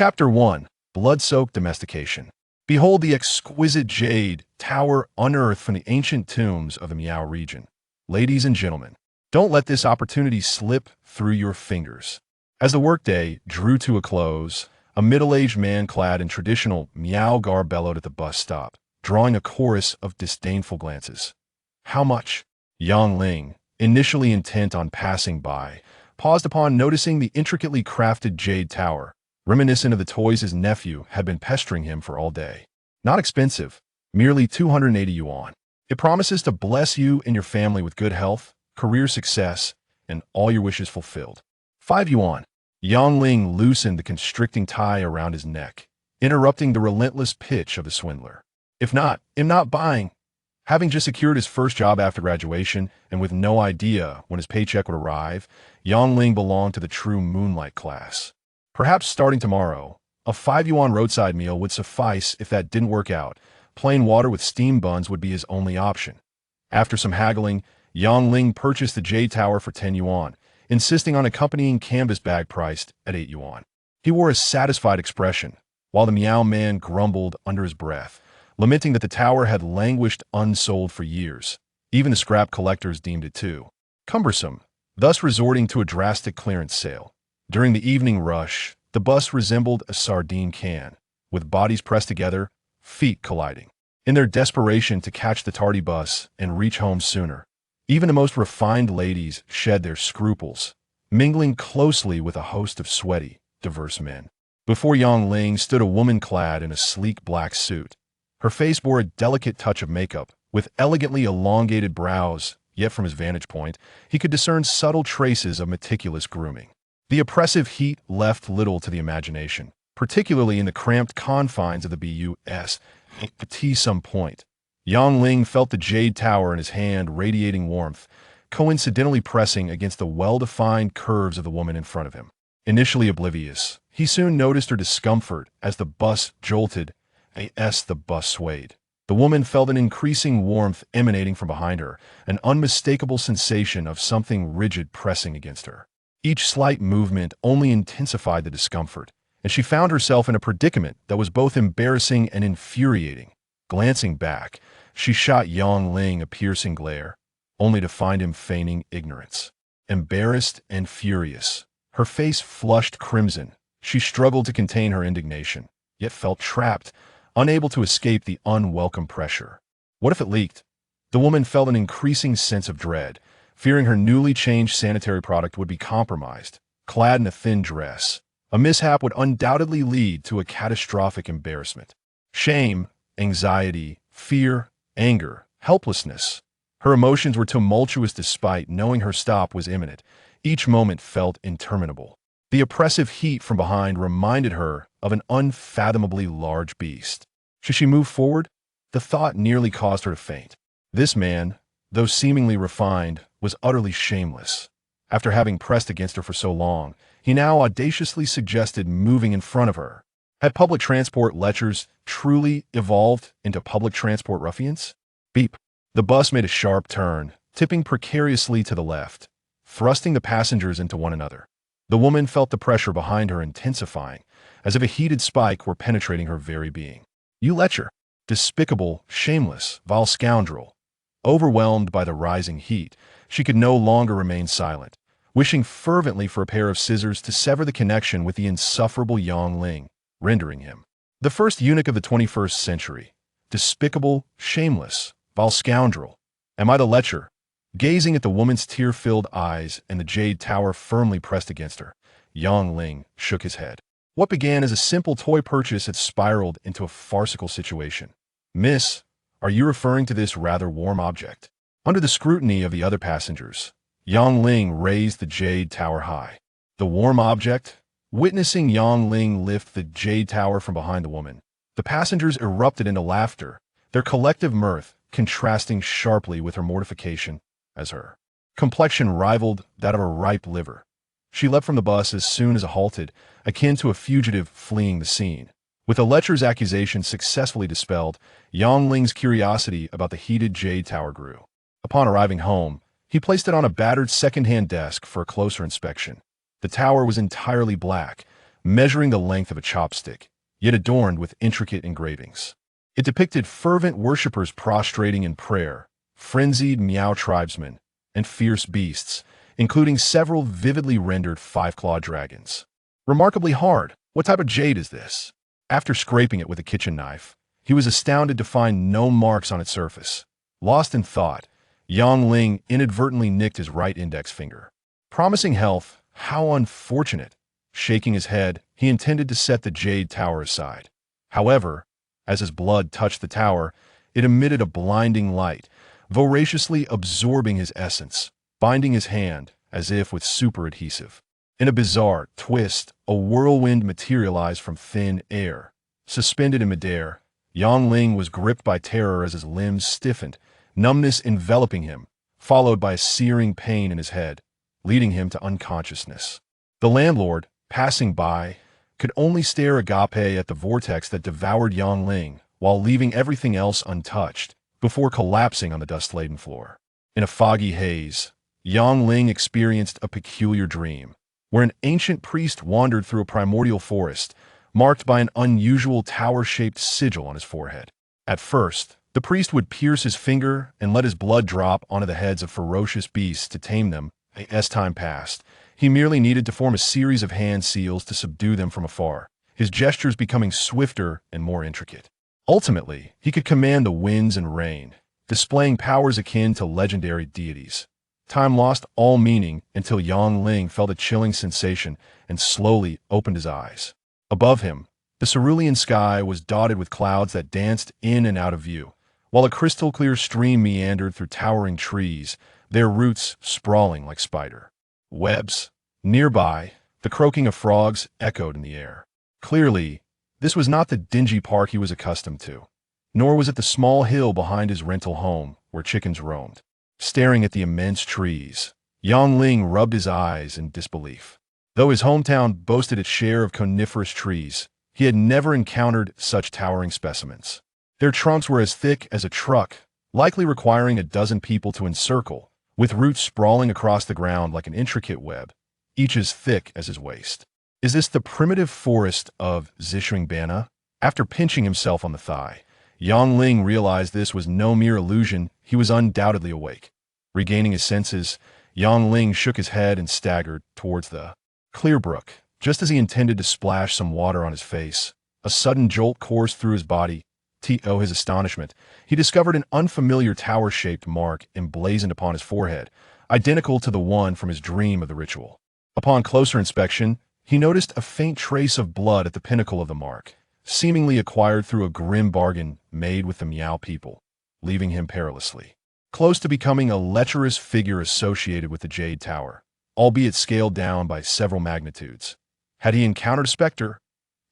Chapter 1. Blood-soaked domestication. Behold the exquisite jade tower unearthed from the ancient tombs of the Miao region. Ladies and gentlemen, don't let this opportunity slip through your fingers. As the workday drew to a close, a middle-aged man clad in traditional Miao garb bellowed at the bus stop, drawing a chorus of disdainful glances. How much? Yang Ling, initially intent on passing by, paused upon noticing the intricately crafted jade tower, reminiscent of the toys his nephew had been pestering him for all day. Not expensive, merely 280 yuan. It promises to bless you and your family with good health, career success, and all your wishes fulfilled. 5 yuan. Yang Ling loosened the constricting tie around his neck, interrupting the relentless pitch of the swindler. If not, I'm not buying. Having just secured his first job after graduation and with no idea when his paycheck would arrive, Yang Ling belonged to the true moonlight class. Perhaps starting tomorrow, a 5 yuan roadside meal would suffice. If that didn't work out, plain water with steam buns would be his only option. After some haggling, Yang Ling purchased the jade tower for 10 yuan, insisting on accompanying canvas bag priced at 8 yuan. He wore a satisfied expression, while the Miao man grumbled under his breath, lamenting that the tower had languished unsold for years. Even the scrap collectors deemed it too cumbersome, thus resorting to a drastic clearance sale. During the evening rush, the bus resembled a sardine can, with bodies pressed together, feet colliding. In their desperation to catch the tardy bus and reach home sooner, even the most refined ladies shed their scruples, mingling closely with a host of sweaty, diverse men. Before Yang Ling stood a woman clad in a sleek black suit. Her face bore a delicate touch of makeup, with elegantly elongated brows, yet from his vantage point, he could discern subtle traces of meticulous grooming. The oppressive heat left little to the imagination, particularly in the cramped confines of the bus at some point. Yang Ling felt the jade tower in his hand radiating warmth, coincidentally pressing against the well-defined curves of the woman in front of him. Initially oblivious, he soon noticed her discomfort as the bus jolted, as the bus swayed. The woman felt an increasing warmth emanating from behind her, an unmistakable sensation of something rigid pressing against her. Each slight movement only intensified the discomfort, and she found herself in a predicament that was both embarrassing and infuriating. Glancing back, she shot Yang Ling a piercing glare, only to find him feigning ignorance. Embarrassed and furious, her face flushed crimson, she struggled to contain her indignation, yet felt trapped, unable to escape the unwelcome pressure. What if it leaked? The woman felt an increasing sense of dread, fearing her newly changed sanitary product would be compromised. Clad in a thin dress, a mishap would undoubtedly lead to a catastrophic embarrassment. Shame, anxiety, fear, anger, helplessness. Her emotions were tumultuous despite knowing her stop was imminent. Each moment felt interminable. The oppressive heat from behind reminded her of an unfathomably large beast. Should she move forward? The thought nearly caused her to faint. This man, though seemingly refined, was utterly shameless. After having pressed against her for so long, he now audaciously suggested moving in front of her. Had public transport lechers truly evolved into public transport ruffians? Beep. The bus made a sharp turn, tipping precariously to the left, thrusting the passengers into one another. The woman felt the pressure behind her intensifying, as if a heated spike were penetrating her very being. You lecher! Despicable, shameless, vile scoundrel! Overwhelmed by the rising heat, she could no longer remain silent, wishing fervently for a pair of scissors to sever the connection with the insufferable Yang Ling, rendering him the first eunuch of the 21st century. Despicable, shameless, vile scoundrel! Am I the lecher? Gazing at the woman's tear-filled eyes and the jade tower firmly pressed against her, Yang Ling shook his head. What began as a simple toy purchase had spiraled into a farcical situation. Miss, are you referring to this rather warm object? Under the scrutiny of the other passengers, Yang Ling raised the jade tower high. The warm object? Witnessing Yang Ling lift the jade tower from behind the woman, the passengers erupted into laughter, their collective mirth contrasting sharply with her mortification, as her complexion rivaled that of a ripe liver. She leapt from the bus as soon as it halted, akin to a fugitive fleeing the scene. With the lecher's accusation successfully dispelled, Yang Ling's curiosity about the heated jade tower grew. Upon arriving home, he placed it on a battered second-hand desk for a closer inspection. The tower was entirely black, measuring the length of a chopstick, yet adorned with intricate engravings. It depicted fervent worshippers prostrating in prayer, frenzied Miao tribesmen, and fierce beasts, including several vividly rendered five-clawed dragons. Remarkably hard. What type of jade is this? After scraping it with a kitchen knife, he was astounded to find no marks on its surface. Lost in thought, Yang Ling inadvertently nicked his right index finger. Promising health, how unfortunate. Shaking his head, he intended to set the jade tower aside. However, as his blood touched the tower, it emitted a blinding light, voraciously absorbing his essence, binding his hand as if with super adhesive. In a bizarre twist, a whirlwind materialized from thin air. Suspended in midair, Yang Ling was gripped by terror as his limbs stiffened, numbness enveloping him, followed by a searing pain in his head, leading him to unconsciousness. The landlord, passing by, could only stare agape at the vortex that devoured Yang Ling while leaving everything else untouched, before collapsing on the dust-laden floor. In a foggy haze, Yang Ling experienced a peculiar dream, where an ancient priest wandered through a primordial forest, marked by an unusual tower-shaped sigil on his forehead. At first, the priest would pierce his finger and let his blood drop onto the heads of ferocious beasts to tame them. As time passed, he merely needed to form a series of hand seals to subdue them from afar, his gestures becoming swifter and more intricate. Ultimately, he could command the winds and rain, displaying powers akin to legendary deities. Time lost all meaning until Yang Ling felt a chilling sensation and slowly opened his eyes. Above him, the cerulean sky was dotted with clouds that danced in and out of view, while a crystal-clear stream meandered through towering trees, their roots sprawling like spider webs. Nearby, the croaking of frogs echoed in the air. Clearly, this was not the dingy park he was accustomed to, nor was it the small hill behind his rental home where chickens roamed. Staring at the immense trees, Yang Ling rubbed his eyes in disbelief. Though his hometown boasted its share of coniferous trees, he had never encountered such towering specimens. Their trunks were as thick as a truck, likely requiring a dozen people to encircle, with roots sprawling across the ground like an intricate web, each as thick as his waist. Is this the primitive forest of Zishuangbana? After pinching himself on the thigh, Yang Ling realized this was no mere illusion. He was undoubtedly awake. Regaining his senses, Yang Ling shook his head and staggered towards the clear brook. Just as he intended to splash some water on his face, a sudden jolt coursed through his body. To his astonishment, he discovered an unfamiliar tower-shaped mark emblazoned upon his forehead, identical to the one from his dream of the ritual. Upon closer inspection, he noticed a faint trace of blood at the pinnacle of the mark, seemingly acquired through a grim bargain made with the Miao people, leaving him perilously close to becoming a lecherous figure associated with the Jade Tower, albeit scaled down by several magnitudes. Had he encountered a specter?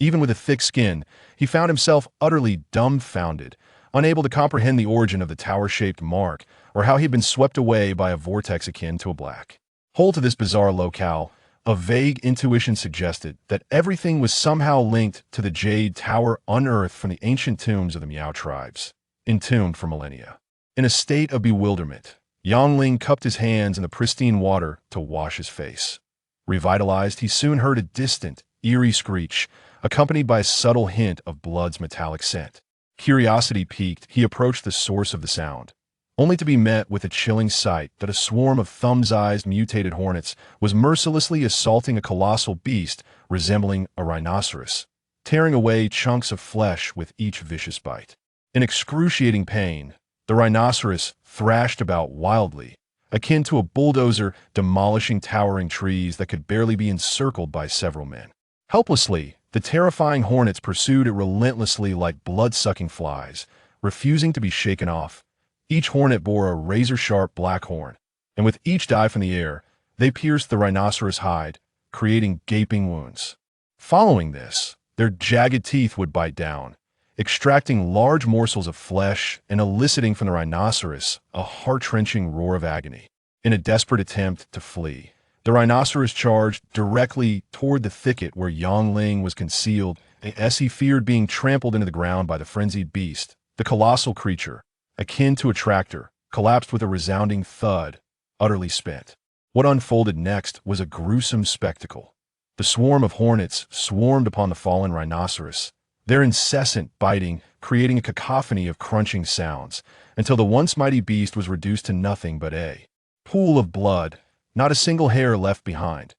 Even with a thick skin, he found himself utterly dumbfounded, unable to comprehend the origin of the tower-shaped mark or how he had been swept away by a vortex akin to a black hole to this bizarre locale. A vague intuition suggested that everything was somehow linked to the Jade Tower unearthed from the ancient tombs of the Miao tribes, entombed for millennia. In a state of bewilderment, Yang Ling cupped his hands in the pristine water to wash his face. Revitalized, he soon heard a distant, eerie screech, accompanied by a subtle hint of blood's metallic scent. Curiosity piqued, he approached the source of the sound, only to be met with a chilling sight that a swarm of thumb-sized mutated hornets was mercilessly assaulting a colossal beast resembling a rhinoceros, tearing away chunks of flesh with each vicious bite. In excruciating pain, the rhinoceros thrashed about wildly, akin to a bulldozer demolishing towering trees that could barely be encircled by several men. Helplessly, the terrifying hornets pursued it relentlessly like blood-sucking flies, refusing to be shaken off. Each hornet bore a razor-sharp black horn, and with each dive from the air, they pierced the rhinoceros' hide, creating gaping wounds. Following this, their jagged teeth would bite down, extracting large morsels of flesh and eliciting from the rhinoceros a heart-wrenching roar of agony. In a desperate attempt to flee, the rhinoceros charged directly toward the thicket where Yang Ling was concealed, as he feared being trampled into the ground by the frenzied beast. The colossal creature, akin to a tractor, collapsed with a resounding thud, utterly spent. What unfolded next was a gruesome spectacle. The swarm of hornets swarmed upon the fallen rhinoceros, their incessant biting creating a cacophony of crunching sounds, until the once mighty beast was reduced to nothing but a pool of blood, not a single hair left behind.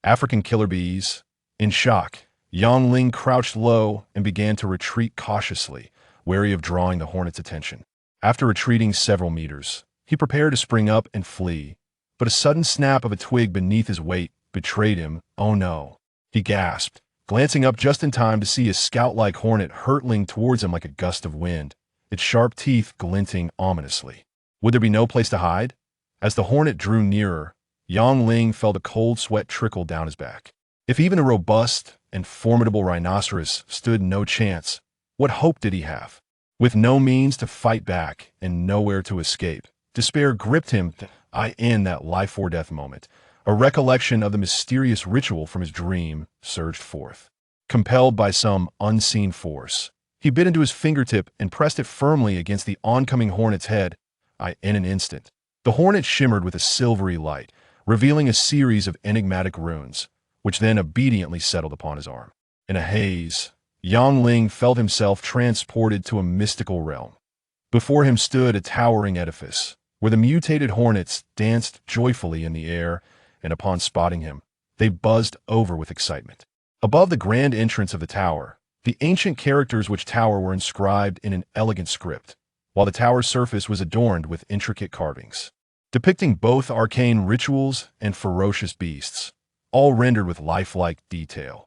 African killer bees. In shock, Yang Ling crouched low and began to retreat cautiously, wary of drawing the hornet's attention. After retreating several meters, he prepared to spring up and flee, but a sudden snap of a twig beneath his weight betrayed him. Oh no, he gasped, glancing up just in time to see a scout-like hornet hurtling towards him like a gust of wind, its sharp teeth glinting ominously. Would there be no place to hide? As the hornet drew nearer, Yang Ling felt a cold sweat trickle down his back. If even a robust and formidable rhinoceros stood no chance, what hope did he have? With no means to fight back and nowhere to escape, despair gripped him in that life-or-death moment. A recollection of the mysterious ritual from his dream surged forth. Compelled by some unseen force, he bit into his fingertip and pressed it firmly against the oncoming hornet's head. In an instant, the hornet shimmered with a silvery light, revealing a series of enigmatic runes, which then obediently settled upon his arm. In a haze, Yang Ling felt himself transported to a mystical realm. Before him stood a towering edifice, where the mutated hornets danced joyfully in the air, and upon spotting him, they buzzed over with excitement. Above the grand entrance of the tower, the ancient characters which tower were inscribed in an elegant script, while the tower's surface was adorned with intricate carvings, depicting both arcane rituals and ferocious beasts, all rendered with lifelike detail.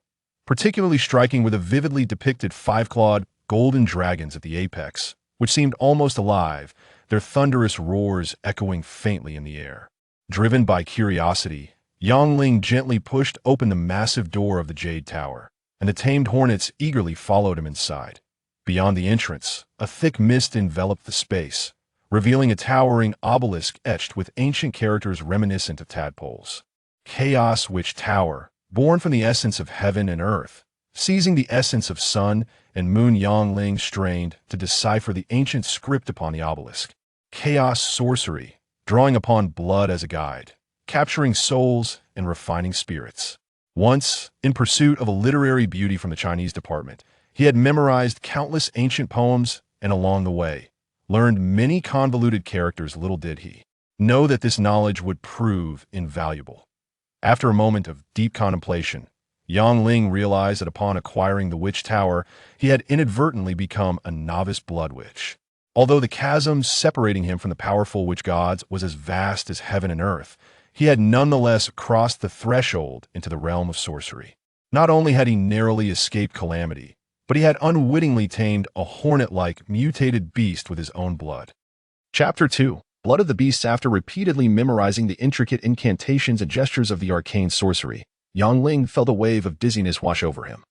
Particularly striking were the vividly depicted five-clawed golden dragons at the apex, which seemed almost alive, their thunderous roars echoing faintly in the air. Driven by curiosity, Yang Ling gently pushed open the massive door of the Jade Tower, and the tamed hornets eagerly followed him inside. Beyond the entrance, a thick mist enveloped the space, revealing a towering obelisk etched with ancient characters reminiscent of tadpoles. Chaos Witch Tower, born from the essence of heaven and earth, seizing the essence of sun and moon. Yang Ling strained to decipher the ancient script upon the obelisk. Chaos Sorcery, drawing upon blood as a guide, capturing souls and refining spirits. Once, in pursuit of a literary beauty from the Chinese department, he had memorized countless ancient poems and along the way, learned many convoluted characters. Little did he know that this knowledge would prove invaluable. After a moment of deep contemplation, Yang Ling realized that upon acquiring the Witch Tower, he had inadvertently become a novice blood witch. Although the chasm separating him from the powerful witch gods was as vast as heaven and earth, he had nonetheless crossed the threshold into the realm of sorcery. Not only had he narrowly escaped calamity, but he had unwittingly tamed a hornet-like mutated beast with his own blood. Chapter 2. Blood of the Beasts. After repeatedly memorizing the intricate incantations and gestures of the arcane sorcery, Yang Ling felt a wave of dizziness wash over him,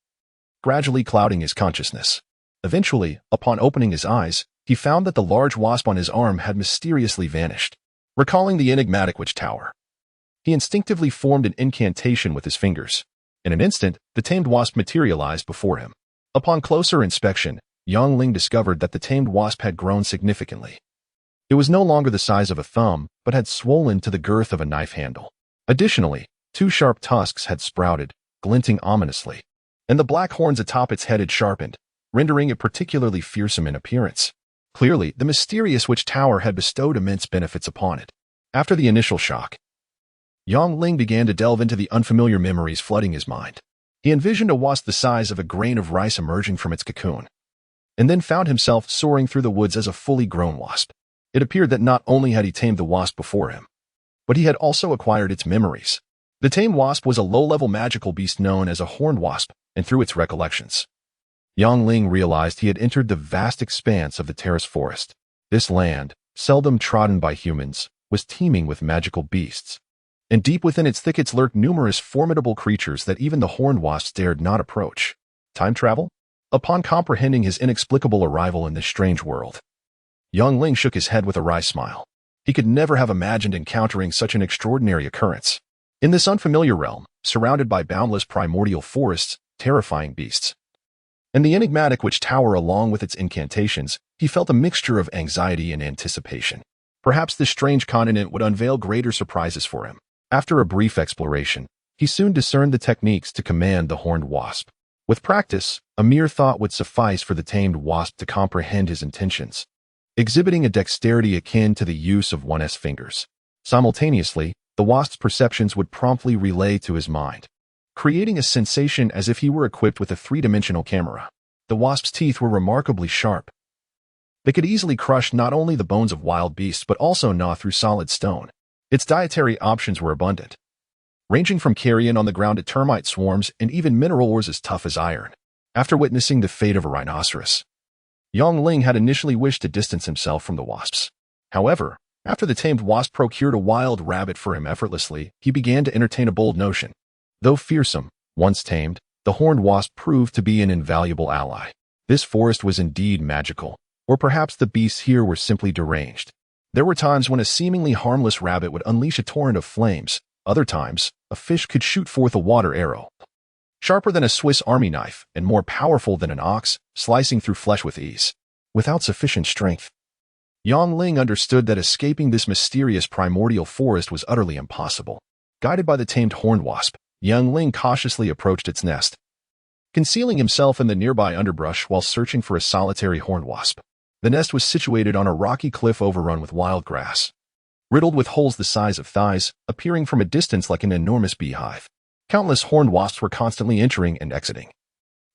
gradually clouding his consciousness. Eventually, upon opening his eyes, he found that the large wasp on his arm had mysteriously vanished. Recalling the enigmatic Witch Tower, he instinctively formed an incantation with his fingers. In an instant, the tamed wasp materialized before him. Upon closer inspection, Yang Ling discovered that the tamed wasp had grown significantly. It was no longer the size of a thumb, but had swollen to the girth of a knife handle. Additionally, 2 sharp tusks had sprouted, glinting ominously, and the black horns atop its head had sharpened, rendering it particularly fearsome in appearance. Clearly, the mysterious Witch Tower had bestowed immense benefits upon it. After the initial shock, Yang Ling began to delve into the unfamiliar memories flooding his mind. He envisioned a wasp the size of a grain of rice emerging from its cocoon, and then found himself soaring through the woods as a fully grown wasp. It appeared that not only had he tamed the wasp before him, but he had also acquired its memories. The tamed wasp was a low-level magical beast known as a horned wasp, and through its recollections, Yang Ling realized he had entered the vast expanse of the terrace forest. This land, seldom trodden by humans, was teeming with magical beasts, and deep within its thickets lurked numerous formidable creatures that even the horned wasps dared not approach. Time travel? Upon comprehending his inexplicable arrival in this strange world, Yang Ling shook his head with a wry smile. He could never have imagined encountering such an extraordinary occurrence. In this unfamiliar realm, surrounded by boundless primordial forests, terrifying beasts, and the enigmatic Witch Tower along with its incantations, he felt a mixture of anxiety and anticipation. Perhaps this strange continent would unveil greater surprises for him. After a brief exploration, He soon discerned the techniques to command the horned wasp. With practice, a mere thought would suffice for the tamed wasp to comprehend his intentions, exhibiting a dexterity akin to the use of one's fingers. Simultaneously, the wasp's perceptions would promptly relay to his mind, creating a sensation as if he were equipped with a three-dimensional camera. The wasp's teeth were remarkably sharp. They could easily crush not only the bones of wild beasts but also gnaw through solid stone. Its dietary options were abundant, ranging from carrion on the ground to termite swarms and even mineral ores as tough as iron. After witnessing the fate of a rhinoceros, Yang Ling had initially wished to distance himself from the wasps. However, after the tamed wasp procured a wild rabbit for him effortlessly, he began to entertain a bold notion. Though fearsome, once tamed, the horned wasp proved to be an invaluable ally. This forest was indeed magical, or perhaps the beasts here were simply deranged. There were times when a seemingly harmless rabbit would unleash a torrent of flames. Other times, a fish could shoot forth a water arrow, sharper than a Swiss army knife and more powerful than an ox, slicing through flesh with ease. Without sufficient strength, Yang Ling understood that escaping this mysterious primordial forest was utterly impossible. Guided by the tamed horned wasp, Yang Ling cautiously approached its nest, concealing himself in the nearby underbrush while searching for a solitary horned wasp. The nest was situated on a rocky cliff overrun with wild grass, riddled with holes the size of thighs, appearing from a distance like an enormous beehive. Countless horned wasps were constantly entering and exiting,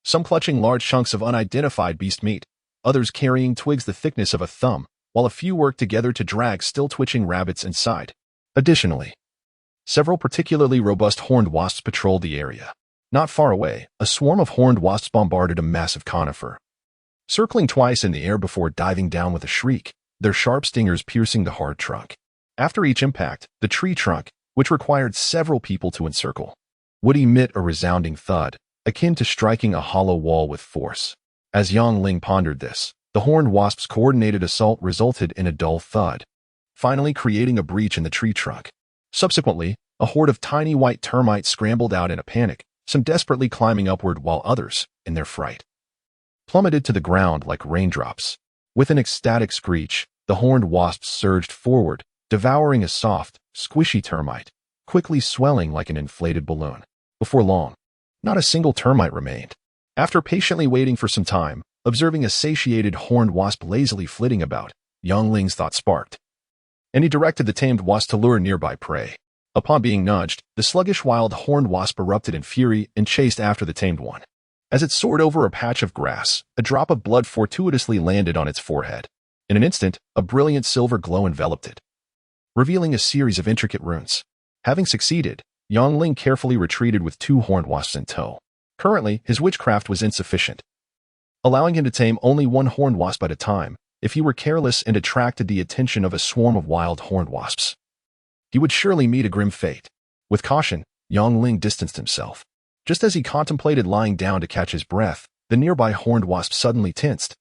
some clutching large chunks of unidentified beast meat, others carrying twigs the thickness of a thumb, while a few worked together to drag still twitching rabbits inside. Additionally, several particularly robust horned wasps patrolled the area. Not far away, a swarm of horned wasps bombarded a massive conifer, circling twice in the air before diving down with a shriek, their sharp stingers piercing the hard trunk. After each impact, the tree trunk, which required several people to encircle, would emit a resounding thud, akin to striking a hollow wall with force. As Yang Ling pondered this, the horned wasp's coordinated assault resulted in a dull thud, finally creating a breach in the tree trunk. Subsequently, a horde of tiny white termites scrambled out in a panic, some desperately climbing upward while others, in their fright, plummeted to the ground like raindrops. With an ecstatic screech, the horned wasps surged forward, devouring a soft, squishy termite, quickly swelling like an inflated balloon. Before long, not a single termite remained. After patiently waiting for some time, observing a satiated horned wasp lazily flitting about, Yang Ling's thought sparked, and he directed the tamed wasp to lure nearby prey. Upon being nudged, the sluggish wild horned wasp erupted in fury and chased after the tamed one. As it soared over a patch of grass, a drop of blood fortuitously landed on its forehead. In an instant, a brilliant silver glow enveloped it, revealing a series of intricate runes. Having succeeded, Yang Ling carefully retreated with 2 horned wasps in tow. Currently, his witchcraft was insufficient, allowing him to tame only 1 horned wasp at a time. If he were careless and attracted the attention of a swarm of wild horned wasps, he would surely meet a grim fate. With caution, Yang Ling distanced himself. Just as he contemplated lying down to catch his breath, the nearby horned wasp suddenly tensed,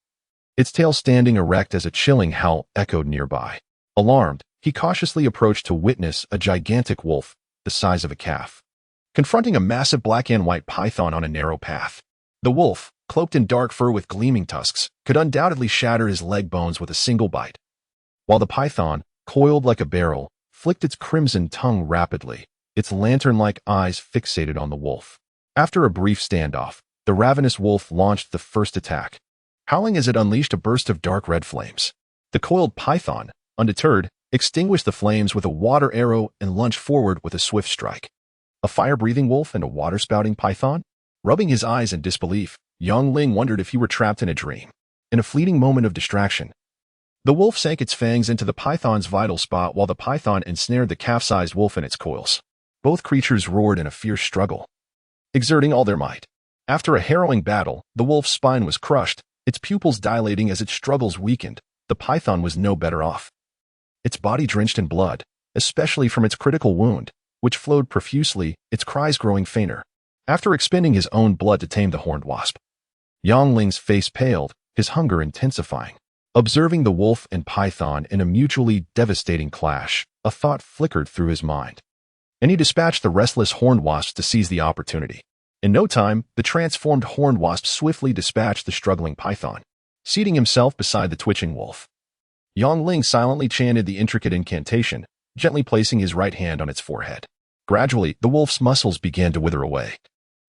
its tail standing erect as a chilling howl echoed nearby. Alarmed, he cautiously approached to witness a gigantic wolf, the size of a calf, confronting a massive black and white python on a narrow path. The wolf, cloaked in dark fur with gleaming tusks, could undoubtedly shatter his leg bones with a single bite, while the python, coiled like a barrel, flicked its crimson tongue rapidly, its lantern-like eyes fixated on the wolf. After a brief standoff, the ravenous wolf launched the first attack, howling as it unleashed a burst of dark red flames. The coiled python, undeterred, extinguished the flames with a water arrow and lunged forward with a swift strike. A fire-breathing wolf and a water-spouting python? Rubbing his eyes in disbelief, Yang Ling wondered if he were trapped in a dream. In a fleeting moment of distraction, the wolf sank its fangs into the python's vital spot while the python ensnared the calf-sized wolf in its coils. Both creatures roared in a fierce struggle, exerting all their might. After a harrowing battle, the wolf's spine was crushed, its pupils dilating as its struggles weakened. The python was no better off, its body drenched in blood, especially from its critical wound, which flowed profusely, its cries growing fainter. After expending his own blood to tame the horned wasp, Yang Ling's face paled, his hunger intensifying. Observing the wolf and python in a mutually devastating clash, a thought flickered through his mind, and he dispatched the restless horned wasps to seize the opportunity. In no time, the transformed horned wasp swiftly dispatched the struggling python, seating himself beside the twitching wolf. Yang Ling silently chanted the intricate incantation, gently placing his right hand on its forehead. Gradually, the wolf's muscles began to wither away.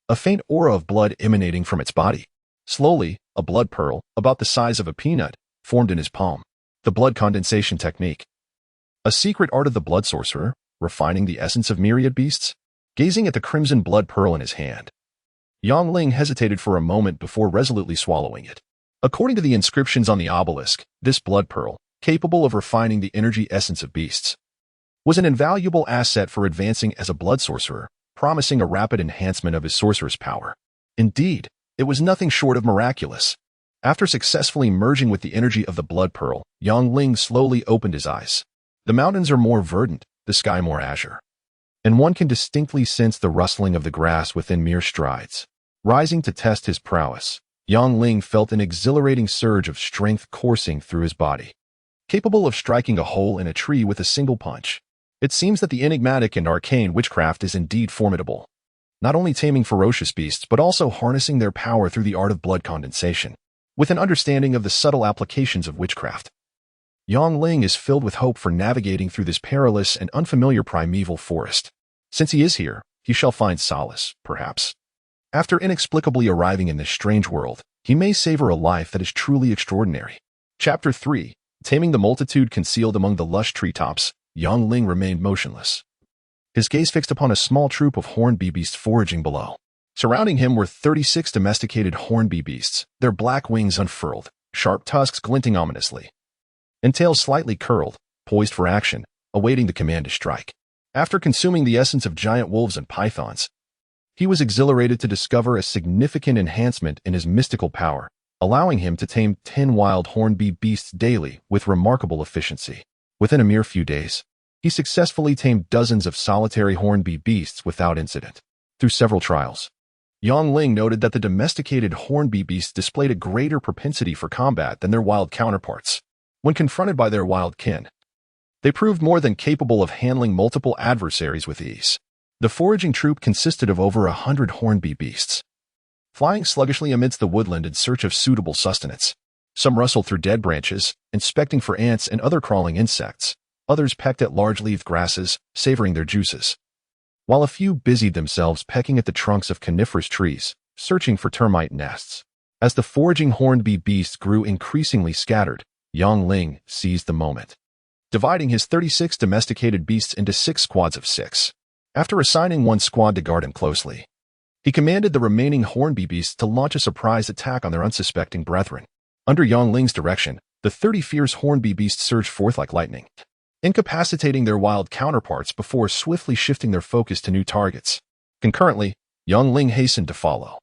A faint aura of blood emanating from its body. Slowly, a blood pearl, about the size of a peanut, formed in his palm. The blood condensation technique. A secret art of the blood sorcerer, refining the essence of myriad beasts. Gazing at the crimson blood pearl in his hand, Yongling hesitated for a moment before resolutely swallowing it. According to the inscriptions on the obelisk, this blood pearl, capable of refining the energy essence of beasts, was an invaluable asset for advancing as a blood sorcerer, promising a rapid enhancement of his sorcerer's power. Indeed, it was nothing short of miraculous. After successfully merging with the energy of the blood pearl, Yongling slowly opened his eyes. The mountains are more verdant, the sky more azure, and one can distinctly sense the rustling of the grass within mere strides. Rising to test his prowess, Yongling felt an exhilarating surge of strength coursing through his body. Capable of striking a hole in a tree with a single punch, it seems that the enigmatic and arcane witchcraft is indeed formidable, not only taming ferocious beasts but also harnessing their power through the art of blood condensation. With an understanding of the subtle applications of witchcraft, Yongling is filled with hope for navigating through this perilous and unfamiliar primeval forest. Since he is here, he shall find solace, perhaps. After inexplicably arriving in this strange world, he may savor a life that is truly extraordinary. Chapter 3. Taming the multitude concealed among the lush treetops, Yongling remained motionless. His gaze fixed upon a small troop of horned beasts foraging below. Surrounding him were 36 domesticated horned beasts, their black wings unfurled, sharp tusks glinting ominously, and tails slightly curled, poised for action, awaiting the command to strike. After consuming the essence of giant wolves and pythons, he was exhilarated to discover a significant enhancement in his mystical power, allowing him to tame 10 wild horned beasts daily with remarkable efficiency. Within a mere few days, he successfully tamed dozens of solitary horned beasts without incident. Through several trials, Yongling noted that the domesticated horned beasts displayed a greater propensity for combat than their wild counterparts. When confronted by their wild kin, they proved more than capable of handling multiple adversaries with ease. The foraging troop consisted of over 100 horned beasts, flying sluggishly amidst the woodland in search of suitable sustenance. Some rustled through dead branches, inspecting for ants and other crawling insects. Others pecked at large-leaved grasses, savoring their juices, while a few busied themselves pecking at the trunks of coniferous trees, searching for termite nests. As the foraging horned beasts grew increasingly scattered, Yongling seized the moment, dividing his 36 domesticated beasts into 6 squads of 6. After assigning one squad to guard him closely, he commanded the remaining horned beasts to launch a surprise attack on their unsuspecting brethren. Under Yongling's direction, the 30 fierce horned beasts surged forth like lightning, incapacitating their wild counterparts before swiftly shifting their focus to new targets. Concurrently, Yongling hastened to follow,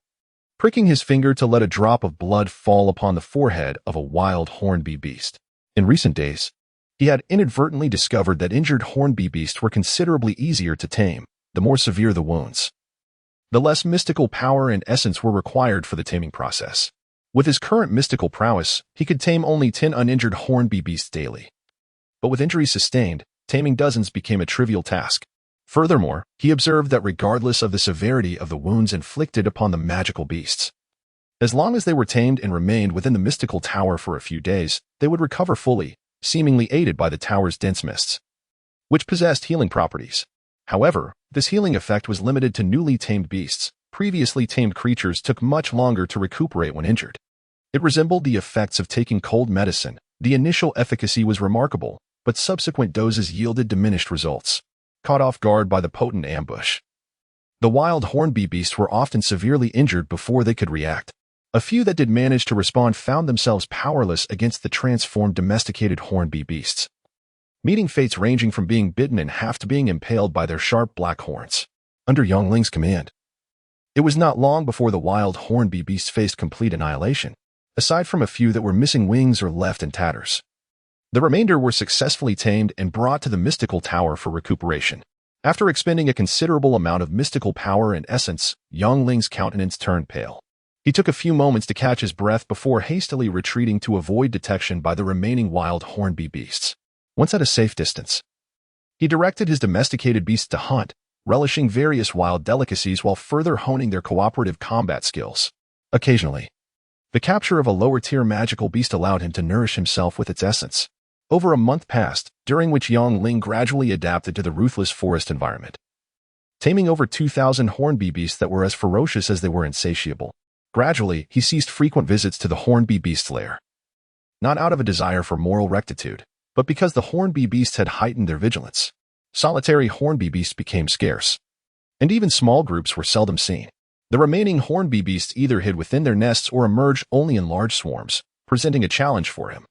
pricking his finger to let a drop of blood fall upon the forehead of a wild horned beast. In recent days, he had inadvertently discovered that injured horned beasts were considerably easier to tame, the more severe the wounds. The less mystical power and essence were required for the taming process. With his current mystical prowess, he could tame only 10 uninjured horned beasts daily. But with injuries sustained, taming dozens became a trivial task. Furthermore, he observed that regardless of the severity of the wounds inflicted upon the magical beasts, as long as they were tamed and remained within the mystical tower for a few days, they would recover fully, seemingly aided by the tower's dense mists, which possessed healing properties. However, this healing effect was limited to newly tamed beasts. Previously tamed creatures took much longer to recuperate when injured. It resembled the effects of taking cold medicine. The initial efficacy was remarkable, but subsequent doses yielded diminished results. Caught off guard by the potent ambush, the wild horned beasts were often severely injured before they could react. A few that did manage to respond found themselves powerless against the transformed domesticated horned beasts, meeting fates ranging from being bitten in half to being impaled by their sharp black horns. Under Yongling's command, it was not long before the wild horned beasts faced complete annihilation. Aside from a few that were missing wings or left in tatters, the remainder were successfully tamed and brought to the mystical tower for recuperation. After expending a considerable amount of mystical power and essence, Yongling's countenance turned pale. He took a few moments to catch his breath before hastily retreating to avoid detection by the remaining wild horned beasts. Once at a safe distance, he directed his domesticated beasts to hunt, relishing various wild delicacies while further honing their cooperative combat skills. Occasionally, the capture of a lower-tier magical beast allowed him to nourish himself with its essence. Over a month passed, during which Yongling gradually adapted to the ruthless forest environment. taming over 2,000 hornbeam beasts that were as ferocious as they were insatiable. Gradually, he ceased frequent visits to the hornbeam beast's lair. Not out of a desire for moral rectitude, but because the hornbeam beasts had heightened their vigilance. Solitary hornbeam beasts became scarce, and even small groups were seldom seen. The remaining hornbeam beasts either hid within their nests or emerged only in large swarms, presenting a challenge for him.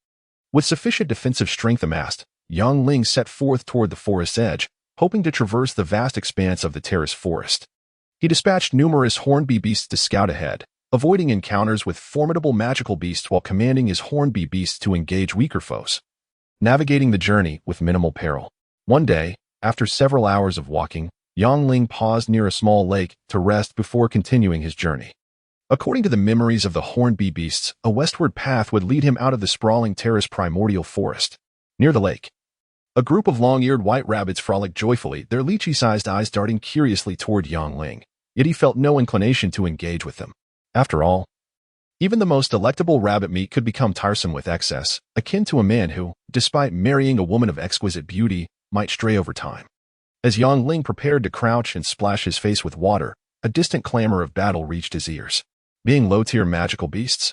With sufficient defensive strength amassed, young Ling set forth toward the forest's edge, hoping to traverse the vast expanse of the terraced forest. He dispatched numerous hornbeam beasts to scout ahead, avoiding encounters with formidable magical beasts while commanding his hornbeam beasts to engage weaker foes, navigating the journey with minimal peril. One day, after several hours of walking, Yang Ling paused near a small lake to rest before continuing his journey. According to the memories of the hornbeam beasts, a westward path would lead him out of the sprawling terrace primordial forest. Near the lake, a group of long-eared white rabbits frolicked joyfully, their lychee-sized eyes darting curiously toward Yang Ling, yet he felt no inclination to engage with them. After all, even the most delectable rabbit meat could become tiresome with excess, akin to a man who, despite marrying a woman of exquisite beauty, might stray over time. As Yang Ling prepared to crouch and splash his face with water, a distant clamor of battle reached his ears. Being low-tier magical beasts,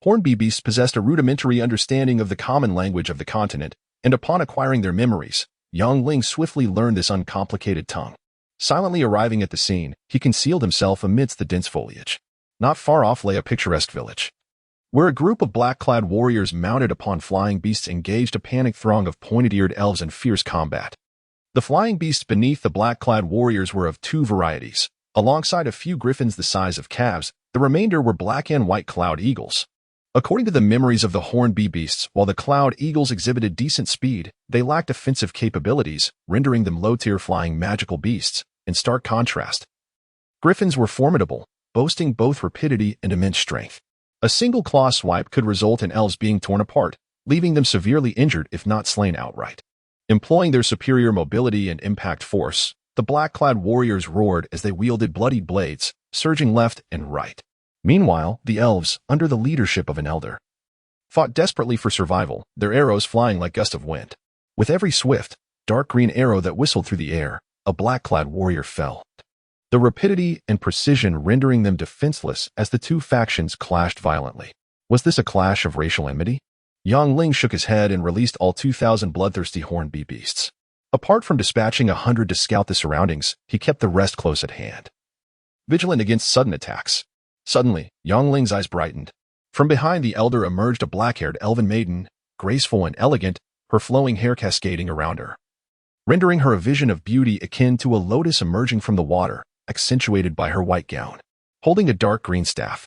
hornbeam beasts possessed a rudimentary understanding of the common language of the continent, and upon acquiring their memories, Yang Ling swiftly learned this uncomplicated tongue. Silently arriving at the scene, he concealed himself amidst the dense foliage. Not far off lay a picturesque village, where a group of black-clad warriors mounted upon flying beasts engaged a panicked throng of pointed-eared elves in fierce combat. The flying beasts beneath the black-clad warriors were of two varieties. Alongside a few griffins the size of calves, the remainder were black and white cloud eagles. According to the memories of the hornbeam beasts, while the cloud eagles exhibited decent speed, they lacked offensive capabilities, rendering them low-tier flying magical beasts. In stark contrast, griffins were formidable, boasting both rapidity and immense strength. A single claw swipe could result in elves being torn apart, leaving them severely injured if not slain outright. Employing their superior mobility and impact force, the black-clad warriors roared as they wielded bloodied blades, surging left and right. Meanwhile, the elves, under the leadership of an elder, fought desperately for survival, their arrows flying like gusts of wind. With every swift, dark green arrow that whistled through the air, a black-clad warrior fell, the rapidity and precision rendering them defenseless as the two factions clashed violently. Was this a clash of racial enmity? Yang Ling shook his head and released all 2,000 bloodthirsty hornbeam beasts. Apart from dispatching 100 to scout the surroundings, he kept the rest close at hand, vigilant against sudden attacks. Suddenly, Yang Ling's eyes brightened. From behind the elder emerged a black-haired elven maiden, graceful and elegant, her flowing hair cascading around her, rendering her a vision of beauty akin to a lotus emerging from the water, accentuated by her white gown. Holding a dark green staff,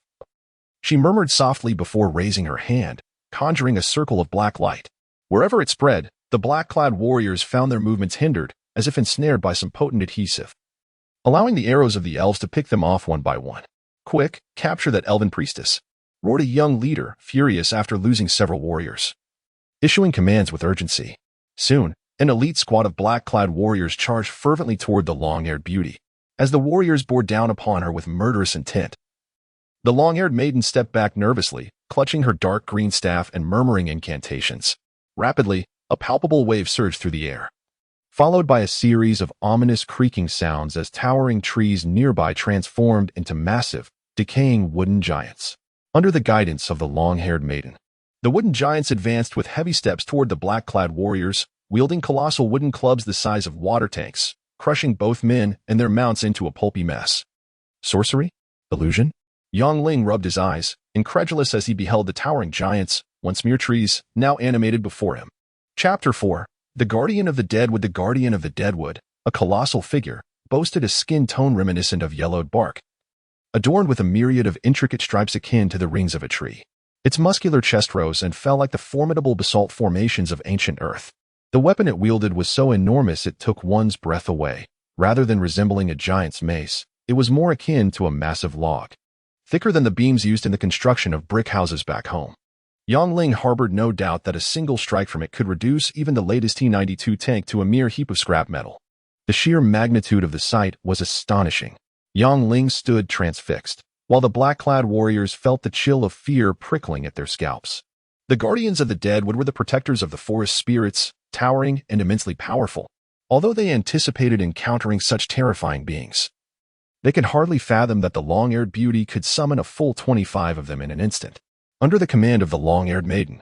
she murmured softly before raising her hand, conjuring a circle of black light. Wherever it spread, the black-clad warriors found their movements hindered, as if ensnared by some potent adhesive, allowing the arrows of the elves to pick them off one by one. "Quick, capture that elven priestess," roared a young leader, furious after losing several warriors, issuing commands with urgency. Soon, an elite squad of black-clad warriors charged fervently toward the long-haired beauty. As the warriors bore down upon her with murderous intent, the long-haired maiden stepped back nervously, clutching her dark green staff and murmuring incantations. Rapidly, a palpable wave surged through the air, followed by a series of ominous creaking sounds as towering trees nearby transformed into massive, decaying wooden giants. Under the guidance of the long-haired maiden, the wooden giants advanced with heavy steps toward the black-clad warriors, wielding colossal wooden clubs the size of water tanks, crushing both men and their mounts into a pulpy mess. Sorcery? Illusion? Yang Ling rubbed his eyes, incredulous as he beheld the towering giants, once mere trees, now animated before him. Chapter 4. The Guardian of the Dead. With the Guardian of the Deadwood, a colossal figure, boasted a skin tone reminiscent of yellowed bark, adorned with a myriad of intricate stripes akin to the rings of a tree. Its muscular chest rose and fell like the formidable basalt formations of ancient earth. The weapon it wielded was so enormous it took one's breath away. Rather than resembling a giant's mace, it was more akin to a massive log, thicker than the beams used in the construction of brick houses back home. Yang Ling harbored no doubt that a single strike from it could reduce even the latest T-92 tank to a mere heap of scrap metal. The sheer magnitude of the sight was astonishing. Yang Ling stood transfixed, while the black-clad warriors felt the chill of fear prickling at their scalps. The Guardians of the Deadwood were the protectors of the forest spirits, towering and immensely powerful. Although they anticipated encountering such terrifying beings, they could hardly fathom that the long-haired beauty could summon a full 25 of them in an instant. Under the command of the long-haired maiden,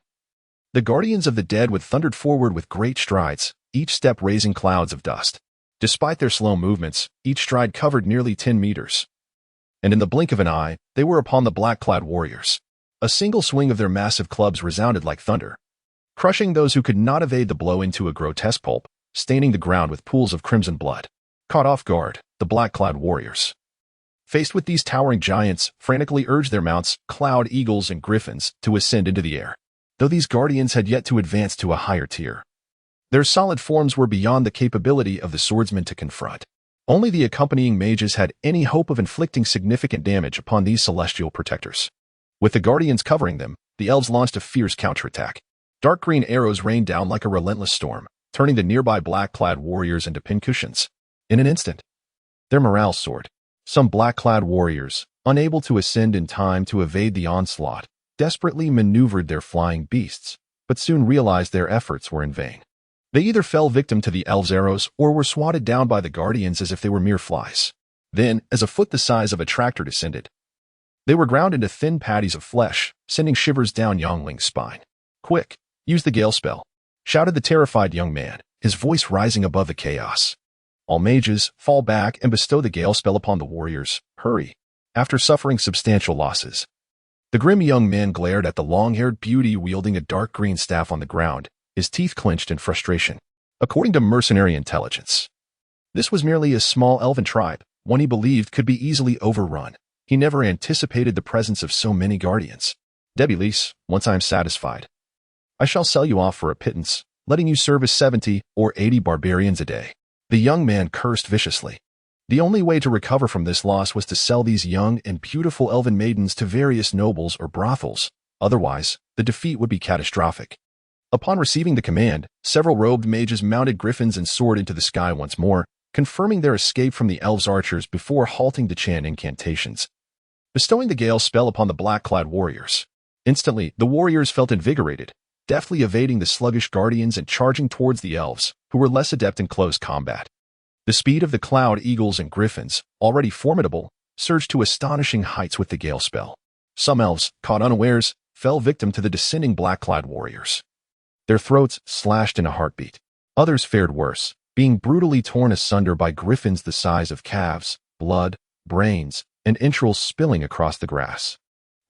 the guardians of the dead would thundered forward with great strides, each step raising clouds of dust. Despite their slow movements, each stride covered nearly 10 meters. And in the blink of an eye, they were upon the black-clad warriors. A single swing of their massive clubs resounded like thunder, crushing those who could not evade the blow into a grotesque pulp, staining the ground with pools of crimson blood. Caught off guard, the black-clad warriors, faced with these towering giants, frantically urged their mounts, cloud eagles and griffins, to ascend into the air. Though these guardians had yet to advance to a higher tier, their solid forms were beyond the capability of the swordsmen to confront. Only the accompanying mages had any hope of inflicting significant damage upon these celestial protectors. With the guardians covering them, the elves launched a fierce counterattack. Dark green arrows rained down like a relentless storm, turning the nearby black-clad warriors into pincushions. In an instant, their morale soared. Some black-clad warriors, unable to ascend in time to evade the onslaught, desperately maneuvered their flying beasts, but soon realized their efforts were in vain. They either fell victim to the elves' arrows or were swatted down by the guardians as if they were mere flies. Then, as a foot the size of a tractor descended, they were ground into thin patties of flesh, sending shivers down Yongling's spine. "Quick, use the gale spell," shouted the terrified young man, his voice rising above the chaos. "All mages, fall back and bestow the gale spell upon the warriors. Hurry." After suffering substantial losses, the grim young man glared at the long-haired beauty wielding a dark green staff on the ground, his teeth clenched in frustration. According to mercenary intelligence, this was merely a small elven tribe, one he believed could be easily overrun. He never anticipated the presence of so many guardians. "Debugging, once I am satisfied, I shall sell you off for a pittance, letting you service 70 or 80 barbarians a day." The young man cursed viciously. The only way to recover from this loss was to sell these young and beautiful elven maidens to various nobles or brothels. Otherwise, the defeat would be catastrophic. Upon receiving the command, several robed mages mounted griffins and soared into the sky once more, confirming their escape from the elves' archers before halting to chant incantations, bestowing the gale spell upon the black-clad warriors. Instantly, the warriors felt invigorated, deftly evading the sluggish guardians and charging towards the elves, who were less adept in close combat. The speed of the cloud eagles and griffins, already formidable, surged to astonishing heights with the gale spell. Some elves, caught unawares, fell victim to the descending black-clad warriors, their throats slashed in a heartbeat. Others fared worse, being brutally torn asunder by griffins the size of calves, blood, brains, and entrails spilling across the grass.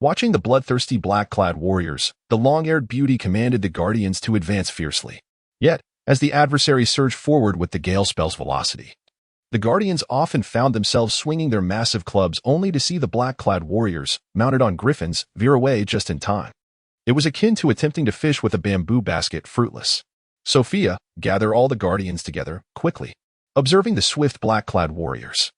Watching the bloodthirsty black-clad warriors, the long-haired beauty commanded the guardians to advance fiercely. Yet, as the adversaries surged forward with the gale spell's velocity, the guardians often found themselves swinging their massive clubs only to see the black-clad warriors, mounted on griffins, veer away just in time. It was akin to attempting to fish with a bamboo basket, fruitless. "Sophia, gather all the guardians together, quickly." Observing the swift black-clad warriors,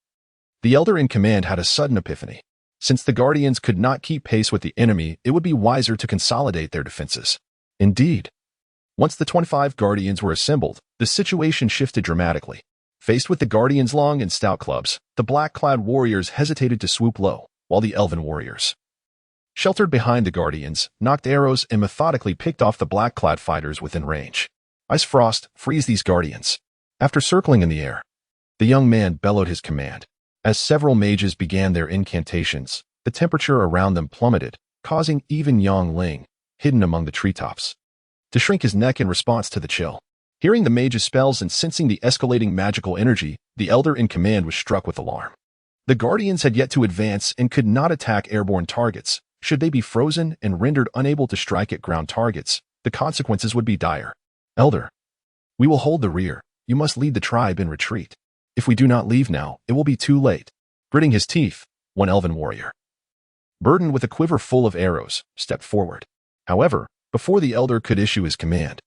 the elder in command had a sudden epiphany. Since the guardians could not keep pace with the enemy, it would be wiser to consolidate their defenses. Indeed, once the 25 guardians were assembled, the situation shifted dramatically. Faced with the guardians' long and stout clubs, the black-clad warriors hesitated to swoop low, while the elven warriors, sheltered behind the guardians, knocked arrows and methodically picked off the black-clad fighters within range. "Ice Frost, freeze these guardians." After circling in the air, the young man bellowed his command. As several mages began their incantations, the temperature around them plummeted, causing even Yongling, hidden among the treetops, to shrink his neck in response to the chill. Hearing the mage's spells and sensing the escalating magical energy, the elder in command was struck with alarm. The guardians had yet to advance and could not attack airborne targets. Should they be frozen and rendered unable to strike at ground targets, the consequences would be dire. "Elder, we will hold the rear. You must lead the tribe in retreat. If we do not leave now, it will be too late." Gritting his teeth, one elven warrior, burdened with a quiver full of arrows, stepped forward. However, before the elder could issue his command,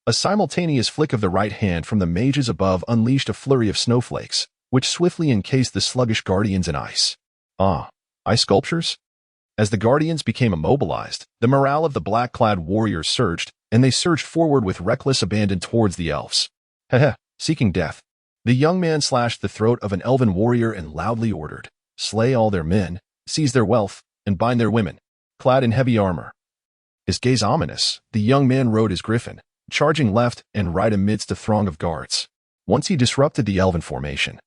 a simultaneous flick of the right hand from the mages above unleashed a flurry of snowflakes, which swiftly encased the sluggish guardians in ice. Ice sculptures? As the guardians became immobilized, the morale of the black-clad warriors surged, and they surged forward with reckless abandon towards the elves. Seeking death. The young man slashed the throat of an elven warrior and loudly ordered, "Slay all their men, seize their wealth, and bind their women." Clad in heavy armor, his gaze ominous, the young man rode his griffin, charging left and right amidst a throng of guards. Once he disrupted the elven formation,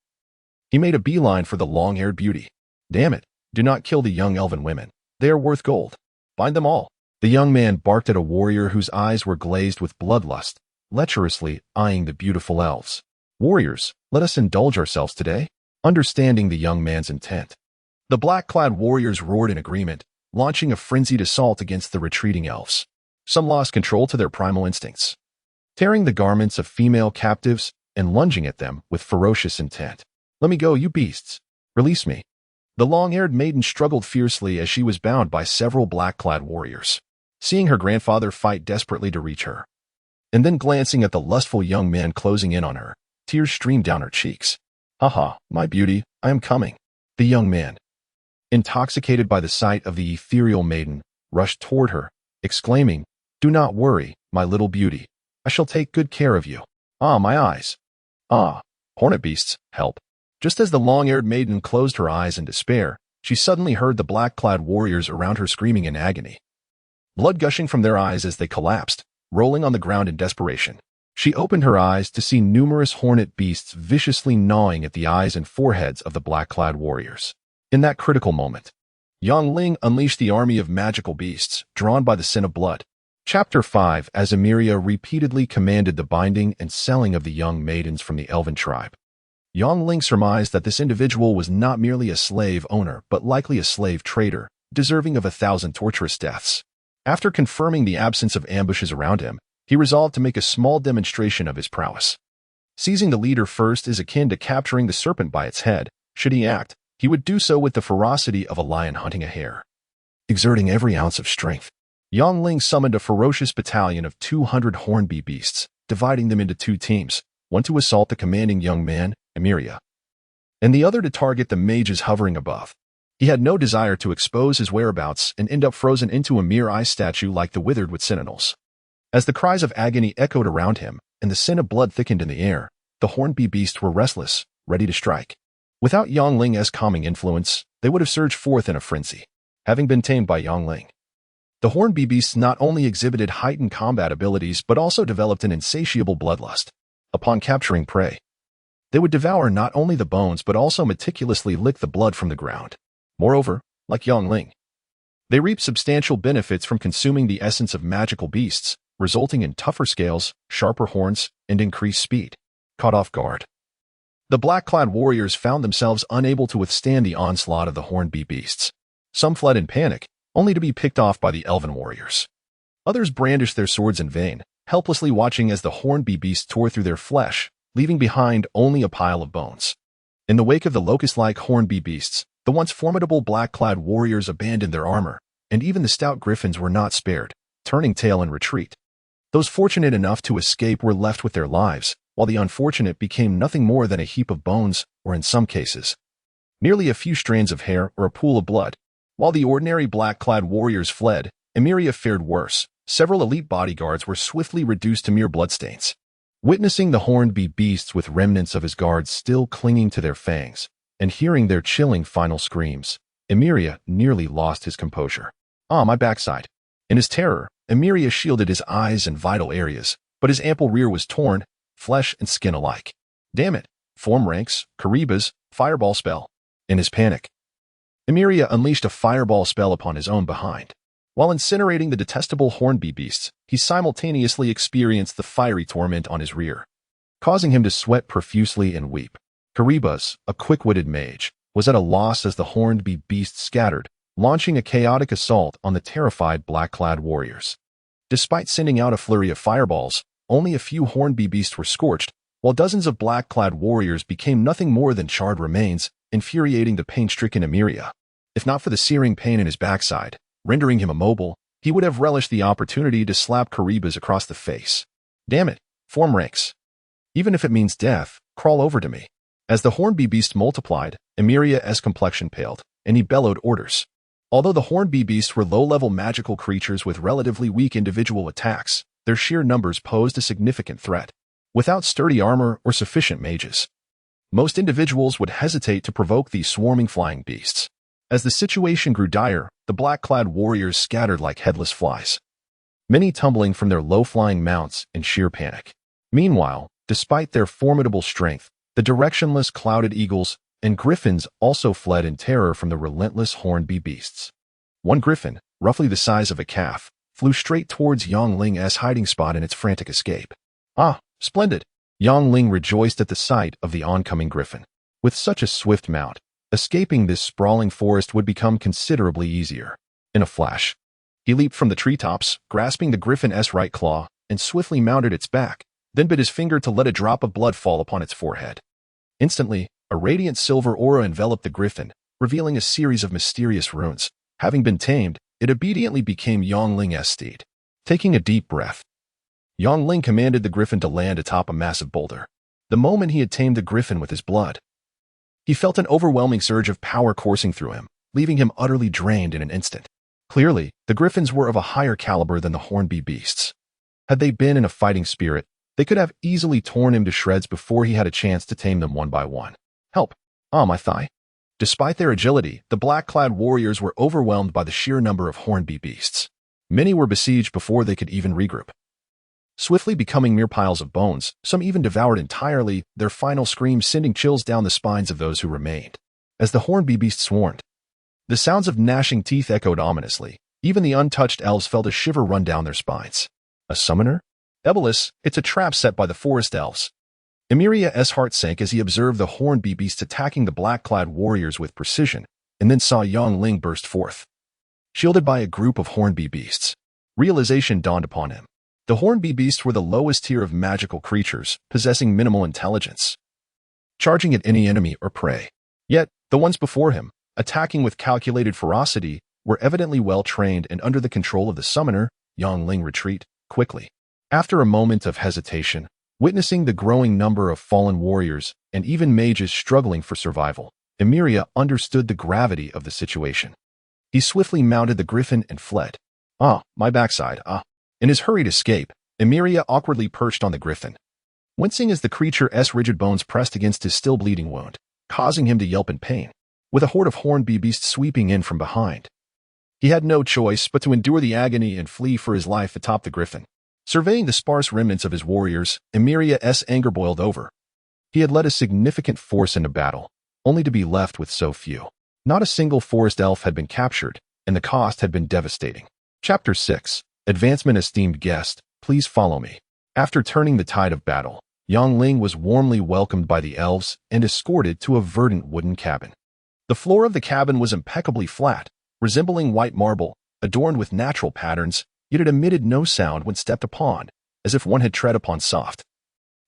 he made a beeline for the long-haired beauty. Damn it, do not kill the young elven women. They are worth gold. Bind them all. The young man barked at a warrior whose eyes were glazed with bloodlust, lecherously eyeing the beautiful elves. Warriors, let us indulge ourselves today. Understanding the young man's intent, the black-clad warriors roared in agreement, launching a frenzied assault against the retreating elves. Some lost control to their primal instincts, tearing the garments of female captives and lunging at them with ferocious intent. Let me go, you beasts. Release me. The long-haired maiden struggled fiercely as she was bound by several black-clad warriors, seeing her grandfather fight desperately to reach her. And then glancing at the lustful young man closing in on her, tears streamed down her cheeks. Haha, my beauty, I am coming. The young man, intoxicated by the sight of the ethereal maiden, rushed toward her, exclaiming, Do not worry, my little beauty. I shall take good care of you. Ah, my eyes. Ah, hornet beasts, help. Just as the long-haired maiden closed her eyes in despair, she suddenly heard the black-clad warriors around her screaming in agony, blood gushing from their eyes as they collapsed, rolling on the ground in desperation. She opened her eyes to see numerous hornet beasts viciously gnawing at the eyes and foreheads of the black-clad warriors. In that critical moment, Yang Ling unleashed the army of magical beasts, drawn by the sin of blood. Chapter 5. As Emeria repeatedly commanded the binding and selling of the young maidens from the elven tribe, Yang Ling surmised that this individual was not merely a slave owner but likely a slave trader, deserving of 1,000 torturous deaths. After confirming the absence of ambushes around him, he resolved to make a small demonstration of his prowess. Seizing the leader first is akin to capturing the serpent by its head. Should he act, he would do so with the ferocity of a lion hunting a hare. Exerting every ounce of strength, Yang Ling summoned a ferocious battalion of 200 hornby beasts, dividing them into 2 teams, one to assault the commanding young man, Emeria, and the other to target the mages hovering above. He had no desire to expose his whereabouts and end up frozen into a mere ice statue like the withered with sentinels. As the cries of agony echoed around him and the scent of blood thickened in the air, the hornby beasts were restless, ready to strike. Without Yang Ling's calming influence, they would have surged forth in a frenzy. Having been tamed by Yang Ling, the hornby beasts not only exhibited heightened combat abilities but also developed an insatiable bloodlust. Upon capturing prey, they would devour not only the bones but also meticulously lick the blood from the ground. Moreover, like Yang Ling, they reaped substantial benefits from consuming the essence of magical beasts, resulting in tougher scales, sharper horns, and increased speed. Caught off guard, the black-clad warriors found themselves unable to withstand the onslaught of the hornby beasts. Some fled in panic, only to be picked off by the elven warriors. Others brandished their swords in vain, helplessly watching as the hornby beasts tore through their flesh, leaving behind only a pile of bones. In the wake of the locust-like hornby beasts, the once formidable black-clad warriors abandoned their armor, and even the stout griffins were not spared, turning tail in retreat. Those fortunate enough to escape were left with their lives, while the unfortunate became nothing more than a heap of bones, or in some cases, merely a few strands of hair or a pool of blood. While the ordinary black-clad warriors fled, Emeria fared worse. Several elite bodyguards were swiftly reduced to mere bloodstains. Witnessing the hornby beasts with remnants of his guards still clinging to their fangs, and hearing their chilling final screams, Emeria nearly lost his composure. Ah, my backside. In his terror, Emeria shielded his eyes and vital areas, but his ample rear was torn, flesh and skin alike. Damn it. Form ranks, Kariba's, fireball spell. In his panic, Emeria unleashed a fireball spell upon his own behind. While incinerating the detestable hornby beasts, he simultaneously experienced the fiery torment on his rear, causing him to sweat profusely and weep. Kariba's, a quick-witted mage, was at a loss as the hornby beasts scattered, launching a chaotic assault on the terrified black-clad warriors. Despite sending out a flurry of fireballs, only a few hornby beasts were scorched, while dozens of black-clad warriors became nothing more than charred remains, infuriating the pain-stricken Emeria. If not for the searing pain in his backside, rendering him immobile, he would have relished the opportunity to slap Kariba's across the face. Damn it, form ranks. Even if it means death, crawl over to me. As the hornby beast multiplied, Emeria's complexion paled, and he bellowed orders. Although the hornby beasts were low-level magical creatures with relatively weak individual attacks, their sheer numbers posed a significant threat. Without sturdy armor or sufficient mages, most individuals would hesitate to provoke these swarming flying beasts. As the situation grew dire, the black-clad warriors scattered like headless flies, many tumbling from their low-flying mounts in sheer panic. Meanwhile, Despite their formidable strength, the directionless clouded eagles and griffins also fled in terror from the relentless horned beasts. One griffin, roughly the size of a calf, flew straight towards Yangling's hiding spot in its frantic escape. Ah, splendid! Yangling rejoiced at the sight of the oncoming griffin. With such a swift mount, escaping this sprawling forest would become considerably easier. In a flash, he leaped from the treetops, grasping the griffin's right claw, and swiftly mounted its back, then bit his finger to let a drop of blood fall upon its forehead. Instantly, a radiant silver aura enveloped the griffin, revealing a series of mysterious runes. Having been tamed, it obediently became Yangling's steed. Taking a deep breath, Yangling commanded the griffin to land atop a massive boulder. The moment he had tamed the griffin with his blood, he felt an overwhelming surge of power coursing through him, leaving him utterly drained in an instant. Clearly, the griffins were of a higher caliber than the horned beasts. Had they been in a fighting spirit, they could have easily torn him to shreds before he had a chance to tame them one by one. Help! Ah, my thigh! Despite their agility, the black-clad warriors were overwhelmed by the sheer number of horned beasts. Many were besieged before they could even regroup. Swiftly becoming mere piles of bones, some even devoured entirely, their final screams sending chills down the spines of those who remained. As the horned beasts swarmed, the sounds of gnashing teeth echoed ominously. Even the untouched elves felt a shiver run down their spines. A summoner? Ebelis, it's a trap set by the forest elves. Emiria's heart sank as he observed the horned beasts attacking the black-clad warriors with precision, and then saw Yangling burst forth, shielded by a group of horned beasts. Realization dawned upon him. The horned beasts were the lowest tier of magical creatures, possessing minimal intelligence, charging at any enemy or prey. Yet, the ones before him, attacking with calculated ferocity, were evidently well-trained and under the control of the summoner. Yangling retreat quickly. After a moment of hesitation, witnessing the growing number of fallen warriors and even mages struggling for survival, Emiria understood the gravity of the situation. He swiftly mounted the griffin and fled. Ah, my backside, ah. In his hurried escape, Emiria awkwardly perched on the griffin, wincing as the creature's rigid bones pressed against his still bleeding wound, causing him to yelp in pain. With a horde of horned beasts sweeping in from behind, he had no choice but to endure the agony and flee for his life atop the griffin. Surveying the sparse remnants of his warriors, Emiria's anger boiled over. He had led a significant force into battle, only to be left with so few. Not a single forest elf had been captured, and the cost had been devastating. Chapter 6. Advancement. Esteemed guest, please follow me. After turning the tide of battle, Yangling was warmly welcomed by the elves and escorted to a verdant wooden cabin. The floor of the cabin was impeccably flat, resembling white marble, adorned with natural patterns, yet it emitted no sound when stepped upon, as if one had tread upon soft,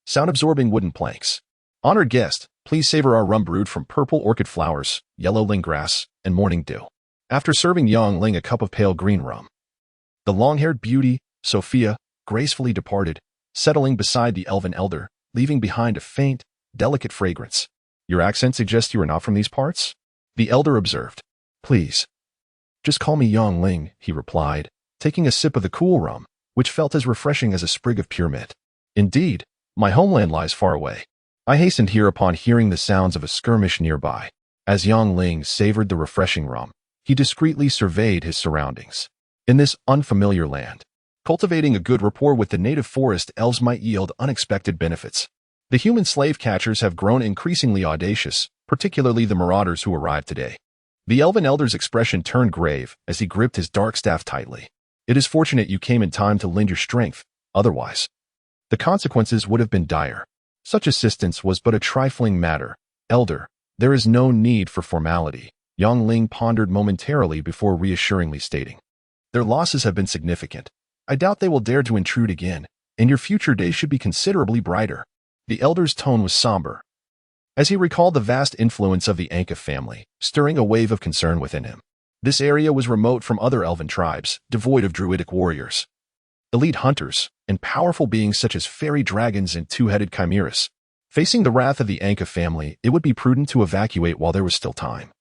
sound-absorbing wooden planks. Honored guest, please savor our rum brewed from purple orchid flowers, yellow ling grass, and morning dew. After serving Yangling a cup of pale green rum, the long-haired beauty, Sophia, gracefully departed, settling beside the elven elder, leaving behind a faint, delicate fragrance. Your accent suggests you are not from these parts? The elder observed. Please, just call me Yangling, he replied, taking a sip of the cool rum, which felt as refreshing as a sprig of pure mint. Indeed, my homeland lies far away. I hastened here upon hearing the sounds of a skirmish nearby. As Yangling savored the refreshing rum, he discreetly surveyed his surroundings. In this unfamiliar land, cultivating a good rapport with the native forest elves might yield unexpected benefits. The human slave catchers have grown increasingly audacious, particularly the marauders who arrived today. The elven elder's expression turned grave as he gripped his dark staff tightly. It is fortunate you came in time to lend your strength, otherwise the consequences would have been dire. Such assistance was but a trifling matter. Elder, there is no need for formality. Yangling pondered momentarily before reassuringly stating. Their losses have been significant. I doubt they will dare to intrude again, and your future days should be considerably brighter. The elder's tone was somber, as he recalled the vast influence of the Anka family, stirring a wave of concern within him. This area was remote from other elven tribes, devoid of druidic warriors, elite hunters, and powerful beings such as fairy dragons and two-headed chimeras. Facing the wrath of the Anka family, it would be prudent to evacuate while there was still time.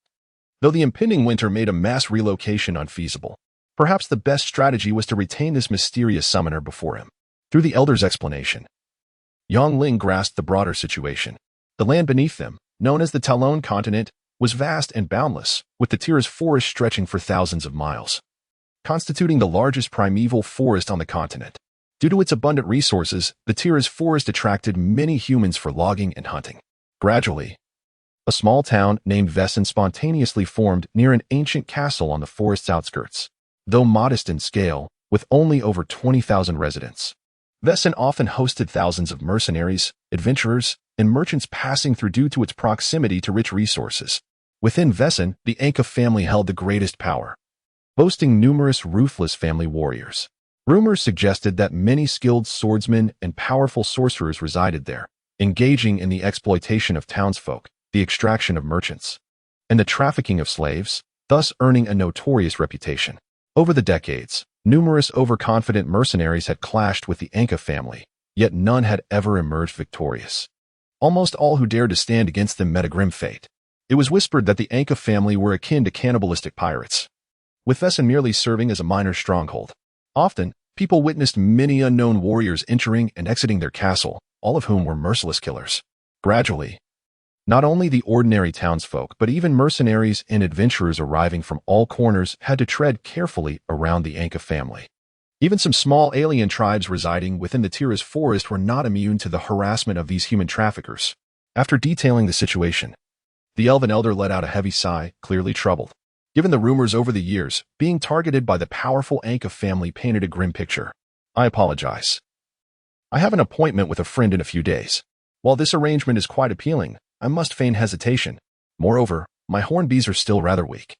Though the impending winter made a mass relocation unfeasible, perhaps the best strategy was to retain this mysterious summoner before him. Through the elder's explanation, Yangling grasped the broader situation. The land beneath them, known as the Talon continent, was vast and boundless, with the Tiras forest stretching for thousands of miles, constituting the largest primeval forest on the continent. Due to its abundant resources, the Tira's forest attracted many humans for logging and hunting. Gradually, a small town named Vesson spontaneously formed near an ancient castle on the forest's outskirts. Though modest in scale, with only over 20,000 residents, Vesson often hosted thousands of mercenaries, adventurers, and merchants passing through due to its proximity to rich resources. Within Vesson, the Anka family held the greatest power, boasting numerous ruthless family warriors. Rumors suggested that many skilled swordsmen and powerful sorcerers resided there, engaging in the exploitation of townsfolk, the extraction of merchants, and the trafficking of slaves, thus earning a notorious reputation. Over the decades, numerous overconfident mercenaries had clashed with the Anka family, yet none had ever emerged victorious. Almost all who dared to stand against them met a grim fate. It was whispered that the Anka family were akin to cannibalistic pirates, with Vesson merely serving as a minor stronghold. Often, people witnessed many unknown warriors entering and exiting their castle, all of whom were merciless killers. Gradually, not only the ordinary townsfolk, but even mercenaries and adventurers arriving from all corners had to tread carefully around the Anka family. Even some small alien tribes residing within the Tira's forest were not immune to the harassment of these human traffickers. After detailing the situation, the elven elder let out a heavy sigh, clearly troubled. Given the rumors over the years, being targeted by the powerful Anka family painted a grim picture. I apologize. I have an appointment with a friend in a few days. While this arrangement is quite appealing, I must feign hesitation. Moreover, my horn bees are still rather weak.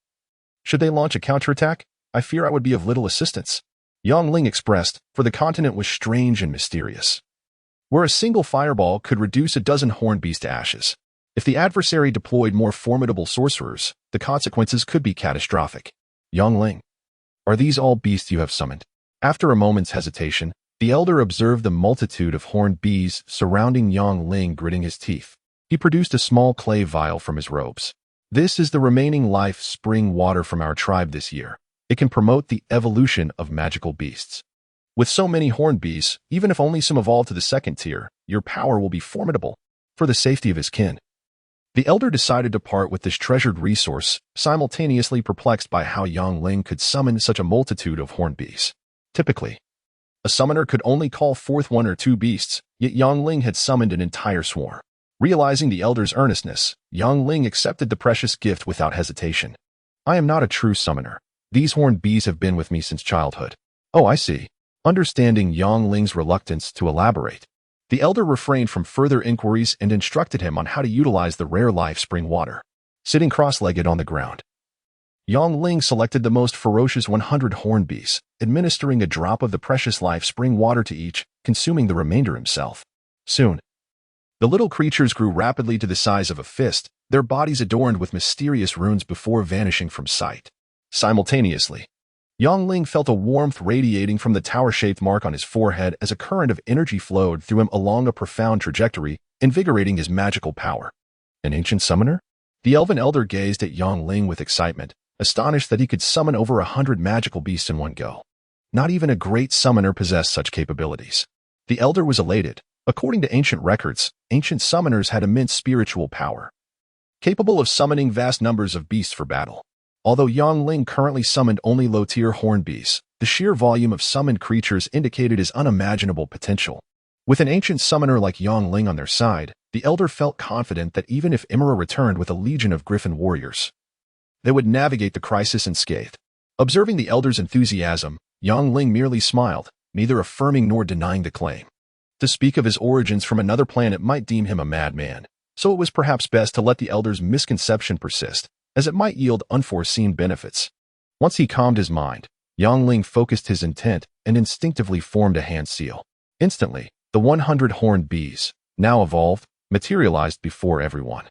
Should they launch a counterattack, I fear I would be of little assistance. Yang Ling expressed, for the continent was strange and mysterious, where a single fireball could reduce a dozen horn bees to ashes. If the adversary deployed more formidable sorcerers, the consequences could be catastrophic. Yang Ling, are these all beasts you have summoned? After a moment's hesitation, the elder observed the multitude of horned bees surrounding Yang Ling, gritting his teeth. He produced a small clay vial from his robes. This is the remaining life spring water from our tribe this year. It can promote the evolution of magical beasts. With so many horned bees, even if only some evolve to the second tier, your power will be formidable. For the safety of his kin, the elder decided to part with this treasured resource, simultaneously perplexed by how Yang Ling could summon such a multitude of horned bees. Typically, a summoner could only call forth one or two beasts, yet Yang Ling had summoned an entire swarm. Realizing the elder's earnestness, Yang Ling accepted the precious gift without hesitation. I am not a true summoner. These horned bees have been with me since childhood. Oh, I see. Understanding Yang Ling's reluctance to elaborate, the elder refrained from further inquiries and instructed him on how to utilize the rare life spring water. Sitting cross-legged on the ground, Yang Ling selected the most ferocious 100 horned bees, administering a drop of the precious life spring water to each, consuming the remainder himself. Soon, the little creatures grew rapidly to the size of a fist, their bodies adorned with mysterious runes before vanishing from sight. Simultaneously, Yang Ling felt a warmth radiating from the tower-shaped mark on his forehead as a current of energy flowed through him along a profound trajectory, invigorating his magical power. An ancient summoner? The elven elder gazed at Yang Ling with excitement, astonished that he could summon over 100 magical beasts in one go. Not even a great summoner possessed such capabilities. The elder was elated. According to ancient records, ancient summoners had immense spiritual power, capable of summoning vast numbers of beasts for battle. Although Yang Ling currently summoned only low-tier horned beasts, the sheer volume of summoned creatures indicated his unimaginable potential. With an ancient summoner like Yang Ling on their side, the elder felt confident that even if Chimera returned with a legion of griffin warriors, they would navigate the crisis unscathed. Observing the elder's enthusiasm, Yang Ling merely smiled, neither affirming nor denying the claim. To speak of his origins from another planet might deem him a madman, so it was perhaps best to let the elder's misconception persist, as it might yield unforeseen benefits. Once he calmed his mind, Yang Ling focused his intent and instinctively formed a hand seal. Instantly, the 100 horned bees, now evolved, materialized before everyone,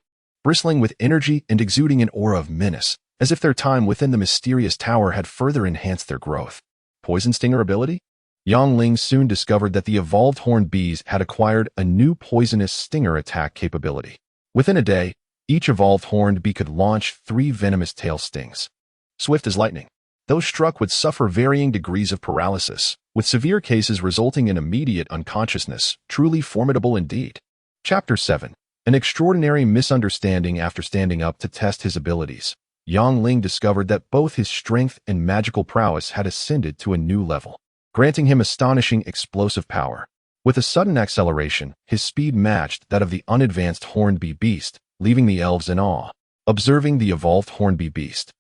bristling with energy and exuding an aura of menace, as if their time within the mysterious tower had further enhanced their growth. Poison stinger ability? Yang Ling soon discovered that the evolved horned bees had acquired a new poisonous stinger attack capability. Within a day, each evolved horned bee could launch 3 venomous tail stings. Swift as lightning, those struck would suffer varying degrees of paralysis, with severe cases resulting in immediate unconsciousness. Truly formidable indeed. Chapter 7. An extraordinary misunderstanding. After standing up to test his abilities, Yang Ling discovered that both his strength and magical prowess had ascended to a new level. granting him astonishing explosive power. With a sudden acceleration, his speed matched that of the unadvanced horned beast, leaving the elves in awe. Observing the evolved horned beast,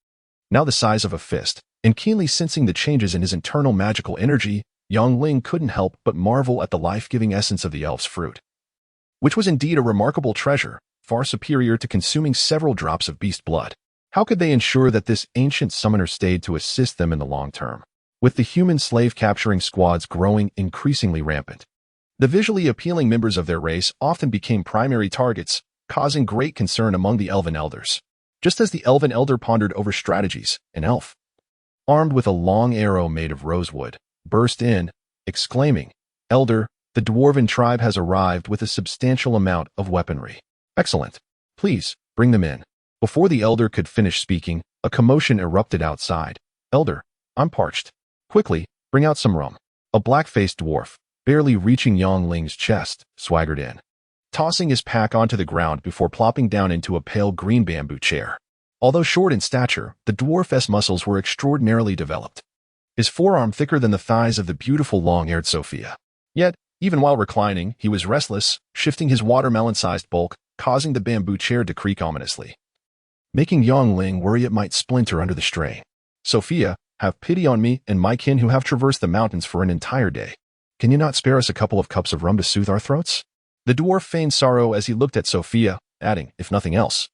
now the size of a fist, and keenly sensing the changes in his internal magical energy, Ling couldn't help but marvel at the life-giving essence of the elf's fruit, which was indeed a remarkable treasure, far superior to consuming several drops of beast blood. How could they ensure that this ancient summoner stayed to assist them in the long term? With the human slave-capturing squads growing increasingly rampant, the visually appealing members of their race often became primary targets, causing great concern among the elven elders. Just as the elven elder pondered over strategies, an elf, armed with a long arrow made of rosewood, burst in, exclaiming, "Elder, the dwarven tribe has arrived with a substantial amount of weaponry. Excellent. Please, bring them in." Before the elder could finish speaking, a commotion erupted outside. "Elder, I'm parched. Quickly, bring out some rum." A black-faced dwarf, barely reaching Ling's chest, swaggered in, tossing his pack onto the ground before plopping down into a pale green bamboo chair. Although short in stature, the dwarf's muscles were extraordinarily developed, his forearm thicker than the thighs of the beautiful long-haired Sophia. Yet, even while reclining, he was restless, shifting his watermelon-sized bulk, causing the bamboo chair to creak ominously, making Ling worry it might splinter under the strain. "Sophia, have pity on me and my kin who have traversed the mountains for an entire day. Can you not spare us a couple of cups of rum to soothe our throats?" The dwarf feigned sorrow as he looked at Sophia, adding, "If nothing else,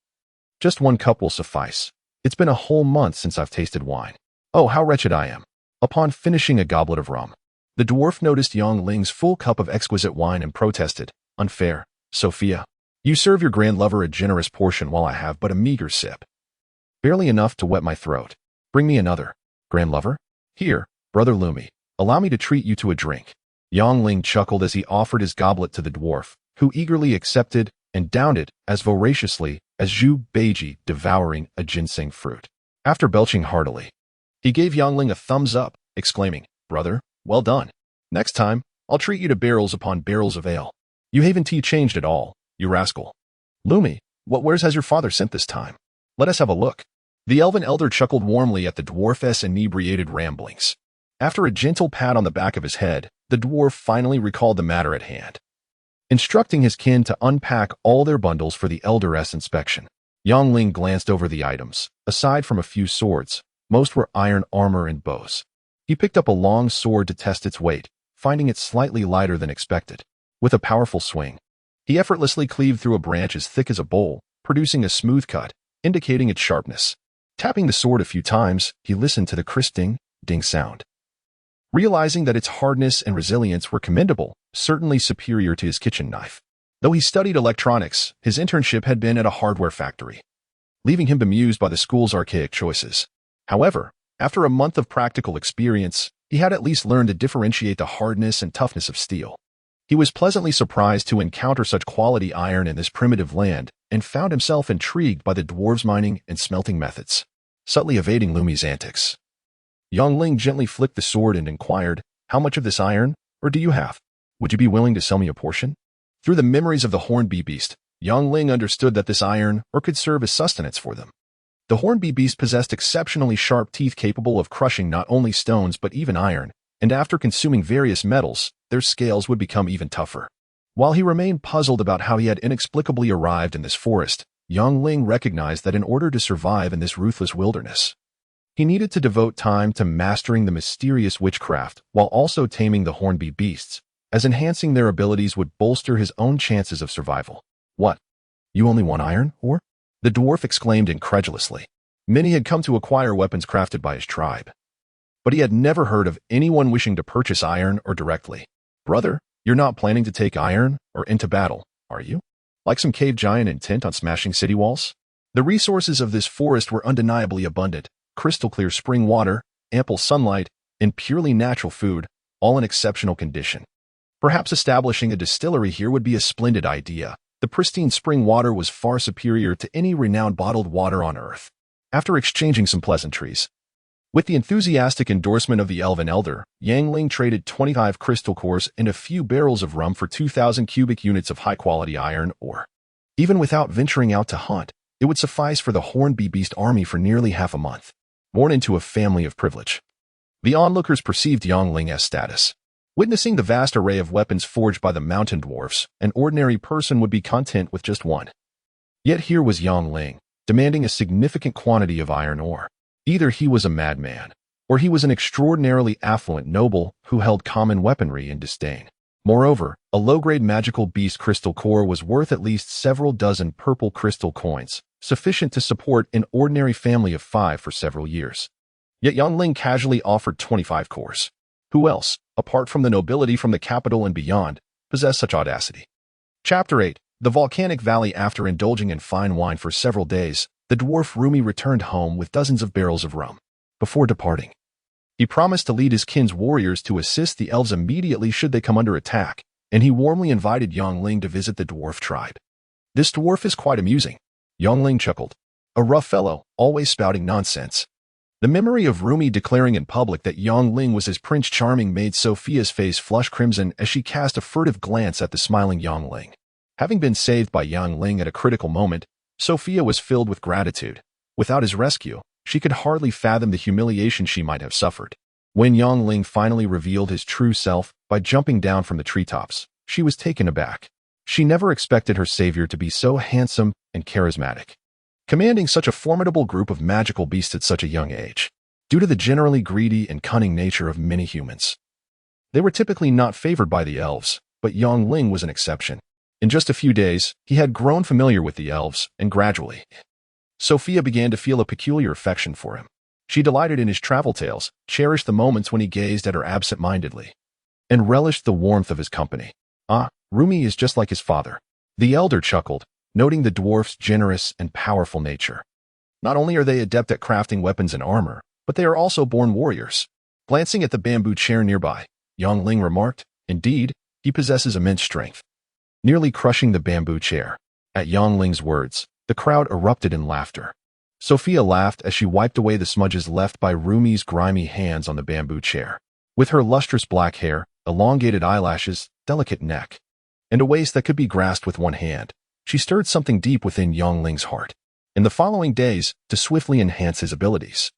just one cup will suffice. It's been a whole month since I've tasted wine. Oh, how wretched I am." Upon finishing a goblet of rum, the dwarf noticed Ling's full cup of exquisite wine and protested, "Unfair, Sophia. You serve your grand lover a generous portion while I have but a meager sip. Barely enough to wet my throat. Bring me another. Grand lover? Here, brother Lumi, allow me to treat you to a drink." Ling chuckled as he offered his goblet to the dwarf, who eagerly accepted and downed it as voraciously as Zhu Beiji devouring a ginseng fruit. After belching heartily, he gave Ling a thumbs up, exclaiming, "Brother, well done. Next time, I'll treat you to barrels upon barrels of ale. You haven't changed at all, you rascal. Lumi, what wares has your father sent this time? Let us have a look." The elven elder chuckled warmly at the dwarf's inebriated ramblings. After a gentle pat on the back of his head, the dwarf finally recalled the matter at hand, instructing his kin to unpack all their bundles for the elder's inspection. Ling glanced over the items. Aside from a few swords, most were iron armor and bows. He picked up a long sword to test its weight, finding it slightly lighter than expected. With a powerful swing, he effortlessly cleaved through a branch as thick as a bowl, producing a smooth cut, indicating its sharpness. Tapping the sword a few times, he listened to the crisp ding sound, realizing that its hardness and resilience were commendable, certainly superior to his kitchen knife. Though he studied electronics, his internship had been at a hardware factory, leaving him bemused by the school's archaic choices. However, after a month of practical experience, he had at least learned to differentiate the hardness and toughness of steel. He was pleasantly surprised to encounter such quality iron in this primitive land and found himself intrigued by the dwarves' mining and smelting methods, subtly evading Lumi's antics. Ling gently flicked the sword and inquired, "How much of this iron, or do you have? Would you be willing to sell me a portion?" Through the memories of the horned beast, Ling understood that this iron could serve as sustenance for them. The horned beast possessed exceptionally sharp teeth capable of crushing not only stones but even iron, and after consuming various metals, their scales would become even tougher. While he remained puzzled about how he had inexplicably arrived in this forest, Ling recognized that in order to survive in this ruthless wilderness, he needed to devote time to mastering the mysterious witchcraft while also taming the horned beasts, as enhancing their abilities would bolster his own chances of survival. "What? You only want iron, or?" the dwarf exclaimed incredulously. Many had come to acquire weapons crafted by his tribe, but he had never heard of anyone wishing to purchase iron or directly. "Brother, you're not planning to take iron or into battle, are you? Like some cave giant intent on smashing city walls?" The resources of this forest were undeniably abundant: crystal-clear spring water, ample sunlight, and purely natural food, all in exceptional condition. Perhaps establishing a distillery here would be a splendid idea. The pristine spring water was far superior to any renowned bottled water on Earth. After exchanging some pleasantries, with the enthusiastic endorsement of the elven elder, Ling traded 25 crystal cores and a few barrels of rum for 2,000 cubic units of high-quality iron ore. Even without venturing out to hunt, it would suffice for the horned beast army for nearly half a month. Born into a family of privilege, The onlookers perceived Yangling as status. Witnessing the vast array of weapons forged by the mountain dwarfs, an ordinary person would be content with just one. Yet here was Yangling, demanding a significant quantity of iron ore. Either he was a madman, or he was an extraordinarily affluent noble who held common weaponry in disdain. Moreover, a low-grade magical beast crystal core was worth at least several dozen purple crystal coins, sufficient to support an ordinary family of 5 for several years. Yet Yangling casually offered 25 cores. Who else, apart from the nobility from the capital and beyond, possessed such audacity? Chapter 8. The Volcanic Valley. After indulging in fine wine for several days, the dwarf Rumi returned home with dozens of barrels of rum. Before departing, he promised to lead his kin's warriors to assist the elves immediately should they come under attack, and he warmly invited Yangling to visit the dwarf tribe. This dwarf is quite amusing. Yangling chuckled. A rough fellow, always spouting nonsense. The memory of Rumi declaring in public that Yangling was his Prince Charming made Sophia's face flush crimson as she cast a furtive glance at the smiling Yangling. Having been saved by Yangling at a critical moment, Sophia was filled with gratitude. Without his rescue, she could hardly fathom the humiliation she might have suffered. When Yangling finally revealed his true self by jumping down from the treetops, she was taken aback. She never expected her savior to be so handsome and charismatic, commanding such a formidable group of magical beasts at such a young age. Due to the generally greedy and cunning nature of many humans, they were typically not favored by the elves, but Yangling was an exception. In just a few days, he had grown familiar with the elves, and gradually, Sophia began to feel a peculiar affection for him. She delighted in his travel tales, cherished the moments when he gazed at her absent-mindedly, and relished the warmth of his company. Ah, Rumi is just like his father. The elder chuckled, noting the dwarf's generous and powerful nature. Not only are they adept at crafting weapons and armor, but they are also born warriors. Glancing at the bamboo chair nearby, Yangling remarked, "Indeed, he possesses immense strength," nearly crushing the bamboo chair. At Yangling's words, the crowd erupted in laughter. Sophia laughed as she wiped away the smudges left by Rumi's grimy hands on the bamboo chair. With her lustrous black hair, elongated eyelashes, delicate neck, and a waist that could be grasped with one hand, she stirred something deep within Yangling's heart. In the following days, to swiftly enhance his abilities,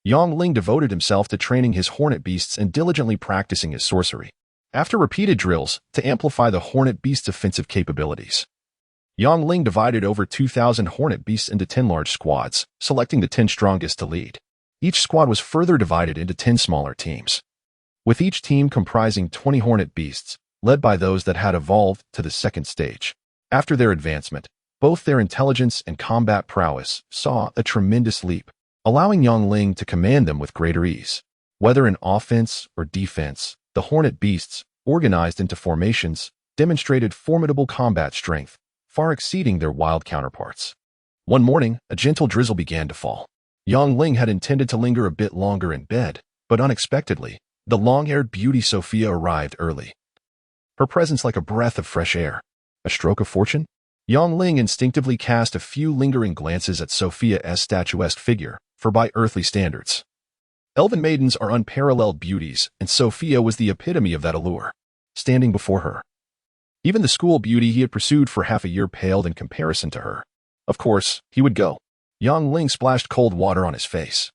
Yangling devoted himself to training his hornet beasts and diligently practicing his sorcery. After repeated drills to amplify the hornet beast's offensive capabilities, Yangling divided over 2,000 hornet beasts into 10 large squads, selecting the 10 strongest to lead. Each squad was further divided into 10 smaller teams, with each team comprising 20 hornet beasts, led by those that had evolved to the second stage. After their advancement, both their intelligence and combat prowess saw a tremendous leap, allowing Yangling to command them with greater ease. Whether in offense or defense, the hornet beasts, organized into formations, demonstrated formidable combat strength, far exceeding their wild counterparts. One morning, a gentle drizzle began to fall. Yangling had intended to linger a bit longer in bed, but unexpectedly, the long-haired beauty Sophia arrived early. Her presence like a breath of fresh air. A stroke of fortune? Yangling instinctively cast a few lingering glances at Sophia's statuesque figure, for by earthly standards, elven maidens are unparalleled beauties, and Sophia was the epitome of that allure. Standing before her, even the school beauty he had pursued for half a year paled in comparison to her. Of course, he would go. Yangling splashed cold water on his face,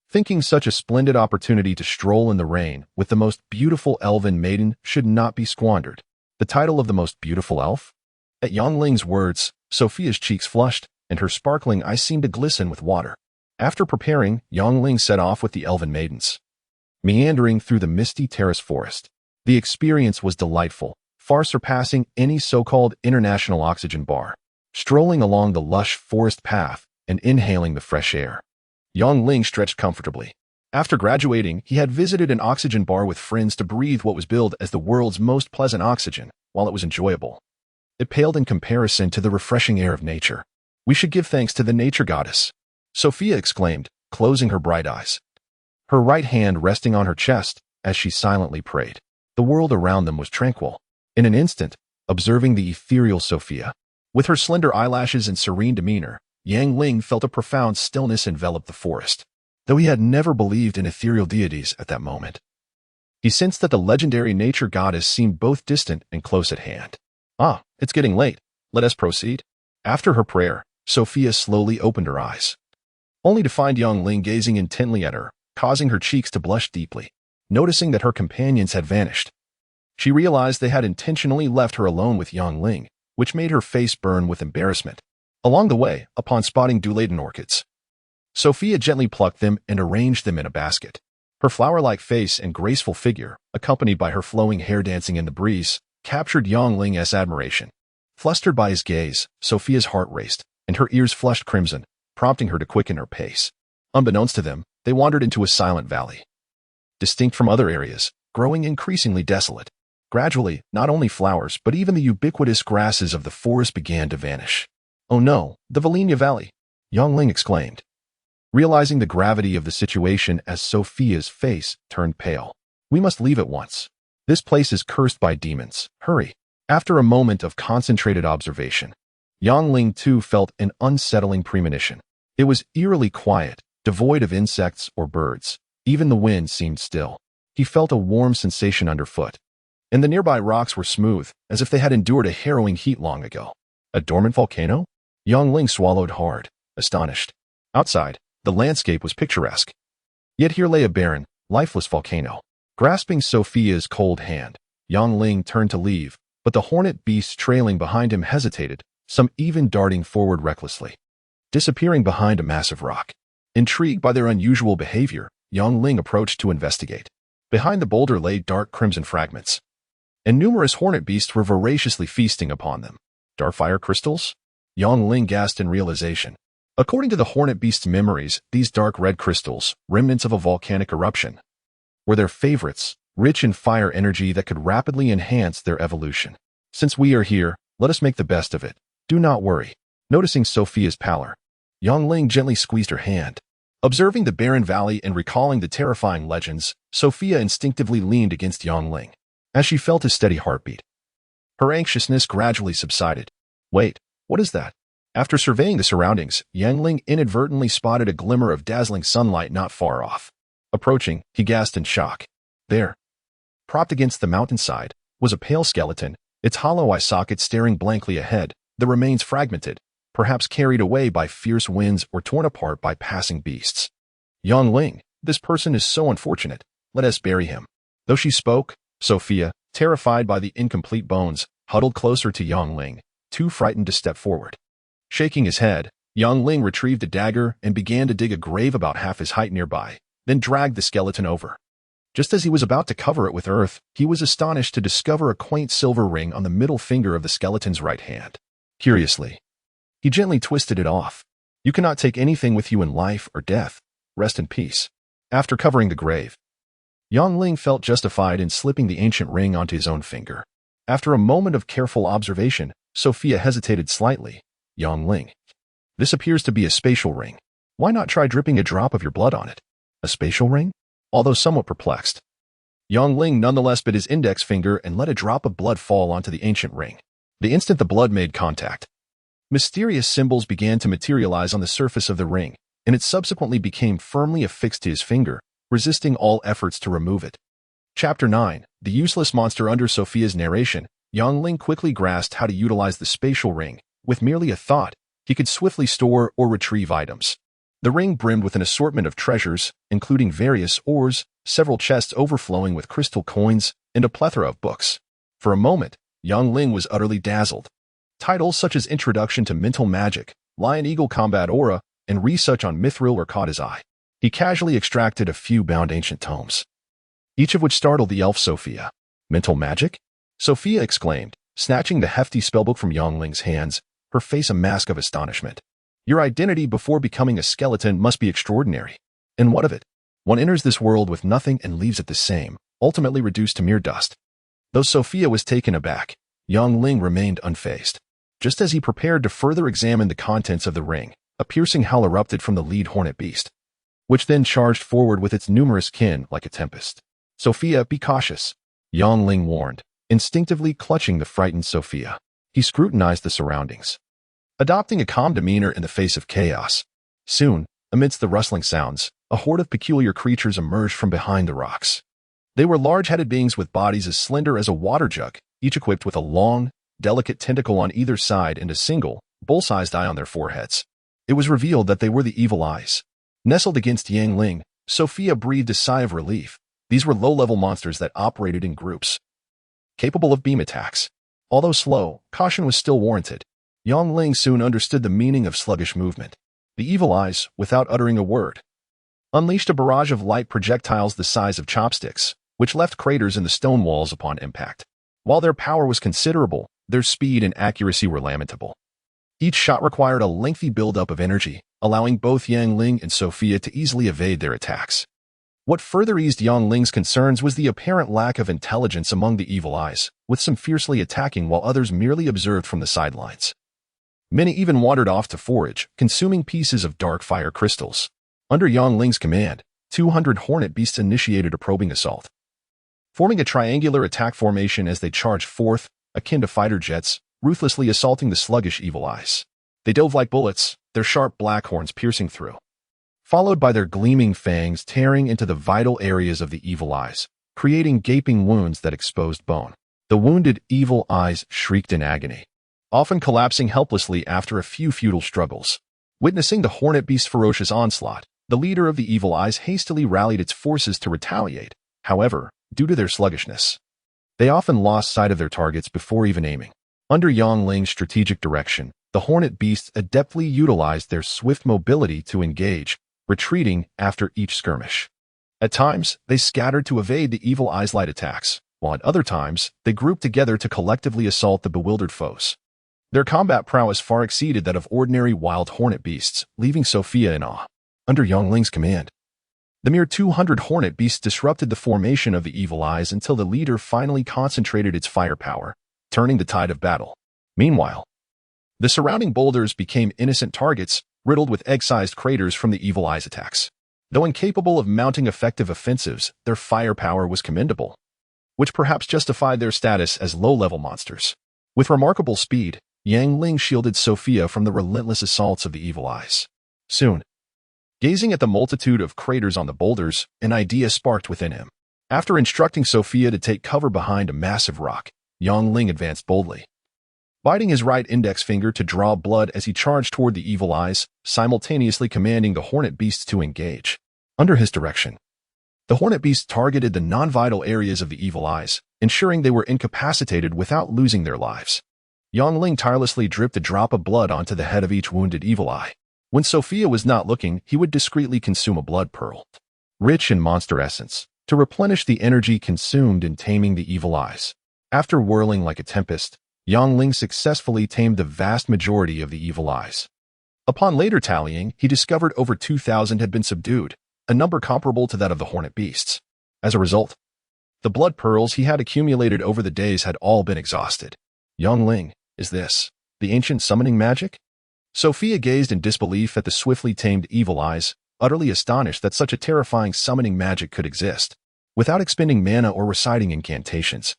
thinking such a splendid opportunity to stroll in the rain with the most beautiful elven maiden should not be squandered. The title of the most beautiful elf? At Yangling's words, Sophia's cheeks flushed, and her sparkling eyes seemed to glisten with water. After preparing, Yangling set off with the elven maidens, meandering through the misty terrace forest. The experience was delightful, far surpassing any so-called international oxygen bar. Strolling along the lush forest path and inhaling the fresh air, Yangling stretched comfortably. After graduating, he had visited an oxygen bar with friends to breathe what was billed as the world's most pleasant oxygen. While it was enjoyable, it paled in comparison to the refreshing air of nature. "We should give thanks to the nature goddess," Sophia exclaimed, closing her bright eyes, her right hand resting on her chest as she silently prayed. The world around them was tranquil. In an instant, observing the ethereal Sophia, with her slender eyelashes and serene demeanor, Yangling felt a profound stillness envelop the forest. Though he had never believed in ethereal deities at that moment, he sensed that the legendary nature goddess seemed both distant and close at hand. "Ah, it's getting late. Let us proceed." After her prayer, Sophia slowly opened her eyes, only to find Yangling gazing intently at her, causing her cheeks to blush deeply. Noticing that her companions had vanished, she realized they had intentionally left her alone with Yangling, which made her face burn with embarrassment. Along the way, upon spotting dew-laden orchids, Sophia gently plucked them and arranged them in a basket. Her flower-like face and graceful figure, accompanied by her flowing hair dancing in the breeze, captured Yangling's admiration. Flustered by his gaze, Sophia's heart raced, and her ears flushed crimson, prompting her to quicken her pace. Unbeknownst to them, they wandered into a silent valley, distinct from other areas, growing increasingly desolate. Gradually, not only flowers but even the ubiquitous grasses of the forest began to vanish. "Oh no, the Valenia Valley!" Yangling exclaimed, realizing the gravity of the situation as Sophia's face turned pale. "We must leave at once. This place is cursed by demons. Hurry." After a moment of concentrated observation, Yangling too felt an unsettling premonition. It was eerily quiet, devoid of insects or birds. Even the wind seemed still. He felt a warm sensation underfoot, and the nearby rocks were smooth, as if they had endured a harrowing heat long ago. A dormant volcano? Yangling swallowed hard, astonished. Outside, the landscape was picturesque. Yet here lay a barren, lifeless volcano. Grasping Sophia's cold hand, Yangling turned to leave, but the hornet beasts trailing behind him hesitated, some even darting forward recklessly, disappearing behind a massive rock. Intrigued by their unusual behavior, Yangling approached to investigate. Behind the boulder lay dark crimson fragments, and numerous hornet beasts were voraciously feasting upon them. Darkfire crystals? Yangling gasped in realization. According to the hornet beast's memories, these dark red crystals, remnants of a volcanic eruption, were their favorites, rich in fire energy that could rapidly enhance their evolution. "Since we are here, let us make the best of it. Do not worry." Noticing Sophia's pallor, Yangling gently squeezed her hand. Observing the barren valley and recalling the terrifying legends, Sophia instinctively leaned against Yangling. As she felt his steady heartbeat, her anxiousness gradually subsided. "Wait, what is that?" After surveying the surroundings, Yangling inadvertently spotted a glimmer of dazzling sunlight not far off. Approaching, he gasped in shock. There, propped against the mountainside, was a pale skeleton, its hollow eye socket staring blankly ahead, the remains fragmented, perhaps carried away by fierce winds or torn apart by passing beasts. "Yangling, this person is so unfortunate. Let us bury him." Though she spoke, Sophia, terrified by the incomplete bones, huddled closer to Yangling, too frightened to step forward. Shaking his head, Yangling retrieved a dagger and began to dig a grave about half his height nearby, then dragged the skeleton over. Just as he was about to cover it with earth, he was astonished to discover a quaint silver ring on the middle finger of the skeleton's right hand. Curiously, he gently twisted it off. "You cannot take anything with you in life or death. Rest in peace." After covering the grave, Yangling felt justified in slipping the ancient ring onto his own finger. After a moment of careful observation, Sophia hesitated slightly. "Yangling, this appears to be a spatial ring. Why not try dripping a drop of your blood on it?" "A spatial ring?" Although somewhat perplexed, Yangling nonetheless bit his index finger and let a drop of blood fall onto the ancient ring. The instant the blood made contact, mysterious symbols began to materialize on the surface of the ring, and it subsequently became firmly affixed to his finger, resisting all efforts to remove it. Chapter 9, The Useless Monster. Under Sophia's narration, Yangling quickly grasped how to utilize the spatial ring. With merely a thought, he could swiftly store or retrieve items. The ring brimmed with an assortment of treasures, including various ores, several chests overflowing with crystal coins, and a plethora of books. For a moment, Yangling was utterly dazzled. Titles such as Introduction to Mental Magic, Lion Eagle Combat Aura, and Research on Mithril caught his eye. He casually extracted a few bound ancient tomes, each of which startled the elf Sophia. "Mental magic?" Sophia exclaimed, snatching the hefty spellbook from Yangling's hands, her face a mask of astonishment. "Your identity before becoming a skeleton must be extraordinary. And what of it? One enters this world with nothing and leaves it the same, ultimately reduced to mere dust." Though Sophia was taken aback, Yangling remained unfazed. Just as he prepared to further examine the contents of the ring, a piercing howl erupted from the lead hornet beast, which then charged forward with its numerous kin like a tempest. "Sophia, be cautious," Yangling warned, instinctively clutching the frightened Sophia. He scrutinized the surroundings, adopting a calm demeanor in the face of chaos. Soon, amidst the rustling sounds, a horde of peculiar creatures emerged from behind the rocks. They were large-headed beings with bodies as slender as a water jug, each equipped with a long, delicate tentacle on either side and a single, bull-sized eye on their foreheads. It was revealed that they were the evil eyes. Nestled against Yangling, Sophia breathed a sigh of relief. These were low-level monsters that operated in groups, capable of beam attacks. Although slow, caution was still warranted. Yongling soon understood the meaning of sluggish movement. The evil eyes, without uttering a word, unleashed a barrage of light projectiles the size of chopsticks, which left craters in the stone walls upon impact. While their power was considerable, their speed and accuracy were lamentable. Each shot required a lengthy buildup of energy, allowing both Yangling and Sophia to easily evade their attacks. What further eased Yangling's concerns was the apparent lack of intelligence among the evil eyes, with some fiercely attacking while others merely observed from the sidelines. Many even wandered off to forage, consuming pieces of dark fire crystals. Under Yangling's command, 200 hornet beasts initiated a probing assault, forming a triangular attack formation as they charged forth, akin to fighter jets, ruthlessly assaulting the sluggish evil eyes. They dove like bullets, their sharp black horns piercing through, followed by their gleaming fangs tearing into the vital areas of the evil eyes, creating gaping wounds that exposed bone. The wounded evil eyes shrieked in agony, often collapsing helplessly after a few futile struggles. Witnessing the hornet beast's ferocious onslaught, the leader of the evil eyes hastily rallied its forces to retaliate. However, due to their sluggishness, they often lost sight of their targets before even aiming. Under Yangling's strategic direction, the hornet beasts adeptly utilized their swift mobility to engage, retreating after each skirmish. At times, they scattered to evade the evil eyes' light attacks, while at other times, they grouped together to collectively assault the bewildered foes. Their combat prowess far exceeded that of ordinary wild hornet beasts, leaving Sophia in awe. Under Yangling's command, the mere 200 hornet beasts disrupted the formation of the evil eyes until the leader finally concentrated its firepower, turning the tide of battle. Meanwhile, the surrounding boulders became innocent targets, riddled with egg-sized craters from the evil eyes' attacks. Though incapable of mounting effective offensives, their firepower was commendable, which perhaps justified their status as low-level monsters. With remarkable speed, Yangling shielded Sophia from the relentless assaults of the evil eyes. Soon, gazing at the multitude of craters on the boulders, an idea sparked within him. After instructing Sophia to take cover behind a massive rock, Yangling advanced boldly, biting his right index finger to draw blood as he charged toward the evil eyes, simultaneously commanding the hornet beasts to engage. Under his direction, the hornet beasts targeted the non-vital areas of the evil eyes, ensuring they were incapacitated without losing their lives. Yangling tirelessly dripped a drop of blood onto the head of each wounded evil eye. When Sophia was not looking, he would discreetly consume a blood pearl, rich in monster essence, to replenish the energy consumed in taming the evil eyes. After whirling like a tempest, Yangling successfully tamed the vast majority of the evil eyes. Upon later tallying, he discovered over 2,000 had been subdued, a number comparable to that of the hornet beasts. As a result, the blood pearls he had accumulated over the days had all been exhausted. Yangling, is this the ancient summoning magic? Sophia gazed in disbelief at the swiftly tamed evil eyes, utterly astonished that such a terrifying summoning magic could exist. Without expending mana or reciting incantations,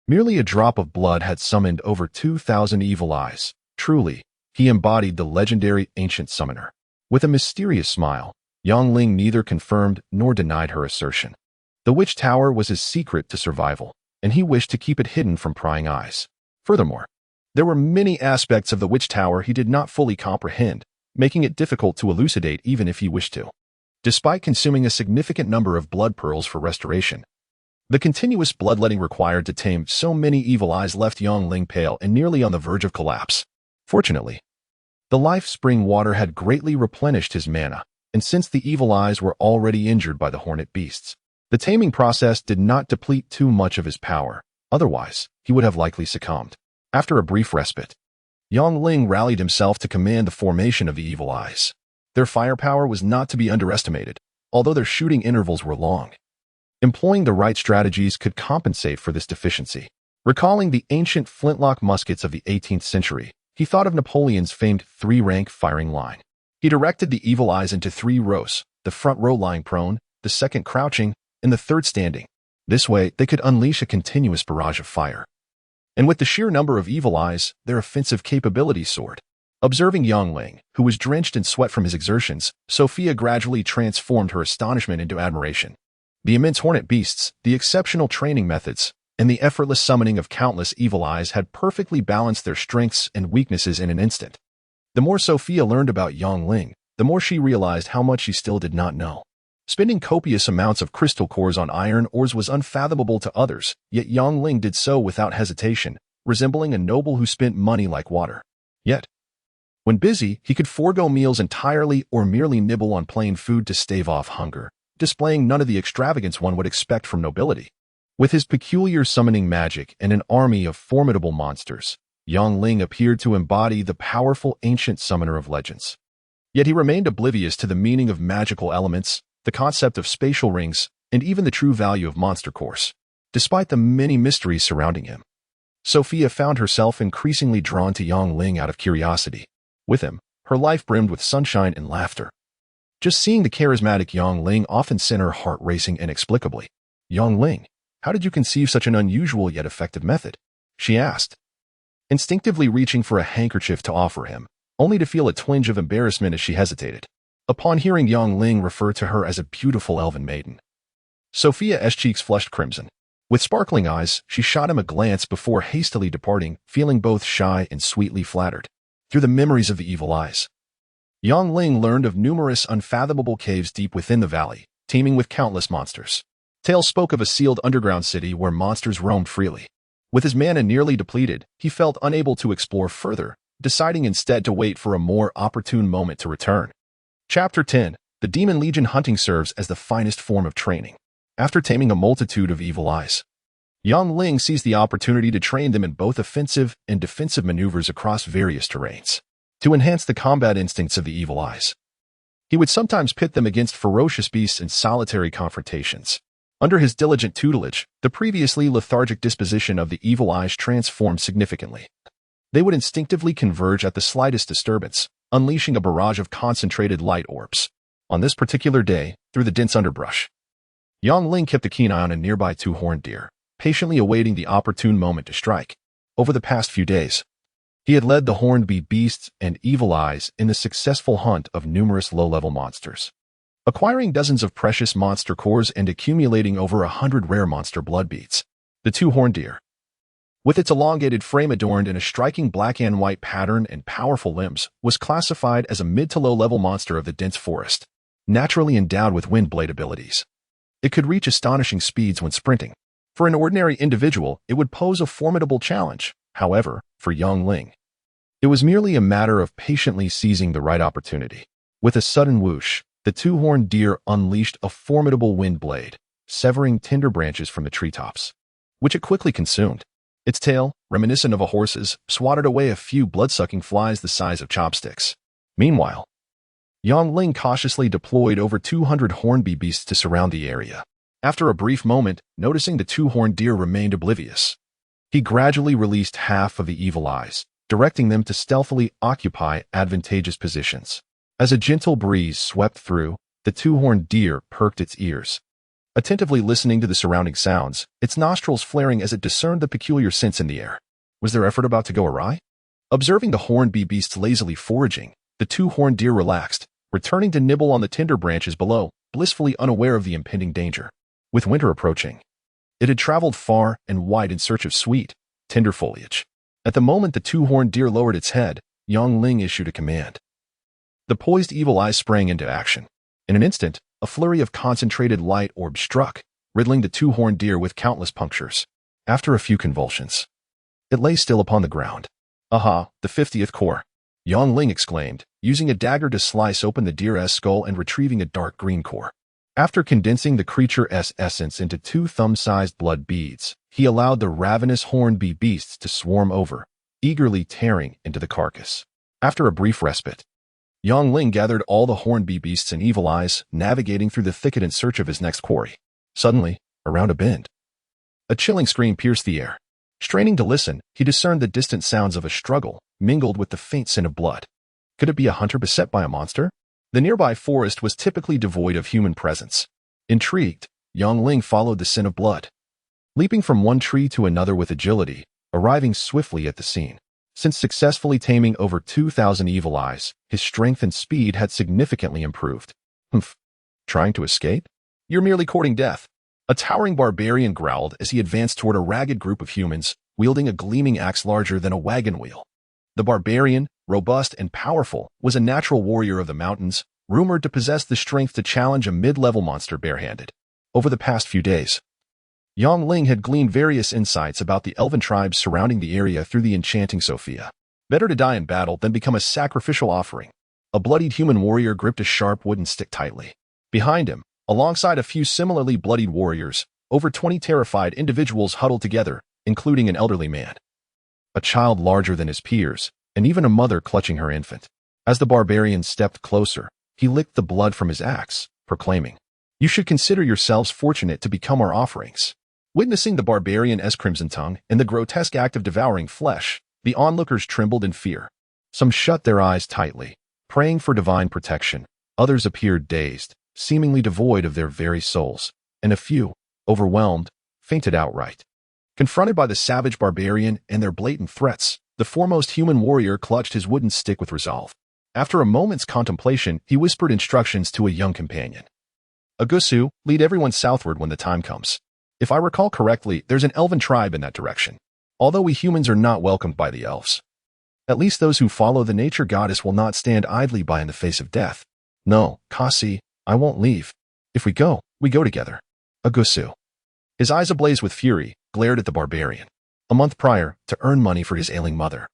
merely a drop of blood had summoned over 2,000 evil eyes. Truly, he embodied the legendary ancient summoner. With a mysterious smile, Yangling neither confirmed nor denied her assertion. The witch tower was his secret to survival, and he wished to keep it hidden from prying eyes. Furthermore, there were many aspects of the witch tower he did not fully comprehend, making it difficult to elucidate even if he wished to. Despite consuming a significant number of blood pearls for restoration, the continuous bloodletting required to tame so many evil eyes left Yangling pale and nearly on the verge of collapse. Fortunately, the life spring water had greatly replenished his mana, and since the evil eyes were already injured by the hornet beasts, the taming process did not deplete too much of his power. Otherwise, he would have likely succumbed. After a brief respite, Yangling rallied himself to command the formation of the evil eyes. Their firepower was not to be underestimated, although their shooting intervals were long. Employing the right strategies could compensate for this deficiency. Recalling the ancient flintlock muskets of the 18th century, he thought of Napoleon's famed three-rank firing line. He directed the evil eyes into 3 rows, the front row lying prone, the second crouching, and the third standing. This way, they could unleash a continuous barrage of fire. And with the sheer number of evil eyes, their offensive capabilities soared. Observing Yangling, who was drenched in sweat from his exertions, Sophia gradually transformed her astonishment into admiration. The immense hornet beasts, the exceptional training methods, and the effortless summoning of countless evil eyes had perfectly balanced their strengths and weaknesses in an instant. The more Sophia learned about Yangling, the more she realized how much she still did not know. Spending copious amounts of crystal cores on iron ores was unfathomable to others, yet Yang Ling did so without hesitation, resembling a noble who spent money like water. Yet, when busy, he could forego meals entirely or merely nibble on plain food to stave off hunger, displaying none of the extravagance one would expect from nobility. With his peculiar summoning magic and an army of formidable monsters, Yang Ling appeared to embody the powerful ancient summoner of legends. Yet he remained oblivious to the meaning of magical elements, the concept of spatial rings, and even the true value of monster cores. Despite the many mysteries surrounding him, Sophia found herself increasingly drawn to Yang Ling out of curiosity. With him, her life brimmed with sunshine and laughter. Just seeing the charismatic Yang Ling often sent her heart racing inexplicably. "Yang Ling, how did you conceive such an unusual yet effective method?" she asked, instinctively reaching for a handkerchief to offer him, only to feel a twinge of embarrassment as she hesitated. Upon hearing Yang Ling refer to her as a beautiful elven maiden, Sophia's cheeks flushed crimson. With sparkling eyes, she shot him a glance before hastily departing, feeling both shy and sweetly flattered. Through the memories of the evil eyes, Yang Ling learned of numerous unfathomable caves deep within the valley, teeming with countless monsters. Tales spoke of a sealed underground city where monsters roamed freely. With his mana nearly depleted, he felt unable to explore further, deciding instead to wait for a more opportune moment to return. Chapter 10. The Demon Legion hunting serves as the finest form of training. After taming a multitude of evil eyes, Yang Ling seized the opportunity to train them in both offensive and defensive maneuvers across various terrains. To enhance the combat instincts of the evil eyes, he would sometimes pit them against ferocious beasts in solitary confrontations. Under his diligent tutelage, the previously lethargic disposition of the evil eyes transformed significantly. They would instinctively converge at the slightest disturbance, unleashing a barrage of concentrated light orbs. On this particular day, through the dense underbrush, Yang Ling kept a keen eye on a nearby two-horned deer, patiently awaiting the opportune moment to strike. Over the past few days, he had led the horned beasts and evil eyes in the successful hunt of numerous low-level monsters, acquiring dozens of precious monster cores and accumulating over 100 rare monster blood beads. The two-horned deer, with its elongated frame adorned in a striking black and white pattern and powerful limbs, was classified as a mid to low-level monster of the dense forest, naturally endowed with wind blade abilities. It could reach astonishing speeds when sprinting. For an ordinary individual, it would pose a formidable challenge. However, for Yang Ling, it was merely a matter of patiently seizing the right opportunity. With a sudden whoosh, the two-horned deer unleashed a formidable wind blade, severing tender branches from the treetops, which it quickly consumed. Its tail, reminiscent of a horse's, swatted away a few blood-sucking flies the size of chopsticks. Meanwhile, Yang Ling cautiously deployed over 200 horned beasts to surround the area. After a brief moment, noticing the two-horned deer remained oblivious, he gradually released half of the evil eyes, directing them to stealthily occupy advantageous positions. As a gentle breeze swept through, the two-horned deer perked its ears, attentively listening to the surrounding sounds, its nostrils flaring as it discerned the peculiar scents in the air. Was their effort about to go awry? Observing the horned beasts lazily foraging, the two-horned deer relaxed, returning to nibble on the tender branches below, blissfully unaware of the impending danger. With winter approaching, it had traveled far and wide in search of sweet, tender foliage. At the moment the two-horned deer lowered its head, Yang Ling issued a command. The poised evil eyes sprang into action. In an instant, a flurry of concentrated light orbs struck, riddling the two-horned deer with countless punctures. After a few convulsions, it lay still upon the ground. "Aha, the 50th core," Yang Ling exclaimed, using a dagger to slice open the deer's skull and retrieving a dark green core. After condensing the creature's essence into 2 thumb-sized blood beads, he allowed the ravenous horned beasts to swarm over, eagerly tearing into the carcass. After a brief respite, Yang Ling gathered all the horned beasts and evil eyes, navigating through the thicket in search of his next quarry. Suddenly, around a bend, a chilling scream pierced the air. Straining to listen, he discerned the distant sounds of a struggle, mingled with the faint scent of blood. Could it be a hunter beset by a monster? The nearby forest was typically devoid of human presence. Intrigued, Yang Ling followed the scent of blood, leaping from one tree to another with agility, arriving swiftly at the scene. Since successfully taming over 2,000 evil eyes, his strength and speed had significantly improved. "Humph. Trying to escape? You're merely courting death." A towering barbarian growled as he advanced toward a ragged group of humans, wielding a gleaming axe larger than a wagon wheel. The barbarian, robust and powerful, was a natural warrior of the mountains, rumored to possess the strength to challenge a mid-level monster barehanded. Over the past few days, Yang Ling had gleaned various insights about the elven tribes surrounding the area through the enchanting Sophia. Better to die in battle than become a sacrificial offering. A bloodied human warrior gripped a sharp wooden stick tightly. Behind him, alongside a few similarly bloodied warriors, over 20 terrified individuals huddled together, including an elderly man, a child larger than his peers, and even a mother clutching her infant. As the barbarian stepped closer, he licked the blood from his axe, proclaiming, "You should consider yourselves fortunate to become our offerings." Witnessing the barbarian's crimson tongue and the grotesque act of devouring flesh, the onlookers trembled in fear. Some shut their eyes tightly, praying for divine protection. Others appeared dazed, seemingly devoid of their very souls, and a few, overwhelmed, fainted outright. Confronted by the savage barbarian and their blatant threats, the foremost human warrior clutched his wooden stick with resolve. After a moment's contemplation, he whispered instructions to a young companion. "Agusu, lead everyone southward when the time comes. If I recall correctly, there's an elven tribe in that direction. Although we humans are not welcomed by the elves, at least those who follow the nature goddess will not stand idly by in the face of death. No, Kasi, I won't leave. If we go together." Agusu, his eyes ablaze with fury, glared at the barbarian. A month prior, to earn money for his ailing mother,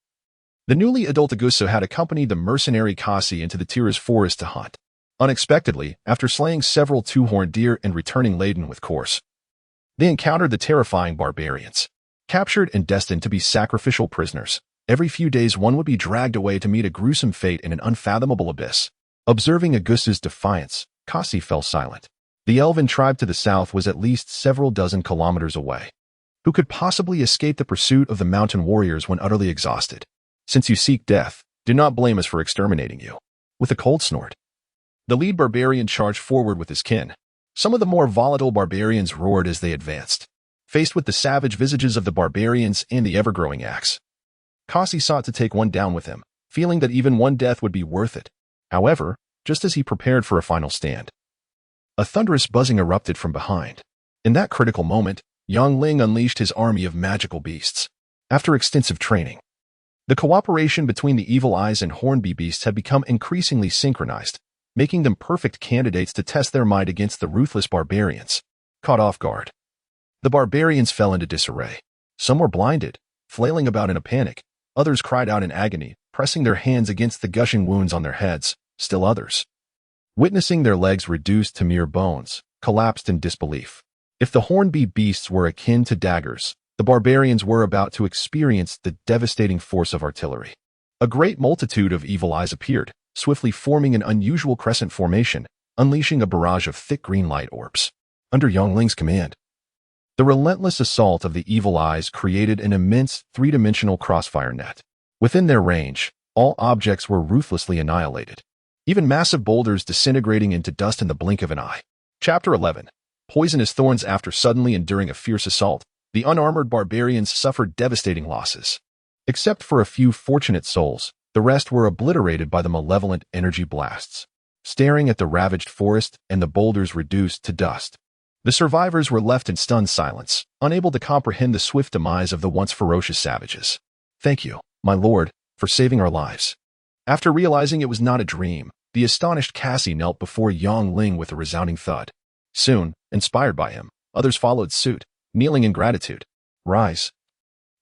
the newly adult Agusu had accompanied the mercenary Kasi into the Tira's forest to hunt. Unexpectedly, after slaying several two-horned deer and returning laden with coarse, they encountered the terrifying barbarians. Captured and destined to be sacrificial prisoners, every few days one would be dragged away to meet a gruesome fate in an unfathomable abyss. Observing Agusu's defiance, Kasi fell silent. The elven tribe to the south was at least several dozen kilometers away. Who could possibly escape the pursuit of the mountain warriors when utterly exhausted? Since you seek death, do not blame us for exterminating you. With a cold snort, the lead barbarian charged forward with his kin. Some of the more volatile barbarians roared as they advanced. Faced with the savage visages of the barbarians and the ever-growing axe, Kasi sought to take one down with him, feeling that even one death would be worth it. However, just as he prepared for a final stand, a thunderous buzzing erupted from behind. In that critical moment, Yang Ling unleashed his army of magical beasts. After extensive training, the cooperation between the evil eyes and hornby beasts had become increasingly synchronized, making them perfect candidates to test their might against the ruthless barbarians. Caught off guard, the barbarians fell into disarray. Some were blinded, flailing about in a panic. Others cried out in agony, pressing their hands against the gushing wounds on their heads. Still others, witnessing their legs reduced to mere bones, collapsed in disbelief. If the hornby beasts were akin to daggers, the barbarians were about to experience the devastating force of artillery. A great multitude of evil eyes appeared, swiftly forming an unusual crescent formation, unleashing a barrage of thick green light orbs. Under Yang Ling's command, the relentless assault of the evil eyes created an immense three-dimensional crossfire net. Within their range, all objects were ruthlessly annihilated, even massive boulders disintegrating into dust in the blink of an eye. Chapter 11. Poisonous thorns. After suddenly enduring a fierce assault, the unarmored barbarians suffered devastating losses. Except for a few fortunate souls, the rest were obliterated by the malevolent energy blasts. Staring at the ravaged forest and the boulders reduced to dust, the survivors were left in stunned silence, unable to comprehend the swift demise of the once ferocious savages. "Thank you, my lord, for saving our lives." After realizing it was not a dream, the astonished Cassie knelt before Yang Ling with a resounding thud. Soon, inspired by him, others followed suit, kneeling in gratitude. "Rise."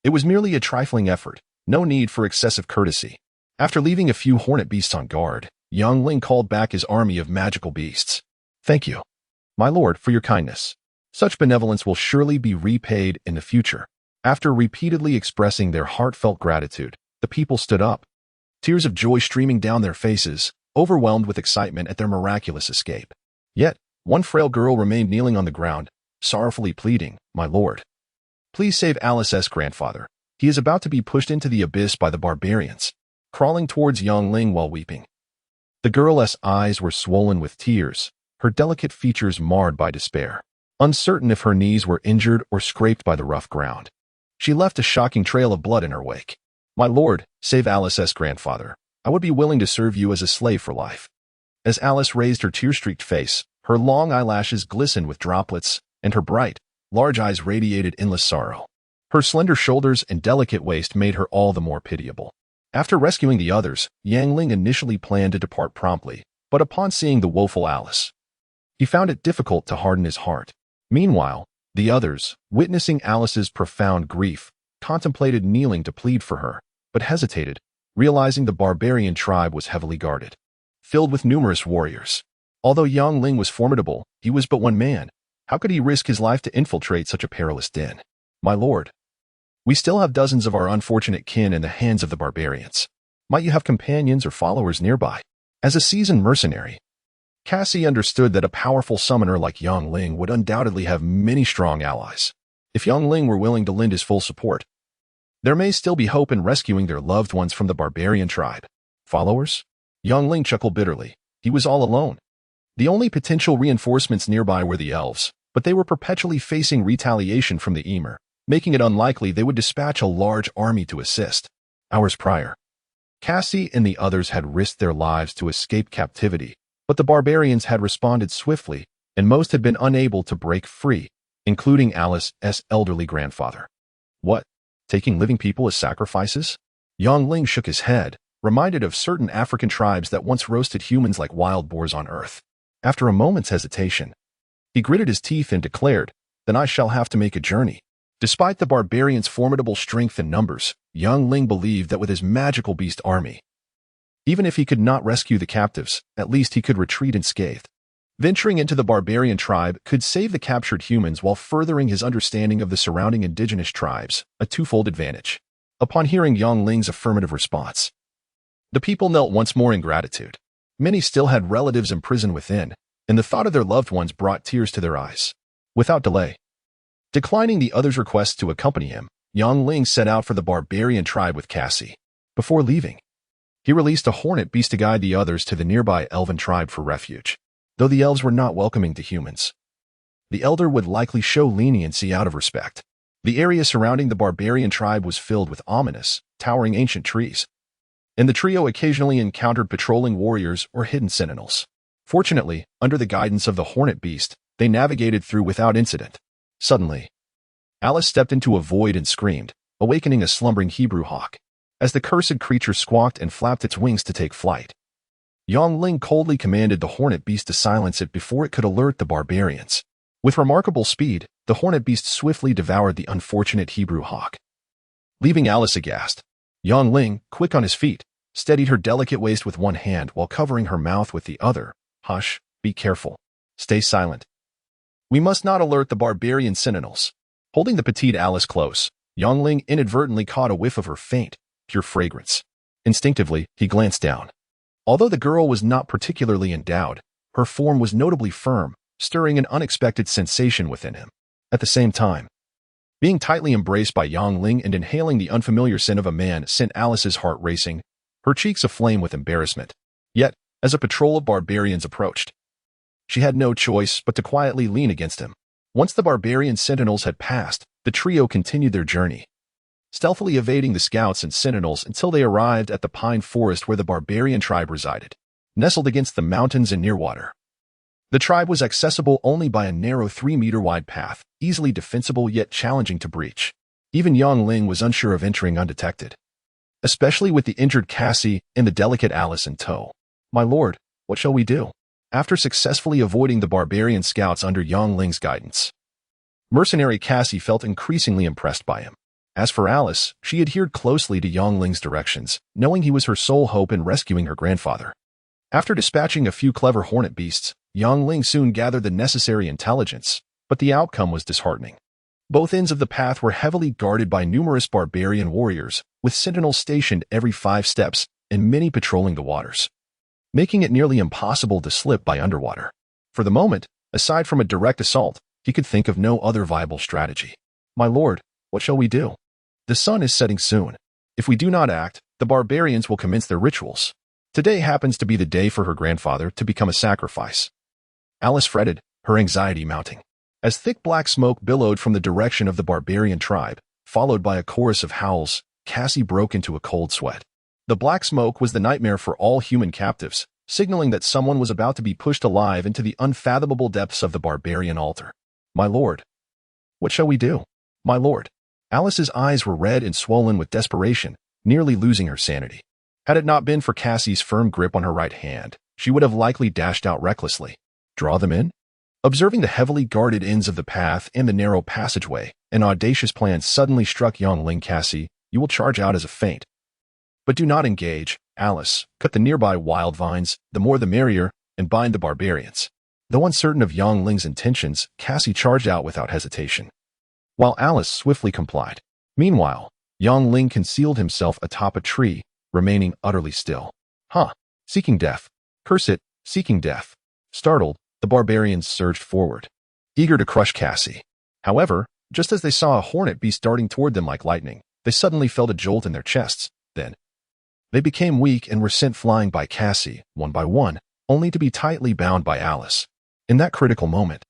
It was merely a trifling effort, no need for excessive courtesy. After leaving a few hornet beasts on guard, Yang Ling called back his army of magical beasts. "Thank you, my lord, for your kindness. Such benevolence will surely be repaid in the future." After repeatedly expressing their heartfelt gratitude, the people stood up, tears of joy streaming down their faces, overwhelmed with excitement at their miraculous escape. Yet, one frail girl remained kneeling on the ground, sorrowfully pleading, "My lord, please save Alice's grandfather. He is about to be pushed into the abyss by the barbarians." Crawling towards Yang Ling while weeping, the girl's eyes were swollen with tears, her delicate features marred by despair. Uncertain if her knees were injured or scraped by the rough ground, she left a shocking trail of blood in her wake. "My lord, save Alice's grandfather. I would be willing to serve you as a slave for life." As Alice raised her tear-streaked face, her long eyelashes glistened with droplets, and her bright, large eyes radiated endless sorrow. Her slender shoulders and delicate waist made her all the more pitiable. After rescuing the others, Yang Ling initially planned to depart promptly, but upon seeing the woeful Alice, he found it difficult to harden his heart. Meanwhile, the others, witnessing Alice's profound grief, contemplated kneeling to plead for her, but hesitated, realizing the barbarian tribe was heavily guarded, filled with numerous warriors. Although Yang Ling was formidable, he was but one man. How could he risk his life to infiltrate such a perilous den? My lord, we still have dozens of our unfortunate kin in the hands of the barbarians. Might you have companions or followers nearby? As a seasoned mercenary, Cassie understood that a powerful summoner like Yang Ling would undoubtedly have many strong allies. If Yang Ling were willing to lend his full support, there may still be hope in rescuing their loved ones from the barbarian tribe. Followers? Yang Ling chuckled bitterly. He was all alone. The only potential reinforcements nearby were the elves, but they were perpetually facing retaliation from the Emer, making it unlikely they would dispatch a large army to assist. Hours prior, Cassie and the others had risked their lives to escape captivity, but the barbarians had responded swiftly, and most had been unable to break free, including Alice's elderly grandfather. What? Taking living people as sacrifices? Yang Ling shook his head, reminded of certain African tribes that once roasted humans like wild boars on earth. After a moment's hesitation, he gritted his teeth and declared, "Then I shall have to make a journey." Despite the barbarians' formidable strength and numbers, Yang Ling believed that with his magical beast army, even if he could not rescue the captives, at least he could retreat unscathed. Venturing into the barbarian tribe could save the captured humans while furthering his understanding of the surrounding indigenous tribes, a twofold advantage. Upon hearing Yang Ling's affirmative response, the people knelt once more in gratitude. Many still had relatives imprisoned within, and the thought of their loved ones brought tears to their eyes. Without delay, declining the others' requests to accompany him, Yang Ling set out for the barbarian tribe with Cassie. Before leaving, he released a hornet beast to guide the others to the nearby elven tribe for refuge. Though the elves were not welcoming to humans, the elder would likely show leniency out of respect. The area surrounding the barbarian tribe was filled with ominous, towering ancient trees, and the trio occasionally encountered patrolling warriors or hidden sentinels. Fortunately, under the guidance of the hornet beast, they navigated through without incident. Suddenly, Alice stepped into a void and screamed, awakening a slumbering Hebrew hawk. As the cursed creature squawked and flapped its wings to take flight, Yang Ling coldly commanded the hornet beast to silence it before it could alert the barbarians. With remarkable speed, the hornet beast swiftly devoured the unfortunate Hebrew hawk. Leaving Alice aghast, Yang Ling, quick on his feet, steadied her delicate waist with one hand while covering her mouth with the other. Hush, be careful. Stay silent. We must not alert the barbarian sentinels. Holding the petite Alice close, Yang Ling inadvertently caught a whiff of her faint, pure fragrance. Instinctively, he glanced down. Although the girl was not particularly endowed, her form was notably firm, stirring an unexpected sensation within him. At the same time, being tightly embraced by Yang Ling and inhaling the unfamiliar scent of a man sent Alice's heart racing, her cheeks aflame with embarrassment. Yet, as a patrol of barbarians approached, she had no choice but to quietly lean against him. Once the barbarian sentinels had passed, the trio continued their journey, stealthily evading the scouts and sentinels until they arrived at the pine forest where the barbarian tribe resided, nestled against the mountains and near water. The tribe was accessible only by a narrow 3-meter-wide path, easily defensible yet challenging to breach. Even Yang Ling was unsure of entering undetected, especially with the injured Cassie and the delicate Alice in tow. My lord, what shall we do? After successfully avoiding the barbarian scouts under Yang Ling's guidance, mercenary Cassie felt increasingly impressed by him. As for Alice, she adhered closely to Yang Ling's directions, knowing he was her sole hope in rescuing her grandfather. After dispatching a few clever hornet beasts, Yang Ling soon gathered the necessary intelligence, but the outcome was disheartening. Both ends of the path were heavily guarded by numerous barbarian warriors, with sentinels stationed every 5 steps and many patrolling the waters, making it nearly impossible to slip by underwater. For the moment, aside from a direct assault, he could think of no other viable strategy. My lord, what shall we do? The sun is setting soon. If we do not act, the barbarians will commence their rituals. Today happens to be the day for her grandfather to become a sacrifice. Alice fretted, her anxiety mounting. As thick black smoke billowed from the direction of the barbarian tribe, followed by a chorus of howls, Cassie broke into a cold sweat. The black smoke was the nightmare for all human captives, signaling that someone was about to be pushed alive into the unfathomable depths of the barbarian altar. My lord, what shall we do? My lord. Alice's eyes were red and swollen with desperation, nearly losing her sanity. Had it not been for Cassie's firm grip on her right hand, she would have likely dashed out recklessly. Draw them in? Observing the heavily guarded ends of the path and the narrow passageway, an audacious plan suddenly struck young Ling. Cassie, you will charge out as a feint. But do not engage, Alice. Cut the nearby wild vines, the more the merrier, and bind the barbarians. Though uncertain of young Ling's intentions, Cassie charged out without hesitation, while Alice swiftly complied. Meanwhile, young Ling concealed himself atop a tree, remaining utterly still. Seeking death. Curse it, seeking death. Startled, the barbarians surged forward, eager to crush Cassie. However, just as they saw a hornet beast darting toward them like lightning, they suddenly felt a jolt in their chests. Then, they became weak and were sent flying by Cassie, one by one, only to be tightly bound by Alice. In that critical moment,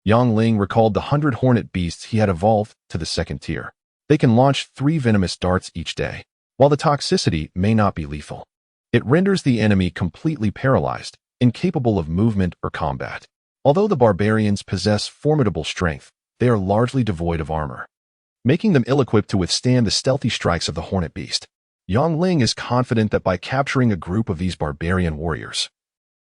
young Ling recalled the 100 hornet beasts he had evolved to the second tier. They can launch 3 venomous darts each day. While the toxicity may not be lethal, it renders the enemy completely paralyzed, incapable of movement or combat. Although the barbarians possess formidable strength, they are largely devoid of armor, making them ill-equipped to withstand the stealthy strikes of the hornet beast. Young Ling is confident that by capturing a group of these barbarian warriors,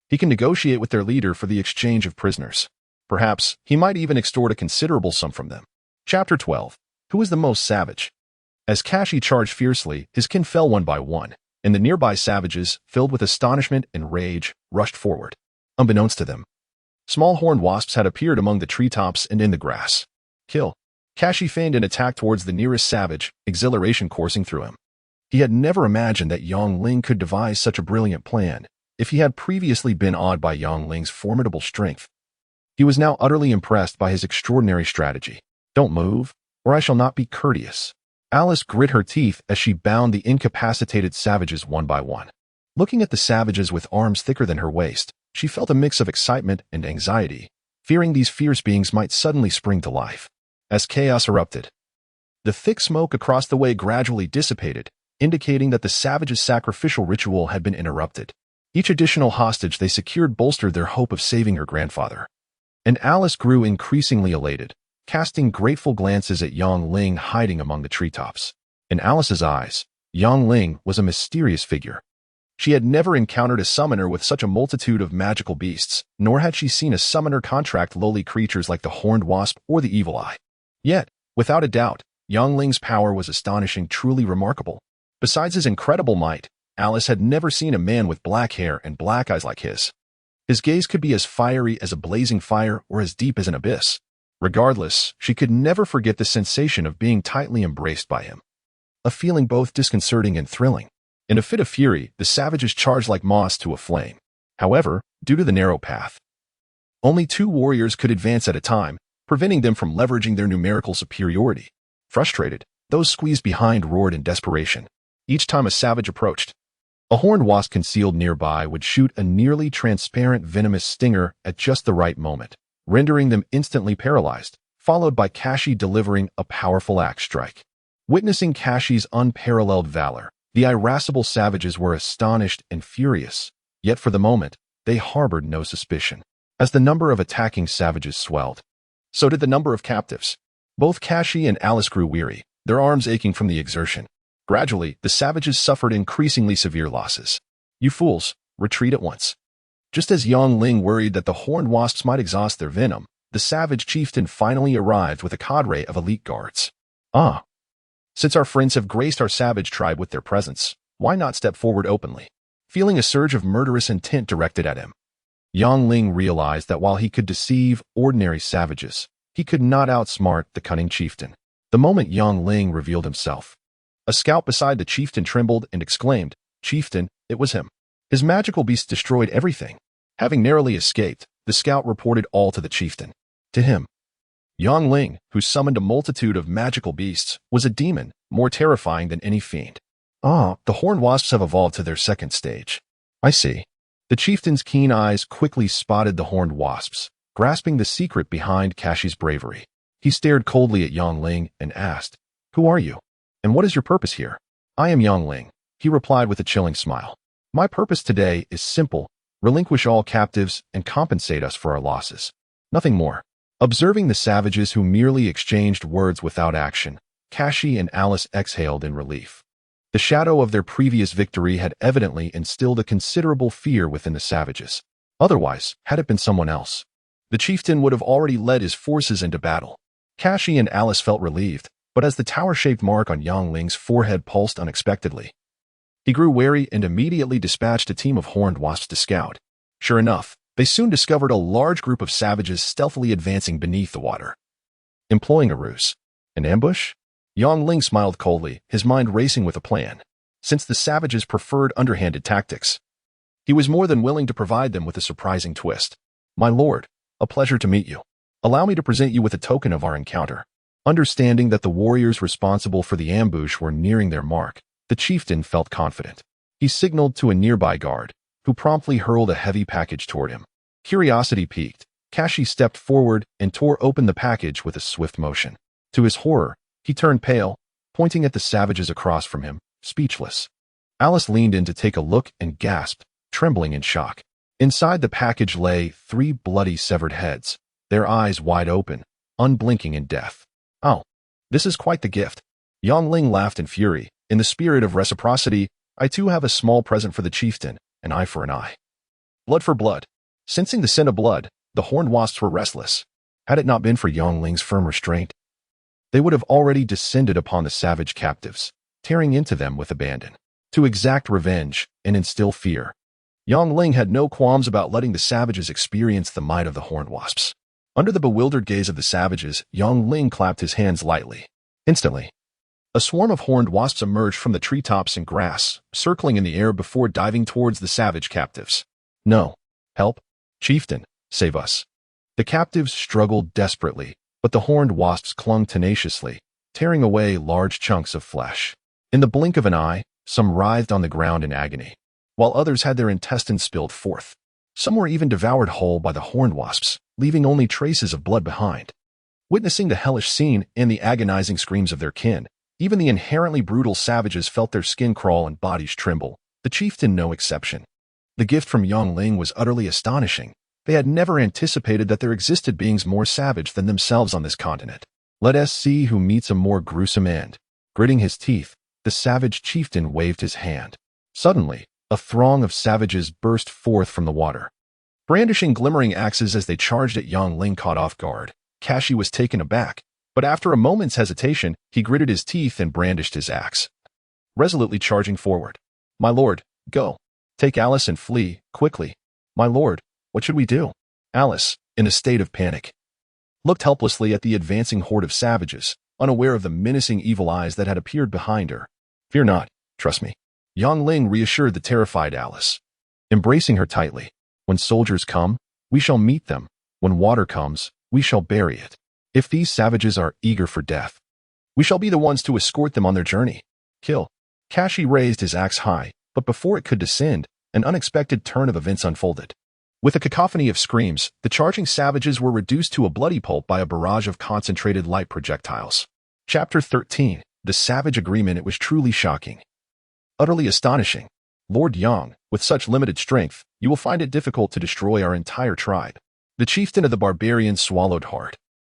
he can negotiate with their leader for the exchange of prisoners. Perhaps he might even extort a considerable sum from them. Chapter 12. Who is the most savage? As Cassie charged fiercely, his kin fell one by one, and the nearby savages, filled with astonishment and rage, rushed forward. Unbeknownst to them, small horned wasps had appeared among the treetops and in the grass. Kill. Cassie feigned an attack towards the nearest savage, exhilaration coursing through him. He had never imagined that Young Ling could devise such a brilliant plan. If he had previously been awed by Young Ling's formidable strength, he was now utterly impressed by his extraordinary strategy. Don't move, or I shall not be courteous. Alice grit her teeth as she bound the incapacitated savages one by one. Looking at the savages with arms thicker than her waist, she felt a mix of excitement and anxiety, fearing these fierce beings might suddenly spring to life. As chaos erupted, the thick smoke across the way gradually dissipated, indicating that the savages' sacrificial ritual had been interrupted. Each additional hostage they secured bolstered their hope of saving her grandfather. And Alice grew increasingly elated, casting grateful glances at Young Ling hiding among the treetops. In Alice's eyes, Young Ling was a mysterious figure. She had never encountered a summoner with such a multitude of magical beasts, nor had she seen a summoner contract lowly creatures like the horned wasp or the evil eye. Yet, without a doubt, Young Ling's power was astonishing, truly remarkable. Besides his incredible might, Alice had never seen a man with black hair and black eyes like his. His gaze could be as fiery as a blazing fire or as deep as an abyss. Regardless, she could never forget the sensation of being tightly embraced by him, a feeling both disconcerting and thrilling. In a fit of fury, the savages charged like moths to a flame. However, due to the narrow path, only 2 warriors could advance at a time, preventing them from leveraging their numerical superiority. Frustrated, those squeezed behind roared in desperation. Each time a savage approached, a horned wasp concealed nearby would shoot a nearly transparent venomous stinger at just the right moment, rendering them instantly paralyzed, followed by Cassie delivering a powerful axe strike. Witnessing Cassie's unparalleled valor, the irascible savages were astonished and furious, yet for the moment, they harbored no suspicion. As the number of attacking savages swelled, so did the number of captives. Both Cassie and Alice grew weary, their arms aching from the exertion. Gradually, the savages suffered increasingly severe losses. You fools, retreat at once. Just as Young Ling worried that the horned wasps might exhaust their venom, the savage chieftain finally arrived with a cadre of elite guards. Since our friends have graced our savage tribe with their presence, why not step forward openly? Feeling a surge of murderous intent directed at him, Young Ling realized that while he could deceive ordinary savages, he could not outsmart the cunning chieftain. The moment Young Ling revealed himself, a scout beside the chieftain trembled and exclaimed, "Chieftain, it was him." His magical beast destroyed everything. Having narrowly escaped, the scout reported all to the chieftain. To him, Young Ling, who summoned a multitude of magical beasts, was a demon, more terrifying than any fiend. The horned wasps have evolved to their second stage. I see. The chieftain's keen eyes quickly spotted the horned wasps, grasping the secret behind Cassie's bravery. He stared coldly at Young Ling and asked, "Who are you? And what is your purpose here?" "I am Young Ling," he replied with a chilling smile. "My purpose today is simple: relinquish all captives and compensate us for our losses. Nothing more." Observing the savages who merely exchanged words without action, Cassie and Alice exhaled in relief. The shadow of their previous victory had evidently instilled a considerable fear within the savages. Otherwise, had it been someone else, the chieftain would have already led his forces into battle. Kashi and Alice felt relieved, but as the tower-shaped mark on Yang Ling's forehead pulsed unexpectedly, he grew wary and immediately dispatched a team of horned wasps to scout. Sure enough, they soon discovered a large group of savages stealthily advancing beneath the water. Employing a ruse. An ambush? Yang Ling smiled coldly, his mind racing with a plan. Since the savages preferred underhanded tactics, he was more than willing to provide them with a surprising twist. My lord, a pleasure to meet you. Allow me to present you with a token of our encounter. Understanding that the warriors responsible for the ambush were nearing their mark, the chieftain felt confident. He signaled to a nearby guard, who promptly hurled a heavy package toward him. Curiosity piqued, Kashi stepped forward and tore open the package with a swift motion. To his horror, he turned pale, pointing at the savages across from him, speechless. Alice leaned in to take a look and gasped, trembling in shock. Inside the package lay 3 bloody severed heads, their eyes wide open, unblinking in death. Oh, this is quite the gift. Yang Ling laughed in fury. In the spirit of reciprocity, I too have a small present for the chieftain, an eye for an eye. Blood for blood. Sensing the scent of blood, the horned wasps were restless. Had it not been for Yang Ling's firm restraint, they would have already descended upon the savage captives, tearing into them with abandon. To exact revenge and instill fear, Yang Ling had no qualms about letting the savages experience the might of the horned wasps. Under the bewildered gaze of the savages, Yang Ling clapped his hands lightly. Instantly, a swarm of horned wasps emerged from the treetops and grass, circling in the air before diving towards the savage captives. No. Help. Chieftain, save us. The captives struggled desperately, but the horned wasps clung tenaciously, tearing away large chunks of flesh. In the blink of an eye, some writhed on the ground in agony, while others had their intestines spilled forth. Some were even devoured whole by the horned wasps, leaving only traces of blood behind. Witnessing the hellish scene and the agonizing screams of their kin, even the inherently brutal savages felt their skin crawl and bodies tremble, the chieftain no exception. The gift from Yang Ling was utterly astonishing. They had never anticipated that there existed beings more savage than themselves on this continent. Let us see who meets a more gruesome end. Gritting his teeth, the savage chieftain waved his hand. Suddenly, a throng of savages burst forth from the water. Brandishing glimmering axes as they charged at Yang Ling caught off guard, Kashi was taken aback, but after a moment's hesitation, he gritted his teeth and brandished his axe, resolutely charging forward. My lord, go. Take Alice and flee, quickly. My lord, what should we do? Alice, in a state of panic, looked helplessly at the advancing horde of savages, unaware of the menacing evil eyes that had appeared behind her. Fear not, trust me. Yang Ling reassured the terrified Alice, embracing her tightly. When soldiers come, we shall meet them. When water comes, we shall bury it. If these savages are eager for death, we shall be the ones to escort them on their journey. Kill. Kashi raised his axe high, but before it could descend, an unexpected turn of events unfolded. With a cacophony of screams, the charging savages were reduced to a bloody pulp by a barrage of concentrated light projectiles. Chapter 13. The Savage Agreement. It was truly shocking. Utterly astonishing. Lord Yang, with such limited strength, you will find it difficult to destroy our entire tribe. The chieftain of the barbarians swallowed hard.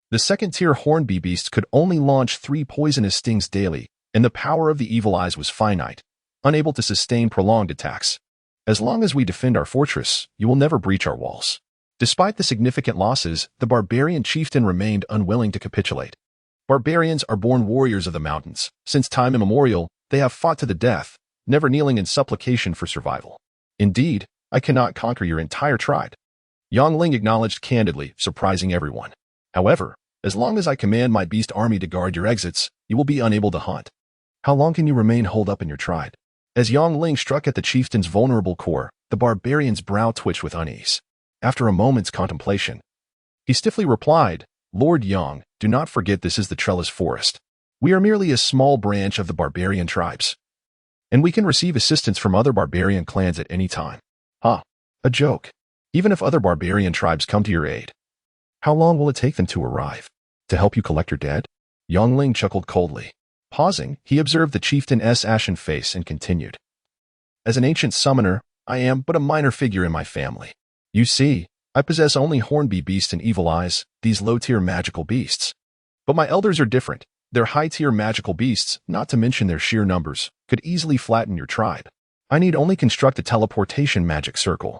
The second-tier horned beasts could only launch 3 poisonous stings daily, and the power of the evil eyes was finite, unable to sustain prolonged attacks. As long as we defend our fortress, you will never breach our walls. Despite the significant losses, the barbarian chieftain remained unwilling to capitulate. Barbarians are born warriors of the mountains. Since time immemorial, they have fought to the death, never kneeling in supplication for survival. Indeed, I cannot conquer your entire tribe. Yang Ling acknowledged candidly, surprising everyone. However, as long as I command my beast army to guard your exits, you will be unable to hunt. How long can you remain holed up in your tribe? As Yang Ling struck at the chieftain's vulnerable core, the barbarian's brow twitched with unease. After a moment's contemplation, he stiffly replied, Lord Yang, do not forget this is the Trellis Forest. We are merely a small branch of the barbarian tribes, and we can receive assistance from other barbarian clans at any time. A joke. Even if other barbarian tribes come to your aid, how long will it take them to arrive? To help you collect your dead? Yang Ling chuckled coldly. Pausing, he observed the chieftain's ashen face and continued. As an ancient summoner, I am but a minor figure in my family. You see, I possess only horned beasts and evil eyes, these low-tier magical beasts. But my elders are different. Their high-tier magical beasts, not to mention their sheer numbers, could easily flatten your tribe. I need only construct a teleportation magic circle,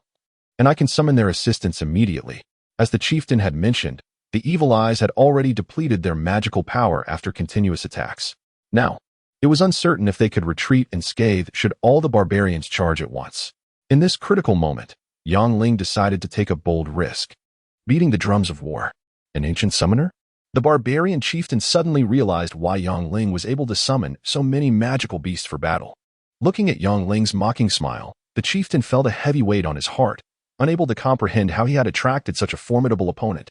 and I can summon their assistance immediately. As the chieftain had mentioned, the evil eyes had already depleted their magical power after continuous attacks. Now, it was uncertain if they could retreat unscathed should all the barbarians charge at once. In this critical moment, Yangling decided to take a bold risk. Beating the drums of war. An ancient summoner? The barbarian chieftain suddenly realized why Yangling was able to summon so many magical beasts for battle. Looking at Yangling's mocking smile, the chieftain felt a heavy weight on his heart, unable to comprehend how he had attracted such a formidable opponent.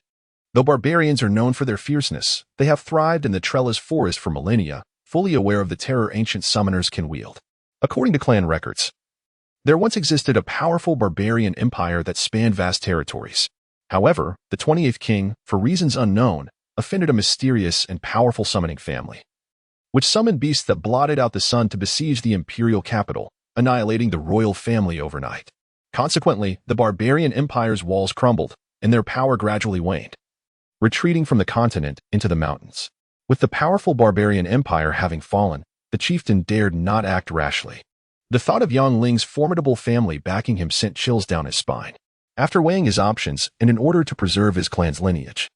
Though barbarians are known for their fierceness, they have thrived in the trellis forest for millennia, fully aware of the terror ancient summoners can wield. According to clan records, there once existed a powerful barbarian empire that spanned vast territories. However, the 28th king, for reasons unknown, offended a mysterious and powerful summoning family, which summoned beasts that blotted out the sun to besiege the imperial capital, annihilating the royal family overnight. Consequently, the barbarian empire's walls crumbled, and their power gradually waned, retreating from the continent into the mountains. With the powerful barbarian empire having fallen, the chieftain dared not act rashly. The thought of Yangling's formidable family backing him sent chills down his spine. After weighing his options and in order to preserve his clan's lineage,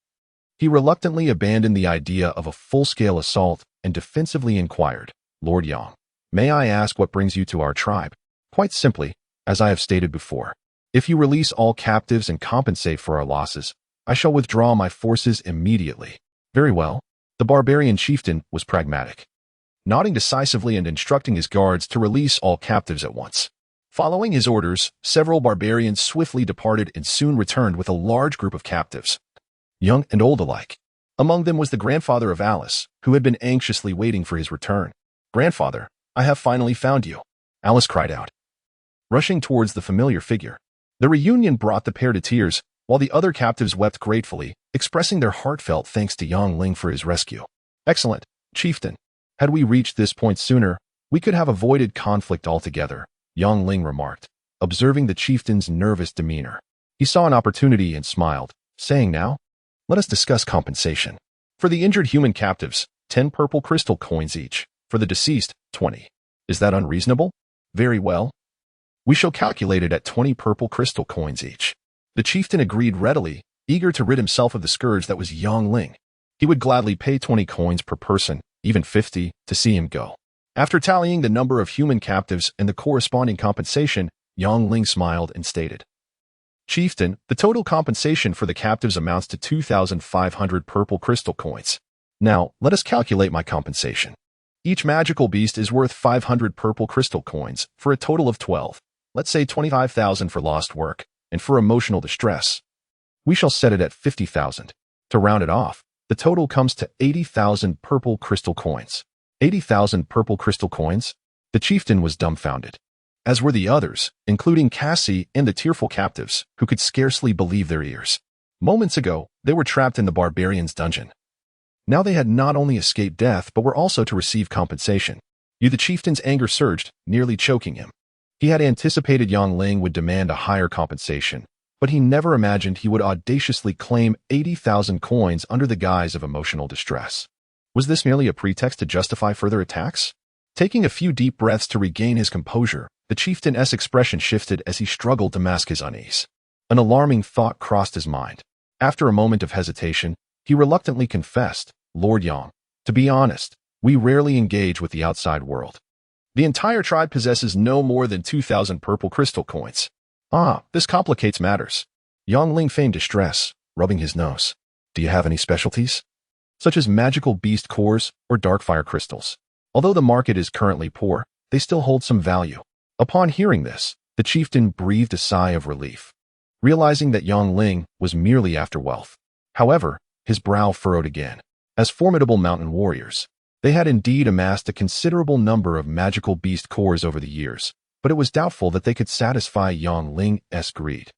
he reluctantly abandoned the idea of a full-scale assault and defensively inquired, "Lord Yang, may I ask what brings you to our tribe?" Quite simply, as I have stated before, if you release all captives and compensate for our losses, I shall withdraw my forces immediately. Very well. The barbarian chieftain was pragmatic, nodding decisively and instructing his guards to release all captives at once. Following his orders, several barbarians swiftly departed and soon returned with a large group of captives, young and old alike. Among them was the grandfather of Alice, who had been anxiously waiting for his return. "Grandfather, I have finally found you," Alice cried out, rushing towards the familiar figure. The reunion brought the pair to tears, while the other captives wept gratefully, expressing their heartfelt thanks to Yangling for his rescue. "Excellent, chieftain. Had we reached this point sooner, we could have avoided conflict altogether," Yangling remarked, observing the chieftain's nervous demeanor. He saw an opportunity and smiled, saying, "Now, let us discuss compensation. For the injured human captives, 10 purple crystal coins each. For the deceased, 20. Is that unreasonable? Very well. We shall calculate it at 20 purple crystal coins each." The chieftain agreed readily, eager to rid himself of the scourge that was Yangling. He would gladly pay 20 coins per person, even 50, to see him go. After tallying the number of human captives and the corresponding compensation, Yangling smiled and stated, "Chieftain, the total compensation for the captives amounts to 2,500 purple crystal coins. Now, let us calculate my compensation. Each magical beast is worth 500 purple crystal coins, for a total of 12. Let's say 25,000 for lost work, and for emotional distress, we shall set it at 50,000. To round it off, the total comes to 80,000 purple crystal coins." 80,000 purple crystal coins? The chieftain was dumbfounded, as were the others, including Cassie and the tearful captives, who could scarcely believe their ears. Moments ago, they were trapped in the barbarian's dungeon. Now they had not only escaped death but were also to receive compensation. The chieftain's anger surged, nearly choking him. He had anticipated Yangling would demand a higher compensation, but he never imagined he would audaciously claim 80,000 coins under the guise of emotional distress. Was this merely a pretext to justify further attacks? Taking a few deep breaths to regain his composure, the chieftain's expression shifted as he struggled to mask his unease. An alarming thought crossed his mind. After a moment of hesitation, he reluctantly confessed, "Lord Yang, to be honest, we rarely engage with the outside world. The entire tribe possesses no more than 2,000 purple crystal coins." "Ah, this complicates matters." Yangling feigned distress, rubbing his nose. "Do you have any specialties? Such as magical beast cores or darkfire crystals? Although the market is currently poor, they still hold some value." Upon hearing this, the chieftain breathed a sigh of relief, realizing that Yangling was merely after wealth. However, his brow furrowed again. As formidable mountain warriors, they had indeed amassed a considerable number of magical beast cores over the years, but it was doubtful that they could satisfy Yangling's greed.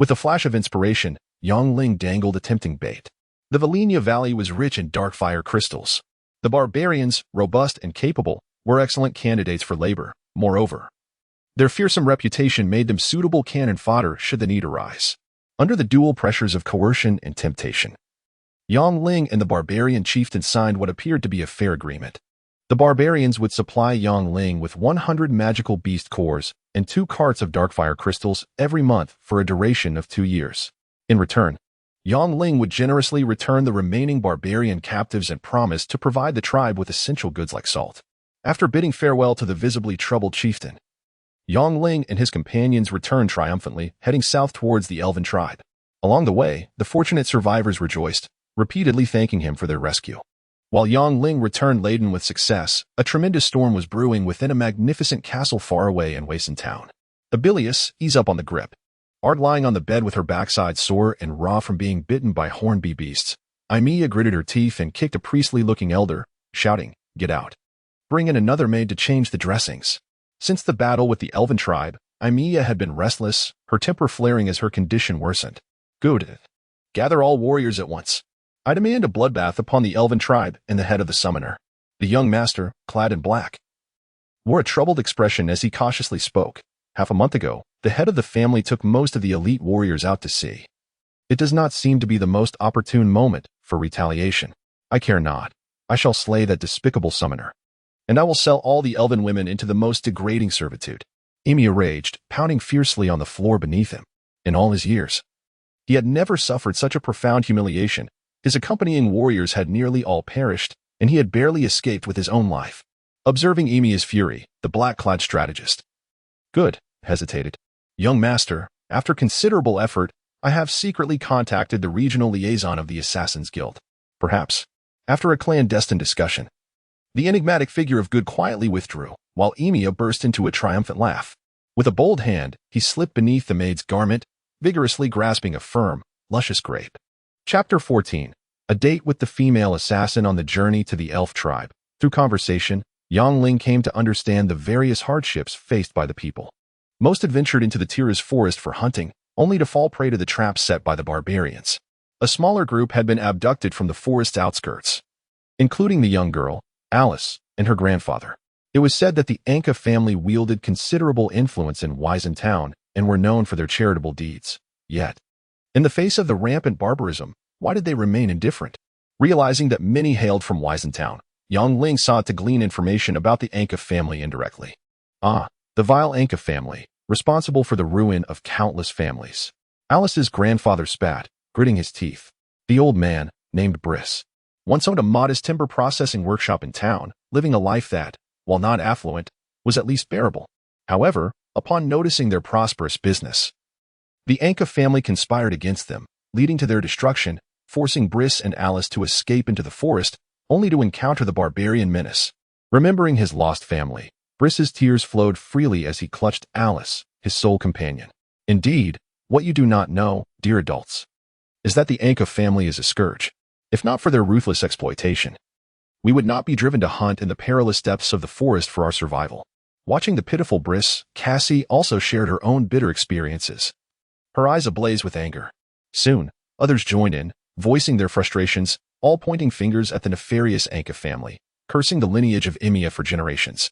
With a flash of inspiration, Yangling dangled a tempting bait. The Valenia Valley was rich in darkfire crystals. The barbarians, robust and capable, were excellent candidates for labor. Moreover, their fearsome reputation made them suitable cannon fodder should the need arise. Under the dual pressures of coercion and temptation, Yang Ling and the barbarian chieftain signed what appeared to be a fair agreement. The barbarians would supply Yang Ling with 100 magical beast cores and 2 carts of darkfire crystals every month for a duration of 2 years. In return, Yang Ling would generously return the remaining barbarian captives and promise to provide the tribe with essential goods like salt. After bidding farewell to the visibly troubled chieftain, Yang Ling and his companions returned triumphantly, heading south towards the elven tribe. Along the way, the fortunate survivors rejoiced, repeatedly thanking him for their rescue. While Yang Ling returned laden with success, a tremendous storm was brewing within a magnificent castle far away in Wasteland Town. Abilius, ease up on the grip. Art lying on the bed with her backside sore and raw from being bitten by hornby beasts. Imea gritted her teeth and kicked a priestly-looking elder, shouting, "Get out. Bring in another maid to change the dressings." Since the battle with the elven tribe, Imea had been restless, her temper flaring as her condition worsened. "Good. Gather all warriors at once. I demand a bloodbath upon the elven tribe and the head of the summoner." The young master, clad in black, wore a troubled expression as he cautiously spoke. "Half a month ago, the head of the family took most of the elite warriors out to sea. It does not seem to be the most opportune moment for retaliation. I care not. I shall slay that despicable summoner. And I will sell all the elven women into the most degrading servitude." Emia raged, pounding fiercely on the floor beneath him. In all his years, he had never suffered such a profound humiliation. His accompanying warriors had nearly all perished, and he had barely escaped with his own life. Observing Emia's fury, the black-clad strategist hesitated. "Young master, after considerable effort, I have secretly contacted the regional liaison of the Assassin's Guild. Perhaps, after a clandestine discussion." The enigmatic figure of Good quietly withdrew, while Emia burst into a triumphant laugh. With a bold hand, he slipped beneath the maid's garment, vigorously grasping a firm, luscious grape. Chapter 14. A date with the female assassin on the journey to the elf tribe. Through conversation, Yang Ling came to understand the various hardships faced by the people. Most had ventured into the Tira's forest for hunting, only to fall prey to the traps set by the barbarians. A smaller group had been abducted from the forest's outskirts, including the young girl, Alice, and her grandfather. It was said that the Anka family wielded considerable influence in Wizen Town and were known for their charitable deeds. Yet, in the face of the rampant barbarism, why did they remain indifferent? Realizing that many hailed from Wizen Town, Yang Ling sought to glean information about the Anka family indirectly. The vile Anka family, responsible for the ruin of countless families. Alice's grandfather spat, gritting his teeth. The old man, named Briss, once owned a modest timber processing workshop in town, living a life that, while not affluent, was at least bearable. However, upon noticing their prosperous business, the Anka family conspired against them, leading to their destruction, forcing Briss and Alice to escape into the forest, only to encounter the barbarian menace. Remembering his lost family, Briss's tears flowed freely as he clutched Alice, his sole companion. Indeed, what you do not know, dear adults, is that the Anka family is a scourge. If not for their ruthless exploitation, we would not be driven to hunt in the perilous depths of the forest for our survival. Watching the pitiful Briss, Cassie also shared her own bitter experiences, her eyes ablaze with anger. Soon, others joined in, voicing their frustrations, all pointing fingers at the nefarious Anka family, cursing the lineage of Emia for generations,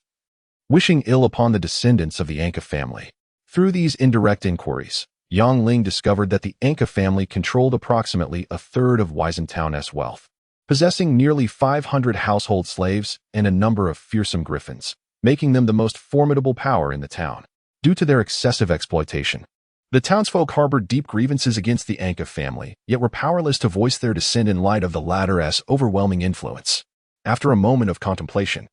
wishing ill upon the descendants of the Anka family. Through these indirect inquiries, Yang Ling discovered that the Anka family controlled approximately a third of Wizen Town's wealth, possessing nearly 500 household slaves and a number of fearsome griffins, making them the most formidable power in the town. Due to their excessive exploitation, the townsfolk harbored deep grievances against the Anka family, yet were powerless to voice their dissent in light of the latter's overwhelming influence. After a moment of contemplation,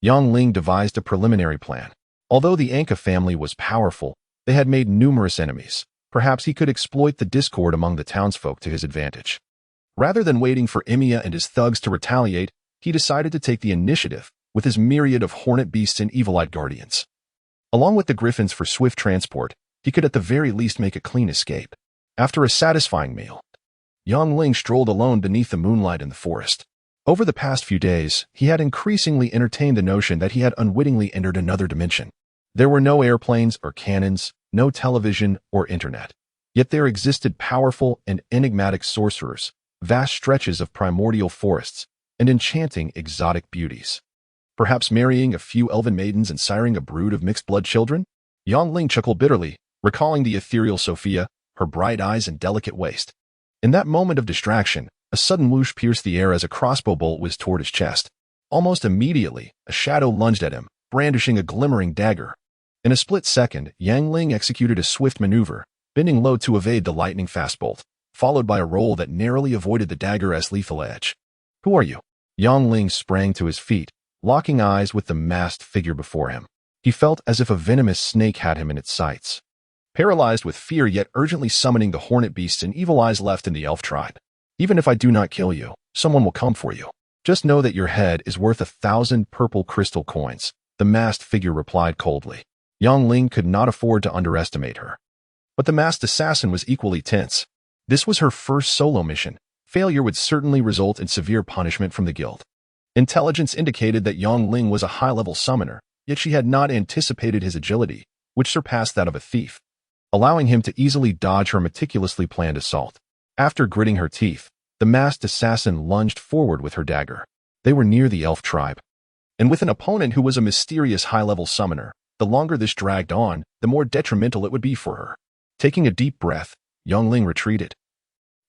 Yang Ling devised a preliminary plan. Although the Anka family was powerful, they had made numerous enemies. Perhaps he could exploit the discord among the townsfolk to his advantage. Rather than waiting for Emia and his thugs to retaliate, he decided to take the initiative with his myriad of hornet beasts and evil-eyed guardians. Along with the griffins for swift transport, he could at the very least make a clean escape. After a satisfying meal, Yang Ling strolled alone beneath the moonlight in the forest. Over the past few days, he had increasingly entertained the notion that he had unwittingly entered another dimension. There were no airplanes or cannons, no television or internet. Yet there existed powerful and enigmatic sorcerers, vast stretches of primordial forests, and enchanting exotic beauties. Perhaps marrying a few elven maidens and siring a brood of mixed-blood children? Yang Ling chuckled bitterly, recalling the ethereal Sophia, her bright eyes and delicate waist. In that moment of distraction, A sudden whoosh pierced the air as a crossbow bolt whizzed toward his chest. Almost immediately, a shadow lunged at him, brandishing a glimmering dagger. In a split second, Yang Ling executed a swift maneuver, bending low to evade the lightning-fast bolt, followed by a roll that narrowly avoided the dagger's lethal edge. "Who are you?" Yang Ling sprang to his feet, locking eyes with the masked figure before him. He felt as if a venomous snake had him in its sights. Paralyzed with fear yet urgently summoning the hornet beasts and evil eyes left in the elf tribe. "Even if I do not kill you, someone will come for you. Just know that your head is worth 1,000 purple crystal coins," the masked figure replied coldly. Yang Ling could not afford to underestimate her. But the masked assassin was equally tense. This was her first solo mission. Failure would certainly result in severe punishment from the guild. Intelligence indicated that Yang Ling was a high-level summoner, yet she had not anticipated his agility, which surpassed that of a thief, allowing him to easily dodge her meticulously planned assault. After gritting her teeth, the masked assassin lunged forward with her dagger. They were near the elf tribe. And with an opponent who was a mysterious high-level summoner, the longer this dragged on, the more detrimental it would be for her. Taking a deep breath, Yang Ling retreated,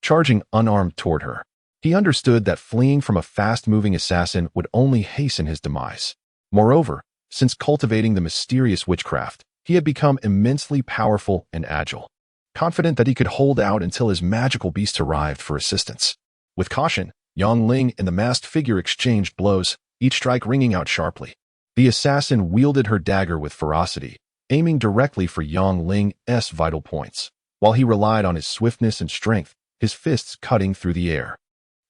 charging unarmed toward her. He understood that fleeing from a fast-moving assassin would only hasten his demise. Moreover, since cultivating the mysterious witchcraft, he had become immensely powerful and agile, confident that he could hold out until his magical beast arrived for assistance. With caution, Yang Ling and the masked figure exchanged blows, each strike ringing out sharply. The assassin wielded her dagger with ferocity, aiming directly for Yang Ling's vital points, while he relied on his swiftness and strength, his fists cutting through the air.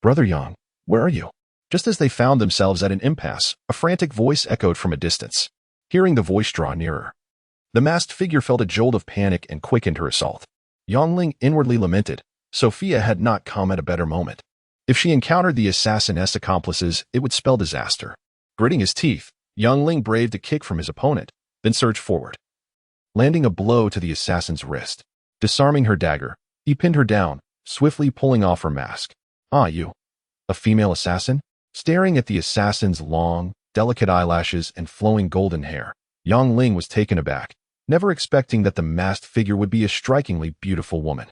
"Brother Yang, where are you?" Just as they found themselves at an impasse, a frantic voice echoed from a distance. Hearing the voice draw nearer, the masked figure felt a jolt of panic and quickened her assault. Yang Ling inwardly lamented. Sophia had not come at a better moment. If she encountered the assassin's accomplices, it would spell disaster. Gritting his teeth, Yang Ling braved a kick from his opponent, then surged forward, landing a blow to the assassin's wrist. Disarming her dagger, he pinned her down, swiftly pulling off her mask. "Ah, you. A female assassin?" Staring at the assassin's long, delicate eyelashes and flowing golden hair, Yang Ling was taken aback, never expecting that the masked figure would be a strikingly beautiful woman.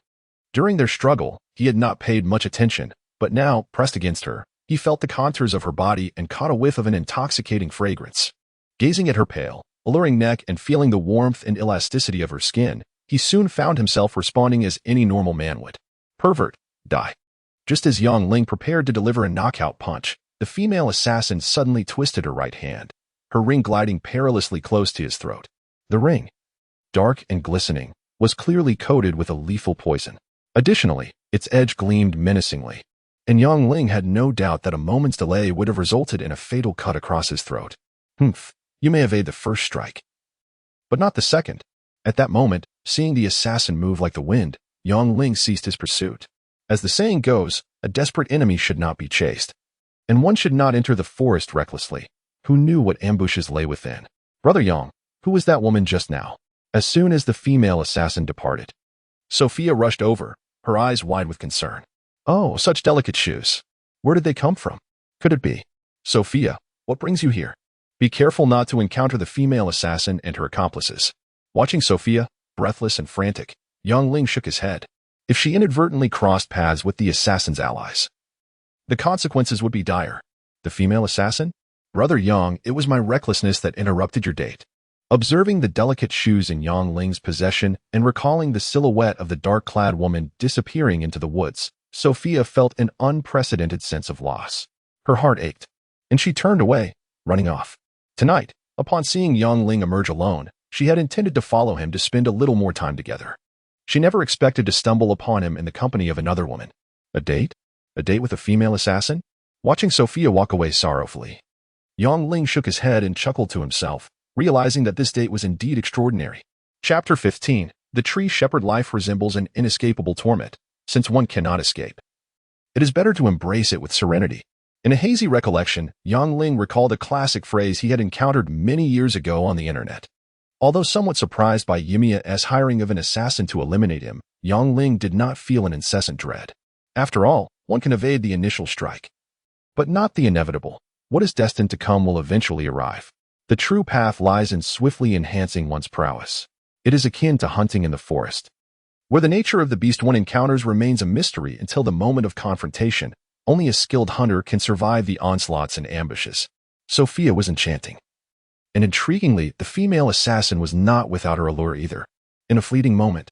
During their struggle, he had not paid much attention, but now, pressed against her, he felt the contours of her body and caught a whiff of an intoxicating fragrance. Gazing at her pale, alluring neck and feeling the warmth and elasticity of her skin, he soon found himself responding as any normal man would. "Pervert, die." Just as Yang Ling prepared to deliver a knockout punch, the female assassin suddenly twisted her right hand, her ring gliding perilously close to his throat. The ring, dark and glistening, was clearly coated with a lethal poison. Additionally, its edge gleamed menacingly, and Yang Ling had no doubt that a moment's delay would have resulted in a fatal cut across his throat. "Humph, you may evade the first strike, but not the second." At that moment, seeing the assassin move like the wind, Yang Ling ceased his pursuit. As the saying goes, a desperate enemy should not be chased, and one should not enter the forest recklessly. Who knew what ambushes lay within? "Brother Yang, who was that woman just now?" As soon as the female assassin departed, Sophia rushed over, her eyes wide with concern. "Oh, such delicate shoes. Where did they come from? Could it be?" "Sophia, what brings you here?" "Be careful not to encounter the female assassin and her accomplices." Watching Sophia, breathless and frantic, Yang Ling shook his head. If she inadvertently crossed paths with the assassin's allies, the consequences would be dire. "The female assassin?" "Brother Yang, it was my recklessness that interrupted your date." Observing the delicate shoes in Yang Ling's possession and recalling the silhouette of the dark-clad woman disappearing into the woods, Sophia felt an unprecedented sense of loss. Her heart ached, and she turned away, running off. Tonight, upon seeing Yang Ling emerge alone, she had intended to follow him to spend a little more time together. She never expected to stumble upon him in the company of another woman. A date? A date with a female assassin? Watching Sophia walk away sorrowfully, Yang Ling shook his head and chuckled to himself, realizing that this date was indeed extraordinary. Chapter 15. The tree shepherd life resembles an inescapable torment, since one cannot escape. It is better to embrace it with serenity. In a hazy recollection, Yang Ling recalled a classic phrase he had encountered many years ago on the internet. Although somewhat surprised by Yumiya's hiring of an assassin to eliminate him, Yang Ling did not feel an incessant dread. After all, one can evade the initial strike, but not the inevitable. What is destined to come will eventually arrive. The true path lies in swiftly enhancing one's prowess. It is akin to hunting in the forest, where the nature of the beast one encounters remains a mystery until the moment of confrontation. Only a skilled hunter can survive the onslaughts and ambushes. Sophia was enchanting. And intriguingly, the female assassin was not without her allure either. In a fleeting moment,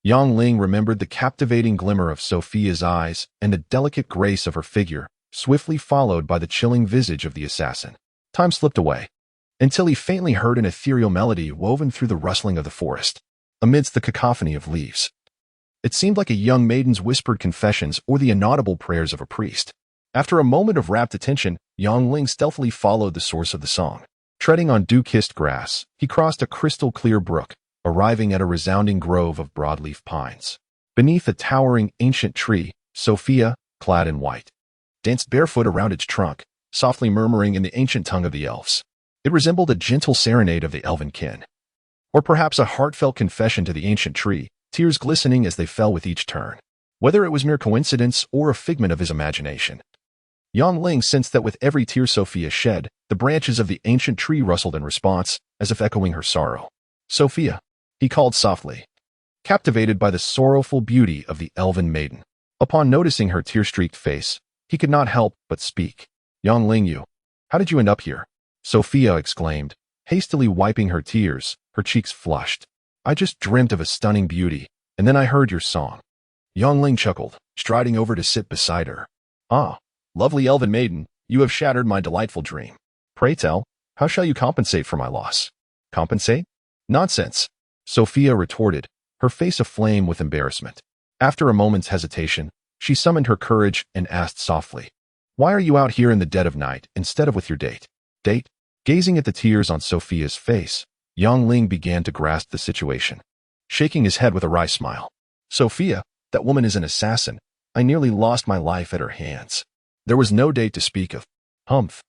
Yang Ling remembered the captivating glimmer of Sophia's eyes and the delicate grace of her figure, swiftly followed by the chilling visage of the assassin. Time slipped away, until he faintly heard an ethereal melody woven through the rustling of the forest, amidst the cacophony of leaves. It seemed like a young maiden's whispered confessions or the inaudible prayers of a priest. After a moment of rapt attention, Yang Ling stealthily followed the source of the song. Treading on dew-kissed grass, he crossed a crystal-clear brook, arriving at a resounding grove of broadleaf pines. Beneath a towering ancient tree, Sophia, clad in white, danced barefoot around its trunk, softly murmuring in the ancient tongue of the elves. It resembled a gentle serenade of the elven kin, or perhaps a heartfelt confession to the ancient tree, tears glistening as they fell with each turn. Whether it was mere coincidence or a figment of his imagination, Yang Ling sensed that with every tear Sophia shed, the branches of the ancient tree rustled in response, as if echoing her sorrow. "Sophia," he called softly, captivated by the sorrowful beauty of the elven maiden. Upon noticing her tear-streaked face, he could not help but speak. "Yang Ling, how did you end up here?" Sophia exclaimed, hastily wiping her tears, her cheeks flushed. "I just dreamt of a stunning beauty, and then I heard your song." Yang Ling chuckled, striding over to sit beside her. "Ah, lovely elven maiden, you have shattered my delightful dream. Pray tell, how shall you compensate for my loss?" "Compensate? Nonsense," Sophia retorted, her face aflame with embarrassment. After a moment's hesitation, she summoned her courage and asked softly, "Why are you out here in the dead of night instead of with your date?" "Date?" Gazing at the tears on Sophia's face, Yang Ling began to grasp the situation, shaking his head with a wry smile. "Sophia, that woman is an assassin. I nearly lost my life at her hands. There was no date to speak of." "Humph.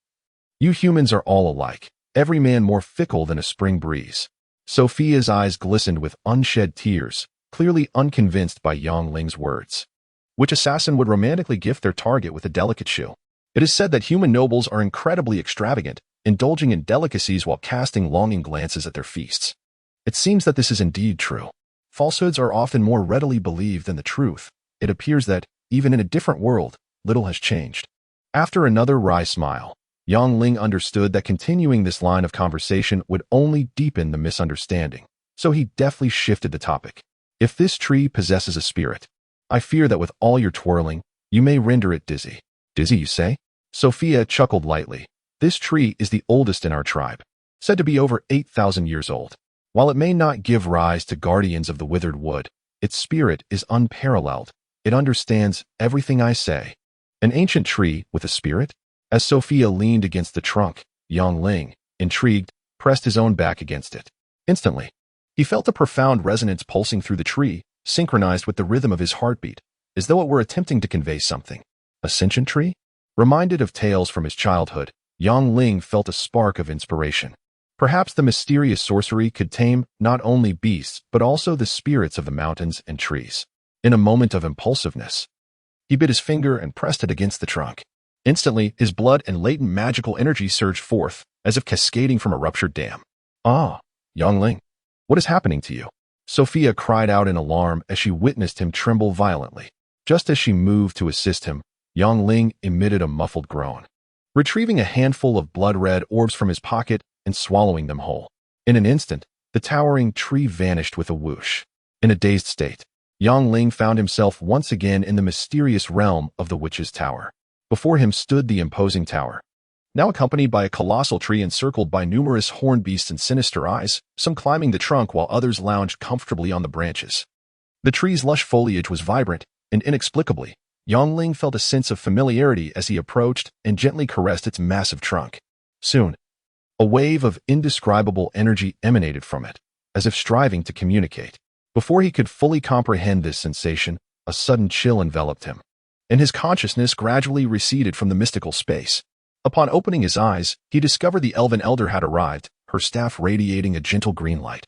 You humans are all alike, every man more fickle than a spring breeze." Sophia's eyes glistened with unshed tears, clearly unconvinced by Yang Ling's words. Which assassin would romantically gift their target with a delicate shoe? It is said that human nobles are incredibly extravagant, indulging in delicacies while casting longing glances at their feasts. It seems that this is indeed true. Falsehoods are often more readily believed than the truth. It appears that, even in a different world, little has changed. After another wry smile, Yang Ling understood that continuing this line of conversation would only deepen the misunderstanding, so he deftly shifted the topic. "If this tree possesses a spirit, I fear that with all your twirling, you may render it dizzy." "Dizzy, you say?" Sophia chuckled lightly. "This tree is the oldest in our tribe, said to be over 8,000 years old. While it may not give rise to guardians of the withered wood, its spirit is unparalleled. It understands everything I say." "An ancient tree with a spirit?" As Sophia leaned against the trunk, Yang Ling, intrigued, pressed his own back against it. Instantly, he felt a profound resonance pulsing through the tree, synchronized with the rhythm of his heartbeat, as though it were attempting to convey something. A sentient tree? Reminded of tales from his childhood, Yang Ling felt a spark of inspiration. Perhaps the mysterious sorcery could tame not only beasts but also the spirits of the mountains and trees. In a moment of impulsiveness, he bit his finger and pressed it against the trunk. Instantly, his blood and latent magical energy surged forth, as if cascading from a ruptured dam. "Ah, Yang Ling, what is happening to you?" Sophia cried out in alarm as she witnessed him tremble violently. Just as she moved to assist him, Yang Ling emitted a muffled groan, retrieving a handful of blood-red orbs from his pocket and swallowing them whole. In an instant, the towering tree vanished with a whoosh. In a dazed state, Yang Ling found himself once again in the mysterious realm of the Witch's Tower. Before him stood the imposing tower, now accompanied by a colossal tree encircled by numerous horned beasts and sinister eyes, some climbing the trunk while others lounged comfortably on the branches. The tree's lush foliage was vibrant, and inexplicably, Yang Ling felt a sense of familiarity as he approached and gently caressed its massive trunk. Soon, a wave of indescribable energy emanated from it, as if striving to communicate. Before he could fully comprehend this sensation, a sudden chill enveloped him, and his consciousness gradually receded from the mystical space. Upon opening his eyes, he discovered the elven elder had arrived, her staff radiating a gentle green light,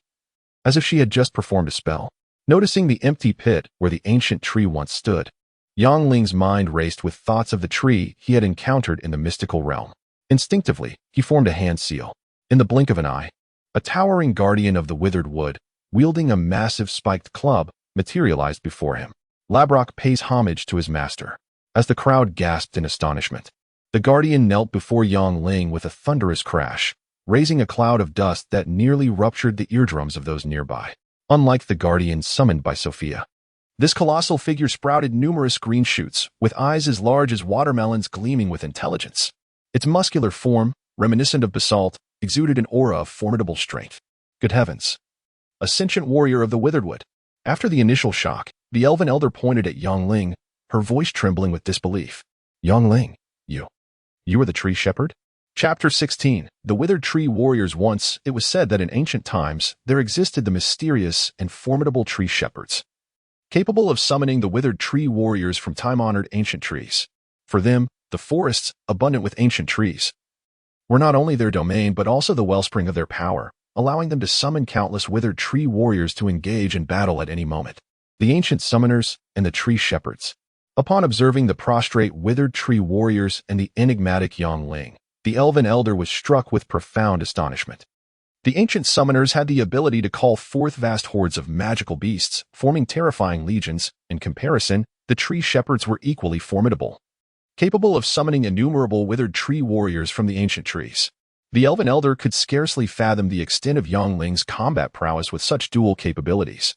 as if she had just performed a spell. Noticing the empty pit where the ancient tree once stood, Yang Ling's mind raced with thoughts of the tree he had encountered in the mystical realm. Instinctively, he formed a hand seal. In the blink of an eye, a towering guardian of the withered wood, wielding a massive spiked club, materialized before him. Labrock pays homage to his master. As the crowd gasped in astonishment, the guardian knelt before Yongling with a thunderous crash, raising a cloud of dust that nearly ruptured the eardrums of those nearby. Unlike the guardian summoned by Sophia, this colossal figure sprouted numerous green shoots, with eyes as large as watermelons gleaming with intelligence. Its muscular form, reminiscent of basalt, exuded an aura of formidable strength. Good heavens! A sentient warrior of the Witheredwood. After the initial shock, the elven elder pointed at Yongling, her voice trembling with disbelief. Yongling, you are the tree shepherd? Chapter 16. The Withered Tree Warriors. Once, it was said that in ancient times, there existed the mysterious and formidable tree shepherds, capable of summoning the withered tree warriors from time-honored ancient trees. For them, the forests, abundant with ancient trees, were not only their domain but also the wellspring of their power, allowing them to summon countless withered tree warriors to engage in battle at any moment. The ancient summoners and the tree shepherds. Upon observing the prostrate withered tree warriors and the enigmatic Yongling, the elven elder was struck with profound astonishment. The ancient summoners had the ability to call forth vast hordes of magical beasts, forming terrifying legions. In comparison, the tree shepherds were equally formidable, capable of summoning innumerable withered tree warriors from the ancient trees. The elven elder could scarcely fathom the extent of Yongling's combat prowess with such dual capabilities.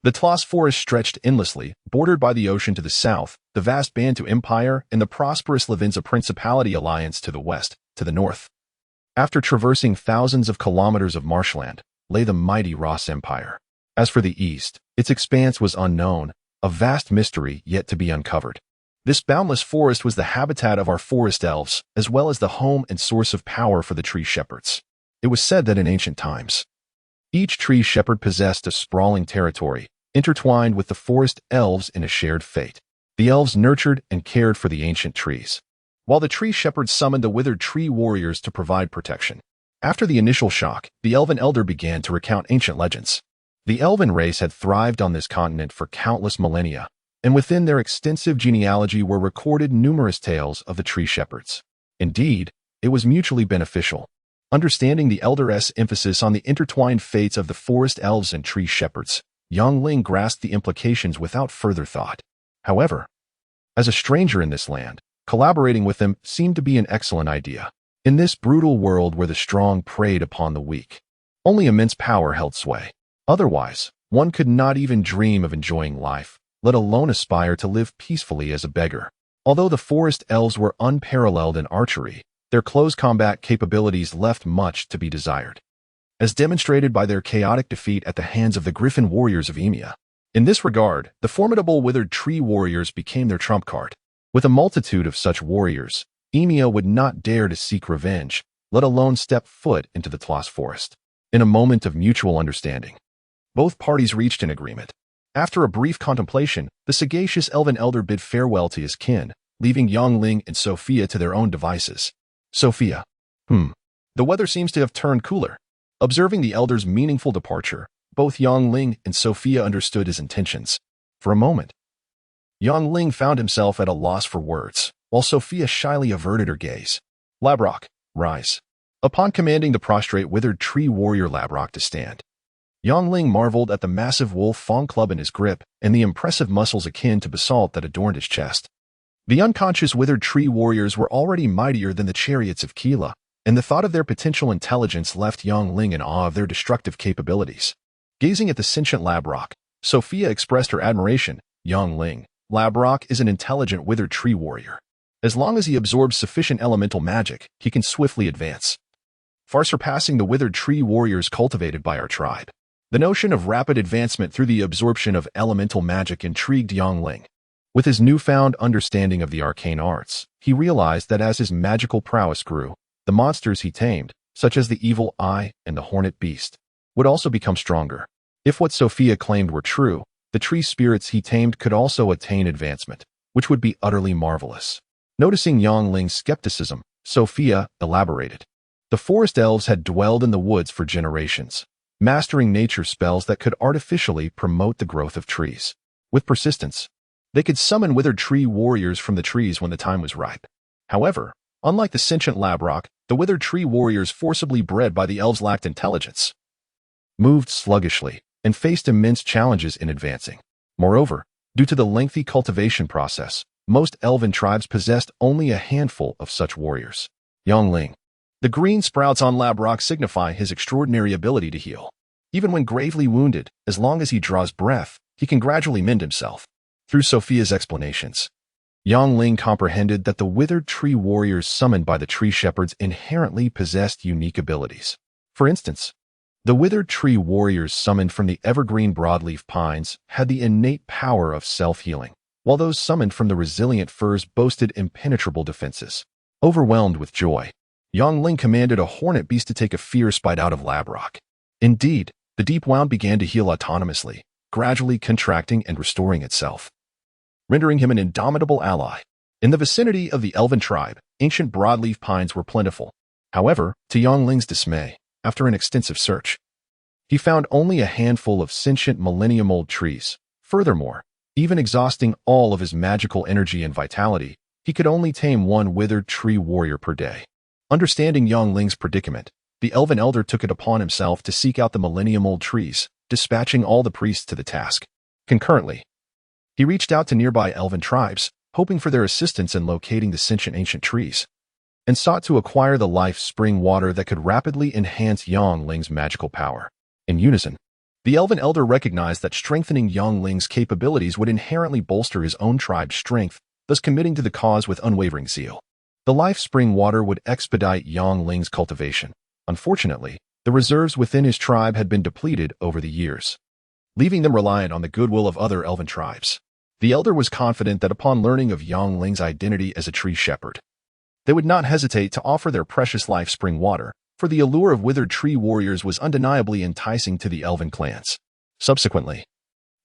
The Tlos forest stretched endlessly, bordered by the ocean to the south, the vast Bantu Empire, and the prosperous Lavinza Principality Alliance to the west. To the north, after traversing thousands of kilometers of marshland, lay the mighty Ross Empire. As for the east, its expanse was unknown, a vast mystery yet to be uncovered. This boundless forest was the habitat of our forest elves, as well as the home and source of power for the tree shepherds. It was said that in ancient times, each tree shepherd possessed a sprawling territory, intertwined with the forest elves in a shared fate. The elves nurtured and cared for the ancient trees, while the tree shepherds summoned the withered tree warriors to provide protection. After the initial shock, the elven elder began to recount ancient legends. The elven race had thrived on this continent for countless millennia, and within their extensive genealogy were recorded numerous tales of the tree shepherds. Indeed, it was mutually beneficial. Understanding the elder's emphasis on the intertwined fates of the forest elves and tree shepherds, Yongling grasped the implications without further thought. However, as a stranger in this land, collaborating with them seemed to be an excellent idea. In this brutal world where the strong preyed upon the weak, only immense power held sway. Otherwise, one could not even dream of enjoying life, let alone aspire to live peacefully as a beggar. Although the forest elves were unparalleled in archery, their close combat capabilities left much to be desired, as demonstrated by their chaotic defeat at the hands of the Griffin warriors of Emia. In this regard, the formidable withered tree warriors became their trump card. With a multitude of such warriors, Emia would not dare to seek revenge, let alone step foot into the Tlos forest. In a moment of mutual understanding, both parties reached an agreement. After a brief contemplation, the sagacious elven elder bid farewell to his kin, leaving Yongling and Sophia to their own devices. Sophia. The weather seems to have turned cooler. Observing the elder's meaningful departure, both Yongling and Sophia understood his intentions. For a moment, Yongling found himself at a loss for words, while Sophia shyly averted her gaze. Labrock, rise. Upon commanding the prostrate withered tree warrior Labrock to stand, Yongling marveled at the massive wolf fang club in his grip and the impressive muscles akin to basalt that adorned his chest. The unconscious withered tree warriors were already mightier than the chariots of Kila, and the thought of their potential intelligence left Yongling in awe of their destructive capabilities. Gazing at the sentient Labrock, Sophia expressed her admiration. Yongling, Labrock is an intelligent withered tree warrior. As long as he absorbs sufficient elemental magic, he can swiftly advance, far surpassing the withered tree warriors cultivated by our tribe. The notion of rapid advancement through the absorption of elemental magic intrigued Yongling. With his newfound understanding of the arcane arts, he realized that as his magical prowess grew, the monsters he tamed, such as the evil eye and the hornet beast, would also become stronger. If what Sophia claimed were true, the tree spirits he tamed could also attain advancement, which would be utterly marvelous. Noticing Yongling's skepticism, Sophia elaborated. The forest elves had dwelled in the woods for generations, mastering nature spells that could artificially promote the growth of trees. With persistence, they could summon withered tree warriors from the trees when the time was ripe. However, unlike the sentient Labrock, the withered tree warriors forcibly bred by the elves lacked intelligence, moved sluggishly, and faced immense challenges in advancing. Moreover, due to the lengthy cultivation process, Most elven tribes possessed only a handful of such warriors. Yongling. The green sprouts on Labrock signify his extraordinary ability to heal. Even when gravely wounded, as long as he draws breath, he can gradually mend himself. Through Sophia's explanations, Yongling comprehended that the withered tree warriors summoned by the tree shepherds inherently possessed unique abilities. For instance, the withered tree warriors summoned from the evergreen broadleaf pines had the innate power of self-healing, while those summoned from the resilient firs boasted impenetrable defenses. Overwhelmed with joy, Yongling commanded a hornet beast to take a fierce bite out of Labrock. Indeed, the deep wound began to heal autonomously, gradually contracting and restoring itself, rendering him an indomitable ally. In the vicinity of the elven tribe, ancient broadleaf pines were plentiful. However, to Yongling's dismay, after an extensive search, he found only a handful of sentient millennium-old trees. Furthermore, even exhausting all of his magical energy and vitality, he could only tame one withered tree warrior per day. Understanding Yongling's predicament, the elven elder took it upon himself to seek out the millennium-old trees, dispatching all the priests to the task. Concurrently, he reached out to nearby elven tribes, hoping for their assistance in locating the sentient ancient trees, and sought to acquire the life spring water that could rapidly enhance Yongling's magical power. In unison, the elven elder recognized that strengthening Yongling's capabilities would inherently bolster his own tribe's strength, thus committing to the cause with unwavering zeal. The life spring water would expedite Yongling's cultivation. Unfortunately, the reserves within his tribe had been depleted over the years, leaving them reliant on the goodwill of other elven tribes. The elder was confident that upon learning of Yongling's identity as a tree shepherd, they would not hesitate to offer their precious life spring water, for the allure of withered tree warriors was undeniably enticing to the elven clans. Subsequently,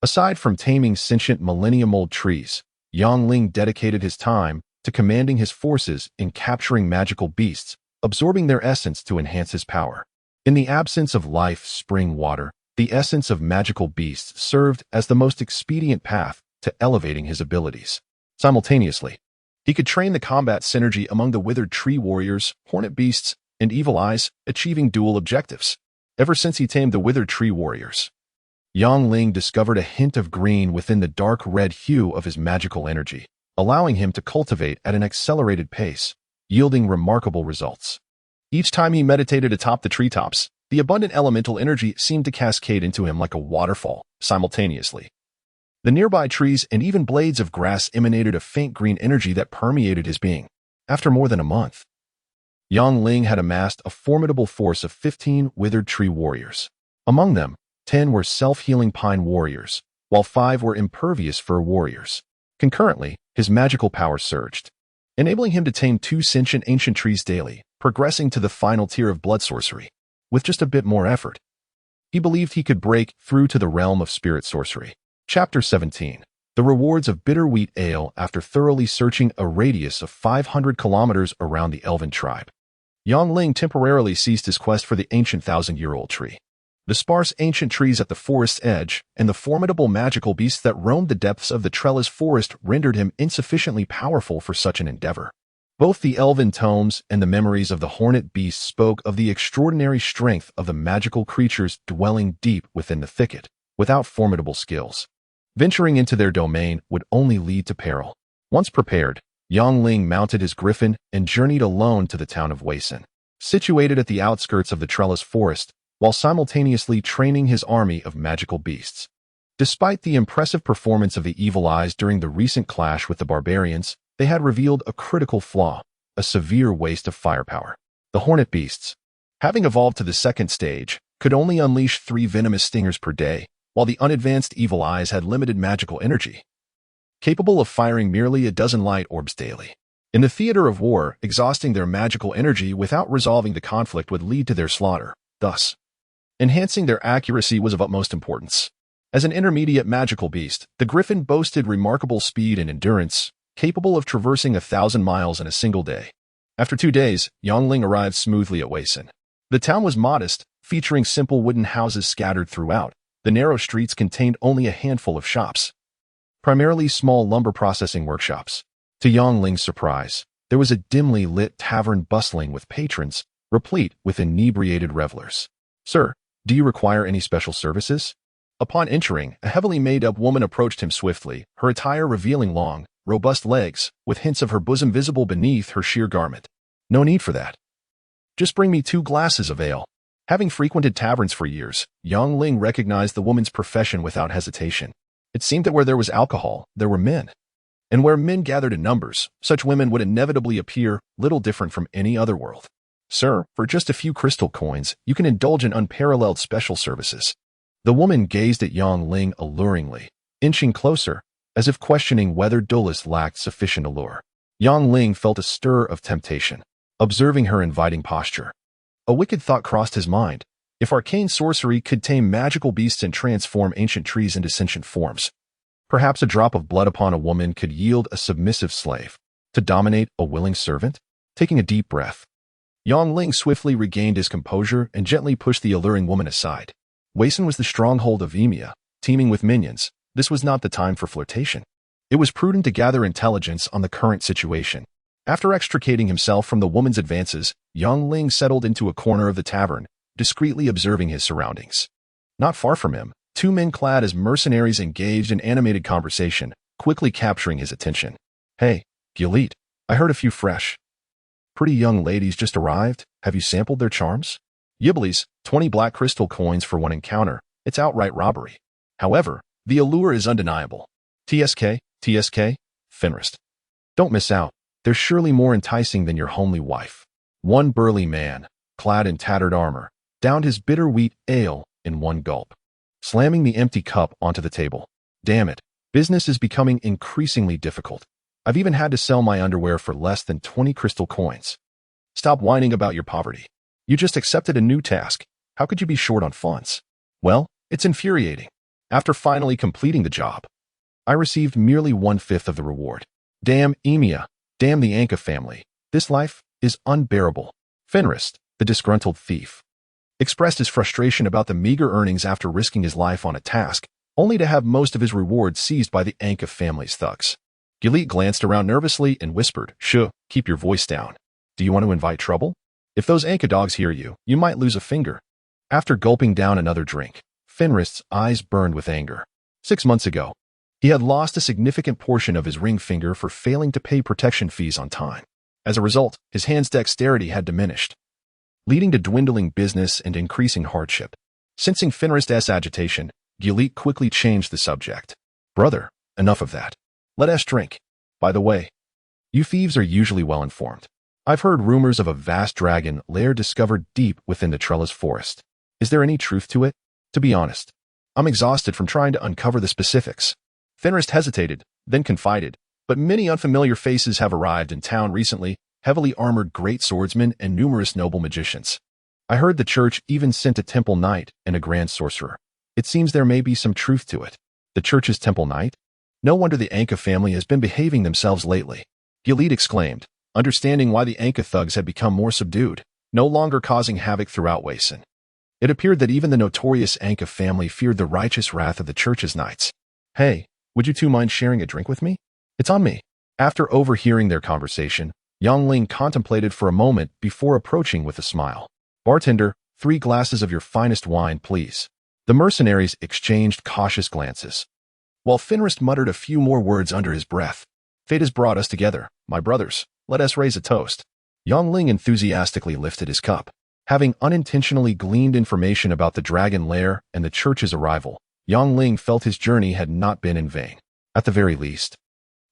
aside from taming sentient millennium-old trees, Yongling dedicated his time to commanding his forces in capturing magical beasts, absorbing their essence to enhance his power. In the absence of life spring water, the essence of magical beasts served as the most expedient path to elevating his abilities. Simultaneously, he could train the combat synergy among the withered tree warriors, hornet beasts, and evil eyes, achieving dual objectives. Ever since he tamed the withered tree warriors, Yongling discovered a hint of green within the dark red hue of his magical energy, allowing him to cultivate at an accelerated pace, yielding remarkable results. Each time he meditated atop the treetops, the abundant elemental energy seemed to cascade into him like a waterfall, simultaneously. The nearby trees and even blades of grass emanated a faint green energy that permeated his being. After more than a month, Yongling had amassed a formidable force of 15 withered tree warriors. Among them, 10 were self-healing pine warriors, while 5 were impervious fir warriors. Concurrently, his magical power surged, enabling him to tame 2 sentient ancient trees daily, progressing to the final tier of blood sorcery. With just a bit more effort, he believed he could break through to the realm of spirit sorcery. Chapter 17. The rewards of bitter wheat ale. After thoroughly searching a radius of 500 kilometers around the elven tribe, Yongling temporarily ceased his quest for the ancient thousand-year-old tree. The sparse ancient trees at the forest's edge and the formidable magical beasts that roamed the depths of the trellis forest rendered him insufficiently powerful for such an endeavor. Both the elven tomes and the memories of the hornet beast spoke of the extraordinary strength of the magical creatures dwelling deep within the thicket, without formidable skills. Venturing into their domain would only lead to peril. Once prepared, Yongling mounted his griffin and journeyed alone to the town of Wayson, situated at the outskirts of the trellis forest, while simultaneously training his army of magical beasts. Despite the impressive performance of the evil eyes during the recent clash with the barbarians, they had revealed a critical flaw, a severe waste of firepower. The hornet beasts, having evolved to the second stage, could only unleash 3 venomous stingers per day, while the unadvanced evil eyes had limited magical energy, capable of firing merely a dozen light orbs daily. In the theater of war, exhausting their magical energy without resolving the conflict would lead to their slaughter. Thus, enhancing their accuracy was of utmost importance. As an intermediate magical beast, the griffin boasted remarkable speed and endurance, capable of traversing 1,000 miles in a single day. After 2 days, Yongling arrived smoothly at Wayson. The town was modest, featuring simple wooden houses scattered throughout. The narrow streets contained only a handful of shops, primarily small lumber processing workshops. To Yongling's surprise, there was a dimly lit tavern bustling with patrons, replete with inebriated revelers. "Sir, do you require any special services?" Upon entering, a heavily made-up woman approached him swiftly, her attire revealing long, robust legs, with hints of her bosom visible beneath her sheer garment. No need for that. Just bring me 2 glasses of ale. Having frequented taverns for years, Yang Ling recognized the woman's profession without hesitation. It seemed that where there was alcohol, there were men. And where men gathered in numbers, such women would inevitably appear little different from any other world. Sir, for just a few crystal coins, you can indulge in unparalleled special services. The woman gazed at Yang Ling alluringly, inching closer, as if questioning whether Dulles lacked sufficient allure. Yang Ling felt a stir of temptation, observing her inviting posture. A wicked thought crossed his mind. If arcane sorcery could tame magical beasts and transform ancient trees into sentient forms, perhaps a drop of blood upon a woman could yield a submissive slave, to dominate a willing servant? Taking a deep breath, Yang Ling swiftly regained his composure and gently pushed the alluring woman aside. Weixin was the stronghold of Emia, teeming with minions. This was not the time for flirtation. It was prudent to gather intelligence on the current situation. After extricating himself from the woman's advances, Yang Ling settled into a corner of the tavern, discreetly observing his surroundings. Not far from him, 2 men clad as mercenaries engaged in animated conversation, quickly capturing his attention. Hey, Gilead, I heard a few fresh, pretty young ladies just arrived. Have you sampled their charms? Yibblies, 20 black crystal coins for 1 encounter. It's outright robbery. However, the allure is undeniable. TSK, Fenrist. Don't miss out. They're surely more enticing than your homely wife. One burly man, clad in tattered armor, downed his bitter wheat ale in one gulp, slamming the empty cup onto the table. Damn it, business is becoming increasingly difficult. I've even had to sell my underwear for less than 20 crystal coins. Stop whining about your poverty. You just accepted a new task. How could you be short on funds? Well, it's infuriating. After finally completing the job, I received merely 1/5 of the reward. Damn Emia. Damn the Anka family. This life is unbearable. Fenrist, the disgruntled thief, expressed his frustration about the meager earnings after risking his life on a task, only to have most of his reward seized by the Anka family's thugs. Gilead glanced around nervously and whispered, "Shh, keep your voice down. Do you want to invite trouble? If those Anka dogs hear you, you might lose a finger." After gulping down another drink, Fenrist's eyes burned with anger. 6 months ago, he had lost a significant portion of his ring finger for failing to pay protection fees on time. As a result, his hand's dexterity had diminished, leading to dwindling business and increasing hardship. Sensing Fenrist's agitation, Gilead quickly changed the subject. "Brother, enough of that. Let us drink. By the way, you thieves are usually well informed. I've heard rumors of a vast dragon lair discovered deep within the trellis forest. Is there any truth to it? To be honest, I'm exhausted from trying to uncover the specifics." Fenrist hesitated, then confided, "But many unfamiliar faces have arrived in town recently, heavily armored great swordsmen and numerous noble magicians. I heard the church even sent a temple knight and a grand sorcerer. It seems there may be some truth to it." "The church's temple knight? No wonder the Anka family has been behaving themselves lately," Gilead exclaimed, understanding why the Anka thugs had become more subdued, no longer causing havoc throughout Weixin. It appeared that even the notorious Anka family feared the righteous wrath of the church's knights. "Hey, would you 2 mind sharing a drink with me? It's on me." After overhearing their conversation, Yang Ling contemplated for a moment before approaching with a smile. "Bartender, 3 glasses of your finest wine, please." The mercenaries exchanged cautious glances, while Fenrist muttered a few more words under his breath. "Fate has brought us together, my brothers. Let us raise a toast." Yang Ling enthusiastically lifted his cup. Having unintentionally gleaned information about the dragon lair and the church's arrival, Yang Ling felt his journey had not been in vain. At the very least,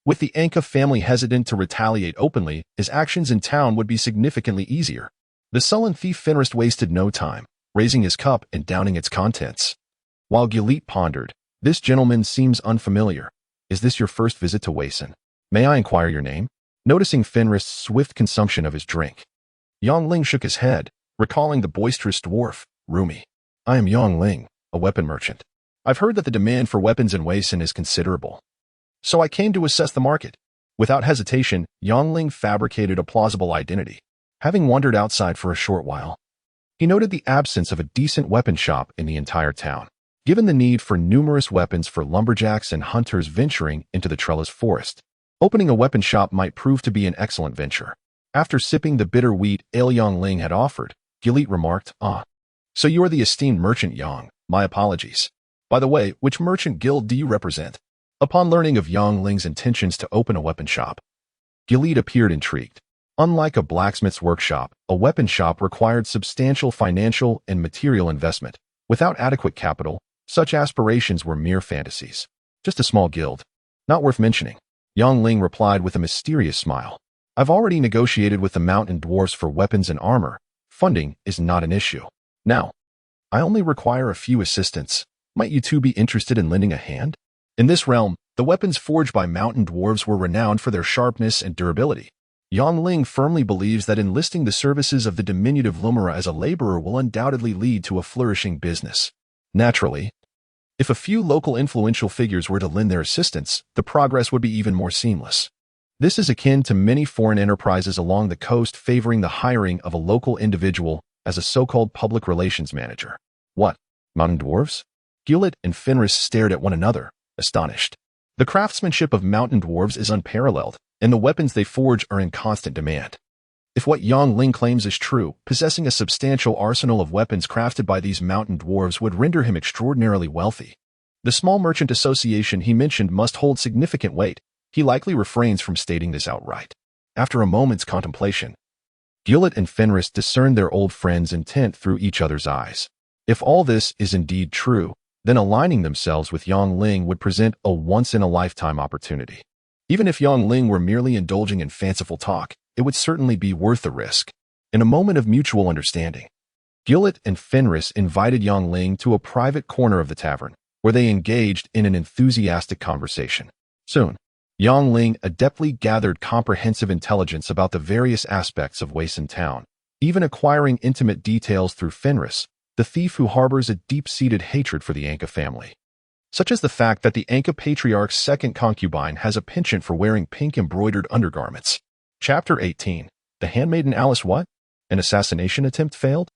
with the Anka family hesitant to retaliate openly, his actions in town would be significantly easier. The sullen thief Fenrist wasted no time, raising his cup and downing its contents. While Gilead pondered, "This gentleman seems unfamiliar. Is this your first visit to Weixin? May I inquire your name?" Noticing Fenrist's swift consumption of his drink, Yang Ling shook his head, recalling the boisterous dwarf, Rumi. "I am Yang Ling, a weapon merchant. I've heard that the demand for weapons in Weixin is considerable, so I came to assess the market." Without hesitation, Yang Ling fabricated a plausible identity. Having wandered outside for a short while, he noted the absence of a decent weapon shop in the entire town. Given the need for numerous weapons for lumberjacks and hunters venturing into the trellis forest, opening a weapon shop might prove to be an excellent venture. After sipping the bitter wheat ale Yang Ling had offered, Gilead remarked, "Ah, so you are the esteemed merchant Yang. My apologies. By the way, which merchant guild do you represent?" Upon learning of Yang Ling's intentions to open a weapon shop, Gilead appeared intrigued. Unlike a blacksmith's workshop, a weapon shop required substantial financial and material investment. Without adequate capital, such aspirations were mere fantasies. Just a small guild. Not worth mentioning. Yang Ling replied with a mysterious smile. I've already negotiated with the mountain dwarfs for weapons and armor. Funding is not an issue. Now, I only require a few assistants. Might you two be interested in lending a hand? In this realm, the weapons forged by mountain dwarves were renowned for their sharpness and durability. Yang Ling firmly believes that enlisting the services of the diminutive Lumira as a laborer will undoubtedly lead to a flourishing business. Naturally, if a few local influential figures were to lend their assistance, the progress would be even more seamless. This is akin to many foreign enterprises along the coast favoring the hiring of a local individual as a so-called public relations manager. What? Mountain dwarves? Gilead and Fenris stared at one another, astonished. The craftsmanship of mountain dwarves is unparalleled, and the weapons they forge are in constant demand. If what Yang Ling claims is true, possessing a substantial arsenal of weapons crafted by these mountain dwarves would render him extraordinarily wealthy. The small merchant association he mentioned must hold significant weight. He likely refrains from stating this outright. After a moment's contemplation, Gilead and Fenris discerned their old friend's intent through each other's eyes. If all this is indeed true, then aligning themselves with Yang Ling would present a once-in-a-lifetime opportunity. Even if Yang Ling were merely indulging in fanciful talk, it would certainly be worth the risk. In a moment of mutual understanding, Gilead and Fenris invited Yang Ling to a private corner of the tavern, where they engaged in an enthusiastic conversation. Soon, Yang Ling adeptly gathered comprehensive intelligence about the various aspects of Waisen Town, even acquiring intimate details through Fenris, the thief who harbors a deep-seated hatred for the Anka family. Such as the fact that the Anka patriarch's second concubine has a penchant for wearing pink embroidered undergarments. Chapter 18. The handmaiden Alice what? An assassination attempt failed?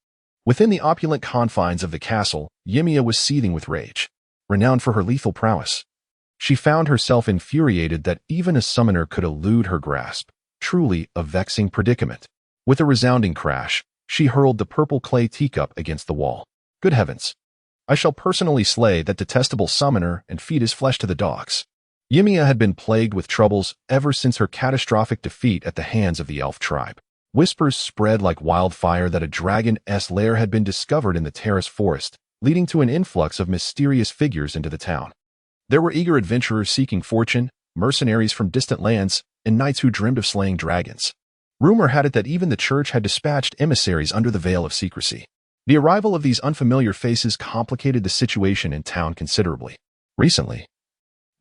Within the opulent confines of the castle, Ymia was seething with rage. Renowned for her lethal prowess, she found herself infuriated that even a summoner could elude her grasp. Truly a vexing predicament. With a resounding crash, she hurled the purple clay teacup against the wall. Good heavens! I shall personally slay that detestable summoner and feed his flesh to the dogs. Ymia had been plagued with troubles ever since her catastrophic defeat at the hands of the elf tribe. Whispers spread like wildfire that a dragon's lair had been discovered in the terrace forest, leading to an influx of mysterious figures into the town. There were eager adventurers seeking fortune, mercenaries from distant lands, and knights who dreamed of slaying dragons. Rumor had it that even the church had dispatched emissaries under the veil of secrecy. The arrival of these unfamiliar faces complicated the situation in town considerably. Recently,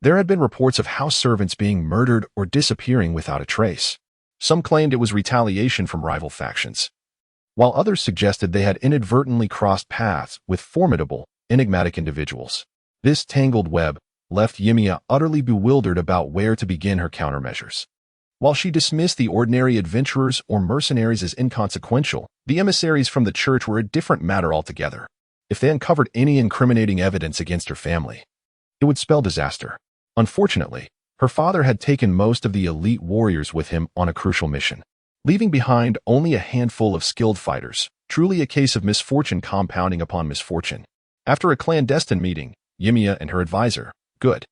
there had been reports of house servants being murdered or disappearing without a trace. Some claimed it was retaliation from rival factions, while others suggested they had inadvertently crossed paths with formidable, enigmatic individuals. This tangled web left Ymia utterly bewildered about where to begin her countermeasures. While she dismissed the ordinary adventurers or mercenaries as inconsequential, the emissaries from the church were a different matter altogether. If they uncovered any incriminating evidence against her family, it would spell disaster. Unfortunately, her father had taken most of the elite warriors with him on a crucial mission, leaving behind only a handful of skilled fighters, truly a case of misfortune compounding upon misfortune. After a clandestine meeting, Ymia and her advisor, Good,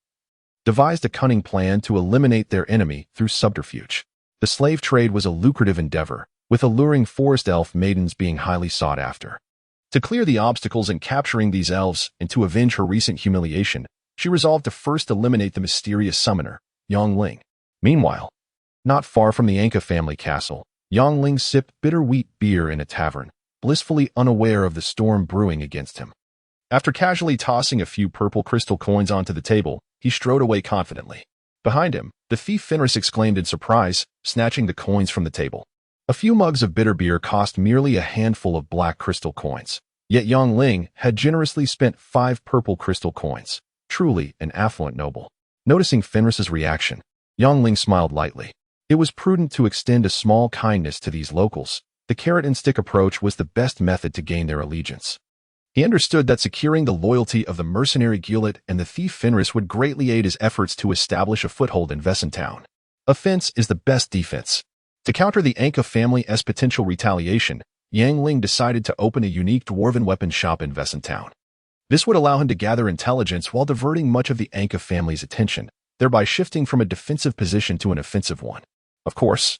devised a cunning plan to eliminate their enemy through subterfuge. The slave trade was a lucrative endeavor, with alluring forest elf maidens being highly sought after. To clear the obstacles in capturing these elves and to avenge her recent humiliation, she resolved to first eliminate the mysterious summoner, Yang Ling. Meanwhile, not far from the Anka family castle, Yang Ling sipped bitter wheat beer in a tavern, blissfully unaware of the storm brewing against him. After casually tossing a few purple crystal coins onto the table, he strode away confidently. Behind him, the thief Fenris exclaimed in surprise, snatching the coins from the table. A few mugs of bitter beer cost merely a handful of black crystal coins, yet Yang Ling had generously spent 5 purple crystal coins. Truly an affluent noble. Noticing Fenris's reaction, Yang Ling smiled lightly. It was prudent to extend a small kindness to these locals. The carrot-and-stick approach was the best method to gain their allegiance. He understood that securing the loyalty of the mercenary Gilead and the thief Fenris would greatly aid his efforts to establish a foothold in Waisen Town. Offense is the best defense. To counter the Anka family's potential retaliation, Yang Ling decided to open a unique dwarven weapon shop in Waisen Town. This would allow him to gather intelligence while diverting much of the Anka family's attention, thereby shifting from a defensive position to an offensive one. Of course,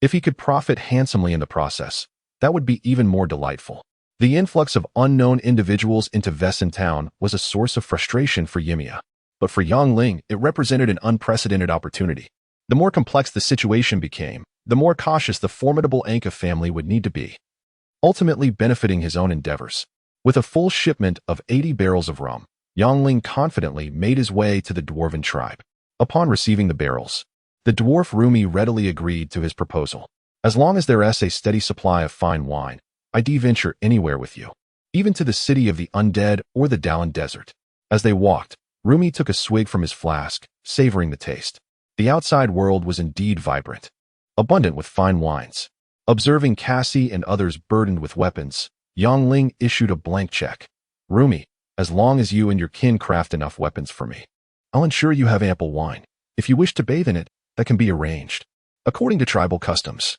if he could profit handsomely in the process, that would be even more delightful. The influx of unknown individuals into Vesson town was a source of frustration for Yimia, but for Yang Ling, it represented an unprecedented opportunity. The more complex the situation became, the more cautious the formidable Anka family would need to be, ultimately benefiting his own endeavors. With a full shipment of 80 barrels of rum, Yang Ling confidently made his way to the dwarven tribe. Upon receiving the barrels, the dwarf Rumi readily agreed to his proposal. As long as there is a steady supply of fine wine, I'd venture anywhere with you, even to the city of the undead or the Dallin Desert. As they walked, Rumi took a swig from his flask, savoring the taste. The outside world was indeed vibrant, abundant with fine wines. Observing Cassie and others burdened with weapons, Yang Ling issued a blank check. Rumi, as long as you and your kin craft enough weapons for me, I'll ensure you have ample wine. If you wish to bathe in it, that can be arranged. According to tribal customs,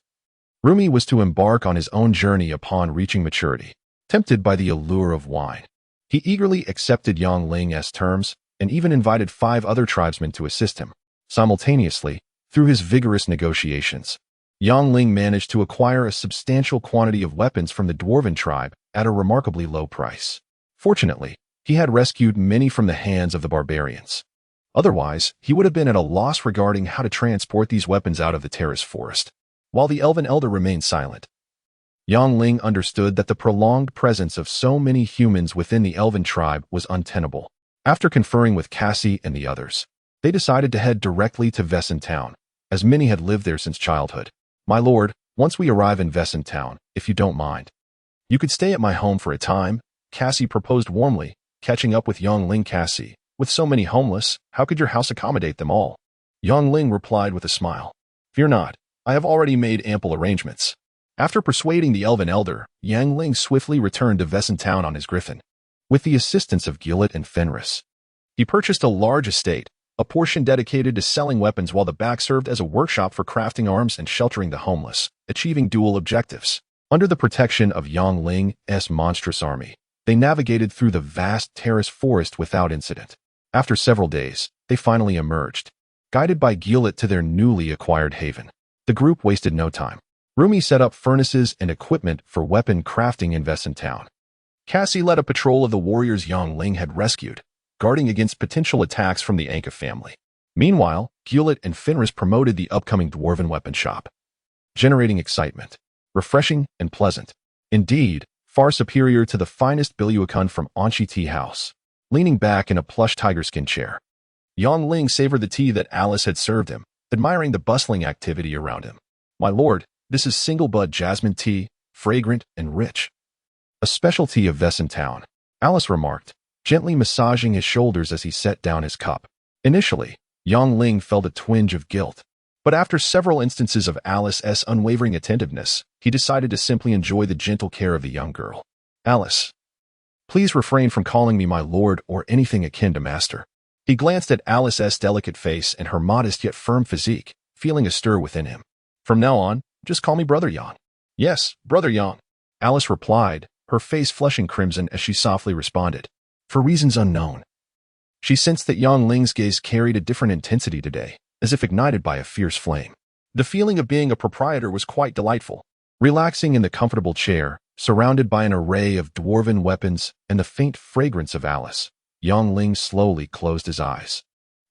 Rumi was to embark on his own journey upon reaching maturity. Tempted by the allure of wine, he eagerly accepted Yang Ling's terms and even invited 5 other tribesmen to assist him. Simultaneously, through his vigorous negotiations, Yang Ling managed to acquire a substantial quantity of weapons from the dwarven tribe at a remarkably low price. Fortunately, he had rescued many from the hands of the barbarians. Otherwise, he would have been at a loss regarding how to transport these weapons out of the terrace forest. While the elven elder remained silent, Yang Ling understood that the prolonged presence of so many humans within the elven tribe was untenable. After conferring with Cassie and the others, they decided to head directly to Vesson town, as many had lived there since childhood. My lord, once we arrive in Vesson town, if you don't mind, you could stay at my home for a time, Cassie proposed warmly, catching up with Yang Ling. Cassie, with so many homeless, how could your house accommodate them all? Yang Ling replied with a smile. Fear not, I have already made ample arrangements. After persuading the elven elder, Yang Ling swiftly returned to Vesson town on his griffin. With the assistance of Gillet and Fenris, he purchased a large estate, a portion dedicated to selling weapons while the back served as a workshop for crafting arms and sheltering the homeless, achieving dual objectives. Under the protection of Yang Ling's monstrous army, they navigated through the vast terrace forest without incident. After several days, they finally emerged, guided by Gillet to their newly acquired haven. The group wasted no time. Rumi set up furnaces and equipment for weapon crafting in Vesson town. Cassie led a patrol of the warriors Yang Ling had rescued, guarding against potential attacks from the Anka family. Meanwhile, Gillet and Fenris promoted the upcoming dwarven weapon shop, generating excitement, refreshing and pleasant. Indeed, far superior to the finest Biluakun from Anshi Tea House. Leaning back in a plush tiger-skin chair, Yang Ling savored the tea that Alice had served him, admiring the bustling activity around him. My lord, this is single-bud jasmine tea, fragrant and rich. A specialty of Vesson town, Alice remarked, gently massaging his shoulders as he set down his cup. Initially, Yang Ling felt a twinge of guilt, but after several instances of Alice's unwavering attentiveness, he decided to simply enjoy the gentle care of the young girl. Alice, please refrain from calling me my lord or anything akin to master. He glanced at Alice's delicate face and her modest yet firm physique, feeling a stir within him. From now on, just call me Brother Yang. Yes, Brother Yang, Alice replied, her face flushing crimson as she softly responded. For reasons unknown. She sensed that Yang Ling's gaze carried a different intensity today, as if ignited by a fierce flame. The feeling of being a proprietor was quite delightful. Relaxing in the comfortable chair, surrounded by an array of dwarven weapons and the faint fragrance of Alice, Yang Ling slowly closed his eyes.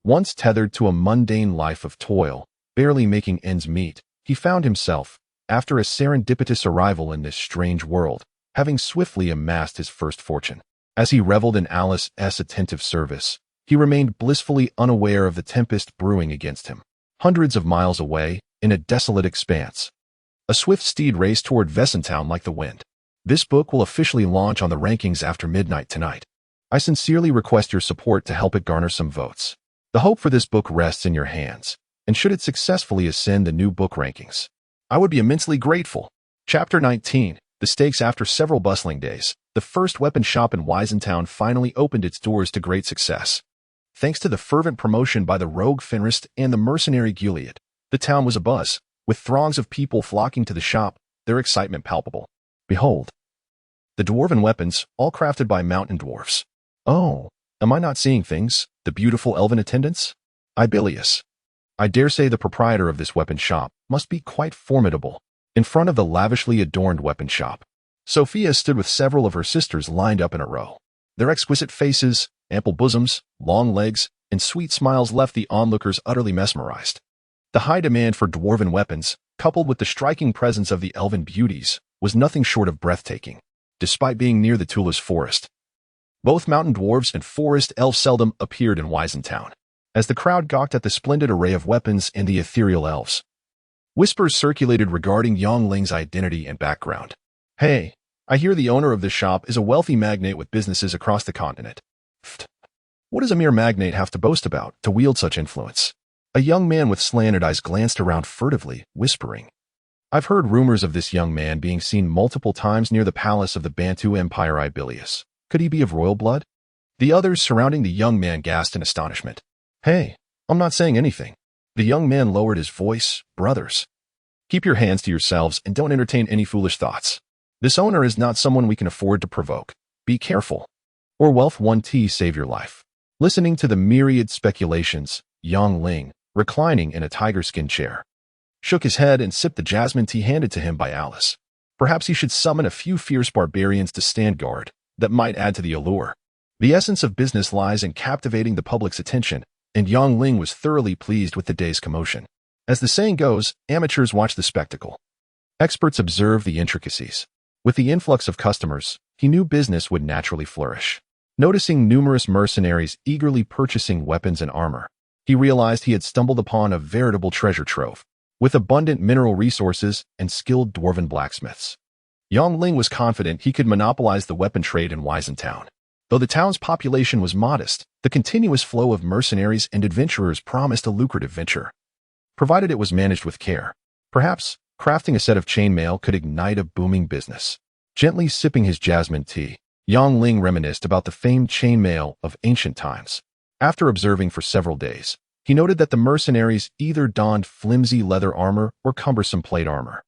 Once tethered to a mundane life of toil, barely making ends meet, he found himself, after a serendipitous arrival in this strange world, having swiftly amassed his first fortune. As he reveled in Alice's attentive service, he remained blissfully unaware of the tempest brewing against him. Hundreds of miles away, in a desolate expanse, a swift steed raced toward Vesson town like the wind. This book will officially launch on the rankings after midnight tonight. I sincerely request your support to help it garner some votes. The hope for this book rests in your hands, and should it successfully ascend the new book rankings, I would be immensely grateful. Chapter 19, The Stakes. After several bustling days, the first weapon shop in Weisentown finally opened its doors to great success. Thanks to the fervent promotion by the rogue Fenris and the mercenary Gilead, the town was abuzz, with throngs of people flocking to the shop, their excitement palpable. Behold, the dwarven weapons, all crafted by mountain dwarfs. Oh, am I not seeing things? The beautiful elven attendants? Ibilius. I dare say the proprietor of this weapon shop must be quite formidable. In front of the lavishly adorned weapon shop, Sophia stood with several of her sisters lined up in a row. Their exquisite faces, ample bosoms, long legs, and sweet smiles left the onlookers utterly mesmerized. The high demand for dwarven weapons, coupled with the striking presence of the elven beauties, was nothing short of breathtaking, despite being near the Tulas forest. Both mountain dwarves and forest elves seldom appeared in Weisentown, as the crowd gawked at the splendid array of weapons and the ethereal elves. Whispers circulated regarding Yongling's identity and background. Hey, I hear the owner of this shop is a wealthy magnate with businesses across the continent. What does a mere magnate have to boast about to wield such influence? A young man with slanted eyes glanced around furtively, whispering. I've heard rumors of this young man being seen multiple times near the palace of the Bantu Empire Ibilius. Could he be of royal blood? The others surrounding the young man gasped in astonishment. Hey, I'm not saying anything. The young man lowered his voice. Brothers, keep your hands to yourselves and don't entertain any foolish thoughts. This owner is not someone we can afford to provoke. Be careful. Or wealth one tea save your life. Listening to the myriad speculations, Yongling, reclining in a tiger-skin chair, shook his head and sipped the jasmine tea handed to him by Alice. Perhaps he should summon a few fierce barbarians to stand guard. That might add to the allure. The essence of business lies in captivating the public's attention, and Yongling was thoroughly pleased with the day's commotion. As the saying goes, amateurs watch the spectacle. Experts observe the intricacies. With the influx of customers, he knew business would naturally flourish. Noticing numerous mercenaries eagerly purchasing weapons and armor, he realized he had stumbled upon a veritable treasure trove, with abundant mineral resources and skilled dwarven blacksmiths. Yongling was confident he could monopolize the weapon trade in Weisentown. Though the town's population was modest, the continuous flow of mercenaries and adventurers promised a lucrative venture, provided it was managed with care. Perhaps, crafting a set of chainmail could ignite a booming business. Gently sipping his jasmine tea, Yongling reminisced about the famed chainmail of ancient times. After observing for several days, he noted that the mercenaries either donned flimsy leather armor or cumbersome plate armor.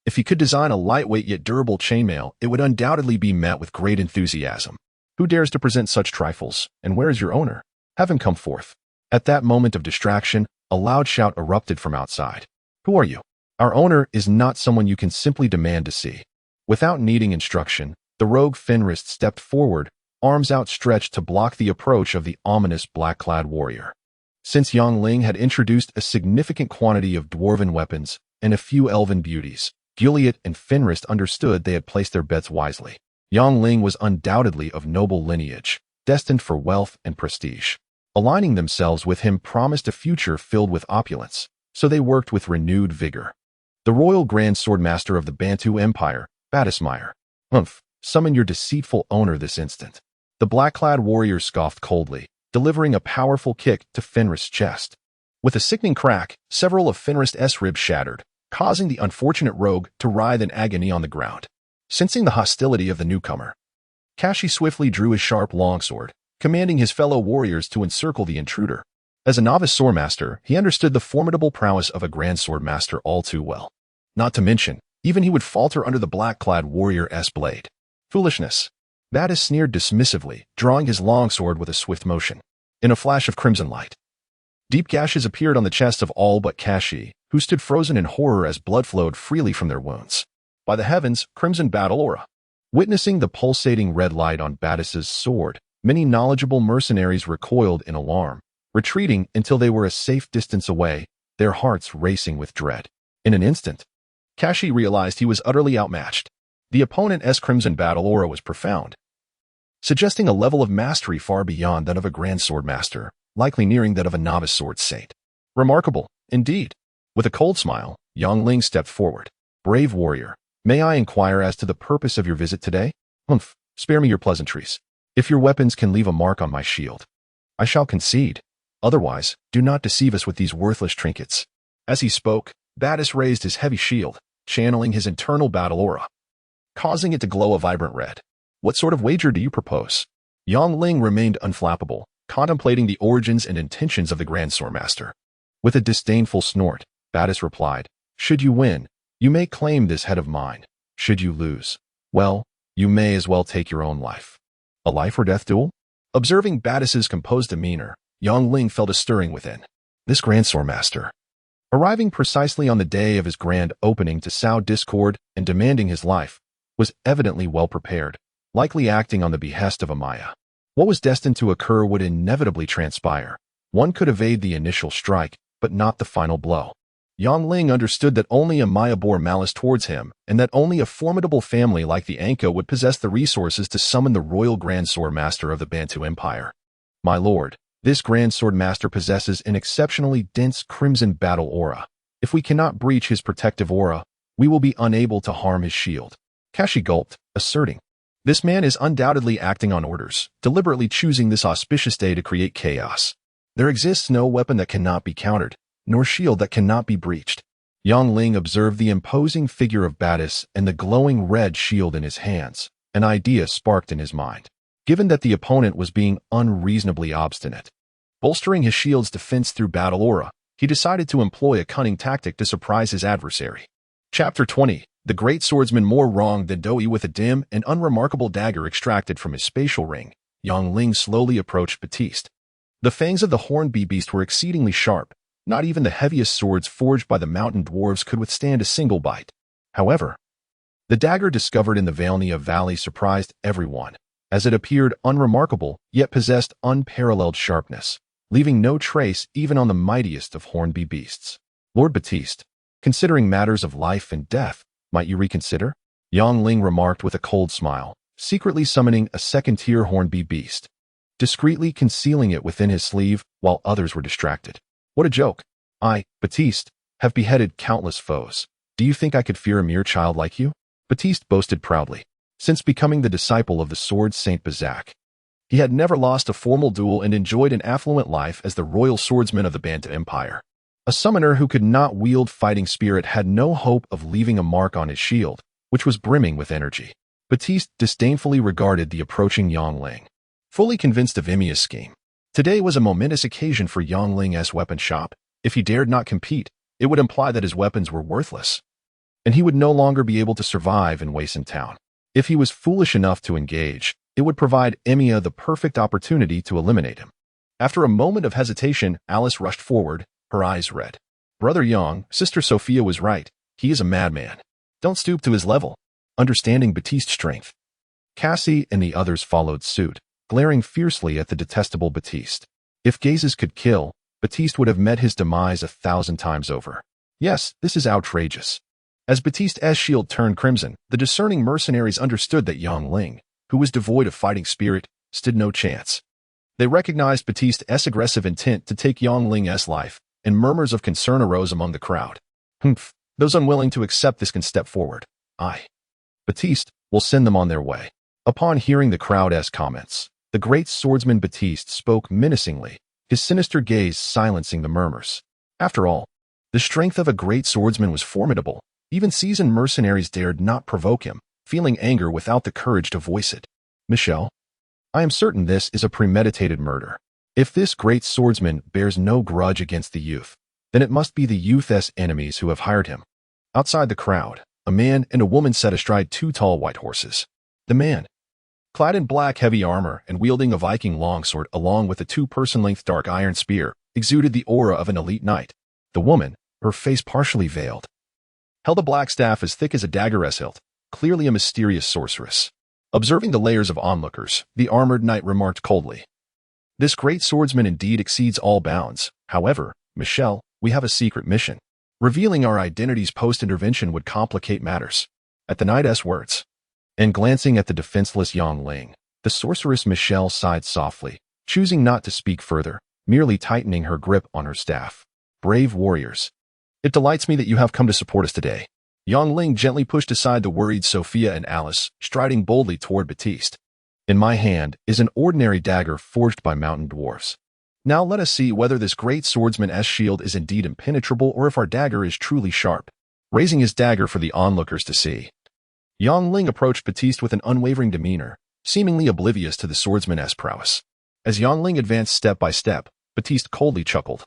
If he could design a lightweight yet durable chainmail, it would undoubtedly be met with great enthusiasm. Who dares to present such trifles, and where is your owner? Have him come forth. At that moment of distraction, a loud shout erupted from outside. Who are you? Our owner is not someone you can simply demand to see. Without needing instruction, the rogue Fenris stepped forward, arms outstretched to block the approach of the ominous black-clad warrior. Since Yongling had introduced a significant quantity of dwarven weapons and a few elven beauties, Gilead and Fenris understood they had placed their bets wisely. Yongling was undoubtedly of noble lineage, destined for wealth and prestige. Aligning themselves with him promised a future filled with opulence, so they worked with renewed vigor. The royal grand swordmaster of the Bantu Empire, Batismire. Summon your deceitful owner this instant. The black-clad warrior scoffed coldly, delivering a powerful kick to Fenris' chest. With a sickening crack, several of Fenris' ribs shattered, causing the unfortunate rogue to writhe in agony on the ground. Sensing the hostility of the newcomer, Kashi swiftly drew his sharp longsword, commanding his fellow warriors to encircle the intruder. As a novice swordmaster, he understood the formidable prowess of a grand swordmaster all too well. Not to mention, even he would falter under the black-clad warrior's blade. Foolishness. Batis sneered dismissively, drawing his longsword with a swift motion. In a flash of crimson light, deep gashes appeared on the chests of all but Kashi, who stood frozen in horror as blood flowed freely from their wounds. By the heavens, crimson battle aura. Witnessing the pulsating red light on Batis's sword, many knowledgeable mercenaries recoiled in alarm, retreating until they were a safe distance away, their hearts racing with dread. In an instant, Kashi realized he was utterly outmatched. The opponent's crimson battle aura was profound, suggesting a level of mastery far beyond that of a grand swordmaster, likely nearing that of a novice sword saint. Remarkable, indeed. With a cold smile, Yongling stepped forward. Brave warrior, may I inquire as to the purpose of your visit today? Spare me your pleasantries. If your weapons can leave a mark on my shield, I shall concede. Otherwise, do not deceive us with these worthless trinkets. As he spoke, Batis raised his heavy shield, channeling his internal battle aura, causing it to glow a vibrant red. What sort of wager do you propose? Yongling remained unflappable, contemplating the origins and intentions of the Grand Swordmaster. With a disdainful snort, Batis replied, should you win, you may claim this head of mine. Should you lose, well, you may as well take your own life. A life or death duel? Observing Batis's composed demeanor, Yongling felt a stirring within. This Grand Swordmaster, arriving precisely on the day of his grand opening to sow discord and demanding his life, was evidently well prepared, likely acting on the behest of Amaya. What was destined to occur would inevitably transpire. One could evade the initial strike, but not the final blow. Yang Ling understood that only Amaya bore malice towards him, and that only a formidable family like the Anka would possess the resources to summon the royal Grand Swordmaster of the Bantu Empire. My lord, this Grand Swordmaster possesses an exceptionally dense crimson battle aura. If we cannot breach his protective aura, we will be unable to harm his shield. Kashi gulped, asserting, "This man is undoubtedly acting on orders, deliberately choosing this auspicious day to create chaos. There exists no weapon that cannot be countered, nor shield that cannot be breached." Yang Ling observed the imposing figure of Battis and the glowing red shield in his hands. An idea sparked in his mind. Given that the opponent was being unreasonably obstinate, bolstering his shield's defense through battle aura, he decided to employ a cunning tactic to surprise his adversary. Chapter 20. The great swordsman, more wronged than Doi with a dim and unremarkable dagger extracted from his spatial ring. Yang Ling slowly approached Batiste. The fangs of the horned beast were exceedingly sharp. Not even the heaviest swords forged by the mountain dwarves could withstand a single bite. However, the dagger discovered in the Valnia Valley surprised everyone, as it appeared unremarkable, yet possessed unparalleled sharpness, leaving no trace even on the mightiest of horned beasts. Lord Batiste, considering matters of life and death, might you reconsider? Yang Ling remarked with a cold smile, secretly summoning a second-tier horned beast, discreetly concealing it within his sleeve while others were distracted. What a joke. I, Batiste, have beheaded countless foes. Do you think I could fear a mere child like you? Batiste boasted proudly. Since becoming the disciple of the sword Saint Bazak, he had never lost a formal duel and enjoyed an affluent life as the royal swordsman of the Bantu Empire. A summoner who could not wield fighting spirit had no hope of leaving a mark on his shield, which was brimming with energy. Batiste disdainfully regarded the approaching Yang Ling, fully convinced of Emia's scheme. Today was a momentous occasion for Yang Ling's weapon shop. If he dared not compete, it would imply that his weapons were worthless, and he would no longer be able to survive in Wason Town. If he was foolish enough to engage, it would provide Emia the perfect opportunity to eliminate him. After a moment of hesitation, Alice rushed forward, her eyes red. Brother Yang, Sister Sophia was right. He is a madman. Don't stoop to his level. Understanding Batiste's strength, Cassie and the others followed suit, glaring fiercely at the detestable Batiste. If gazes could kill, Batiste would have met his demise 1,000 times over. Yes, this is outrageous. As Batiste's shield turned crimson, the discerning mercenaries understood that Yang Ling, who was devoid of fighting spirit, stood no chance. They recognized Batiste's aggressive intent to take Yang Ling's life, and murmurs of concern arose among the crowd. Humph, those unwilling to accept this can step forward. Batiste will send them on their way. Upon hearing the crowd's comments, the great swordsman Batiste spoke menacingly, his sinister gaze silencing the murmurs. After all, the strength of a great swordsman was formidable. Even seasoned mercenaries dared not provoke him, feeling anger without the courage to voice it. Michelle, I am certain this is a premeditated murder. If this great swordsman bears no grudge against the youth, then it must be the youth's enemies who have hired him. Outside the crowd, a man and a woman sat astride 2 tall white horses. The man, clad in black heavy armor and wielding a Viking longsword along with a 2-person-length dark iron spear, exuded the aura of an elite knight. The woman, her face partially veiled, held a black staff as thick as a dagger's hilt, clearly a mysterious sorceress. Observing the layers of onlookers, the armored knight remarked coldly, "This great swordsman indeed exceeds all bounds. However, Michelle, we have a secret mission. Revealing our identities post-intervention would complicate matters." At the knight's words, and glancing at the defenseless Yang Ling, the sorceress Michelle sighed softly, choosing not to speak further, merely tightening her grip on her staff. Brave warriors, it delights me that you have come to support us today. Yang Ling gently pushed aside the worried Sophia and Alice, striding boldly toward Batiste. In my hand is an ordinary dagger forged by mountain dwarfs. Now let us see whether this great swordsman's shield is indeed impenetrable or if our dagger is truly sharp. Raising his dagger for the onlookers to see, Yang Ling approached Batiste with an unwavering demeanor, seemingly oblivious to the swordsman's prowess. As Yang Ling advanced step by step, Batiste coldly chuckled,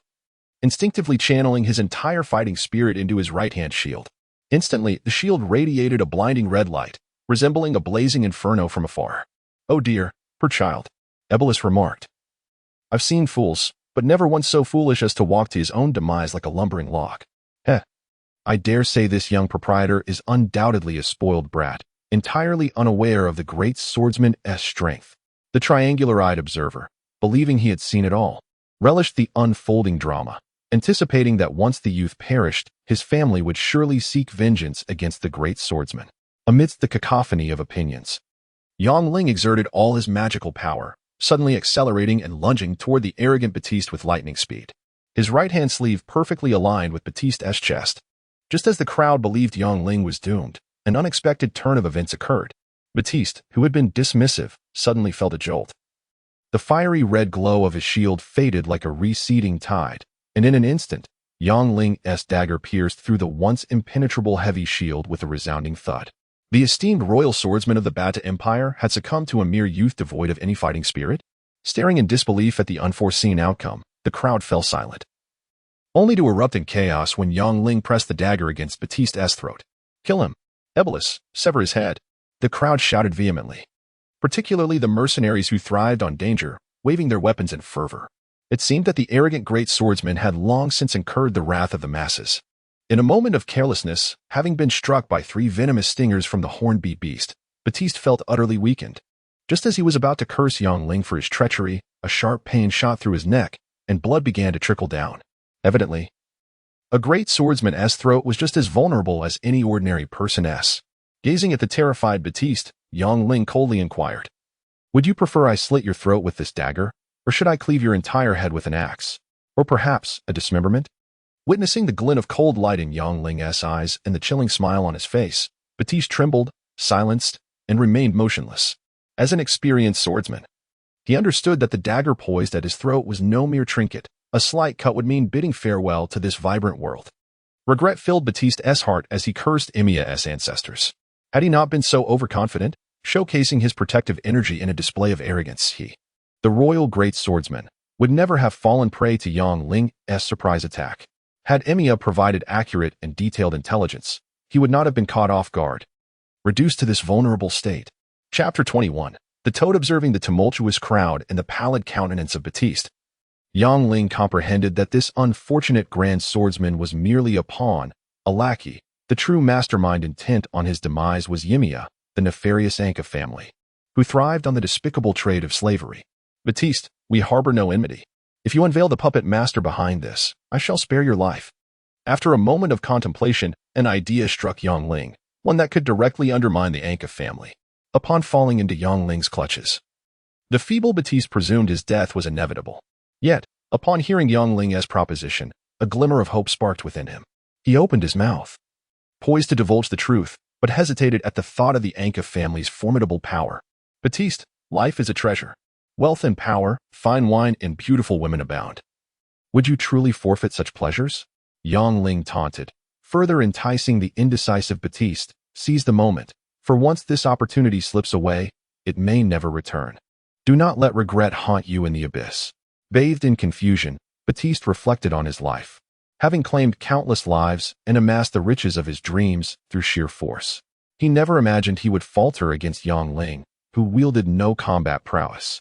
instinctively channeling his entire fighting spirit into his right-hand shield. Instantly, the shield radiated a blinding red light, resembling a blazing inferno from afar. "Oh dear, poor child," Ebolus remarked. "I've seen fools, but never once so foolish as to walk to his own demise like a lumbering log. I dare say this young proprietor is undoubtedly a spoiled brat, entirely unaware of the great swordsman's strength. The triangular-eyed observer, believing he had seen it all, relished the unfolding drama, anticipating that once the youth perished, his family would surely seek vengeance against the great swordsman. Amidst the cacophony of opinions, Yang Ling exerted all his magical power, suddenly accelerating and lunging toward the arrogant Baptiste with lightning speed. His right-hand sleeve perfectly aligned with Baptiste's chest. Just as the crowd believed Yang Ling was doomed, an unexpected turn of events occurred. Baptiste, who had been dismissive, suddenly felt a jolt. The fiery red glow of his shield faded like a receding tide, and in an instant, Yang Ling's dagger pierced through the once impenetrable heavy shield with a resounding thud. The esteemed royal swordsman of the Bata Empire had succumbed to a mere youth devoid of any fighting spirit? Staring in disbelief at the unforeseen outcome, the crowd fell silent, only to erupt in chaos when Yang Ling pressed the dagger against Baptiste's throat. "Kill him! Ebolus, sever his head!" The crowd shouted vehemently, particularly the mercenaries who thrived on danger, waving their weapons in fervor. It seemed that the arrogant great swordsman had long since incurred the wrath of the masses. In a moment of carelessness, having been struck by 3 venomous stingers from the hornbeat beast, Baptiste felt utterly weakened. Just as he was about to curse Yang Ling for his treachery, a sharp pain shot through his neck, and blood began to trickle down. Evidently, a great swordsman's throat was just as vulnerable as any ordinary person's. Gazing at the terrified Baptiste, Yang Ling coldly inquired, "Would you prefer I slit your throat with this dagger, or should I cleave your entire head with an axe? Or perhaps a dismemberment?" Witnessing the glint of cold light in Yang Ling's eyes and the chilling smile on his face, Baptiste trembled, silenced, and remained motionless. As an experienced swordsman, he understood that the dagger poised at his throat was no mere trinket. A slight cut would mean bidding farewell to this vibrant world. Regret filled Baptiste's heart as he cursed Emia's ancestors. Had he not been so overconfident, showcasing his protective energy in a display of arrogance, he, the royal great swordsman, would never have fallen prey to Yang Ling's surprise attack. Had Emia provided accurate and detailed intelligence, he would not have been caught off guard. Reduced to this vulnerable state. Chapter 21. The Toad observing the tumultuous crowd and the pallid countenance of Baptiste, Yang Ling comprehended that this unfortunate grand swordsman was merely a pawn, a lackey. The true mastermind intent on his demise was Ymia, the nefarious Anka family, who thrived on the despicable trade of slavery. "Baptiste, we harbor no enmity. If you unveil the puppet master behind this, I shall spare your life." After a moment of contemplation, an idea struck Yang Ling, one that could directly undermine the Anka family. Upon falling into Yang Ling's clutches, the feeble Baptiste presumed his death was inevitable. Yet, upon hearing Yang Ling's proposition, a glimmer of hope sparked within him. He opened his mouth, poised to divulge the truth, but hesitated at the thought of the Anka family's formidable power. "Baptiste, life is a treasure. Wealth and power, fine wine and beautiful women abound. Would you truly forfeit such pleasures?" Yang Ling taunted, further enticing the indecisive Baptiste. "Seize the moment, for once this opportunity slips away, it may never return. Do not let regret haunt you in the abyss." Bathed in confusion, Baptiste reflected on his life, having claimed countless lives and amassed the riches of his dreams through sheer force. He never imagined he would falter against Yang Ling, who wielded no combat prowess.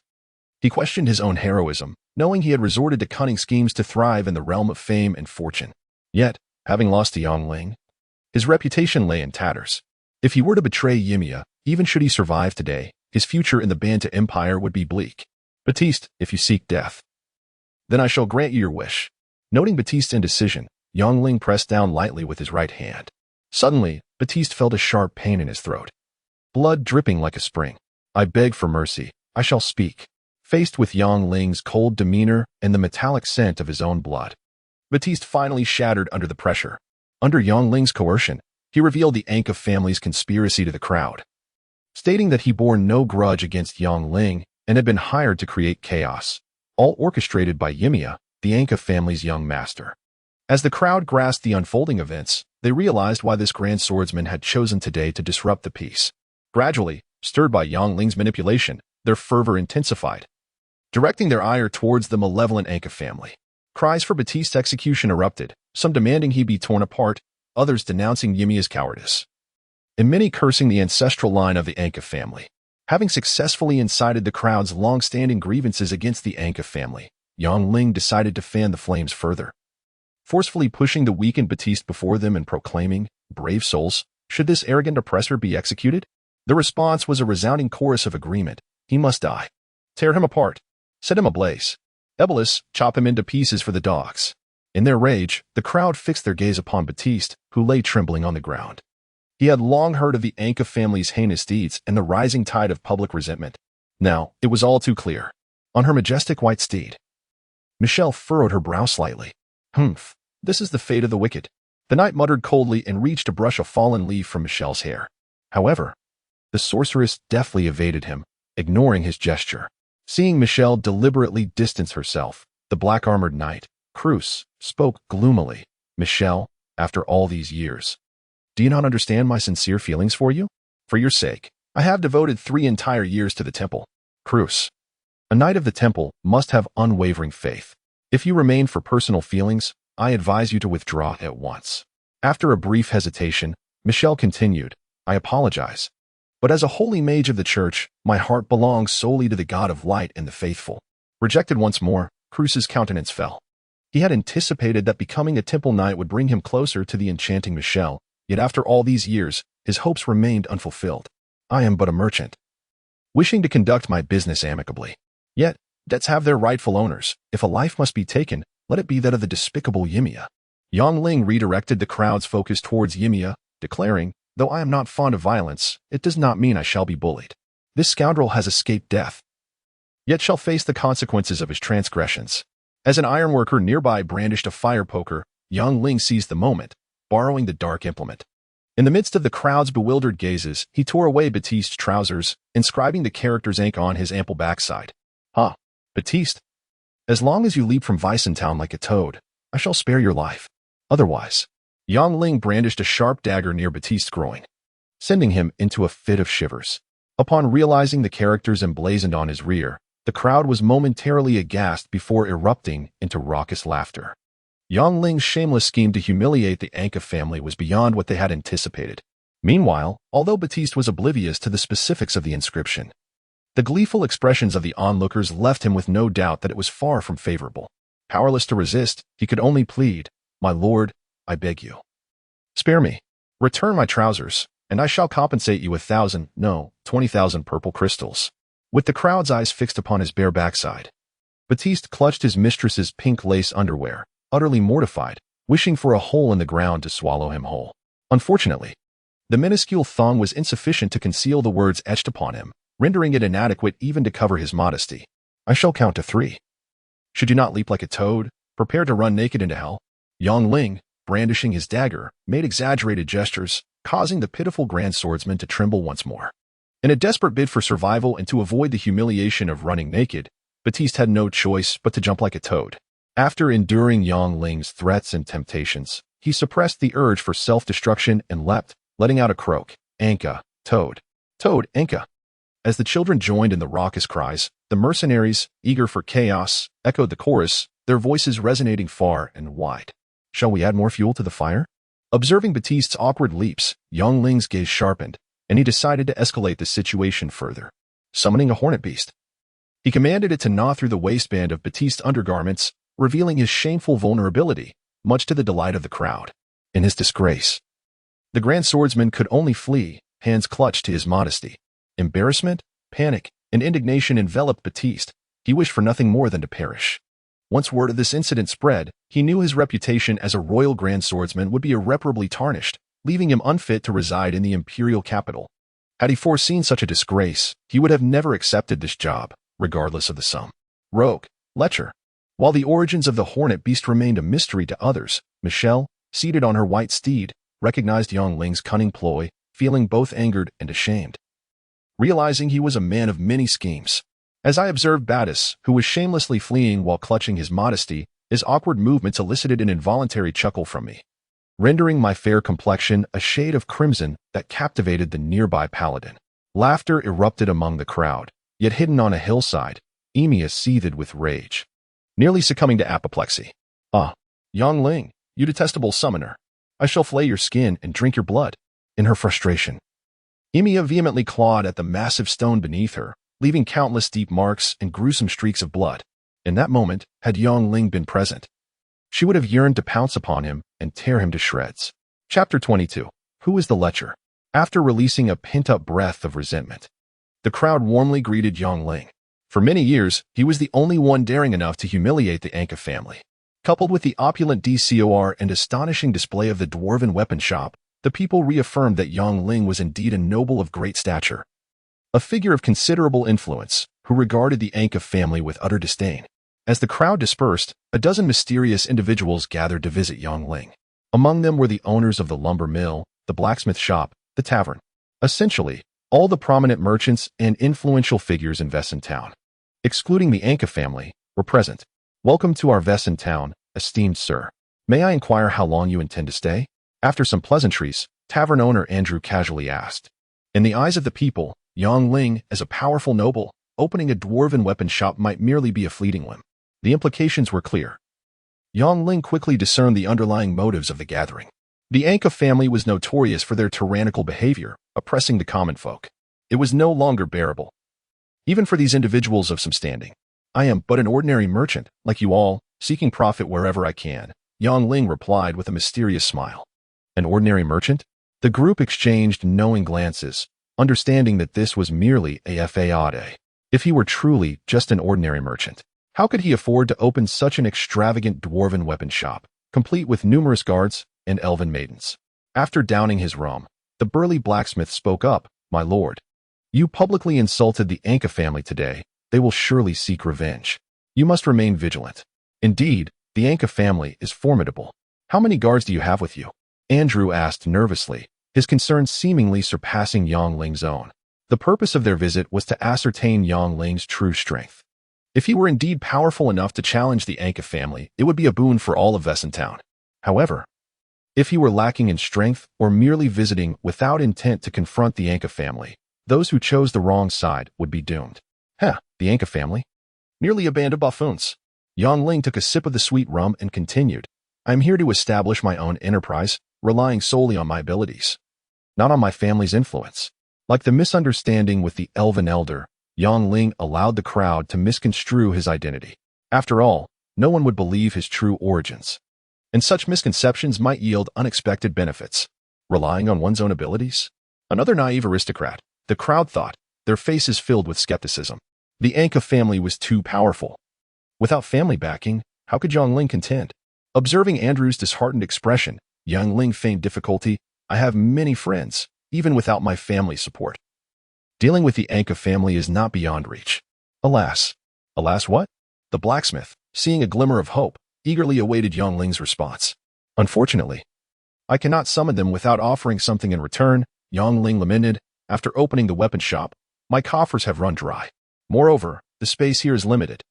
He questioned his own heroism, knowing he had resorted to cunning schemes to thrive in the realm of fame and fortune. Yet, having lost to Yang Ling, his reputation lay in tatters. If he were to betray Ymia, even should he survive today, his future in the Banta Empire would be bleak. "Baptiste, if you seek death, then I shall grant you your wish." Noting Baptiste's indecision, Yang Ling pressed down lightly with his right hand. Suddenly, Baptiste felt a sharp pain in his throat, blood dripping like a spring. "I beg for mercy, I shall speak." Faced with Yang Ling's cold demeanor and the metallic scent of his own blood, Baptiste finally shattered under the pressure. Under Yang Ling's coercion, he revealed the Anka family's conspiracy to the crowd, stating that he bore no grudge against Yang Ling and had been hired to create chaos, all orchestrated by Ymia, the Anka family's young master. As the crowd grasped the unfolding events, they realized why this grand swordsman had chosen today to disrupt the peace. Gradually, stirred by Yang Ling's manipulation, their fervor intensified, directing their ire towards the malevolent Anka family. Cries for Baptiste's execution erupted, some demanding he be torn apart, others denouncing Ymia's cowardice, and many cursing the ancestral line of the Anka family. Having successfully incited the crowd's long-standing grievances against the Anka family, Ling decided to fan the flames further, forcefully pushing the weakened Baptiste before them and proclaiming, "Brave souls, should this arrogant oppressor be executed?" The response was a resounding chorus of agreement. "He must die. Tear him apart. Set him ablaze. Ebolus, chop him into pieces for the dogs." In their rage, the crowd fixed their gaze upon Baptiste, who lay trembling on the ground. He had long heard of the Anka family's heinous deeds and the rising tide of public resentment. Now, it was all too clear. On her majestic white steed, Michelle furrowed her brow slightly. "Humph, this is the fate of the wicked." The knight muttered coldly and reached to brush a fallen leaf from Michelle's hair. However, the sorceress deftly evaded him, ignoring his gesture. Seeing Michelle deliberately distance herself, the black-armored knight, Cruz, spoke gloomily. "Michelle, after all these years, do you not understand my sincere feelings for you? For your sake, I have devoted 3 entire years to the temple." Cruz, a knight of the temple must have unwavering faith. "If you remain for personal feelings, I advise you to withdraw at once." After a brief hesitation, Michelle continued, "I apologize. But as a holy mage of the church, my heart belongs solely to the God of light and the faithful." Rejected once more, Cruz's countenance fell. He had anticipated that becoming a temple knight would bring him closer to the enchanting Michelle, yet after all these years, his hopes remained unfulfilled. "I am but a merchant, wishing to conduct my business amicably. Yet, debts have their rightful owners. If a life must be taken, let it be that of the despicable Yimia." Ling redirected the crowd's focus towards Yimia, declaring, "Though I am not fond of violence, it does not mean I shall be bullied. This scoundrel has escaped death, yet shall face the consequences of his transgressions." As an ironworker nearby brandished a fire poker, Ling seized the moment, borrowing the dark implement. In the midst of the crowd's bewildered gazes, he tore away Baptiste's trousers, inscribing the character's ink on his ample backside. "Ha, Baptiste, as long as you leap from Weissentown like a toad, I shall spare your life. Otherwise." Ling brandished a sharp dagger near Baptiste's groin, sending him into a fit of shivers. Upon realizing the characters emblazoned on his rear, the crowd was momentarily aghast before erupting into raucous laughter. Ling's shameless scheme to humiliate the Anka family was beyond what they had anticipated. Meanwhile, although Baptiste was oblivious to the specifics of the inscription, the gleeful expressions of the onlookers left him with no doubt that it was far from favorable. Powerless to resist, he could only plead, "My lord, I beg you, spare me. Return my trousers, and I shall compensate you 1,000, no, 20,000 purple crystals." With the crowd's eyes fixed upon his bare backside, Baptiste clutched his mistress's pink lace underwear, utterly mortified, wishing for a hole in the ground to swallow him whole. Unfortunately, the minuscule thong was insufficient to conceal the words etched upon him, rendering it inadequate even to cover his modesty. "I shall count to 3. Should you not leap like a toad, prepare to run naked into hell." Ling, brandishing his dagger, made exaggerated gestures, causing the pitiful grand swordsman to tremble once more. In a desperate bid for survival and to avoid the humiliation of running naked, Baptiste had no choice but to jump like a toad. After enduring Ling's threats and temptations, he suppressed the urge for self-destruction and leapt, letting out a croak, "Anka, toad, toad, Anka." As the children joined in the raucous cries, the mercenaries, eager for chaos, echoed the chorus, their voices resonating far and wide. "Shall we add more fuel to the fire?" Observing Baptiste's awkward leaps, Ling's gaze sharpened, and he decided to escalate the situation further. Summoning a hornet beast, he commanded it to gnaw through the waistband of Baptiste's undergarments, revealing his shameful vulnerability, much to the delight of the crowd. In his disgrace, the grand swordsman could only flee, hands clutched to his modesty. Embarrassment, panic, and indignation enveloped Baptiste. He wished for nothing more than to perish. Once word of this incident spread, he knew his reputation as a royal grand swordsman would be irreparably tarnished, leaving him unfit to reside in the imperial capital. Had he foreseen such a disgrace, he would have never accepted this job, regardless of the sum. Rogue, lecher. While the origins of the hornet beast remained a mystery to others, Michelle, seated on her white steed, recognized Ling's cunning ploy, feeling both angered and ashamed. Realizing he was a man of many schemes, as I observed Battis, who was shamelessly fleeing while clutching his modesty, his awkward movements elicited an involuntary chuckle from me, rendering my fair complexion a shade of crimson that captivated the nearby paladin. Laughter erupted among the crowd, yet hidden on a hillside, Emia seethed with rage, nearly succumbing to apoplexy. "Ah, Ling, you detestable summoner. I shall flay your skin and drink your blood." In her frustration, Emia vehemently clawed at the massive stone beneath her, leaving countless deep marks and gruesome streaks of blood. In that moment, had Ling been present, she would have yearned to pounce upon him and tear him to shreds. Chapter 22. Who is the lecher? After releasing a pent-up breath of resentment, the crowd warmly greeted Ling. For many years, he was the only one daring enough to humiliate the Anka family. Coupled with the opulent decor and astonishing display of the dwarven weapon shop, the people reaffirmed that Ling was indeed a noble of great stature, a figure of considerable influence, who regarded the Anka family with utter disdain. As the crowd dispersed, a dozen mysterious individuals gathered to visit Ling. Among them were the owners of the lumber mill, the blacksmith shop, the tavern. Essentially, all the prominent merchants and influential figures in Vesson Town, excluding the Anka family, were present. Welcome to our Vesson Town, esteemed sir. May I inquire how long you intend to stay? After some pleasantries, tavern owner Andrew casually asked. In the eyes of the people, Ling, as a powerful noble, opening a dwarven weapon shop might merely be a fleeting whim. The implications were clear. Ling quickly discerned the underlying motives of the gathering. The Anka family was notorious for their tyrannical behavior, oppressing the common folk. It was no longer bearable, even for these individuals of some standing. I am but an ordinary merchant, like you all, seeking profit wherever I can, Ling replied with a mysterious smile. An ordinary merchant? The group exchanged knowing glances, understanding that this was merely a facade. If he were truly just an ordinary merchant, how could he afford to open such an extravagant dwarven weapon shop, complete with numerous guards and elven maidens? After downing his rum, the burly blacksmith spoke up. My lord, you publicly insulted the Anka family today. They will surely seek revenge. You must remain vigilant. Indeed, the Anka family is formidable. How many guards do you have with you? Andrew asked nervously, his concerns seemingly surpassing Ling's own. The purpose of their visit was to ascertain Ling's true strength. If he were indeed powerful enough to challenge the Anka family, it would be a boon for all of Vesson Town. However, if he were lacking in strength or merely visiting without intent to confront the Anka family, those who chose the wrong side would be doomed. The Anka family? Merely a band of buffoons. Ling took a sip of the sweet rum and continued. I am here to establish my own enterprise, relying solely on my abilities, not on my family's influence. Like the misunderstanding with the elven elder, Ling allowed the crowd to misconstrue his identity. After all, no one would believe his true origins, and such misconceptions might yield unexpected benefits. Relying on one's own abilities? Another naive aristocrat, the crowd thought, their faces filled with skepticism. The Anka family was too powerful. Without family backing, how could Ling contend? Observing Andrew's disheartened expression, Ling feigned difficulty. I have many friends, even without my family's support. Dealing with the Anka family is not beyond reach. Alas. Alas what? The blacksmith, seeing a glimmer of hope, eagerly awaited Ling's response. Unfortunately, I cannot summon them without offering something in return, Ling lamented. After opening the weapon shop, my coffers have run dry. Moreover, the space here is limited.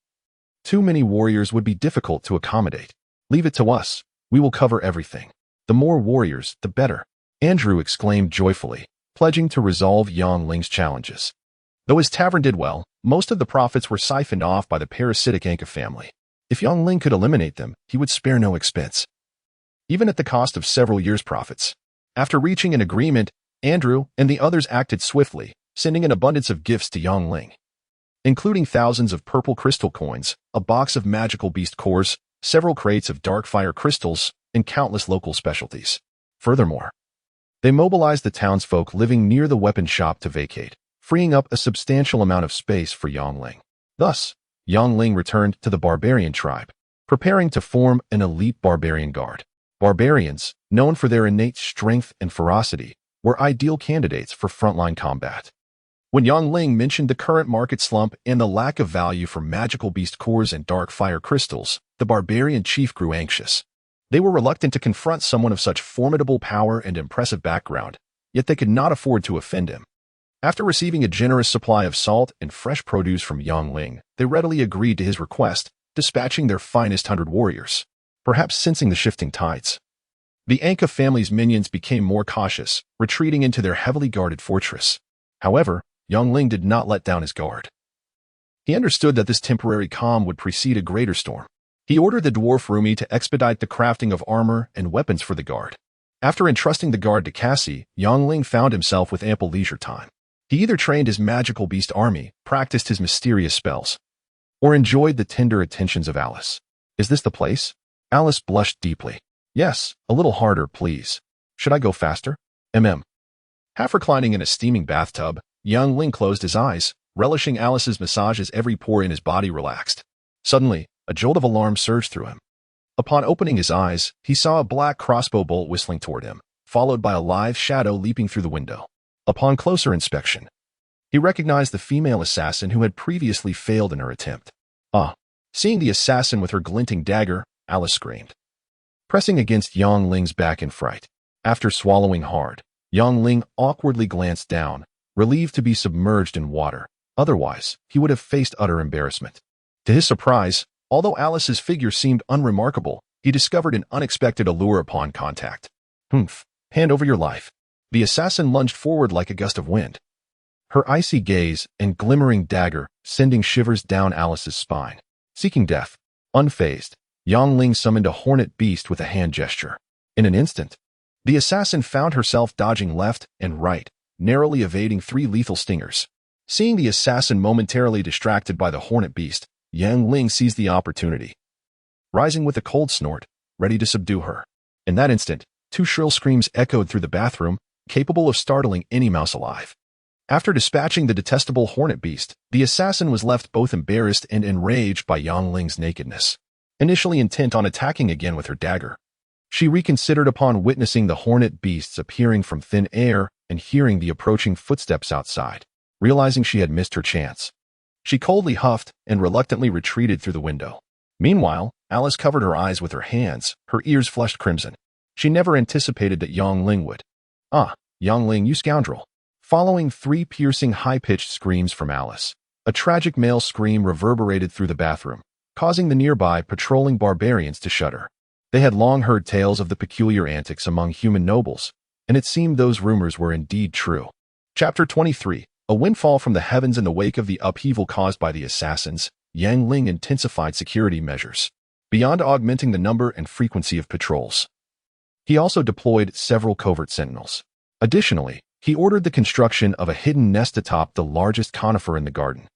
Too many warriors would be difficult to accommodate. Leave it to us. We will cover everything. The more warriors, the better. Andrew exclaimed joyfully, pledging to resolve Ling's challenges. Though his tavern did well, most of the profits were siphoned off by the parasitic Anka family. If Ling could eliminate them, he would spare no expense, even at the cost of several years' profits. After reaching an agreement, Andrew and the others acted swiftly, sending an abundance of gifts to Ling, including thousands of purple crystal coins, a box of magical beast cores, several crates of dark fire crystals, and countless local specialties. Furthermore, they mobilized the townsfolk living near the weapon shop to vacate, freeing up a substantial amount of space for Ling. Thus, Ling returned to the barbarian tribe, preparing to form an elite barbarian guard. Barbarians, known for their innate strength and ferocity, were ideal candidates for frontline combat. When Ling mentioned the current market slump and the lack of value for magical beast cores and dark fire crystals, the barbarian chief grew anxious. They were reluctant to confront someone of such formidable power and impressive background, yet they could not afford to offend him. After receiving a generous supply of salt and fresh produce from Ling, they readily agreed to his request, dispatching their finest 100 warriors, perhaps sensing the shifting tides. The Anka family's minions became more cautious, retreating into their heavily guarded fortress. However, Ling did not let down his guard. He understood that this temporary calm would precede a greater storm. He ordered the dwarf Rumi to expedite the crafting of armor and weapons for the guard. After entrusting the guard to Cassie, Ling found himself with ample leisure time. He either trained his magical beast army, practiced his mysterious spells, or enjoyed the tender attentions of Alice. Is this the place? Alice blushed deeply. Yes, a little harder, please. Should I go faster? Half reclining in a steaming bathtub, young Ling closed his eyes, relishing Alice's massage as every pore in his body relaxed. Suddenly, a jolt of alarm surged through him. Upon opening his eyes, he saw a black crossbow bolt whistling toward him, followed by a live shadow leaping through the window. Upon closer inspection, he recognized the female assassin who had previously failed in her attempt. Seeing the assassin with her glinting dagger, Alice screamed, pressing against Yang Ling's back in fright. After swallowing hard, Yang Ling awkwardly glanced down, relieved to be submerged in water. Otherwise, he would have faced utter embarrassment. To his surprise, although Alice's figure seemed unremarkable, he discovered an unexpected allure upon contact. Humph, hand over your life. The assassin lunged forward like a gust of wind, her icy gaze and glimmering dagger sending shivers down Alice's spine. Seeking death, unfazed, Yang Ling summoned a hornet beast with a hand gesture. In an instant, the assassin found herself dodging left and right, narrowly evading 3 lethal stingers. Seeing the assassin momentarily distracted by the hornet beast, Yang Ling seized the opportunity, rising with a cold snort, ready to subdue her. In that instant, 2 shrill screams echoed through the bathroom, capable of startling any mouse alive. After dispatching the detestable hornet beast, the assassin was left both embarrassed and enraged by Yang Ling's nakedness. Initially intent on attacking again with her dagger, she reconsidered upon witnessing the hornet beasts appearing from thin air and hearing the approaching footsteps outside. Realizing she had missed her chance, she coldly huffed and reluctantly retreated through the window. Meanwhile, Alice covered her eyes with her hands, her ears flushed crimson. She never anticipated that Yang Ling would. Yang Ling, you scoundrel. Following 3 piercing high-pitched screams from Alice, a tragic male scream reverberated through the bathroom, causing the nearby patrolling barbarians to shudder. They had long heard tales of the peculiar antics among human nobles, and it seemed those rumors were indeed true. Chapter 23. A windfall from the heavens. In the wake of the upheaval caused by the assassins, Yang Ling intensified security measures, beyond augmenting the number and frequency of patrols. He also deployed several covert sentinels. Additionally, he ordered the construction of a hidden nest atop the largest conifer in the garden,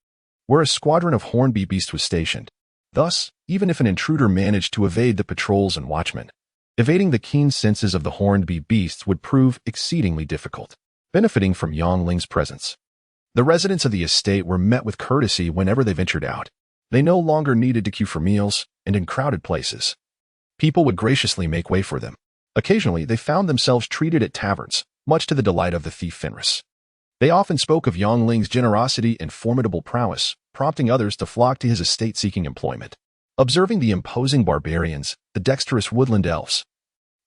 where a squadron of hornbeam beasts was stationed. Thus, even if an intruder managed to evade the patrols and watchmen, evading the keen senses of the hornbeam beasts would prove exceedingly difficult. Benefiting from Yang Ling's presence, the residents of the estate were met with courtesy whenever they ventured out. They no longer needed to queue for meals, and in crowded places, people would graciously make way for them. Occasionally, they found themselves treated at taverns, much to the delight of the thief Fenris. They often spoke of Yang Ling's generosity and formidable prowess, prompting others to flock to his estate seeking employment. Observing the imposing barbarians, the dexterous woodland elves,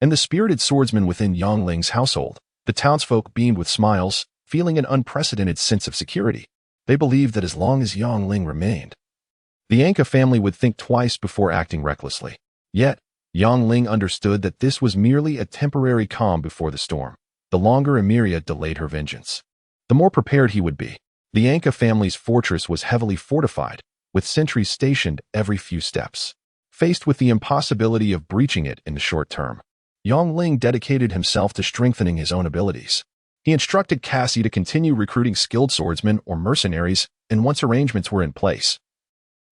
and the spirited swordsmen within Yang Ling's household, the townsfolk beamed with smiles, feeling an unprecedented sense of security. They believed that as long as Yang Ling remained, the Anka family would think twice before acting recklessly. Yet, Yang Ling understood that this was merely a temporary calm before the storm. The longer Emiria delayed her vengeance, the more prepared he would be. The Anka family's fortress was heavily fortified, with sentries stationed every few steps. Faced with the impossibility of breaching it in the short term, Yang Ling dedicated himself to strengthening his own abilities. He instructed Cassie to continue recruiting skilled swordsmen or mercenaries, and once arrangements were in place,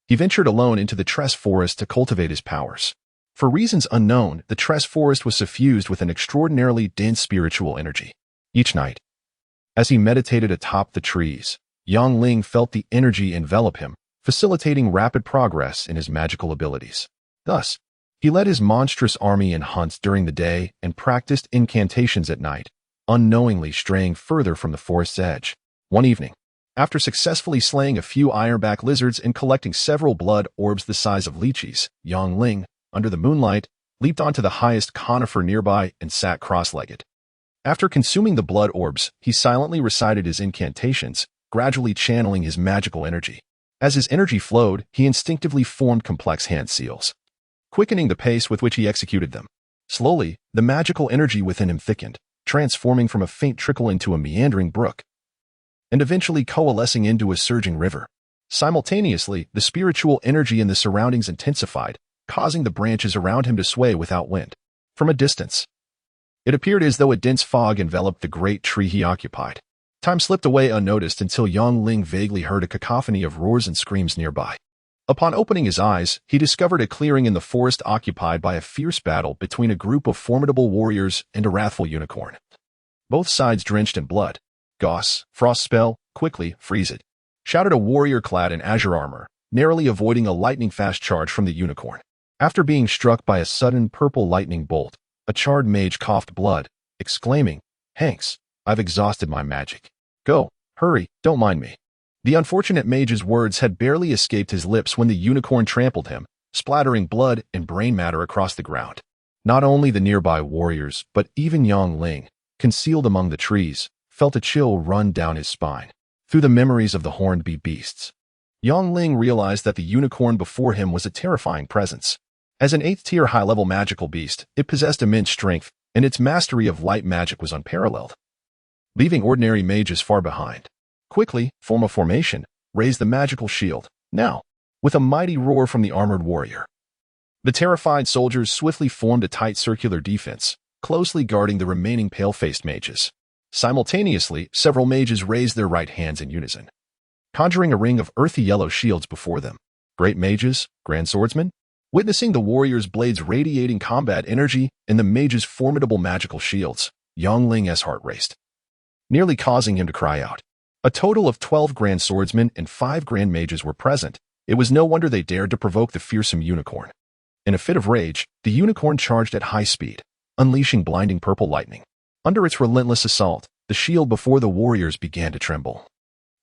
he ventured alone into the Tress Forest to cultivate his powers. For reasons unknown, the Tress Forest was suffused with an extraordinarily dense spiritual energy. Each night, as he meditated atop the trees, Yang Ling felt the energy envelop him, facilitating rapid progress in his magical abilities. Thus, he led his monstrous army in hunts during the day and practiced incantations at night, unknowingly straying further from the forest's edge. One evening, after successfully slaying a few ironback lizards and collecting several blood orbs the size of lychees, Yang Ling, under the moonlight, leaped onto the highest conifer nearby and sat cross-legged. After consuming the blood orbs, he silently recited his incantations, gradually channeling his magical energy. As his energy flowed, he instinctively formed complex hand seals, quickening the pace with which he executed them. Slowly, the magical energy within him thickened, transforming from a faint trickle into a meandering brook, and eventually coalescing into a surging river. Simultaneously, the spiritual energy in the surroundings intensified, causing the branches around him to sway without wind. From a distance, it appeared as though a dense fog enveloped the great tree he occupied. Time slipped away unnoticed until Yang Ling vaguely heard a cacophony of roars and screams nearby. Upon opening his eyes, he discovered a clearing in the forest occupied by a fierce battle between a group of formidable warriors and a wrathful unicorn. Both sides drenched in blood. "Goss, frost spell, quickly, freeze it," shouted a warrior clad in azure armor, narrowly avoiding a lightning-fast charge from the unicorn. After being struck by a sudden purple lightning bolt, a charred mage coughed blood, exclaiming, "Hanks, I've exhausted my magic. Go, hurry, don't mind me." The unfortunate mage's words had barely escaped his lips when the unicorn trampled him, splattering blood and brain matter across the ground. Not only the nearby warriors, but even Yang Ling, concealed among the trees, felt a chill run down his spine. Through the memories of the horned beasts, Yang Ling realized that the unicorn before him was a terrifying presence. As an 8th-tier high-level magical beast, it possessed immense strength, and its mastery of light magic was unparalleled, leaving ordinary mages far behind. Quickly, form a formation, raise the magical shield, now, with a mighty roar from the armored warrior. The terrified soldiers swiftly formed a tight circular defense, closely guarding the remaining pale-faced mages. Simultaneously, several mages raised their right hands in unison, conjuring a ring of earthy yellow shields before them. Great mages, grand swordsmen, witnessing the warriors' blades radiating combat energy and the mages' formidable magical shields, Yang Ling's heart raced, nearly causing him to cry out. A total of 12 grand swordsmen and 5 grand mages were present. It was no wonder they dared to provoke the fearsome unicorn. In a fit of rage, the unicorn charged at high speed, unleashing blinding purple lightning. Under its relentless assault, the shield before the warriors began to tremble,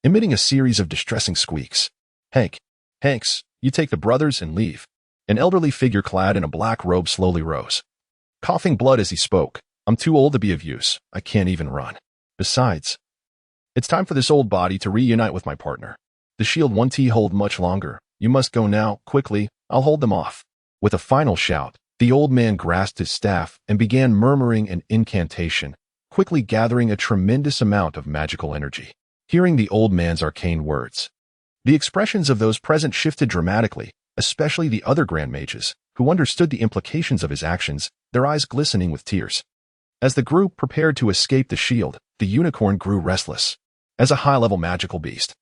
emitting a series of distressing squeaks. Hanks, you take the brothers and leave." An elderly figure clad in a black robe slowly rose, coughing blood as he spoke. "I'm too old to be of use. I can't even run. Besides, it's time for this old body to reunite with my partner. The shield won't hold much longer. You must go now, quickly. I'll hold them off." With a final shout, the old man grasped his staff and began murmuring an incantation, quickly gathering a tremendous amount of magical energy. Hearing the old man's arcane words, the expressions of those present shifted dramatically, especially the other grand mages, who understood the implications of his actions, their eyes glistening with tears. As the group prepared to escape the shield, the unicorn grew restless. As a high-level magical beast,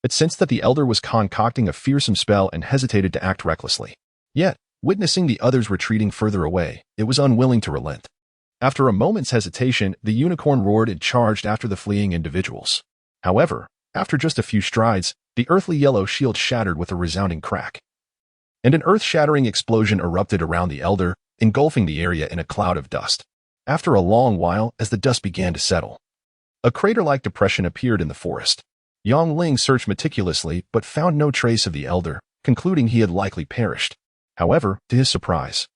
it sensed that the elder was concocting a fearsome spell and hesitated to act recklessly. Yet, witnessing the others retreating further away, it was unwilling to relent. After a moment's hesitation, the unicorn roared and charged after the fleeing individuals. However, after just a few strides, the earthly yellow shield shattered with a resounding crack, and an earth-shattering explosion erupted around the elder, engulfing the area in a cloud of dust. After a long while, as the dust began to settle, a crater-like depression appeared in the forest. Yang Ling searched meticulously but found no trace of the elder, concluding he had likely perished. However, to his surprise,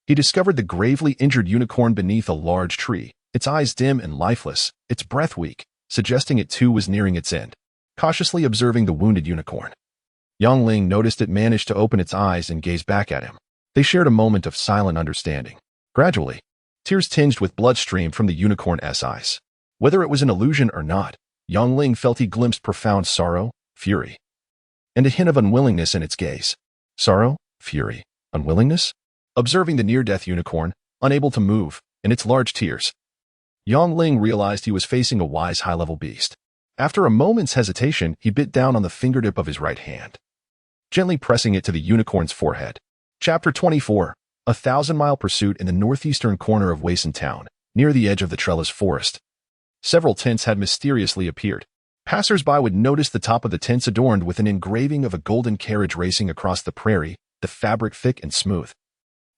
he discovered the gravely injured unicorn beneath a large tree, its eyes dim and lifeless, its breath weak, suggesting it too was nearing its end. Cautiously observing the wounded unicorn, Yang Ling noticed it managed to open its eyes and gaze back at him. They shared a moment of silent understanding. Gradually, tears tinged with blood streamed from the unicorn's eyes. Whether it was an illusion or not, Yang Ling felt he glimpsed profound sorrow, fury, and a hint of unwillingness in its gaze. Sorrow, fury, unwillingness? Observing the near-death unicorn, unable to move, and its large tears, Yang Ling realized he was facing a wise high-level beast. After a moment's hesitation, he bit down on the fingertip of his right hand, gently pressing it to the unicorn's forehead. Chapter 24. A 1,000-mile pursuit in the northeastern corner of Wason Town, near the edge of the trellis forest. Several tents had mysteriously appeared. Passers-by would notice the top of the tents adorned with an engraving of a golden carriage racing across the prairie, the fabric thick and smooth,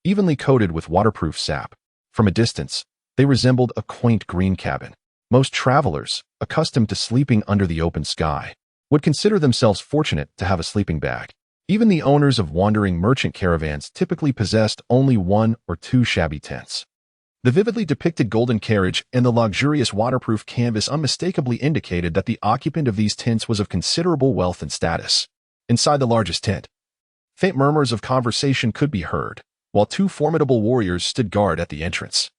evenly coated with waterproof sap. From a distance, they resembled a quaint green cabin. Most travelers, accustomed to sleeping under the open sky, would consider themselves fortunate to have a sleeping bag. Even the owners of wandering merchant caravans typically possessed only 1 or 2 shabby tents. The vividly depicted golden carriage and the luxurious waterproof canvas unmistakably indicated that the occupant of these tents was of considerable wealth and status. Inside the largest tent, faint murmurs of conversation could be heard, while 2 formidable warriors stood guard at the entrance.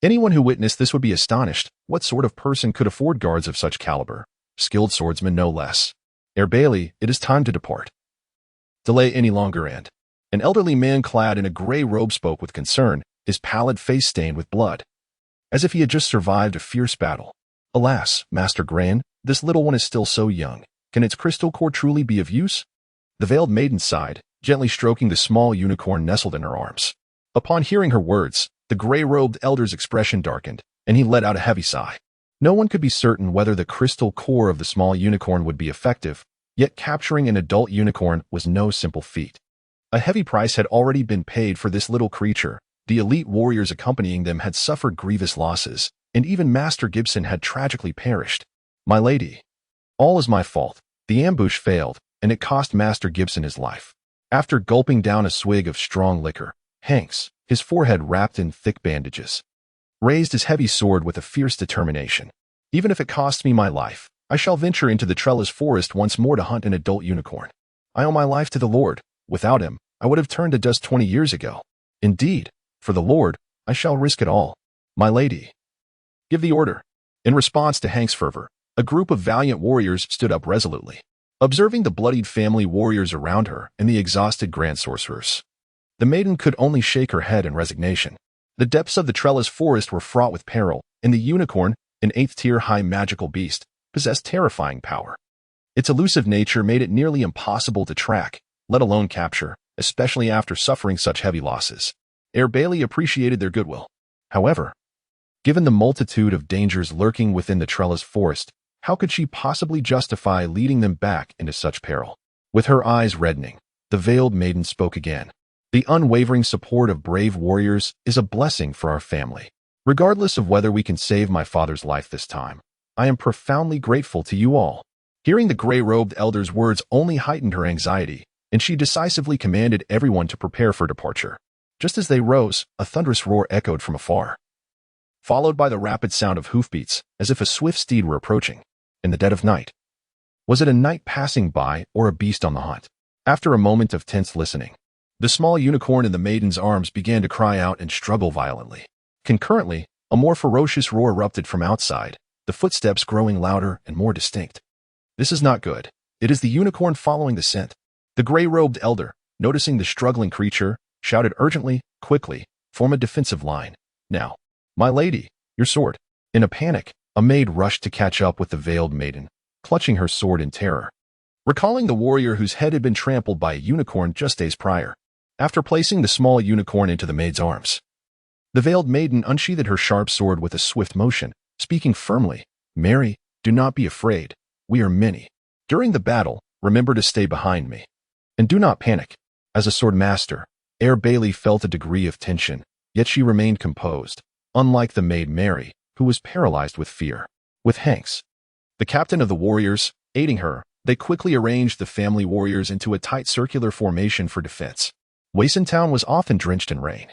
Anyone who witnessed this would be astonished. What sort of person could afford guards of such caliber? Skilled swordsmen no less. Herr Bailey, it is time to depart. Delay any longer and an elderly man clad in a gray robe spoke with concern, his pallid face stained with blood, as if he had just survived a fierce battle. Alas, Master Gran, this little one is still so young. Can its crystal core truly be of use? The veiled maiden sighed, gently stroking the small unicorn nestled in her arms. Upon hearing her words, the gray-robed elder's expression darkened, and he let out a heavy sigh. No one could be certain whether the crystal core of the small unicorn would be effective, yet capturing an adult unicorn was no simple feat. A heavy price had already been paid for this little creature. The elite warriors accompanying them had suffered grievous losses, and even Master Gibson had tragically perished. My lady. All is my fault. The ambush failed, and it cost Master Gibson his life. After gulping down a swig of strong liquor, Hanks, his forehead wrapped in thick bandages, raised his heavy sword with a fierce determination. Even if it costs me my life, I shall venture into the trellis forest once more to hunt an adult unicorn. I owe my life to the Lord. Without him, I would have turned to dust 20 years ago. Indeed, for the Lord, I shall risk it all. My lady. Give the order. In response to Hank's fervor, a group of valiant warriors stood up resolutely, observing the bloodied family warriors around her and the exhausted grand sorcerers. The maiden could only shake her head in resignation. The depths of the trellis forest were fraught with peril, and the unicorn, an 8th-tier high magical beast, possessed terrifying power. Its elusive nature made it nearly impossible to track, let alone capture, especially after suffering such heavy losses. Ere Bailey appreciated their goodwill. However, given the multitude of dangers lurking within the trellis forest, how could she possibly justify leading them back into such peril? With her eyes reddening, the veiled maiden spoke again. The unwavering support of brave warriors is a blessing for our family. Regardless of whether we can save my father's life this time, I am profoundly grateful to you all. Hearing the gray-robed elder's words only heightened her anxiety, and she decisively commanded everyone to prepare for departure. Just as they rose, a thunderous roar echoed from afar, followed by the rapid sound of hoofbeats, as if a swift steed were approaching. In the dead of night. Was it a knight passing by or a beast on the hunt? After a moment of tense listening, the small unicorn in the maiden's arms began to cry out and struggle violently. Concurrently, a more ferocious roar erupted from outside, the footsteps growing louder and more distinct. This is not good. It is the unicorn following the scent. The gray-robed elder, noticing the struggling creature, shouted urgently, quickly, form a defensive line. Now, my lady, your sword. In a panic, a maid rushed to catch up with the veiled maiden, clutching her sword in terror, recalling the warrior whose head had been trampled by a unicorn just days prior. After placing the small unicorn into the maid's arms, the veiled maiden unsheathed her sharp sword with a swift motion, speaking firmly, Mary, do not be afraid. We are many. During the battle, remember to stay behind me. And do not panic. As a sword master, Ere Bailey felt a degree of tension, yet she remained composed, unlike the maid Mary, who was paralyzed with fear. With Hanks, the captain of the warriors, aiding her, they quickly arranged the family warriors into a tight circular formation for defense. Wason Town was often drenched in rain,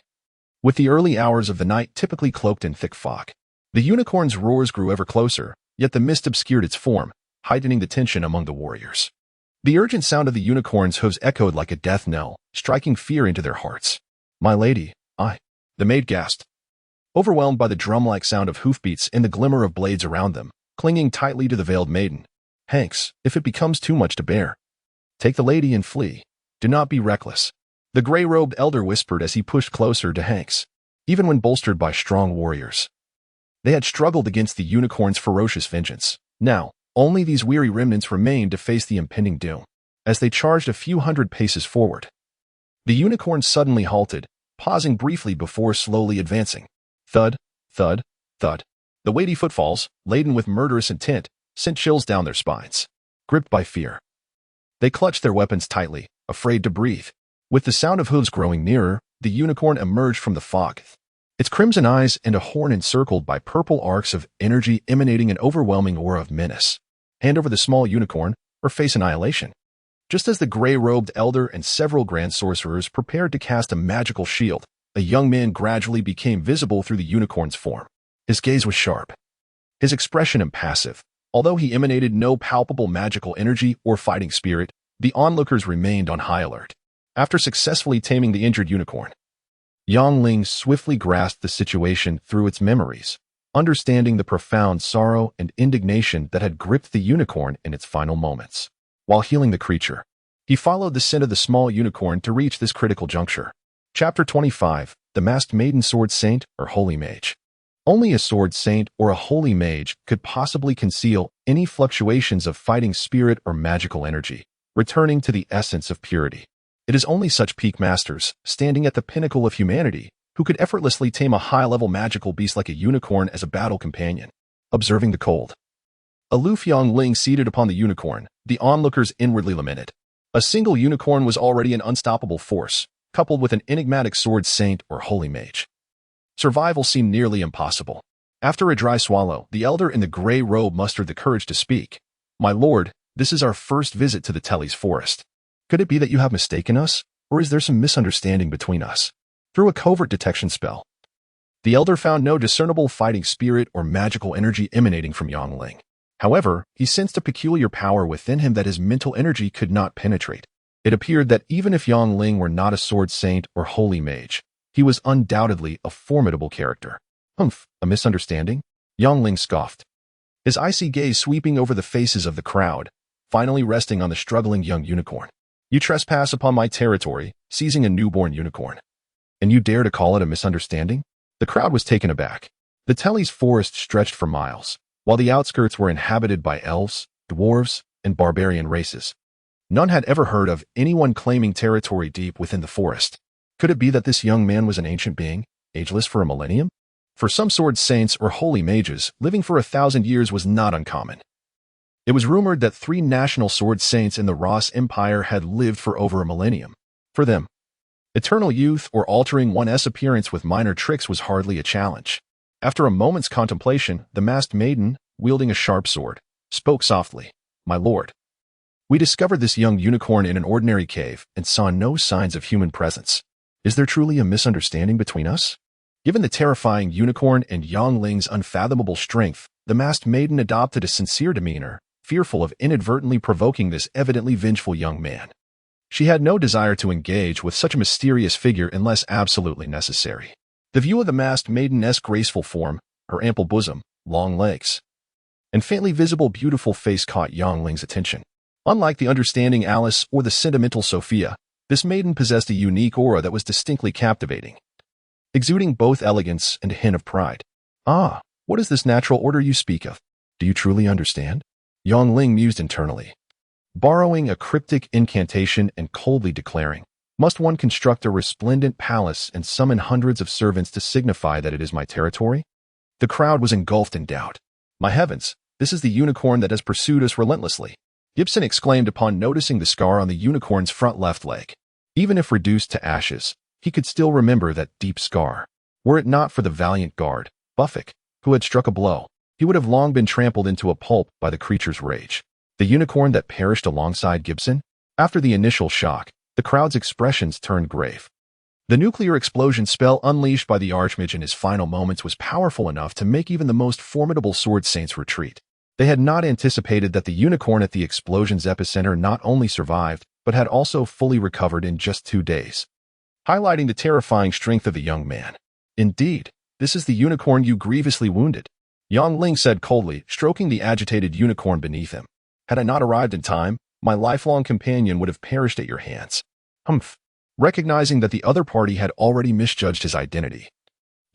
with the early hours of the night typically cloaked in thick fog. The unicorn's roars grew ever closer, yet the mist obscured its form, heightening the tension among the warriors. The urgent sound of the unicorn's hooves echoed like a death knell, striking fear into their hearts. My lady, the maid gasped, overwhelmed by the drum-like sound of hoofbeats and the glimmer of blades around them, clinging tightly to the veiled maiden. Hanks, if it becomes too much to bear, take the lady and flee. Do not be reckless. The gray-robed elder whispered as he pushed closer to Hanks. Even when bolstered by strong warriors, they had struggled against the unicorn's ferocious vengeance. Now, only these weary remnants remained to face the impending doom. As they charged a few hundred paces forward, the unicorn suddenly halted, pausing briefly before slowly advancing. Thud, thud, thud. The weighty footfalls, laden with murderous intent, sent chills down their spines. Gripped by fear, they clutched their weapons tightly, afraid to breathe. With the sound of hooves growing nearer, the unicorn emerged from the fog, its crimson eyes and a horn encircled by purple arcs of energy emanating an overwhelming aura of menace. Hand over the small unicorn, or face annihilation. Just as the gray-robed elder and several grand sorcerers prepared to cast a magical shield, a young man gradually became visible through the unicorn's form. His gaze was sharp, his expression impassive. Although he emanated no palpable magical energy or fighting spirit, the onlookers remained on high alert. After successfully taming the injured unicorn, Yang Ling swiftly grasped the situation through its memories, understanding the profound sorrow and indignation that had gripped the unicorn in its final moments. While healing the creature, he followed the scent of the small unicorn to reach this critical juncture. Chapter 25, The Masked Maiden Sword Saint or Holy Mage. Only a sword saint or a holy mage could possibly conceal any fluctuations of fighting spirit or magical energy. returning to the essence of purity. It is only such peak masters, standing at the pinnacle of humanity, who could effortlessly tame a high-level magical beast like a unicorn as a battle companion. Observing the cold, aloof youngling seated upon the unicorn, the onlookers inwardly lamented. A single unicorn was already an unstoppable force, coupled with an enigmatic sword saint or holy mage. Survival seemed nearly impossible. After a dry swallow, the elder in the gray robe mustered the courage to speak. My lord, this is our first visit to the Telly's forest. Could it be that you have mistaken us, or is there some misunderstanding between us? Through a covert detection spell, the elder found no discernible fighting spirit or magical energy emanating from Yongling. However, he sensed a peculiar power within him that his mental energy could not penetrate. It appeared that even if Yongling were not a sword saint or holy mage, he was undoubtedly a formidable character. Humph, a misunderstanding? Yongling scoffed, his icy gaze sweeping over the faces of the crowd, finally resting on the struggling young unicorn. You trespass upon my territory, seizing a newborn unicorn. And you dare to call it a misunderstanding? The crowd was taken aback. The Telly's forest stretched for miles, while the outskirts were inhabited by elves, dwarves, and barbarian races. None had ever heard of anyone claiming territory deep within the forest. Could it be that this young man was an ancient being, ageless for a millennium? For some sword saints or holy mages, living for 1,000 years was not uncommon. It was rumored that 3 national sword saints in the Ross Empire had lived for over a millennium. For them, eternal youth or altering one's appearance with minor tricks was hardly a challenge. After a moment's contemplation, the masked maiden, wielding a sharp sword, spoke softly. My lord, we discovered this young unicorn in an ordinary cave and saw no signs of human presence. Is there truly a misunderstanding between us? Given the terrifying unicorn and Yongling's unfathomable strength, the masked maiden adopted a sincere demeanor, fearful of inadvertently provoking this evidently vengeful young man. She had no desire to engage with such a mysterious figure unless absolutely necessary. The view of the masked maiden's graceful form, her ample bosom, long legs, and faintly visible beautiful face caught Yongling's attention. Unlike the understanding Alice or the sentimental Sophia, this maiden possessed a unique aura that was distinctly captivating, exuding both elegance and a hint of pride. Ah, what is this natural order you speak of? Do you truly understand? Yongling mused internally, borrowing a cryptic incantation and coldly declaring, must one construct a resplendent palace and summon hundreds of servants to signify that it is my territory? The crowd was engulfed in doubt. My heavens, this is the unicorn that has pursued us relentlessly, Gibson exclaimed upon noticing the scar on the unicorn's front left leg. Even if reduced to ashes, he could still remember that deep scar. Were it not for the valiant guard, Buffick, who had struck a blow, he would have long been trampled into a pulp by the creature's rage. The unicorn that perished alongside Gibson? After the initial shock, the crowd's expressions turned grave. The nuclear explosion spell unleashed by the Archmage in his final moments was powerful enough to make even the most formidable sword saints retreat. They had not anticipated that the unicorn at the explosion's epicenter not only survived, but had also fully recovered in just 2 days, highlighting the terrifying strength of the young man. Indeed, this is the unicorn you grievously wounded, Yongling said coldly, stroking the agitated unicorn beneath him. Had I not arrived in time, my lifelong companion would have perished at your hands. Humph. Recognizing that the other party had already misjudged his identity,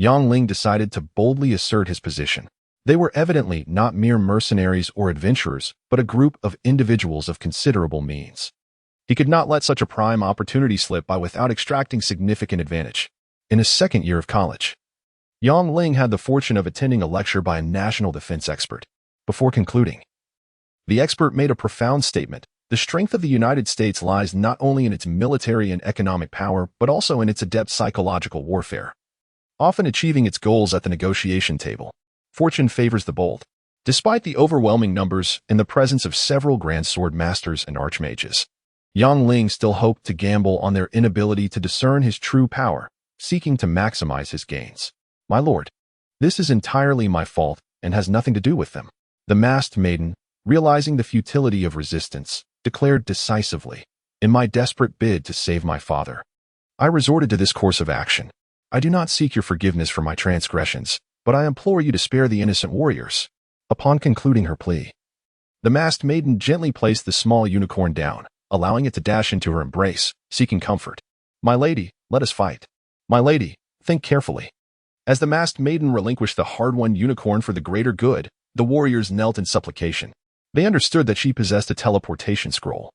Yongling decided to boldly assert his position. They were evidently not mere mercenaries or adventurers, but a group of individuals of considerable means. He could not let such a prime opportunity slip by without extracting significant advantage. In his second year of college, Yongling had the fortune of attending a lecture by a national defense expert. Before concluding, the expert made a profound statement. The strength of the United States lies not only in its military and economic power, but also in its adept psychological warfare, often achieving its goals at the negotiation table. Fortune favors the bold. Despite the overwhelming numbers and the presence of several grand sword masters and archmages, Yongling still hoped to gamble on their inability to discern his true power, seeking to maximize his gains. My lord, this is entirely my fault and has nothing to do with them. The masked maiden, realizing the futility of resistance, declared decisively, in my desperate bid to save my father, I resorted to this course of action. I do not seek your forgiveness for my transgressions, but I implore you to spare the innocent warriors. Upon concluding her plea, the masked maiden gently placed the small unicorn down, allowing it to dash into her embrace, seeking comfort. My lady, let us fight. My lady, think carefully. As the masked maiden relinquished the hard-won unicorn for the greater good, the warriors knelt in supplication. They understood that she possessed a teleportation scroll,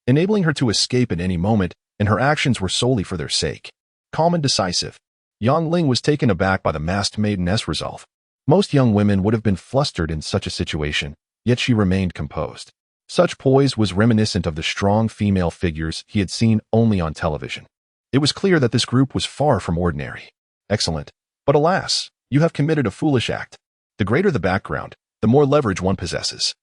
enabling her to escape at any moment, and her actions were solely for their sake. Calm and decisive, Yang Ling was taken aback by the masked maiden's resolve. Most young women would have been flustered in such a situation, yet she remained composed. Such poise was reminiscent of the strong female figures he had seen only on television. It was clear that this group was far from ordinary. Excellent. But alas, you have committed a foolish act. The greater the background, the more leverage one possesses.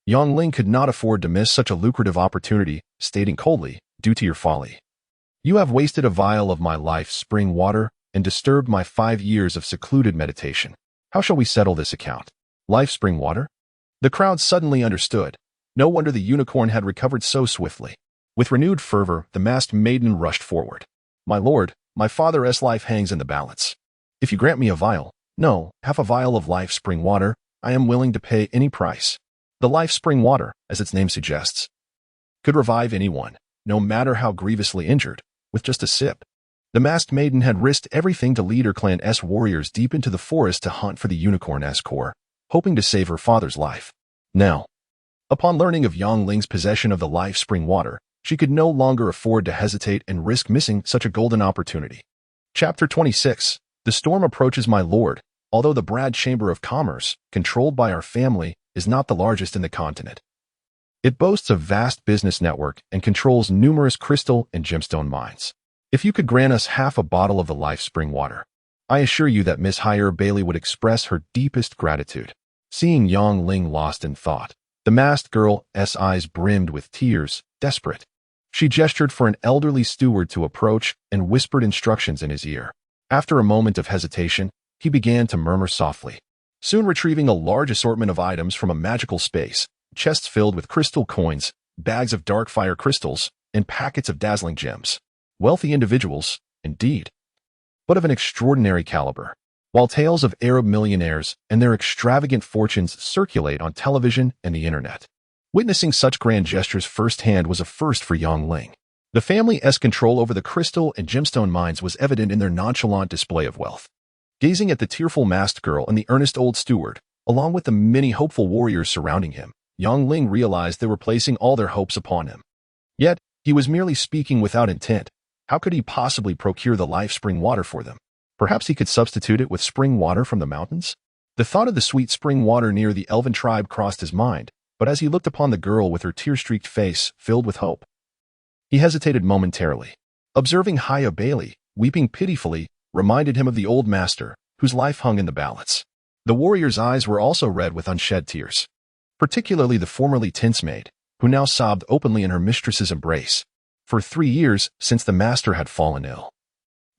Yang Ling could not afford to miss such a lucrative opportunity, stating coldly, due to your folly. You have wasted a vial of my life's spring water and disturbed my 5 years of secluded meditation. How shall we settle this account? Life spring water? The crowd suddenly understood. No wonder the unicorn had recovered so swiftly. With renewed fervor, the masked maiden rushed forward. My lord, my father's life hangs in the balance. If you grant me a vial, no, half a vial of life spring water, I am willing to pay any price. The life spring water, as its name suggests, could revive anyone, no matter how grievously injured, with just a sip. The masked maiden had risked everything to lead her clan's warriors deep into the forest to hunt for the unicorn's core, hoping to save her father's life. Now, upon learning of Yang Ling's possession of the life spring water, she could no longer afford to hesitate and risk missing such a golden opportunity. Chapter 26. The storm approaches, my lord. Although the Brad Chamber of Commerce, controlled by our family, is not the largest in the continent. It boasts a vast business network and controls numerous crystal and gemstone mines. If you could grant us half a bottle of the life spring water, I assure you that Miss Hire Bailey would express her deepest gratitude. Seeing Yang Ling lost in thought, the masked girl's eyes brimmed with tears, desperate. She gestured for an elderly steward to approach and whispered instructions in his ear. After a moment of hesitation, he began to murmur softly. Soon retrieving a large assortment of items from a magical space, chests filled with crystal coins, bags of dark fire crystals, and packets of dazzling gems. Wealthy individuals, indeed, but of an extraordinary caliber. While tales of Arab millionaires and their extravagant fortunes circulate on television and the internet, witnessing such grand gestures firsthand was a first for Yang Ling. The family's control over the crystal and gemstone mines was evident in their nonchalant display of wealth. Gazing at the tearful masked girl and the earnest old steward, along with the many hopeful warriors surrounding him, Yang Ling realized they were placing all their hopes upon him. Yet, he was merely speaking without intent. How could he possibly procure the life spring water for them? Perhaps he could substitute it with spring water from the mountains? The thought of the sweet spring water near the elven tribe crossed his mind, but as he looked upon the girl with her tear-streaked face filled with hope, he hesitated momentarily. Observing Haya Bailey, weeping pitifully, reminded him of the old master, whose life hung in the balance. The warrior's eyes were also red with unshed tears, particularly the formerly tense maid, who now sobbed openly in her mistress's embrace. For 3 years since the master had fallen ill,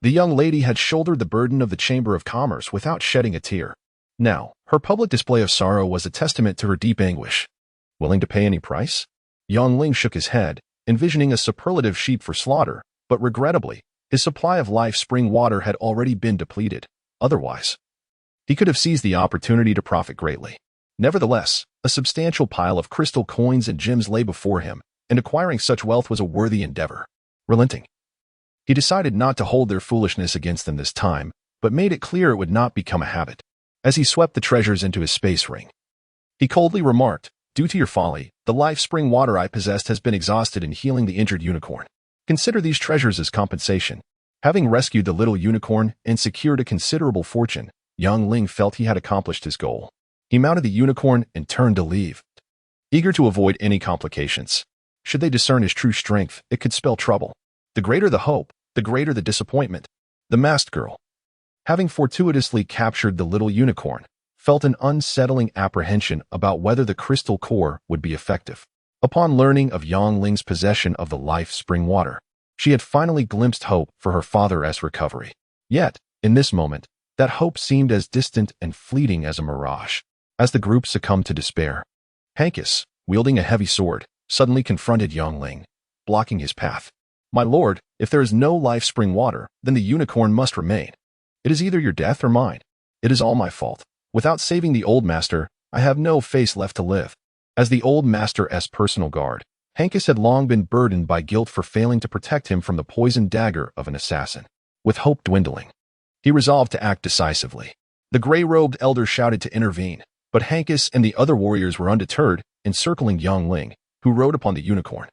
the young lady had shouldered the burden of the Chamber of Commerce without shedding a tear. Now, her public display of sorrow was a testament to her deep anguish. Willing to pay any price? Yang Ling shook his head, envisioning a superlative sheep for slaughter, but regrettably, his supply of life spring water had already been depleted. Otherwise, he could have seized the opportunity to profit greatly. Nevertheless, a substantial pile of crystal coins and gems lay before him, and acquiring such wealth was a worthy endeavor. Relenting, he decided not to hold their foolishness against them this time, but made it clear it would not become a habit. As he swept the treasures into his space ring, he coldly remarked, due to your folly, the life spring water I possessed has been exhausted in healing the injured unicorn. Consider these treasures as compensation. Having rescued the little unicorn and secured a considerable fortune, Yang Ling felt he had accomplished his goal. He mounted the unicorn and turned to leave, eager to avoid any complications. Should they discern his true strength, it could spell trouble. The greater the hope, the greater the disappointment. The masked girl, having fortuitously captured the little unicorn, felt an unsettling apprehension about whether the crystal core would be effective. Upon learning of Yang Ling's possession of the life spring water, she had finally glimpsed hope for her father's recovery. Yet, in this moment, that hope seemed as distant and fleeting as a mirage. As the group succumbed to despair, Hankus, wielding a heavy sword, suddenly confronted Yang Ling, blocking his path. My lord, if there is no life spring water, then the unicorn must remain. It is either your death or mine. It is all my fault. Without saving the old master, I have no face left to live. As the old master's personal guard, Hankus had long been burdened by guilt for failing to protect him from the poisoned dagger of an assassin. With hope dwindling, he resolved to act decisively. The gray-robed elder shouted to intervene, but Hankus and the other warriors were undeterred, encircling Yang Ling, who rode upon the unicorn.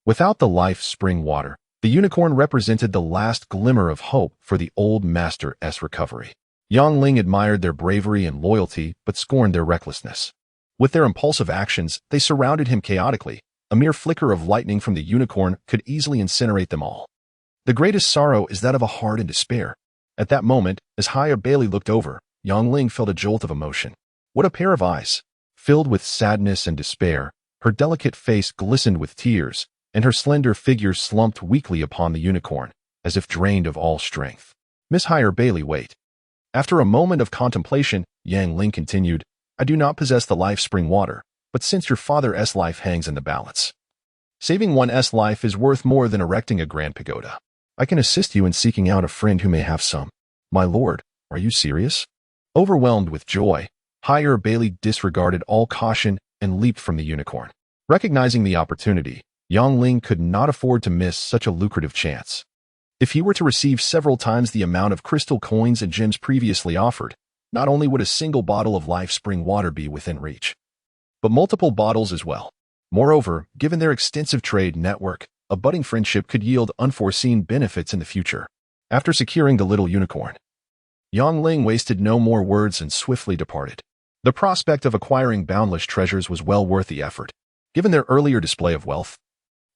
Without the life spring water, the unicorn represented the last glimmer of hope for the old master's recovery. Yangling admired their bravery and loyalty, but scorned their recklessness. With their impulsive actions, they surrounded him chaotically. A mere flicker of lightning from the unicorn could easily incinerate them all. The greatest sorrow is that of a heart in despair. At that moment, as Haya Bailey looked over, Yangling felt a jolt of emotion. What a pair of eyes! Filled with sadness and despair, her delicate face glistened with tears, and her slender figure slumped weakly upon the unicorn, as if drained of all strength. Miss Haya Bailey, wait. After a moment of contemplation, Yangling continued, I do not possess the life spring water, but since your father's life hangs in the balance, saving one's life is worth more than erecting a grand pagoda. I can assist you in seeking out a friend who may have some. My lord, are you serious? Overwhelmed with joy, Haya Bailey disregarded all caution and leaped from the unicorn. Recognizing the opportunity, Yangling could not afford to miss such a lucrative chance. If he were to receive several times the amount of crystal coins and gems previously offered, not only would a single bottle of life spring water be within reach, but multiple bottles as well. Moreover, given their extensive trade network, a budding friendship could yield unforeseen benefits in the future. After securing the little unicorn, Yangling wasted no more words and swiftly departed. The prospect of acquiring boundless treasures was well worth the effort. Given their earlier display of wealth,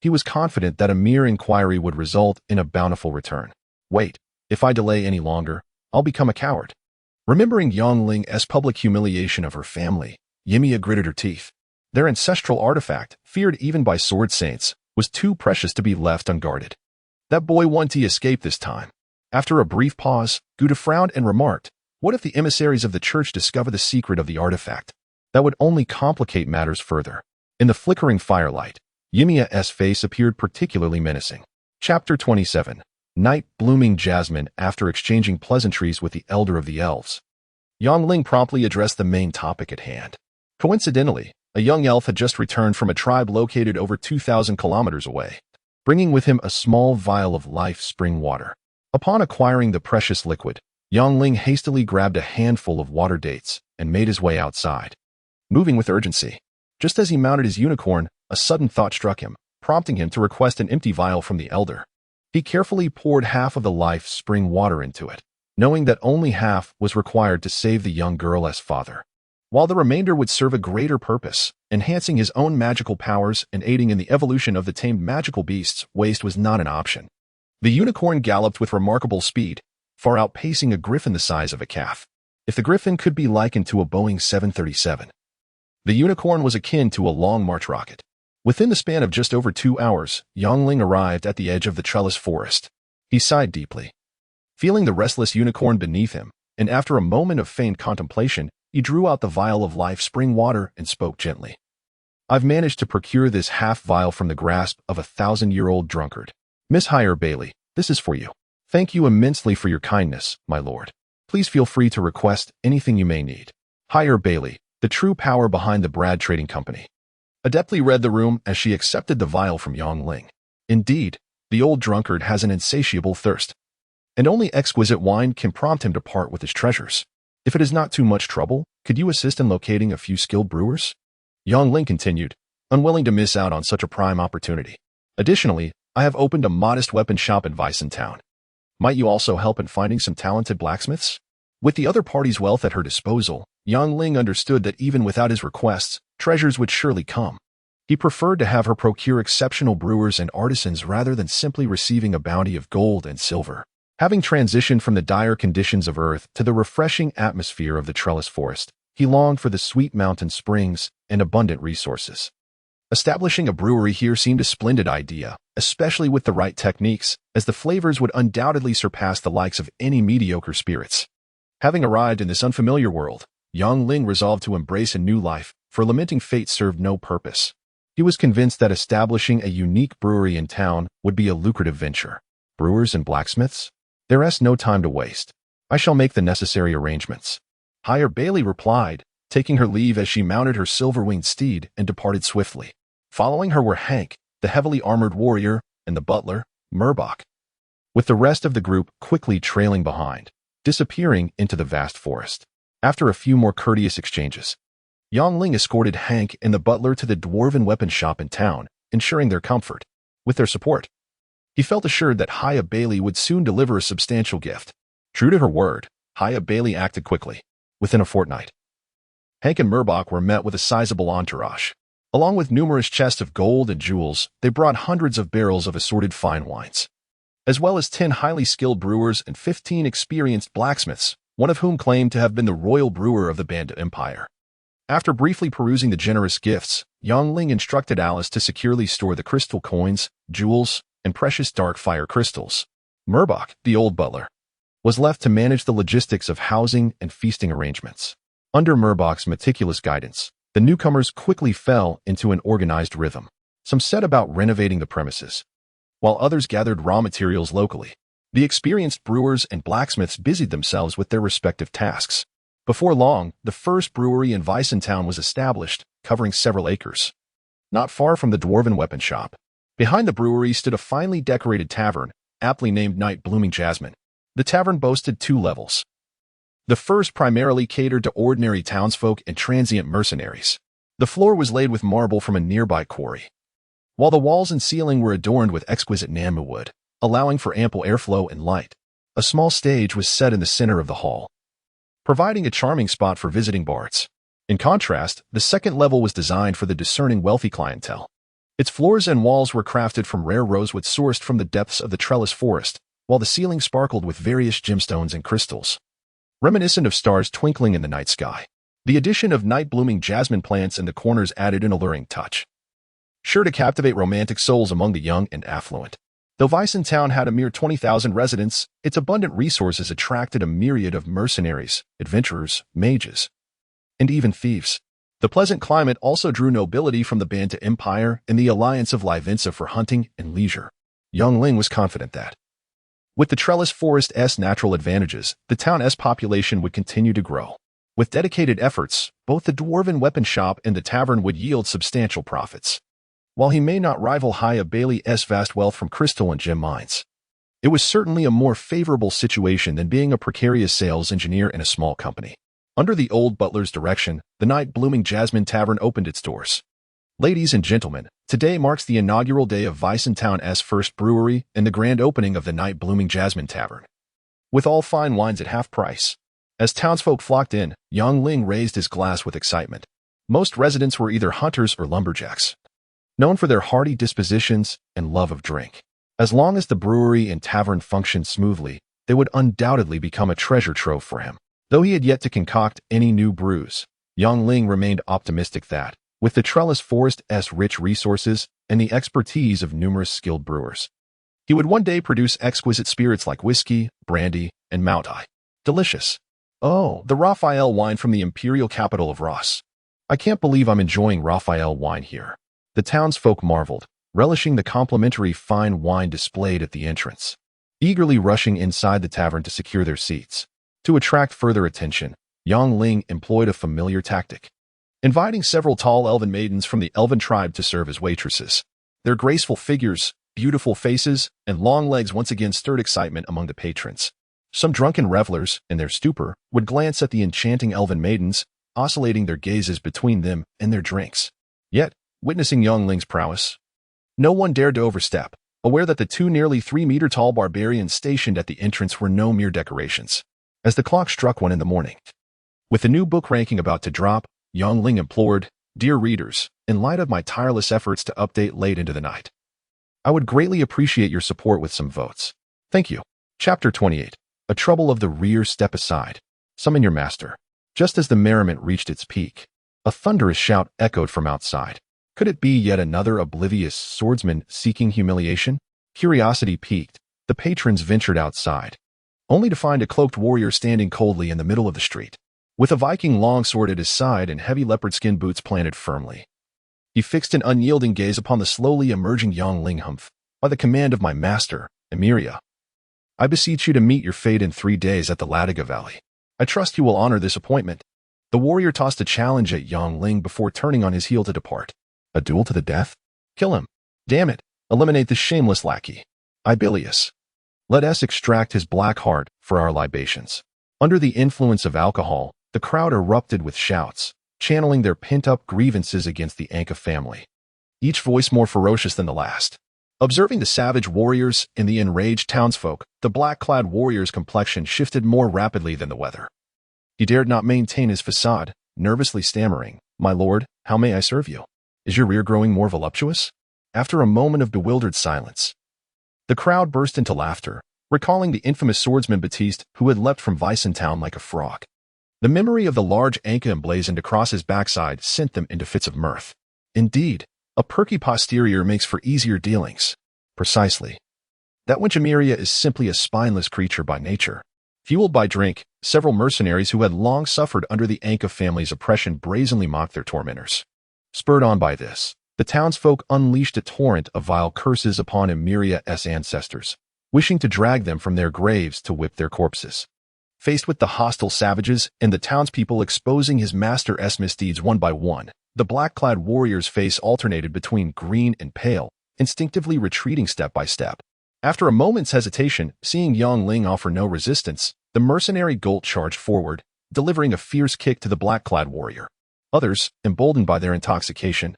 he was confident that a mere inquiry would result in a bountiful return. Wait, if I delay any longer, I'll become a coward. Remembering Yangling's public humiliation of her family, Yimia gritted her teeth. Their ancestral artifact, feared even by sword saints, was too precious to be left unguarded. That boy wanted to escape this time. After a brief pause, Gouda frowned and remarked, what if the emissaries of the church discover the secret of the artifact? That would only complicate matters further. In the flickering firelight, Yimia's face appeared particularly menacing. Chapter 27. Night blooming jasmine. After exchanging pleasantries with the elder of the elves, Yangling promptly addressed the main topic at hand. Coincidentally, a young elf had just returned from a tribe located over 2,000 kilometers away, bringing with him a small vial of life spring water. Upon acquiring the precious liquid, Yangling hastily grabbed a handful of water dates and made his way outside, moving with urgency. Just as he mounted his unicorn, a sudden thought struck him, prompting him to request an empty vial from the elder. He carefully poured half of the life spring water into it, knowing that only half was required to save the young girl's father, while the remainder would serve a greater purpose, enhancing his own magical powers and aiding in the evolution of the tamed magical beasts. Waste was not an option. The unicorn galloped with remarkable speed, far outpacing a griffin the size of a calf. If the griffin could be likened to a Boeing 737, the unicorn was akin to a Long March rocket. Within the span of just over 2 hours, Yangling arrived at the edge of the trellis forest. He sighed deeply, feeling the restless unicorn beneath him, and after a moment of feigned contemplation, he drew out the vial of life spring water and spoke gently. I've managed to procure this half vial from the grasp of a 1,000-year-old drunkard. Miss Haya Bailey, this is for you. Thank you immensely for your kindness, my lord. Please feel free to request anything you may need. Haya Bailey, the true power behind the Brad Trading Company, adeptly read the room as she accepted the vial from Yangling. Indeed, the old drunkard has an insatiable thirst, and only exquisite wine can prompt him to part with his treasures. If it is not too much trouble, could you assist in locating a few skilled brewers? Yangling continued, unwilling to miss out on such a prime opportunity. Additionally, I have opened a modest weapon shop in Weissen town. Might you also help in finding some talented blacksmiths? With the other party's wealth at her disposal, Yangling understood that even without his requests, treasures would surely come. He preferred to have her procure exceptional brewers and artisans rather than simply receiving a bounty of gold and silver. Having transitioned from the dire conditions of Earth to the refreshing atmosphere of the trellis forest, he longed for the sweet mountain springs and abundant resources. Establishing a brewery here seemed a splendid idea, especially with the right techniques, as the flavors would undoubtedly surpass the likes of any mediocre spirits. Having arrived in this unfamiliar world, Yangling resolved to embrace a new life, for lamenting fate served no purpose. He was convinced that establishing a unique brewery in town would be a lucrative venture. Brewers and blacksmiths? There's no time to waste. I shall make the necessary arrangements. Haya Bailey replied, taking her leave as she mounted her silver-winged steed and departed swiftly. Following her were Hank, the heavily armored warrior, and the butler, Murbach, with the rest of the group quickly trailing behind, disappearing into the vast forest. After a few more courteous exchanges, Yangling escorted Hank and the butler to the dwarven weapon shop in town, ensuring their comfort. With their support, he felt assured that Haya Bailey would soon deliver a substantial gift. True to her word, Haya Bailey acted quickly. Within a fortnight, Hank and Murbach were met with a sizable entourage. Along with numerous chests of gold and jewels, they brought hundreds of barrels of assorted fine wines, as well as 10 highly skilled brewers and 15 experienced blacksmiths, one of whom claimed to have been the royal brewer of the Banda Empire. After briefly perusing the generous gifts, Yongling instructed Alice to securely store the crystal coins, jewels, and precious dark fire crystals. Murbach, the old butler, was left to manage the logistics of housing and feasting arrangements. Under Murbach's meticulous guidance, the newcomers quickly fell into an organized rhythm. Some set about renovating the premises, while others gathered raw materials locally. The experienced brewers and blacksmiths busied themselves with their respective tasks. Before long, the first brewery in Weissentown was established, covering several acres. Not far from the dwarven weapon shop, behind the brewery stood a finely decorated tavern, aptly named Night Blooming Jasmine. The tavern boasted 2 levels. The first primarily catered to ordinary townsfolk and transient mercenaries. The floor was laid with marble from a nearby quarry, while the walls and ceiling were adorned with exquisite Namu wood, allowing for ample airflow and light. A small stage was set in the center of the hall, providing a charming spot for visiting bards. In contrast, the second level was designed for the discerning wealthy clientele. Its floors and walls were crafted from rare rosewood sourced from the depths of the trellis forest, while the ceiling sparkled with various gemstones and crystals, reminiscent of stars twinkling in the night sky. The addition of night-blooming jasmine plants in the corners added an alluring touch, sure to captivate romantic souls among the young and affluent. Though Weissentown had a mere 20,000 residents, its abundant resources attracted a myriad of mercenaries, adventurers, mages, and even thieves. The pleasant climate also drew nobility from the Banda Empire and the alliance of Livenza for hunting and leisure. Yongling was confident that, with the trellis forest's natural advantages, the town's population would continue to grow. With dedicated efforts, both the dwarven weapon shop and the tavern would yield substantial profits. While he may not rival Haya Bailey's vast wealth from crystal and gem mines, it was certainly a more favorable situation than being a precarious sales engineer in a small company. Under the old butler's direction, the Night Blooming Jasmine Tavern opened its doors. Ladies and gentlemen, today marks the inaugural day of Weissentown's first brewery and the grand opening of the Night Blooming Jasmine Tavern, with all fine wines at half price. As townsfolk flocked in, Yongling raised his glass with excitement. Most residents were either hunters or lumberjacks, known for their hearty dispositions and love of drink. As long as the brewery and tavern functioned smoothly, they would undoubtedly become a treasure trove for him. Though he had yet to concoct any new brews, Yongling remained optimistic that, with the trellis forest's rich resources and the expertise of numerous skilled brewers, he would one day produce exquisite spirits like whiskey, brandy, and Moutai. Delicious. Oh, the Raphael wine from the imperial capital of Ross. I can't believe I'm enjoying Raphael wine here. The townsfolk marveled, relishing the complimentary fine wine displayed at the entrance, eagerly rushing inside the tavern to secure their seats. To attract further attention, Yongling employed a familiar tactic, inviting several tall elven maidens from the elven tribe to serve as waitresses. Their graceful figures, beautiful faces, and long legs once again stirred excitement among the patrons. Some drunken revelers, in their stupor, would glance at the enchanting elven maidens, oscillating their gazes between them and their drinks. Yet, witnessing Yongling's prowess, no one dared to overstep, aware that the 2 nearly 3-meter-tall barbarians stationed at the entrance were no mere decorations. As the clock struck 1 in the morning, with the new book ranking about to drop, Yongling implored, "Dear readers, in light of my tireless efforts to update late into the night, I would greatly appreciate your support with some votes. Thank you." Chapter 28. A trouble of the rear. Step aside. Summon your master. Just as the merriment reached its peak, a thunderous shout echoed from outside. Could it be yet another oblivious swordsman seeking humiliation? Curiosity piqued, the patrons ventured outside, only to find a cloaked warrior standing coldly in the middle of the street, with a Viking longsword at his side and heavy leopard skin boots planted firmly. He fixed an unyielding gaze upon the slowly emerging Yongling. "Humph, by the command of my master, Emiria, I beseech you to meet your fate in 3 days at the Latiga Valley. I trust you will honor this appointment." The warrior tossed a challenge at Yongling before turning on his heel to depart. A duel to the death? Kill him. Damn it. Eliminate this shameless lackey. Ibilius. Let us extract his black heart for our libations. Under the influence of alcohol, the crowd erupted with shouts, channeling their pent-up grievances against the Anka family, each voice more ferocious than the last. Observing the savage warriors and the enraged townsfolk, the black-clad warrior's complexion shifted more rapidly than the weather. He dared not maintain his facade, nervously stammering, "My lord, how may I serve you? Is your rear growing more voluptuous?" After a moment of bewildered silence, the crowd burst into laughter, recalling the infamous swordsman Baptiste who had leapt from Weissentown like a frog. The memory of the large anka emblazoned across his backside sent them into fits of mirth. Indeed, a perky posterior makes for easier dealings. Precisely. That when Chimera is simply a spineless creature by nature. Fueled by drink, several mercenaries who had long suffered under the Anka family's oppression brazenly mocked their tormentors. Spurred on by this, the townsfolk unleashed a torrent of vile curses upon Chimera's ancestors, wishing to drag them from their graves to whip their corpses. Faced with the hostile savages and the townspeople exposing his master's misdeeds one by one, the black-clad warrior's face alternated between green and pale, instinctively retreating step by step. After a moment's hesitation, seeing Yongling offer no resistance, the mercenary Golt charged forward, delivering a fierce kick to the black-clad warrior. Others, emboldened by their intoxication,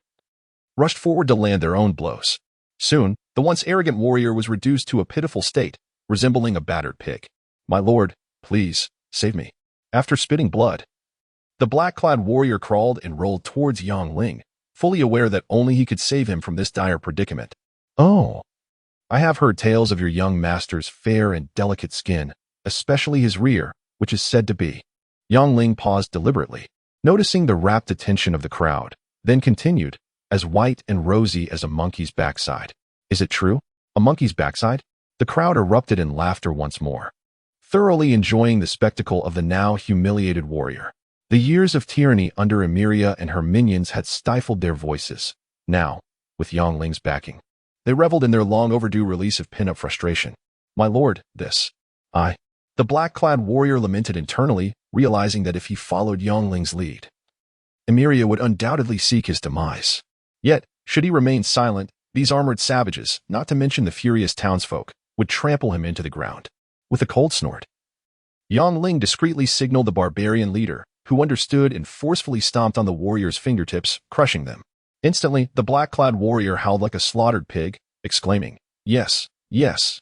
rushed forward to land their own blows. Soon, the once arrogant warrior was reduced to a pitiful state, resembling a battered pig. "My lord, please, save me." After spitting blood, the black-clad warrior crawled and rolled towards Yongling, fully aware that only he could save him from this dire predicament. "Oh, I have heard tales of your young master's fair and delicate skin, especially his rear, which is said to be." Yongling paused deliberately, noticing the rapt attention of the crowd, then continued, "As white and rosy as a monkey's backside." "Is it true? A monkey's backside?" The crowd erupted in laughter once more, thoroughly enjoying the spectacle of the now humiliated warrior. The years of tyranny under Chimera and her minions had stifled their voices. Now, with Yongling's backing, they reveled in their long overdue release of pin-up frustration. "My lord, this." The black-clad warrior lamented internally, realizing that if he followed Yongling's lead, Chimera would undoubtedly seek his demise. Yet, should he remain silent, these armored savages, not to mention the furious townsfolk, would trample him into the ground. With a cold snort, Yongling discreetly signaled the barbarian leader, who understood and forcefully stomped on the warrior's fingertips, crushing them. Instantly, the black-clad warrior howled like a slaughtered pig, exclaiming, "Yes, yes,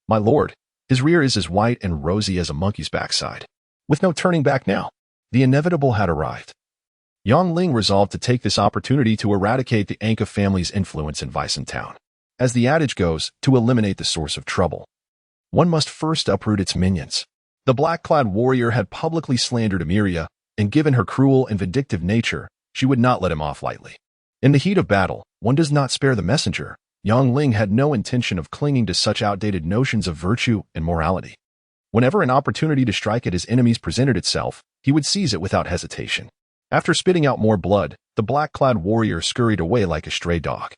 my lord, his rear is as white and rosy as a monkey's backside." With no turning back now, the inevitable had arrived. Yongling resolved to take this opportunity to eradicate the Anka family's influence in Weissentown. As the adage goes, to eliminate the source of trouble, one must first uproot its minions. The black-clad warrior had publicly slandered Chimera, and given her cruel and vindictive nature, she would not let him off lightly. In the heat of battle, one does not spare the messenger. Yongling had no intention of clinging to such outdated notions of virtue and morality. Whenever an opportunity to strike at his enemies presented itself, he would seize it without hesitation. After spitting out more blood, the black-clad warrior scurried away like a stray dog,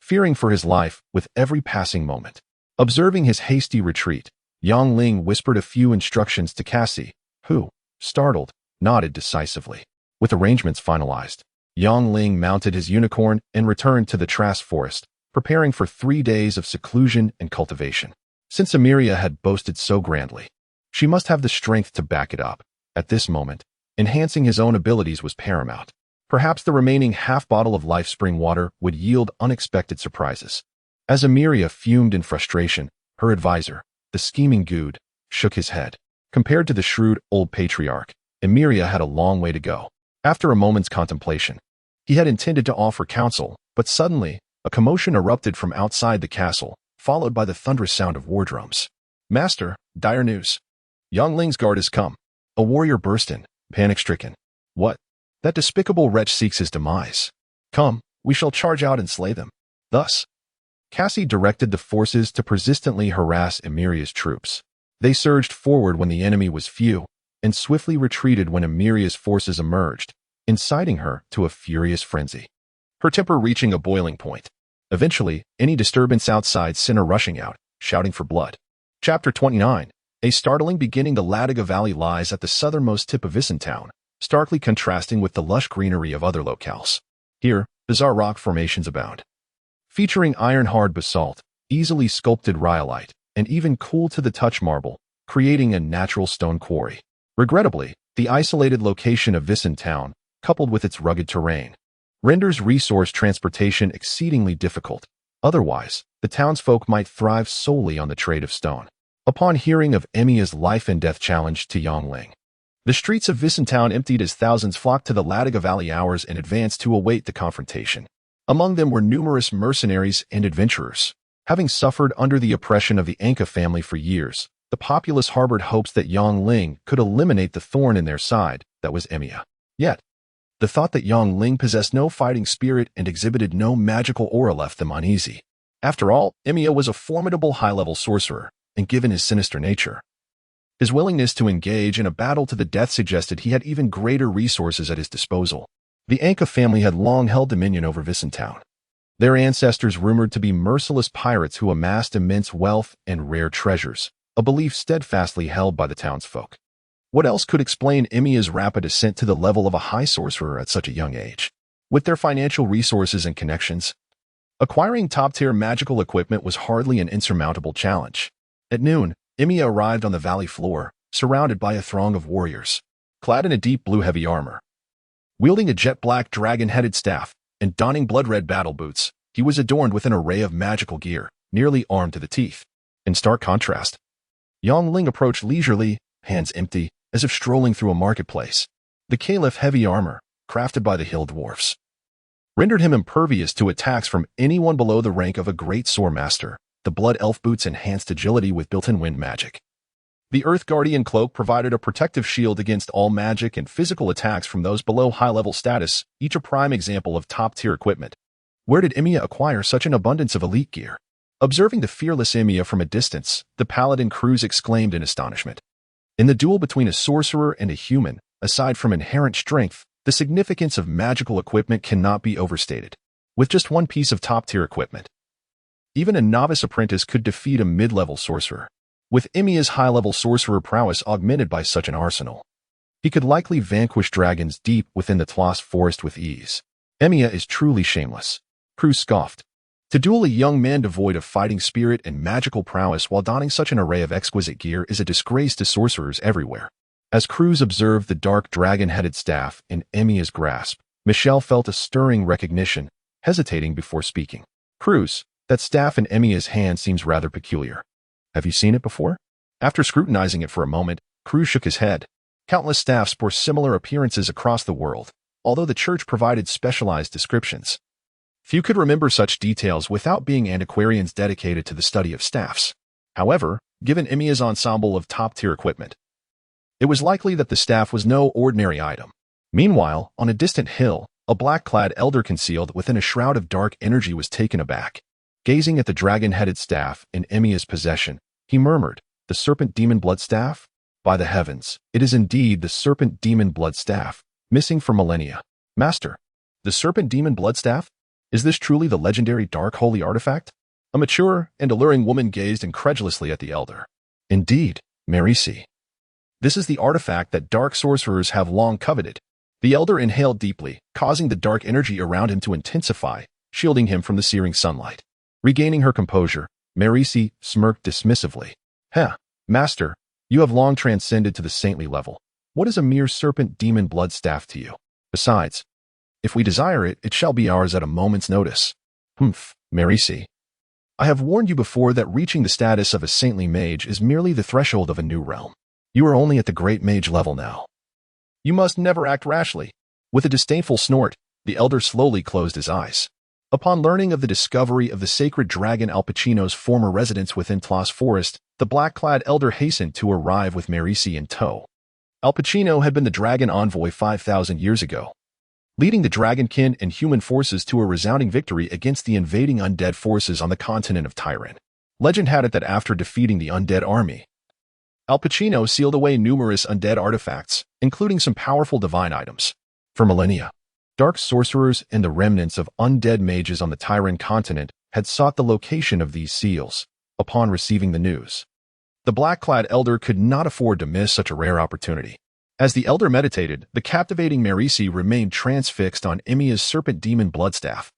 fearing for his life with every passing moment. Observing his hasty retreat, Yongling whispered a few instructions to Cassie, who, startled, nodded decisively. With arrangements finalized, Yongling mounted his unicorn and returned to the Trask Forest, preparing for 3 days of seclusion and cultivation. Since Chimera had boasted so grandly, she must have the strength to back it up. At this moment, enhancing his own abilities was paramount. Perhaps the remaining half-bottle of life spring water would yield unexpected surprises. As Chimera fumed in frustration, her advisor, the scheming Good, shook his head. Compared to the shrewd old patriarch, Chimera had a long way to go. After a moment's contemplation, he had intended to offer counsel, but suddenly, a commotion erupted from outside the castle, followed by the thunderous sound of war drums. "Master, dire news. Yongling's guard has come." A warrior burst in, panic-stricken. "What? That despicable wretch seeks his demise. Come, we shall charge out and slay them." Thus, Cassie directed the forces to persistently harass Chimera's troops. They surged forward when the enemy was few, and swiftly retreated when Chimera's forces emerged, inciting her to a furious frenzy, her temper reaching a boiling point. Eventually, any disturbance outside sent her rushing out, shouting for blood. Chapter 29. A startling beginning. The Ladiga Valley lies at the southernmost tip of Weissentown, starkly contrasting with the lush greenery of other locales. Here, bizarre rock formations abound, featuring iron-hard basalt, easily sculpted rhyolite, and even cool-to-the-touch marble, creating a natural stone quarry. Regrettably, the isolated location of Weissentown, coupled with its rugged terrain, renders resource transportation exceedingly difficult, Otherwise, the townsfolk might thrive solely on the trade of stone. Upon hearing of Emia's life and death challenge to Yongling, the streets of Vicentown emptied as thousands flocked to the Latiga Valley hours in advance to await the confrontation. Among them were numerous mercenaries and adventurers. Having suffered under the oppression of the Anka family for years, the populace harbored hopes that Yongling could eliminate the thorn in their side that was Emia. Yet, the thought that Yongling possessed no fighting spirit and exhibited no magical aura left them uneasy. After all, Emia was a formidable high-level sorcerer, and given his sinister nature, his willingness to engage in a battle to the death suggested he had even greater resources at his disposal. The Anka family had long held dominion over Vicentown, their ancestors rumored to be merciless pirates who amassed immense wealth and rare treasures, a belief steadfastly held by the townsfolk. What else could explain Emia's rapid ascent to the level of a high sorcerer at such a young age? With their financial resources and connections, acquiring top-tier magical equipment was hardly an insurmountable challenge. At noon, Emia arrived on the valley floor, surrounded by a throng of warriors, clad in a deep blue heavy armor. Wielding a jet-black dragon-headed staff and donning blood-red battle boots, he was adorned with an array of magical gear, nearly armed to the teeth. In stark contrast, Yongling approached leisurely, hands empty, as if strolling through a marketplace. The Caliph heavy armor, crafted by the hill dwarfs, rendered him impervious to attacks from anyone below the rank of a great sword master. The blood elf boots enhanced agility with built-in wind magic. The Earth Guardian cloak provided a protective shield against all magic and physical attacks from those below high-level status, each a prime example of top-tier equipment. Where did Emia acquire such an abundance of elite gear? Observing the fearless Emia from a distance, the paladin crews exclaimed in astonishment. In the duel between a sorcerer and a human, aside from inherent strength, the significance of magical equipment cannot be overstated. With just one piece of top-tier equipment, even a novice apprentice could defeat a mid-level sorcerer. With Emia's high-level sorcerer prowess augmented by such an arsenal, he could likely vanquish dragons deep within the Tlas forest with ease. Emia is truly shameless, Cruz scoffed. To duel a young man devoid of fighting spirit and magical prowess while donning such an array of exquisite gear is a disgrace to sorcerers everywhere. As Cruz observed the dark dragon-headed staff in Emia's grasp, Michelle felt a stirring recognition, hesitating before speaking. Cruz, that staff in Emia's hand seems rather peculiar. Have you seen it before? After scrutinizing it for a moment, Cruz shook his head. Countless staffs bore similar appearances across the world, although the church provided specialized descriptions. Few could remember such details without being antiquarians dedicated to the study of staffs. However, given Emia's ensemble of top-tier equipment, it was likely that the staff was no ordinary item. Meanwhile, on a distant hill, a black-clad elder concealed within a shroud of dark energy was taken aback. Gazing at the dragon-headed staff in Emia's possession, he murmured, "The serpent demon blood staff? By the heavens, it is indeed the serpent demon blood staff, missing for millennia. Master, the serpent demon blood staff? Is this truly the legendary dark holy artifact?" A mature and alluring woman gazed incredulously at the elder. "Indeed, Marisi. This is the artifact that dark sorcerers have long coveted." The elder inhaled deeply, causing the dark energy around him to intensify, shielding him from the searing sunlight. Regaining her composure, Marisi smirked dismissively. Master, you have long transcended to the saintly level. What is a mere serpent demon blood staff to you? Besides, if we desire it, it shall be ours at a moment's notice." Marisi. I have warned you before that reaching the status of a saintly mage is merely the threshold of a new realm. You are only at the great mage level now. You must never act rashly. With a disdainful snort, the elder slowly closed his eyes. Upon learning of the discovery of the sacred dragon Al Pacino's former residence within Tlas Forest, the black-clad elder hastened to arrive with Marisi in tow. Al Pacino had been the dragon envoy 5,000 years ago, leading the dragonkin and human forces to a resounding victory against the invading undead forces on the continent of Tyran. Legend had it that after defeating the undead army, Al Pacino sealed away numerous undead artifacts, including some powerful divine items. For millennia, dark sorcerers and the remnants of undead mages on the Tyran continent had sought the location of these seals. Upon receiving the news, the black-clad elder could not afford to miss such a rare opportunity. As the elder meditated, the captivating Marisi remained transfixed on Emia's serpent demon bloodstaff,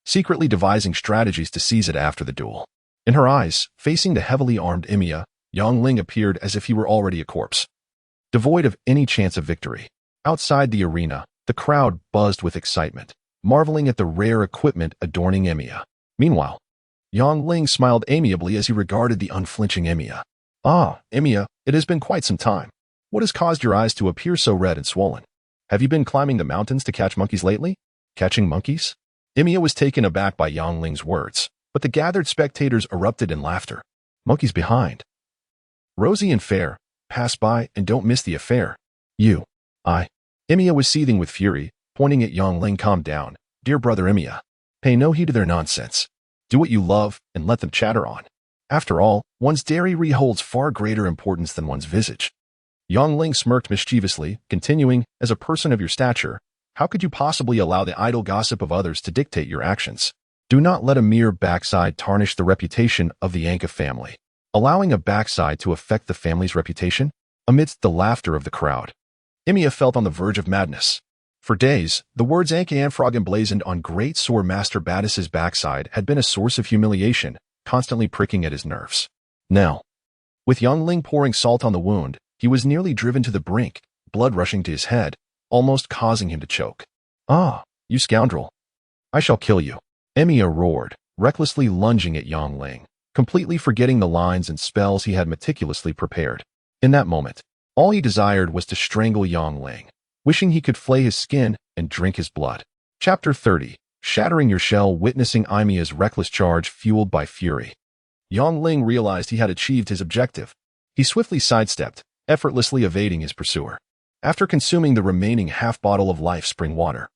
secretly devising strategies to seize it after the duel. In her eyes, facing the heavily armed Emia, Yongling appeared as if he were already a corpse, devoid of any chance of victory. Outside the arena, the crowd buzzed with excitement, marveling at the rare equipment adorning Emia. Meanwhile, Ling smiled amiably as he regarded the unflinching Emiya. Ah, Emiya, it has been quite some time. What has caused your eyes to appear so red and swollen? Have you been climbing the mountains to catch monkeys lately? Catching monkeys? Emiya was taken aback by Ling's words, but the gathered spectators erupted in laughter. Monkeys behind. Rosy and fair, pass by and don't miss the affair. Emiya was seething with fury, pointing at Ling. Calm down, dear brother Emiya. Pay no heed to their nonsense. Do what you love and let them chatter on. After all, one's dairy holds far greater importance than one's visage. Ling smirked mischievously, continuing, as a person of your stature, how could you possibly allow the idle gossip of others to dictate your actions? Do not let a mere backside tarnish the reputation of the Anka family. Allowing a backside to affect the family's reputation? Amidst the laughter of the crowd, Emiya felt on the verge of madness. For days, the words Anka emblazoned on great sore Master Battis's backside had been a source of humiliation, constantly pricking at his nerves. Now, with Ling pouring salt on the wound, he was nearly driven to the brink, blood rushing to his head, almost causing him to choke. Ah, you scoundrel. I shall kill you. Emiya roared, recklessly lunging at Ling, completely forgetting the lines and spells he had meticulously prepared. In that moment, all he desired was to strangle Ling, wishing he could flay his skin and drink his blood. Chapter 30. Shattering Your Shell. Witnessing Emiya's reckless charge fueled by fury, Ling realized he had achieved his objective. He swiftly sidestepped, effortlessly evading his pursuer. After consuming the remaining half-bottle of life spring water,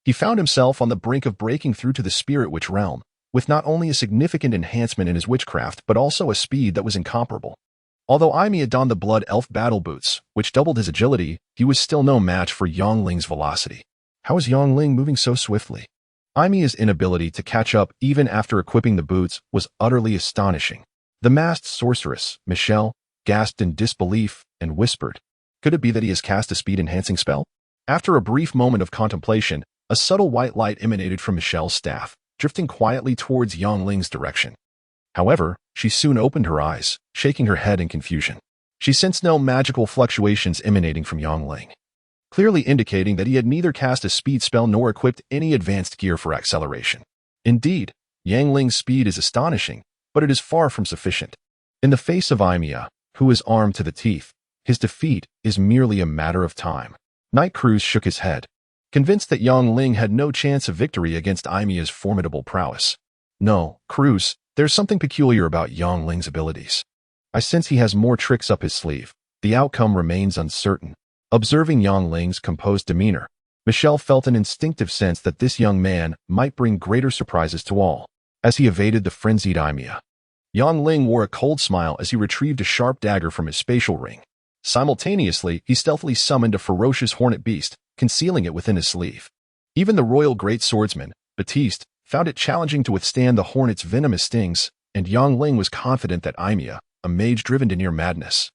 he found himself on the brink of breaking through to the spirit witch realm, with not only a significant enhancement in his witchcraft but also a speed that was incomparable. Although Emiya donned the blood elf battle boots, which doubled his agility, he was still no match for Ling's velocity. How is Ling moving so swiftly? Emiya's inability to catch up even after equipping the boots was utterly astonishing. The masked sorceress, Michelle, gasped in disbelief and whispered, could it be that he has cast a speed-enhancing spell? After a brief moment of contemplation, a subtle white light emanated from Michelle's staff, drifting quietly towards Ling's direction. However, she soon opened her eyes, shaking her head in confusion. She sensed no magical fluctuations emanating from Ling, clearly indicating that he had neither cast a speed spell nor equipped any advanced gear for acceleration. Indeed, Ling's speed is astonishing, but it is far from sufficient. In the face of Emiya, who is armed to the teeth, his defeat is merely a matter of time. Night Cruz shook his head, convinced that Ling had no chance of victory against Emiya's formidable prowess. No, Cruz, there's something peculiar about Ling's abilities. I sense he has more tricks up his sleeve. The outcome remains uncertain. Observing Ling's composed demeanor, Michelle felt an instinctive sense that this young man might bring greater surprises to all. As he evaded the frenzied Emiya, Ling wore a cold smile as he retrieved a sharp dagger from his spatial ring. Simultaneously, he stealthily summoned a ferocious hornet beast, concealing it within his sleeve. Even the royal great swordsman, Baptiste, found it challenging to withstand the hornet's venomous stings, and Ling was confident that Emiya, a mage driven to near madness,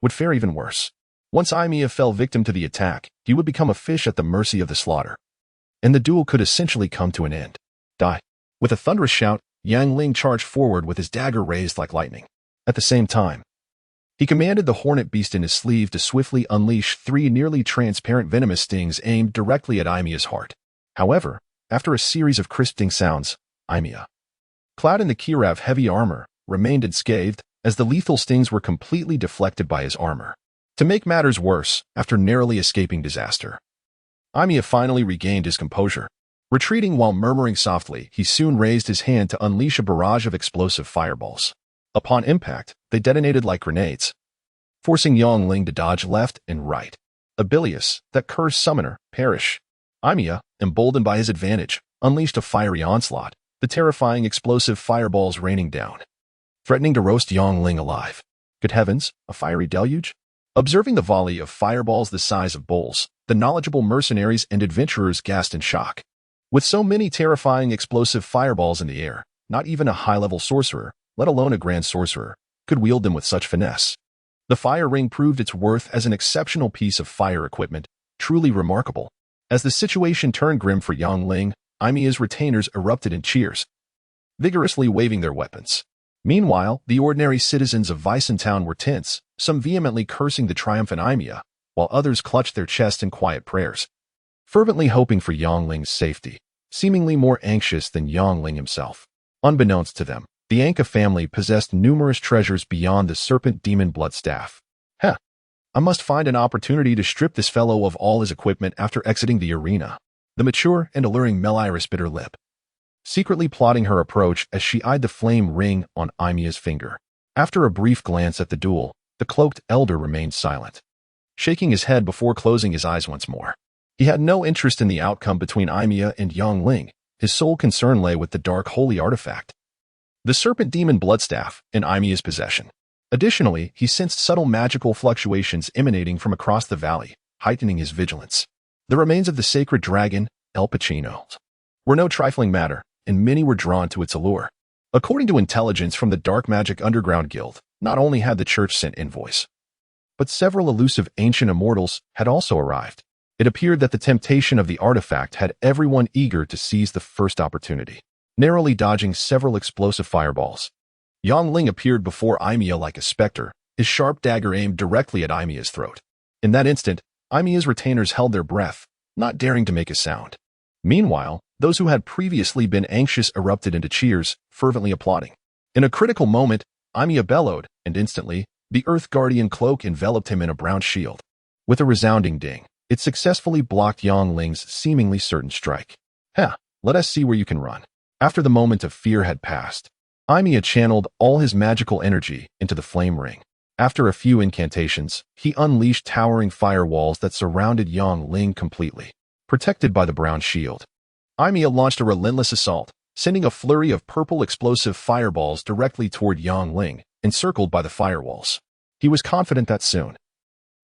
would fare even worse. Once Emiya fell victim to the attack, he would become a fish at the mercy of the slaughter, and the duel could essentially come to an end. Die. With a thunderous shout, Ling charged forward with his dagger raised like lightning. At the same time, he commanded the hornet beast in his sleeve to swiftly unleash 3 nearly transparent venomous stings aimed directly at Emiya's heart. However, after a series of crisping sounds, Emiya, clad in the Kirav heavy armor, remained unscathed, as the lethal stings were completely deflected by his armor. To make matters worse, after narrowly escaping disaster, Emiya finally regained his composure. Retreating while murmuring softly, he soon raised his hand to unleash a barrage of explosive fireballs. Upon impact, they detonated like grenades, forcing Ling to dodge left and right. Abilius, that cursed summoner, perish. Emiya, emboldened by his advantage, unleashed a fiery onslaught, the terrifying explosive fireballs raining down, threatening to roast Ling alive. Good heavens, a fiery deluge? Observing the volley of fireballs the size of bowls, the knowledgeable mercenaries and adventurers gasped in shock. With so many terrifying explosive fireballs in the air, not even a high-level sorcerer, let alone a grand sorcerer, could wield them with such finesse. The fire ring proved its worth as an exceptional piece of fire equipment, truly remarkable. As the situation turned grim for Ling, Emiya's retainers erupted in cheers, vigorously waving their weapons. Meanwhile, the ordinary citizens of Weissentown were tense, some vehemently cursing the triumphant Emiya, while others clutched their chests in quiet prayers, fervently hoping for Ling's safety, seemingly more anxious than Ling himself. Unbeknownst to them, the Anka family possessed numerous treasures beyond the serpent demon blood staff. Heh, I must find an opportunity to strip this fellow of all his equipment after exiting the arena. The mature and alluring Meliris bit her lip, secretly plotting her approach as she eyed the flame ring on Imia's finger. After a brief glance at the duel, the cloaked elder remained silent, shaking his head before closing his eyes once more. He had no interest in the outcome between Imia and Yongling. His sole concern lay with the dark holy artifact, the serpent demon bloodstaff, in Imia's possession. Additionally, he sensed subtle magical fluctuations emanating from across the valley, heightening his vigilance. The remains of the sacred dragon, El Pacino, were no trifling matter, and many were drawn to its allure. According to intelligence from the Dark Magic Underground Guild, not only had the church sent envoys, but several elusive ancient immortals had also arrived. It appeared that the temptation of the artifact had everyone eager to seize the first opportunity, narrowly dodging several explosive fireballs. Yongling appeared before Imia like a specter, his sharp dagger aimed directly at Imia's throat. In that instant, Imia's retainers held their breath, not daring to make a sound. Meanwhile, those who had previously been anxious erupted into cheers, fervently applauding. In a critical moment, Imia bellowed, and instantly, the Earth Guardian cloak enveloped him in a brown shield. With a resounding ding, it successfully blocked Yongling's seemingly certain strike. Let us see where you can run. After the moment of fear had passed, Imia channeled all his magical energy into the flame ring. After a few incantations, he unleashed towering firewalls that surrounded Yongling completely, protected by the brown shield. Imia launched a relentless assault, sending a flurry of purple explosive fireballs directly toward Yongling, encircled by the firewalls. He was confident that soon,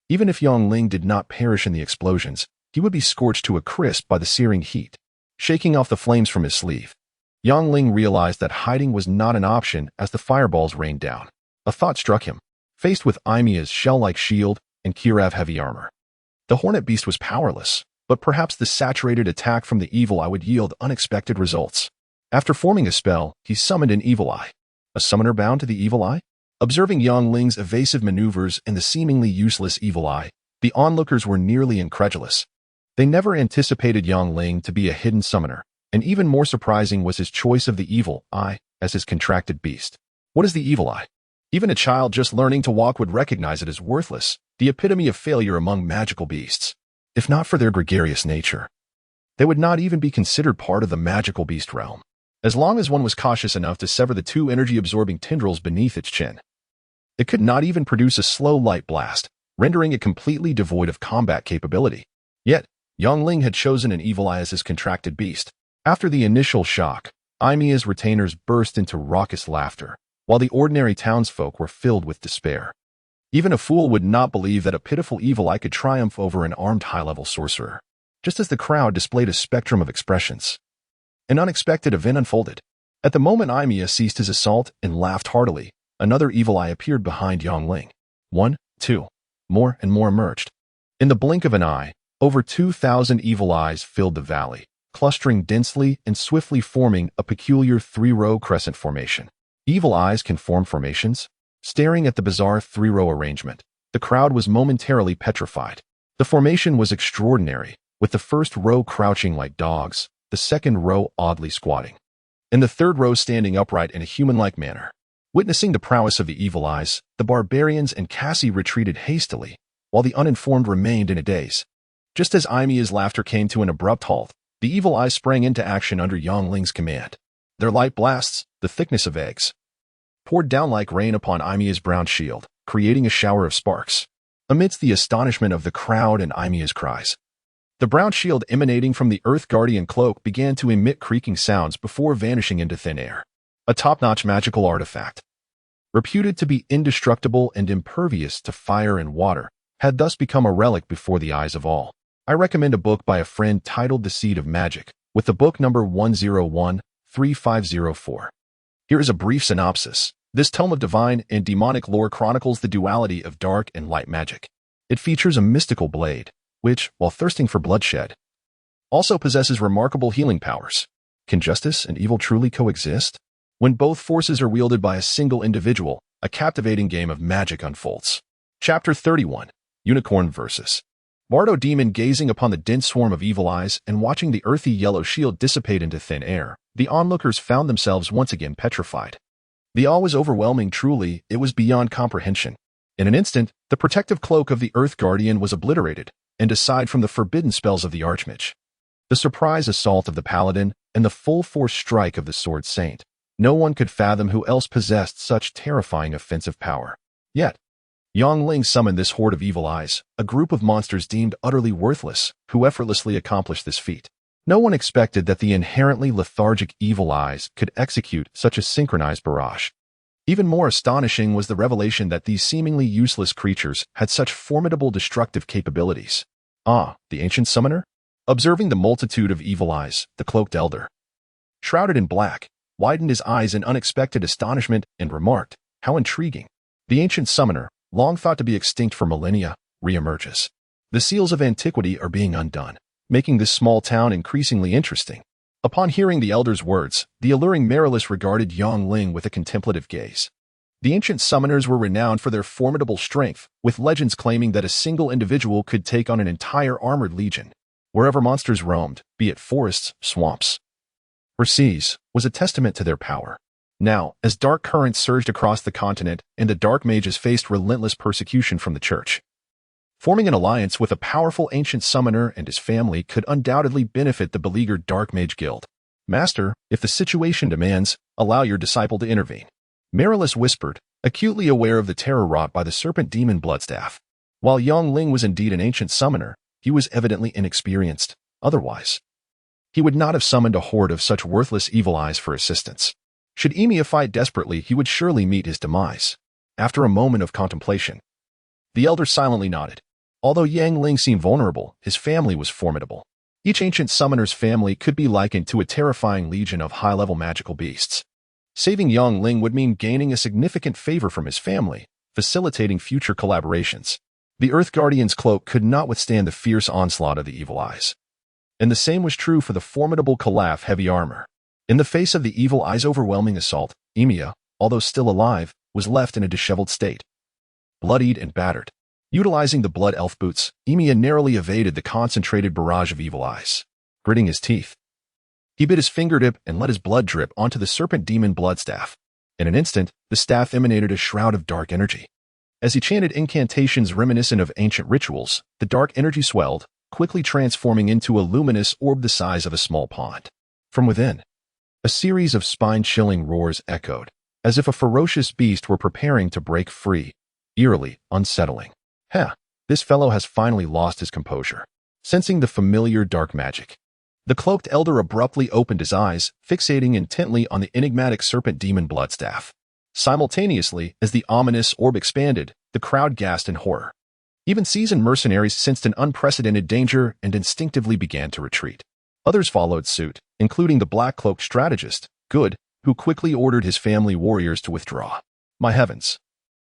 even if Yongling did not perish in the explosions, he would be scorched to a crisp by the searing heat. Shaking off the flames from his sleeve, Yongling realized that hiding was not an option as the fireballs rained down. A thought struck him. Faced with Imia's shell-like shield and Kirav heavy armor, the hornet beast was powerless, but perhaps the saturated attack from the evil eye would yield unexpected results. After forming a spell, he summoned an evil eye. A summoner bound to the evil eye? Observing Yongling's evasive maneuvers and the seemingly useless evil eye, the onlookers were nearly incredulous. They never anticipated Yongling to be a hidden summoner, and even more surprising was his choice of the evil eye as his contracted beast. What is the evil eye? Even a child just learning to walk would recognize it as worthless, the epitome of failure among magical beasts. If not for their gregarious nature, they would not even be considered part of the magical beast realm. As long as one was cautious enough to sever the two energy-absorbing tendrils beneath its chin, it could not even produce a slow light blast, rendering it completely devoid of combat capability. Yet, Yongling had chosen an evil eye as his contracted beast. After the initial shock, Imia's retainers burst into raucous laughter, while the ordinary townsfolk were filled with despair. Even a fool would not believe that a pitiful evil eye could triumph over an armed high-level sorcerer. Just as the crowd displayed a spectrum of expressions, an unexpected event unfolded. At the moment Imia ceased his assault and laughed heartily, another evil eye appeared behind Yongling. 1, 2, more and more emerged. In the blink of an eye, over 2,000 evil eyes filled the valley, clustering densely and swiftly forming a peculiar three-row crescent formation. Evil eyes can form formations? Staring at the bizarre three-row arrangement, the crowd was momentarily petrified. The formation was extraordinary, with the first row crouching like dogs, the second row oddly squatting, and the third row standing upright in a human-like manner. Witnessing the prowess of the evil eyes, the barbarians and Cassie retreated hastily, while the uninformed remained in a daze. Just as Imia's laughter came to an abrupt halt, the evil eyes sprang into action under Yongling's command. Their light blasts, the thickness of eggs, poured down like rain upon Imia's brown shield, creating a shower of sparks. Amidst the astonishment of the crowd and Imia's cries, the brown shield emanating from the Earth Guardian cloak began to emit creaking sounds before vanishing into thin air. A top-notch magical artifact, reputed to be indestructible and impervious to fire and water, had thus become a relic before the eyes of all. I recommend a book by a friend titled The Seed of Magic, with the book number 101-3504. Here is a brief synopsis. This tome of divine and demonic lore chronicles the duality of dark and light magic. It features a mystical blade, which, while thirsting for bloodshed, also possesses remarkable healing powers. Can justice and evil truly coexist? When both forces are wielded by a single individual, a captivating game of magic unfolds. Chapter 31. Unicorn Versus. Bardo demon gazing upon the dense swarm of evil eyes and watching the earthy yellow shield dissipate into thin air, the onlookers found themselves once again petrified. The awe was overwhelming, truly, it was beyond comprehension. In an instant, the protective cloak of the Earth Guardian was obliterated, and aside from the forbidden spells of the Archmage, the surprise assault of the Paladin, and the full-force strike of the Sword Saint, no one could fathom who else possessed such terrifying offensive power. Yet, Yangling summoned this horde of evil eyes, a group of monsters deemed utterly worthless, who effortlessly accomplished this feat. No one expected that the inherently lethargic evil eyes could execute such a synchronized barrage. Even more astonishing was the revelation that these seemingly useless creatures had such formidable destructive capabilities. Ah, the ancient summoner? Observing the multitude of evil eyes, the cloaked elder, shrouded in black, widened his eyes in unexpected astonishment and remarked, "How intriguing. The ancient summoner, long thought to be extinct for millennia, reemerges. The seals of antiquity are being undone, making this small town increasingly interesting." Upon hearing the elder's words, the alluring Marillus regarded Yangling with a contemplative gaze. The ancient summoners were renowned for their formidable strength, with legends claiming that a single individual could take on an entire armored legion. Wherever monsters roamed, be it forests, swamps, or seas, was a testament to their power. Now, as dark currents surged across the continent and the dark mages faced relentless persecution from the church, forming an alliance with a powerful ancient summoner and his family could undoubtedly benefit the beleaguered Dark Mage Guild. "Master, if the situation demands, allow your disciple to intervene," Marillus whispered, acutely aware of the terror wrought by the serpent demon Bloodstaff. While Yangling was indeed an ancient summoner, he was evidently inexperienced. Otherwise, he would not have summoned a horde of such worthless evil eyes for assistance. Should Emiya fight desperately, he would surely meet his demise. After a moment of contemplation, the elder silently nodded. Although Yangling seemed vulnerable, his family was formidable. Each ancient summoner's family could be likened to a terrifying legion of high-level magical beasts. Saving Yangling would mean gaining a significant favor from his family, facilitating future collaborations. The Earth Guardian's cloak could not withstand the fierce onslaught of the evil eyes. And the same was true for the formidable Calaf heavy armor. In the face of the evil eyes' overwhelming assault, Emiya, although still alive, was left in a disheveled state, bloodied and battered. Utilizing the blood elf boots, Emiya narrowly evaded the concentrated barrage of evil eyes. Gritting his teeth, he bit his fingertip and let his blood drip onto the serpent demon Bloodstaff. In an instant, the staff emanated a shroud of dark energy. As he chanted incantations reminiscent of ancient rituals, the dark energy swelled, quickly transforming into a luminous orb the size of a small pond. From within, a series of spine-chilling roars echoed, as if a ferocious beast were preparing to break free, eerily unsettling. This fellow has finally lost his composure. Sensing the familiar dark magic, the cloaked elder abruptly opened his eyes, fixating intently on the enigmatic serpent demon Bloodstaff. Simultaneously, as the ominous orb expanded, the crowd gasped in horror. Even seasoned mercenaries sensed an unprecedented danger and instinctively began to retreat. Others followed suit, including the black-cloaked strategist, Good, who quickly ordered his family warriors to withdraw. My heavens!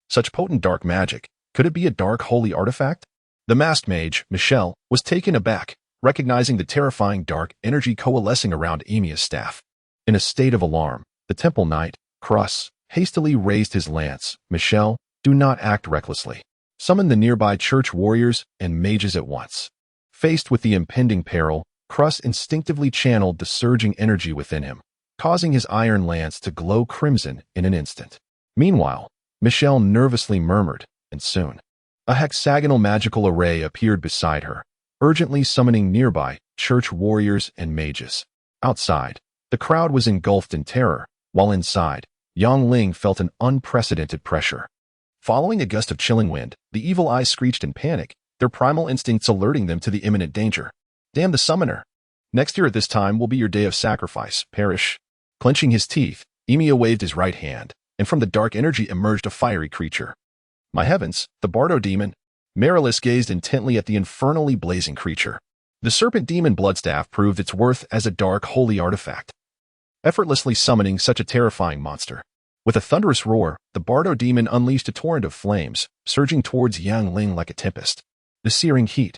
Such potent dark magic! Could it be a dark holy artifact? The masked mage, Michelle, was taken aback, recognizing the terrifying dark energy coalescing around Emiya's staff. In a state of alarm, the temple knight, Crus, hastily raised his lance. "Michelle, do not act recklessly. Summon the nearby church warriors and mages at once." Faced with the impending peril, Crus instinctively channeled the surging energy within him, causing his iron lance to glow crimson in an instant. Meanwhile, Michelle nervously murmured, and soon, a hexagonal magical array appeared beside her, urgently summoning nearby church warriors and mages. Outside, the crowd was engulfed in terror, while inside, Yangling felt an unprecedented pressure. Following a gust of chilling wind, the evil eyes screeched in panic, their primal instincts alerting them to the imminent danger. "Damn the summoner! Next year at this time will be your day of sacrifice, perish." Clenching his teeth, Emiya waved his right hand, and from the dark energy emerged a fiery creature. My heavens, the Bardo demon! Marillus gazed intently at the infernally blazing creature. The serpent demon Bloodstaff proved its worth as a dark holy artifact, effortlessly summoning such a terrifying monster. With a thunderous roar, the Bardo demon unleashed a torrent of flames, surging towards Yangling like a tempest. The searing heat,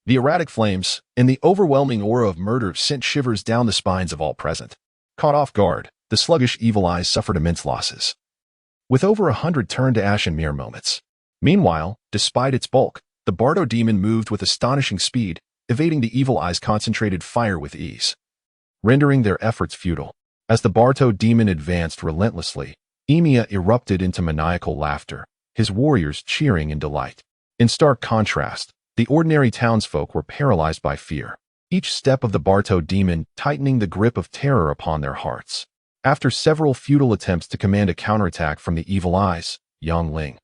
the erratic flames, and the overwhelming aura of murder sent shivers down the spines of all present. Caught off guard, the sluggish evil eyes suffered immense losses, with over 100 turned to ash in mere moments. Meanwhile, despite its bulk, The Bardo demon moved with astonishing speed, evading the evil eye's concentrated fire with ease, rendering their efforts futile. As the Bardo demon advanced relentlessly, Emiya erupted into maniacal laughter, his warriors cheering in delight. In stark contrast, the ordinary townsfolk were paralyzed by fear, each step of the Bardo demon tightening the grip of terror upon their hearts. After several futile attempts to command a counterattack from the evil eyes, Yang Ling,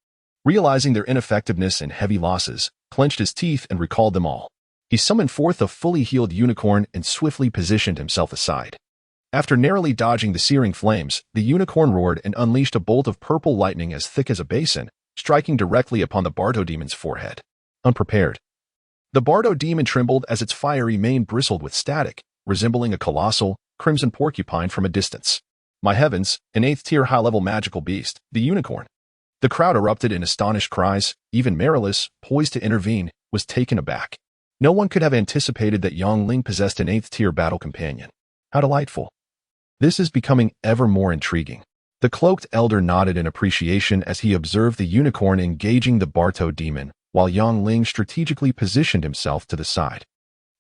realizing their ineffectiveness and heavy losses, clenched his teeth and recalled them all. He summoned forth a fully healed unicorn and swiftly positioned himself aside. After narrowly dodging the searing flames, the unicorn roared and unleashed a bolt of purple lightning as thick as a basin, striking directly upon the Bardo demon's forehead. Unprepared, the Bardo demon trembled as its fiery mane bristled with static, resembling a colossal, crimson porcupine from a distance. My heavens, an 8th-tier high-level magical beast, the unicorn. The crowd erupted in astonished cries. Even Marilys, poised to intervene, was taken aback. No one could have anticipated that Yang Ling possessed an 8th-tier battle companion. How delightful. This is becoming ever more intriguing. The cloaked elder nodded in appreciation as he observed the unicorn engaging the Bardo demon, while Yang Ling strategically positioned himself to the side.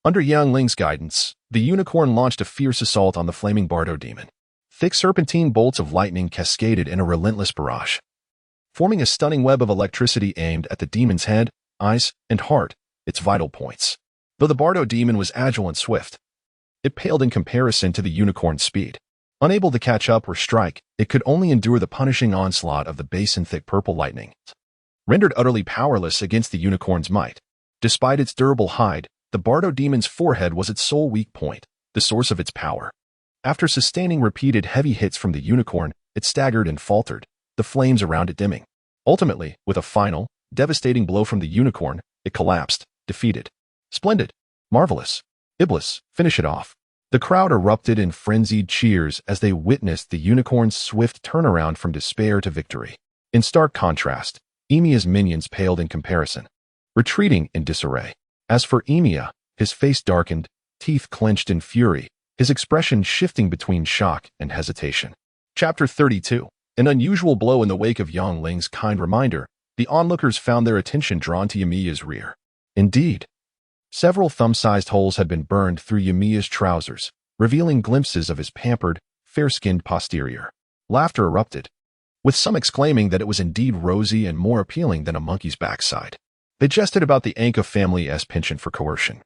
Under Yang Ling's guidance, the unicorn launched a fierce assault on the flaming Bardo demon. Thick serpentine bolts of lightning cascaded in a relentless barrage, forming a stunning web of electricity aimed at the demon's head, eyes, and heart, its vital points. Though the Bardo demon was agile and swift, it paled in comparison to the unicorn's speed. Unable to catch up or strike, it could only endure the punishing onslaught of the basin-thick purple lightning. Rendered utterly powerless against the unicorn's might, despite its durable hide, the Bardo demon's forehead was its sole weak point, the source of its power. After sustaining repeated heavy hits from the unicorn, it staggered and faltered, the flames around it dimming. Ultimately, with a final, devastating blow from the unicorn, it collapsed, defeated. Splendid. Marvelous. Iblis, finish it off. The crowd erupted in frenzied cheers as they witnessed the unicorn's swift turnaround from despair to victory. In stark contrast, Emiya's minions paled in comparison, retreating in disarray. As for Emiya, his face darkened, teeth clenched in fury, his expression shifting between shock and hesitation. Chapter 32. An unusual blow. In the wake of Yang Ling's kind reminder, the onlookers found their attention drawn to Emiya's rear. Indeed, several thumb-sized holes had been burned through Emiya's trousers, revealing glimpses of his pampered, fair-skinned posterior. Laughter erupted, with some exclaiming that it was indeed rosy and more appealing than a monkey's backside. They jested about the Anka family's penchant for coercion,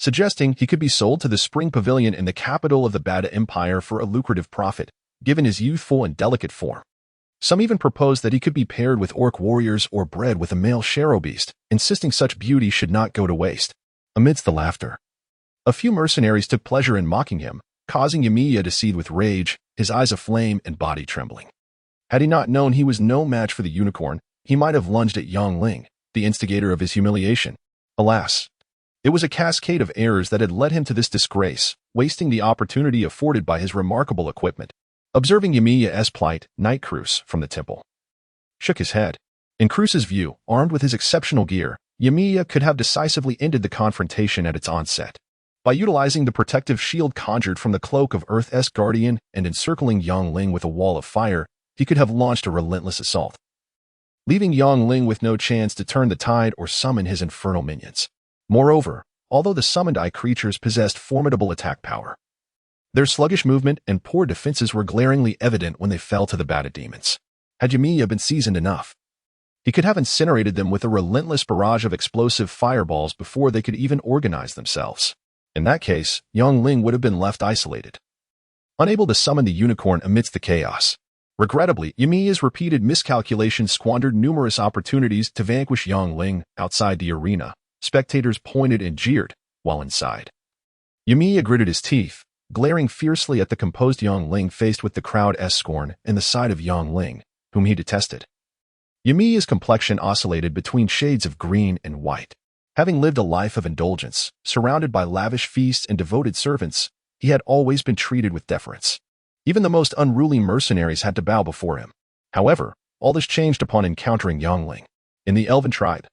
suggesting he could be sold to the Spring Pavilion in the capital of the Bada Empire for a lucrative profit, given his youthful and delicate form. Some even proposed that he could be paired with orc warriors or bred with a male Sharo beast, insisting such beauty should not go to waste. Amidst the laughter, a few mercenaries took pleasure in mocking him, causing Emiya to seethe with rage, his eyes aflame and body trembling. Had he not known he was no match for the unicorn, he might have lunged at Yang Ling, the instigator of his humiliation. Alas, it was a cascade of errors that had led him to this disgrace, wasting the opportunity afforded by his remarkable equipment. Observing Emiya's plight, Knight Cruz, from the temple, shook his head. In Cruz's view, armed with his exceptional gear, Emiya could have decisively ended the confrontation at its onset. By utilizing the protective shield conjured from the cloak of Earth's guardian and encircling Yang Ling with a wall of fire, he could have launched a relentless assault, leaving Yang Ling with no chance to turn the tide or summon his infernal minions. Moreover, although the summoned eye creatures possessed formidable attack power, their sluggish movement and poor defenses were glaringly evident when they fell to the Bada demons. Had Emiya been seasoned enough, he could have incinerated them with a relentless barrage of explosive fireballs before they could even organize themselves. In that case, Yang Ling would have been left isolated, unable to summon the unicorn amidst the chaos. Regrettably, Emiya's repeated miscalculations squandered numerous opportunities to vanquish Yang Ling. Outside the arena, spectators pointed and jeered, while inside, Emiya gritted his teeth, glaring fiercely at the composed Yang Ling faced with the crowd's scorn and the side of Yang Ling, whom he detested. Emiya's complexion oscillated between shades of green and white. Having lived a life of indulgence, surrounded by lavish feasts and devoted servants, he had always been treated with deference. Even the most unruly mercenaries had to bow before him. However, all this changed upon encountering Yang Ling in the Elven tribe.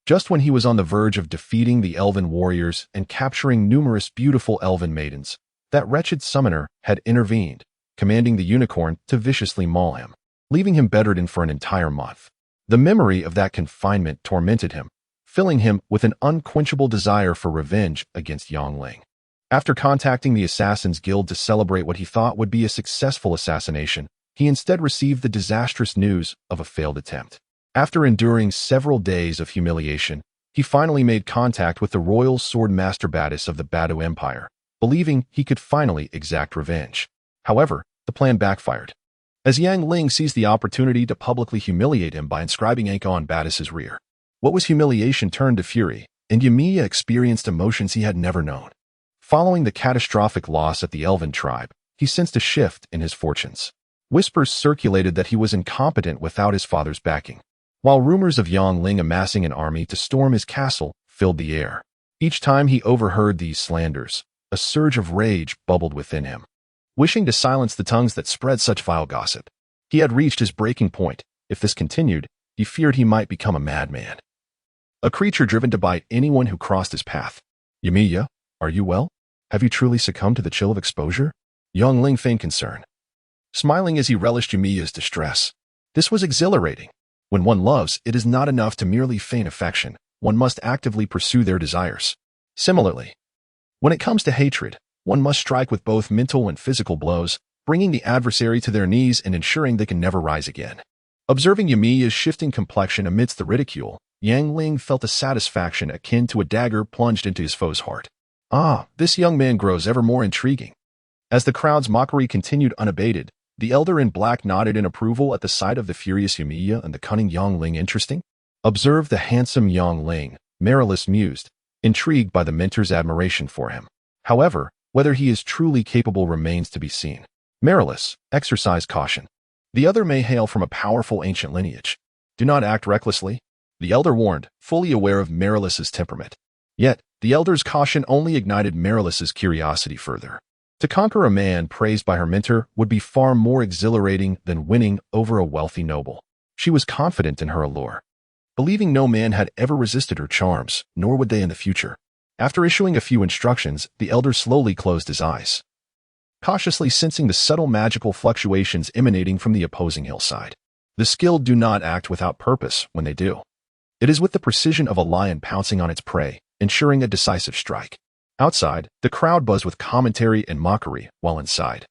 Just when he was on the verge of defeating the Elven warriors and capturing numerous beautiful Elven maidens, that wretched summoner had intervened, commanding the unicorn to viciously maul him, leaving him bedridden for an entire month. The memory of that confinement tormented him, filling him with an unquenchable desire for revenge against Yangling. After contacting the Assassin's Guild to celebrate what he thought would be a successful assassination, he instead received the disastrous news of a failed attempt. After enduring several days of humiliation, he finally made contact with the royal sword master Battis of the Badu Empire, believing he could finally exact revenge. However, the plan backfired, as Yang Ling seized the opportunity to publicly humiliate him by inscribing ink on Battis's rear. What was humiliation turned to fury, and Yamiya experienced emotions he had never known. Following the catastrophic loss at the Elven tribe, he sensed a shift in his fortunes. Whispers circulated that he was incompetent without his father's backing, while rumors of Yang Ling amassing an army to storm his castle filled the air. Each time he overheard these slanders, a surge of rage bubbled within him. Wishing to silence the tongues that spread such vile gossip, he had reached his breaking point. If this continued, he feared he might become a madman, a creature driven to bite anyone who crossed his path. Yamiya, are you well? Have you truly succumbed to the chill of exposure? Yang Ling feigned concern, smiling as he relished Yamiya's distress. This was exhilarating. When one loves, it is not enough to merely feign affection. One must actively pursue their desires. Similarly, when it comes to hatred, one must strike with both mental and physical blows, bringing the adversary to their knees and ensuring they can never rise again. Observing Yamiya's shifting complexion amidst the ridicule, Yang Ling felt a satisfaction akin to a dagger plunged into his foe's heart. This young man grows ever more intriguing. As the crowd's mockery continued unabated, the elder in black nodded in approval at the sight of the furious Yamiya and the cunning Yang Ling. Interesting. Observe the handsome Yang Ling, Marillus mused, intrigued by the mentor's admiration for him. However, whether he is truly capable remains to be seen. Marillus, exercise caution. The other may hail from a powerful ancient lineage. Do not act recklessly, the elder warned, fully aware of Marillus's temperament. Yet, the elder's caution only ignited Marillus's curiosity further. To conquer a man praised by her mentor would be far more exhilarating than winning over a wealthy noble. She was confident in her allure, believing no man had ever resisted her charms, nor would they in the future. After issuing a few instructions, the elder slowly closed his eyes, cautiously sensing the subtle magical fluctuations emanating from the opposing hillside. The skilled do not act without purpose when they do. It is with the precision of a lion pouncing on its prey, ensuring a decisive strike. Outside, the crowd buzzed with commentary and mockery, while inside,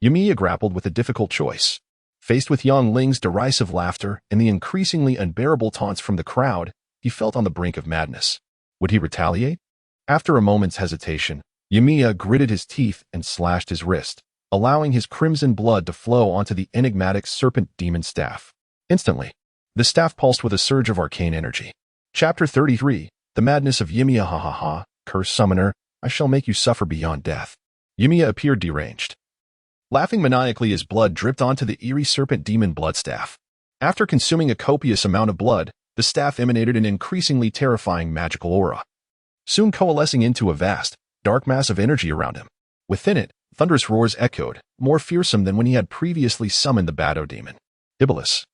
Yamiya grappled with a difficult choice. Faced with Yang Ling's derisive laughter and the increasingly unbearable taunts from the crowd, he felt on the brink of madness. Would he retaliate? After a moment's hesitation, Yamiya gritted his teeth and slashed his wrist, allowing his crimson blood to flow onto the enigmatic serpent demon staff. Instantly, the staff pulsed with a surge of arcane energy. Chapter 33, The Madness of Yamiya. Ha ha ha, cursed summoner, I shall make you suffer beyond death. Yamiya appeared deranged, laughing maniacally as blood dripped onto the eerie serpent demon blood staff. After consuming a copious amount of blood, the staff emanated an increasingly terrifying magical aura, soon coalescing into a vast, dark mass of energy around him. Within it, thunderous roars echoed, more fearsome than when he had previously summoned the Bado demon. Iblis.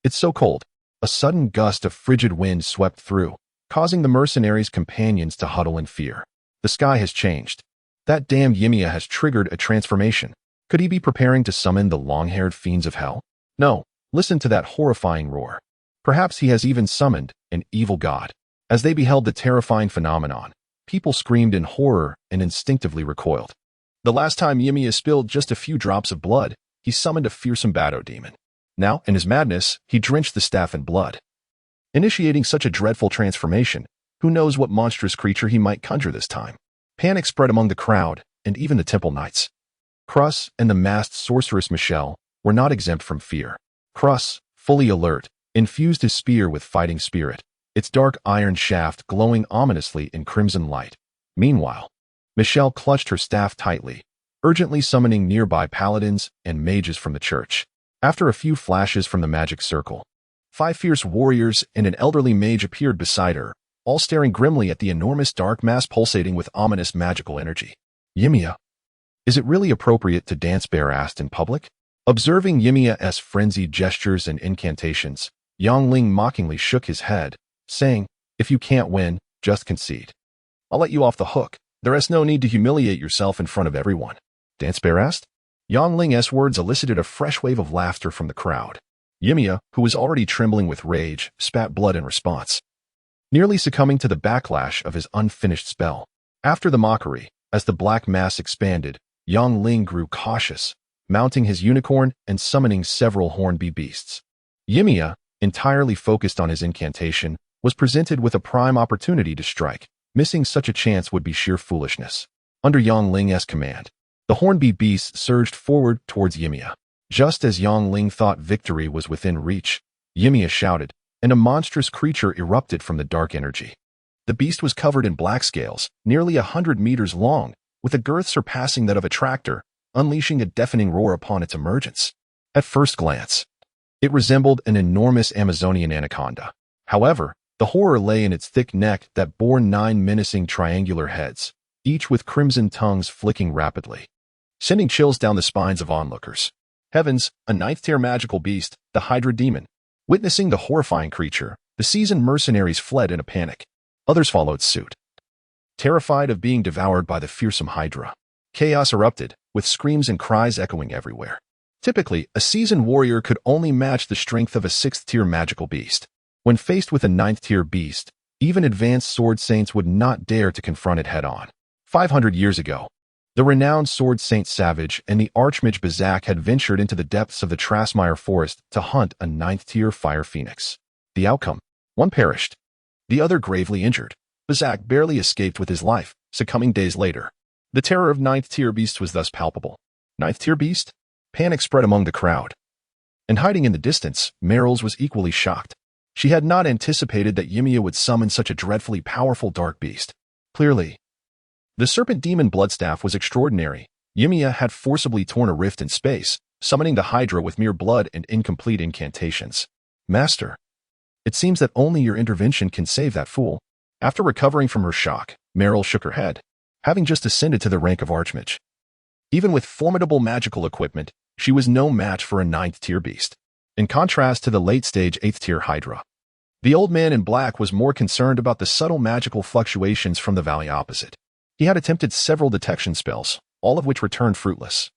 It's so cold. A sudden gust of frigid wind swept through, causing the mercenaries' companions to huddle in fear. The sky has changed. That damned Yamiya has triggered a transformation. Could he be preparing to summon the long-haired fiends of hell? No, listen to that horrifying roar. Perhaps he has even summoned an evil god. As they beheld the terrifying phenomenon, people screamed in horror and instinctively recoiled. The last time Yamiya spilled just a few drops of blood, he summoned a fearsome Bado demon. Now, in his madness, he drenched the staff in blood. Initiating such a dreadful transformation, who knows what monstrous creature he might conjure this time? Panic spread among the crowd, and even the temple knights. Crus and the masked sorceress Michelle were not exempt from fear. Crus, fully alert, infused his spear with fighting spirit, its dark iron shaft glowing ominously in crimson light. Meanwhile, Michelle clutched her staff tightly, urgently summoning nearby paladins and mages from the church. After a few flashes from the magic circle, 5 fierce warriors and an elderly mage appeared beside her, all staring grimly at the enormous dark mass pulsating with ominous magical energy. Yamiya. Is it really appropriate to dance bare-assed in public? Observing Yamiya's frenzied gestures and incantations, Yang Ling mockingly shook his head, saying, if you can't win, just concede. I'll let you off the hook. There is no need to humiliate yourself in front of everyone. Dance bare-assed? Yang Ling's words elicited a fresh wave of laughter from the crowd. Yamiya, who was already trembling with rage, spat blood in response. nearly succumbing to the backlash of his unfinished spell. After the mockery, as the black mass expanded, Yang Ling grew cautious, mounting his unicorn and summoning several hornby beasts. Yimiya, entirely focused on his incantation, was presented with a prime opportunity to strike. Missing such a chance would be sheer foolishness. Under Yang Ling's command, the hornby beasts surged forward towards Yimiya. Just as Yang Ling thought victory was within reach, Yimiya shouted, and a monstrous creature erupted from the dark energy. The beast was covered in black scales, nearly 100 meters long, with a girth surpassing that of a tractor, unleashing a deafening roar upon its emergence. At first glance, it resembled an enormous Amazonian anaconda. However, the horror lay in its thick neck that bore 9 menacing triangular heads, each with crimson tongues flicking rapidly, sending chills down the spines of onlookers. Heavens, a 9th-tier magical beast, the Hydra Demon. Witnessing the horrifying creature, the seasoned mercenaries fled in a panic. Others followed suit, terrified of being devoured by the fearsome Hydra. Chaos erupted, with screams and cries echoing everywhere. Typically, a seasoned warrior could only match the strength of a 6th-tier magical beast. When faced with a 9th-tier beast, even advanced sword saints would not dare to confront it head-on. 500 years ago, the renowned sword saint Savage and the archmage Bazak had ventured into the depths of the Trasmire forest to hunt a 9th-tier fire phoenix. The outcome? One perished, the other gravely injured. Bazak barely escaped with his life, succumbing days later. The terror of 9th-tier beasts was thus palpable. 9th-tier beast? Panic spread among the crowd. And hiding in the distance, Meryl's was equally shocked. She had not anticipated that Yimiya would summon such a dreadfully powerful dark beast. Clearly, the serpent demon bloodstaff was extraordinary. Yimiya had forcibly torn a rift in space, summoning the Hydra with mere blood and incomplete incantations. Master, it seems that only your intervention can save that fool. After recovering from her shock, Meryl shook her head, having just ascended to the rank of archmage. Even with formidable magical equipment, she was no match for a 9th-tier beast. In contrast to the late-stage 8th-tier Hydra, the old man in black was more concerned about the subtle magical fluctuations from the valley opposite. He had attempted several detection spells, all of which returned fruitless,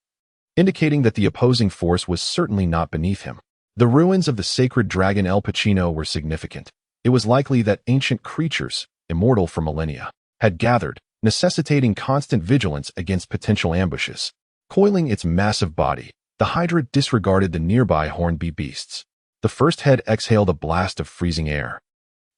indicating that the opposing force was certainly not beneath him. The ruins of the sacred dragon El Pacino were significant. It was likely that ancient creatures, immortal for millennia, had gathered, necessitating constant vigilance against potential ambushes. Coiling its massive body, the Hydra disregarded the nearby hornby beasts. The first head exhaled a blast of freezing air,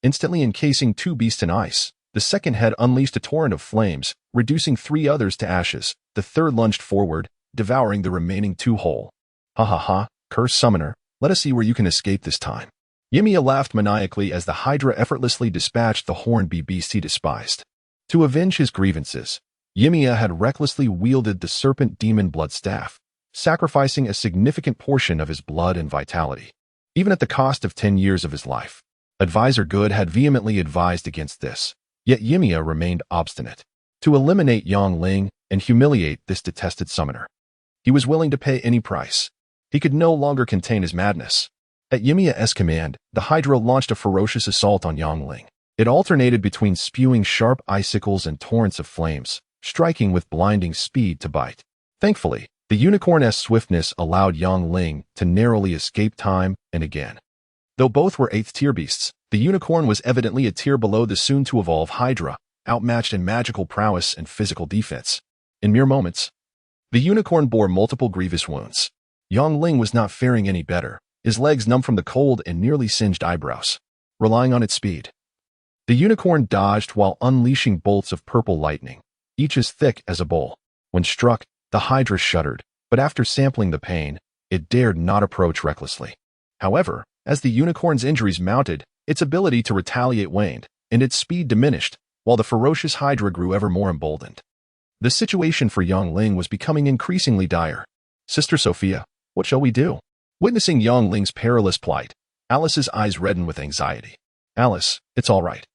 instantly encasing 2 beasts in ice. The second head unleashed a torrent of flames, reducing 3 others to ashes. The third lunged forward, devouring the remaining 2 whole. Ha ha ha, cursed summoner, let us see where you can escape this time. Yimiya laughed maniacally as the Hydra effortlessly dispatched the hornby beast he despised. To avenge his grievances, Yimiya had recklessly wielded the serpent demon bloodstaff, sacrificing a significant portion of his blood and vitality, even at the cost of 10 years of his life. Advisor Good had vehemently advised against this. Yet Yimiya remained obstinate. To eliminate Yang Ling and humiliate this detested summoner, he was willing to pay any price. He could no longer contain his madness. At Yimiya's command, the Hydra launched a ferocious assault on Yang Ling. It alternated between spewing sharp icicles and torrents of flames, striking with blinding speed to bite. Thankfully, the unicorn's swiftness allowed Yang Ling to narrowly escape time and again. Though both were 8th-tier beasts, the unicorn was evidently a tier below the soon-to-evolve Hydra, outmatched in magical prowess and physical defense. In mere moments, the unicorn bore multiple grievous wounds. Yang Ling was not faring any better, his legs numb from the cold and nearly singed eyebrows. Relying on its speed, the unicorn dodged while unleashing bolts of purple lightning, each as thick as a bowl. When struck, the Hydra shuddered, but after sampling the pain, it dared not approach recklessly. However, as the unicorn's injuries mounted, its ability to retaliate waned, and its speed diminished, while the ferocious Hydra grew ever more emboldened. The situation for Yang Ling was becoming increasingly dire. Sister Sophia, what shall we do? Witnessing Yang Ling's perilous plight, Alice's eyes reddened with anxiety. Alice, it's all right.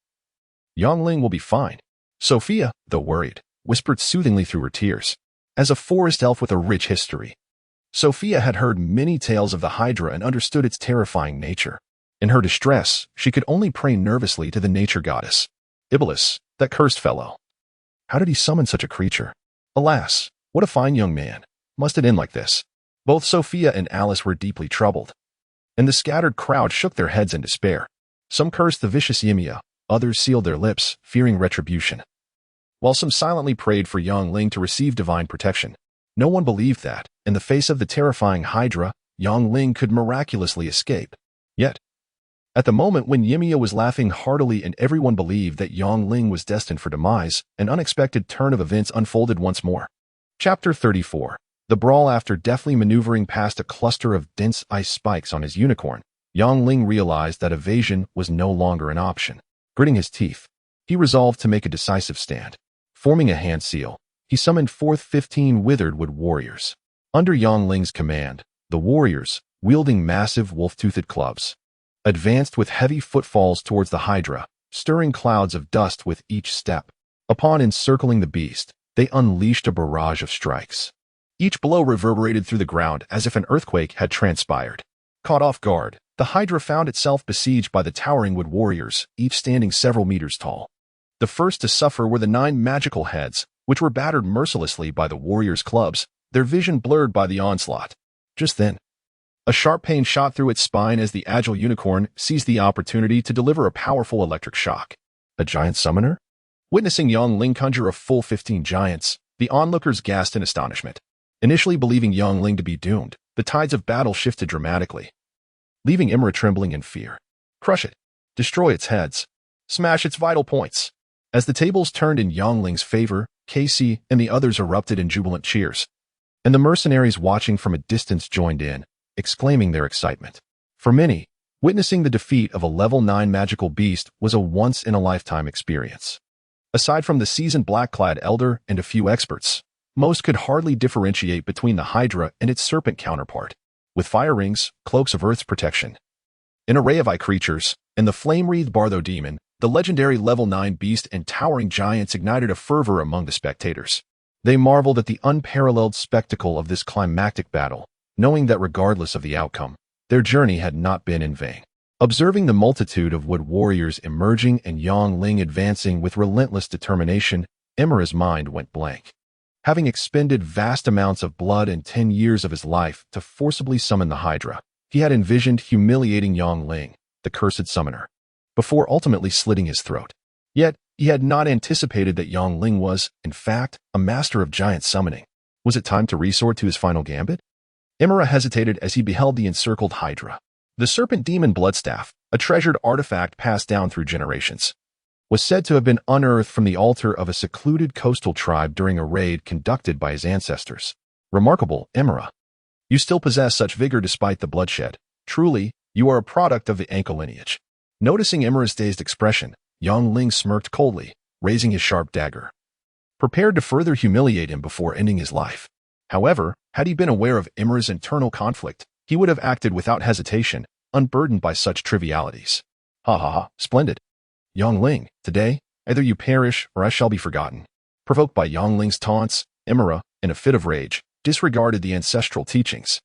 Yang Ling will be fine. Sophia, though worried, whispered soothingly through her tears. As a forest elf with a rich history, Sophia had heard many tales of the Hydra and understood its terrifying nature. In her distress, she could only pray nervously to the nature goddess. Iblis, that cursed fellow. How did he summon such a creature? Alas, what a fine young man. Must it end like this? Both Sophia and Alice were deeply troubled, and the scattered crowd shook their heads in despair. Some cursed the vicious Yimiya, Others sealed their lips, fearing retribution. While some silently prayed for Yang Ling to receive divine protection, no one believed that, in the face of the terrifying Hydra, Yang Ling could miraculously escape. Yet, at the moment when Ymia was laughing heartily and everyone believed that Yang Ling was destined for demise, an unexpected turn of events unfolded once more. Chapter 34. The brawl. After deftly maneuvering past a cluster of dense ice spikes on his unicorn, Yang Ling realized that evasion was no longer an option. Gritting his teeth, he resolved to make a decisive stand. Forming a hand seal, he summoned forth 15 withered wood warriors. Under Yang Ling's command, the warriors, wielding massive wolf-toothed clubs, advanced with heavy footfalls towards the Hydra, stirring clouds of dust with each step. Upon encircling the beast, they unleashed a barrage of strikes. Each blow reverberated through the ground as if an earthquake had transpired. Caught off guard, the Hydra found itself besieged by the towering wood warriors, each standing several meters tall. The first to suffer were the 9 magical heads, which were battered mercilessly by the warriors' clubs, their vision blurred by the onslaught. Just then, a sharp pain shot through its spine as the agile unicorn seized the opportunity to deliver a powerful electric shock. A giant summoner? Witnessing Yang Ling conjure a full 15 giants, the onlookers gasped in astonishment. Initially believing Yang Ling to be doomed, the tides of battle shifted dramatically, leaving Chimera trembling in fear. Crush it. Destroy its heads. Smash its vital points. As the tables turned in Yang Ling's favor, Casey and the others erupted in jubilant cheers. And the mercenaries watching from a distance joined in, exclaiming their excitement. For many, witnessing the defeat of a level 9 magical beast was a once-in-a-lifetime experience. Aside from the seasoned black-clad elder and a few experts, most could hardly differentiate between the Hydra and its serpent counterpart, with fire rings, cloaks of Earth's protection, an array of eye creatures, and the flame-wreathed Bartho demon. The legendary level 9 beast and towering giants ignited a fervor among the spectators. They marveled at the unparalleled spectacle of this climactic battle, knowing that regardless of the outcome, their journey had not been in vain. Observing the multitude of wood warriors emerging and Yang Ling advancing with relentless determination, Chimera's mind went blank. Having expended vast amounts of blood and 10 years of his life to forcibly summon the Hydra, he had envisioned humiliating Yang Ling, the cursed summoner, before ultimately slitting his throat. Yet, he had not anticipated that Yang Ling was, in fact, a master of giant summoning. Was it time to resort to his final gambit? Chimera hesitated as he beheld the encircled Hydra. The serpent demon bloodstaff, a treasured artifact passed down through generations, was said to have been unearthed from the altar of a secluded coastal tribe during a raid conducted by his ancestors. Remarkable, Chimera. You still possess such vigor despite the bloodshed. Truly, you are a product of the ankle lineage. Noticing Chimera's dazed expression, Yang Ling smirked coldly, raising his sharp dagger, prepared to further humiliate him before ending his life. However, had he been aware of Chimera's internal conflict, he would have acted without hesitation, unburdened by such trivialities. Ha ha ha, splendid. Yang Ling, today, either you perish or I shall be forgotten. Provoked by Yang Ling's taunts, Chimera, in a fit of rage, disregarded the ancestral teachings.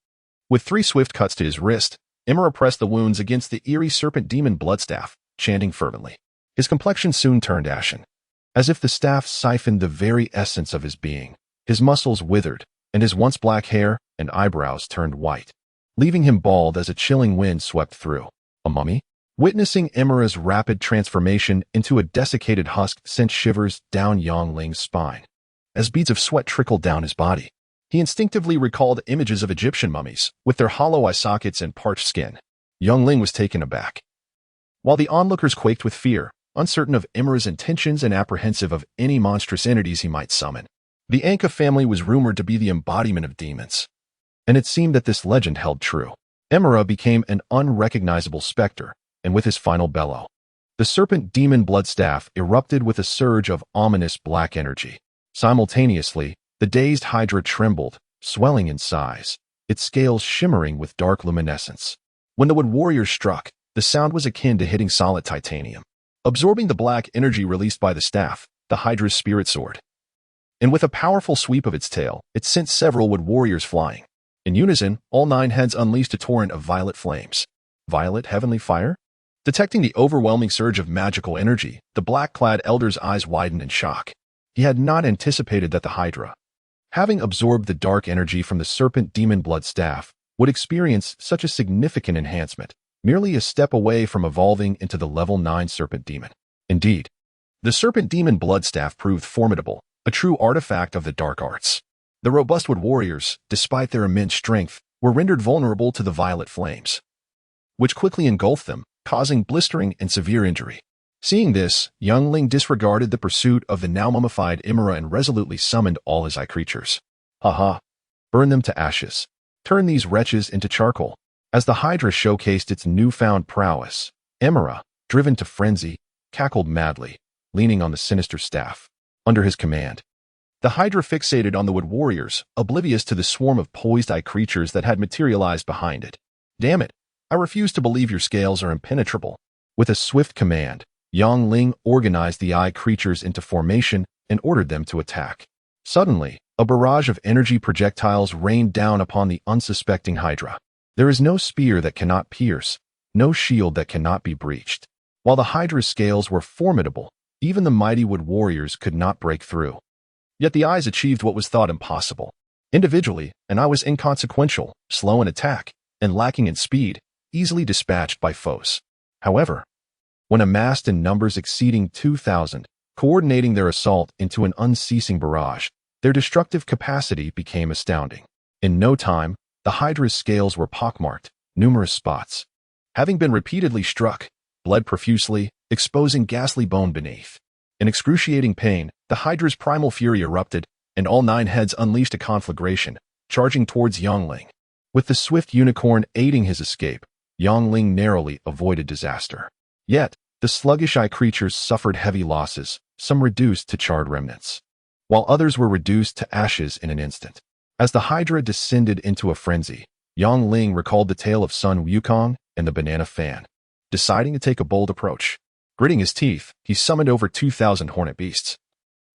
With 3 swift cuts to his wrist, Chimera pressed the wounds against the eerie serpent demon bloodstaff, chanting fervently. His complexion soon turned ashen. As if the staff siphoned the very essence of his being, his muscles withered, and his once black hair and eyebrows turned white, leaving him bald as a chilling wind swept through. A mummy? Witnessing Chimera's rapid transformation into a desiccated husk sent shivers down Yang Ling's spine. As beads of sweat trickled down his body, he instinctively recalled images of Egyptian mummies, with their hollow eye sockets and parched skin. Yang Ling was taken aback, while the onlookers quaked with fear, uncertain of Chimera's intentions and apprehensive of any monstrous entities he might summon. The Anka family was rumored to be the embodiment of demons, and it seemed that this legend held true. Chimera became an unrecognizable specter, and with his final bellow, the serpent demon bloodstaff erupted with a surge of ominous black energy. Simultaneously, the dazed Hydra trembled, swelling in size, its scales shimmering with dark luminescence. When the wood warriors struck, the sound was akin to hitting solid titanium. Absorbing the black energy released by the staff, the Hydra's spirit soared, and with a powerful sweep of its tail, it sent several wood warriors flying. In unison, all 9 heads unleashed a torrent of violet flames. Violet heavenly fire? Detecting the overwhelming surge of magical energy, the black-clad elder's eyes widened in shock. He had not anticipated that the Hydra, having absorbed the dark energy from the serpent demon blood staff, would experience such a significant enhancement, merely a step away from evolving into the level 9 serpent demon. Indeed, the serpent demon bloodstaff proved formidable, a true artifact of the dark arts. The robust wood warriors, despite their immense strength, were rendered vulnerable to the violet flames, which quickly engulfed them, causing blistering and severe injury. Seeing this, young Ling disregarded the pursuit of the now mummified Chimera and resolutely summoned all his eye creatures. Haha! Burn them to ashes. Turn these wretches into charcoal. As the Hydra showcased its newfound prowess, Chimera, driven to frenzy, cackled madly, leaning on the sinister staff. Under his command, the Hydra fixated on the wood warriors, oblivious to the swarm of poised eye creatures that had materialized behind it. Damn it! I refuse to believe your scales are impenetrable. With a swift command, Yang Ling organized the eye creatures into formation and ordered them to attack. Suddenly, a barrage of energy projectiles rained down upon the unsuspecting Hydra. There is no spear that cannot pierce, no shield that cannot be breached. While the Hydra's scales were formidable, even the mighty wood warriors could not break through. Yet the eyes achieved what was thought impossible. Individually, an eye was inconsequential, slow in attack, and lacking in speed, easily dispatched by foes. However, when amassed in numbers exceeding 2,000, coordinating their assault into an unceasing barrage, their destructive capacity became astounding. In no time, the Hydra's scales were pockmarked, numerous spots, having been repeatedly struck, bled profusely, exposing ghastly bone beneath. In excruciating pain, the Hydra's primal fury erupted, and all 9 heads unleashed a conflagration, charging towards Yangling. With the swift unicorn aiding his escape, Yangling narrowly avoided disaster. Yet, the sluggish eye creatures suffered heavy losses, some reduced to charred remnants, while others were reduced to ashes in an instant. As the Hydra descended into a frenzy, Yang Ling recalled the tale of Sun Wukong and the banana fan. Deciding to take a bold approach, gritting his teeth, he summoned over 2,000 hornet beasts,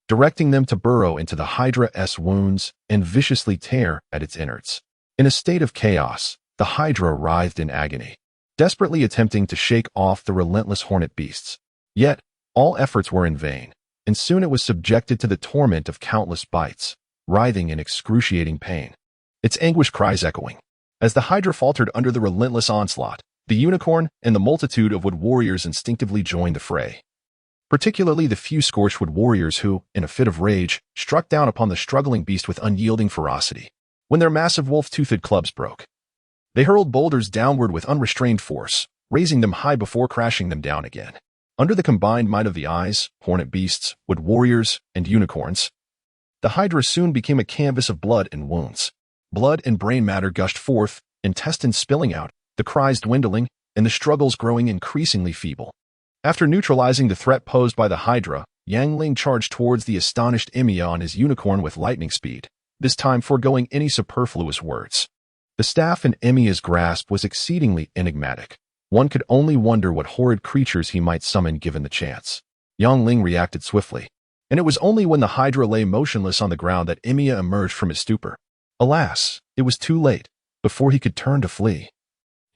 directing them to burrow into the Hydra's wounds and viciously tear at its innards. In a state of chaos, the Hydra writhed in agony, desperately attempting to shake off the relentless hornet beasts. Yet, all efforts were in vain, and soon it was subjected to the torment of countless bites, writhing in excruciating pain, its anguished cries echoing. As the Hydra faltered under the relentless onslaught, the unicorn and the multitude of wood warriors instinctively joined the fray. Particularly the few scorched wood warriors who, in a fit of rage, struck down upon the struggling beast with unyielding ferocity. When their massive wolf-toothed clubs broke, they hurled boulders downward with unrestrained force, raising them high before crashing them down again. Under the combined might of the eyes, hornet beasts, wood warriors, and unicorns, the Hydra soon became a canvas of blood and wounds. Blood and brain matter gushed forth, intestines spilling out, the cries dwindling, and the struggles growing increasingly feeble. After neutralizing the threat posed by the Hydra, Yang Ling charged towards the astonished Emiya on his unicorn with lightning speed, this time foregoing any superfluous words. The staff in Emiya's grasp was exceedingly enigmatic. One could only wonder what horrid creatures he might summon given the chance. Yang Ling reacted swiftly, and it was only when the Hydra lay motionless on the ground that Emiya emerged from his stupor. Alas, it was too late. Before he could turn to flee,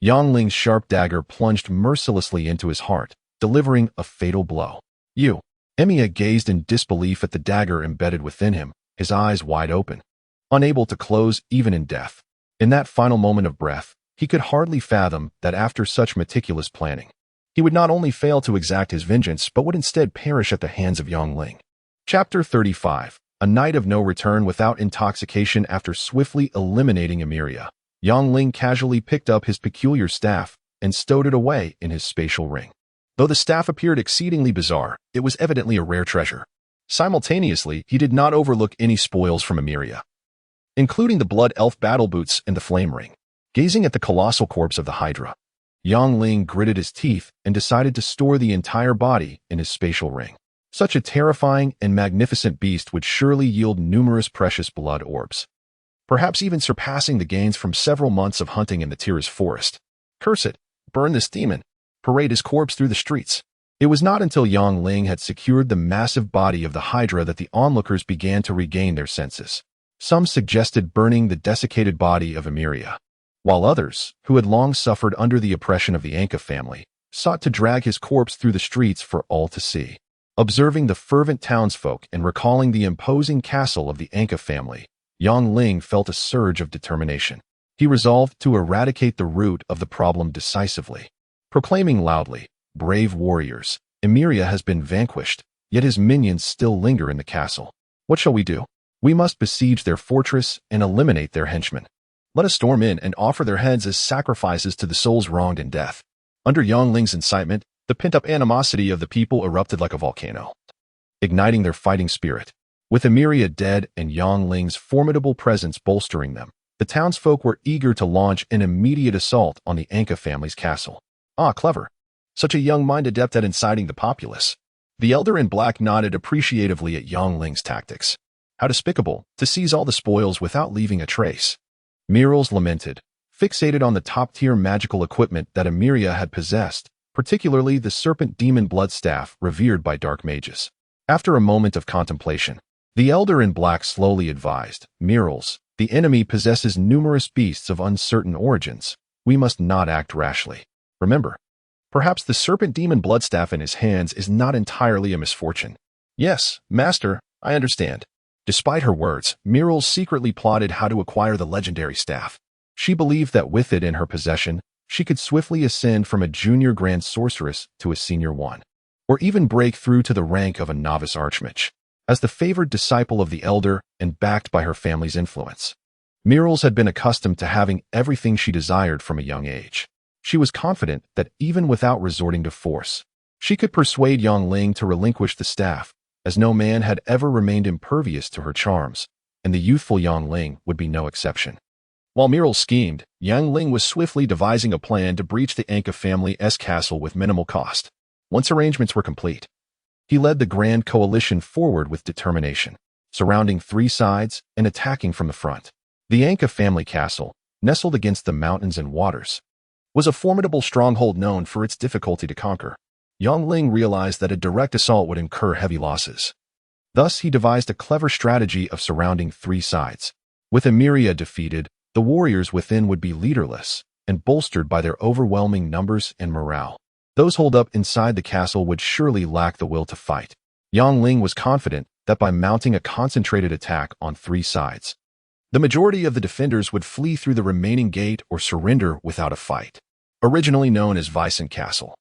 Yang Ling's sharp dagger plunged mercilessly into his heart, delivering a fatal blow. Emiya gazed in disbelief at the dagger embedded within him, his eyes wide open, unable to close even in death. In that final moment of breath, he could hardly fathom that after such meticulous planning, he would not only fail to exact his vengeance but would instead perish at the hands of Yang Ling. Chapter 35. A night of no return without intoxication. After swiftly eliminating Emiya, Yang Ling casually picked up his peculiar staff and stowed it away in his spatial ring. Though the staff appeared exceedingly bizarre, it was evidently a rare treasure. Simultaneously, he did not overlook any spoils from Emiya, including the blood elf battle boots and the flame ring. Gazing at the colossal corpse of the Hydra, Yang Ling gritted his teeth and decided to store the entire body in his spatial ring. Such a terrifying and magnificent beast would surely yield numerous precious blood orbs, perhaps even surpassing the gains from several months of hunting in the Tiras forest. Curse it! Burn this demon! Parade his corpse through the streets. It was not until Yang Ling had secured the massive body of the Hydra that the onlookers began to regain their senses. Some suggested burning the desiccated body of Emiya, while others, who had long suffered under the oppression of the Anka family, sought to drag his corpse through the streets for all to see. Observing the fervent townsfolk and recalling the imposing castle of the Anka family, Yang Ling felt a surge of determination. He resolved to eradicate the root of the problem decisively. Proclaiming loudly, "Brave warriors, Emeria has been vanquished, yet his minions still linger in the castle. What shall we do? We must besiege their fortress and eliminate their henchmen. Let us storm in and offer their heads as sacrifices to the souls wronged in death." Under Yangling's incitement, the pent-up animosity of the people erupted like a volcano, igniting their fighting spirit. With Emeria dead and Yangling's formidable presence bolstering them, the townsfolk were eager to launch an immediate assault on the Anka family's castle. Ah, clever. Such a young mind adept at inciting the populace. The elder in black nodded appreciatively at Yangling's tactics. How despicable, to seize all the spoils without leaving a trace. Mirals lamented, fixated on the top-tier magical equipment that Emeria had possessed, particularly the serpent demon bloodstaff revered by dark mages. After a moment of contemplation, the elder in black slowly advised, "Mirals, the enemy possesses numerous beasts of uncertain origins. We must not act rashly. Remember, perhaps the serpent demon bloodstaff in his hands is not entirely a misfortune." "Yes, master, I understand." Despite her words, Mirals secretly plotted how to acquire the legendary staff. She believed that with it in her possession, she could swiftly ascend from a junior grand sorceress to a senior one, or even break through to the rank of a novice archmage. As the favored disciple of the elder and backed by her family's influence, Mirals had been accustomed to having everything she desired from a young age. She was confident that even without resorting to force, she could persuade Yangling to relinquish the staff, as no man had ever remained impervious to her charms, and the youthful Yangling would be no exception. While Mirals schemed, Yangling was swiftly devising a plan to breach the Anka family's castle with minimal cost. Once arrangements were complete, he led the grand coalition forward with determination, surrounding three sides and attacking from the front. The Anka family castle, nestled against the mountains and waters, was a formidable stronghold known for its difficulty to conquer. Yangling realized that a direct assault would incur heavy losses. Thus, he devised a clever strategy of surrounding three sides. With Emeria defeated, the warriors within would be leaderless and bolstered by their overwhelming numbers and morale. Those holed up inside the castle would surely lack the will to fight. Yangling was confident that by mounting a concentrated attack on three sides, the majority of the defenders would flee through the remaining gate or surrender without a fight. Originally known as Vicent Castle,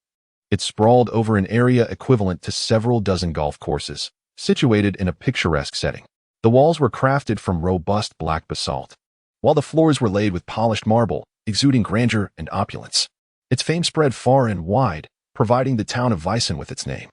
it sprawled over an area equivalent to several dozen golf courses, situated in a picturesque setting. The walls were crafted from robust black basalt, while the floors were laid with polished marble, exuding grandeur and opulence. Its fame spread far and wide, providing the town of Vicent with its name.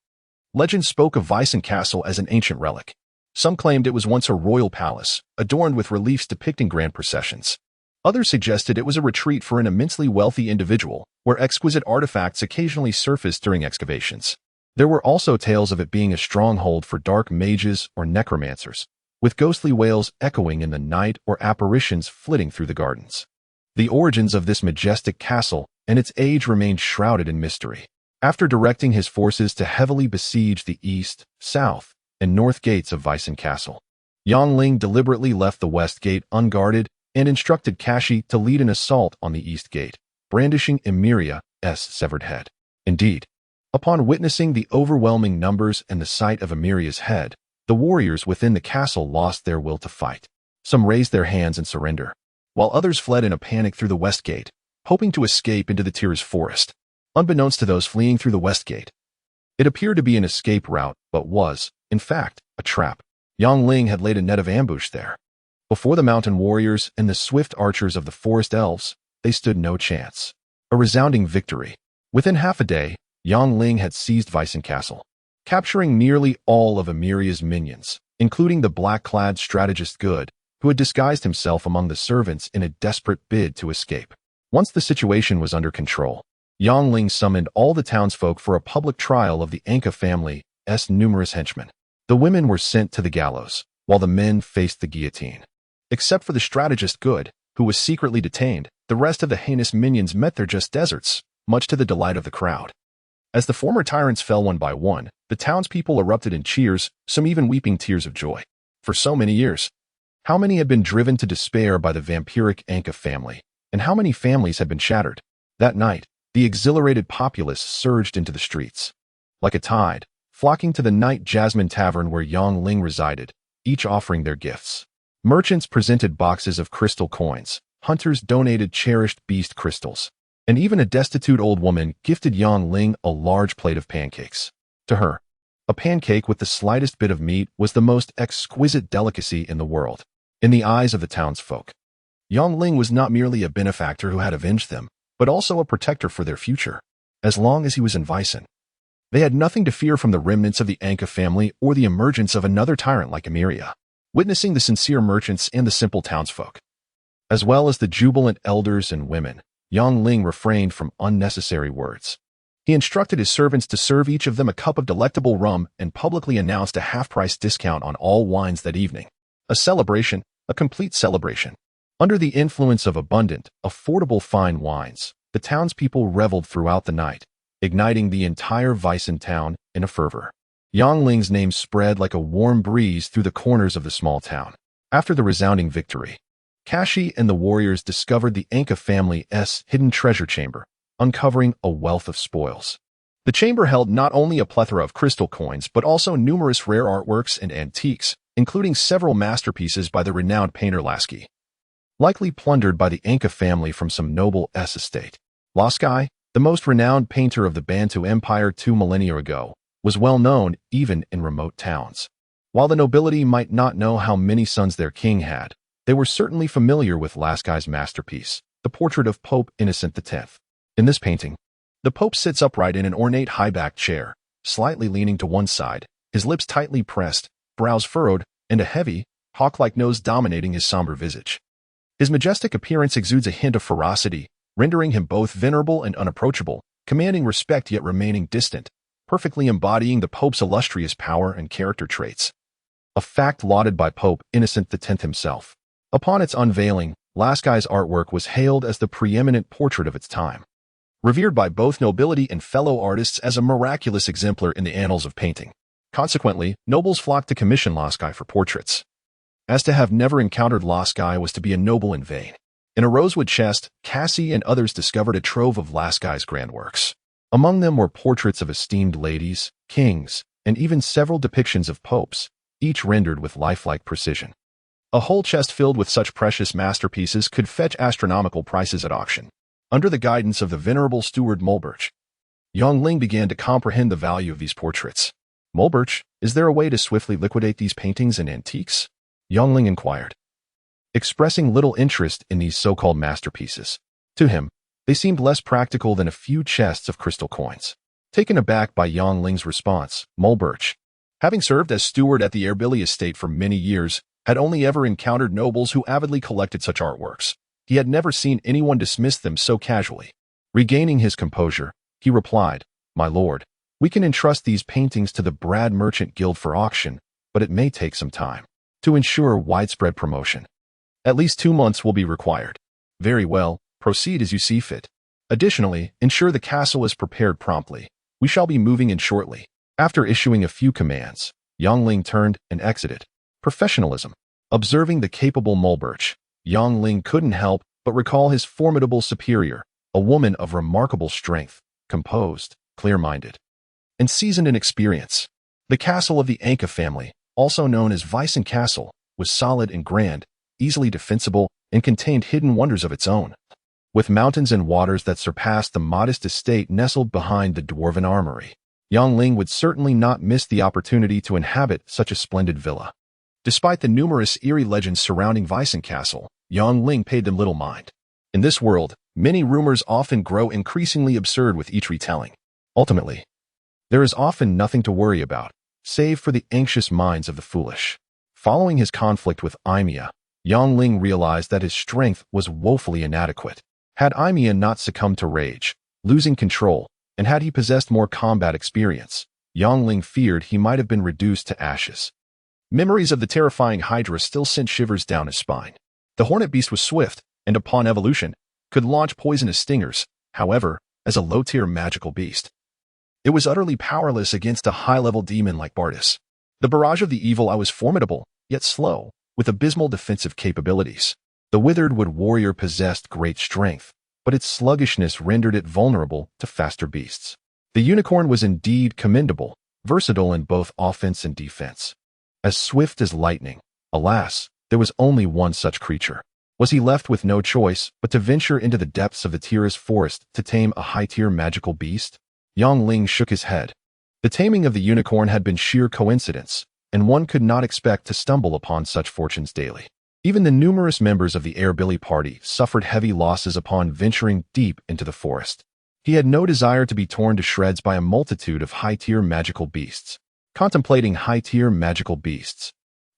Legend spoke of Vicent Castle as an ancient relic. Some claimed it was once a royal palace, adorned with reliefs depicting grand processions. Others suggested it was a retreat for an immensely wealthy individual, where exquisite artifacts occasionally surfaced during excavations. There were also tales of it being a stronghold for dark mages or necromancers, with ghostly wails echoing in the night or apparitions flitting through the gardens. The origins of this majestic castle and its age remained shrouded in mystery. After directing his forces to heavily besiege the east, south, and north gates of Vicent Castle, Yangling deliberately left the west gate unguarded and instructed Kashi to lead an assault on the east gate, brandishing Emeria's severed head. Indeed, upon witnessing the overwhelming numbers and the sight of Emeria's head, the warriors within the castle lost their will to fight. Some raised their hands in surrender, while others fled in a panic through the west gate, hoping to escape into the Tears forest. Unbeknownst to those fleeing through the west gate, it appeared to be an escape route, but was, in fact, a trap. Yangling had laid a net of ambush there. Before the mountain warriors and the swift archers of the forest elves, they stood no chance. A resounding victory. Within half a day, Yangling had seized Vicent Castle, capturing nearly all of Emeria's minions, including the black-clad strategist Good, who had disguised himself among the servants in a desperate bid to escape. Once the situation was under control, Yangling summoned all the townsfolk for a public trial of the Anka family's numerous henchmen. The women were sent to the gallows, while the men faced the guillotine. Except for the strategist Good, who was secretly detained, the rest of the heinous minions met their just deserts, much to the delight of the crowd. As the former tyrants fell one by one, the townspeople erupted in cheers, some even weeping tears of joy. For so many years, how many had been driven to despair by the vampiric Anka family, and how many families had been shattered? That night, the exhilarated populace surged into the streets. Like a tide, flocking to the Night Jasmine Tavern where Yangling resided, each offering their gifts. Merchants presented boxes of crystal coins, hunters donated cherished beast crystals, and even a destitute old woman gifted Yangling a large plate of pancakes. To her, a pancake with the slightest bit of meat was the most exquisite delicacy in the world. In the eyes of the townsfolk, Yongling was not merely a benefactor who had avenged them, but also a protector for their future. As long as he was in Vysen, they had nothing to fear from the remnants of the Anka family or the emergence of another tyrant like Chimera. Witnessing the sincere merchants and the simple townsfolk, as well as the jubilant elders and women, Yongling refrained from unnecessary words. He instructed his servants to serve each of them a cup of delectable rum and publicly announced a half-price discount on all wines that evening. A celebration, a complete celebration. Under the influence of abundant, affordable fine wines, the townspeople reveled throughout the night, igniting the entire Vysen town in a fervor. Yongling's name spread like a warm breeze through the corners of the small town. After the resounding victory, Kashi and the warriors discovered the Anka family's hidden treasure chamber, uncovering a wealth of spoils. The chamber held not only a plethora of crystal coins but also numerous rare artworks and antiques, including several masterpieces by the renowned painter Lasky, likely plundered by the Anka family from some noble estate. Lasky, the most renowned painter of the Bantu Empire 2 millennia ago, was well known even in remote towns. While the nobility might not know how many sons their king had, they were certainly familiar with Lasky's masterpiece, the portrait of Pope Innocent X. In this painting, the Pope sits upright in an ornate high-backed chair, slightly leaning to one side, his lips tightly pressed, brows furrowed, and a heavy, hawk-like nose dominating his somber visage. His majestic appearance exudes a hint of ferocity, rendering him both venerable and unapproachable, commanding respect yet remaining distant, perfectly embodying the Pope's illustrious power and character traits. A fact lauded by Pope Innocent X himself. Upon its unveiling, Lasky's artwork was hailed as the preeminent portrait of its time, revered by both nobility and fellow artists as a miraculous exemplar in the annals of painting. Consequently, nobles flocked to commission Lasky for portraits. As to have never encountered Lasky was to be a noble in vain. In a rosewood chest, Cassie and others discovered a trove of Lasky's grand works. Among them were portraits of esteemed ladies, kings, and even several depictions of popes, each rendered with lifelike precision. A whole chest filled with such precious masterpieces could fetch astronomical prices at auction. Under the guidance of the venerable steward Mulberch, Yongling began to comprehend the value of these portraits. Mulberch, is there a way to swiftly liquidate these paintings and antiques? Yongling inquired, expressing little interest in these so-called masterpieces. To him, they seemed less practical than a few chests of crystal coins. Taken aback by Yongling's response, Mulberch, having served as steward at the Erbilly estate for many years, had only ever encountered nobles who avidly collected such artworks. He had never seen anyone dismiss them so casually. Regaining his composure, he replied, "My lord, we can entrust these paintings to the Brad Merchant Guild for auction, but it may take some time. To ensure widespread promotion, at least 2 months will be required." "Very well, proceed as you see fit. Additionally, ensure the castle is prepared promptly. We shall be moving in shortly." After issuing a few commands, Yongling turned and exited. Professionalism. Observing the capable Mulberch, Yongling couldn't help but recall his formidable superior, a woman of remarkable strength, composed, clear-minded, and seasoned in experience. The castle of the Anka family, also known as Vysen Castle, was solid and grand, easily defensible, and contained hidden wonders of its own. With mountains and waters that surpassed the modest estate nestled behind the dwarven armory, Yongling would certainly not miss the opportunity to inhabit such a splendid villa. Despite the numerous eerie legends surrounding Vysen Castle, Yongling paid them little mind. In this world, many rumors often grow increasingly absurd with each retelling. Ultimately, there is often nothing to worry about, save for the anxious minds of the foolish. Following his conflict with Imea, Yongling realized that his strength was woefully inadequate. Had Imea not succumbed to rage, losing control, and had he possessed more combat experience, Yongling feared he might have been reduced to ashes. Memories of the terrifying Hydra still sent shivers down his spine. The hornet beast was swift, and upon evolution, could launch poisonous stingers, however, as a low-tier magical beast. It was utterly powerless against a high-level demon like Bardus. The barrage of the evil eye was formidable, yet slow, with abysmal defensive capabilities. The withered wood warrior possessed great strength, but its sluggishness rendered it vulnerable to faster beasts. The unicorn was indeed commendable, versatile in both offense and defense. As swift as lightning, alas, there was only one such creature. Was he left with no choice but to venture into the depths of the Tiras forest to tame a high-tier magical beast? Yongling shook his head. The taming of the unicorn had been sheer coincidence, and one could not expect to stumble upon such fortunes daily. Even the numerous members of the Airbilly party suffered heavy losses upon venturing deep into the forest. He had no desire to be torn to shreds by a multitude of high-tier magical beasts. Contemplating high-tier magical beasts,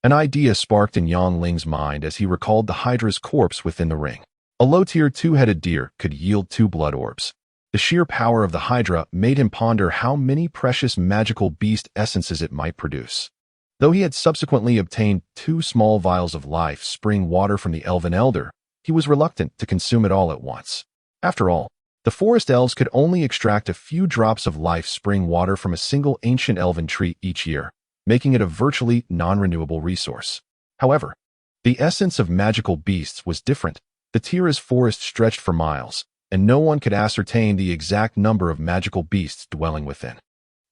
an idea sparked in Yang Ling's mind as he recalled the Hydra's corpse within the ring. A low-tier two-headed deer could yield 2 blood orbs. The sheer power of the Hydra made him ponder how many precious magical beast essences it might produce. Though he had subsequently obtained 2 small vials of life spring water from the Elven Elder, he was reluctant to consume it all at once. After all, the forest elves could only extract a few drops of life spring water from a single ancient elven tree each year, making it a virtually non-renewable resource. However, the essence of magical beasts was different. The Tira's forest stretched for miles, and no one could ascertain the exact number of magical beasts dwelling within.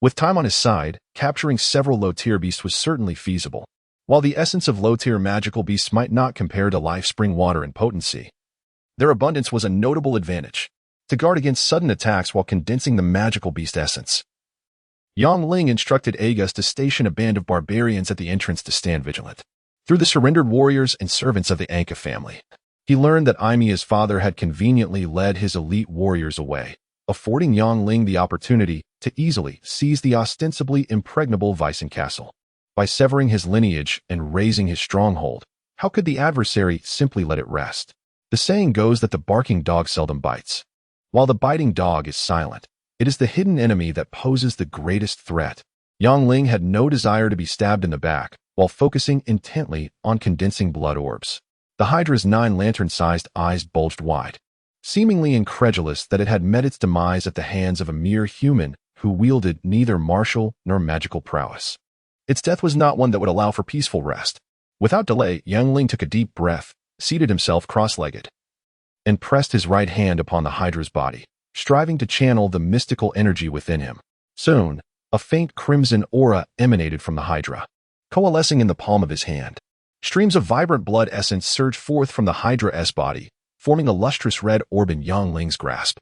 With time on his side, capturing several low-tier beasts was certainly feasible. While the essence of low-tier magical beasts might not compare to life spring water in potency, their abundance was a notable advantage to guard against sudden attacks while condensing the magical beast essence. Yang Ling instructed Agas to station a band of barbarians at the entrance to stand vigilant. Through the surrendered warriors and servants of the Anka family, he learned that Imia's father had conveniently led his elite warriors away, affording Yang Ling the opportunity to easily seize the ostensibly impregnable Weissen castle. By severing his lineage and razing his stronghold, how could the adversary simply let it rest? The saying goes that the barking dog seldom bites. While the biting dog is silent, it is the hidden enemy that poses the greatest threat. Yang Ling had no desire to be stabbed in the back, while focusing intently on condensing blood orbs. The Hydra's 9 lantern-sized eyes bulged wide, seemingly incredulous that it had met its demise at the hands of a mere human who wielded neither martial nor magical prowess. Its death was not one that would allow for peaceful rest. Without delay, Yang Ling took a deep breath, seated himself cross-legged, and pressed his right hand upon the Hydra's body, striving to channel the mystical energy within him. Soon, a faint crimson aura emanated from the Hydra, coalescing in the palm of his hand. Streams of vibrant blood essence surged forth from the Hydra's body, forming a lustrous red orb in Yang Ling's grasp.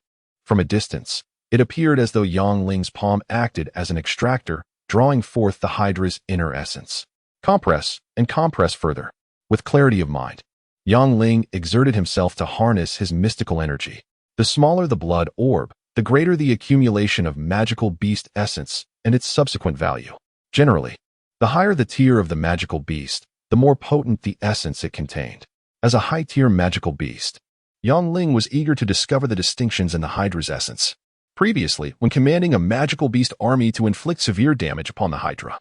From a distance, it appeared as though Yang Ling's palm acted as an extractor, drawing forth the Hydra's inner essence. Compress and compress further. With clarity of mind, Yang Ling exerted himself to harness his mystical energy. The smaller the blood orb, the greater the accumulation of magical beast essence and its subsequent value. Generally, the higher the tier of the magical beast, the more potent the essence it contained. As a high-tier magical beast, Yang Ling was eager to discover the distinctions in the Hydra's essence. Previously, when commanding a magical beast army to inflict severe damage upon the Hydra,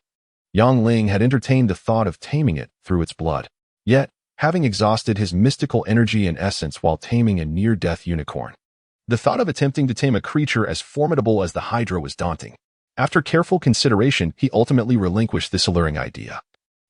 Yang Ling had entertained the thought of taming it through its blood. Yet, having exhausted his mystical energy and essence while taming a near-death unicorn, the thought of attempting to tame a creature as formidable as the Hydra was daunting. After careful consideration, he ultimately relinquished this alluring idea,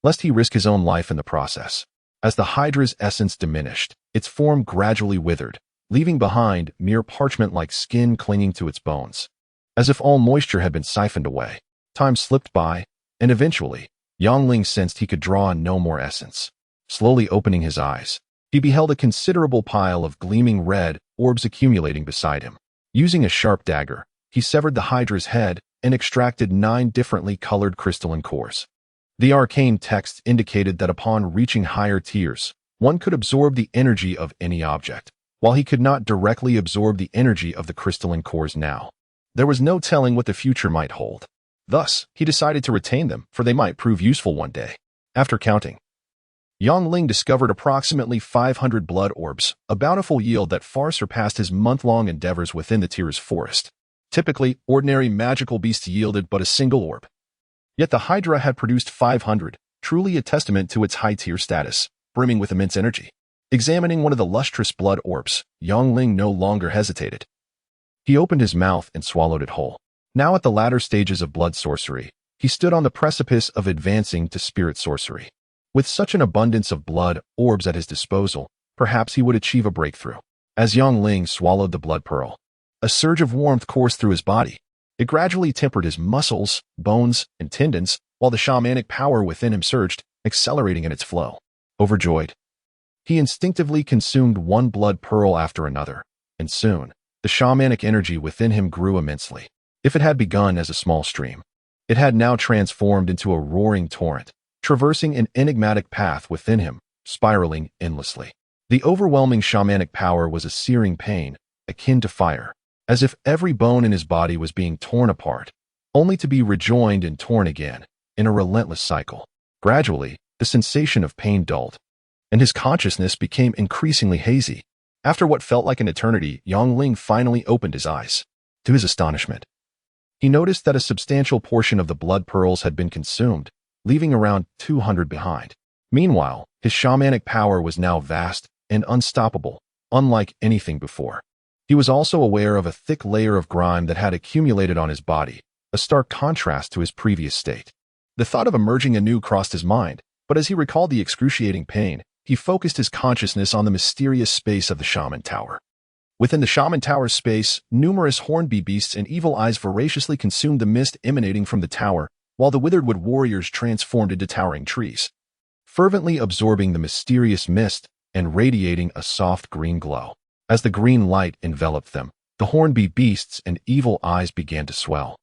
lest he risk his own life in the process. As the Hydra's essence diminished, its form gradually withered, leaving behind mere parchment-like skin clinging to its bones. As if all moisture had been siphoned away, time slipped by, and eventually, Yang Ling sensed he could draw on no more essence. Slowly opening his eyes, he beheld a considerable pile of gleaming red orbs accumulating beside him. Using a sharp dagger, he severed the Hydra's head and extracted 9 differently colored crystalline cores. The arcane text indicated that upon reaching higher tiers, one could absorb the energy of any object. While he could not directly absorb the energy of the crystalline cores now, there was no telling what the future might hold. Thus, he decided to retain them, for they might prove useful one day. After counting, Yang Ling discovered approximately 500 blood orbs, a bountiful yield that far surpassed his month-long endeavors within the Tira's forest. Typically, ordinary magical beasts yielded but a single orb. Yet the Hydra had produced 500, truly a testament to its high-tier status, brimming with immense energy. Examining one of the lustrous blood orbs, Yang Ling no longer hesitated. He opened his mouth and swallowed it whole. Now at the latter stages of blood sorcery, he stood on the precipice of advancing to spirit sorcery. With such an abundance of blood orbs at his disposal, perhaps he would achieve a breakthrough. As Yang Ling swallowed the blood pearl, a surge of warmth coursed through his body. It gradually tempered his muscles, bones, and tendons, while the shamanic power within him surged, accelerating in its flow. Overjoyed, he instinctively consumed one blood pearl after another, and soon, the shamanic energy within him grew immensely. If it had begun as a small stream, It had now transformed into a roaring torrent, traversing an enigmatic path within him, spiraling endlessly. The overwhelming shamanic power was a searing pain, akin to fire, as if every bone in his body was being torn apart, only to be rejoined and torn again, in a relentless cycle. Gradually, the sensation of pain dulled, and his consciousness became increasingly hazy. After what felt like an eternity, Yongling finally opened his eyes. To his astonishment, he noticed that a substantial portion of the blood pearls had been consumed, leaving around 200 behind. Meanwhile, his shamanic power was now vast and unstoppable, unlike anything before. He was also aware of a thick layer of grime that had accumulated on his body, a stark contrast to his previous state. The thought of emerging anew crossed his mind, but as he recalled the excruciating pain, he focused his consciousness on the mysterious space of the Shaman Tower. Within the Shaman Tower's space, numerous hornby beasts and evil eyes voraciously consumed the mist emanating from the tower, while the withered-wood warriors transformed into towering trees, fervently absorbing the mysterious mist and radiating a soft green glow. As the green light enveloped them, the hornby beasts and evil eyes began to swell,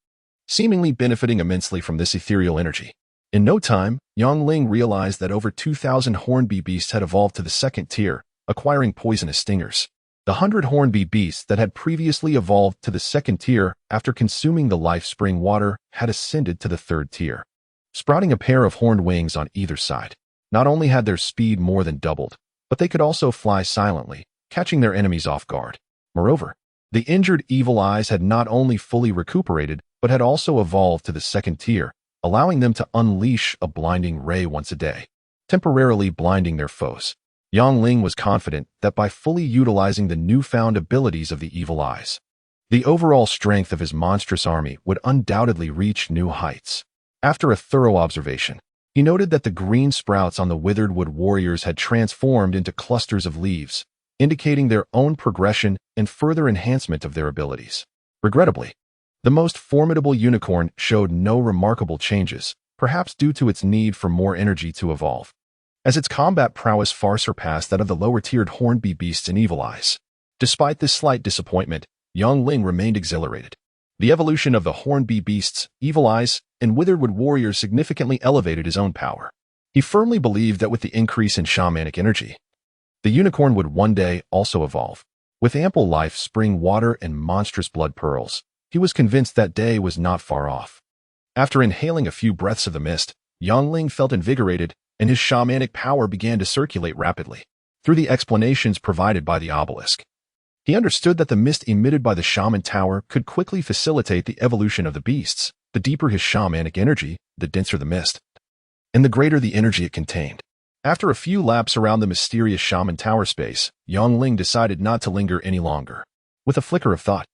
seemingly benefiting immensely from this ethereal energy. In no time, Yongling realized that over 2,000 hornby beasts had evolved to the second tier, acquiring poisonous stingers. The 100 hornby beasts that had previously evolved to the second tier after consuming the life spring water had ascended to the third tier, sprouting a pair of horned wings on either side. Not only had their speed more than doubled, but they could also fly silently, catching their enemies off guard. Moreover, the injured evil eyes had not only fully recuperated, but had also evolved to the second tier, allowing them to unleash a blinding ray once a day, temporarily blinding their foes. Yongling was confident that by fully utilizing the newfound abilities of the evil eyes, the overall strength of his monstrous army would undoubtedly reach new heights. After a thorough observation, he noted that the green sprouts on the withered wood warriors had transformed into clusters of leaves, indicating their own progression and further enhancement of their abilities. Regrettably, the most formidable unicorn showed no remarkable changes, perhaps due to its need for more energy to evolve, as its combat prowess far surpassed that of the lower-tiered hornby beasts and evil eyes. Despite this slight disappointment, Yongling remained exhilarated. The evolution of the hornby beasts, evil eyes, and withered-wood warriors significantly elevated his own power. He firmly believed that with the increase in shamanic energy, the unicorn would one day also evolve. With ample life, spring water, and monstrous blood pearls, he was convinced that day was not far off. After inhaling a few breaths of the mist, Yongling felt invigorated, and his shamanic power began to circulate rapidly. Through the explanations provided by the obelisk, he understood that the mist emitted by the Shaman Tower could quickly facilitate the evolution of the beasts. The deeper his shamanic energy, the denser the mist, and the greater the energy it contained. After a few laps around the mysterious Shaman Tower space, Yongling decided not to linger any longer. With a flicker of thought,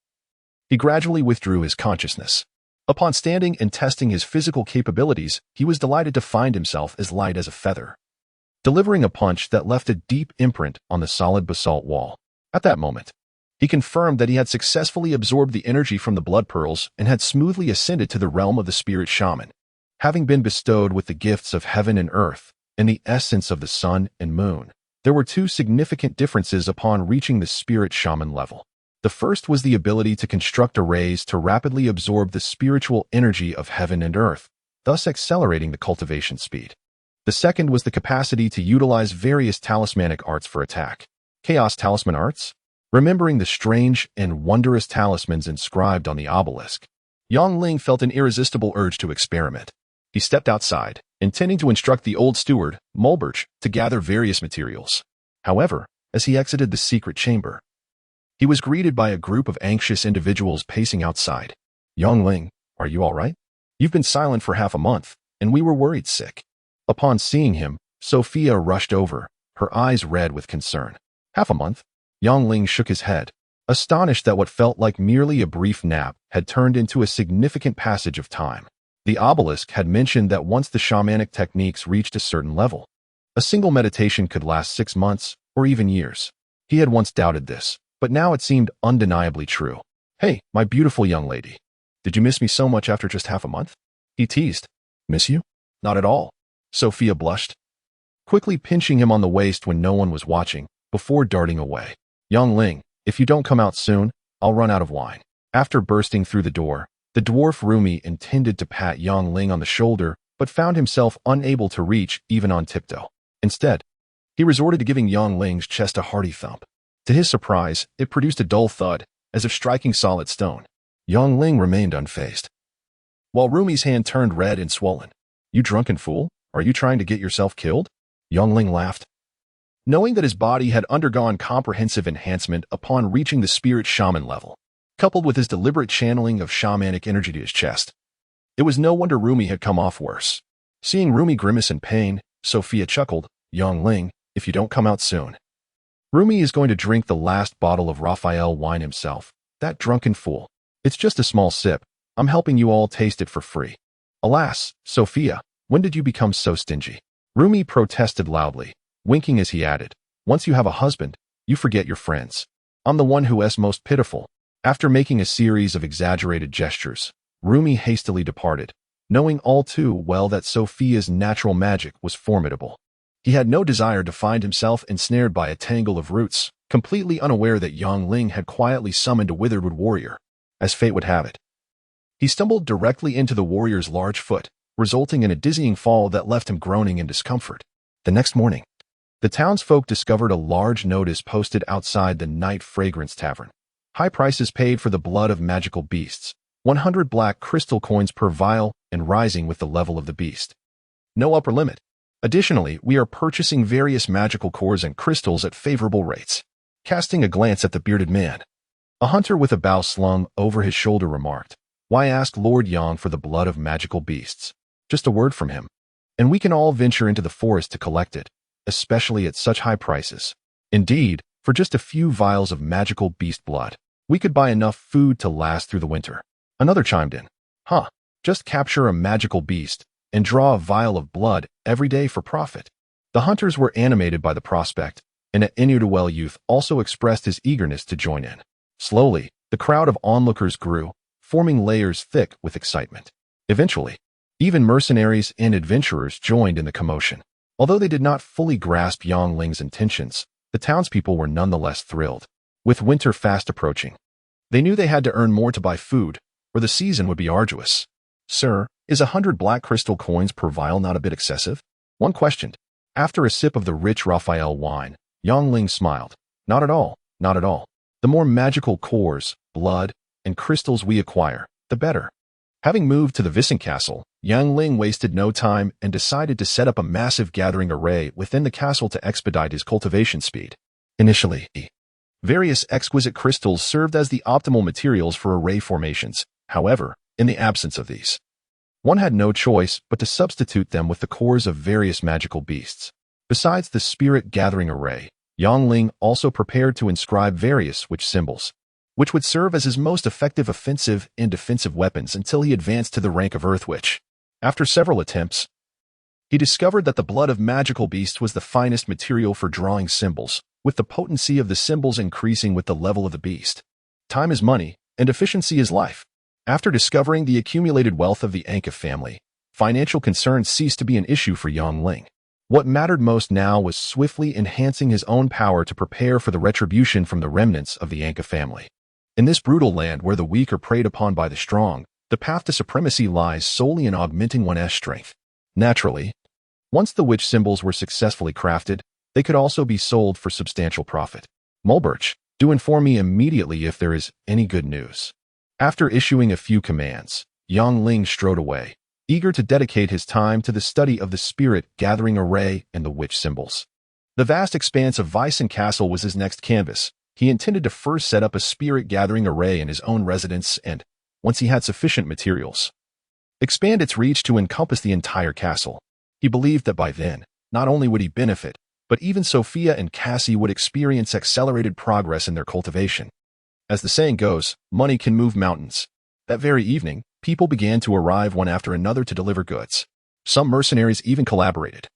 he gradually withdrew his consciousness. Upon standing and testing his physical capabilities, he was delighted to find himself as light as a feather, delivering a punch that left a deep imprint on the solid basalt wall. At that moment, he confirmed that he had successfully absorbed the energy from the blood pearls and had smoothly ascended to the realm of the spirit shaman, having been bestowed with the gifts of heaven and earth and the essence of the sun and moon. There were two significant differences upon reaching the spirit shaman level. The first was the ability to construct arrays to rapidly absorb the spiritual energy of heaven and earth, thus accelerating the cultivation speed. The second was the capacity to utilize various talismanic arts for attack. Chaos talisman arts? Remembering the strange and wondrous talismans inscribed on the obelisk, Yongling felt an irresistible urge to experiment. He stepped outside, intending to instruct the old steward, Mulberch, to gather various materials. However, as he exited the secret chamber, he was greeted by a group of anxious individuals pacing outside. "Yongling, are you all right? You've been silent for half a month, and we were worried sick." Upon seeing him, Sophia rushed over, her eyes red with concern. "Half a month?" Yongling shook his head, astonished that what felt like merely a brief nap had turned into a significant passage of time. The obelisk had mentioned that once the shamanic techniques reached a certain level, a single meditation could last 6 months or even years. He had once doubted this, but now it seemed undeniably true. "Hey, my beautiful young lady. Did you miss me so much after just half a month?" he teased. "Miss you? Not at all." Sophia blushed, quickly pinching him on the waist when no one was watching, before darting away. "Yongling, if you don't come out soon, I'll run out of wine." After bursting through the door, The dwarf Rumi intended to pat Yang Ling on the shoulder, but found himself unable to reach even on tiptoe. Instead, he resorted to giving Yang Ling's chest a hearty thump. To his surprise, it produced a dull thud, as if striking solid stone. Yang Ling remained unfazed, while Rumi's hand turned red and swollen. "You drunken fool, are you trying to get yourself killed?" Yang Ling laughed, knowing that his body had undergone comprehensive enhancement upon reaching the spirit shaman level, coupled with his deliberate channeling of shamanic energy to his chest. It was no wonder Rumi had come off worse. Seeing Rumi grimace in pain, Sophia chuckled, "Yang Ling, if you don't come out soon, Rumi is going to drink the last bottle of Raphael wine himself. That drunken fool. It's just a small sip. I'm helping you all taste it for free." "Alas, Sophia, when did you become so stingy?" Rumi protested loudly, winking as he added, "Once you have a husband, you forget your friends. I'm the one who is most pitiful." After making a series of exaggerated gestures, Rumi hastily departed, knowing all too well that Sophia's natural magic was formidable. He had no desire to find himself ensnared by a tangle of roots, completely unaware that Yang Ling had quietly summoned a withered warrior. As fate would have it, he stumbled directly into the warrior's large foot, resulting in a dizzying fall that left him groaning in discomfort. The next morning, the townsfolk discovered a large notice posted outside the Night Fragrance Tavern. High prices paid for the blood of magical beasts, 100 black crystal coins per vial and rising with the level of the beast. No upper limit. Additionally, we are purchasing various magical cores and crystals at favorable rates. Casting a glance at the bearded man, a hunter with a bow slung over his shoulder remarked, "Why ask Lord Yang for the blood of magical beasts? Just a word from him, and we can all venture into the forest to collect it, especially at such high prices. Indeed, for just a few vials of magical beast blood, we could buy enough food to last through the winter." Another chimed in, "Huh, just capture a magical beast and draw a vial of blood every day for profit." The hunters were animated by the prospect, and an Inuitawel youth also expressed his eagerness to join in. Slowly, the crowd of onlookers grew, forming layers thick with excitement. Eventually, even mercenaries and adventurers joined in the commotion. Although they did not fully grasp Yang Ling's intentions, the townspeople were nonetheless thrilled. With winter fast approaching, they knew they had to earn more to buy food, or the season would be arduous. "Sir, is 100 black crystal coins per vial not a bit excessive?" one questioned. After a sip of the rich Raphael wine, Yang Ling smiled. "Not at all, not at all. The more magical cores, blood, and crystals we acquire, the better." Having moved to the Vissen Castle, Yang Ling wasted no time and decided to set up a massive gathering array within the castle to expedite his cultivation speed. Initially, various exquisite crystals served as the optimal materials for array formations. However, in the absence of these, one had no choice but to substitute them with the cores of various magical beasts. Besides the spirit gathering array, Yang Ling also prepared to inscribe various witch symbols, which would serve as his most effective offensive and defensive weapons until he advanced to the rank of Earth Witch. After several attempts, he discovered that the blood of magical beasts was the finest material for drawing symbols, with the potency of the symbols increasing with the level of the beast. Time is money, and efficiency is life. After discovering the accumulated wealth of the Anka family, financial concerns ceased to be an issue for Yang Ling. What mattered most now was swiftly enhancing his own power to prepare for the retribution from the remnants of the Anka family. In this brutal land where the weak are preyed upon by the strong, the path to supremacy lies solely in augmenting one's strength. Naturally, once the witch symbols were successfully crafted, they could also be sold for substantial profit. "Mulberch, do inform me immediately if there is any good news." After issuing a few commands, Yang Ling strode away, eager to dedicate his time to the study of the spirit gathering array and the witch symbols. The vast expanse of Vissen Castle was his next canvas. He intended to first set up a spirit gathering array in his own residence and, once he had sufficient materials, expand its reach to encompass the entire castle. He believed that by then, not only would he benefit, but even Sophia and Cassie would experience accelerated progress in their cultivation. As the saying goes, money can move mountains. That very evening, people began to arrive one after another to deliver goods. Some mercenaries even collaborated,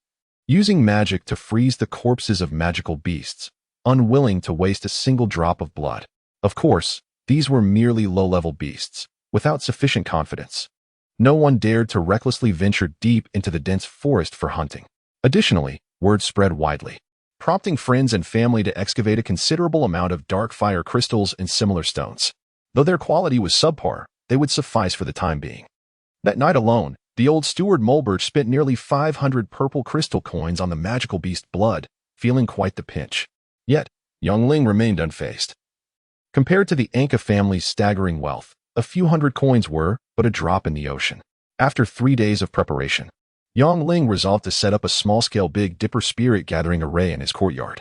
using magic to freeze the corpses of magical beasts, unwilling to waste a single drop of blood. Of course, these were merely low-level beasts, without sufficient confidence. No one dared to recklessly venture deep into the dense forest for hunting. Additionally, word spread widely, prompting friends and family to excavate a considerable amount of dark fire crystals and similar stones. Though their quality was subpar, they would suffice for the time being. That night alone, the old steward Mulbert spent nearly 500 purple crystal coins on the magical beast blood, feeling quite the pinch. Yet, young Ling remained unfazed. Compared to the Anka family's staggering wealth, a few hundred coins were but a drop in the ocean. After 3 days of preparation, Yang Ling resolved to set up a small-scale Big Dipper spirit gathering array in his courtyard.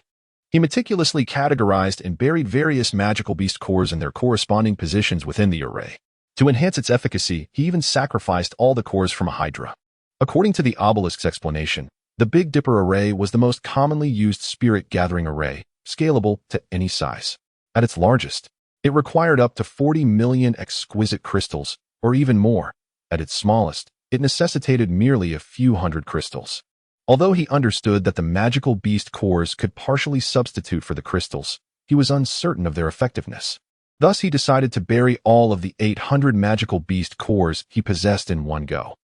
He meticulously categorized and buried various magical beast cores in their corresponding positions within the array. To enhance its efficacy, he even sacrificed all the cores from a hydra. According to the obelisk's explanation, the Big Dipper array was the most commonly used spirit gathering array, scalable to any size. At its largest, it required up to 40 million exquisite crystals, or even more. At its smallest, it necessitated merely a few hundred crystals. Although he understood that the magical beast cores could partially substitute for the crystals, he was uncertain of their effectiveness. Thus, he decided to bury all of the 800 magical beast cores he possessed in one go.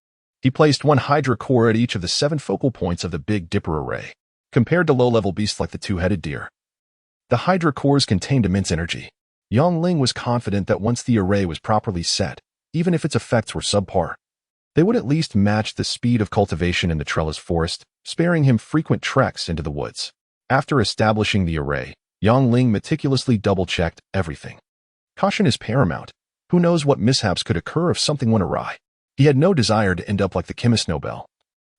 He placed one Hydra core at each of the 7 focal points of the Big Dipper array. Compared to low-level beasts like the two-headed deer, the Hydra cores contained immense energy. Yang Ling was confident that once the array was properly set, even if its effects were subpar, they would at least match the speed of cultivation in the trellis forest, sparing him frequent treks into the woods. After establishing the array, Yang Ling meticulously double-checked everything. Caution is paramount. Who knows what mishaps could occur if something went awry? He had no desire to end up like the chemist Nobel,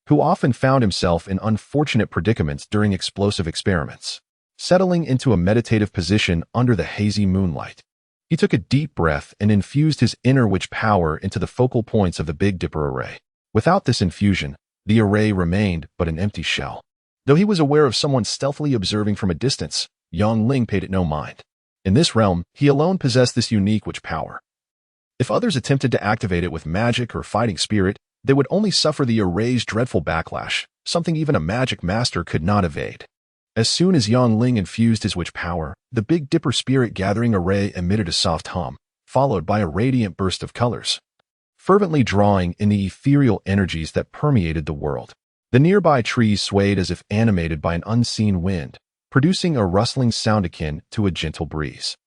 who often found himself in unfortunate predicaments during explosive experiments. Settling into a meditative position under the hazy moonlight, he took a deep breath and infused his inner witch power into the focal points of the Big Dipper array. Without this infusion, the array remained but an empty shell. Though he was aware of someone stealthily observing from a distance, Yang Ling paid it no mind. In this realm, he alone possessed this unique witch power. If others attempted to activate it with magic or fighting spirit, they would only suffer the array's dreadful backlash, something even a magic master could not evade. As soon as Yang Ling infused his witch power, the Big Dipper spirit gathering array emitted a soft hum, followed by a radiant burst of colors, fervently drawing in the ethereal energies that permeated the world. The nearby trees swayed as if animated by an unseen wind, producing a rustling sound akin to a gentle breeze.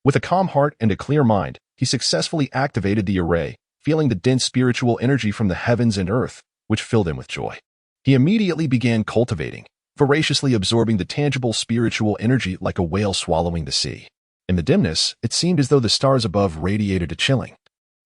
With a calm heart and a clear mind, he successfully activated the array, feeling the dense spiritual energy from the heavens and earth, which filled him with joy. He immediately began cultivating, voraciously absorbing the tangible spiritual energy like a whale swallowing the sea. In the dimness, it seemed as though the stars above radiated a chilling,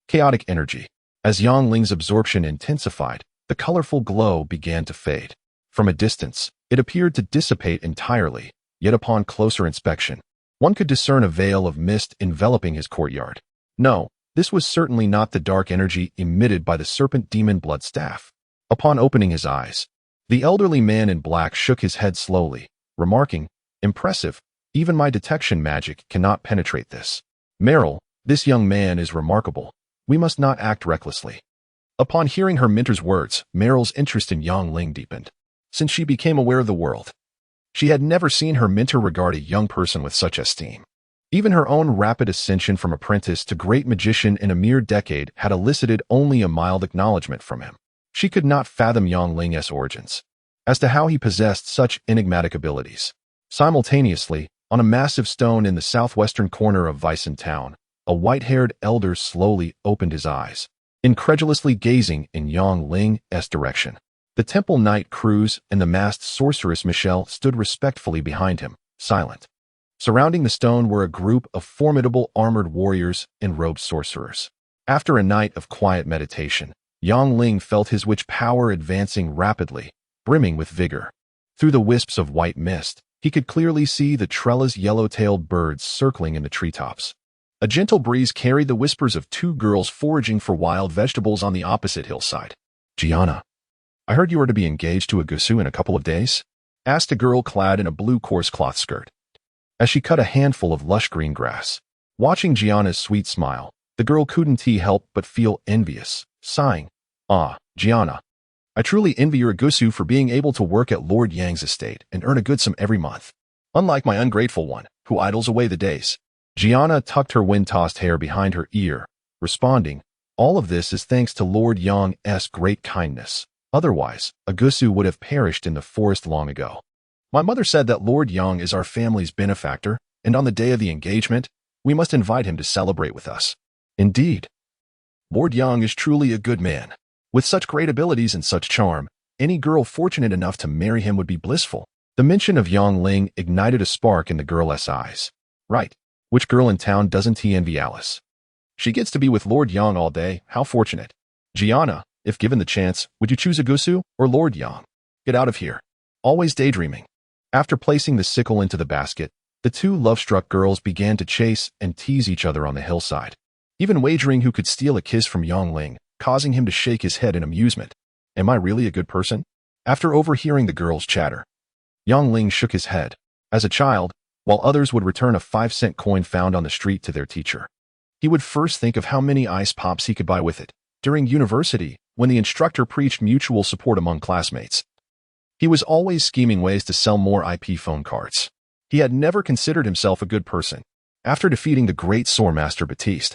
chaotic energy. As Yang Ling's absorption intensified, the colorful glow began to fade. From a distance, it appeared to dissipate entirely, yet upon closer inspection, one could discern a veil of mist enveloping his courtyard. No, this was certainly not the dark energy emitted by the serpent demon blood staff. Upon opening his eyes, the elderly man in black shook his head slowly, remarking, "Impressive, even my detection magic cannot penetrate this. Meryl, this young man is remarkable. We must not act recklessly." Upon hearing her mentor's words, Meryl's interest in Yang Ling deepened. Since she became aware of the world, she had never seen her mentor regard a young person with such esteem. Even her own rapid ascension from apprentice to great magician in a mere decade had elicited only a mild acknowledgement from him. She could not fathom Yang Ling's origins, as to how he possessed such enigmatic abilities. Simultaneously, on a massive stone in the southwestern corner of Vicen town, a white-haired elder slowly opened his eyes, incredulously gazing in Yang Ling's direction. The temple knight Cruz and the masked sorceress Michelle stood respectfully behind him, silent. Surrounding the stone were a group of formidable armored warriors and robed sorcerers. After a night of quiet meditation, Yang Ling felt his witch power advancing rapidly, brimming with vigor. Through the wisps of white mist, he could clearly see the trellis yellow-tailed birds circling in the treetops. A gentle breeze carried the whispers of 2 girls foraging for wild vegetables on the opposite hillside. "Gianna, I heard you are to be engaged to a Gusu in a couple of days?" asked a girl clad in a blue coarse cloth skirt, as she cut a handful of lush green grass. Watching Gianna's sweet smile, the girl couldn't help but feel envious, sighing, "Ah, Gianna, I truly envy your Gusu for being able to work at Lord Yang's estate and earn a good sum every month, unlike my ungrateful one, who idles away the days." Gianna tucked her wind-tossed hair behind her ear, responding, "All of this is thanks to Lord Yang's great kindness. Otherwise, a Gusu would have perished in the forest long ago. My mother said that Lord Yang is our family's benefactor, and on the day of the engagement, we must invite him to celebrate with us." "Indeed. Lord Yang is truly a good man. With such great abilities and such charm, any girl fortunate enough to marry him would be blissful. The mention of Yang Ling ignited a spark in the girl's eyes. Right. Which girl in town doesn't he envy Alice? She gets to be with Lord Yang all day. How fortunate. Gianna, if given the chance, would you choose Agusu or Lord Yang? Get out of here. Always daydreaming. After placing the sickle into the basket, the two love-struck girls began to chase and tease each other on the hillside, even wagering who could steal a kiss from Yang Ling, causing him to shake his head in amusement. Am I really a good person? After overhearing the girls' chatter, Yang Ling shook his head. As a child, while others would return a 5-cent coin found on the street to their teacher, he would first think of how many ice pops he could buy with it. During university, when the instructor preached mutual support among classmates, he was always scheming ways to sell more IP phone cards. He had never considered himself a good person. After defeating the great Swordmaster Batiste,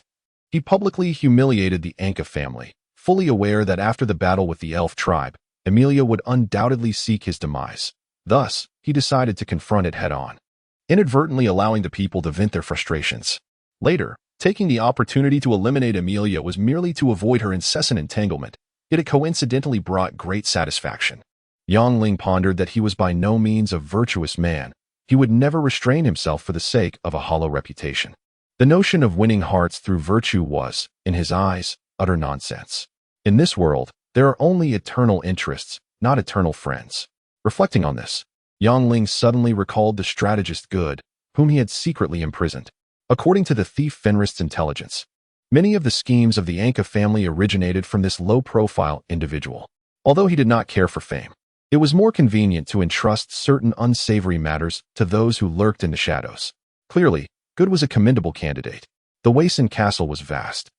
he publicly humiliated the Anka family, fully aware that after the battle with the elf tribe, Emilia would undoubtedly seek his demise. Thus, he decided to confront it head-on, inadvertently allowing the people to vent their frustrations. Later, taking the opportunity to eliminate Emilia was merely to avoid her incessant entanglement, yet it coincidentally brought great satisfaction. Yang Ling pondered that he was by no means a virtuous man. He would never restrain himself for the sake of a hollow reputation. The notion of winning hearts through virtue was, in his eyes, utter nonsense. In this world, there are only eternal interests, not eternal friends. Reflecting on this, Yang Ling suddenly recalled the strategist Good, whom he had secretly imprisoned. According to the thief Fenrist's intelligence, many of the schemes of the Anka family originated from this low-profile individual. Although he did not care for fame, it was more convenient to entrust certain unsavory matters to those who lurked in the shadows. Clearly, Good was a commendable candidate. The Wason Castle was vast,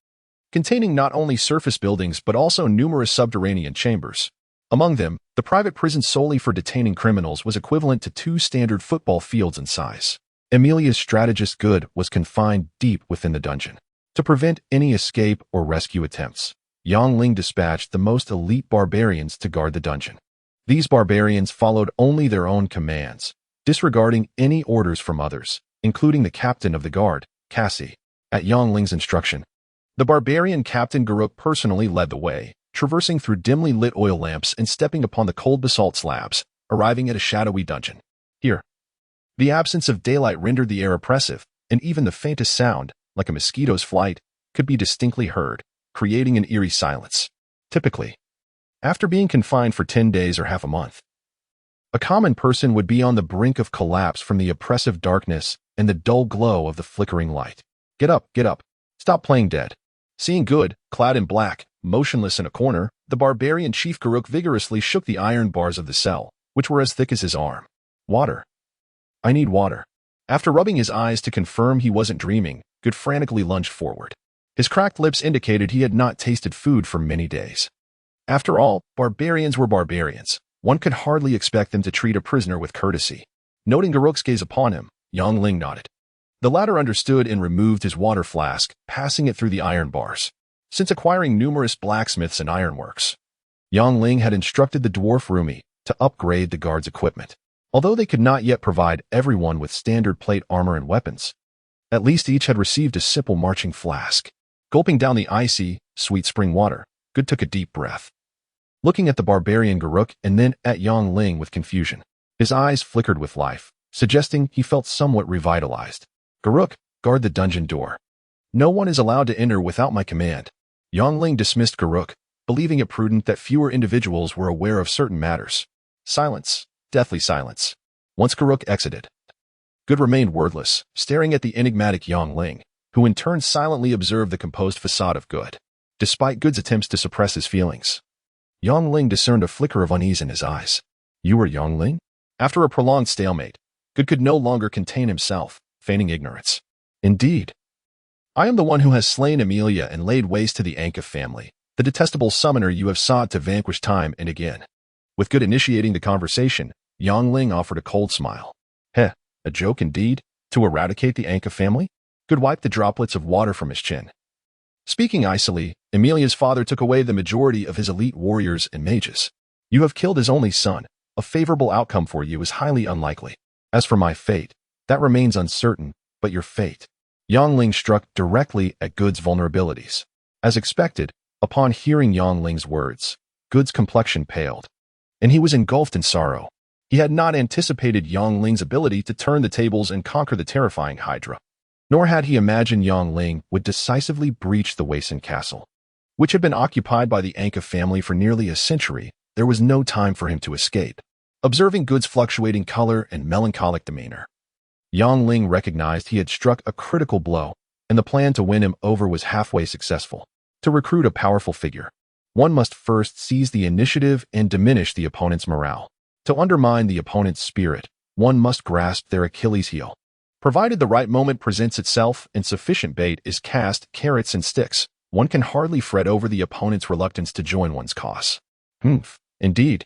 containing not only surface buildings but also numerous subterranean chambers. Among them, the private prison solely for detaining criminals was equivalent to 2 standard football fields in size. Emilia's strategist Good was confined deep within the dungeon. To prevent any escape or rescue attempts, Yang Ling dispatched the most elite barbarians to guard the dungeon. These barbarians followed only their own commands, disregarding any orders from others, including the captain of the guard, Cassie. At Yang Ling's instruction, the barbarian captain Garuk personally led the way, traversing through dimly lit oil lamps and stepping upon the cold basalt slabs, arriving at a shadowy dungeon. Here, the absence of daylight rendered the air oppressive, and even the faintest sound, like a mosquito's flight, could be distinctly heard, creating an eerie silence. Typically, after being confined for 10 days or half a month, a common person would be on the brink of collapse from the oppressive darkness and the dull glow of the flickering light. Get up, get up. Stop playing dead. Seeing Good, clad in black, motionless in a corner, the barbarian chief Garuk vigorously shook the iron bars of the cell, which were as thick as his arm. Water. I need water. After rubbing his eyes to confirm he wasn't dreaming, Good frantically lunged forward. His cracked lips indicated he had not tasted food for many days. After all, barbarians were barbarians. One could hardly expect them to treat a prisoner with courtesy. Noting Garuk's gaze upon him, Yang Ling nodded. The latter understood and removed his water flask, passing it through the iron bars. Since acquiring numerous blacksmiths and ironworks, Yang Ling had instructed the dwarf Rumi to upgrade the guards' equipment. Although they could not yet provide everyone with standard plate armor and weapons, at least each had received a simple marching flask. Gulping down the icy, sweet spring water, Good took a deep breath. Looking at the barbarian Garuk and then at Yang Ling with confusion, his eyes flickered with life, suggesting he felt somewhat revitalized. Garuk, guard the dungeon door. No one is allowed to enter without my command. Yang Ling dismissed Garuk, believing it prudent that fewer individuals were aware of certain matters. Silence, deathly silence. Once Garuk exited, Good remained wordless, staring at the enigmatic Yang Ling, who in turn silently observed the composed facade of Good. Despite Good's attempts to suppress his feelings, Yang Ling discerned a flicker of unease in his eyes. You are Yang Ling? After a prolonged stalemate, Good could no longer contain himself, feigning ignorance. Indeed. I am the one who has slain Emilia and laid waste to the Anka family, the detestable summoner you have sought to vanquish time and again. With Good initiating the conversation, Yang Ling offered a cold smile. Heh, a joke indeed? To eradicate the Anka family? Good wiped the droplets of water from his chin. Speaking icily, Emilia's father took away the majority of his elite warriors and mages. You have killed his only son. A favorable outcome for you is highly unlikely. As for my fate, that remains uncertain, but your fate. Yang Ling struck directly at Good's vulnerabilities. As expected, upon hearing Yang Ling's words, Good's complexion paled, and he was engulfed in sorrow. He had not anticipated Yang Ling's ability to turn the tables and conquer the terrifying Hydra. Nor had he imagined Yang Ling would decisively breach the Waisen Castle, which had been occupied by the Anka family for nearly a century. There was no time for him to escape. Observing Good's fluctuating color and melancholic demeanor, Yang Ling recognized he had struck a critical blow, and the plan to win him over was halfway successful. To recruit a powerful figure, one must first seize the initiative and diminish the opponent's morale. To undermine the opponent's spirit, one must grasp their Achilles heel. Provided the right moment presents itself and sufficient bait is cast, carrots and sticks, one can hardly fret over the opponent's reluctance to join one's cause. Indeed.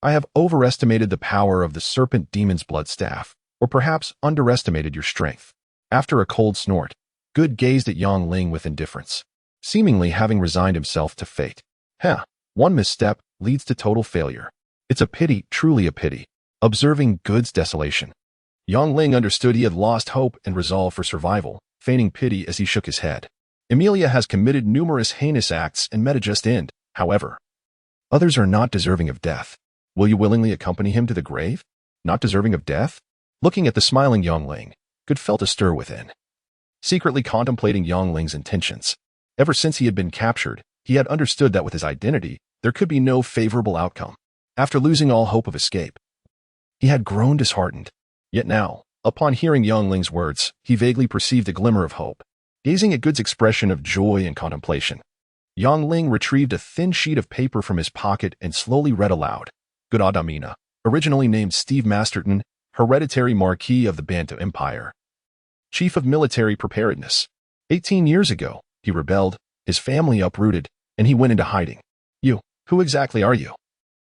I have overestimated the power of the serpent demon's blood staff, or perhaps underestimated your strength. After a cold snort, Good gazed at Yang Ling with indifference, seemingly having resigned himself to fate. One misstep leads to total failure. It's a pity, truly a pity. Observing Good's desolation, Yang Ling understood he had lost hope and resolve for survival, feigning pity as he shook his head. Emilia has committed numerous heinous acts and met a just end, however. Others are not deserving of death. Will you willingly accompany him to the grave? Not deserving of death? Looking at the smiling Yang Ling, Good felt a stir within. Secretly contemplating Yang Ling's intentions. Ever since he had been captured, he had understood that with his identity, there could be no favorable outcome. After losing all hope of escape, he had grown disheartened. Yet now, upon hearing Yang Ling's words, he vaguely perceived a glimmer of hope. Gazing at Good's expression of joy and contemplation, Yang Ling retrieved a thin sheet of paper from his pocket and slowly read aloud. Good Adamina, originally named Steve Masterton, hereditary Marquis of the Banta Empire, Chief of Military Preparedness. 18 years ago, he rebelled, his family uprooted, and he went into hiding. You, who exactly are you?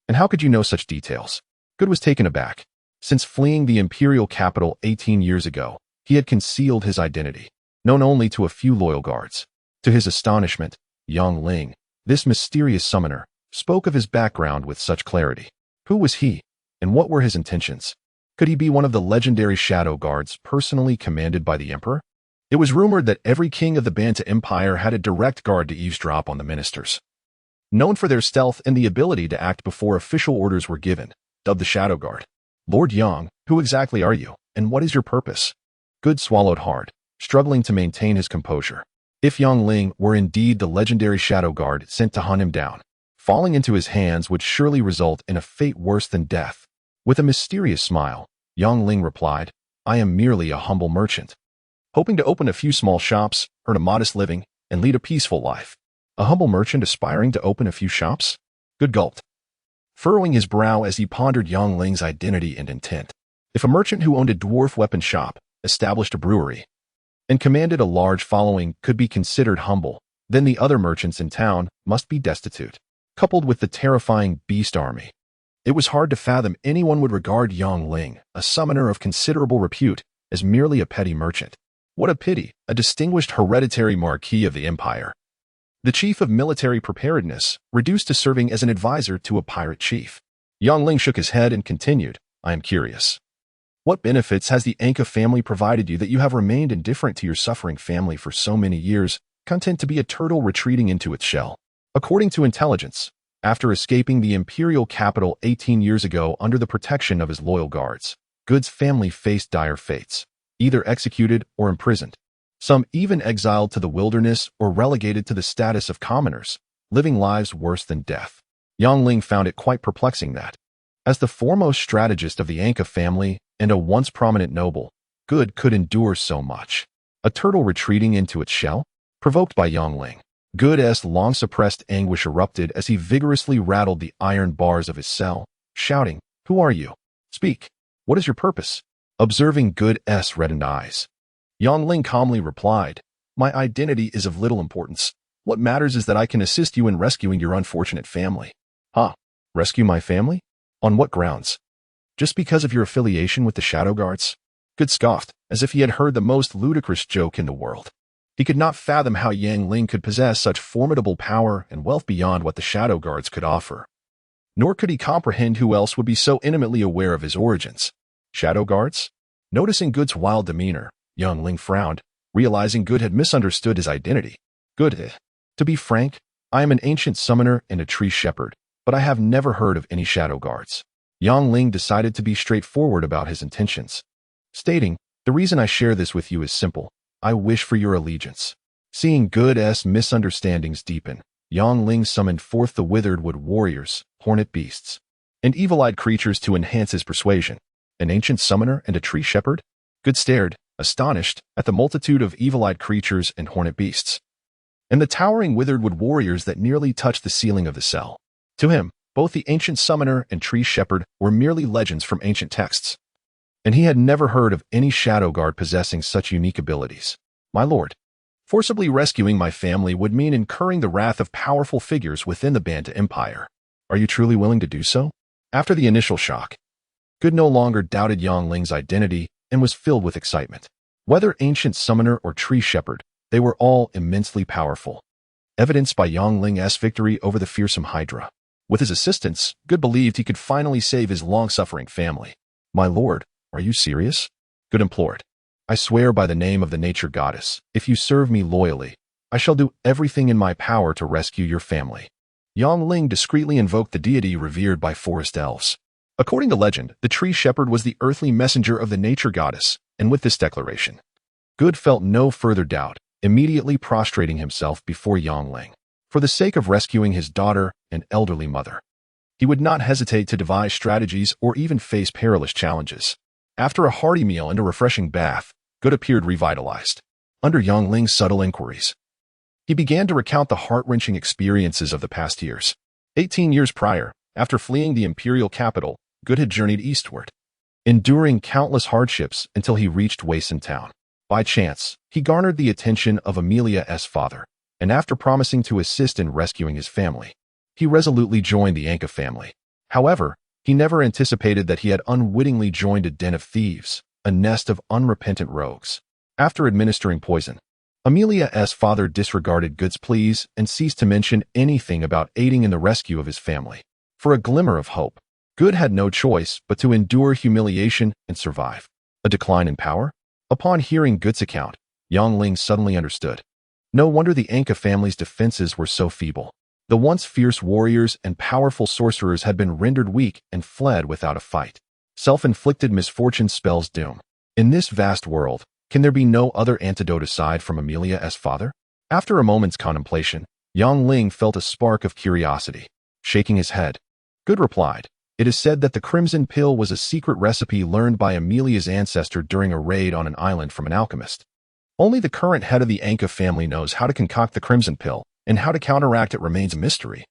And how could you know such details? Good was taken aback. Since fleeing the imperial capital 18 years ago, he had concealed his identity, known only to a few loyal guards. To his astonishment, Yang Ling, this mysterious summoner, spoke of his background with such clarity. Who was he, and what were his intentions? Could he be one of the legendary shadow guards personally commanded by the emperor? It was rumored that every king of the Banta Empire had a direct guard to eavesdrop on the ministers, known for their stealth and the ability to act before official orders were given, dubbed the Shadow Guard. Lord Yang, who exactly are you, and what is your purpose? Good swallowed hard, struggling to maintain his composure. If Yang Ling were indeed the legendary Shadow Guard sent to hunt him down, falling into his hands would surely result in a fate worse than death. With a mysterious smile, Yang Ling replied, I am merely a humble merchant, hoping to open a few small shops, earn a modest living, and lead a peaceful life. A humble merchant aspiring to open a few shops? Good gulped, furrowing his brow as he pondered Yang Ling's identity and intent. If a merchant who owned a dwarf weapon shop, established a brewery, and commanded a large following could be considered humble, then the other merchants in town must be destitute. Coupled with the terrifying beast army, it was hard to fathom anyone would regard Yang Ling, a summoner of considerable repute, as merely a petty merchant. What a pity, a distinguished hereditary marquis of the empire, the chief of military preparedness, reduced to serving as an advisor to a pirate chief. Yang Ling shook his head and continued, I am curious. What benefits has the Anka family provided you that you have remained indifferent to your suffering family for so many years, content to be a turtle retreating into its shell? According to intelligence, after escaping the imperial capital 18 years ago under the protection of his loyal guards, Good's family faced dire fates, either executed or imprisoned. Some even exiled to the wilderness or relegated to the status of commoners, living lives worse than death. Yang Ling found it quite perplexing that, as the foremost strategist of the Anka family and a once prominent noble, Good could endure so much. A turtle retreating into its shell? Provoked by Yang Ling, Good's long-suppressed anguish erupted as he vigorously rattled the iron bars of his cell, shouting, Who are you? Speak. What is your purpose? Observing Good's reddened eyes, Yang Ling calmly replied, My identity is of little importance. What matters is that I can assist you in rescuing your unfortunate family. Rescue my family? On what grounds? Just because of your affiliation with the Shadow Guards? Good scoffed, as if he had heard the most ludicrous joke in the world. He could not fathom how Yang Ling could possess such formidable power and wealth beyond what the Shadow Guards could offer. Nor could he comprehend who else would be so intimately aware of his origins. Shadow Guards? Noticing Good's wild demeanor, Yang Ling frowned, realizing Good had misunderstood his identity. Good, To be frank, I am an ancient summoner and a tree shepherd, but I have never heard of any shadow guards. Yang Ling decided to be straightforward about his intentions, stating, the reason I share this with you is simple. I wish for your allegiance. Seeing Good's misunderstandings deepen, Yang Ling summoned forth the withered wood warriors, hornet beasts, and evil-eyed creatures to enhance his persuasion. An ancient summoner and a tree shepherd? Good stared, astonished, at the multitude of evil-eyed creatures and hornet beasts, and the towering withered wood warriors that nearly touched the ceiling of the cell. To him, both the ancient summoner and tree shepherd were merely legends from ancient texts, and he had never heard of any shadow guard possessing such unique abilities. My lord, forcibly rescuing my family would mean incurring the wrath of powerful figures within the Banta Empire. Are you truly willing to do so? After the initial shock, Good no longer doubted Yang Ling's identity and was filled with excitement. Whether ancient summoner or tree shepherd, they were all immensely powerful, evidenced by Yang Ling's victory over the fearsome Hydra. With his assistance, Good believed he could finally save his long-suffering family. My lord, are you serious? Good implored. I swear by the name of the nature goddess, if you serve me loyally, I shall do everything in my power to rescue your family. Yang Ling discreetly invoked the deity revered by forest elves. According to legend, the tree shepherd was the earthly messenger of the nature goddess, and with this declaration, Good felt no further doubt, immediately prostrating himself before Yang Ling. For the sake of rescuing his daughter and elderly mother, he would not hesitate to devise strategies or even face perilous challenges. After a hearty meal and a refreshing bath, Good appeared revitalized. Under Yang Ling's subtle inquiries, he began to recount the heart-wrenching experiences of the past years. 18 years prior, after fleeing the imperial capital, Good had journeyed eastward, enduring countless hardships until he reached Wason Town. By chance, he garnered the attention of Amelia's father, and after promising to assist in rescuing his family, he resolutely joined the Anka family. However, he never anticipated that he had unwittingly joined a den of thieves, a nest of unrepentant rogues. After administering poison, Amelia's father disregarded Good's pleas and ceased to mention anything about aiding in the rescue of his family. For a glimmer of hope, Good had no choice but to endure humiliation and survive. A decline in power? Upon hearing Good's account, Yang Ling suddenly understood. No wonder the Anka family's defenses were so feeble. The once fierce warriors and powerful sorcerers had been rendered weak and fled without a fight. Self-inflicted misfortune spells doom. In this vast world, can there be no other antidote aside from Amelia's father? After a moment's contemplation, Yang Ling felt a spark of curiosity. Shaking his head, Good replied, it is said that the Crimson Pill was a secret recipe learned by Amelia's ancestor during a raid on an island from an alchemist. Only the current head of the Anka family knows how to concoct the Crimson Pill, and how to counteract it remains a mystery.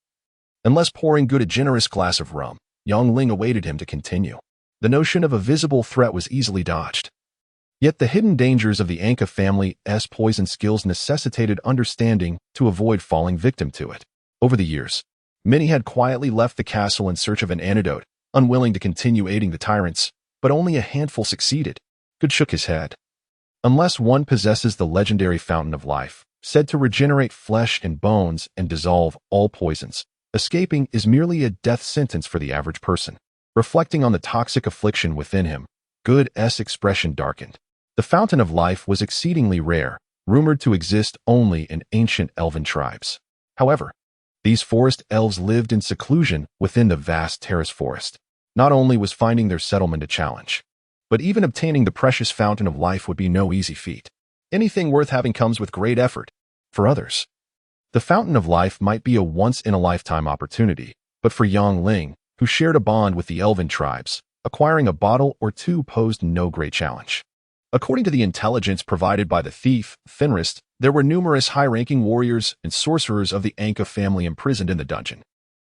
Unless pouring Good a generous glass of rum, Yang Ling awaited him to continue. The notion of a visible threat was easily dodged. Yet the hidden dangers of the Anka family's poison skills necessitated understanding to avoid falling victim to it. Over the years, many had quietly left the castle in search of an antidote, unwilling to continue aiding the tyrants, but only a handful succeeded. Good shook his head. Unless one possesses the legendary fountain of life, said to regenerate flesh and bones and dissolve all poisons, escaping is merely a death sentence for the average person. Reflecting on the toxic affliction within him, Good's expression darkened. The fountain of life was exceedingly rare, rumored to exist only in ancient elven tribes. However, these forest elves lived in seclusion within the vast terrace forest. Not only was finding their settlement a challenge, but even obtaining the precious fountain of life would be no easy feat. Anything worth having comes with great effort. For others, the fountain of life might be a once-in-a-lifetime opportunity, but for Yang Ling, who shared a bond with the elven tribes, acquiring a bottle or two posed no great challenge. According to the intelligence provided by the thief, Fenris, there were numerous high-ranking warriors and sorcerers of the Anka family imprisoned in the dungeon.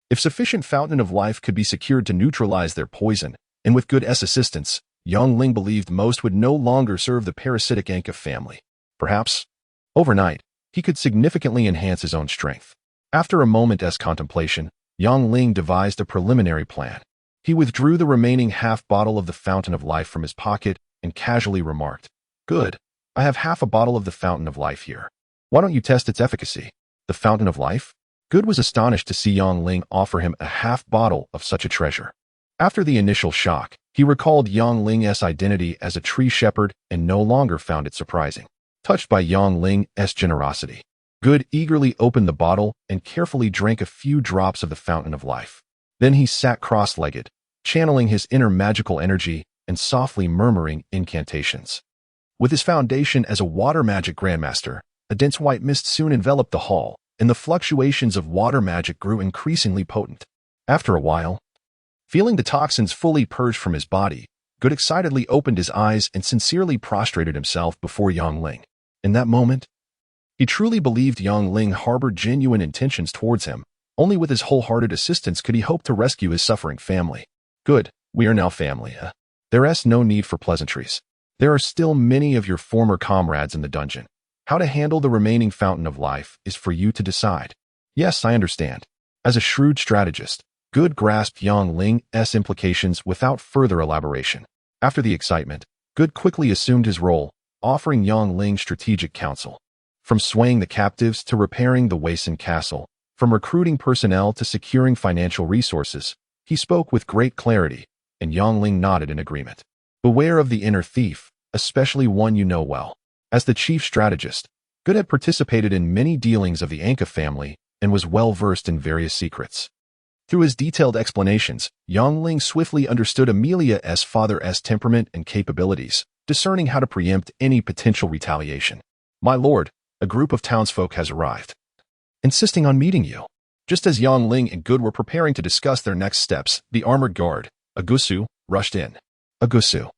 If sufficient fountain of life could be secured to neutralize their poison, and with Good's assistance, Yang Ling believed most would no longer serve the parasitic Anka family. Perhaps, overnight, he could significantly enhance his own strength. After a moment's contemplation, Yang Ling devised a preliminary plan. He withdrew the remaining half bottle of the fountain of life from his pocket and casually remarked, Good, I have half a bottle of the fountain of life here. Why don't you test its efficacy? The fountain of life? Good was astonished to see Yang Ling offer him a half bottle of such a treasure. After the initial shock, he recalled Yang Ling's identity as a tree shepherd and no longer found it surprising. Touched by Yang Ling's generosity, Good eagerly opened the bottle and carefully drank a few drops of the fountain of life. Then he sat cross-legged, channeling his inner magical energy and softly murmuring incantations. With his foundation as a water magic grandmaster, a dense white mist soon enveloped the hall, and the fluctuations of water magic grew increasingly potent. After a while, feeling the toxins fully purged from his body, Good excitedly opened his eyes and sincerely prostrated himself before Yang Ling. In that moment, he truly believed Yang Ling harbored genuine intentions towards him. Only with his wholehearted assistance could he hope to rescue his suffering family. Good, we are now family. There is no need for pleasantries. There are still many of your former comrades in the dungeon. How to handle the remaining fountain of life is for you to decide. Yes, I understand. As a shrewd strategist, Good grasped Yang Ling's implications without further elaboration. After the excitement, Good quickly assumed his role, offering Yang Ling strategic counsel. From swaying the captives to repairing the Wei castle, from recruiting personnel to securing financial resources, he spoke with great clarity, and Yang Ling nodded in agreement. Beware of the inner thief, especially one you know well. As the chief strategist, Good had participated in many dealings of the Anka family and was well versed in various secrets. Through his detailed explanations, Yang Ling swiftly understood Amelia's father's temperament and capabilities, discerning how to preempt any potential retaliation. My lord, a group of townsfolk has arrived, insisting on meeting you. Just as Yang Ling and Good were preparing to discuss their next steps, the armored guard, Agusu, rushed in. Agusu.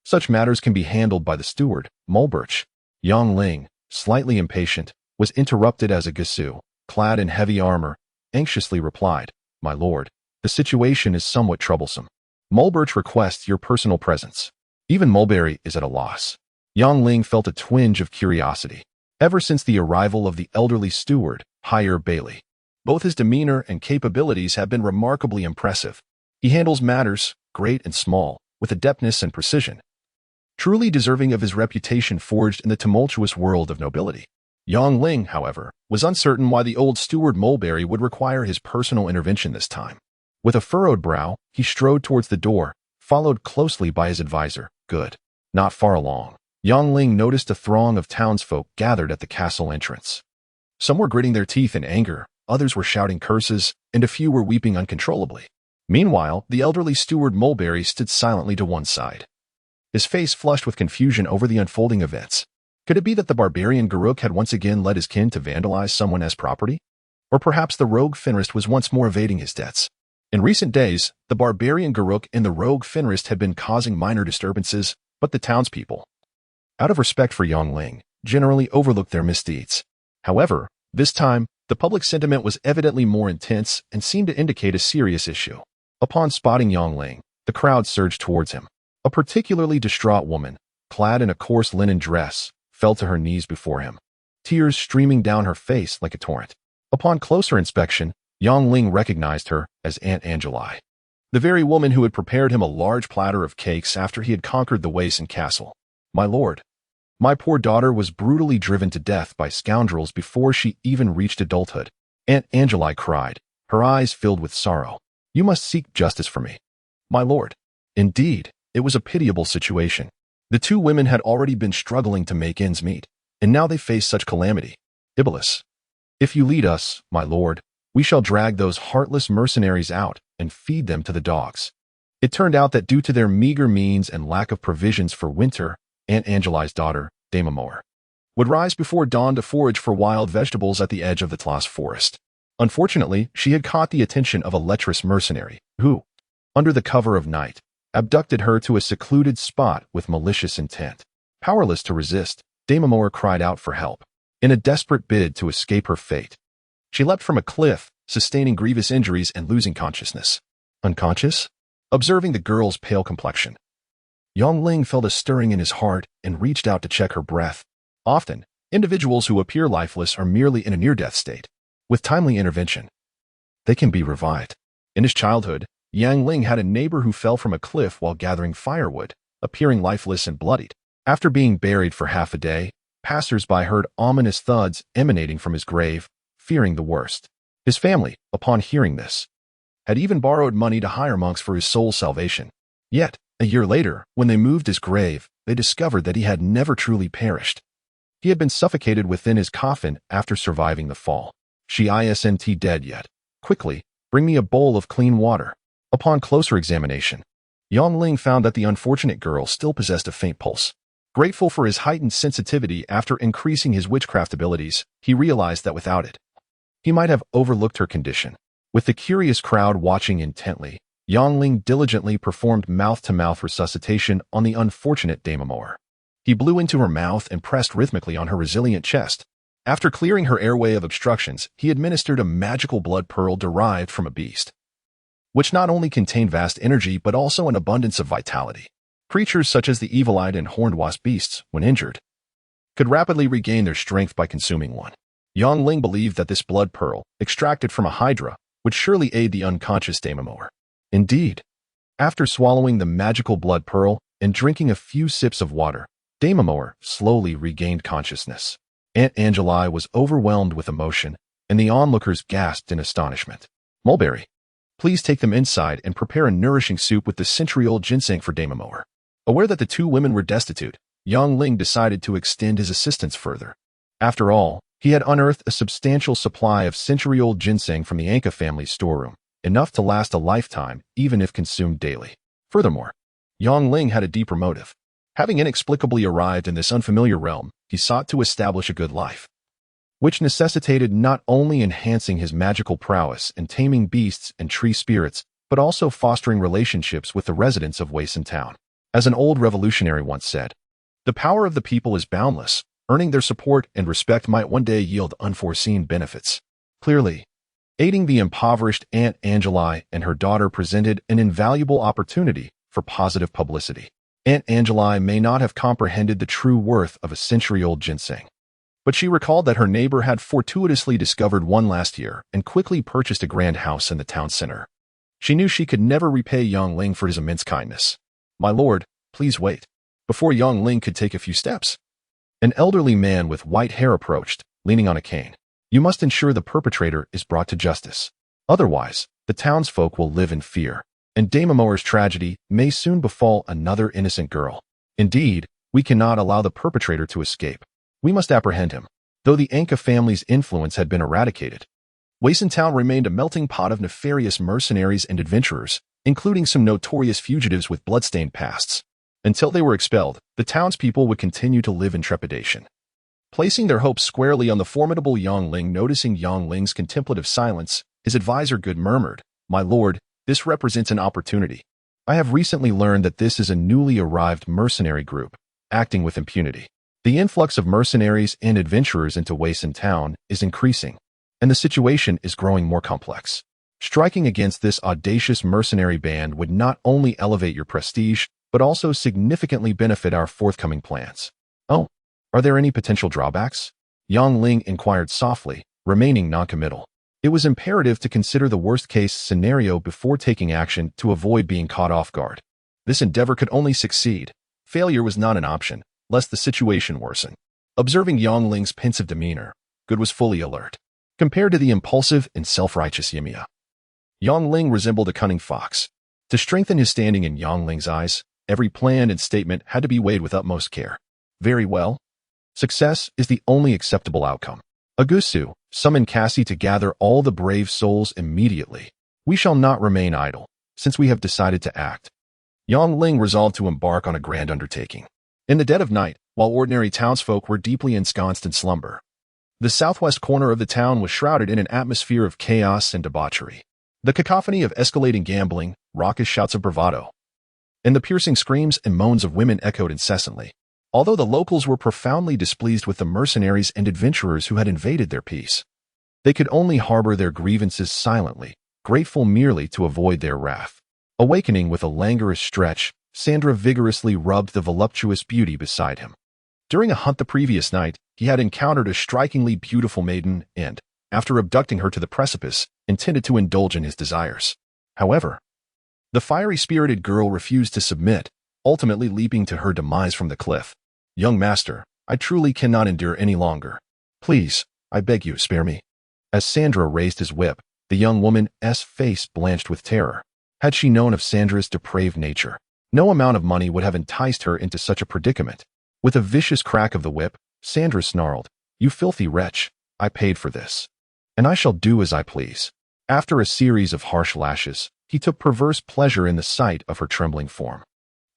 Such matters can be handled by the steward, Mulberch. Yang Ling, slightly impatient, was interrupted as Agusu, clad in heavy armor, anxiously replied, My lord, the situation is somewhat troublesome. Mulberch requests your personal presence. Even Mulberry is at a loss. Yang Ling felt a twinge of curiosity. Ever since the arrival of the elderly steward, Higher Bailey, both his demeanor and capabilities have been remarkably impressive. He handles matters, great and small, with adeptness and precision, truly deserving of his reputation forged in the tumultuous world of nobility. Yang Ling, however, was uncertain why the old steward Mulberry would require his personal intervention this time. With a furrowed brow, he strode towards the door, followed closely by his advisor, Good. Not far along, Yang Ling noticed a throng of townsfolk gathered at the castle entrance. Some were gritting their teeth in anger, others were shouting curses, and a few were weeping uncontrollably. Meanwhile, the elderly steward Mulberry stood silently to one side, his face flushed with confusion over the unfolding events. Could it be that the barbarian Garuk had once again led his kin to vandalize someone's property? Or perhaps the rogue Fenrist was once more evading his debts? In recent days, the barbarian Garuk and the rogue Fenrist had been causing minor disturbances, but the townspeople, out of respect for Yang Ling, generally overlooked their misdeeds. However, this time, the public sentiment was evidently more intense and seemed to indicate a serious issue. Upon spotting Yang Ling, the crowd surged towards him. A particularly distraught woman, clad in a coarse linen dress, fell to her knees before him, tears streaming down her face like a torrent. Upon closer inspection, Yang Ling recognized her as Aunt Angeli, the very woman who had prepared him a large platter of cakes after he had conquered the Wei castle. My lord, my poor daughter was brutally driven to death by scoundrels before she even reached adulthood. Aunt Angeli cried, her eyes filled with sorrow. You must seek justice for me. My lord. Indeed, it was a pitiable situation. The two women had already been struggling to make ends meet, and now they faced such calamity. Iblis. If you lead us, my lord, we shall drag those heartless mercenaries out and feed them to the dogs. It turned out that due to their meager means and lack of provisions for winter, Aunt Angeli's daughter, Dame Amor, would rise before dawn to forage for wild vegetables at the edge of the Tlas forest. Unfortunately, she had caught the attention of a lecherous mercenary, who, under the cover of night, abducted her to a secluded spot with malicious intent. Powerless to resist, Dame Amor cried out for help. In a desperate bid to escape her fate, she leapt from a cliff, sustaining grievous injuries and losing consciousness. Unconscious? Observing the girl's pale complexion, Yang Ling felt a stirring in his heart and reached out to check her breath. Often, individuals who appear lifeless are merely in a near-death state. With timely intervention, they can be revived. In his childhood, Yang Ling had a neighbor who fell from a cliff while gathering firewood, appearing lifeless and bloodied. After being buried for half a day, passers-by heard ominous thuds emanating from his grave, fearing the worst. His family, upon hearing this, had even borrowed money to hire monks for his soul's salvation. Yet, a year later, when they moved his grave, they discovered that he had never truly perished. He had been suffocated within his coffin after surviving the fall. She isn't dead yet. Quickly, bring me a bowl of clean water. Upon closer examination, Yongling found that the unfortunate girl still possessed a faint pulse. Grateful for his heightened sensitivity after increasing his witchcraft abilities, he realized that without it, he might have overlooked her condition. With the curious crowd watching intently, Yongling diligently performed mouth-to-mouth resuscitation on the unfortunate Demomoer. He blew into her mouth and pressed rhythmically on her resilient chest. After clearing her airway of obstructions, he administered a magical blood pearl derived from a beast, which not only contained vast energy but also an abundance of vitality. Creatures such as the evil-eyed and horned wasp beasts, when injured, could rapidly regain their strength by consuming one. Yongling believed that this blood pearl, extracted from a hydra, would surely aid the unconscious Demomoer. Indeed, after swallowing the magical blood pearl and drinking a few sips of water, Demomoer slowly regained consciousness. Aunt Angeli was overwhelmed with emotion, and the onlookers gasped in astonishment. Mulberry, please take them inside and prepare a nourishing soup with the century-old ginseng for Demomoer. Aware that the two women were destitute, Yongling decided to extend his assistance further. After all, he had unearthed a substantial supply of century-old ginseng from the Anka family's storeroom, enough to last a lifetime even if consumed daily. Furthermore, Yongling had a deeper motive. Having inexplicably arrived in this unfamiliar realm, he sought to establish a good life, which necessitated not only enhancing his magical prowess and taming beasts and tree spirits, but also fostering relationships with the residents of Wason Town. As an old revolutionary once said, the power of the people is boundless. Earning their support and respect might one day yield unforeseen benefits. Clearly, aiding the impoverished Aunt Angeli and her daughter presented an invaluable opportunity for positive publicity. Aunt Angeli may not have comprehended the true worth of a century-old ginseng, but she recalled that her neighbor had fortuitously discovered one last year and quickly purchased a grand house in the town center. She knew she could never repay Yongling for his immense kindness. My lord, please wait. Before Yongling could take a few steps, an elderly man with white hair approached, leaning on a cane. You must ensure the perpetrator is brought to justice. Otherwise, the townsfolk will live in fear, and Demomoer's tragedy may soon befall another innocent girl. Indeed, we cannot allow the perpetrator to escape. We must apprehend him. Though the Anka family's influence had been eradicated, Wason Town remained a melting pot of nefarious mercenaries and adventurers, including some notorious fugitives with bloodstained pasts. Until they were expelled, the townspeople would continue to live in trepidation. Placing their hopes squarely on the formidable Yongling, noticing Yongling's contemplative silence, his advisor Good murmured, My lord, this represents an opportunity. I have recently learned that this is a newly arrived mercenary group, acting with impunity. The influx of mercenaries and adventurers into Wason Town is increasing, and the situation is growing more complex. Striking against this audacious mercenary band would not only elevate your prestige, but also significantly benefit our forthcoming plans. Oh, are there any potential drawbacks? Yongling inquired softly, remaining noncommittal. It was imperative to consider the worst-case scenario before taking action to avoid being caught off guard. This endeavor could only succeed. Failure was not an option, lest the situation worsen. Observing Yongling's pensive demeanor, Good was fully alert. Compared to the impulsive and self-righteous Ymia, Yongling resembled a cunning fox. To strengthen his standing in Yongling's eyes, every plan and statement had to be weighed with utmost care. Very well. Success is the only acceptable outcome. Agusu, summon Cassie to gather all the brave souls immediately. We shall not remain idle, since we have decided to act. Yongling resolved to embark on a grand undertaking. In the dead of night, while ordinary townsfolk were deeply ensconced in slumber, the southwest corner of the town was shrouded in an atmosphere of chaos and debauchery. The cacophony of escalating gambling, raucous shouts of bravado, and the piercing screams and moans of women echoed incessantly. Although the locals were profoundly displeased with the mercenaries and adventurers who had invaded their peace, they could only harbor their grievances silently, grateful merely to avoid their wrath. Awakening with a languorous stretch, Sandra vigorously rubbed the voluptuous beauty beside him. During a hunt the previous night, he had encountered a strikingly beautiful maiden and, after abducting her to the precipice, intended to indulge in his desires. However, the fiery-spirited girl refused to submit, ultimately leaping to her demise from the cliff. Young master, I truly cannot endure any longer. Please, I beg you, spare me. As Sandra raised his whip, the young woman's face blanched with terror. Had she known of Sandra's depraved nature, no amount of money would have enticed her into such a predicament. With a vicious crack of the whip, Sandra snarled. "You filthy wretch, I paid for this. And I shall do as I please." After a series of harsh lashes, he took perverse pleasure in the sight of her trembling form.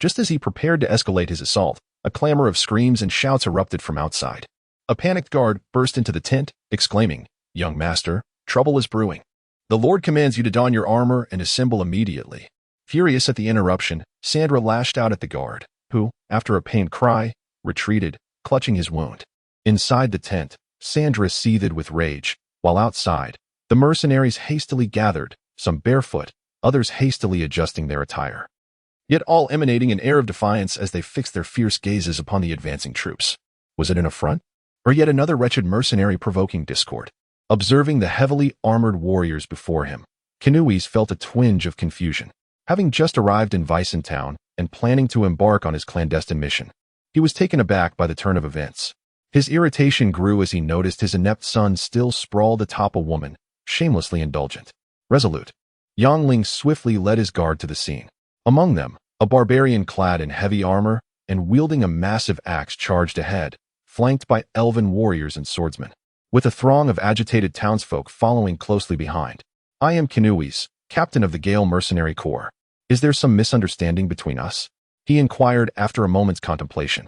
Just as he prepared to escalate his assault, a clamor of screams and shouts erupted from outside. A panicked guard burst into the tent, exclaiming, "Young master, trouble is brewing. The Lord commands you to don your armor and assemble immediately." Furious at the interruption, Sandra lashed out at the guard, who, after a pained cry, retreated, clutching his wound. Inside the tent, Sandra seethed with rage, while outside, the mercenaries hastily gathered, some barefoot, others hastily adjusting their attire, yet all emanating an air of defiance as they fixed their fierce gazes upon the advancing troops. Was it an affront? Or yet another wretched mercenary provoking discord? Observing the heavily armored warriors before him, Kenoues felt a twinge of confusion. Having just arrived in Vicen town and planning to embark on his clandestine mission, he was taken aback by the turn of events. His irritation grew as he noticed his inept son still sprawled atop a woman, shamelessly indulgent. Resolute, Yangling swiftly led his guard to the scene. Among them, a barbarian clad in heavy armor and wielding a massive axe charged ahead, flanked by elven warriors and swordsmen, with a throng of agitated townsfolk following closely behind. "I am Kenoues, captain of the Gale Mercenary Corps. Is there some misunderstanding between us?" he inquired after a moment's contemplation.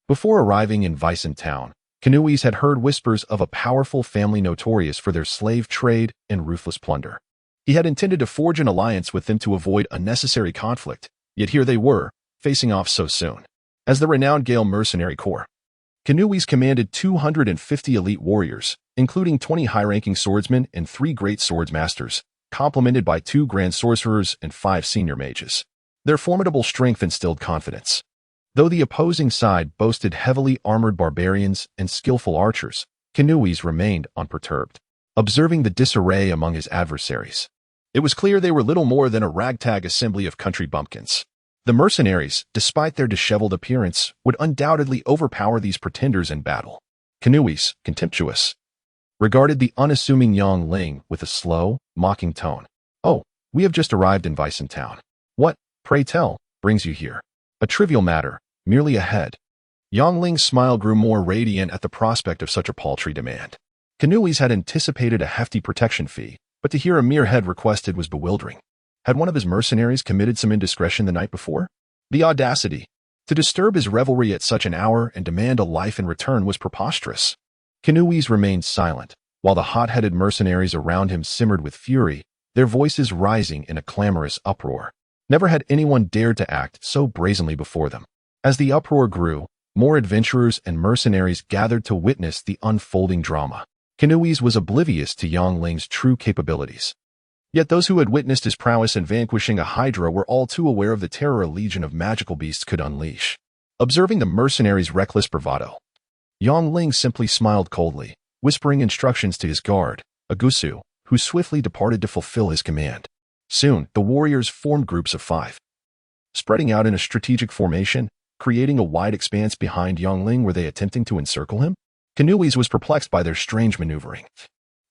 Before arriving in Vicen town, Kenoues had heard whispers of a powerful family notorious for their slave trade and ruthless plunder. He had intended to forge an alliance with them to avoid unnecessary conflict, yet here they were, facing off so soon. As the renowned Gale Mercenary Corps, Kenoues commanded 250 elite warriors, including 20 high-ranking swordsmen and 3 great swords masters, complemented by 2 grand sorcerers and 5 senior mages. Their formidable strength instilled confidence. Though the opposing side boasted heavily armored barbarians and skillful archers, Kenoues remained unperturbed, observing the disarray among his adversaries. It was clear they were little more than a ragtag assembly of country bumpkins. The mercenaries, despite their disheveled appearance, would undoubtedly overpower these pretenders in battle. Kenoues, contemptuous, regarded the unassuming Yangling with a slow, mocking tone. "Oh, we have just arrived in Vicen town. What, pray tell, brings you here?" "A trivial matter, merely a head." Yangling's smile grew more radiant at the prospect of such a paltry demand. Kenoues had anticipated a hefty protection fee, but to hear a mere head requested was bewildering. Had one of his mercenaries committed some indiscretion the night before? The audacity to disturb his revelry at such an hour and demand a life in return was preposterous. Kenoues remained silent, while the hot-headed mercenaries around him simmered with fury, their voices rising in a clamorous uproar. Never had anyone dared to act so brazenly before them. As the uproar grew, more adventurers and mercenaries gathered to witness the unfolding drama. Kenoues was oblivious to Yangling's true capabilities. Yet those who had witnessed his prowess in vanquishing a hydra were all too aware of the terror a legion of magical beasts could unleash. Observing the mercenaries' reckless bravado, Yangling simply smiled coldly, whispering instructions to his guard, Agusu, who swiftly departed to fulfill his command. Soon, the warriors formed groups of 5, spreading out in a strategic formation, creating a wide expanse behind Yangling. Were they attempting to encircle him? Kenoues was perplexed by their strange maneuvering,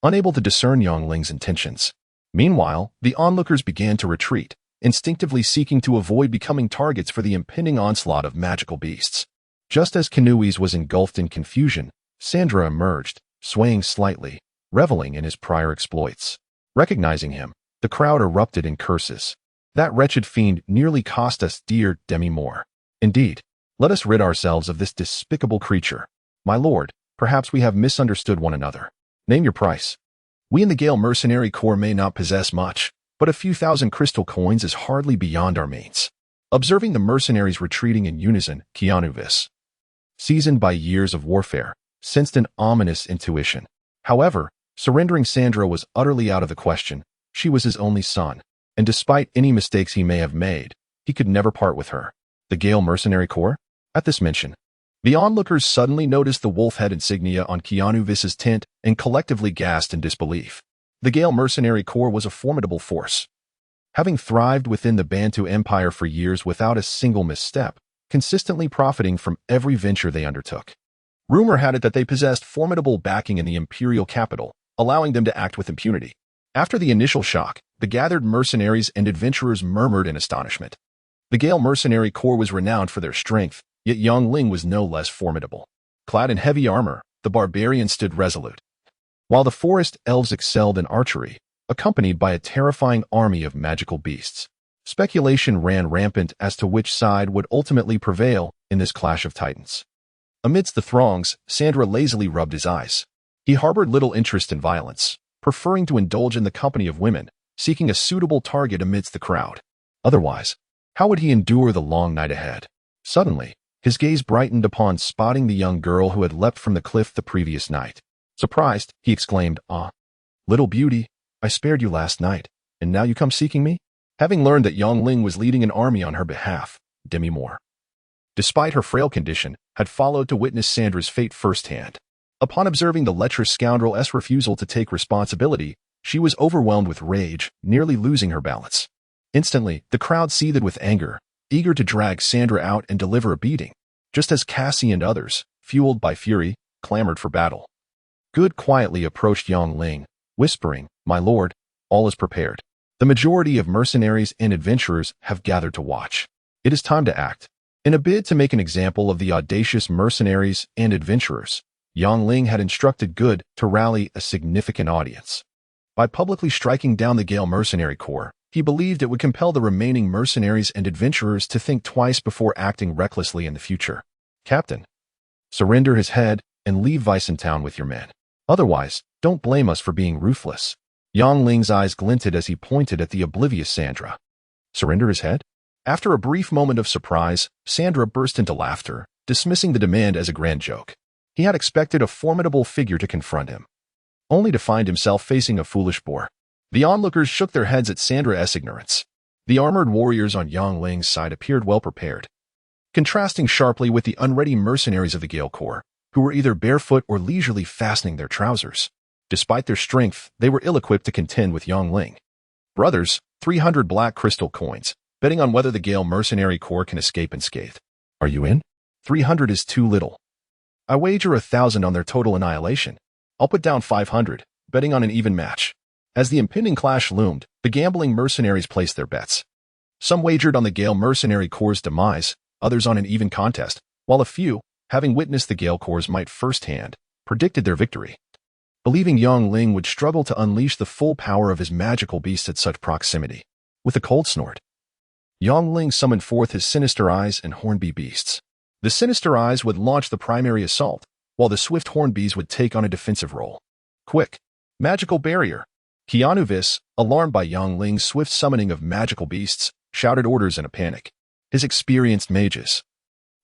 unable to discern Yangling's intentions. Meanwhile, the onlookers began to retreat, instinctively seeking to avoid becoming targets for the impending onslaught of magical beasts. Just as Kenoues was engulfed in confusion, Sandra emerged, swaying slightly, reveling in his prior exploits. Recognizing him, the crowd erupted in curses. "That wretched fiend nearly cost us dear, Demi-Moore. Indeed, let us rid ourselves of this despicable creature. My lord, perhaps we have misunderstood one another. Name your price. We in the Gale Mercenary Corps may not possess much, but a few thousand crystal coins is hardly beyond our means." Observing the mercenaries retreating in unison, Kenoues, seasoned by years of warfare, sensed an ominous intuition. However, surrendering Sandra was utterly out of the question. She was his only son, and despite any mistakes he may have made, he could never part with her. The Gale Mercenary Corps? At this mention, the onlookers suddenly noticed the wolf head insignia on Kenoues' tent and collectively gasped in disbelief. The Gale Mercenary Corps was a formidable force. Having thrived within the Bantu Empire for years without a single misstep, consistently profiting from every venture they undertook. Rumor had it that they possessed formidable backing in the imperial capital, allowing them to act with impunity. After the initial shock, the gathered mercenaries and adventurers murmured in astonishment. The Gale Mercenary Corps was renowned for their strength, yet Yangling was no less formidable. Clad in heavy armor, the barbarian stood resolute, while the forest elves excelled in archery, accompanied by a terrifying army of magical beasts. Speculation ran rampant as to which side would ultimately prevail in this clash of titans. Amidst the throngs, Sandra lazily rubbed his eyes. He harbored little interest in violence, preferring to indulge in the company of women, seeking a suitable target amidst the crowd. Otherwise, how would he endure the long night ahead? Suddenly, his gaze brightened upon spotting the young girl who had leapt from the cliff the previous night. Surprised, he exclaimed, "Ah, little beauty, I spared you last night, and now you come seeking me?" Having learned that Yongling was leading an army on her behalf, Demi Moore, despite her frail condition, had followed to witness Sandra's fate firsthand. Upon observing the lecherous scoundrel's refusal to take responsibility, she was overwhelmed with rage, nearly losing her balance. Instantly, the crowd seethed with anger, eager to drag Sandra out and deliver a beating, just as Cassie and others, fueled by fury, clamored for battle. Good quietly approached Yongling, whispering, "My lord, all is prepared. The majority of mercenaries and adventurers have gathered to watch. It is time to act." In a bid to make an example of the audacious mercenaries and adventurers, Yongling had instructed Good to rally a significant audience. By publicly striking down the Gale mercenary corps, he believed it would compel the remaining mercenaries and adventurers to think twice before acting recklessly in the future. "Captain, surrender his head and leave Weissentown with your men. Otherwise, don't blame us for being ruthless." Yongling's eyes glinted as he pointed at the oblivious Sandra. Surrender his head? After a brief moment of surprise, Sandra burst into laughter, dismissing the demand as a grand joke. He had expected a formidable figure to confront him, only to find himself facing a foolish boor. The onlookers shook their heads at Sandra's ignorance. The armored warriors on Yongling's side appeared well prepared, contrasting sharply with the unready mercenaries of the Gale Corps, who were either barefoot or leisurely fastening their trousers. Despite their strength, they were ill-equipped to contend with Yongling. "Brothers, 300 black crystal coins, betting on whether the Gale mercenary corps can escape unscathed. Are you in? 300 is too little. I wager 1,000 on their total annihilation. I'll put down 500, betting on an even match." As the impending clash loomed, the gambling mercenaries placed their bets. Some wagered on the Gale mercenary corps' demise, others on an even contest, while a few, having witnessed the Gale corps' might firsthand, predicted their victory, believing Yongling would struggle to unleash the full power of his magical beast at such proximity. With a cold snort, Yongling summoned forth his sinister eyes and hornbee beasts. The sinister eyes would launch the primary assault, while the swift hornbees would take on a defensive role. Quick! Magical barrier! Keanu Vis, alarmed by Yongling's swift summoning of magical beasts, shouted orders in a panic. His experienced mages,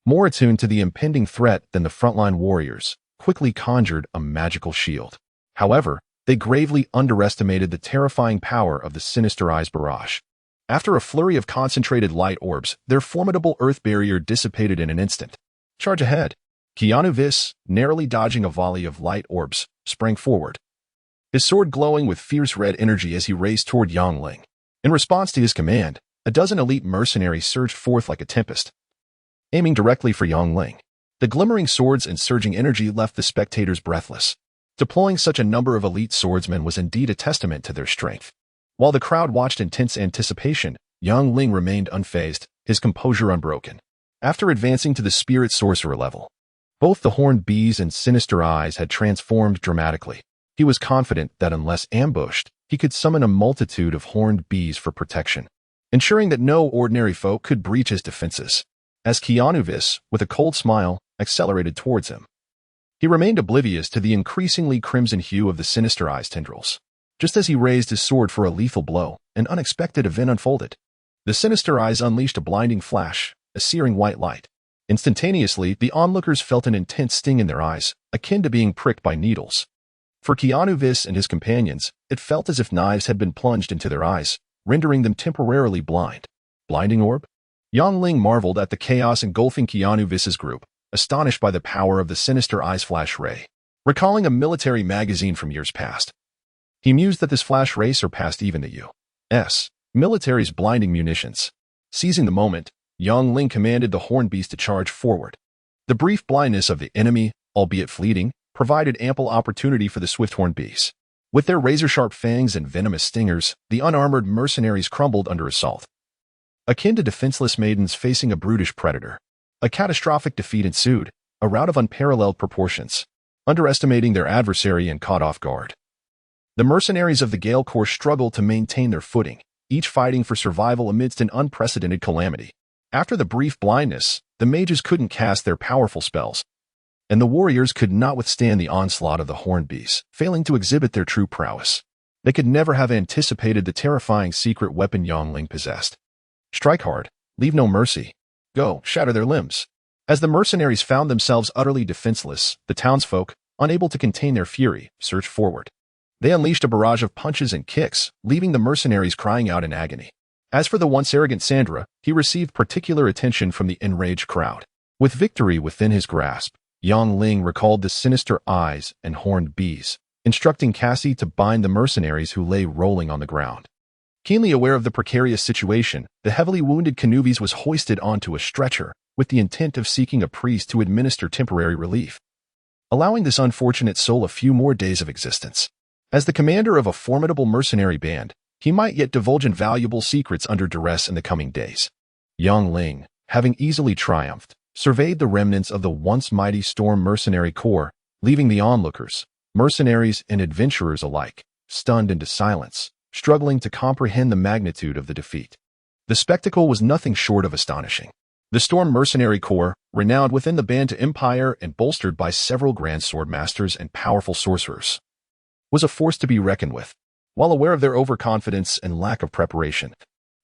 more attuned to the impending threat than the frontline warriors, quickly conjured a magical shield. However, they gravely underestimated the terrifying power of the Sinister Eyes barrage. After a flurry of concentrated light orbs, their formidable earth barrier dissipated in an instant. Charge ahead! Keanu Vis, narrowly dodging a volley of light orbs, sprang forward, his sword glowing with fierce red energy as he raced toward Yongling. In response to his command, a dozen elite mercenaries surged forth like a tempest, aiming directly for Yongling. The glimmering swords and surging energy left the spectators breathless. Deploying such a number of elite swordsmen was indeed a testament to their strength. While the crowd watched in tense anticipation, Yongling remained unfazed, his composure unbroken. After advancing to the spirit sorcerer level, both the horned bees and sinister eyes had transformed dramatically. He was confident that unless ambushed, he could summon a multitude of horned bees for protection, ensuring that no ordinary foe could breach his defenses. As Keanu Vis, with a cold smile, accelerated towards him, he remained oblivious to the increasingly crimson hue of the sinister eyes tendrils. Just as he raised his sword for a lethal blow, an unexpected event unfolded. The sinister eyes unleashed a blinding flash, a searing white light. Instantaneously, the onlookers felt an intense sting in their eyes, akin to being pricked by needles. For Keanu Vis and his companions, it felt as if knives had been plunged into their eyes, rendering them temporarily blind. Blinding orb? Yongling marveled at the chaos engulfing Keanu Vis's group, astonished by the power of the sinister eyes flash ray. Recalling a military magazine from years past, he mused that this flash ray surpassed even the U.S. military's blinding munitions. Seizing the moment, Yongling commanded the horned beast to charge forward. The brief blindness of the enemy, albeit fleeting, provided ample opportunity for the swift horned beasts. With their razor-sharp fangs and venomous stingers, the unarmored mercenaries crumbled under assault, akin to defenseless maidens facing a brutish predator. A catastrophic defeat ensued, a rout of unparalleled proportions, underestimating their adversary and caught off guard. The mercenaries of the Gale Corps struggled to maintain their footing, each fighting for survival amidst an unprecedented calamity. After the brief blindness, the mages couldn't cast their powerful spells, and the warriors could not withstand the onslaught of the horned beasts, failing to exhibit their true prowess. They could never have anticipated the terrifying secret weapon Yongling possessed. Strike hard, leave no mercy. Go, shatter their limbs. As the mercenaries found themselves utterly defenseless, the townsfolk, unable to contain their fury, surged forward. They unleashed a barrage of punches and kicks, leaving the mercenaries crying out in agony. As for the once arrogant Sandra, he received particular attention from the enraged crowd. With victory within his grasp, Yongling recalled the sinister eyes and horned bees, instructing Cassie to bind the mercenaries who lay rolling on the ground. Keenly aware of the precarious situation, the heavily wounded Canuvis was hoisted onto a stretcher with the intent of seeking a priest to administer temporary relief, allowing this unfortunate soul a few more days of existence. As the commander of a formidable mercenary band, he might yet divulge invaluable secrets under duress in the coming days. Yongling, having easily triumphed, surveyed the remnants of the once mighty Storm Mercenary Corps, leaving the onlookers, mercenaries and adventurers alike, stunned into silence, struggling to comprehend the magnitude of the defeat. The spectacle was nothing short of astonishing. The Storm Mercenary Corps, renowned within the band to empire and bolstered by several grand swordmasters and powerful sorcerers, was a force to be reckoned with. While aware of their overconfidence and lack of preparation,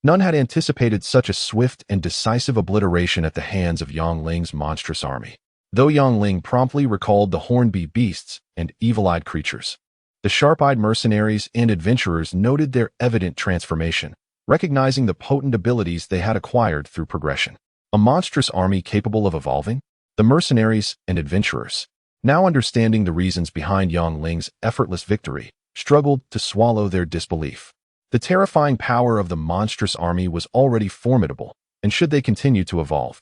none had anticipated such a swift and decisive obliteration at the hands of Yongling's monstrous army. Though Yongling promptly recalled the hornbee beasts and evil-eyed creatures, the sharp-eyed mercenaries and adventurers noted their evident transformation, recognizing the potent abilities they had acquired through progression. A monstrous army capable of evolving? The mercenaries and adventurers, now understanding the reasons behind Yongling's effortless victory, struggled to swallow their disbelief. The terrifying power of the monstrous army was already formidable, and should they continue to evolve,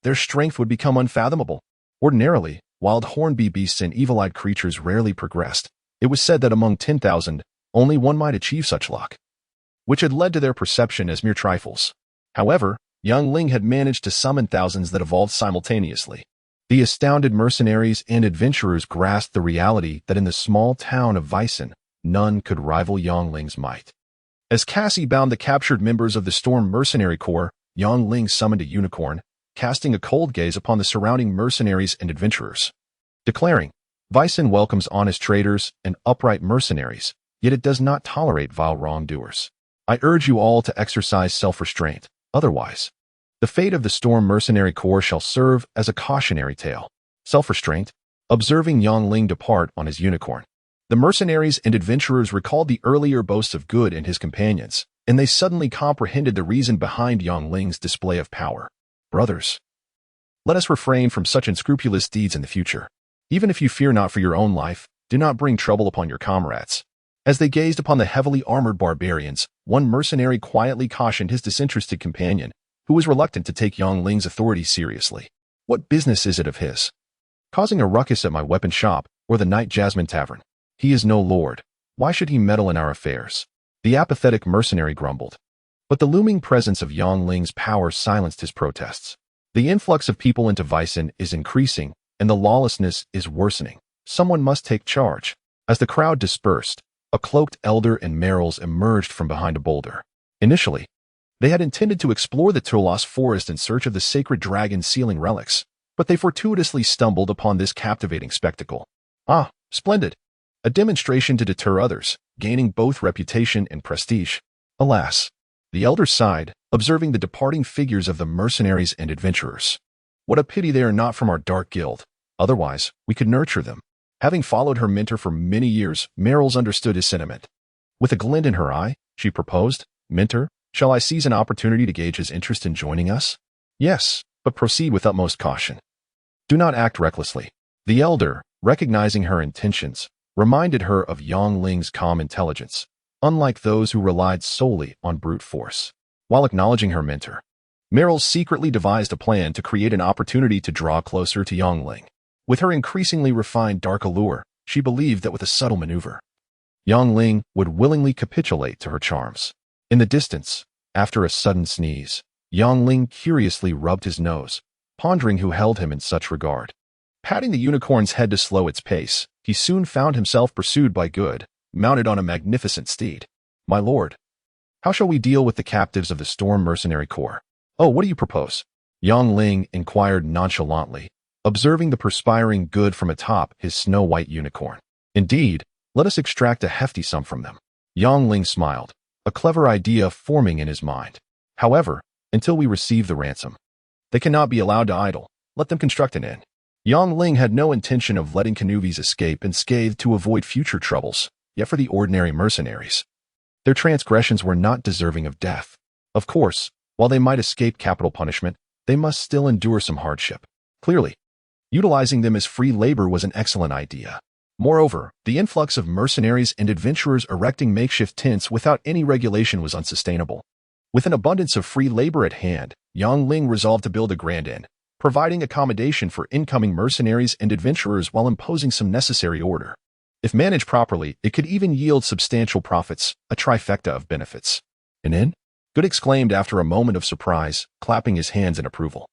their strength would become unfathomable. Ordinarily, wild hornbee beasts and evil-eyed creatures rarely progressed. It was said that among 10,000, only one might achieve such luck, which had led to their perception as mere trifles. However, Yongling had managed to summon thousands that evolved simultaneously. The astounded mercenaries and adventurers grasped the reality that in the small town of Vysen, none could rival Yongling's might. As Cassie bound the captured members of the Storm Mercenary Corps, Yongling summoned a unicorn, casting a cold gaze upon the surrounding mercenaries and adventurers, declaring, Vysen welcomes honest traders and upright mercenaries, yet it does not tolerate vile wrongdoers. I urge you all to exercise self-restraint, otherwise, the fate of the Storm Mercenary Corps shall serve as a cautionary tale. Self-restraint, observing Yongling depart on his unicorn. The mercenaries and adventurers recalled the earlier boasts of Good and his companions, and they suddenly comprehended the reason behind Yongling's display of power. Brothers, let us refrain from such unscrupulous deeds in the future. Even if you fear not for your own life, do not bring trouble upon your comrades. As they gazed upon the heavily armored barbarians, one mercenary quietly cautioned his disinterested companion, who was reluctant to take Yongling's authority seriously. What business is it of his? Causing a ruckus at my weapon shop or the Night Jasmine Tavern. He is no lord. Why should he meddle in our affairs? The apathetic mercenary grumbled. But the looming presence of Yongling's power silenced his protests. The influx of people into Vysen is increasing, and the lawlessness is worsening. Someone must take charge. As the crowd dispersed, a cloaked elder and Merrills emerged from behind a boulder. Initially, they had intended to explore the Turlos forest in search of the sacred dragon sealing relics, but they fortuitously stumbled upon this captivating spectacle. Ah, splendid! A demonstration to deter others, gaining both reputation and prestige. Alas, the elder sighed, observing the departing figures of the mercenaries and adventurers. What a pity they are not from our dark guild. Otherwise, we could nurture them. Having followed her mentor for many years, Merrills understood his sentiment. With a glint in her eye, she proposed, Mentor, shall I seize an opportunity to gauge his interest in joining us? Yes, but proceed with utmost caution. Do not act recklessly. The elder, recognizing her intentions, reminded her of Yongling's calm intelligence, unlike those who relied solely on brute force. While acknowledging her mentor, Merrills secretly devised a plan to create an opportunity to draw closer to Yongling. With her increasingly refined dark allure, she believed that with a subtle maneuver, Yongling would willingly capitulate to her charms. In the distance, after a sudden sneeze, Yongling curiously rubbed his nose, pondering who held him in such regard. Patting the unicorn's head to slow its pace, he soon found himself pursued by Good, mounted on a magnificent steed. "My lord, how shall we deal with the captives of the Storm Mercenary Corps?" "Oh, what do you propose?" Yang Ling inquired nonchalantly, observing the perspiring Good from atop his snow-white unicorn. "Indeed, let us extract a hefty sum from them." Yang Ling smiled, a clever idea forming in his mind. "However, until we receive the ransom, they cannot be allowed to idle. Let them construct an inn." Yang Ling had no intention of letting Canuvies escape unscathed to avoid future troubles, yet for the ordinary mercenaries, their transgressions were not deserving of death. Of course, while they might escape capital punishment, they must still endure some hardship. Clearly, utilizing them as free labor was an excellent idea. Moreover, the influx of mercenaries and adventurers erecting makeshift tents without any regulation was unsustainable. With an abundance of free labor at hand, Yang Ling resolved to build a grand inn, providing accommodation for incoming mercenaries and adventurers while imposing some necessary order. If managed properly, it could even yield substantial profits, a trifecta of benefits. "An inn?" Good exclaimed after a moment of surprise, clapping his hands in approval.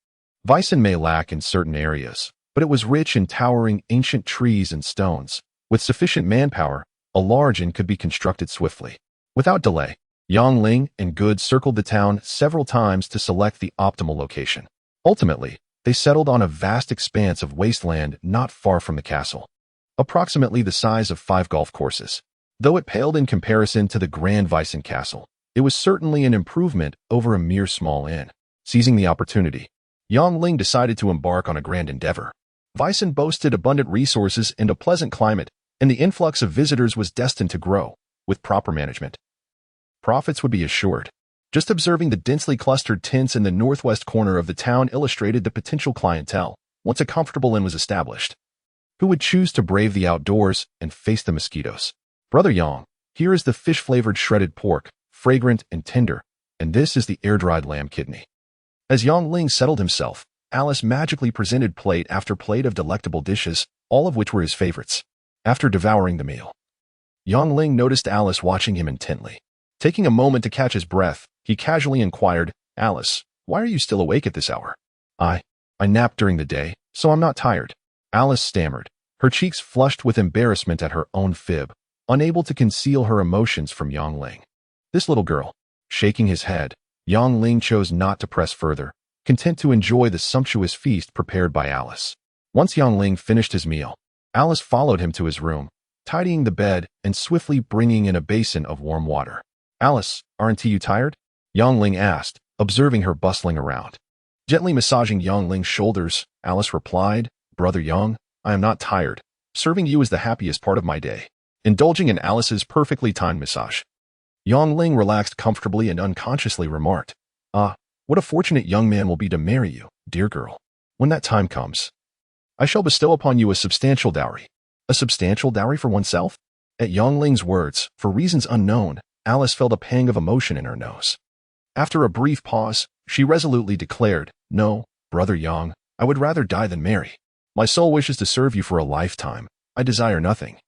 Vysen may lack in certain areas, but it was rich in towering ancient trees and stones. With sufficient manpower, a large inn could be constructed swiftly. Without delay, Yang Ling and Good circled the town several times to select the optimal location. Ultimately, they settled on a vast expanse of wasteland not far from the castle, approximately the size of 5 golf courses. Though it paled in comparison to the Grand Vysen Castle, it was certainly an improvement over a mere small inn. Seizing the opportunity, Yang Ling decided to embark on a grand endeavor. Vysen boasted abundant resources and a pleasant climate, and the influx of visitors was destined to grow. With proper management, profits would be assured. Just observing the densely clustered tents in the northwest corner of the town illustrated the potential clientele, once a comfortable inn was established, who would choose to brave the outdoors and face the mosquitoes. "Brother Yang, here is the fish-flavored shredded pork, fragrant and tender, and this is the air-dried lamb kidney." As Yang Ling settled himself, Alice magically presented plate after plate of delectable dishes, all of which were his favorites. After devouring the meal, Yang Ling noticed Alice watching him intently. Taking a moment to catch his breath, he casually inquired, "Alice, why are you still awake at this hour?" I napped during the day, so I'm not tired." Alice stammered, her cheeks flushed with embarrassment at her own fib, unable to conceal her emotions from Yang Ling. This little girl. Shaking his head, Yang Ling chose not to press further, content to enjoy the sumptuous feast prepared by Alice. Once Yang Ling finished his meal, Alice followed him to his room, tidying the bed and swiftly bringing in a basin of warm water. "Alice, aren't you tired?" Yang Ling asked, observing her bustling around. Gently massaging Yang Ling's shoulders, Alice replied, "Brother Yang, I am not tired. Serving you is the happiest part of my day." Indulging in Alice's perfectly timed massage, Yang Ling relaxed comfortably and unconsciously remarked, "Ah, what a fortunate young man will be to marry you, dear girl. When that time comes, I shall bestow upon you a substantial dowry." "A substantial dowry for oneself?" At Yang Ling's words, for reasons unknown, Alice felt a pang of emotion in her nose. After a brief pause, she resolutely declared, "No, Brother Yang, I would rather die than marry. My soul wishes to serve you for a lifetime. I desire nothing,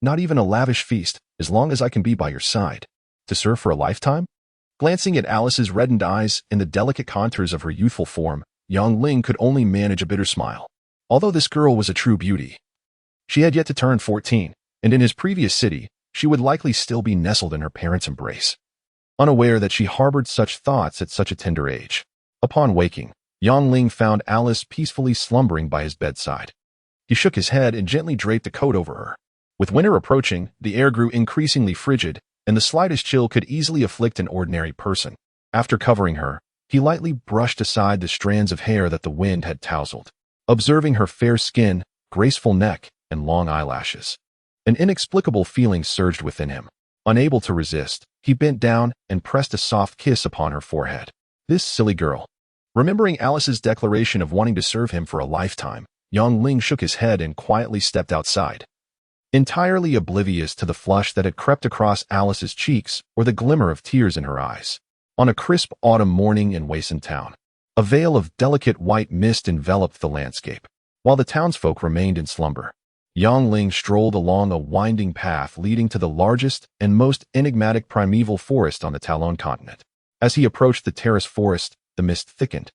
not even a lavish feast, as long as I can be by your side." "To serve for a lifetime?" Glancing at Alice's reddened eyes and the delicate contours of her youthful form, Yang Ling could only manage a bitter smile. Although this girl was a true beauty, she had yet to turn 14, and in his previous city, she would likely still be nestled in her parents' embrace, unaware that she harbored such thoughts at such a tender age. Upon waking, Yang Ling found Alice peacefully slumbering by his bedside. He shook his head and gently draped a coat over her. With winter approaching, the air grew increasingly frigid, and the slightest chill could easily afflict an ordinary person. After covering her, he lightly brushed aside the strands of hair that the wind had tousled, observing her fair skin, graceful neck, and long eyelashes. An inexplicable feeling surged within him. Unable to resist, he bent down and pressed a soft kiss upon her forehead. This silly girl. Remembering Alice's declaration of wanting to serve him for a lifetime, Yang Ling shook his head and quietly stepped outside, entirely oblivious to the flush that had crept across Alice's cheeks or the glimmer of tears in her eyes. On a crisp autumn morning in Waisen Town, a veil of delicate white mist enveloped the landscape. While the townsfolk remained in slumber, Yang Ling strolled along a winding path leading to the largest and most enigmatic primeval forest on the Talon continent. As he approached the terrace forest, the mist thickened.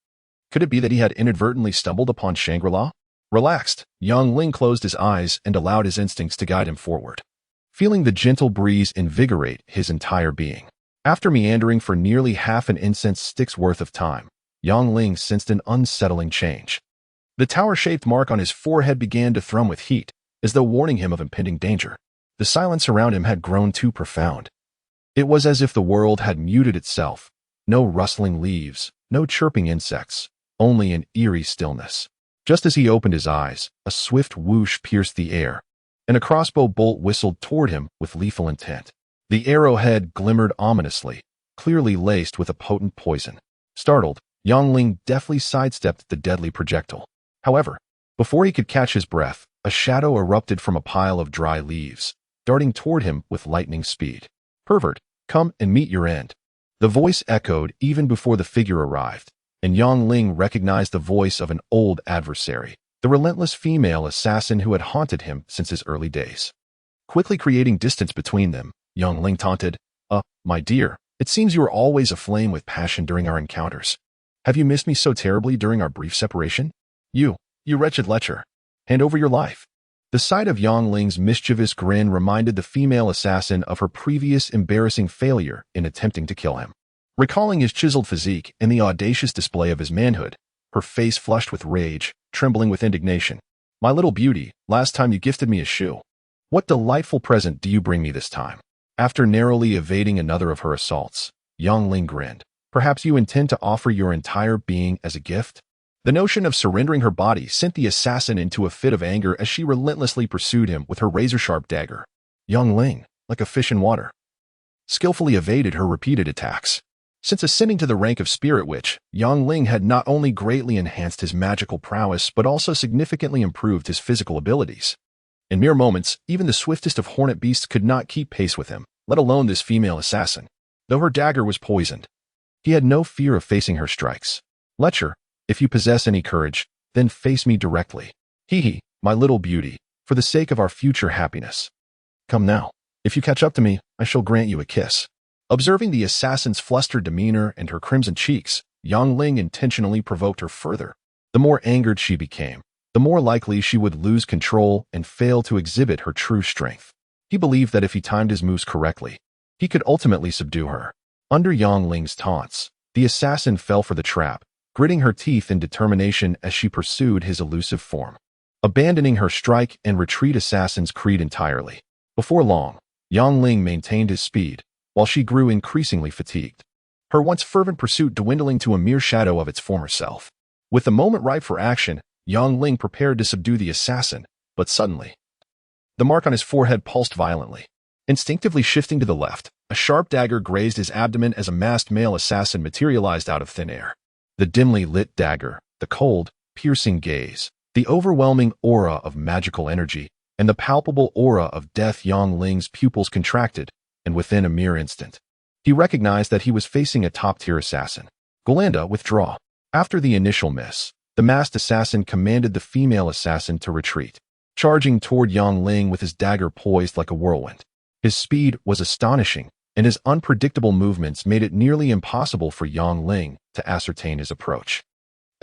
Could it be that he had inadvertently stumbled upon Shangri-La? Relaxed, Yang Ling closed his eyes and allowed his instincts to guide him forward, feeling the gentle breeze invigorate his entire being. After meandering for nearly half an incense stick's worth of time, Yang Ling sensed an unsettling change. The tower-shaped mark on his forehead began to thrum with heat, as though warning him of impending danger. The silence around him had grown too profound. It was as if the world had muted itself. No rustling leaves, no chirping insects, only an eerie stillness. Just as he opened his eyes, a swift whoosh pierced the air, and a crossbow bolt whistled toward him with lethal intent. The arrowhead glimmered ominously, clearly laced with a potent poison. Startled, Yang Ling deftly sidestepped the deadly projectile. However, before he could catch his breath, a shadow erupted from a pile of dry leaves, darting toward him with lightning speed. "Pervert, come and meet your end." The voice echoed even before the figure arrived, and Yang Ling recognized the voice of an old adversary, the relentless female assassin who had haunted him since his early days. Quickly creating distance between them, Yang Ling taunted, my dear, it seems you were always aflame with passion during our encounters. Have you missed me so terribly during our brief separation? You wretched lecher. Hand over your life." The sight of Yang Ling's mischievous grin reminded the female assassin of her previous embarrassing failure in attempting to kill him. Recalling his chiseled physique and the audacious display of his manhood, her face flushed with rage, trembling with indignation. "My little beauty, last time you gifted me a shoe. What delightful present do you bring me this time?" After narrowly evading another of her assaults, Yang Ling grinned. "Perhaps you intend to offer your entire being as a gift?" The notion of surrendering her body sent the assassin into a fit of anger as she relentlessly pursued him with her razor-sharp dagger. Yang Ling, like a fish in water, skillfully evaded her repeated attacks. Since ascending to the rank of Spirit Witch, Yang Ling had not only greatly enhanced his magical prowess but also significantly improved his physical abilities. In mere moments, even the swiftest of hornet beasts could not keep pace with him, let alone this female assassin. Though her dagger was poisoned, he had no fear of facing her strikes. "Lecher, if you possess any courage, then face me directly. Hee, my little beauty, for the sake of our future happiness. Come now. If you catch up to me, I shall grant you a kiss." Observing the assassin's flustered demeanor and her crimson cheeks, Yang Ling intentionally provoked her further. The more angered she became, the more likely she would lose control and fail to exhibit her true strength. He believed that if he timed his moves correctly, he could ultimately subdue her. Under Yang Ling's taunts, the assassin fell for the trap, gritting her teeth in determination as she pursued his elusive form, abandoning her strike and retreat assassin's creed entirely. Before long, Yang Ling maintained his speed, while she grew increasingly fatigued, her once fervent pursuit dwindling to a mere shadow of its former self. With the moment ripe for action, Yang Ling prepared to subdue the assassin, but suddenly, the mark on his forehead pulsed violently. Instinctively shifting to the left, a sharp dagger grazed his abdomen as a masked male assassin materialized out of thin air. The dimly lit dagger, the cold, piercing gaze, the overwhelming aura of magical energy, and the palpable aura of death. Yang Ling's pupils contracted, and within a mere instant, he recognized that he was facing a top-tier assassin. "Golanda, withdraw." After the initial miss, the masked assassin commanded the female assassin to retreat, charging toward Yang Ling with his dagger poised like a whirlwind. His speed was astonishing, and his unpredictable movements made it nearly impossible for Yang Ling to ascertain his approach.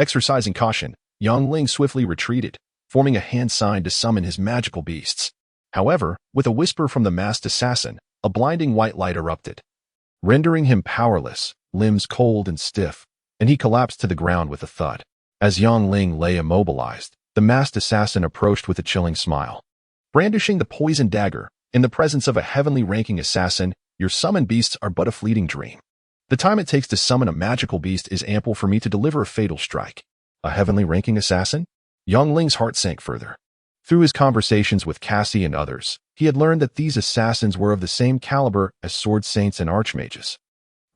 Exercising caution, Yang Ling swiftly retreated, forming a hand sign to summon his magical beasts. However, with a whisper from the masked assassin, a blinding white light erupted, rendering him powerless, limbs cold and stiff, and he collapsed to the ground with a thud. As Yang Ling lay immobilized, the masked assassin approached with a chilling smile. Brandishing the poisoned dagger, in the presence of a heavenly ranking assassin, your summoned beasts are but a fleeting dream. The time it takes to summon a magical beast is ample for me to deliver a fatal strike. A heavenly ranking assassin? Yang Ling's heart sank further. Through his conversations with Cassie and others, he had learned that these assassins were of the same caliber as sword saints and archmages.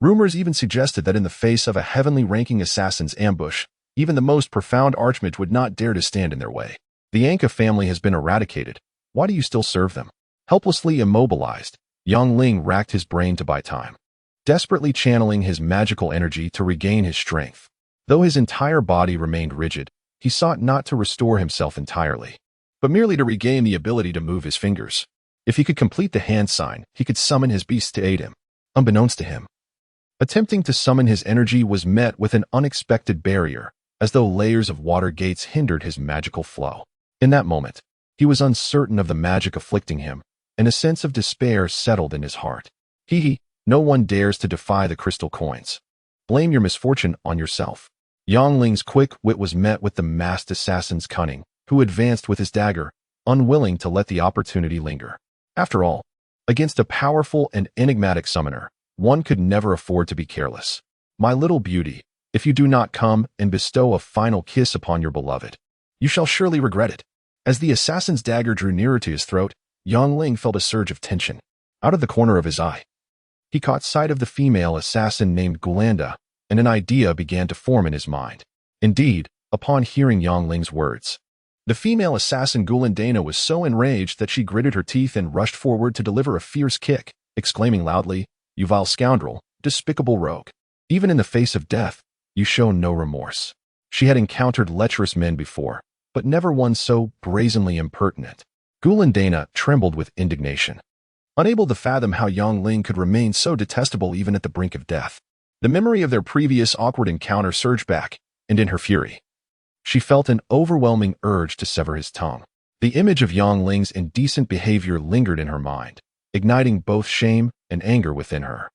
Rumors even suggested that in the face of a heavenly ranking assassin's ambush, even the most profound archmage would not dare to stand in their way. The Anka family has been eradicated. Why do you still serve them? Helplessly immobilized, Yang Ling racked his brain to buy time, desperately channeling his magical energy to regain his strength. Though his entire body remained rigid, he sought not to restore himself entirely, but merely to regain the ability to move his fingers. If he could complete the hand sign, he could summon his beasts to aid him. Unbeknownst to him, attempting to summon his energy was met with an unexpected barrier, as though layers of water gates hindered his magical flow. In that moment, he was uncertain of the magic afflicting him, and a sense of despair settled in his heart. No one dares to defy the crystal coins. Blame your misfortune on yourself. Yang Ling's quick wit was met with the masked assassin's cunning, who advanced with his dagger, unwilling to let the opportunity linger. After all, against a powerful and enigmatic summoner, one could never afford to be careless. My little beauty, if you do not come and bestow a final kiss upon your beloved, you shall surely regret it. As the assassin's dagger drew nearer to his throat, Yang Ling felt a surge of tension. Out of the corner of his eye, he caught sight of the female assassin named Gulanda, and an idea began to form in his mind. Indeed, upon hearing Yang Ling's words, the female assassin Gulandana was so enraged that she gritted her teeth and rushed forward to deliver a fierce kick, exclaiming loudly, "You vile scoundrel, despicable rogue. Even in the face of death, you show no remorse." She had encountered lecherous men before, but never one so brazenly impertinent. Gulandana trembled with indignation, unable to fathom how Yang Ling could remain so detestable even at the brink of death. The memory of their previous awkward encounter surged back, and in her fury, she felt an overwhelming urge to sever his tongue. The image of Yang Ling's indecent behavior lingered in her mind, igniting both shame and anger within her.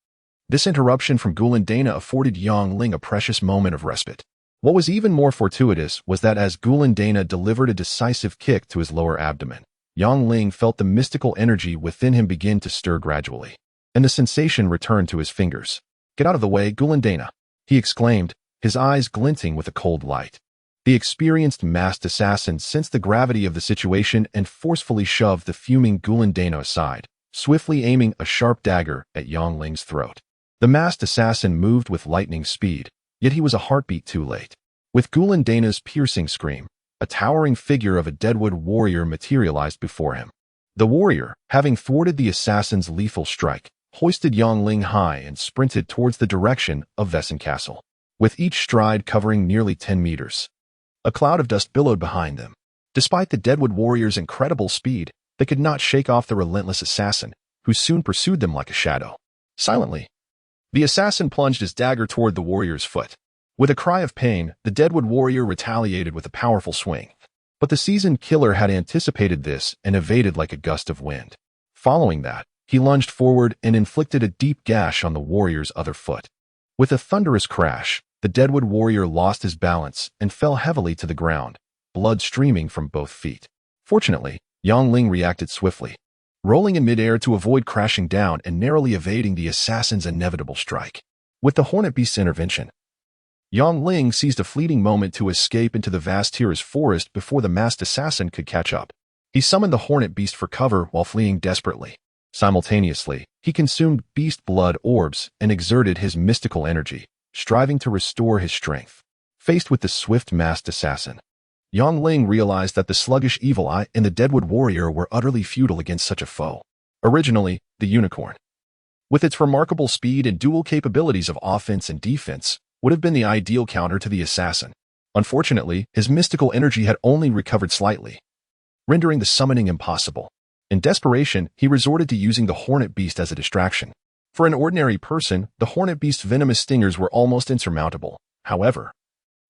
This interruption from Gulandana afforded Yang Ling a precious moment of respite. What was even more fortuitous was that as Gulandana delivered a decisive kick to his lower abdomen, Yang Ling felt the mystical energy within him begin to stir gradually, and the sensation returned to his fingers. "Get out of the way, Gulandana," he exclaimed, his eyes glinting with a cold light. The experienced masked assassin sensed the gravity of the situation and forcefully shoved the fuming Gulandana aside, swiftly aiming a sharp dagger at Yang Ling's throat. The masked assassin moved with lightning speed, yet he was a heartbeat too late. With Gulandana's piercing scream, a towering figure of a deadwood warrior materialized before him. The warrior, having thwarted the assassin's lethal strike, hoisted Yang Ling high and sprinted towards the direction of Vessen Castle. With each stride covering nearly 10 meters, a cloud of dust billowed behind them. Despite the deadwood warrior's incredible speed, they could not shake off the relentless assassin, who soon pursued them like a shadow. Silently, the assassin plunged his dagger toward the warrior's foot. With a cry of pain, the deadwood warrior retaliated with a powerful swing. But the seasoned killer had anticipated this and evaded like a gust of wind. Following that, he lunged forward and inflicted a deep gash on the warrior's other foot. With a thunderous crash, the deadwood warrior lost his balance and fell heavily to the ground, blood streaming from both feet. Fortunately, Yang Ling reacted swiftly, rolling in midair to avoid crashing down and narrowly evading the assassin's inevitable strike. With the hornet beast's intervention, Yang Ling seized a fleeting moment to escape into the vast Tira's forest before the masked assassin could catch up. He summoned the hornet beast for cover while fleeing desperately. Simultaneously, he consumed beast blood orbs and exerted his mystical energy, striving to restore his strength. Faced with the swift masked assassin, Yang Ling realized that the sluggish evil eye and the deadwood warrior were utterly futile against such a foe. Originally, the unicorn, with its remarkable speed and dual capabilities of offense and defense, would have been the ideal counter to the assassin. Unfortunately, his mystical energy had only recovered slightly, rendering the summoning impossible. In desperation, he resorted to using the hornet beast as a distraction. For an ordinary person, the hornet beast's venomous stingers were almost insurmountable. However,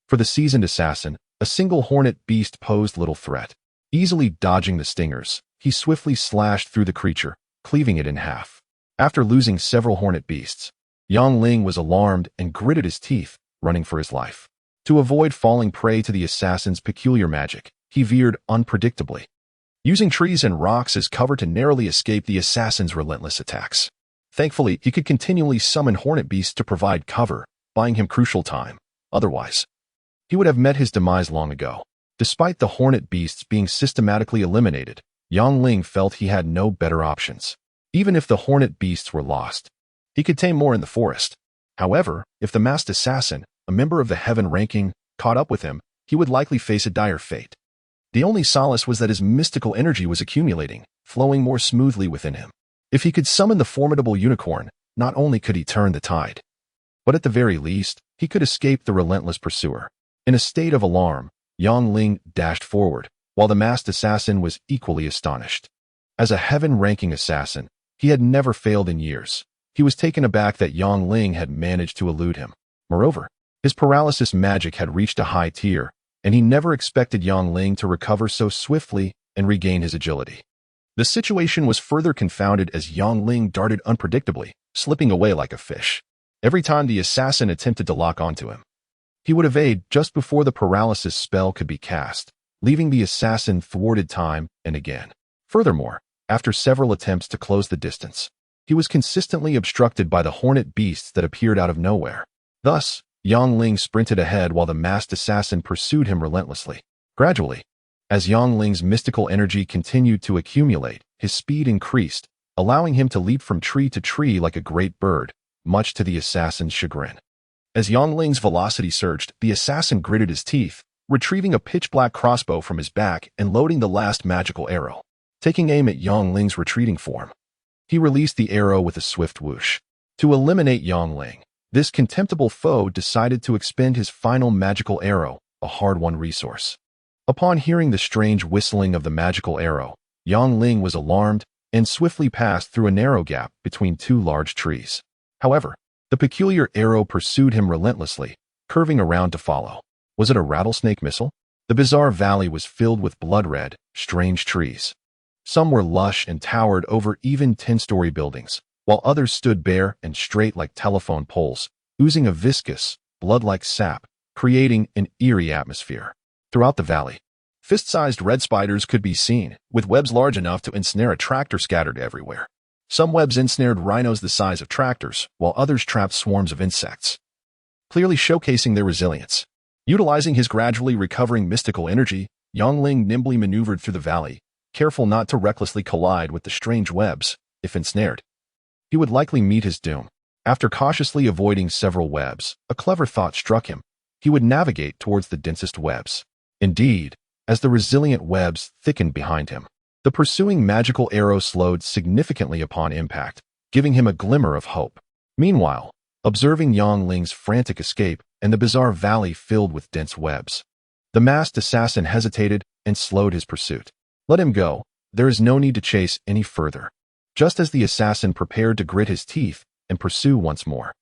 for the seasoned assassin, a single hornet beast posed little threat. Easily dodging the stingers, he swiftly slashed through the creature, cleaving it in half. After losing several hornet beasts, Yang Ling was alarmed and gritted his teeth, running for his life. To avoid falling prey to the assassin's peculiar magic, he veered unpredictably, using trees and rocks as cover to narrowly escape the assassin's relentless attacks. Thankfully, he could continually summon hornet beasts to provide cover, buying him crucial time. Otherwise, he would have met his demise long ago. Despite the hornet beasts being systematically eliminated, Yang Ling felt he had no better options. Even if the hornet beasts were lost, he could tame more in the forest. However, if the masked assassin, a member of the Heaven ranking, caught up with him, he would likely face a dire fate. The only solace was that his mystical energy was accumulating, flowing more smoothly within him. If he could summon the formidable unicorn, not only could he turn the tide, but at the very least, he could escape the relentless pursuer. In a state of alarm, Yang Ling dashed forward, while the masked assassin was equally astonished. As a Heaven-ranking assassin, he had never failed in years. He was taken aback that Yang Ling had managed to elude him. Moreover, His paralysis magic had reached a high tier, and he never expected Yang Ling to recover so swiftly and regain his agility. The situation was further confounded as Yang Ling darted unpredictably, slipping away like a fish. Every time the assassin attempted to lock onto him, he would evade just before the paralysis spell could be cast, leaving the assassin thwarted time and again. Furthermore, after several attempts to close the distance, he was consistently obstructed by the hornet beasts that appeared out of nowhere. Thus, Yang Ling sprinted ahead while the masked assassin pursued him relentlessly. Gradually, as Yang Ling's mystical energy continued to accumulate, his speed increased, allowing him to leap from tree to tree like a great bird, much to the assassin's chagrin. As Yang Ling's velocity surged, the assassin gritted his teeth, retrieving a pitch-black crossbow from his back and loading the last magical arrow. Taking aim at Yang Ling's retreating form, he released the arrow with a swift whoosh. To eliminate Yang Ling, this contemptible foe decided to expend his final magical arrow, a hard-won resource. Upon hearing the strange whistling of the magical arrow, Yang Ling was alarmed and swiftly passed through a narrow gap between two large trees. However, the peculiar arrow pursued him relentlessly, curving around to follow. Was it a rattlesnake missile? The bizarre valley was filled with blood-red, strange trees. Some were lush and towered over even 10-story buildings, while others stood bare and straight like telephone poles, oozing a viscous, blood-like sap, creating an eerie atmosphere. Throughout the valley, fist-sized red spiders could be seen, with webs large enough to ensnare a tractor scattered everywhere. Some webs ensnared rhinos the size of tractors, while others trapped swarms of insects, clearly showcasing their resilience. Utilizing his gradually recovering mystical energy, Yang Ling nimbly maneuvered through the valley, careful not to recklessly collide with the strange webs. If ensnared, he would likely meet his doom. After cautiously avoiding several webs, a clever thought struck him. He would navigate towards the densest webs. Indeed, as the resilient webs thickened behind him, the pursuing magical arrow slowed significantly upon impact, giving him a glimmer of hope. Meanwhile, observing Yang Ling's frantic escape and the bizarre valley filled with dense webs, the masked assassin hesitated and slowed his pursuit. Let him go. There is no need to chase any further. Just as the assassin prepared to grit his teeth and pursue once more,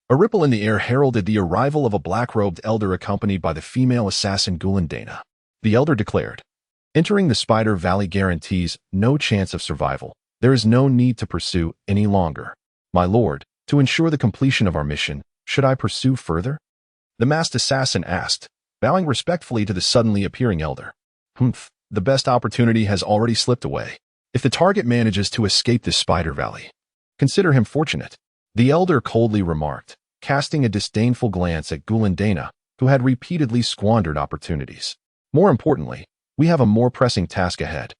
a ripple in the air heralded the arrival of a black-robed elder accompanied by the female assassin Gulendana. The elder declared, "Entering the Spider Valley guarantees no chance of survival. There is no need to pursue any longer. My lord, to ensure the completion of our mission, should I pursue further?" The masked assassin asked, bowing respectfully to the suddenly appearing elder. The best opportunity has already slipped away. If the target manages to escape this Spider Valley, consider him fortunate," the elder coldly remarked, casting a disdainful glance at Gulendana, who had repeatedly squandered opportunities. "More importantly, we have a more pressing task ahead.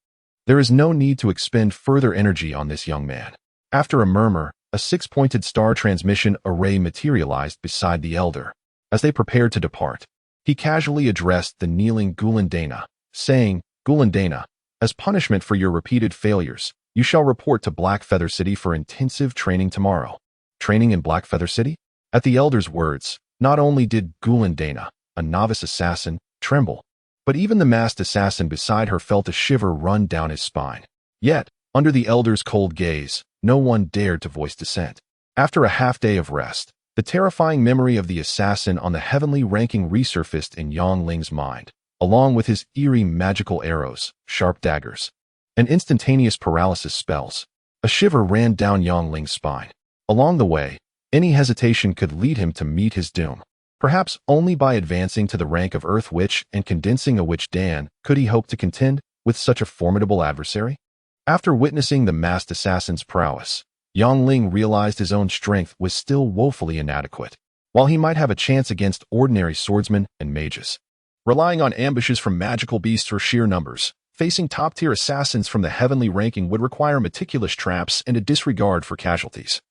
There is no need to expend further energy on this young man." After a murmur, a six-pointed star transmission array materialized beside the elder. As they prepared to depart, he casually addressed the kneeling Gulendana, saying, "Gulendana, as punishment for your repeated failures, you shall report to Blackfeather City for intensive training tomorrow." Training in Blackfeather City? At the elder's words, not only did Gulendana, a novice assassin, tremble, but even the masked assassin beside her felt a shiver run down his spine. Yet, under the elder's cold gaze, no one dared to voice dissent. After a half-day of rest, the terrifying memory of the assassin on the heavenly ranking resurfaced in Yang Ling's mind, along with his eerie magical arrows, sharp daggers, and instantaneous paralysis spells. A shiver ran down Yang Ling's spine. Along the way, any hesitation could lead him to meet his doom. Perhaps only by advancing to the rank of Earth Witch and condensing a Witch Dan could he hope to contend with such a formidable adversary. After witnessing the masked assassin's prowess, Yang Ling realized his own strength was still woefully inadequate. While he might have a chance against ordinary swordsmen and mages, relying on ambushes from magical beasts for sheer numbers, facing top-tier assassins from the heavenly ranking would require meticulous traps and a disregard for casualties.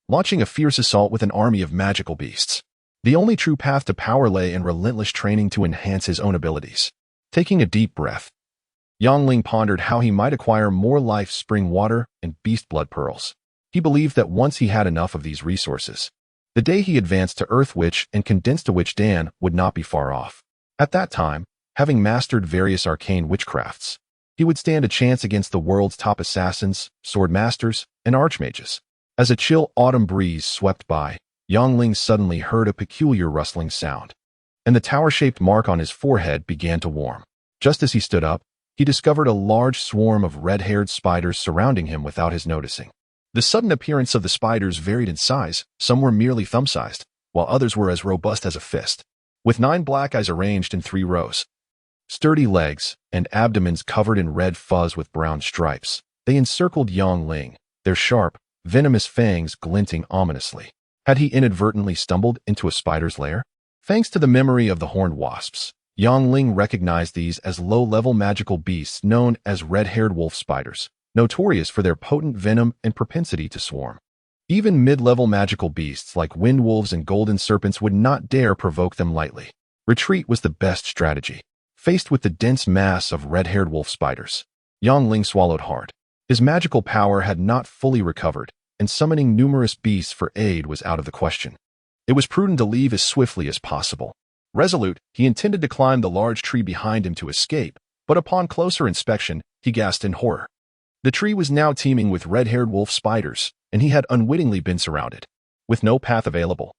Launching a fierce assault with an army of magical beasts, the only true path to power lay in relentless training to enhance his own abilities. Taking a deep breath, Yang Ling pondered how he might acquire more life spring water and beast blood pearls. He believed that once he had enough of these resources, the day he advanced to Earth Witch and condensed a Witch Dan would not be far off. At that time, having mastered various arcane witchcrafts, he would stand a chance against the world's top assassins, sword masters, and archmages. As a chill autumn breeze swept by, Yang Ling suddenly heard a peculiar rustling sound, and the tower-shaped mark on his forehead began to warm. Just as he stood up, he discovered a large swarm of red-haired spiders surrounding him without his noticing. The sudden appearance of the spiders varied in size. Some were merely thumb-sized, while others were as robust as a fist, with 9 black eyes arranged in 3 rows. Sturdy legs and abdomens covered in red fuzz with brown stripes. They encircled Yang Ling, their sharp, venomous fangs glinting ominously. Had he inadvertently stumbled into a spider's lair? Thanks to the memory of the horned wasps, Yang Ling recognized these as low-level magical beasts known as red-haired wolf spiders, notorious for their potent venom and propensity to swarm. Even mid-level magical beasts like wind wolves and golden serpents would not dare provoke them lightly. Retreat was the best strategy. Faced with the dense mass of red-haired wolf spiders, Yang Ling swallowed hard. His magical power had not fully recovered, and summoning numerous beasts for aid was out of the question. It was prudent to leave as swiftly as possible. Resolute, he intended to climb the large tree behind him to escape, but upon closer inspection, he gasped in horror. The tree was now teeming with red-haired wolf spiders, and he had unwittingly been surrounded. With no path available,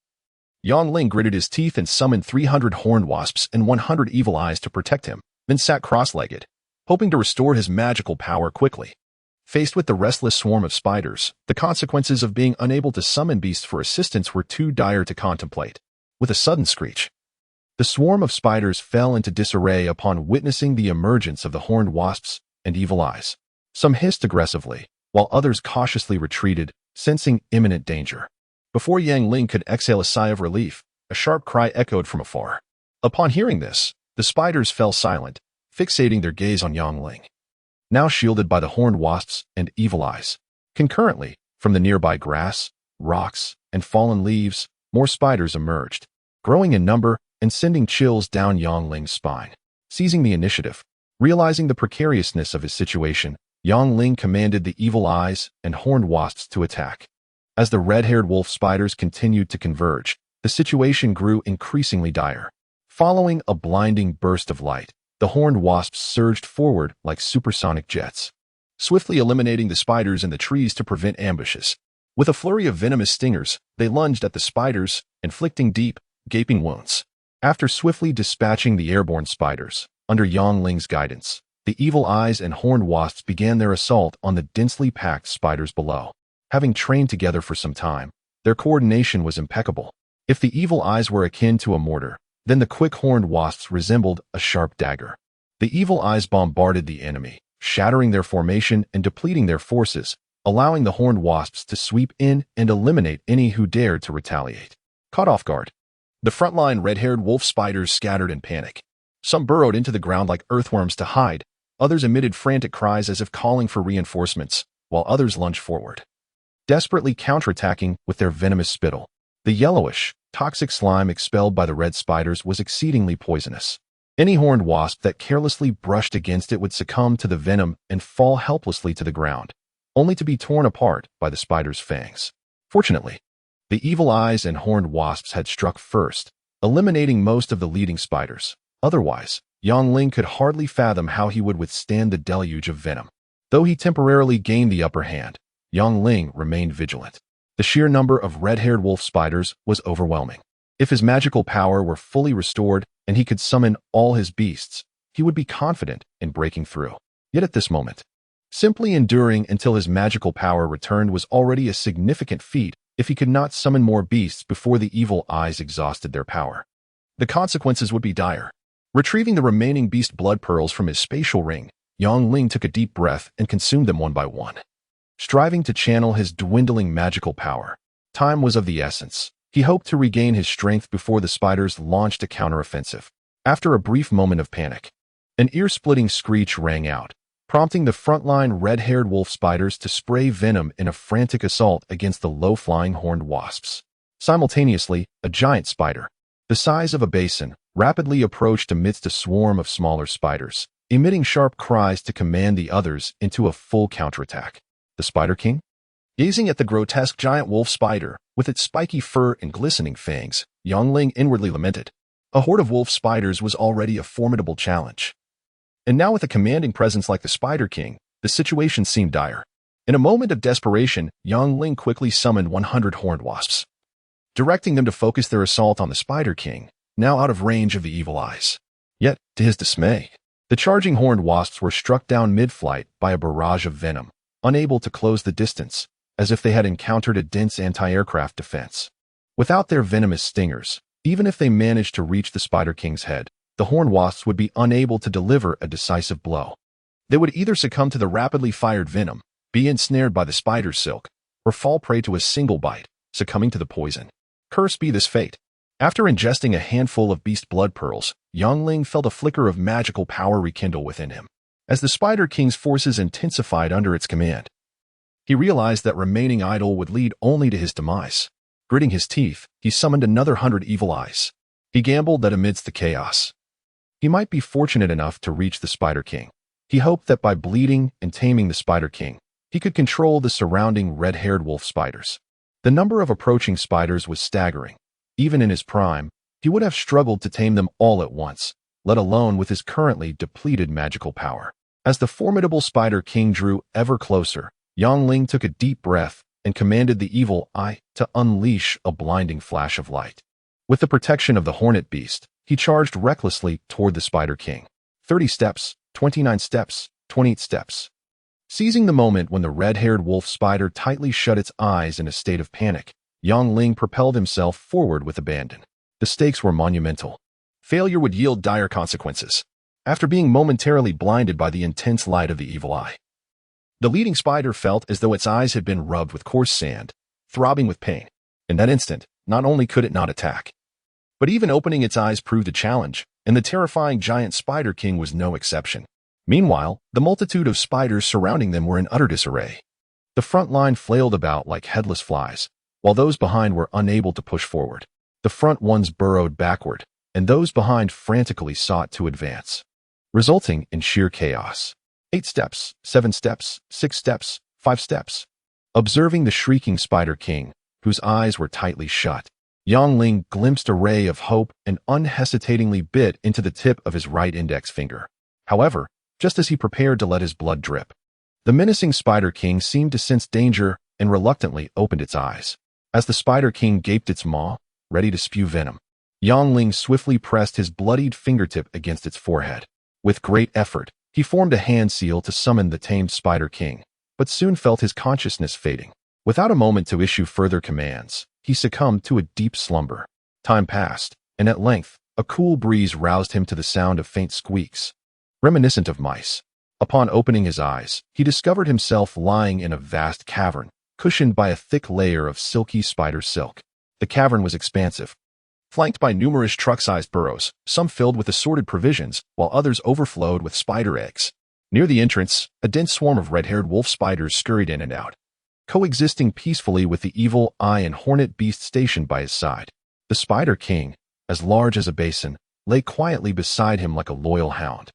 Yang Ling gritted his teeth and summoned 300 horned wasps and 100 evil eyes to protect him, then sat cross-legged, hoping to restore his magical power quickly. Faced with the restless swarm of spiders, the consequences of being unable to summon beasts for assistance were too dire to contemplate. With a sudden screech, the swarm of spiders fell into disarray upon witnessing the emergence of the horned wasps and evil eyes. Some hissed aggressively, while others cautiously retreated, sensing imminent danger. Before Yang Ling could exhale a sigh of relief, a sharp cry echoed from afar. Upon hearing this, the spiders fell silent, fixating their gaze on Yang Ling, now shielded by the horned wasps and evil eyes. Concurrently, from the nearby grass, rocks, and fallen leaves, more spiders emerged, growing in number and sending chills down Yang Ling's spine. Seizing the initiative, realizing the precariousness of his situation, Yang Ling commanded the evil eyes and horned wasps to attack. As the red-haired wolf spiders continued to converge, the situation grew increasingly dire. Following a blinding burst of light, the horned wasps surged forward like supersonic jets, swiftly eliminating the spiders in the trees to prevent ambushes. With a flurry of venomous stingers, they lunged at the spiders, inflicting deep, gaping wounds. After swiftly dispatching the airborne spiders, under Yang Ling's guidance, the evil eyes and horned wasps began their assault on the densely packed spiders below. Having trained together for some time, their coordination was impeccable. If the evil eyes were akin to a mortar, then the quick horned wasps resembled a sharp dagger. The evil eyes bombarded the enemy, shattering their formation and depleting their forces, allowing the horned wasps to sweep in and eliminate any who dared to retaliate. Caught off guard, the frontline red-haired wolf spiders scattered in panic. Some burrowed into the ground like earthworms to hide, others emitted frantic cries as if calling for reinforcements, while others lunged forward, desperately counterattacking with their venomous spittle. The yellowish, toxic slime expelled by the red spiders was exceedingly poisonous. Any horned wasp that carelessly brushed against it would succumb to the venom and fall helplessly to the ground, only to be torn apart by the spider's fangs. Fortunately, the evil eyes and horned wasps had struck first, eliminating most of the leading spiders. Otherwise, Yang Ling could hardly fathom how he would withstand the deluge of venom. Though he temporarily gained the upper hand, Yang Ling remained vigilant. The sheer number of red-haired wolf spiders was overwhelming. If his magical power were fully restored and he could summon all his beasts, he would be confident in breaking through. Yet at this moment, simply enduring until his magical power returned was already a significant feat if he could not summon more beasts before the evil eyes exhausted their power. The consequences would be dire. Retrieving the remaining beast blood pearls from his spatial ring, Yang Ling took a deep breath and consumed them one by one. Striving to channel his dwindling magical power, time was of the essence. He hoped to regain his strength before the spiders launched a counteroffensive. After a brief moment of panic, an ear-splitting screech rang out, prompting the frontline red-haired wolf spiders to spray venom in a frantic assault against the low-flying horned wasps. Simultaneously, a giant spider, the size of a basin, rapidly approached amidst a swarm of smaller spiders, emitting sharp cries to command the others into a full counterattack. The Spider King? Gazing at the grotesque giant wolf spider, with its spiky fur and glistening fangs, Yang Ling inwardly lamented. A horde of wolf spiders was already a formidable challenge. And now with a commanding presence like the Spider King, the situation seemed dire. In a moment of desperation, Yang Ling quickly summoned 100 horned wasps. directing them to focus their assault on the Spider King, now out of range of the evil eyes. Yet, to his dismay, the charging horned wasps were struck down mid-flight by a barrage of venom, unable to close the distance, as if they had encountered a dense anti-aircraft defense. Without their venomous stingers, even if they managed to reach the Spider King's head, the horned wasps would be unable to deliver a decisive blow. They would either succumb to the rapidly fired venom, be ensnared by the spider's silk, or fall prey to a single bite, succumbing to the poison. Cursed be this fate. After ingesting a handful of beast blood pearls, Yangling felt a flicker of magical power rekindle within him. As the Spider King's forces intensified under its command, he realized that remaining idle would lead only to his demise. Gritting his teeth, he summoned another 100 evil eyes. He gambled that amidst the chaos, he might be fortunate enough to reach the Spider King. He hoped that by bleeding and taming the Spider King, he could control the surrounding red-haired wolf spiders. The number of approaching spiders was staggering. Even in his prime, he would have struggled to tame them all at once, let alone with his currently depleted magical power. As the formidable Spider King drew ever closer, Yangling took a deep breath and commanded the evil eye to unleash a blinding flash of light. With the protection of the hornet beast, he charged recklessly toward the Spider King. 30 steps, 29 steps, 28 steps. Seizing the moment when the red-haired wolf spider tightly shut its eyes in a state of panic, Yangling propelled himself forward with abandon. The stakes were monumental. Failure would yield dire consequences. After being momentarily blinded by the intense light of the evil eye, the leading spider felt as though its eyes had been rubbed with coarse sand, throbbing with pain. In that instant, not only could it not attack, but even opening its eyes proved a challenge, and the terrifying giant Spider King was no exception. Meanwhile, the multitude of spiders surrounding them were in utter disarray. The front line flailed about like headless flies, while those behind were unable to push forward. The front ones burrowed backward, and those behind frantically sought to advance, resulting in sheer chaos. 8 steps, 7 steps, 6 steps, 5 steps. Observing the shrieking Spider King, whose eyes were tightly shut, Yangling glimpsed a ray of hope and unhesitatingly bit into the tip of his right index finger. However, just as he prepared to let his blood drip, the menacing Spider King seemed to sense danger and reluctantly opened its eyes. As the Spider King gaped its maw, ready to spew venom, Yangling swiftly pressed his bloodied fingertip against its forehead. With great effort, he formed a hand seal to summon the tamed Spider King, but soon felt his consciousness fading. Without a moment to issue further commands, he succumbed to a deep slumber. Time passed, and at length, a cool breeze roused him to the sound of faint squeaks, reminiscent of mice. Upon opening his eyes, he discovered himself lying in a vast cavern, cushioned by a thick layer of silky spider silk. The cavern was expansive, flanked by numerous truck-sized burrows, some filled with assorted provisions, while others overflowed with spider eggs. Near the entrance, a dense swarm of red-haired wolf spiders scurried in and out, coexisting peacefully with the evil eye and hornet beast stationed by his side. The Spider King, as large as a basin, lay quietly beside him like a loyal hound.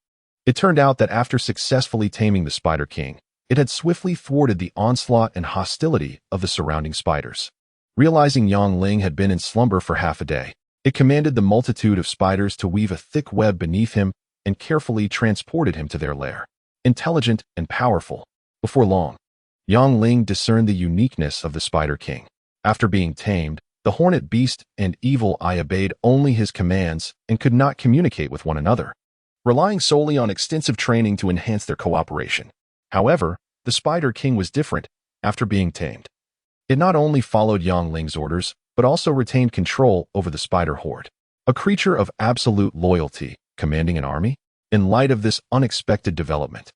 It turned out that after successfully taming the Spider King, it had swiftly thwarted the onslaught and hostility of the surrounding spiders. Realizing Yangling had been in slumber for half a day, it commanded the multitude of spiders to weave a thick web beneath him and carefully transported him to their lair. Intelligent and powerful, before long, Yangling discerned the uniqueness of the Spider King. After being tamed, the hornet beast and evil eye obeyed only his commands and could not communicate with one another, relying solely on extensive training to enhance their cooperation. However, the Spider King was different. After being tamed, it not only followed Yangling's orders, but also retained control over the spider horde. A creature of absolute loyalty, commanding an army? In light of this unexpected development,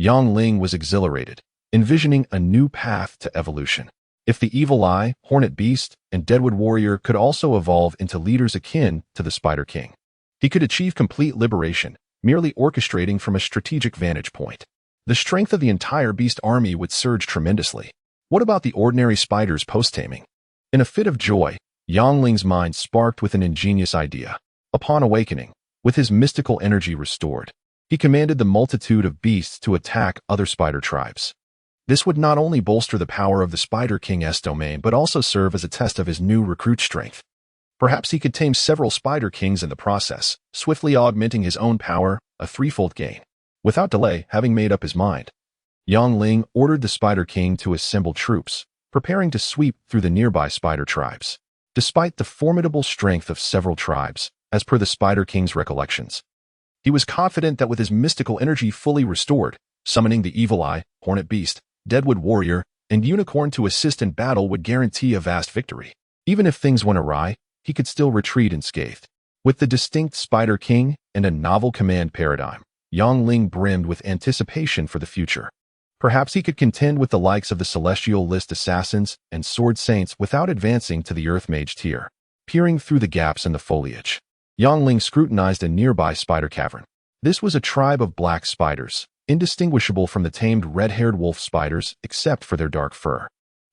Yangling was exhilarated, envisioning a new path to evolution. If the evil eye, hornet beast, and deadwood warrior could also evolve into leaders akin to the Spider King, he could achieve complete liberation, merely orchestrating from a strategic vantage point. The strength of the entire beast army would surge tremendously. What about the ordinary spiders post-taming? In a fit of joy, Yangling's mind sparked with an ingenious idea. Upon awakening, with his mystical energy restored, he commanded the multitude of beasts to attack other spider tribes. This would not only bolster the power of the Spider King's domain, but also serve as a test of his new recruit strength. Perhaps he could tame several Spider Kings in the process, swiftly augmenting his own power, a threefold gain. Without delay, having made up his mind, Yangling ordered the Spider King to assemble troops, preparing to sweep through the nearby spider tribes. despite the formidable strength of several tribes, as per the Spider King's recollections. He was confident that with his mystical energy fully restored, summoning the Evil Eye, Hornet Beast, Deadwood Warrior, and Unicorn to assist in battle would guarantee a vast victory. Even if things went awry, he could still retreat unscathed. With the distinct Spider King and a novel command paradigm, Yang Ling brimmed with anticipation for the future. Perhaps he could contend with the likes of the Celestial List Assassins and Sword Saints without advancing to the Earth Mage tier. Peering through the gaps in the foliage, Yang Ling scrutinized a nearby spider cavern. This was a tribe of black spiders, indistinguishable from the tamed red-haired wolf spiders except for their dark fur.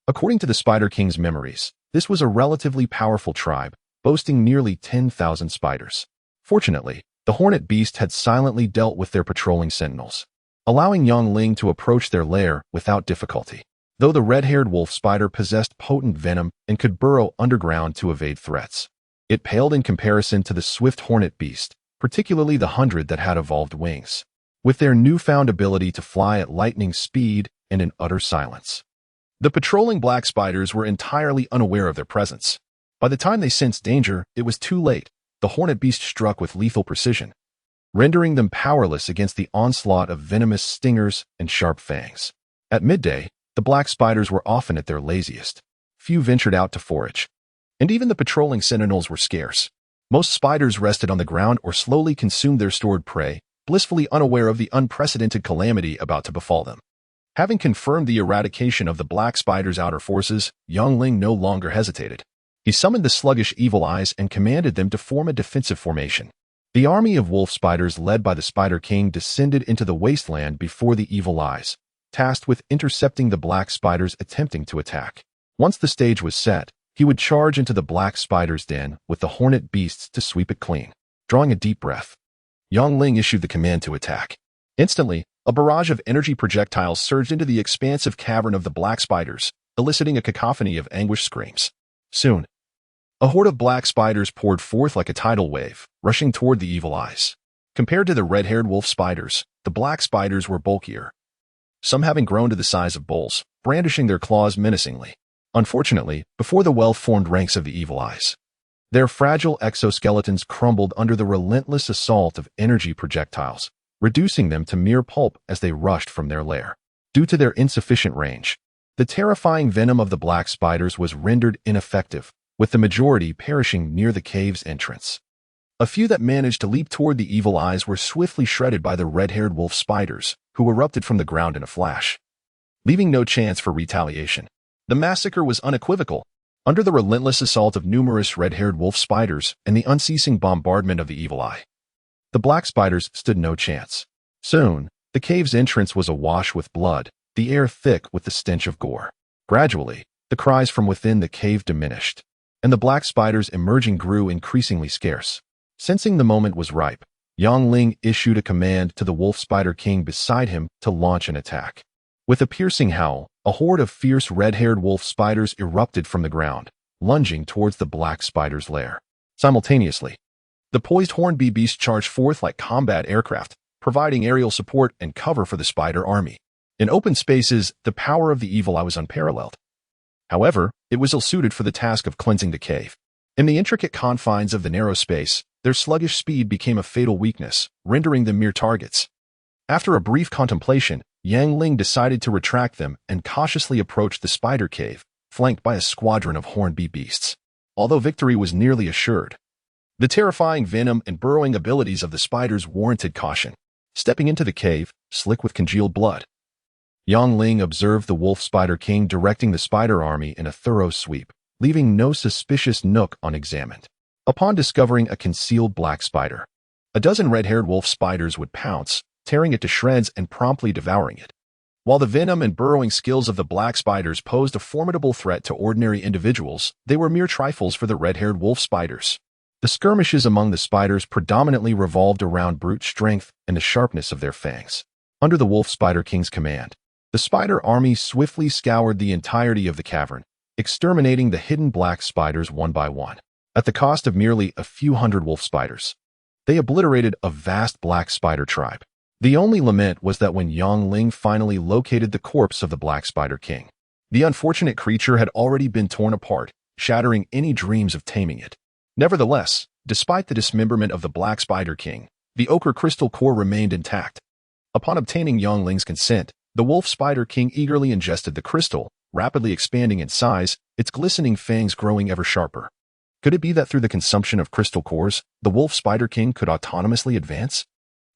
According to the Spider King's memories, this was a relatively powerful tribe, boasting nearly 10,000 spiders. Fortunately, the Hornet Beast had silently dealt with their patrolling sentinels, allowing Yang Ling to approach their lair without difficulty. Though the red-haired wolf spider possessed potent venom and could burrow underground to evade threats, it paled in comparison to the swift Hornet Beast, particularly the 100 that had evolved wings, with their newfound ability to fly at lightning speed and in utter silence. The patrolling black spiders were entirely unaware of their presence. By the time they sensed danger, it was too late. The Hornet Beast struck with lethal precision, rendering them powerless against the onslaught of venomous stingers and sharp fangs. At midday, the black spiders were often at their laziest. Few ventured out to forage, and even the patrolling sentinels were scarce. Most spiders rested on the ground or slowly consumed their stored prey, blissfully unaware of the unprecedented calamity about to befall them. Having confirmed the eradication of the black spider's outer forces, Yang Ling no longer hesitated. He summoned the sluggish Evil Eyes and commanded them to form a defensive formation. The army of wolf spiders led by the Spider King descended into the wasteland before the Evil Eyes, tasked with intercepting the black spiders attempting to attack. Once the stage was set, he would charge into the black spider's den with the Hornet Beasts to sweep it clean. Drawing a deep breath, Yang Ling issued the command to attack. Instantly, a barrage of energy projectiles surged into the expansive cavern of the black spiders, eliciting a cacophony of anguished screams. Soon, a horde of black spiders poured forth like a tidal wave, rushing toward the Evil Eyes. Compared to the red-haired wolf spiders, the black spiders were bulkier, some having grown to the size of bulls, brandishing their claws menacingly. Unfortunately, before the well-formed ranks of the Evil Eyes, their fragile exoskeletons crumbled under the relentless assault of energy projectiles, reducing them to mere pulp as they rushed from their lair. Due to their insufficient range, the terrifying venom of the black spiders was rendered ineffective, with the majority perishing near the cave's entrance. A few that managed to leap toward the Evil Eyes were swiftly shredded by the red-haired wolf spiders, who erupted from the ground in a flash, leaving no chance for retaliation. The massacre was unequivocal. Under the relentless assault of numerous red-haired wolf spiders and the unceasing bombardment of the Evil Eye, the black spiders stood no chance. Soon, the cave's entrance was awash with blood, the air thick with the stench of gore. Gradually, the cries from within the cave diminished, and the black spiders emerging grew increasingly scarce. Sensing the moment was ripe, Yang Ling issued a command to the wolf spider king beside him to launch an attack. With a piercing howl, a horde of fierce red-haired wolf spiders erupted from the ground, lunging towards the black spider's lair. Simultaneously, the poised horned beast charged forth like combat aircraft, providing aerial support and cover for the spider army. In open spaces, the power of the Evil Eye was unparalleled. However, it was ill-suited for the task of cleansing the cave. In the intricate confines of the narrow space, their sluggish speed became a fatal weakness, rendering them mere targets. After a brief contemplation, Yang Ling decided to retract them and cautiously approach the spider cave, flanked by a squadron of horned beasts. Although victory was nearly assured, the terrifying venom and burrowing abilities of the spiders warranted caution. Stepping into the cave, slick with congealed blood, Yang Ling observed the wolf spider king directing the spider army in a thorough sweep, leaving no suspicious nook unexamined. Upon discovering a concealed black spider, a dozen red-haired wolf spiders would pounce, tearing it to shreds and promptly devouring it. While the venom and burrowing skills of the black spiders posed a formidable threat to ordinary individuals, they were mere trifles for the red-haired wolf spiders. The skirmishes among the spiders predominantly revolved around brute strength and the sharpness of their fangs. Under the wolf spider king's command, the spider army swiftly scoured the entirety of the cavern, exterminating the hidden black spiders one by one. At the cost of merely a few hundred wolf spiders, they obliterated a vast black spider tribe. The only lament was that when Yang Ling finally located the corpse of the black spider king, the unfortunate creature had already been torn apart, shattering any dreams of taming it. Nevertheless, despite the dismemberment of the Black Spider King, the ochre crystal core remained intact. Upon obtaining Yongling's consent, the Wolf Spider King eagerly ingested the crystal, rapidly expanding in size, its glistening fangs growing ever sharper. Could it be that through the consumption of crystal cores, the Wolf Spider King could autonomously advance?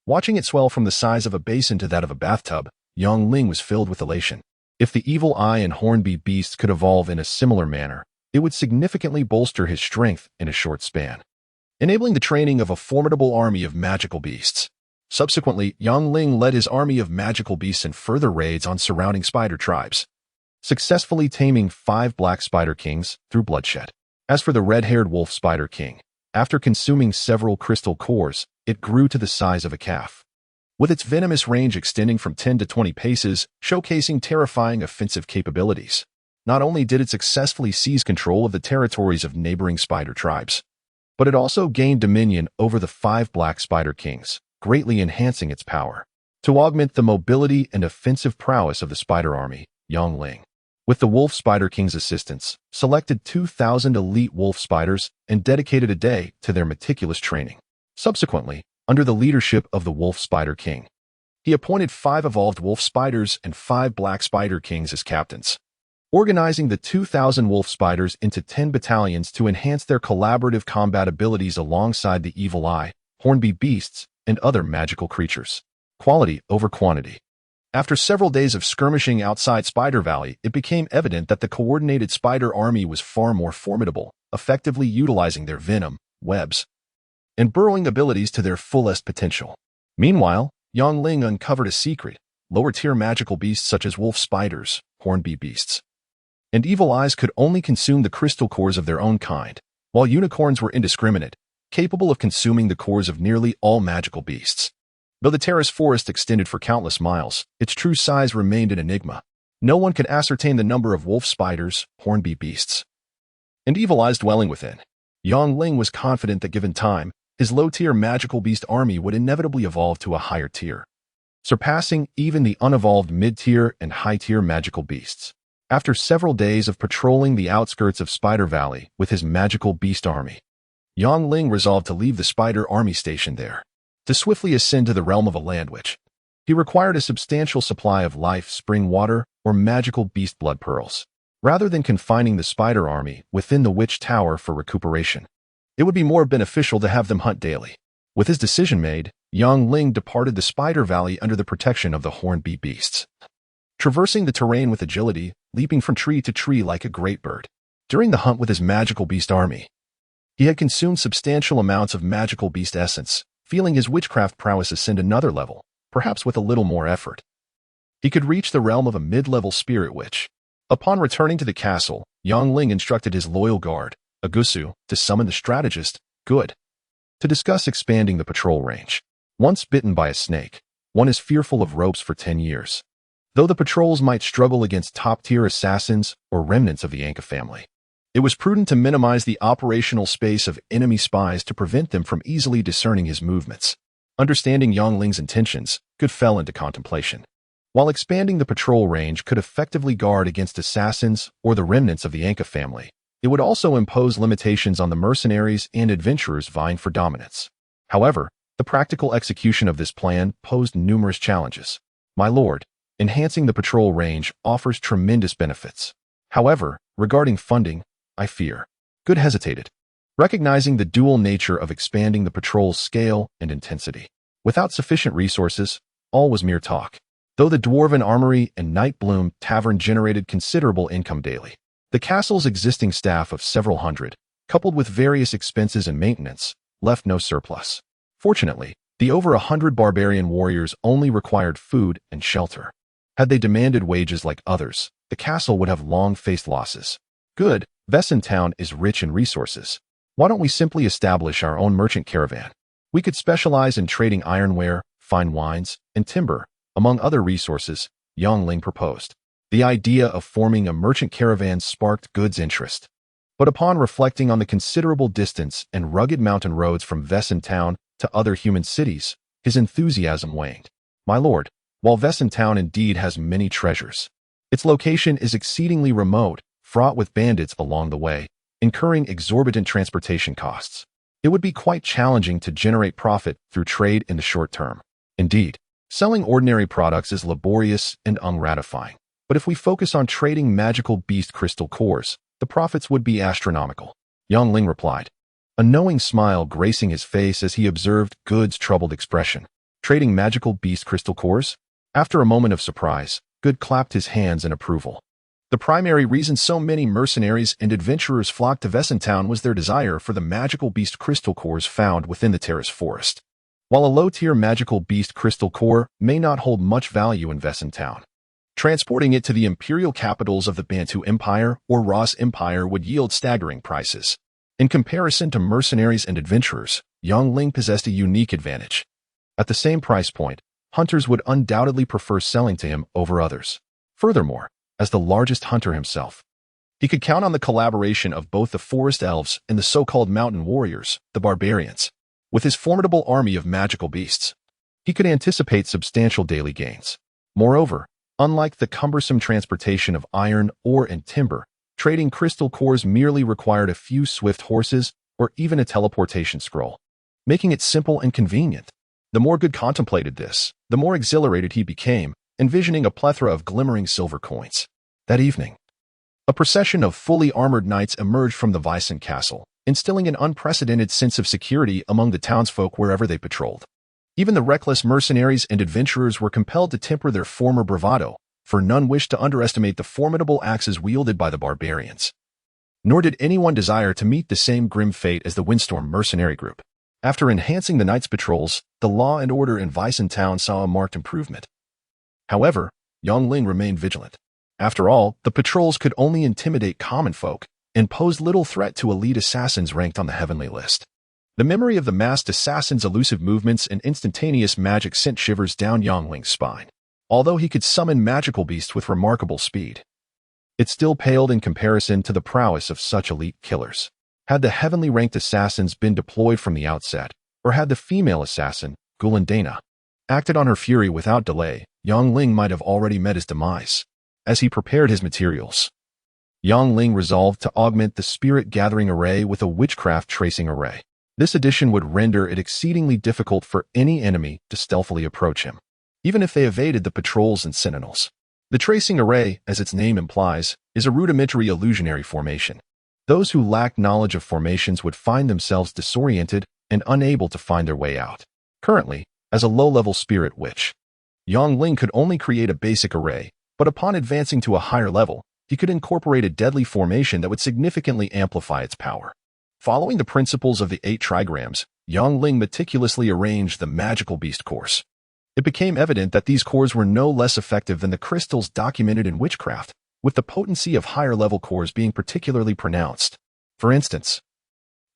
Watching it swell from the size of a basin to that of a bathtub, Yongling was filled with elation. If the evil eye and hornbeat beasts could evolve in a similar manner, it would significantly bolster his strength in a short span, enabling the training of a formidable army of magical beasts. Subsequently, Yongling led his army of magical beasts in further raids on surrounding spider tribes, successfully taming 5 Black Spider Kings through bloodshed. As for the red-haired Wolf Spider King, after consuming several crystal cores, it grew to the size of a calf, with its venomous range extending from 10 to 20 paces, showcasing terrifying offensive capabilities. Not only did it successfully seize control of the territories of neighboring spider tribes, but it also gained dominion over the 5 Black Spider Kings, greatly enhancing its power. To augment the mobility and offensive prowess of the spider army, Yongling, with the Wolf Spider King's assistance, selected 2,000 elite wolf spiders and dedicated a day to their meticulous training. Subsequently, under the leadership of the Wolf Spider King, he appointed 5 evolved wolf spiders and 5 Black Spider Kings as captains, organizing the 2,000 wolf spiders into 10 battalions to enhance their collaborative combat abilities alongside the evil eye, hornbeat beasts, and other magical creatures. Quality over quantity. After several days of skirmishing outside Spider Valley, it became evident that the coordinated spider army was far more formidable, effectively utilizing their venom, webs, and burrowing abilities to their fullest potential. Meanwhile, Yongling uncovered a secret: lower-tier magical beasts such as wolf spiders, hornbeat beasts, and evil eyes could only consume the crystal cores of their own kind, while unicorns were indiscriminate, capable of consuming the cores of nearly all magical beasts. Though the terrace forest extended for countless miles, its true size remained an enigma. No one could ascertain the number of wolf spiders, hornbeat beasts, and evil eyes dwelling within. Yongling was confident that given time, his low-tier magical beast army would inevitably evolve to a higher tier, surpassing even the unevolved mid-tier and high-tier magical beasts. After several days of patrolling the outskirts of Spider Valley with his magical beast army, Yongling resolved to leave the spider army station there. To swiftly ascend to the realm of a land witch, he required a substantial supply of life spring water or magical beast blood pearls, rather than confining the spider army within the witch tower for recuperation. It would be more beneficial to have them hunt daily. With his decision made, Yongling departed the Spider Valley under the protection of the hornbeat beasts, traversing the terrain with agility, leaping from tree to tree like a great bird. During the hunt with his magical beast army, he had consumed substantial amounts of magical beast essence, feeling his witchcraft prowess ascend another level, perhaps with a little more effort. He could reach the realm of a mid-level spirit witch. Upon returning to the castle, Yongling instructed his loyal guard, Agusu, to summon the strategist, Good, to discuss expanding the patrol range. Once bitten by a snake, one is fearful of ropes for 10 years. Though the patrols might struggle against top-tier assassins or remnants of the Anka family, it was prudent to minimize the operational space of enemy spies to prevent them from easily discerning his movements. Understanding Yongling's intentions, Good fell into contemplation. While expanding the patrol range could effectively guard against assassins or the remnants of the Anka family, it would also impose limitations on the mercenaries and adventurers vying for dominance. However, the practical execution of this plan posed numerous challenges. My lord, enhancing the patrol range offers tremendous benefits. However, regarding funding, I fear. Good hesitated, recognizing the dual nature of expanding the patrol's scale and intensity. Without sufficient resources, all was mere talk. Though the Dwarven Armory and Night Bloom Tavern generated considerable income daily, the castle's existing staff of several hundred, coupled with various expenses and maintenance, left no surplus. Fortunately, the over 100 barbarian warriors only required food and shelter. Had they demanded wages like others, the castle would have long faced losses. Good, Vesson Town is rich in resources. Why don't we simply establish our own merchant caravan? We could specialize in trading ironware, fine wines, and timber, among other resources, Yongling proposed. The idea of forming a merchant caravan sparked Good's interest. But upon reflecting on the considerable distance and rugged mountain roads from Vesson Town to other human cities, his enthusiasm waned. My lord, while Vesson Town indeed has many treasures, its location is exceedingly remote, fraught with bandits along the way, incurring exorbitant transportation costs. It would be quite challenging to generate profit through trade in the short term. Indeed, selling ordinary products is laborious and ungratifying. But if we focus on trading magical beast crystal cores, the profits would be astronomical. Yang Ling replied, a knowing smile gracing his face as he observed Good's troubled expression. Trading magical beast crystal cores? After a moment of surprise, Good clapped his hands in approval. The primary reason so many mercenaries and adventurers flocked to Vessentown was their desire for the magical beast crystal cores found within the terrace forest. While a low-tier magical beast crystal core may not hold much value in Vessentown, transporting it to the imperial capitals of the Bantu Empire or Ross Empire would yield staggering prices. In comparison to mercenaries and adventurers, Yang Ling possessed a unique advantage. At the same price point, hunters would undoubtedly prefer selling to him over others. Furthermore, as the largest hunter himself, he could count on the collaboration of both the forest elves and the so-called mountain warriors, the barbarians. With his formidable army of magical beasts, he could anticipate substantial daily gains. Moreover, unlike the cumbersome transportation of iron, ore, and timber, trading crystal cores merely required a few swift horses or even a teleportation scroll, making it simple and convenient. The more Good contemplated this, the more exhilarated he became, envisioning a plethora of glimmering silver coins. That evening, a procession of fully armored knights emerged from the Vysen castle, instilling an unprecedented sense of security among the townsfolk wherever they patrolled. Even the reckless mercenaries and adventurers were compelled to temper their former bravado, for none wished to underestimate the formidable axes wielded by the barbarians. Nor did anyone desire to meet the same grim fate as the Windstorm mercenary group. After enhancing the knights' patrols, the law and order in Vysentown saw a marked improvement. However, Yang Ling remained vigilant. After all, the patrols could only intimidate common folk and posed little threat to elite assassins ranked on the heavenly list. The memory of the masked assassin's elusive movements and instantaneous magic sent shivers down Yang Ling's spine. Although he could summon magical beasts with remarkable speed, it still paled in comparison to the prowess of such elite killers. Had the heavenly ranked assassins been deployed from the outset, or had the female assassin, Gulandana, acted on her fury without delay, Yang Ling might have already met his demise. As he prepared his materials, Yang Ling resolved to augment the spirit-gathering array with a witchcraft tracing array. This addition would render it exceedingly difficult for any enemy to stealthily approach him, even if they evaded the patrols and sentinels. The tracing array, as its name implies, is a rudimentary illusionary formation. Those who lack knowledge of formations would find themselves disoriented and unable to find their way out. Currently, as a low-level spirit witch, Yang Ling could only create a basic array, but upon advancing to a higher level, he could incorporate a deadly formation that would significantly amplify its power. Following the principles of the 8 trigrams, Yang Ling meticulously arranged the magical beast cores. It became evident that these cores were no less effective than the crystals documented in witchcraft, with the potency of higher-level cores being particularly pronounced. For instance,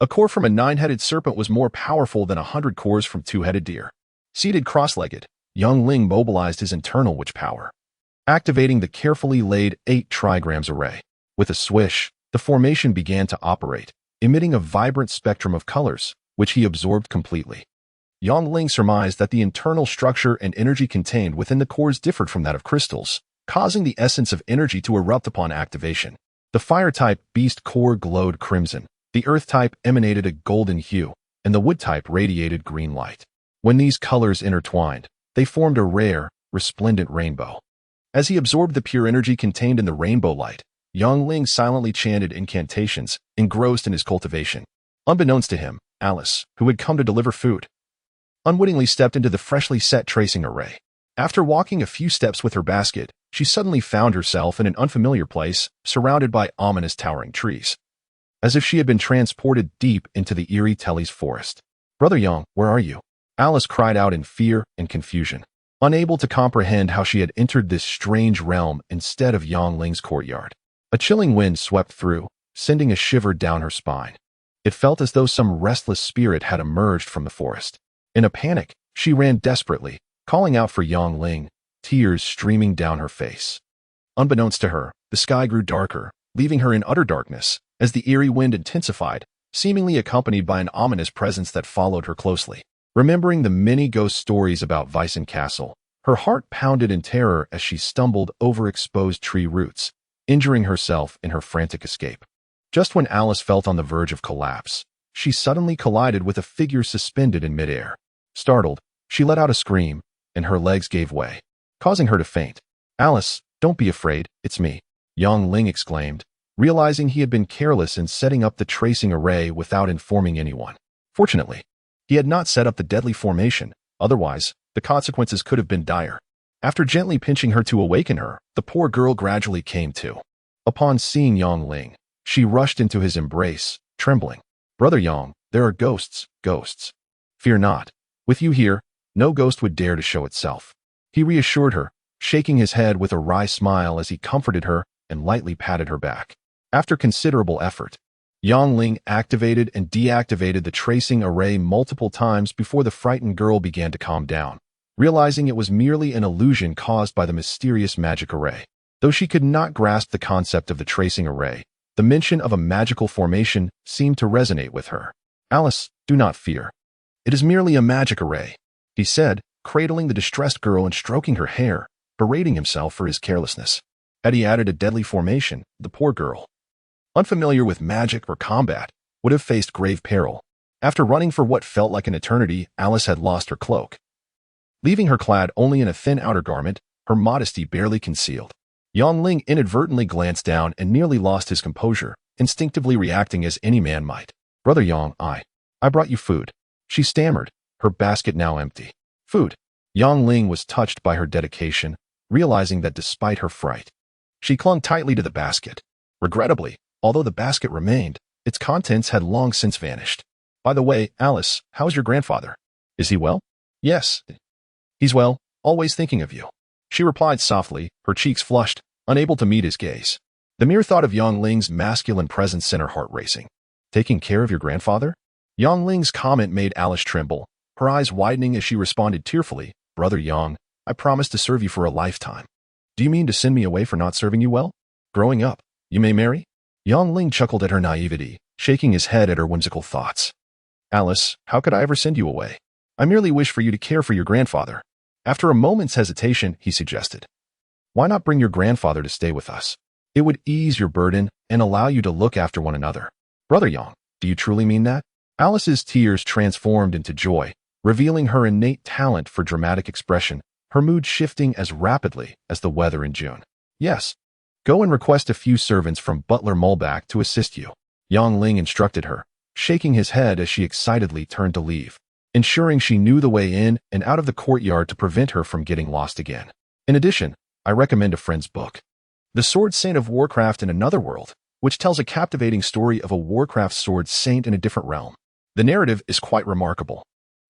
a core from a 9-headed serpent was more powerful than 100 cores from 2-headed deer. Seated cross-legged, Yang Ling mobilized his internal witch power, activating the carefully laid 8 trigrams array. With a swish, the formation began to operate, emitting a vibrant spectrum of colors, which he absorbed completely. Yang Ling surmised that the internal structure and energy contained within the cores differed from that of crystals, causing the essence of energy to erupt upon activation. The fire-type beast core glowed crimson, the earth-type emanated a golden hue, and the wood-type radiated green light. When these colors intertwined, they formed a rare, resplendent rainbow. As he absorbed the pure energy contained in the rainbow light, Yang Ling silently chanted incantations, engrossed in his cultivation. Unbeknownst to him, Alice, who had come to deliver food, unwittingly stepped into the freshly set tracing array. After walking a few steps with her basket, she suddenly found herself in an unfamiliar place, surrounded by ominous towering trees, as if she had been transported deep into the eerie Telly's forest. "Brother Yang, where are you?" Alice cried out in fear and confusion, unable to comprehend how she had entered this strange realm instead of Yang Ling's courtyard. A chilling wind swept through, sending a shiver down her spine. It felt as though some restless spirit had emerged from the forest. In a panic, she ran desperately, calling out for Yang Ling, tears streaming down her face. Unbeknownst to her, the sky grew darker, leaving her in utter darkness, as the eerie wind intensified, seemingly accompanied by an ominous presence that followed her closely. Remembering the many ghost stories about Vysen Castle, her heart pounded in terror as she stumbled over exposed tree roots, injuring herself in her frantic escape. Just when Alice felt on the verge of collapse, she suddenly collided with a figure suspended in midair. Startled, she let out a scream, and her legs gave way, causing her to faint. "Alice, don't be afraid, it's me," Yang Ling exclaimed, realizing he had been careless in setting up the tracing array without informing anyone. Fortunately, he had not set up the deadly formation, otherwise, the consequences could have been dire. After gently pinching her to awaken her, the poor girl gradually came to. Upon seeing Yang Ling, she rushed into his embrace, trembling. "Brother Yang, there are ghosts. Fear not. With you here, no ghost would dare to show itself," he reassured her, shaking his head with a wry smile as he comforted her and lightly patted her back. After considerable effort, Yang Ling activated and deactivated the tracing array multiple times before the frightened girl began to calm down, realizing it was merely an illusion caused by the mysterious magic array. Though she could not grasp the concept of the tracing array, the mention of a magical formation seemed to resonate with her. "Alice, do not fear. It is merely a magic array," he said, cradling the distressed girl and stroking her hair, berating himself for his carelessness. Had he added a deadly formation, the poor girl, unfamiliar with magic or combat, would have faced grave peril. After running for what felt like an eternity, Alice had lost her cloak, leaving her clad only in a thin outer garment, her modesty barely concealed. Yang Ling inadvertently glanced down and nearly lost his composure, instinctively reacting as any man might. "Brother Yang, I brought you food," she stammered, her basket now empty. "Food?" Yang Ling was touched by her dedication, realizing that despite her fright, she clung tightly to the basket. Regrettably, although the basket remained, its contents had long since vanished. "By the way, Alice, how's your grandfather? Is he well?" "Yes. He's well, always thinking of you," she replied softly, her cheeks flushed, unable to meet his gaze. The mere thought of Yang Ling's masculine presence sent her heart racing. "Taking care of your grandfather?" Yang Ling's comment made Alice tremble, her eyes widening as she responded tearfully, "Brother Yang, I promised to serve you for a lifetime. Do you mean to send me away for not serving you well? Growing up, you may marry?" Yang Ling chuckled at her naivety, shaking his head at her whimsical thoughts. "Alice, how could I ever send you away? I merely wish for you to care for your grandfather." After a moment's hesitation, he suggested, "Why not bring your grandfather to stay with us? It would ease your burden and allow you to look after one another." "Brother Yang, do you truly mean that?" Alice's tears transformed into joy, revealing her innate talent for dramatic expression, her mood shifting as rapidly as the weather in June. "Yes. Go and request a few servants from Butler Mulback to assist you," Yang Ling instructed her, shaking his head as she excitedly turned to leave, ensuring she knew the way in and out of the courtyard to prevent her from getting lost again. "In addition, I recommend a friend's book, The Sword Saint of Warcraft in Another World, which tells a captivating story of a Warcraft sword saint in a different realm. The narrative is quite remarkable."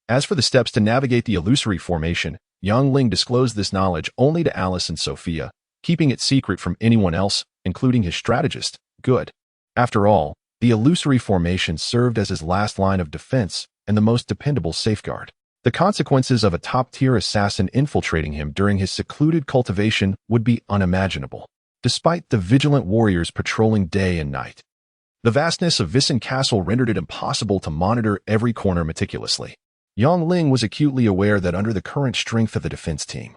As for the steps to navigate the illusory formation, Yang Ling disclosed this knowledge only to Alice and Sophia, keeping it secret from anyone else, including his strategist. Good. After all, the illusory formation served as his last line of defense and the most dependable safeguard. The consequences of a top-tier assassin infiltrating him during his secluded cultivation would be unimaginable, despite the vigilant warriors patrolling day and night. The vastness of Vissen Castle rendered it impossible to monitor every corner meticulously. Yang Ling was acutely aware that under the current strength of the defense team,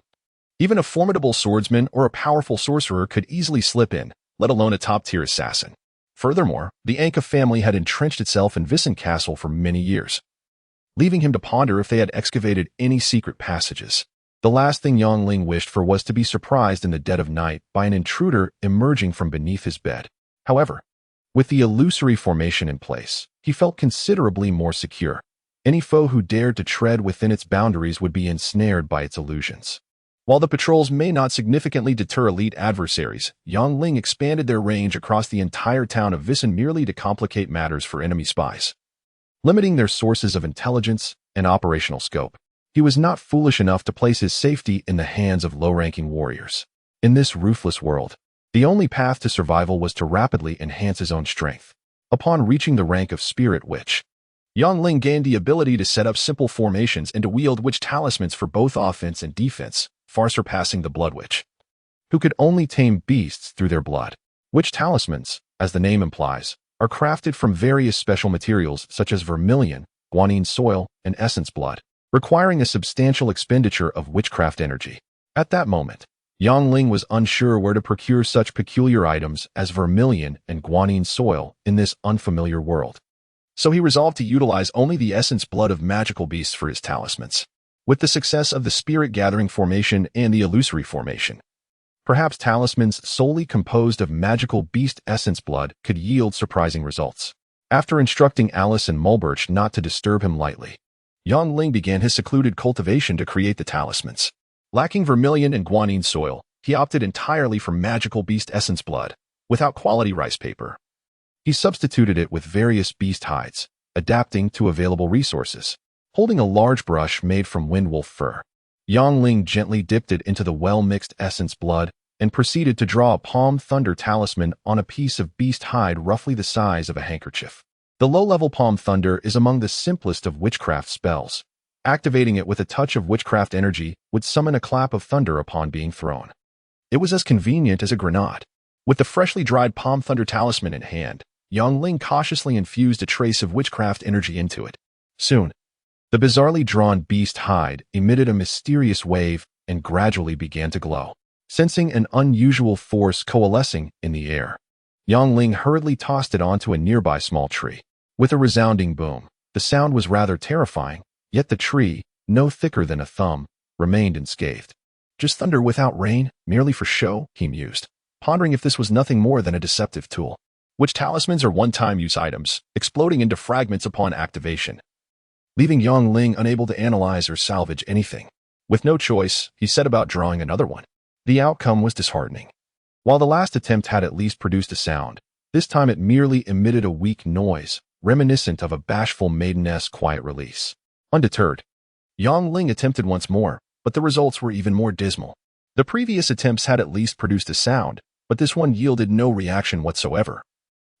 even a formidable swordsman or a powerful sorcerer could easily slip in, let alone a top-tier assassin. Furthermore, the Anka family had entrenched itself in Vissen Castle for many years, leaving him to ponder if they had excavated any secret passages. The last thing Yang Ling wished for was to be surprised in the dead of night by an intruder emerging from beneath his bed. However, with the illusory formation in place, he felt considerably more secure. Any foe who dared to tread within its boundaries would be ensnared by its illusions. While the patrols may not significantly deter elite adversaries, Yang Ling expanded their range across the entire town of Vissen merely to complicate matters for enemy spies, limiting their sources of intelligence and operational scope. He was not foolish enough to place his safety in the hands of low-ranking warriors. In this ruthless world, the only path to survival was to rapidly enhance his own strength. Upon reaching the rank of Spirit Witch, Yang Ling gained the ability to set up simple formations and to wield witch talismans for both offense and defense, far surpassing the Blood Witch, who could only tame beasts through their blood. Witch talismans, as the name implies, are crafted from various special materials such as vermilion, guanine soil, and essence blood, requiring a substantial expenditure of witchcraft energy. At that moment, Ling was unsure where to procure such peculiar items as vermilion and guanine soil in this unfamiliar world. So he resolved to utilize only the essence blood of magical beasts for his talismans. With the success of the spirit gathering formation and the illusory formation, perhaps talismans solely composed of magical beast essence blood could yield surprising results. After instructing Alice and Mulberch not to disturb him lightly, Ling began his secluded cultivation to create the talismans. Lacking vermilion and guanine soil, he opted entirely for magical beast essence blood, without quality rice paper. He substituted it with various beast hides, adapting to available resources. Holding a large brush made from windwolf fur, Ling gently dipped it into the well-mixed essence blood and proceeded to draw a palm thunder talisman on a piece of beast hide roughly the size of a handkerchief. The low-level palm thunder is among the simplest of witchcraft spells. Activating it with a touch of witchcraft energy would summon a clap of thunder upon being thrown. It was as convenient as a grenade. With the freshly dried palm thunder talisman in hand, Ling cautiously infused a trace of witchcraft energy into it. Soon, the bizarrely drawn beast hide emitted a mysterious wave and gradually began to glow. Sensing an unusual force coalescing in the air, Ling hurriedly tossed it onto a nearby small tree. With a resounding boom, the sound was rather terrifying, yet the tree, no thicker than a thumb, remained unscathed. Just thunder without rain, merely for show, he mused, pondering if this was nothing more than a deceptive tool. Which talismans are one-time use items, exploding into fragments upon activation, leaving Ling unable to analyze or salvage anything. With no choice, he set about drawing another one. The outcome was disheartening. While the last attempt had at least produced a sound, this time it merely emitted a weak noise, reminiscent of a bashful maideness quiet release. Undeterred, Ling attempted once more, but the results were even more dismal. The previous attempts had at least produced a sound, but this one yielded no reaction whatsoever.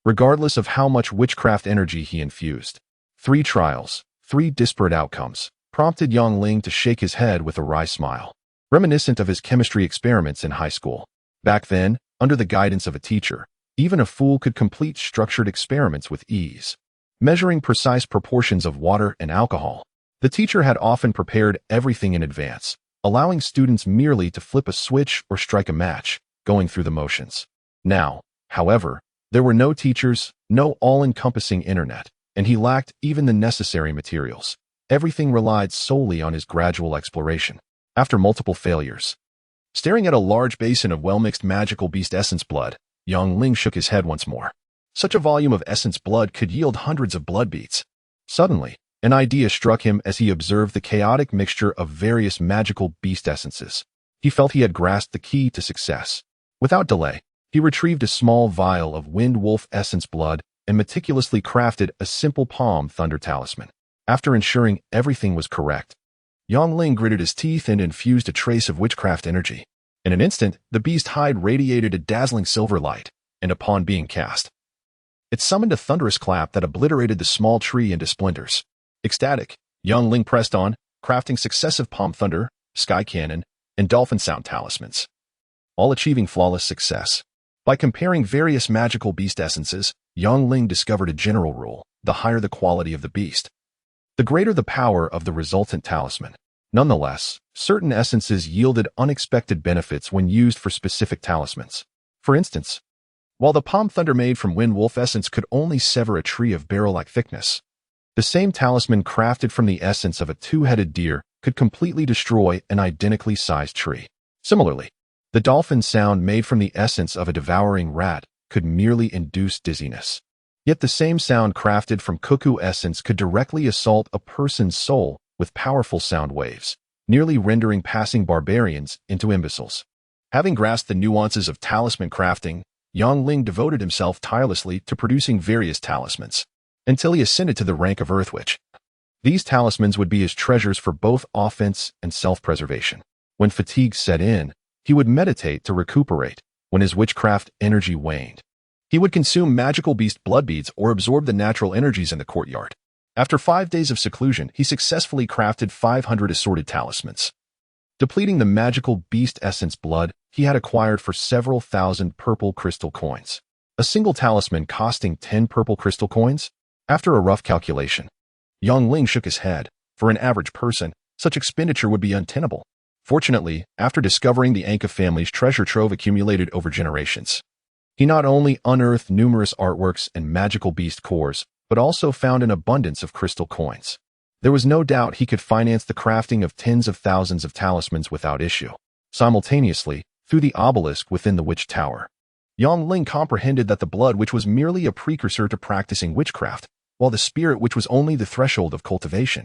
Regardless of how much witchcraft energy he infused, 3 trials, 3 disparate outcomes, prompted Ling to shake his head with a wry smile, reminiscent of his chemistry experiments in high school. Back then, under the guidance of a teacher, even a fool could complete structured experiments with ease. Measuring precise proportions of water and alcohol, the teacher had often prepared everything in advance, allowing students merely to flip a switch or strike a match, going through the motions. Now, however, there were no teachers, no all-encompassing internet, and he lacked even the necessary materials. Everything relied solely on his gradual exploration. After multiple failures, staring at a large basin of well-mixed magical beast essence blood, Ling shook his head once more. Such a volume of essence blood could yield hundreds of blood beads. Suddenly, an idea struck him as he observed the chaotic mixture of various magical beast essences. He felt he had grasped the key to success. Without delay, he retrieved a small vial of wind wolf essence blood and meticulously crafted a simple palm thunder talisman. After ensuring everything was correct, Ling gritted his teeth and infused a trace of witchcraft energy. In an instant, the beast hide radiated a dazzling silver light, and upon being cast, it summoned a thunderous clap that obliterated the small tree into splinters. Ecstatic, Ling pressed on, crafting successive palm thunder, sky cannon, and dolphin sound talismans, all achieving flawless success. By comparing various magical beast essences, Ling discovered a general rule: the higher the quality of the beast, the greater the power of the resultant talisman. Nonetheless, certain essences yielded unexpected benefits when used for specific talismans. For instance, while the palm thunder made from wind wolf essence could only sever a tree of barrel-like thickness, the same talisman crafted from the essence of a 2-headed deer could completely destroy an identically sized tree. Similarly, the dolphin sound made from the essence of a devouring rat could merely induce dizziness. Yet the same sound crafted from cuckoo essence could directly assault a person's soul with powerful sound waves, nearly rendering passing barbarians into imbeciles. Having grasped the nuances of talisman crafting, Ling devoted himself tirelessly to producing various talismans, until he ascended to the rank of Earthwitch. These talismans would be his treasures for both offense and self-preservation. When fatigue set in, he would meditate to recuperate. When his witchcraft energy waned, he would consume magical beast blood beads or absorb the natural energies in the courtyard. After 5 days of seclusion, he successfully crafted 500 assorted talismans. Depleting the magical beast essence blood he had acquired for several thousand purple crystal coins. A single talisman costing 10 purple crystal coins? After a rough calculation, Ling shook his head. For an average person, such expenditure would be untenable. Fortunately, after discovering the Anka family's treasure trove accumulated over generations, he not only unearthed numerous artworks and magical beast cores, but also found an abundance of crystal coins. There was no doubt he could finance the crafting of tens of thousands of talismans without issue. Simultaneously, through the obelisk within the witch tower, Yongling comprehended that the blood which was merely a precursor to practicing witchcraft, while the spirit which was only the threshold of cultivation.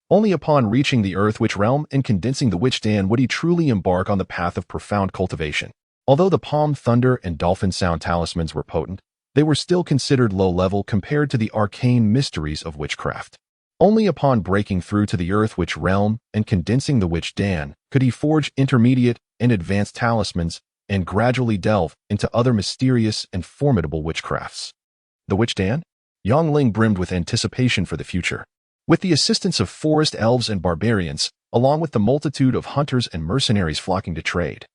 Only upon reaching the Earth Witch realm and condensing the Witch Dan would he truly embark on the path of profound cultivation. Although the Palm Thunder and Dolphin Sound talismans were potent, they were still considered low-level compared to the arcane mysteries of witchcraft. Only upon breaking through to the Earth Witch realm and condensing the Witch Dan could he forge intermediate and advanced talismans and gradually delve into other mysterious and formidable witchcrafts. The Witch Dan? Yongling brimmed with anticipation for the future. With the assistance of forest elves and barbarians, along with the multitude of hunters and mercenaries flocking to trade,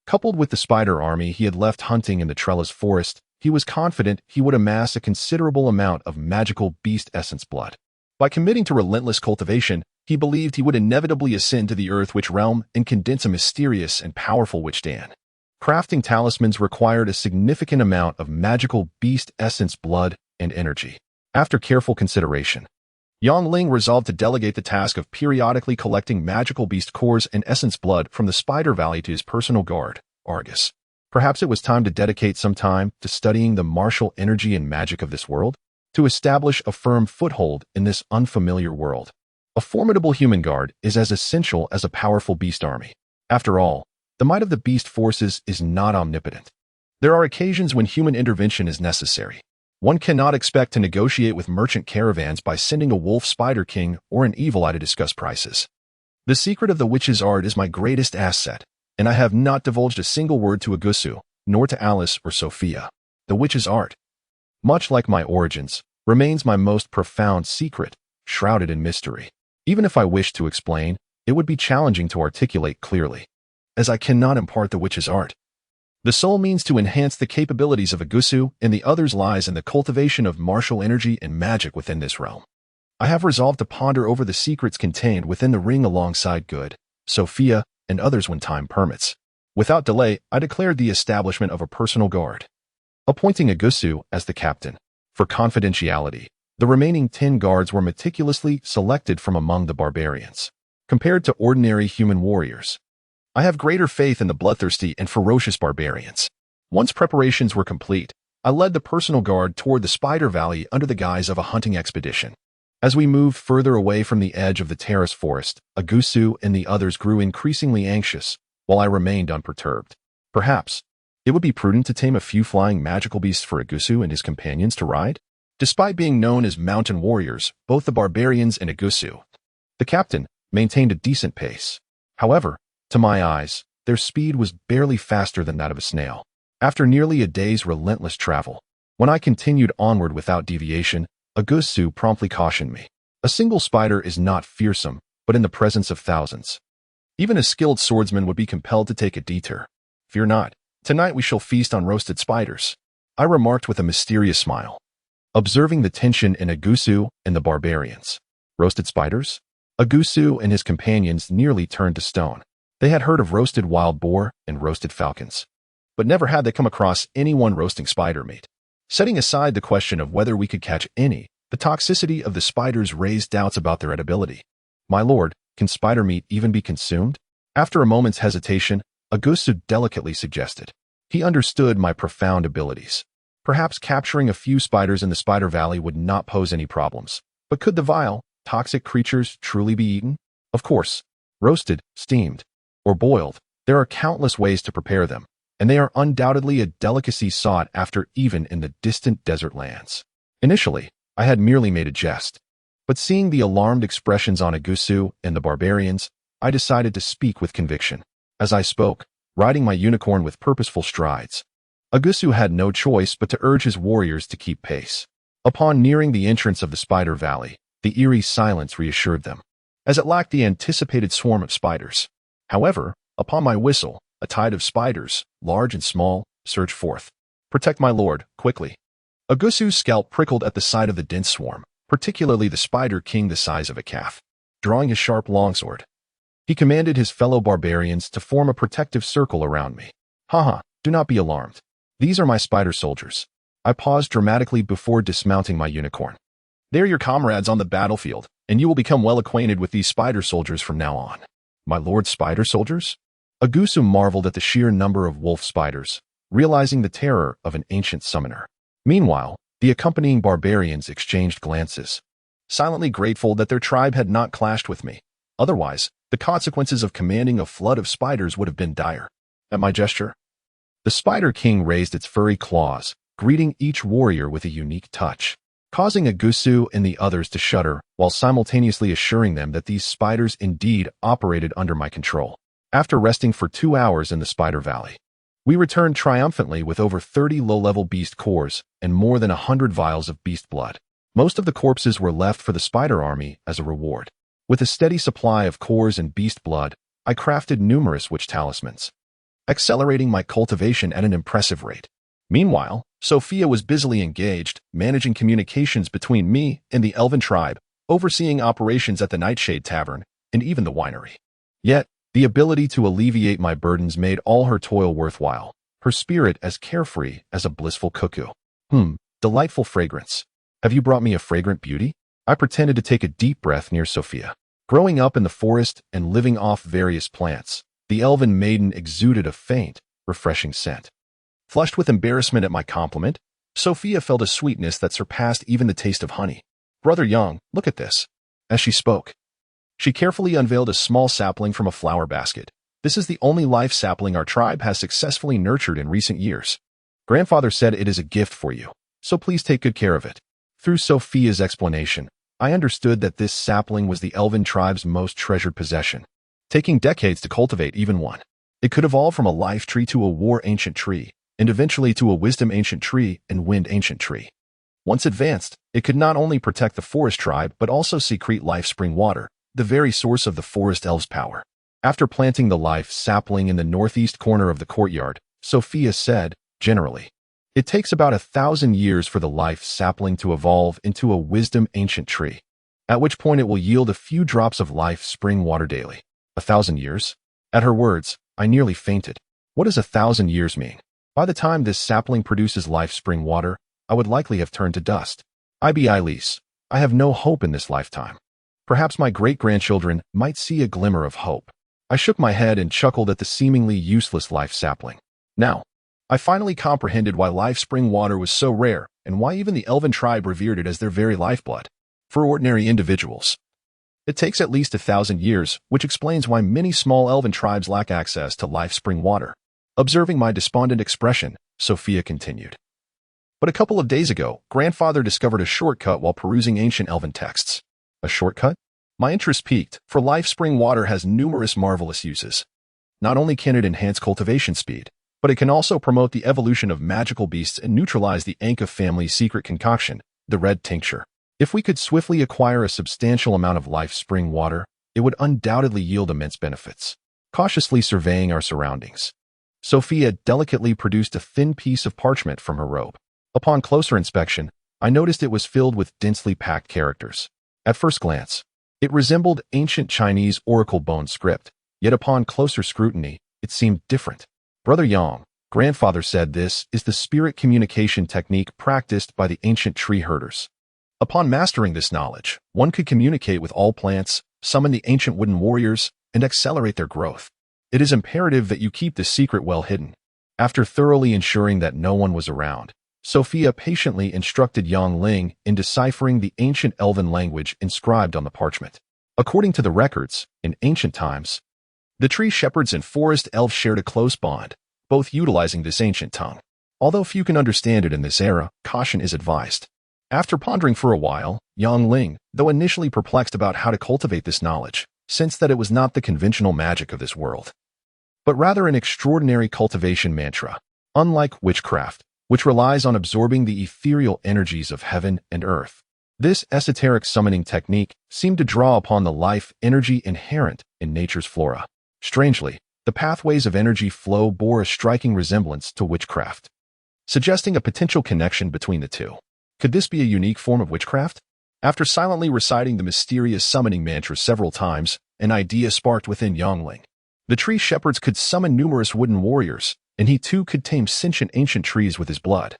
coupled with the spider army he had left hunting in the Trellis forest, he was confident he would amass a considerable amount of magical beast essence blood. By committing to relentless cultivation, he believed he would inevitably ascend to the Earth Witch realm and condense a mysterious and powerful Witch Dan. Crafting talismans required a significant amount of magical beast essence blood and energy. After careful consideration, Yongling resolved to delegate the task of periodically collecting magical beast cores and essence blood from the Spider Valley to his personal guard, Argus. Perhaps it was time to dedicate some time to studying the martial energy and magic of this world, to establish a firm foothold in this unfamiliar world. A formidable human guard is as essential as a powerful beast army. After all, the might of the beast forces is not omnipotent. There are occasions when human intervention is necessary. One cannot expect to negotiate with merchant caravans by sending a wolf spider king or an evil eye to discuss prices. The secret of the witch's art is my greatest asset, and I have not divulged a single word to Agusu, nor to Alice or Sophia. The witch's art, much like my origins, remains my most profound secret, shrouded in mystery. Even if I wished to explain, it would be challenging to articulate clearly, as I cannot impart the witch's art. The sole means to enhance the capabilities of Agusu and the others lies in the cultivation of martial energy and magic within this realm. I have resolved to ponder over the secrets contained within the ring alongside Good, Sophia, and others when time permits. Without delay, I declared the establishment of a personal guard, appointing Agusu as the captain. For confidentiality, the remaining 10 guards were meticulously selected from among the barbarians. Compared to ordinary human warriors, I have greater faith in the bloodthirsty and ferocious barbarians. Once preparations were complete, I led the personal guard toward the Spider Valley under the guise of a hunting expedition. As we moved further away from the edge of the terrace forest, Agusu and the others grew increasingly anxious, while I remained unperturbed. Perhaps it would be prudent to tame a few flying magical beasts for Agusu and his companions to ride? Despite being known as mountain warriors, both the barbarians and Agusu, the captain, maintained a decent pace. However, to my eyes, their speed was barely faster than that of a snail. After nearly a day's relentless travel, when I continued onward without deviation, Agusu promptly cautioned me. A single spider is not fearsome, but in the presence of thousands, even a skilled swordsman would be compelled to take a detour. Fear not. Tonight we shall feast on roasted spiders, I remarked with a mysterious smile, observing the tension in Agusu and the barbarians. Roasted spiders? Agusu and his companions nearly turned to stone. They had heard of roasted wild boar and roasted falcons, but never had they come across anyone roasting spider meat. Setting aside the question of whether we could catch any, the toxicity of the spiders raised doubts about their edibility. My lord, can spider meat even be consumed? After a moment's hesitation, Agusu delicately suggested. He understood my profound abilities. Perhaps capturing a few spiders in the Spider Valley would not pose any problems. But could the vile, toxic creatures truly be eaten? Of course. Roasted, steamed, or boiled, there are countless ways to prepare them, and they are undoubtedly a delicacy sought after even in the distant desert lands. Initially, I had merely made a jest, but seeing the alarmed expressions on Agusu and the barbarians, I decided to speak with conviction. As I spoke, riding my unicorn with purposeful strides, Agusu had no choice but to urge his warriors to keep pace. Upon nearing the entrance of the Spider Valley, the eerie silence reassured them, as it lacked the anticipated swarm of spiders. However, upon my whistle, a tide of spiders, large and small, surged forth. Protect my lord, quickly. Agusu's scalp prickled at the sight of the dense swarm, particularly the spider king the size of a calf. Drawing his sharp longsword, He commanded his fellow barbarians to form a protective circle around me. Haha, do not be alarmed. These are my spider soldiers. I paused dramatically before dismounting my unicorn. They're your comrades on the battlefield, and you will become well acquainted with these spider soldiers from now on. My lord spider soldiers? Agusu marveled at the sheer number of wolf spiders, realizing the terror of an ancient summoner. Meanwhile, the accompanying barbarians exchanged glances, silently grateful that their tribe had not clashed with me. Otherwise, the consequences of commanding a flood of spiders would have been dire. At my gesture, the Spider King raised its furry claws, greeting each warrior with a unique touch, causing Agusu and the others to shudder while simultaneously assuring them that these spiders indeed operated under my control. After resting for 2 hours in the Spider Valley, we returned triumphantly with over 30 low-level beast cores and more than 100 vials of beast blood. Most of the corpses were left for the spider army as a reward. With a steady supply of cores and beast blood, I crafted numerous witch talismans, accelerating my cultivation at an impressive rate. Meanwhile, Sophia was busily engaged, managing communications between me and the elven tribe, overseeing operations at the Nightshade Tavern, and even the winery. Yet, the ability to alleviate my burdens made all her toil worthwhile, her spirit as carefree as a blissful cuckoo. Delightful fragrance. Have you brought me a fragrant beauty? I pretended to take a deep breath near Sophia. Growing up in the forest and living off various plants, the elven maiden exuded a faint, refreshing scent. Flushed with embarrassment at my compliment, Sophia felt a sweetness that surpassed even the taste of honey. Brother Young, look at this. As she spoke, she carefully unveiled a small sapling from a flower basket. This is the only life sapling our tribe has successfully nurtured in recent years. Grandfather said it is a gift for you, so please take good care of it. Through Sophia's explanation, I understood that this sapling was the elven tribe's most treasured possession, taking decades to cultivate even one. It could evolve from a life tree to a war ancient tree, and eventually to a wisdom ancient tree and wind ancient tree. Once advanced, it could not only protect the forest tribe but also secrete life spring water, the very source of the forest elves' power. After planting the life sapling in the northeast corner of the courtyard, Sophia said, generally, it takes about 1,000 years for the life sapling to evolve into a wisdom ancient tree, at which point it will yield a few drops of life spring water daily. 1,000 years? At her words, I nearly fainted. What does 1,000 years mean? By the time this sapling produces life spring water, I would likely have turned to dust. Lease, I have no hope in this lifetime. Perhaps my great-grandchildren might see a glimmer of hope. I shook my head and chuckled at the seemingly useless life sapling. Now, I finally comprehended why life spring water was so rare and why even the elven tribe revered it as their very lifeblood. For ordinary individuals, it takes at least 1,000 years, which explains why many small elven tribes lack access to life spring water. Observing my despondent expression, Sophia continued. But a couple of days ago, Grandfather discovered a shortcut while perusing ancient elven texts. A shortcut? My interest piqued, for life spring water has numerous marvelous uses. Not only can it enhance cultivation speed, but it can also promote the evolution of magical beasts and neutralize the Anka family's secret concoction, the red tincture. If we could swiftly acquire a substantial amount of life spring water, it would undoubtedly yield immense benefits. Cautiously surveying our surroundings, Sophia delicately produced a thin piece of parchment from her robe. Upon closer inspection, I noticed it was filled with densely packed characters. At first glance, it resembled ancient Chinese oracle bone script, yet upon closer scrutiny, it seemed different. Brother Yang, Grandfather said this is the spirit communication technique practiced by the ancient tree herders. Upon mastering this knowledge, one could communicate with all plants, summon the ancient wooden warriors, and accelerate their growth. It is imperative that you keep this secret well hidden. After thoroughly ensuring that no one was around, Sophia patiently instructed Yang Ling in deciphering the ancient elven language inscribed on the parchment. According to the records, in ancient times, the tree shepherds and forest elves shared a close bond, both utilizing this ancient tongue. Although few can understand it in this era, caution is advised. After pondering for a while, Yang Ling, though initially perplexed about how to cultivate this knowledge, sensed that it was not the conventional magic of this world, but rather an extraordinary cultivation mantra, unlike witchcraft, which relies on absorbing the ethereal energies of heaven and earth. This esoteric summoning technique seemed to draw upon the life energy inherent in nature's flora. Strangely, the pathways of energy flow bore a striking resemblance to witchcraft, suggesting a potential connection between the two. Could this be a unique form of witchcraft? After silently reciting the mysterious summoning mantra several times, an idea sparked within Yangling. The tree shepherds could summon numerous wooden warriors, and he too could tame sentient ancient trees with his blood.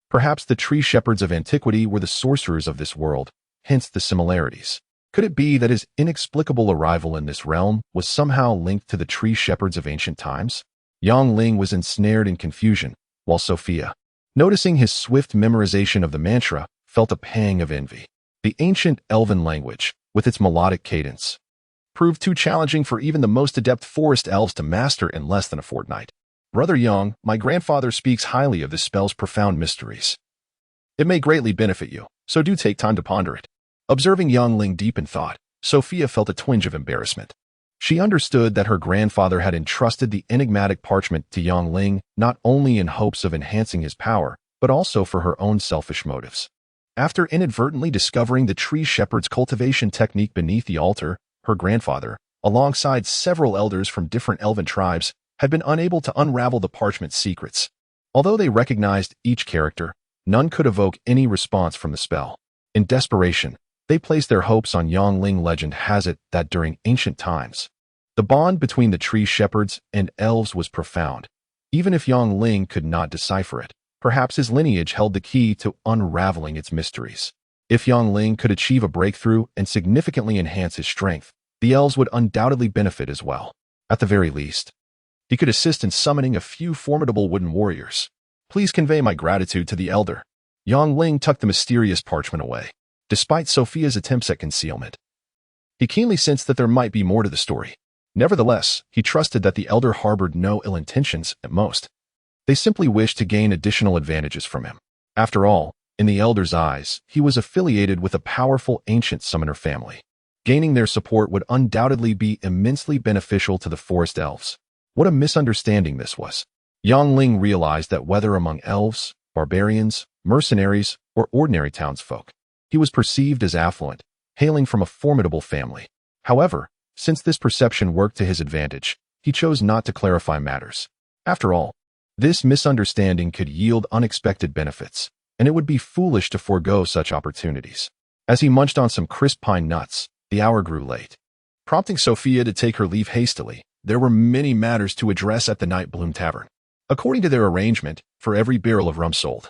Perhaps the tree shepherds of antiquity were the sorcerers of this world, hence the similarities. Could it be that his inexplicable arrival in this realm was somehow linked to the tree shepherds of ancient times? Yangling was ensnared in confusion, while Sophia, noticing his swift memorization of the mantra, felt a pang of envy. The ancient elven language, with its melodic cadence, proved too challenging for even the most adept forest elves to master in less than a fortnight. Brother Yang, my grandfather speaks highly of this spell's profound mysteries. It may greatly benefit you, so do take time to ponder it. Observing Yangling deep in thought, Sophia felt a twinge of embarrassment. She understood that her grandfather had entrusted the enigmatic parchment to Yangling not only in hopes of enhancing his power, but also for her own selfish motives. After inadvertently discovering the tree shepherd's cultivation technique beneath the altar, her grandfather, alongside several elders from different elven tribes, had been unable to unravel the parchment's secrets. Although they recognized each character, none could evoke any response from the spell. In desperation, they placed their hopes on Yangling. Legend has it that during ancient times, the bond between the tree shepherds and elves was profound. Even if Yangling could not decipher it, perhaps his lineage held the key to unraveling its mysteries. If Yangling could achieve a breakthrough and significantly enhance his strength, the elves would undoubtedly benefit as well. At the very least, he could assist in summoning a few formidable wooden warriors. Please convey my gratitude to the elder. Yangling tucked the mysterious parchment away, despite Sophia's attempts at concealment. He keenly sensed that there might be more to the story. Nevertheless, he trusted that the elder harbored no ill intentions at most. They simply wished to gain additional advantages from him. After all, in the elder's eyes, he was affiliated with a powerful ancient summoner family. Gaining their support would undoubtedly be immensely beneficial to the forest elves. What a misunderstanding this was. Yangling realized that whether among elves, barbarians, mercenaries, or ordinary townsfolk, he was perceived as affluent, hailing from a formidable family. However, since this perception worked to his advantage, he chose not to clarify matters. After all, this misunderstanding could yield unexpected benefits, and it would be foolish to forego such opportunities. As he munched on some crisp pine nuts, the hour grew late. Prompting Sophia to take her leave hastily, there were many matters to address at the Night Bloom Tavern. According to their arrangement, for every barrel of rum sold,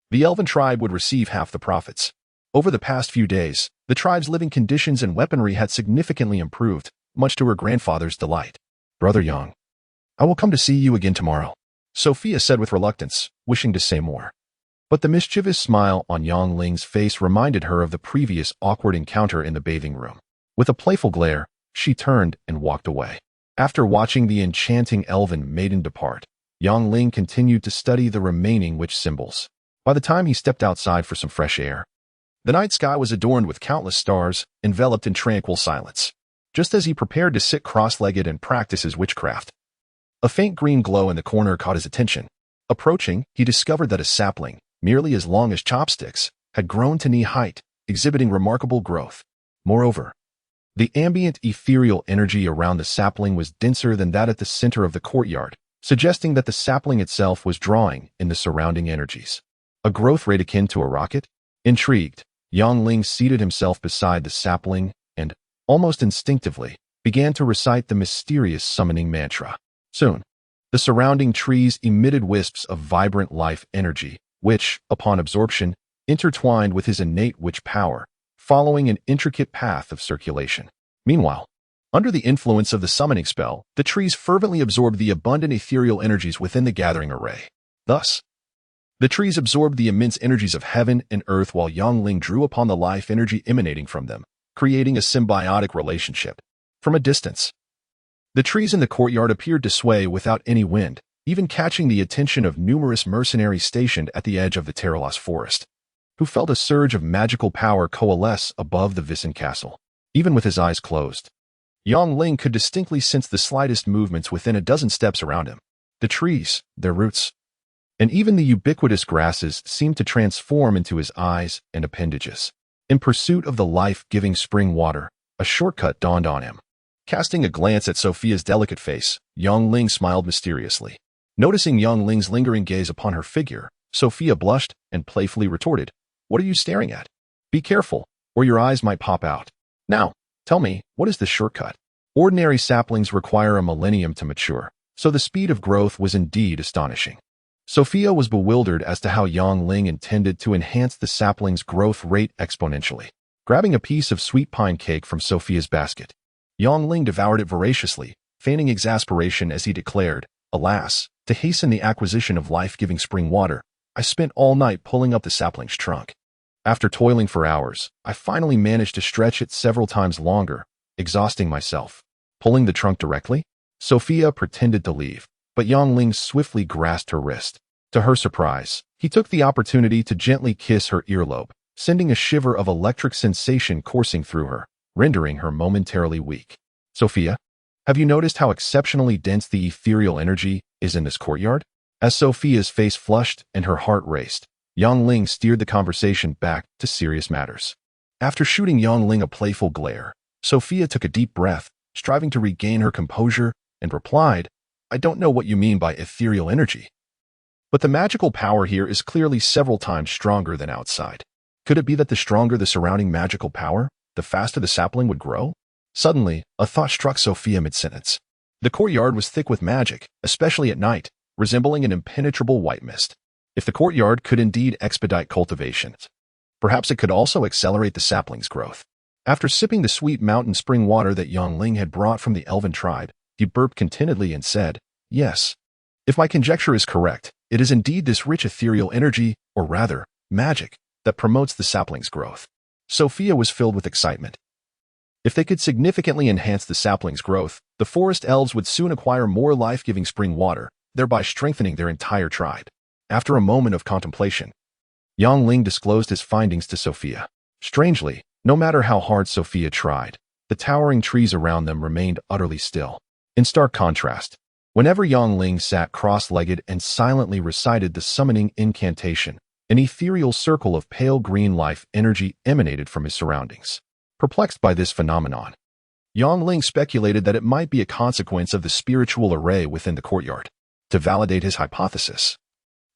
the elven tribe would receive half the profits. Over the past few days, the tribe's living conditions and weaponry had significantly improved, much to her grandfather's delight. Brother Yang, I will come to see you again tomorrow, Sophia said with reluctance, wishing to say more. But the mischievous smile on Yangling's face reminded her of the previous awkward encounter in the bathing room. With a playful glare, she turned and walked away. After watching the enchanting elven maiden depart, Yangling continued to study the remaining witch symbols. By the time he stepped outside for some fresh air, the night sky was adorned with countless stars, enveloped in tranquil silence. Just as he prepared to sit cross-legged and practice his witchcraft, a faint green glow in the corner caught his attention. Approaching, he discovered that a sapling, merely as long as chopsticks, had grown to knee height, exhibiting remarkable growth. Moreover, the ambient ethereal energy around the sapling was denser than that at the center of the courtyard, suggesting that the sapling itself was drawing in the surrounding energies. A growth rate akin to a rocket? Intrigued, Yangling seated himself beside the sapling and, almost instinctively, began to recite the mysterious summoning mantra. Soon, the surrounding trees emitted wisps of vibrant life energy, which, upon absorption, intertwined with his innate witch power, following an intricate path of circulation. Meanwhile, under the influence of the summoning spell, the trees fervently absorbed the abundant ethereal energies within the gathering array. Thus, the trees absorbed the immense energies of heaven and earth while Yangling drew upon the life energy emanating from them, creating a symbiotic relationship. From a distance, the trees in the courtyard appeared to sway without any wind, even catching the attention of numerous mercenaries stationed at the edge of the Terulas forest, who felt a surge of magical power coalesce above the Vissen castle. Even with his eyes closed, Yangling could distinctly sense the slightest movements within a dozen steps around him. The trees, their roots, and even the ubiquitous grasses seemed to transform into his eyes and appendages. In pursuit of the life-giving spring water, a shortcut dawned on him. Casting a glance at Sophia's delicate face, Yangling smiled mysteriously. Noticing Yangling's lingering gaze upon her figure, Sophia blushed and playfully retorted, "What are you staring at? Be careful, or your eyes might pop out. Now, Tell me, what is the shortcut? Ordinary saplings require a millennium to mature, so the speed of growth was indeed astonishing. Sophia was bewildered as to how Yang Ling intended to enhance the sapling's growth rate exponentially. Grabbing a piece of sweet pine cake from Sophia's basket, Yang Ling devoured it voraciously, feigning exasperation as he declared, "Alas, to hasten the acquisition of life-giving spring water, I spent all night pulling up the sapling's trunk. After toiling for hours, I finally managed to stretch it several times longer, exhausting myself. Pulling the trunk directly?" Sophia pretended to leave, but Yang Ling swiftly grasped her wrist. To her surprise, he took the opportunity to gently kiss her earlobe, sending a shiver of electric sensation coursing through her, rendering her momentarily weak. "Sophia, have you noticed how exceptionally dense the ethereal energy is in this courtyard?" As Sophia's face flushed and her heart raced, Yang Ling steered the conversation back to serious matters. After shooting Yang Ling a playful glare, Sophia took a deep breath, striving to regain her composure, and replied, "I don't know what you mean by ethereal energy. But the magical power here is clearly several times stronger than outside. Could it be that the stronger the surrounding magical power, the faster the sapling would grow?" Suddenly, a thought struck Sophia mid-sentence. The courtyard was thick with magic, especially at night, resembling an impenetrable white mist. If the courtyard could indeed expedite cultivation, perhaps it could also accelerate the sapling's growth. After sipping the sweet mountain spring water that Yang Ling had brought from the elven tribe, he burped contentedly and said, "Yes. If my conjecture is correct, it is indeed this rich ethereal energy, or rather, magic, that promotes the sapling's growth." Sophia was filled with excitement. If they could significantly enhance the sapling's growth, the forest elves would soon acquire more life-giving spring water, thereby strengthening their entire tribe. After a moment of contemplation, Yang Ling disclosed his findings to Sophia. Strangely, no matter how hard Sophia tried, the towering trees around them remained utterly still. In stark contrast, whenever Yang Ling sat cross-legged and silently recited the summoning incantation, an ethereal circle of pale green life energy emanated from his surroundings. Perplexed by this phenomenon, Yang Ling speculated that it might be a consequence of the spiritual array within the courtyard. To validate his hypothesis,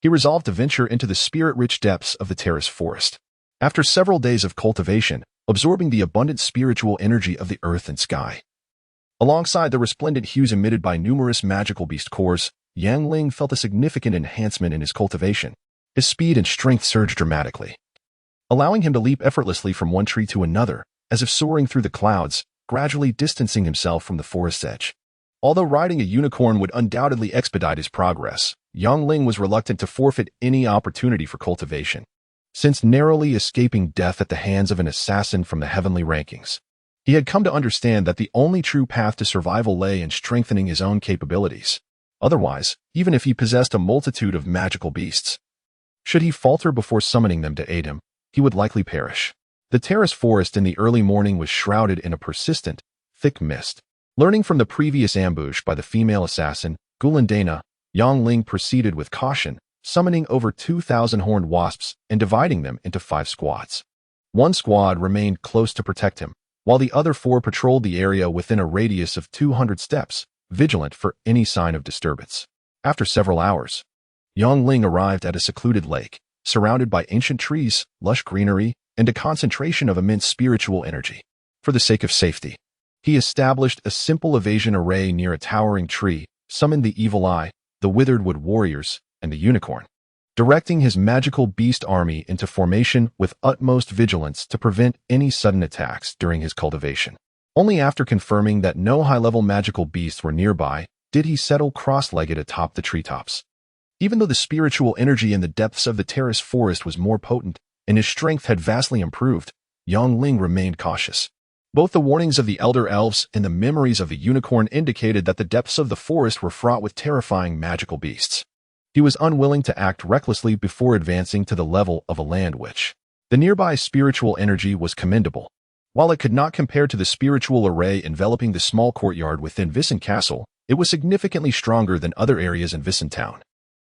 he resolved to venture into the spirit-rich depths of the terrace forest. After several days of cultivation, absorbing the abundant spiritual energy of the earth and sky, alongside the resplendent hues emitted by numerous magical beast cores, Yang Ling felt a significant enhancement in his cultivation. His speed and strength surged dramatically, allowing him to leap effortlessly from one tree to another, as if soaring through the clouds, gradually distancing himself from the forest's edge. Although riding a unicorn would undoubtedly expedite his progress, Yang Ling was reluctant to forfeit any opportunity for cultivation. Since narrowly escaping death at the hands of an assassin from the heavenly rankings, he had come to understand that the only true path to survival lay in strengthening his own capabilities. Otherwise, even if he possessed a multitude of magical beasts, should he falter before summoning them to aid him, he would likely perish. The terrace forest in the early morning was shrouded in a persistent, thick mist. Learning from the previous ambush by the female assassin, Gulandana, Yang Ling proceeded with caution, summoning over 2,000 horned wasps and dividing them into 5 squads. One squad remained close to protect him, while the other 4 patrolled the area within a radius of 200 steps, vigilant for any sign of disturbance. After several hours, Yang Ling arrived at a secluded lake, surrounded by ancient trees, lush greenery, and a concentration of immense spiritual energy. For the sake of safety, he established a simple evasion array near a towering tree, summoned the Evil Eye, the Withered Wood Warriors, and the Unicorn, directing his magical beast army into formation with utmost vigilance to prevent any sudden attacks during his cultivation. Only after confirming that no high-level magical beasts were nearby did he settle cross-legged atop the treetops. Even though the spiritual energy in the depths of the terrace forest was more potent and his strength had vastly improved, Yang Ling remained cautious. Both the warnings of the elder elves and the memories of the unicorn indicated that the depths of the forest were fraught with terrifying magical beasts. He was unwilling to act recklessly before advancing to the level of a land witch. The nearby spiritual energy was commendable. While it could not compare to the spiritual array enveloping the small courtyard within Vissen Castle, it was significantly stronger than other areas in Vissen Town.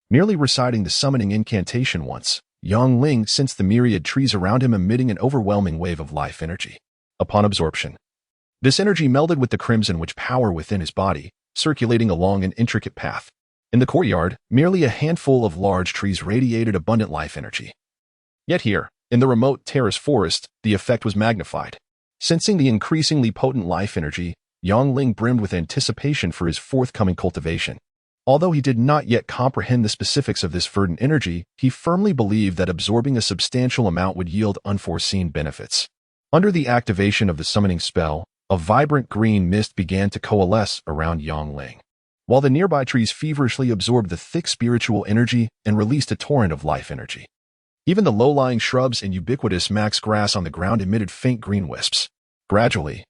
Merely reciting the summoning incantation once, Yang Ling sensed the myriad trees around him emitting an overwhelming wave of life energy. Upon absorption, this energy melded with the crimson witch power within his body, circulating along an intricate path. In the courtyard, merely a handful of large trees radiated abundant life energy. Yet here, in the remote terrace forest, the effect was magnified. Sensing the increasingly potent life energy, Yang Ling brimmed with anticipation for his forthcoming cultivation. Although he did not yet comprehend the specifics of this verdant energy, he firmly believed that absorbing a substantial amount would yield unforeseen benefits. Under the activation of the summoning spell, a vibrant green mist began to coalesce around Yang Ling, while the nearby trees feverishly absorbed the thick spiritual energy and released a torrent of life energy. Even the low-lying shrubs and ubiquitous max grass on the ground emitted faint green wisps. Gradually,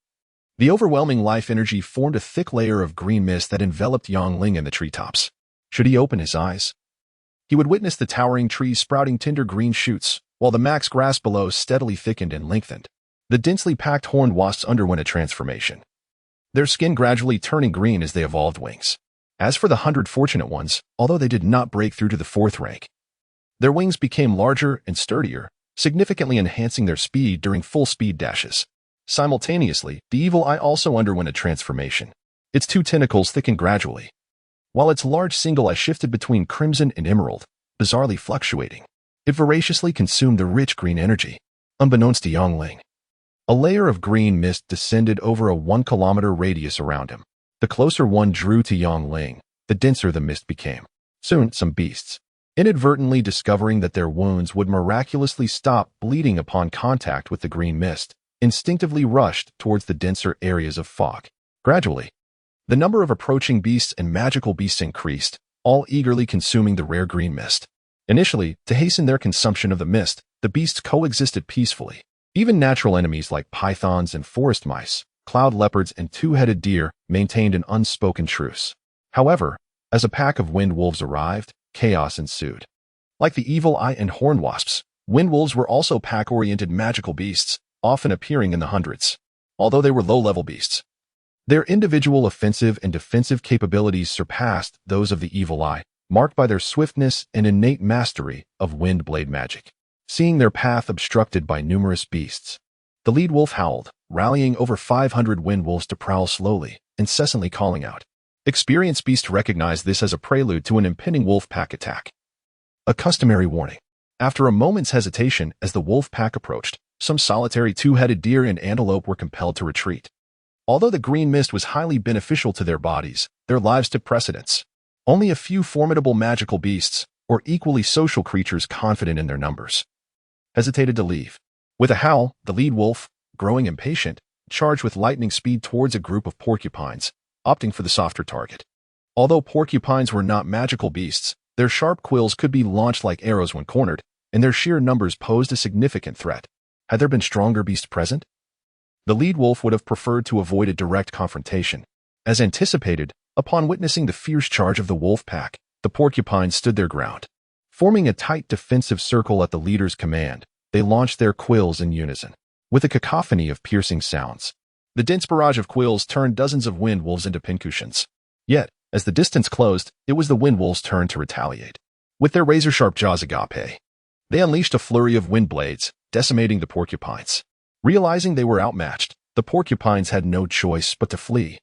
the overwhelming life energy formed a thick layer of green mist that enveloped Yang Ling in the treetops. Should he open his eyes, he would witness the towering trees sprouting tender green shoots, while the max grass below steadily thickened and lengthened. The densely packed horned wasps underwent a transformation, their skin gradually turning green as they evolved wings. As for the 100 fortunate ones, although they did not break through to the 4th rank, their wings became larger and sturdier, significantly enhancing their speed during full-speed dashes. Simultaneously, the evil eye also underwent a transformation. Its 2 tentacles thickened gradually, while its large single eye shifted between crimson and emerald, bizarrely fluctuating. It voraciously consumed the rich green energy. Unbeknownst to Yang Ling, a layer of green mist descended over a 1-kilometer radius around him. The closer one drew to Yang Ling, the denser the mist became. Soon, some beasts, inadvertently discovering that their wounds would miraculously stop bleeding upon contact with the green mist, instinctively rushed towards the denser areas of fog. Gradually, the number of approaching beasts and magical beasts increased, all eagerly consuming the rare green mist. Initially, to hasten their consumption of the mist, the beasts coexisted peacefully. Even natural enemies like pythons and forest mice, cloud leopards and 2-headed deer maintained an unspoken truce. However, as a pack of wind wolves arrived, chaos ensued. Like the evil eye and horned wasps, wind wolves were also pack-oriented magical beasts, often appearing in the hundreds. Although they were low-level beasts, their individual offensive and defensive capabilities surpassed those of the evil eye, marked by their swiftness and innate mastery of wind blade magic. Seeing their path obstructed by numerous beasts, the lead wolf howled, rallying over 500 wind wolves to prowl slowly, incessantly calling out. Experienced beasts recognized this as a prelude to an impending wolf pack attack. A customary warning. After a moment's hesitation as the wolf pack approached, some solitary 2-headed deer and antelope were compelled to retreat. Although the green mist was highly beneficial to their bodies, their lives took precedence. Only a few formidable magical beasts, or equally social creatures confident in their numbers, hesitated to leave. With a howl, the lead wolf, growing impatient, charged with lightning speed towards a group of porcupines, opting for the softer target. Although porcupines were not magical beasts, their sharp quills could be launched like arrows when cornered, and their sheer numbers posed a significant threat. Had there been stronger beasts present, the lead wolf would have preferred to avoid a direct confrontation. As anticipated, upon witnessing the fierce charge of the wolf pack, the porcupines stood their ground. Forming a tight defensive circle at the leader's command, they launched their quills in unison. With a cacophony of piercing sounds, the dense barrage of quills turned dozens of wind wolves into pincushions. Yet, as the distance closed, it was the wind wolves' turn to retaliate. With their razor-sharp jaws agape, they unleashed a flurry of wind blades, decimating the porcupines. Realizing they were outmatched, the porcupines had no choice but to flee,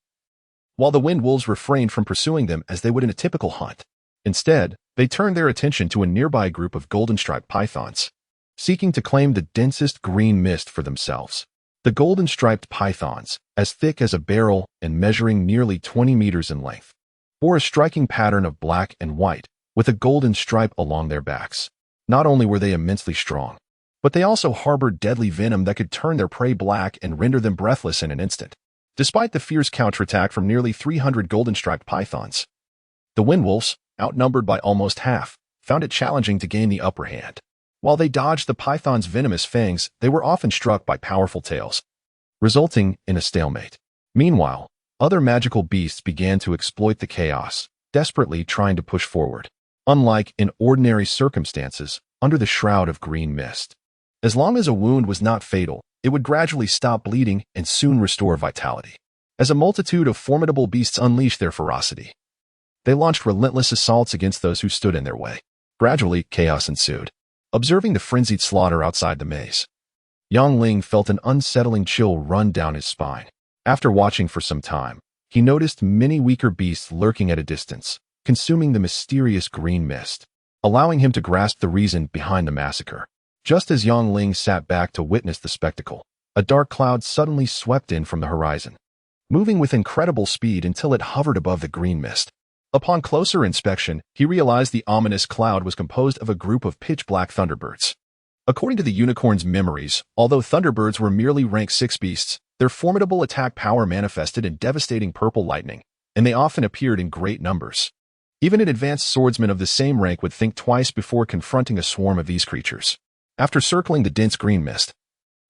while the wind wolves refrained from pursuing them as they would in a typical hunt. Instead, they turned their attention to a nearby group of golden-striped pythons, seeking to claim the densest green mist for themselves. The golden-striped pythons, as thick as a barrel and measuring nearly 20 meters in length, bore a striking pattern of black and white, with a golden stripe along their backs. Not only were they immensely strong, but they also harbored deadly venom that could turn their prey black and render them breathless in an instant. Despite the fierce counterattack from nearly 300 golden-striped pythons, the wind wolves, outnumbered by almost half, found it challenging to gain the upper hand. While they dodged the python's venomous fangs, they were often struck by powerful tails, resulting in a stalemate. Meanwhile, other magical beasts began to exploit the chaos, desperately trying to push forward. Unlike in ordinary circumstances, under the shroud of green mist, as long as a wound was not fatal, it would gradually stop bleeding and soon restore vitality. As a multitude of formidable beasts unleashed their ferocity, they launched relentless assaults against those who stood in their way. Gradually, chaos ensued. Observing the frenzied slaughter outside the maze, Yang Ling felt an unsettling chill run down his spine. After watching for some time, he noticed many weaker beasts lurking at a distance, consuming the mysterious green mist, allowing him to grasp the reason behind the massacre. Just as Yang Ling sat back to witness the spectacle, a dark cloud suddenly swept in from the horizon, moving with incredible speed until it hovered above the green mist. Upon closer inspection, he realized the ominous cloud was composed of a group of pitch-black thunderbirds. According to the unicorn's memories, although thunderbirds were merely rank 6 beasts, their formidable attack power manifested in devastating purple lightning, and they often appeared in great numbers. Even an advanced swordsman of the same rank would think twice before confronting a swarm of these creatures. After circling the dense green mist,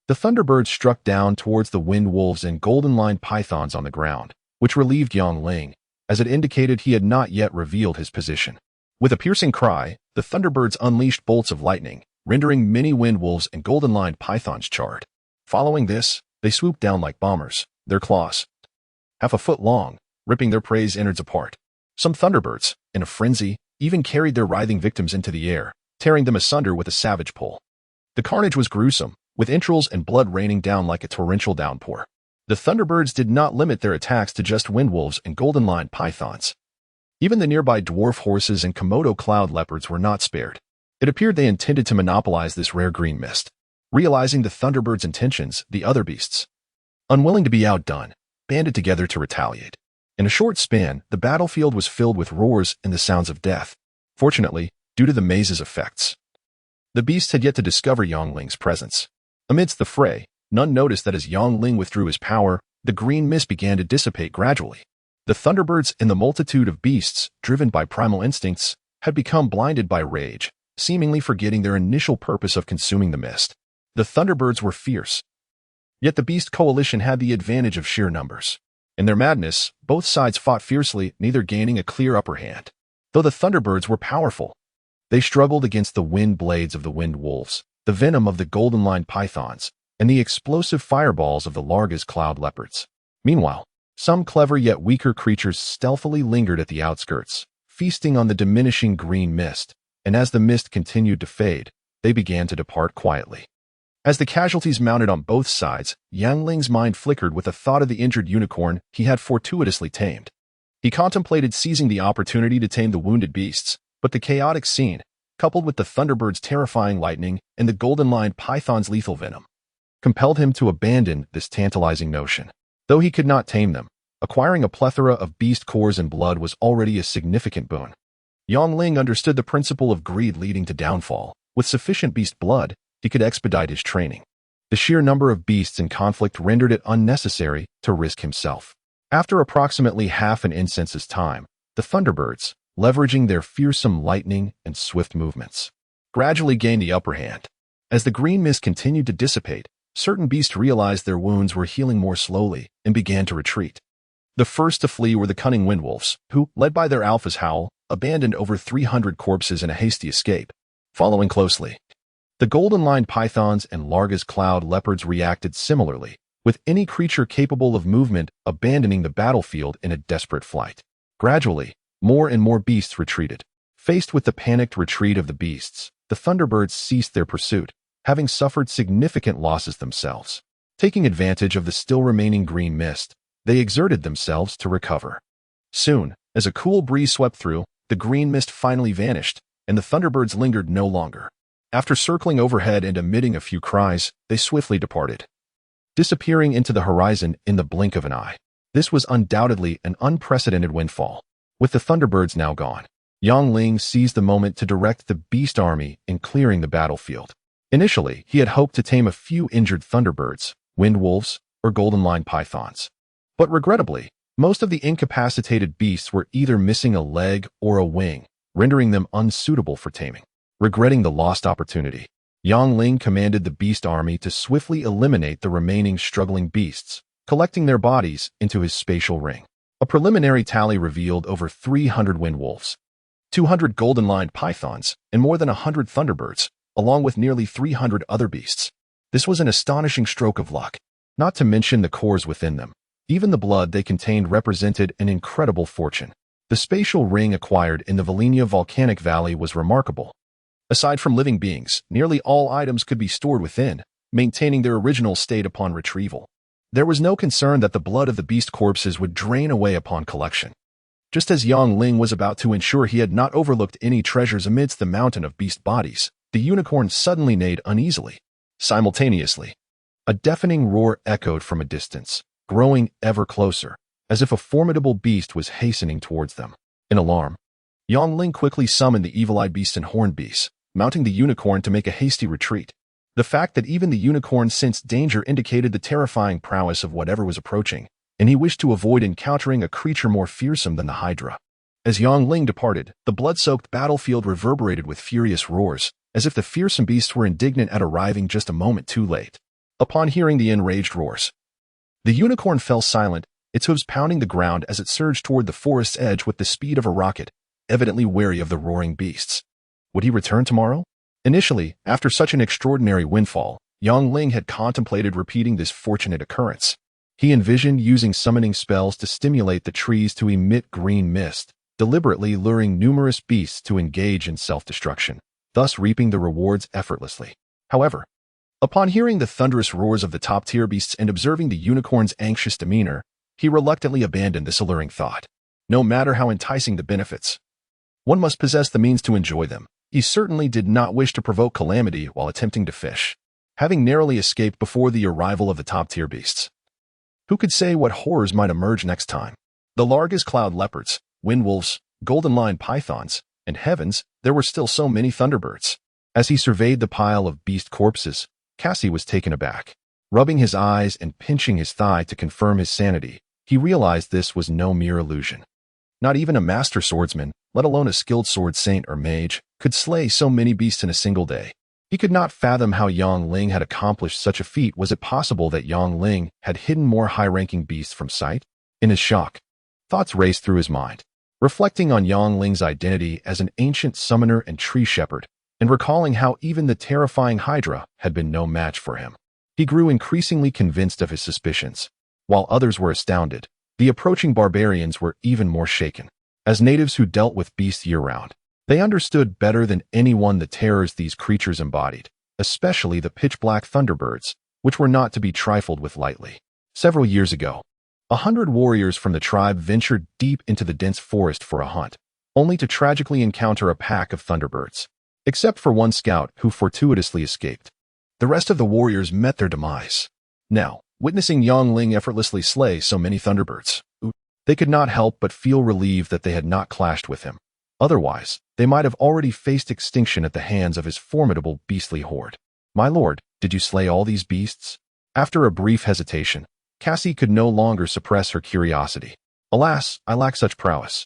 the thunderbirds struck down towards the wind wolves and golden-lined pythons on the ground, which relieved Yongling, as it indicated he had not yet revealed his position. With a piercing cry, the thunderbirds unleashed bolts of lightning, rendering many wind wolves and golden-lined pythons charred. Following this, they swooped down like bombers, their claws half a foot long, ripping their prey's innards apart. Some thunderbirds, in a frenzy, even carried their writhing victims into the air, tearing them asunder with a savage pull. The carnage was gruesome, with entrails and blood raining down like a torrential downpour. The thunderbirds did not limit their attacks to just windwolves and golden-lined pythons. Even the nearby dwarf horses and Komodo cloud leopards were not spared. It appeared they intended to monopolize this rare green mist. Realizing the thunderbirds' intentions, the other beasts, unwilling to be outdone, banded together to retaliate. In a short span, the battlefield was filled with roars and the sounds of death. Fortunately, due to the maze's effects, the beasts had yet to discover Yongling's presence. Amidst the fray, none noticed that as Yongling withdrew his power, the green mist began to dissipate gradually. The thunderbirds and the multitude of beasts, driven by primal instincts, had become blinded by rage, seemingly forgetting their initial purpose of consuming the mist. The thunderbirds were fierce, yet the beast coalition had the advantage of sheer numbers. In their madness, both sides fought fiercely, neither gaining a clear upper hand. Though the thunderbirds were powerful, they struggled against the wind blades of the wind wolves, the venom of the golden-lined pythons, and the explosive fireballs of the Larga's cloud leopards. Meanwhile, some clever yet weaker creatures stealthily lingered at the outskirts, feasting on the diminishing green mist, and as the mist continued to fade, they began to depart quietly. As the casualties mounted on both sides, Yangling's mind flickered with the thought of the injured unicorn he had fortuitously tamed. He contemplated seizing the opportunity to tame the wounded beasts, but the chaotic scene, coupled with the thunderbird's terrifying lightning and the golden-lined python's lethal venom, compelled him to abandon this tantalizing notion. Though he could not tame them, acquiring a plethora of beast cores and blood was already a significant boon. Yongling understood the principle of greed leading to downfall. With sufficient beast blood, he could expedite his training. The sheer number of beasts in conflict rendered it unnecessary to risk himself. After approximately half an incense's time, the thunderbirds, leveraging their fearsome lightning and swift movements, gradually gained the upper hand. As the green mist continued to dissipate, certain beasts realized their wounds were healing more slowly and began to retreat. The first to flee were the cunning windwolves, who, led by their alpha's howl, abandoned over 300 corpses in a hasty escape. Following closely, the golden-lined pythons and Larga's cloud leopards reacted similarly, with any creature capable of movement abandoning the battlefield in a desperate flight. Gradually, more and more beasts retreated. Faced with the panicked retreat of the beasts, the thunderbirds ceased their pursuit, having suffered significant losses themselves. Taking advantage of the still remaining green mist, they exerted themselves to recover. Soon, as a cool breeze swept through, the green mist finally vanished, and the thunderbirds lingered no longer. After circling overhead and emitting a few cries, they swiftly departed, disappearing into the horizon in the blink of an eye. This was undoubtedly an unprecedented windfall. With the thunderbirds now gone, Yongling seized the moment to direct the beast army in clearing the battlefield. Initially, he had hoped to tame a few injured thunderbirds, windwolves, or golden-lined pythons. But regrettably, most of the incapacitated beasts were either missing a leg or a wing, rendering them unsuitable for taming. Regretting the lost opportunity, Yongling commanded the beast army to swiftly eliminate the remaining struggling beasts, collecting their bodies into his spatial ring. A preliminary tally revealed over 300 windwolves, 200 golden-lined pythons, and more than 100 thunderbirds, along with nearly 300 other beasts. This was an astonishing stroke of luck, not to mention the cores within them. Even the blood they contained represented an incredible fortune. The spatial ring acquired in the Valenia volcanic valley was remarkable. Aside from living beings, nearly all items could be stored within, maintaining their original state upon retrieval. There was no concern that the blood of the beast corpses would drain away upon collection. Just as Yongling was about to ensure he had not overlooked any treasures amidst the mountain of beast bodies, the unicorn suddenly neighed uneasily. Simultaneously, A deafening roar echoed from a distance, growing ever closer, as if a formidable beast was hastening towards them. In alarm, Yongling quickly summoned the evil-eyed beasts and horned beasts, mounting the unicorn to make a hasty retreat. The fact that even the unicorn sensed danger indicated the terrifying prowess of whatever was approaching, and he wished to avoid encountering a creature more fearsome than the Hydra. As Yongling departed, the blood-soaked battlefield reverberated with furious roars, as if the fearsome beasts were indignant at arriving just a moment too late. Upon hearing the enraged roars, the unicorn fell silent, its hooves pounding the ground as it surged toward the forest's edge with the speed of a rocket, evidently wary of the roaring beasts. Would he return tomorrow? Initially, after such an extraordinary windfall, Yongling had contemplated repeating this fortunate occurrence. He envisioned using summoning spells to stimulate the trees to emit green mist, deliberately luring numerous beasts to engage in self-destruction, thus reaping the rewards effortlessly. However, upon hearing the thunderous roars of the top-tier beasts and observing the unicorn's anxious demeanor, he reluctantly abandoned this alluring thought. No matter how enticing the benefits, one must possess the means to enjoy them. He certainly did not wish to provoke calamity while attempting to fish, having narrowly escaped before the arrival of the top-tier beasts. Who could say what horrors might emerge next time? The Largus cloud leopards, wind wolves, golden-lined pythons, and heavens, there were still so many thunderbirds. As he surveyed the pile of beast corpses, Cassie was taken aback. Rubbing his eyes and pinching his thigh to confirm his sanity, he realized this was no mere illusion. Not even a master swordsman, let alone a skilled sword saint or mage, could slay so many beasts in a single day. He could not fathom how Yongling had accomplished such a feat. Was it possible that Yongling had hidden more high-ranking beasts from sight? In his shock, thoughts raced through his mind. Reflecting on Yongling's identity as an ancient summoner and tree shepherd, and recalling how even the terrifying Hydra had been no match for him, he grew increasingly convinced of his suspicions. While others were astounded, the approaching barbarians were even more shaken. As natives who dealt with beasts year-round, they understood better than anyone the terrors these creatures embodied, especially the pitch-black thunderbirds, which were not to be trifled with lightly. Several years ago, 100 warriors from the tribe ventured deep into the dense forest for a hunt, only to tragically encounter a pack of thunderbirds. Except for one scout who fortuitously escaped, the rest of the warriors met their demise. Now, witnessing Yongling effortlessly slay so many thunderbirds, they could not help but feel relieved that they had not clashed with him. Otherwise, they might have already faced extinction at the hands of his formidable beastly horde. "My lord, did you slay all these beasts?" After a brief hesitation, Cassie could no longer suppress her curiosity. "Alas, I lack such prowess,"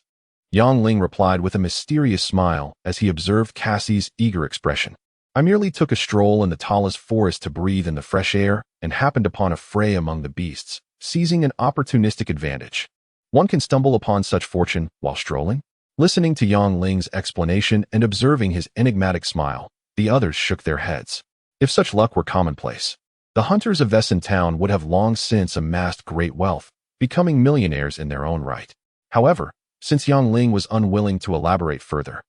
Yongling replied with a mysterious smile as he observed Cassie's eager expression. "I merely took a stroll in the tallest forest to breathe in the fresh air and happened upon a fray among the beasts, seizing an opportunistic advantage. One can stumble upon such fortune while strolling?" Listening to Yongling's explanation and observing his enigmatic smile, the others shook their heads. If such luck were commonplace, the hunters of Vesson Town would have long since amassed great wealth, becoming millionaires in their own right. However, since Yongling was unwilling to elaborate further,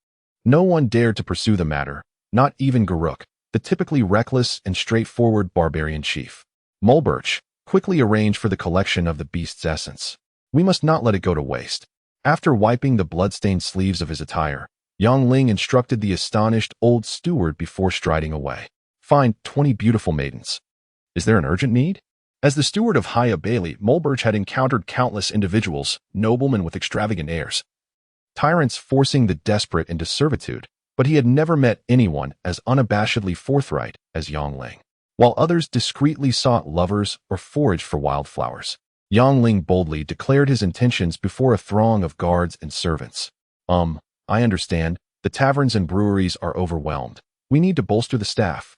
no one dared to pursue the matter, not even Garuk, the typically reckless and straightforward barbarian chief. Mulberch quickly arranged for the collection of the beast's essence. "We must not let it go to waste." After wiping the blood-stained sleeves of his attire, Yongling instructed the astonished old steward before striding away. "Find 20 beautiful maidens. Is there an urgent need?" As the steward of Haya Bailey, Mulberch had encountered countless individuals, noblemen with extravagant airs, tyrants forcing the desperate into servitude, but he had never met anyone as unabashedly forthright as Yongling. While others discreetly sought lovers or foraged for wildflowers, Yongling boldly declared his intentions before a throng of guards and servants. I understand. The taverns and breweries are overwhelmed. We need to bolster the staff."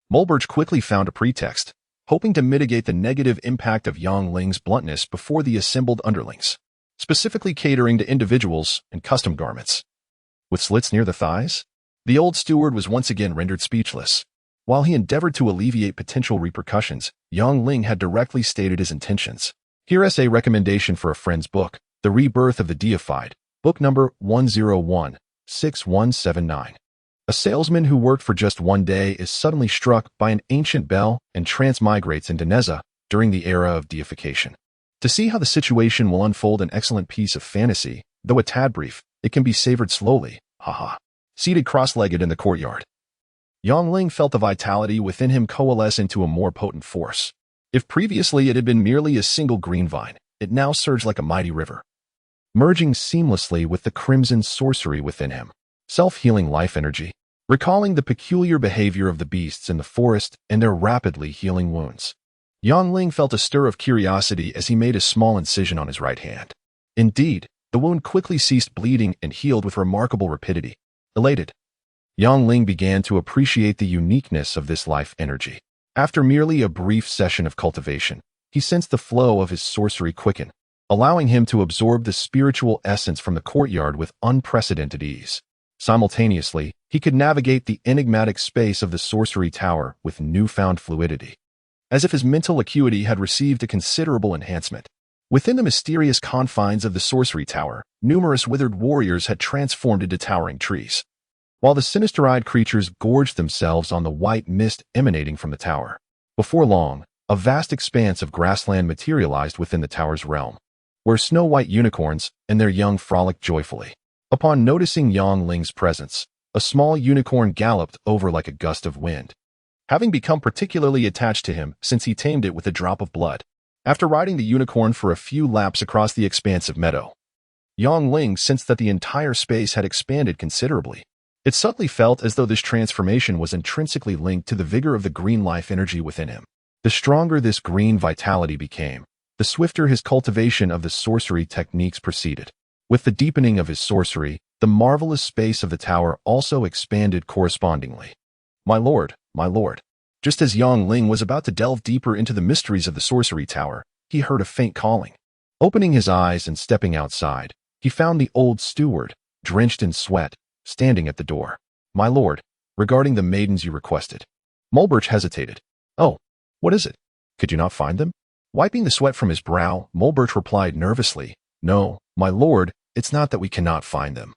Mulberch quickly found a pretext, hoping to mitigate the negative impact of Yongling's bluntness before the assembled underlings, specifically catering to individuals in custom garments with slits near the thighs. The old steward was once again rendered speechless. While he endeavored to alleviate potential repercussions, Yongling had directly stated his intentions. Here is a recommendation for a friend's book, The Rebirth of the Deified, book number 1016179. A salesman who worked for just one day is suddenly struck by an ancient bell and transmigrates into Neza during the era of deification. To see how the situation will unfold, an excellent piece of fantasy, though a tad brief, it can be savored slowly, haha. Seated cross-legged in the courtyard, Yongling felt the vitality within him coalesce into a more potent force. If previously it had been merely a single green vine, it now surged like a mighty river, merging seamlessly with the crimson sorcery within him. Self-healing life energy, recalling the peculiar behavior of the beasts in the forest and their rapidly healing wounds. Yangling felt a stir of curiosity as he made a small incision on his right hand. Indeed, the wound quickly ceased bleeding and healed with remarkable rapidity. Elated, Yangling began to appreciate the uniqueness of this life energy. After merely a brief session of cultivation, he sensed the flow of his sorcery quicken, allowing him to absorb the spiritual essence from the courtyard with unprecedented ease. Simultaneously, he could navigate the enigmatic space of the sorcery tower with newfound fluidity, as if his mental acuity had received a considerable enhancement. Within the mysterious confines of the sorcery tower, numerous withered warriors had transformed into towering trees, while the sinister-eyed creatures gorged themselves on the white mist emanating from the tower. Before long, a vast expanse of grassland materialized within the tower's realm, where snow-white unicorns and their young frolicked joyfully. Upon noticing Yangling's presence, a small unicorn galloped over like a gust of wind, having become particularly attached to him since he tamed it with a drop of blood. After riding the unicorn for a few laps across the expansive meadow, Yangling sensed that the entire space had expanded considerably. It subtly felt as though this transformation was intrinsically linked to the vigor of the green life energy within him. The stronger this green vitality became, the swifter his cultivation of the sorcery techniques proceeded. With the deepening of his sorcery, the marvelous space of the tower also expanded correspondingly. My lord, my lord. Just as Yangling was about to delve deeper into the mysteries of the sorcery tower, he heard a faint calling. Opening his eyes and stepping outside, he found the old steward, drenched in sweat, standing at the door. My lord, regarding the maidens you requested. Mulberch hesitated. Oh, what is it? Could you not find them? Wiping the sweat from his brow, Mulberch replied nervously, No, my lord, it's not that we cannot find them,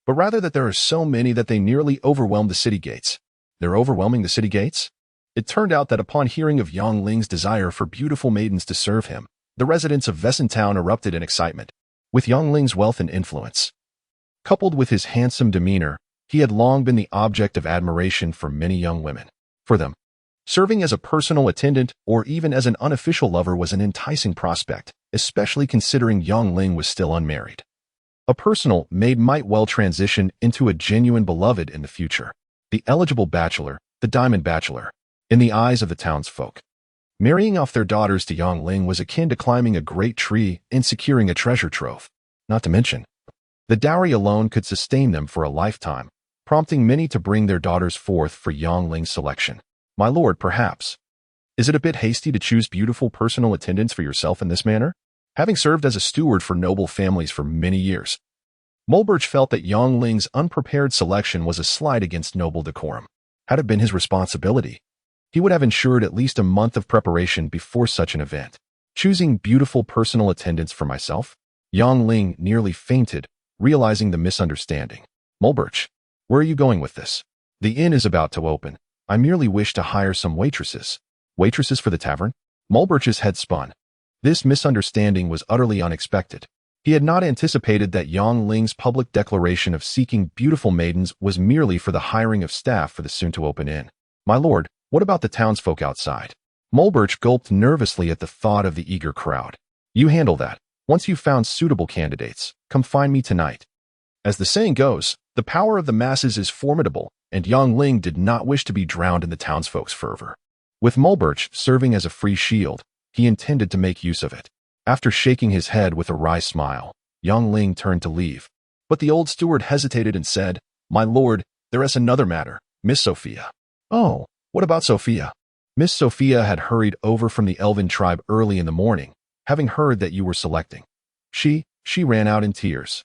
but rather that there are so many that they nearly overwhelm the city gates. They're overwhelming the city gates? It turned out that upon hearing of Yangling's desire for beautiful maidens to serve him, the residents of Vesson Town erupted in excitement. With Yangling's wealth and influence, coupled with his handsome demeanor, he had long been the object of admiration for many young women. For them, serving as a personal attendant or even as an unofficial lover was an enticing prospect, especially considering Yangling was still unmarried. A personal maid might well transition into a genuine beloved in the future. The eligible bachelor, the diamond bachelor, in the eyes of the townsfolk, marrying off their daughters to Yangling was akin to climbing a great tree and securing a treasure trove. Not to mention, the dowry alone could sustain them for a lifetime, prompting many to bring their daughters forth for Yangling's selection. My lord, perhaps. Is it a bit hasty to choose beautiful personal attendants for yourself in this manner? Having served as a steward for noble families for many years, Mulberch felt that Yangling's unprepared selection was a slight against noble decorum. Had it been his responsibility, he would have ensured at least a month of preparation before such an event. Choosing beautiful personal attendants for myself? Yangling nearly fainted, realizing the misunderstanding. Mulberch, where are you going with this? The inn is about to open. I merely wish to hire some waitresses. Waitresses for the tavern? Mulberch's head spun. This misunderstanding was utterly unexpected. He had not anticipated that Yangling's public declaration of seeking beautiful maidens was merely for the hiring of staff for the soon-to-open inn. My lord, what about the townsfolk outside? Mulberch gulped nervously at the thought of the eager crowd. You handle that. Once you've found suitable candidates, come find me tonight. As the saying goes, the power of the masses is formidable, and Yangling did not wish to be drowned in the townsfolk's fervor. With Mulberch serving as a free shield, he intended to make use of it. After shaking his head with a wry smile, Yangling turned to leave. But the old steward hesitated and said, My lord, there is another matter, Miss Sophia. Oh, what about Sophia? Miss Sophia had hurried over from the elven tribe early in the morning, having heard that you were selecting. She ran out in tears.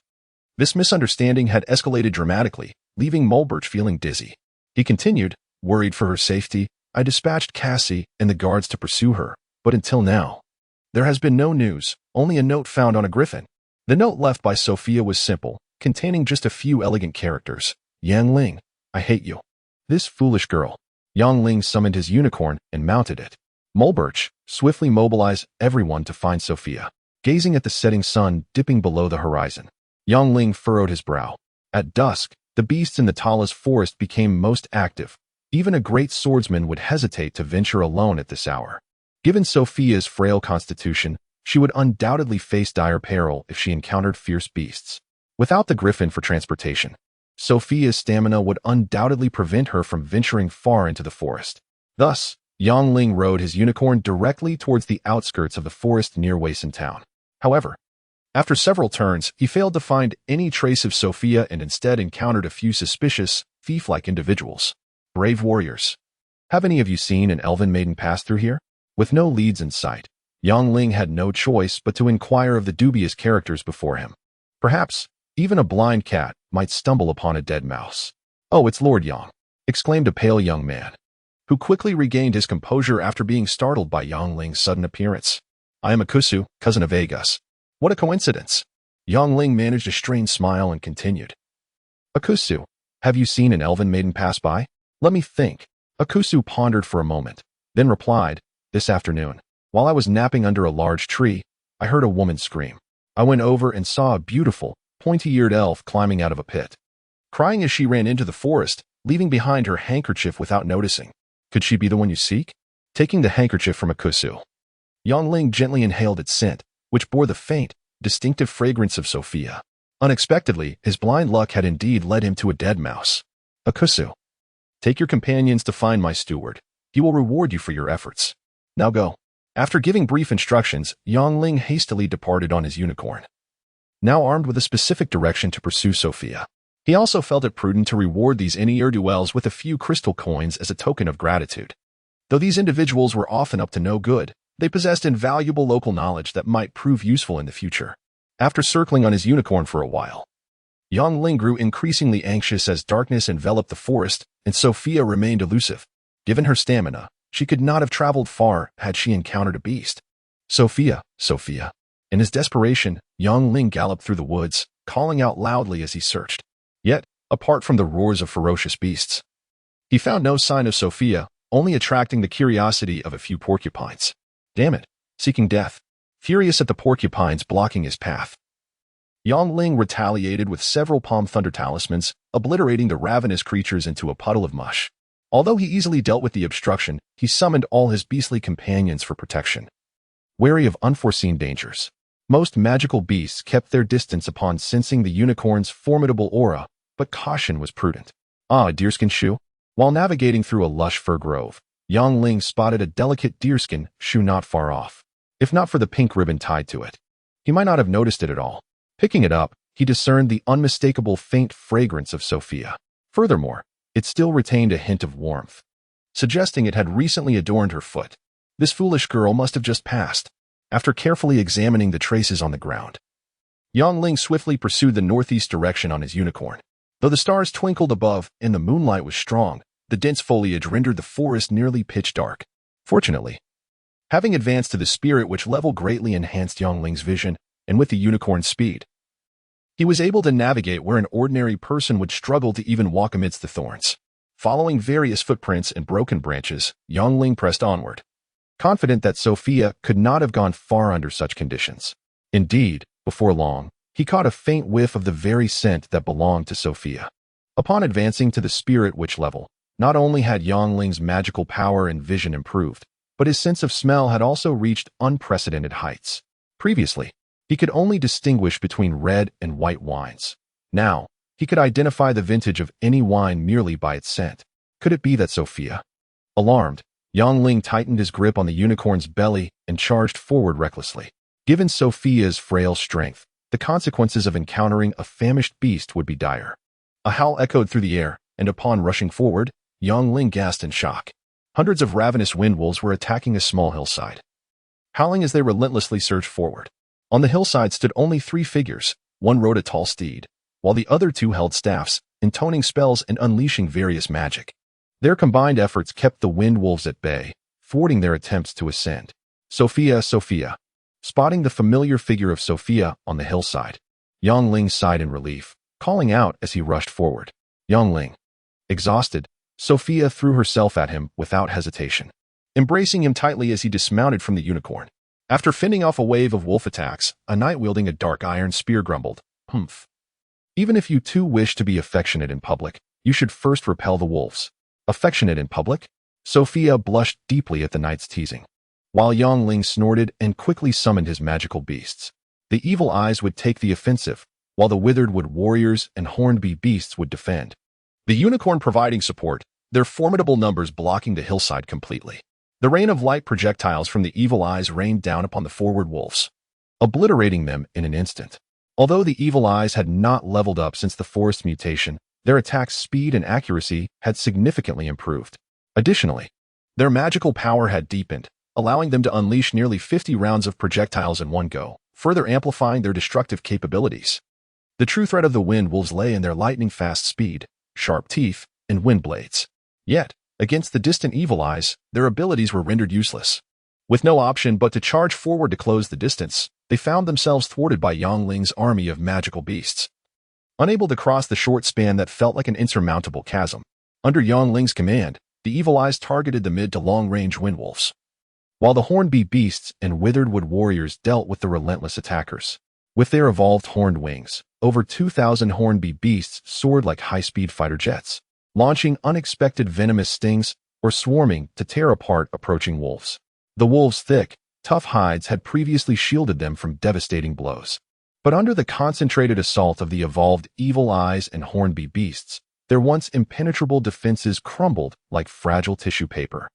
This misunderstanding had escalated dramatically, leaving Mulberch feeling dizzy. He continued, worried for her safety, I dispatched Cassie and the guards to pursue her, but until now, there has been no news, only a note found on a griffin. The note left by Sophia was simple, containing just a few elegant characters. Yangling, I hate you. This foolish girl. Yangling summoned his unicorn and mounted it. Mulberch swiftly mobilized everyone to find Sophia. Gazing at the setting sun dipping below the horizon, Yangling furrowed his brow. At dusk, the beasts in the tallest forest became most active. Even a great swordsman would hesitate to venture alone at this hour. Given Sophia's frail constitution, she would undoubtedly face dire peril if she encountered fierce beasts. Without the griffin for transportation, Sophia's stamina would undoubtedly prevent her from venturing far into the forest. Thus, Yongling rode his unicorn directly towards the outskirts of the forest near Wason Town. However, after several turns, he failed to find any trace of Sophia and instead encountered a few suspicious, thief-like individuals. Brave warriors. Have any of you seen an elven maiden pass through here? With no leads in sight, Yongling had no choice but to inquire of the dubious characters before him. Perhaps, even a blind cat might stumble upon a dead mouse. "Oh, it's Lord Yang," exclaimed a pale young man, who quickly regained his composure after being startled by Yongling's sudden appearance. "I am Akusu, cousin of Agus. What a coincidence." Yongling managed a strained smile and continued. "Akusu, have you seen an elven maiden pass by?" "Let me think." Akusu pondered for a moment, then replied, "This afternoon, while I was napping under a large tree, I heard a woman scream. I went over and saw a beautiful, pointy-eared elf climbing out of a pit, crying as she ran into the forest, leaving behind her handkerchief without noticing. Could she be the one you seek?" Taking the handkerchief from Akusu, Yongling gently inhaled its scent, which bore the faint, distinctive fragrance of Sophia. Unexpectedly, his blind luck had indeed led him to a dead mouse. "Akusu, take your companions to find my steward. He will reward you for your efforts. Now go." After giving brief instructions, Yongling hastily departed on his unicorn, now armed with a specific direction to pursue Sophia. He also felt it prudent to reward these ne'er-do-wells with a few crystal coins as a token of gratitude. Though these individuals were often up to no good, they possessed invaluable local knowledge that might prove useful in the future. After circling on his unicorn for a while, Yongling grew increasingly anxious as darkness enveloped the forest and Sophia remained elusive. Given her stamina, she could not have traveled far had she encountered a beast. "Sophia, Sophia." In his desperation, Yongling galloped through the woods, calling out loudly as he searched. Yet, apart from the roars of ferocious beasts, he found no sign of Sophia, only attracting the curiosity of a few porcupines. Damn it, seeking death. Furious at the porcupines blocking his path, Yongling retaliated with several Palm Thunder talismans, obliterating the ravenous creatures into a puddle of mush. Although he easily dealt with the obstruction, he summoned all his beastly companions for protection. Wary of unforeseen dangers, most magical beasts kept their distance upon sensing the unicorn's formidable aura, but caution was prudent. A deerskin shoe? While navigating through a lush fir grove, Yongling spotted a delicate deerskin shoe not far off. If not for the pink ribbon tied to it, he might not have noticed it at all. Picking it up, he discerned the unmistakable faint fragrance of Sophia. Furthermore, it still retained a hint of warmth, suggesting it had recently adorned her foot. This foolish girl must have just passed. After carefully examining the traces on the ground, Yongling swiftly pursued the northeast direction on his unicorn. Though the stars twinkled above and the moonlight was strong, the dense foliage rendered the forest nearly pitch dark. Fortunately, having advanced to the spirit which level greatly enhanced Yongling's vision, and with the unicorn's speed, he was able to navigate where an ordinary person would struggle to even walk amidst the thorns. Following various footprints and broken branches, Yongling pressed onward, confident that Sophia could not have gone far under such conditions. Indeed, before long, he caught a faint whiff of the very scent that belonged to Sophia. Upon advancing to the spirit witch level, not only had Yongling's magical power and vision improved, but his sense of smell had also reached unprecedented heights. Previously, he could only distinguish between red and white wines. Now, he could identify the vintage of any wine merely by its scent. Could it be that Sophia? Alarmed, Yongling tightened his grip on the unicorn's belly and charged forward recklessly. Given Sophia's frail strength, the consequences of encountering a famished beast would be dire. A howl echoed through the air, and upon rushing forward, Yongling gasped in shock. Hundreds of ravenous windwolves were attacking a small hillside, howling as they relentlessly surged forward. On the hillside stood only 3 figures. One rode a tall steed, while the other 2 held staffs, intoning spells and unleashing various magic. Their combined efforts kept the windwolves at bay, thwarting their attempts to ascend. Sophia, Sophia. Spotting the familiar figure of Sophia on the hillside, Yongling sighed in relief, calling out as he rushed forward. Yongling. Exhausted, Sophia threw herself at him without hesitation, embracing him tightly as he dismounted from the unicorn. After fending off a wave of wolf attacks, a knight wielding a dark iron spear grumbled, "Humph. Even if you too wish to be affectionate in public, you should first repel the wolves." Affectionate in public? Sophia blushed deeply at the knight's teasing. while Yongling snorted and quickly summoned his magical beasts. The evil eyes would take the offensive, while the withered wood warriors and horned beasts would defend. The unicorn providing support, their formidable numbers blocking the hillside completely. The rain of light projectiles from the evil eyes rained down upon the forward wolves, obliterating them in an instant. Although the evil eyes had not leveled up since the forest mutation, their attack speed and accuracy had significantly improved. Additionally, their magical power had deepened, allowing them to unleash nearly 50 rounds of projectiles in one go, further amplifying their destructive capabilities. The true threat of the wind wolves lay in their lightning-fast speed, sharp teeth, and wind blades. Yet, against the distant evil eyes, their abilities were rendered useless. With no option but to charge forward to close the distance, they found themselves thwarted by Yongling's army of magical beasts. Unable to cross the short span that felt like an insurmountable chasm, under Yongling's command, the evil eyes targeted the mid to long-range windwolves, while the horned beasts and withered wood warriors dealt with the relentless attackers. With their evolved horned wings, over 2,000 horned beasts soared like high-speed fighter jets, launching unexpected venomous stings or swarming to tear apart approaching wolves. The wolves' thick, tough hides had previously shielded them from devastating blows. But under the concentrated assault of the evolved evil eyes and horned beasts, their once impenetrable defenses crumbled like fragile tissue paper.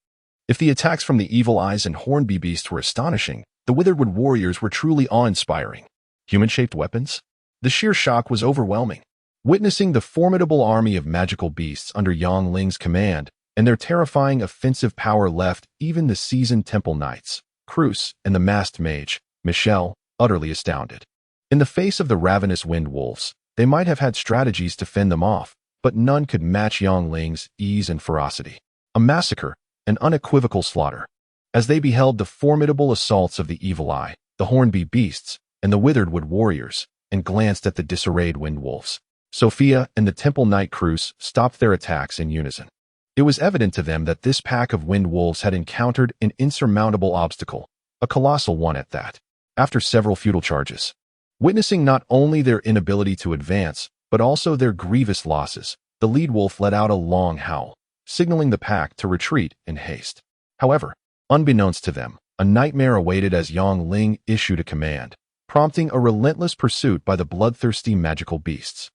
If the attacks from the evil eyes and horned beasts were astonishing, the withered wood warriors were truly awe-inspiring. Human-shaped weapons? The sheer shock was overwhelming. Witnessing the formidable army of magical beasts under Yongling's command and their terrifying offensive power left even the seasoned temple knights, Cruz, and the masked mage, Michelle, utterly astounded. In the face of the ravenous wind wolves, they might have had strategies to fend them off, but none could match Yongling's ease and ferocity. A massacre, an unequivocal slaughter. As they beheld the formidable assaults of the evil eye, the horned beasts, and the withered wood warriors, and glanced at the disarrayed wind wolves, Sophia and the temple knight Cruz stopped their attacks in unison. It was evident to them that this pack of wind wolves had encountered an insurmountable obstacle, a colossal one at that. After several futile charges, witnessing not only their inability to advance, but also their grievous losses, the lead wolf let out a long howl, signaling the pack to retreat in haste. However, unbeknownst to them, a nightmare awaited as Yongling issued a command, prompting a relentless pursuit by the bloodthirsty magical beasts.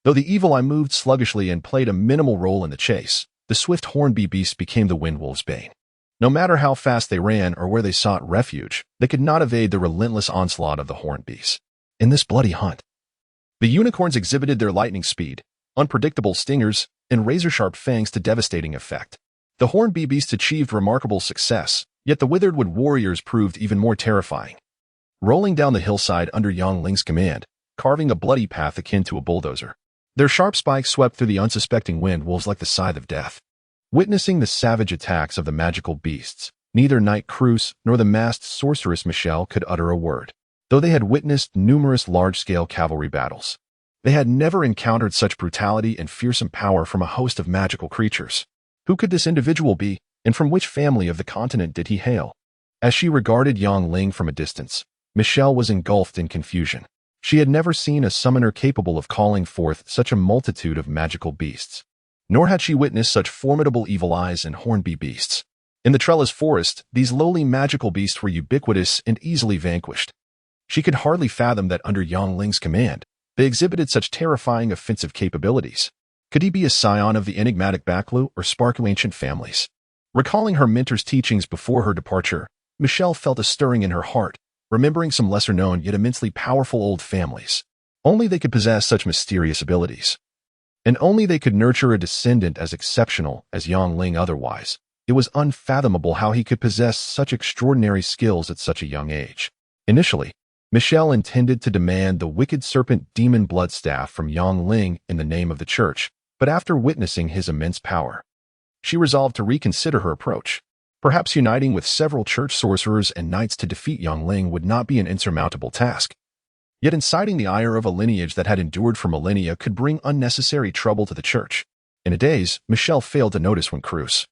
Though the evil eye moved sluggishly and played a minimal role in the chase, the swift horned beast became the windwolf's bane. No matter how fast they ran or where they sought refuge, they could not evade the relentless onslaught of the horned beasts. In this bloody hunt, the unicorns exhibited their lightning speed, unpredictable stingers, and razor-sharp fangs to devastating effect. The horned beasts achieved remarkable success, yet the withered wood warriors proved even more terrifying. Rolling down the hillside under Yongling's command, carving a bloody path akin to a bulldozer, their sharp spikes swept through the unsuspecting wind wolves like the scythe of death. Witnessing the savage attacks of the magical beasts, neither Knight Cruz nor the masked sorceress Michelle could utter a word. Though they had witnessed numerous large-scale cavalry battles, they had never encountered such brutality and fearsome power from a host of magical creatures. Who could this individual be, and from which family of the continent did he hail? As she regarded Yongling from a distance, Michelle was engulfed in confusion. She had never seen a summoner capable of calling forth such a multitude of magical beasts, nor had she witnessed such formidable evil eyes and horned beasts. In the trellis forest, these lowly magical beasts were ubiquitous and easily vanquished. She could hardly fathom that under Yongling's command, they exhibited such terrifying offensive capabilities. Could he be a scion of the enigmatic Baklu or sparkle ancient families? Recalling her mentor's teachings before her departure, Michelle felt a stirring in her heart, remembering some lesser-known yet immensely powerful old families. Only they could possess such mysterious abilities. And only they could nurture a descendant as exceptional as Yongling otherwise. It was unfathomable how he could possess such extraordinary skills at such a young age. Initially, Michelle intended to demand the wicked serpent demon blood staff from Yongling in the name of the church, but after witnessing his immense power, she resolved to reconsider her approach. Perhaps uniting with several church sorcerers and knights to defeat Yongling would not be an insurmountable task. Yet inciting the ire of a lineage that had endured for millennia could bring unnecessary trouble to the church. In a daze, Michelle failed to notice when Cruz,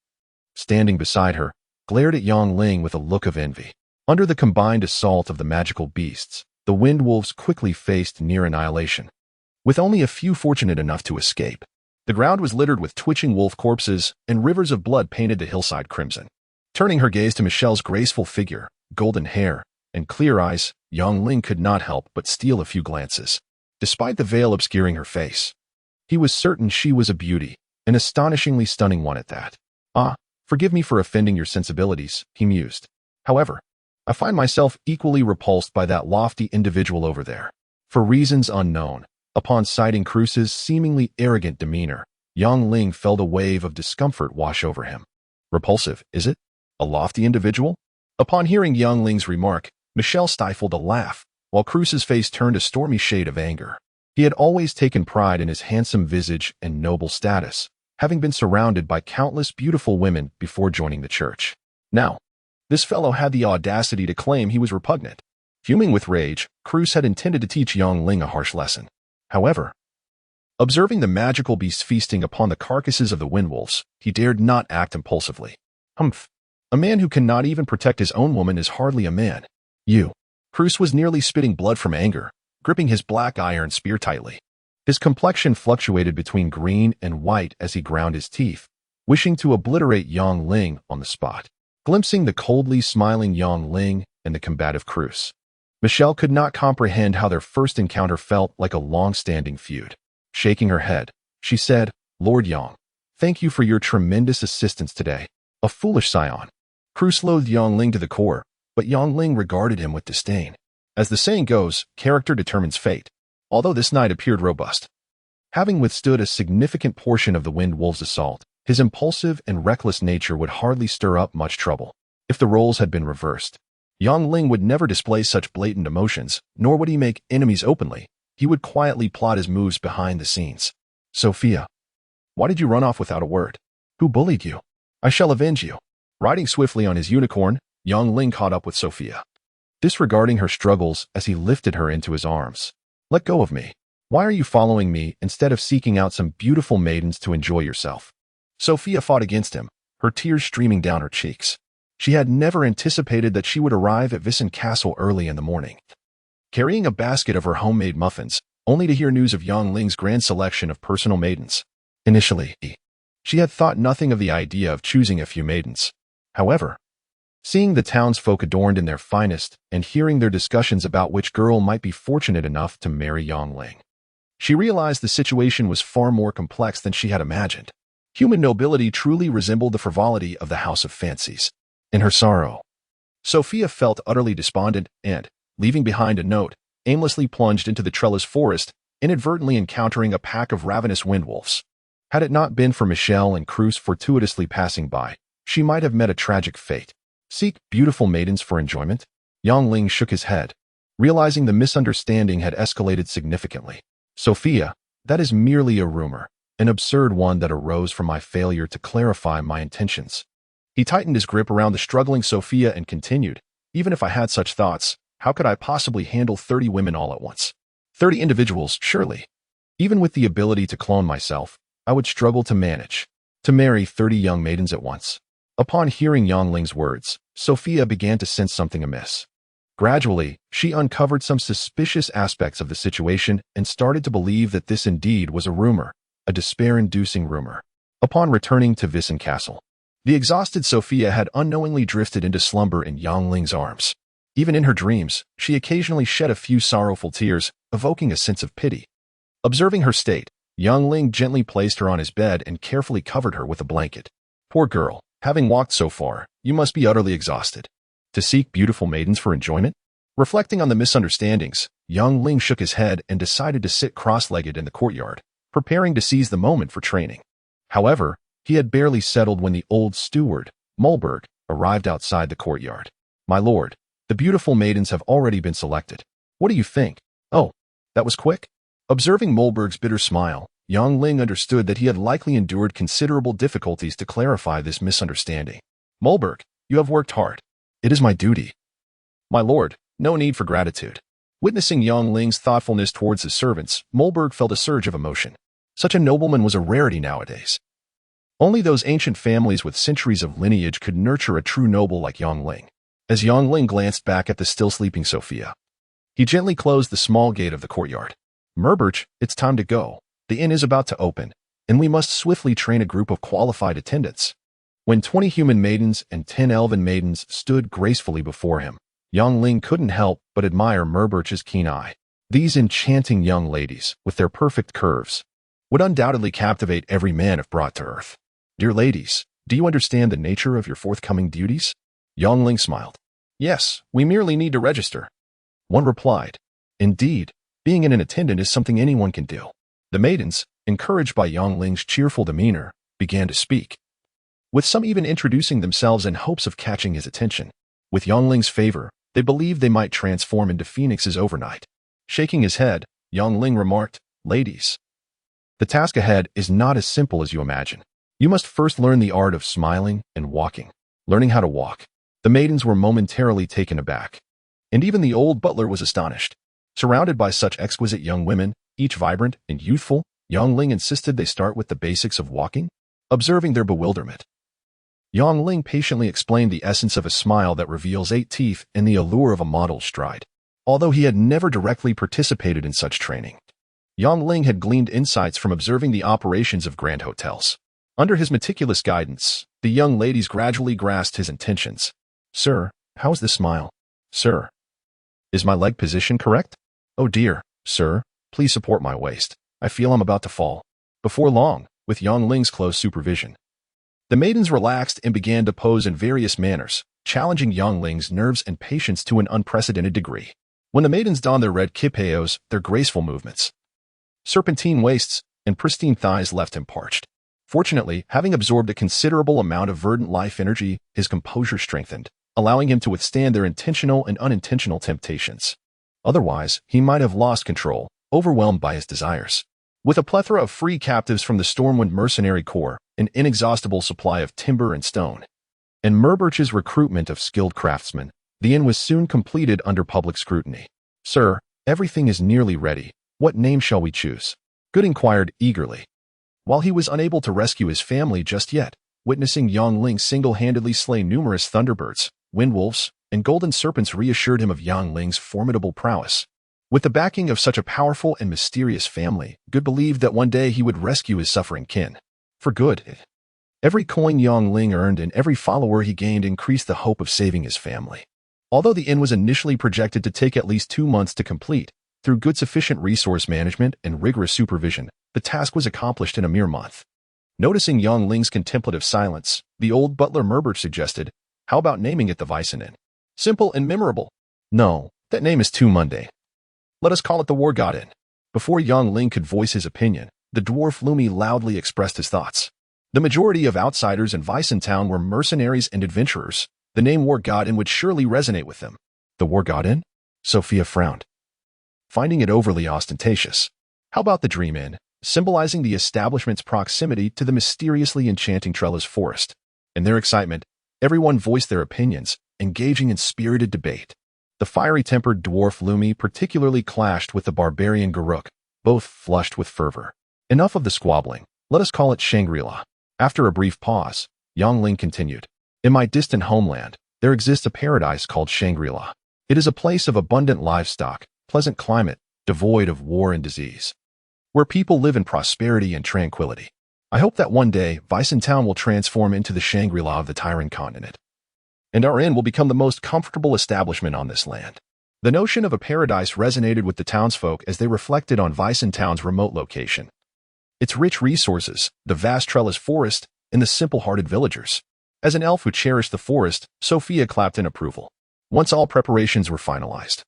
standing beside her, glared at Yongling with a look of envy. Under the combined assault of the magical beasts, the wind wolves quickly faced near annihilation, with only a few fortunate enough to escape. The ground was littered with twitching wolf corpses, and rivers of blood painted the hillside crimson. Turning her gaze to Michelle's graceful figure, golden hair, and clear eyes, Yang Ling could not help but steal a few glances. Despite the veil obscuring her face, he was certain she was a beauty, an astonishingly stunning one at that. "Ah, forgive me for offending your sensibilities," he mused. "However, I find myself equally repulsed by that lofty individual over there." For reasons unknown, upon sighting Cruz's seemingly arrogant demeanor, Yang Ling felt a wave of discomfort wash over him. Repulsive, is it? A lofty individual? Upon hearing Yang Ling's remark, Michelle stifled a laugh, while Cruz's face turned a stormy shade of anger. He had always taken pride in his handsome visage and noble status, having been surrounded by countless beautiful women before joining the church. Now, this fellow had the audacity to claim he was repugnant. Fuming with rage, Cruz had intended to teach Yang Ling a harsh lesson. However, observing the magical beasts feasting upon the carcasses of the windwolves, he dared not act impulsively. Humph! A man who cannot even protect his own woman is hardly a man. You. Cruz was nearly spitting blood from anger, gripping his black iron spear tightly. His complexion fluctuated between green and white as he ground his teeth, wishing to obliterate Yang Ling on the spot. Glimpsing the coldly smiling Yang Ling and the combative Cruz, Michelle could not comprehend how their first encounter felt like a long-standing feud. Shaking her head, she said, "Lord Yang, thank you for your tremendous assistance today. A foolish scion." Cruz loathed Yang Ling to the core, but Yang Ling regarded him with disdain. As the saying goes, character determines fate. Although this knight appeared robust, having withstood a significant portion of the Wind Wolves' assault, his impulsive and reckless nature would hardly stir up much trouble. If the roles had been reversed, Yang Ling would never display such blatant emotions, nor would he make enemies openly. He would quietly plot his moves behind the scenes. "Sophia, why did you run off without a word? Who bullied you? I shall avenge you." Riding swiftly on his unicorn, Yang Ling caught up with Sophia, disregarding her struggles as he lifted her into his arms. "Let go of me. Why are you following me instead of seeking out some beautiful maidens to enjoy yourself?" Sophia fought against him, her tears streaming down her cheeks. She had never anticipated that she would arrive at Vissen Castle early in the morning, carrying a basket of her homemade muffins, only to hear news of Yang Ling's grand selection of personal maidens. Initially, she had thought nothing of the idea of choosing a few maidens. However, seeing the townsfolk adorned in their finest and hearing their discussions about which girl might be fortunate enough to marry Yang Ling, she realized the situation was far more complex than she had imagined. Human nobility truly resembled the frivolity of the House of Fancies. In her sorrow, Sophia felt utterly despondent and, leaving behind a note, aimlessly plunged into the trellis forest, inadvertently encountering a pack of ravenous windwolves. Had it not been for Michelle and Cruz fortuitously passing by, she might have met a tragic fate. Seek beautiful maidens for enjoyment? Yang Ling shook his head, realizing the misunderstanding had escalated significantly. "Sophia, that is merely a rumor, an absurd one that arose from my failure to clarify my intentions." He tightened his grip around the struggling Sophia and continued, "Even if I had such thoughts, how could I possibly handle 30 women all at once? 30 individuals, surely. Even with the ability to clone myself, I would struggle to manage. To marry 30 young maidens at once." Upon hearing Yang Ling's words, Sophia began to sense something amiss. Gradually, she uncovered some suspicious aspects of the situation and started to believe that this indeed was a rumor, a despair-inducing rumor. Upon returning to Vissen Castle, the exhausted Sophia had unknowingly drifted into slumber in Yang Ling's arms. Even in her dreams, she occasionally shed a few sorrowful tears, evoking a sense of pity. Observing her state, Yang Ling gently placed her on his bed and carefully covered her with a blanket. "Poor girl, having walked so far, you must be utterly exhausted. To seek beautiful maidens for enjoyment?" Reflecting on the misunderstandings, Yang Ling shook his head and decided to sit cross-legged in the courtyard, preparing to seize the moment for training. However, he had barely settled when the old steward, Mulberg, arrived outside the courtyard. "My lord, the beautiful maidens have already been selected. What do you think?" "Oh, that was quick?" Observing Mulberg's bitter smile, Yang Ling understood that he had likely endured considerable difficulties to clarify this misunderstanding. "Mulberg, you have worked hard. It is my duty." "My lord, no need for gratitude." Witnessing Yang Ling's thoughtfulness towards his servants, Mulberg felt a surge of emotion. Such a nobleman was a rarity nowadays. Only those ancient families with centuries of lineage could nurture a true noble like Yang Ling. As Yang Ling glanced back at the still sleeping Sophia, he gently closed the small gate of the courtyard. "Murbach, it's time to go. The inn is about to open, and we must swiftly train a group of qualified attendants." When 20 human maidens and 10 elven maidens stood gracefully before him, Ling couldn't help but admire Murbirch's keen eye. These enchanting young ladies, with their perfect curves, would undoubtedly captivate every man if brought to earth. Dear ladies, do you understand the nature of your forthcoming duties? Ling smiled. Yes, we merely need to register. One replied. Indeed, being an attendant is something anyone can do. The maidens, encouraged by Ling's cheerful demeanor, began to speak, with some even introducing themselves in hopes of catching his attention. With Ling's favor, they believed they might transform into phoenixes overnight. Shaking his head, Ling remarked, Ladies, the task ahead is not as simple as you imagine. You must first learn the art of smiling and walking. Learning how to walk. The maidens were momentarily taken aback, and even the old butler was astonished. Surrounded by such exquisite young women, each vibrant and youthful, Ling insisted they start with the basics of walking. Observing their bewilderment, Ling patiently explained the essence of a smile that reveals 8 teeth and the allure of a model's stride. Although he had never directly participated in such training, Ling had gleaned insights from observing the operations of grand hotels. Under his meticulous guidance, the young ladies gradually grasped his intentions. Sir, how's the smile? Sir, is my leg position correct? Oh dear, sir, please support my waist. I feel I'm about to fall. Before long, with Ling's close supervision, the maidens relaxed and began to pose in various manners, challenging Ling's nerves and patience to an unprecedented degree. When the maidens donned their red kipayos, their graceful movements, serpentine waists, and pristine thighs left him parched. Fortunately, having absorbed a considerable amount of verdant life energy, his composure strengthened, allowing him to withstand their intentional and unintentional temptations. Otherwise, he might have lost control, overwhelmed by his desires. With a plethora of free captives from the Stormwind Mercenary Corps, an inexhaustible supply of timber and stone, and Murbirch's recruitment of skilled craftsmen, the inn was soon completed under public scrutiny. Sir, everything is nearly ready. What name shall we choose? Good inquired eagerly. While he was unable to rescue his family just yet, witnessing Ling single-handedly slay numerous thunderbirds, windwolves, and golden serpents reassured him of Ling's formidable prowess. With the backing of such a powerful and mysterious family, Good believed that one day he would rescue his suffering kin. For good. Every coin Ling earned and every follower he gained increased the hope of saving his family. Although the inn was initially projected to take at least 2 months to complete, through good sufficient resource management and rigorous supervision, the task was accomplished in a mere month. Noticing Ling's contemplative silence, the old butler Murbirch suggested, how about naming it the Weissen Inn? Simple and memorable. No, that name is too mundane. Let us call it the War God Inn. Before Ling could voice his opinion, the dwarf Lumi loudly expressed his thoughts. The majority of outsiders in Weissen Town were mercenaries and adventurers. The name War God Inn would surely resonate with them. The War God Inn? Sophia frowned, finding it overly ostentatious. How about the Dream Inn, symbolizing the establishment's proximity to the mysteriously enchanting Trellis Forest? In their excitement, everyone voiced their opinions, engaging in spirited debate. The fiery-tempered dwarf Lumi particularly clashed with the barbarian Garuk, both flushed with fervor. Enough of the squabbling. Let us call it Shangri-La. After a brief pause, Ling continued. In my distant homeland, there exists a paradise called Shangri-La. It is a place of abundant livestock, pleasant climate, devoid of war and disease, where people live in prosperity and tranquility. I hope that one day, Weissen Town will transform into the Shangri-La of the Tyrant continent, and our inn will become the most comfortable establishment on this land. The notion of a paradise resonated with the townsfolk as they reflected on Weissen Town's remote location, its rich resources, the vast trellis forest, and the simple-hearted villagers. As an elf who cherished the forest, Sophia clapped in approval. Once all preparations were finalized,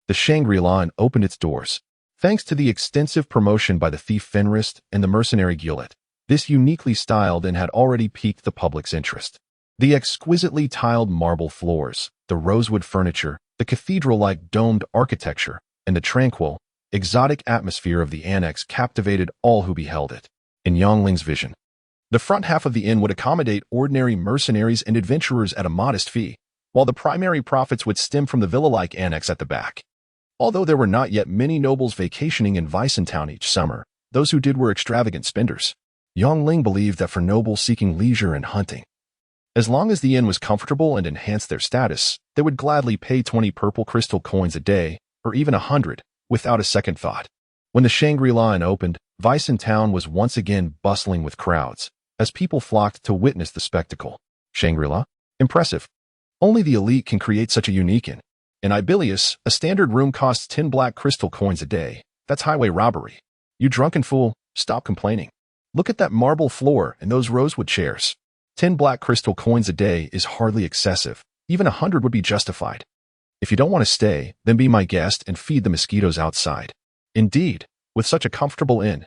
the Shangri-La Inn opened its doors. Thanks to the extensive promotion by the thief Fenrist and the mercenary Gullet, this uniquely styled inn had already piqued the public's interest. The exquisitely tiled marble floors, the rosewood furniture, the cathedral-like domed architecture, and the tranquil, exotic atmosphere of the annex captivated all who beheld it. In Ling's vision, the front half of the inn would accommodate ordinary mercenaries and adventurers at a modest fee, while the primary profits would stem from the villa-like annex at the back. Although there were not yet many nobles vacationing in Weissen Town each summer, those who did were extravagant spenders. Ling believed that for nobles seeking leisure and hunting, as long as the inn was comfortable and enhanced their status, they would gladly pay 20 purple crystal coins a day, or even 100, without a second thought. When the Shangri-La Inn opened, Weissen Town was once again bustling with crowds. as people flocked to witness the spectacle. Shangri-La? Impressive. Only the elite can create such a unique inn. In Ibilius, a standard room costs 10 black crystal coins a day. That's highway robbery. You drunken fool, stop complaining. Look at that marble floor and those rosewood chairs. 10 black crystal coins a day is hardly excessive. Even 100 would be justified. If you don't want to stay, then be my guest and feed the mosquitoes outside. Indeed, with such a comfortable inn,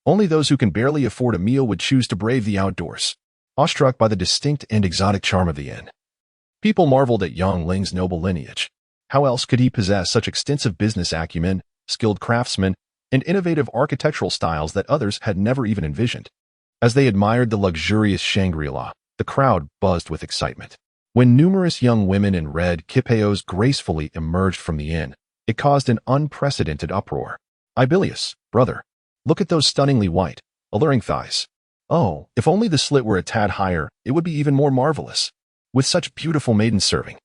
only those who can barely afford a meal would choose to brave the outdoors, awestruck by the distinct and exotic charm of the inn. People marveled at Yang Ling's noble lineage. How else could he possess such extensive business acumen, skilled craftsmen, and innovative architectural styles that others had never even envisioned? As they admired the luxurious Shangri-La, the crowd buzzed with excitement. When numerous young women in red kipeos gracefully emerged from the inn, it caused an unprecedented uproar. Ibilius, brother, look at those stunningly white, alluring thighs. Oh, if only the slit were a tad higher, it would be even more marvelous. With such beautiful maidens serving,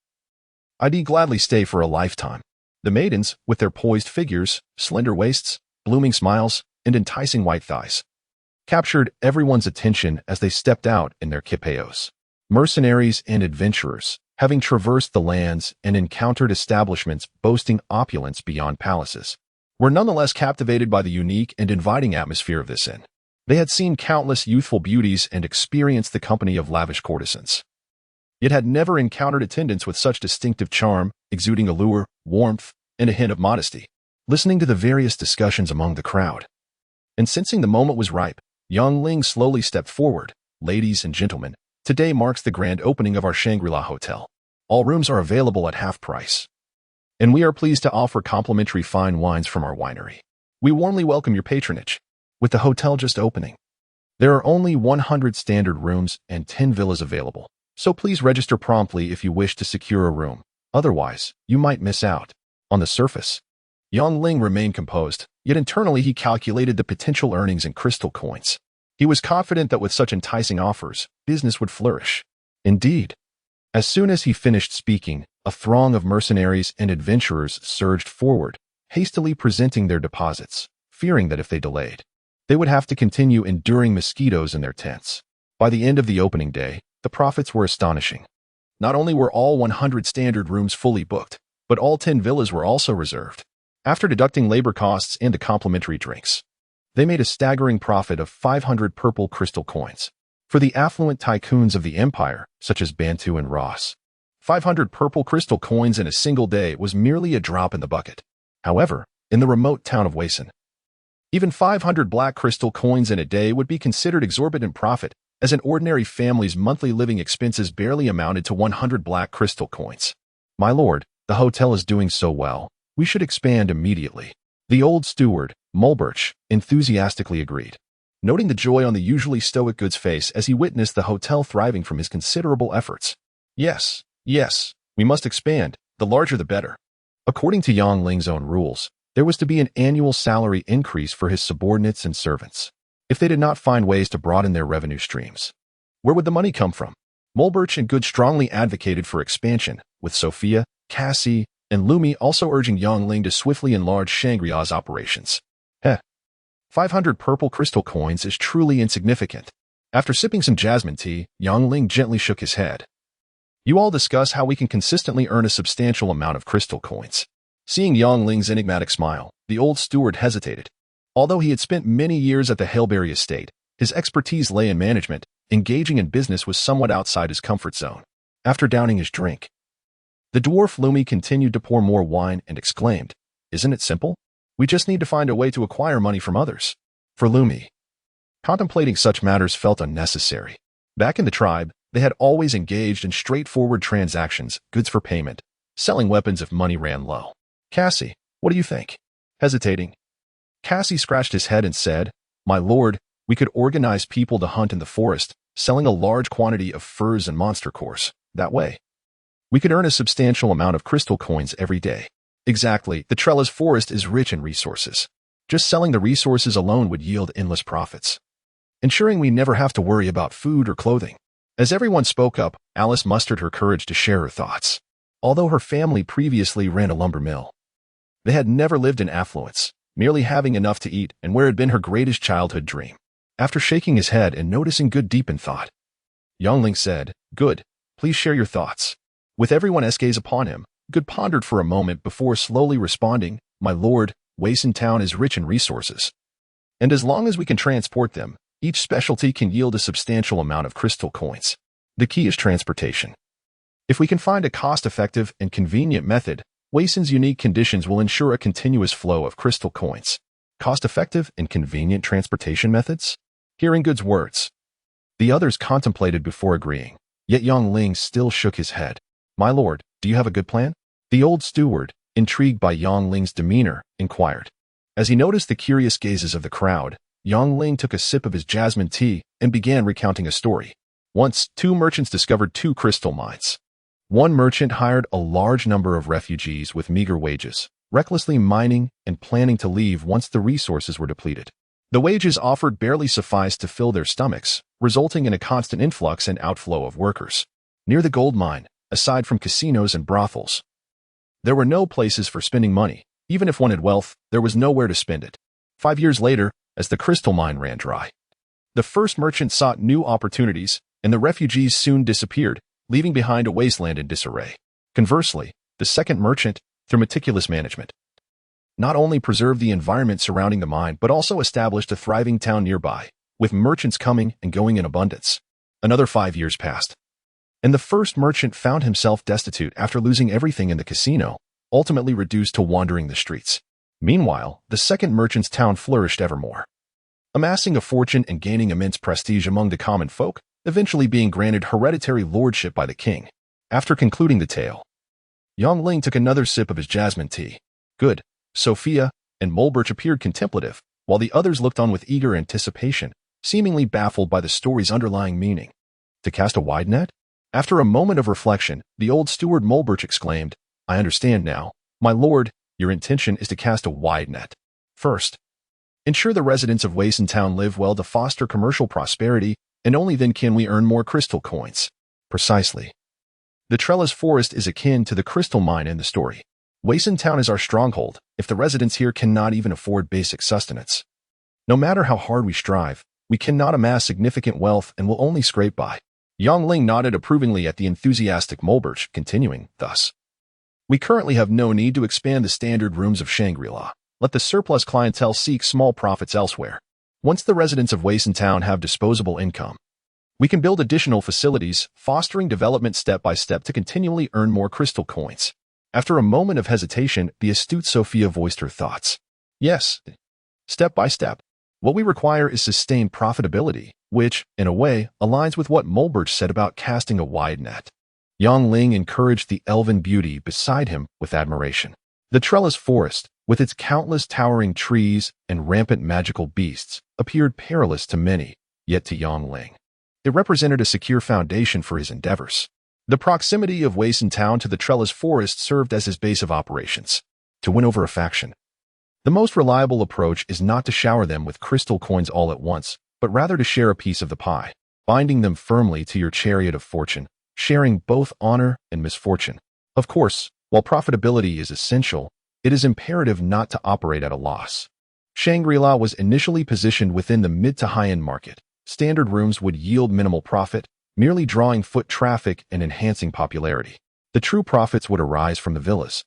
I'd gladly stay for a lifetime. The maidens, with their poised figures, slender waists, blooming smiles, and enticing white thighs, captured everyone's attention as they stepped out in their kipeos. Mercenaries and adventurers, having traversed the lands and encountered establishments boasting opulence beyond palaces, were nonetheless captivated by the unique and inviting atmosphere of this inn. They had seen countless youthful beauties and experienced the company of lavish courtesans, yet had never encountered attendants with such distinctive charm, exuding allure, warmth, and a hint of modesty. Listening to the various discussions among the crowd, and sensing the moment was ripe, Yang Ling slowly stepped forward. Ladies and gentlemen, today marks the grand opening of our Shangri-La Hotel. All rooms are available at half price, and we are pleased to offer complimentary fine wines from our winery. We warmly welcome your patronage. With the hotel just opening, there are only 100 standard rooms and 10 villas available, so please register promptly if you wish to secure a room. Otherwise, you might miss out. On the surface, Yang Ling remained composed, yet internally he calculated the potential earnings in crystal coins. He was confident that with such enticing offers, business would flourish. Indeed, as soon as he finished speaking, a throng of mercenaries and adventurers surged forward, hastily presenting their deposits, fearing that if they delayed, they would have to continue enduring mosquitoes in their tents. By the end of the opening day, the profits were astonishing. Not only were all 100 standard rooms fully booked, but all 10 villas were also reserved. After deducting labor costs and the complimentary drinks, they made a staggering profit of 500 purple crystal coins. For the affluent tycoons of the empire, such as Bantu and Ross, 500 purple crystal coins in a single day was merely a drop in the bucket. However, in the remote town of Wason, even 500 black crystal coins in a day would be considered exorbitant profit, as an ordinary family's monthly living expenses barely amounted to 100 black crystal coins. My lord, the hotel is doing so well, we should expand immediately. The old steward, Mulberch, enthusiastically agreed, noting the joy on the usually stoic Good's face as he witnessed the hotel thriving from his considerable efforts. Yes, we must expand, the larger the better. According to Yang Ling's own rules, there was to be an annual salary increase for his subordinates and servants, if they did not find ways to broaden their revenue streams. Where would the money come from? Mulberch and Good strongly advocated for expansion, with Sophia, Cassie, and Lumi also urging Yang Ling to swiftly enlarge Shangri-La's operations. 500 purple crystal coins is truly insignificant. After sipping some jasmine tea, Yang Ling gently shook his head. You all discuss how we can consistently earn a substantial amount of crystal coins. Seeing Yang Ling's enigmatic smile, the old steward hesitated. Although he had spent many years at the Hailberry estate, his expertise lay in management. Engaging in business was somewhat outside his comfort zone. After downing his drink, the dwarf Lumi continued to pour more wine and exclaimed, "Isn't it simple? We just need to find a way to acquire money from others." For Lumi, contemplating such matters felt unnecessary. Back in the tribe, they had always engaged in straightforward transactions, goods for payment, selling weapons if money ran low. Cassie, what do you think? Hesitating, Cassie scratched his head and said, My lord, we could organize people to hunt in the forest, selling a large quantity of furs and monster cores. That way, we could earn a substantial amount of crystal coins every day. Exactly, the Trellis forest is rich in resources. Just selling the resources alone would yield endless profits, ensuring we never have to worry about food or clothing. As everyone spoke up, Alice mustered her courage to share her thoughts. Although her family previously ran a lumber mill, they had never lived in affluence, merely having enough to eat and where had been her greatest childhood dream. After shaking his head and noticing Good deep in thought, Yang Ling said, "Good, please share your thoughts." With everyone's gaze upon him, Good pondered for a moment before slowly responding, "My lord, Waisen Town is rich in resources. And as long as we can transport them, each specialty can yield a substantial amount of crystal coins. The key is transportation. If we can find a cost-effective and convenient method, Waisen's unique conditions will ensure a continuous flow of crystal coins." Cost-effective and convenient transportation methods? Hearing Good's words, the others contemplated before agreeing, yet Yang Ling still shook his head. "My lord, do you have a good plan?" The old steward, intrigued by Yang Ling's demeanor, inquired. As he noticed the curious gazes of the crowd, Yang Ling took a sip of his jasmine tea and began recounting a story. Once, two merchants discovered two crystal mines. One merchant hired a large number of refugees with meager wages, recklessly mining and planning to leave once the resources were depleted. The wages offered barely sufficed to fill their stomachs, resulting in a constant influx and outflow of workers. Near the gold mine, aside from casinos and brothels, there were no places for spending money. Even if one had wealth, there was nowhere to spend it. 5 years later, as the crystal mine ran dry, the first merchant sought new opportunities, and the refugees soon disappeared, leaving behind a wasteland in disarray. Conversely, the second merchant, through meticulous management, not only preserved the environment surrounding the mine but also established a thriving town nearby, with merchants coming and going in abundance. Another 5 years passed, and the first merchant found himself destitute after losing everything in the casino, ultimately reduced to wandering the streets. Meanwhile, the second merchant's town flourished evermore, amassing a fortune and gaining immense prestige among the common folk, eventually being granted hereditary lordship by the king. After concluding the tale, Yang Ling took another sip of his jasmine tea. Good, Sophia, and Mulberch appeared contemplative, while the others looked on with eager anticipation, seemingly baffled by the story's underlying meaning. To cast a wide net? After a moment of reflection, the old steward Mulberch exclaimed, "I understand now. My lord, your intention is to cast a wide net. First, ensure the residents of Waisen Town live well to foster commercial prosperity, and only then can we earn more crystal coins." Precisely. The trellis forest is akin to the crystal mine in the story. Waisen Town is our stronghold, if the residents here cannot even afford basic sustenance. No matter how hard we strive, we cannot amass significant wealth and will only scrape by. Yang Ling nodded approvingly at the enthusiastic Mulberch, continuing, "Thus, we currently have no need to expand the standard rooms of Shangri-La. Let the surplus clientele seek small profits elsewhere. Once the residents of Waisen Town have disposable income, we can build additional facilities, fostering development step by step to continually earn more crystal coins." After a moment of hesitation, the astute Sophia voiced her thoughts. "Yes, step by step. What we require is sustained profitability, which, in a way, aligns with what Mulberch said about casting a wide net." Yang Ling encouraged the elven beauty beside him with admiration. The trellis forest, with its countless towering trees and rampant magical beasts, appeared perilous to many, yet to Yang Ling it represented a secure foundation for his endeavors. The proximity of Waisen Town to the trellis forest served as his base of operations. To win over a faction, the most reliable approach is not to shower them with crystal coins all at once, but rather to share a piece of the pie, binding them firmly to your chariot of fortune, sharing both honor and misfortune. Of course, while profitability is essential, it is imperative not to operate at a loss. Shangri-La was initially positioned within the mid to high-end market. Standard rooms would yield minimal profit, merely drawing foot traffic and enhancing popularity. The true profits would arise from the villas,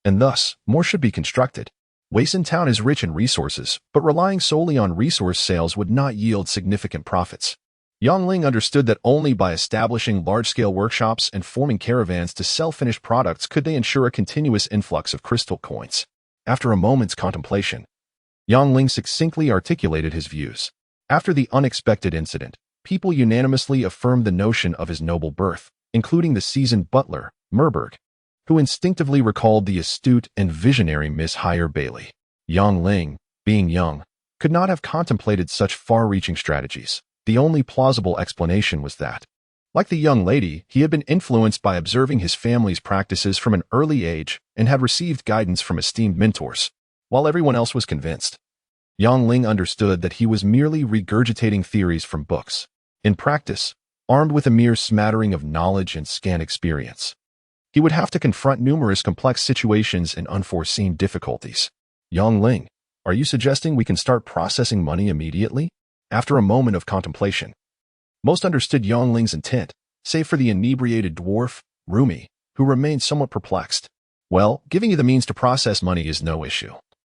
and thus, more should be constructed. Waisen Town is rich in resources, but relying solely on resource sales would not yield significant profits. Yang Ling understood that only by establishing large-scale workshops and forming caravans to sell finished products could they ensure a continuous influx of crystal coins. After a moment's contemplation, Yang Ling succinctly articulated his views. After the unexpected incident, people unanimously affirmed the notion of his noble birth, including the seasoned butler, Merberg, who instinctively recalled the astute and visionary Miss Higher Bailey. Yang Ling, being young, could not have contemplated such far-reaching strategies. The only plausible explanation was that, like the young lady, he had been influenced by observing his family's practices from an early age and had received guidance from esteemed mentors, while everyone else was convinced. Yang Ling understood that he was merely regurgitating theories from books. In practice, armed with a mere smattering of knowledge and scant experience, he would have to confront numerous complex situations and unforeseen difficulties. Yang Ling, are you suggesting we can start processing money immediately? After a moment of contemplation, most understood Yongling's intent, save for the inebriated dwarf, Rumi, who remained somewhat perplexed. Well, giving you the means to process money is no issue.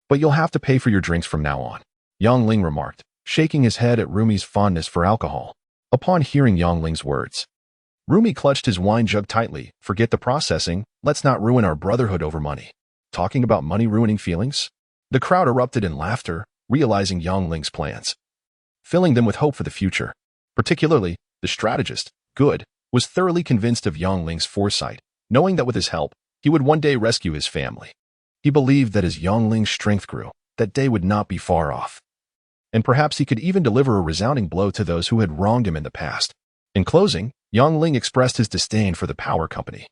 But you'll have to pay for your drinks from now on, Yongling remarked, shaking his head at Rumi's fondness for alcohol. Upon hearing Yongling's words, Rumi clutched his wine jug tightly. Forget the processing, let's not ruin our brotherhood over money. Talking about money ruining feelings? The crowd erupted in laughter, realizing Yongling's plans, filling them with hope for the future. Particularly, the strategist, Good, was thoroughly convinced of Yongling's foresight, knowing that with his help, he would one day rescue his family. He believed that as Yongling's strength grew, that day would not be far off. And perhaps he could even deliver a resounding blow to those who had wronged him in the past. In closing, Yongling expressed his disdain for the power company,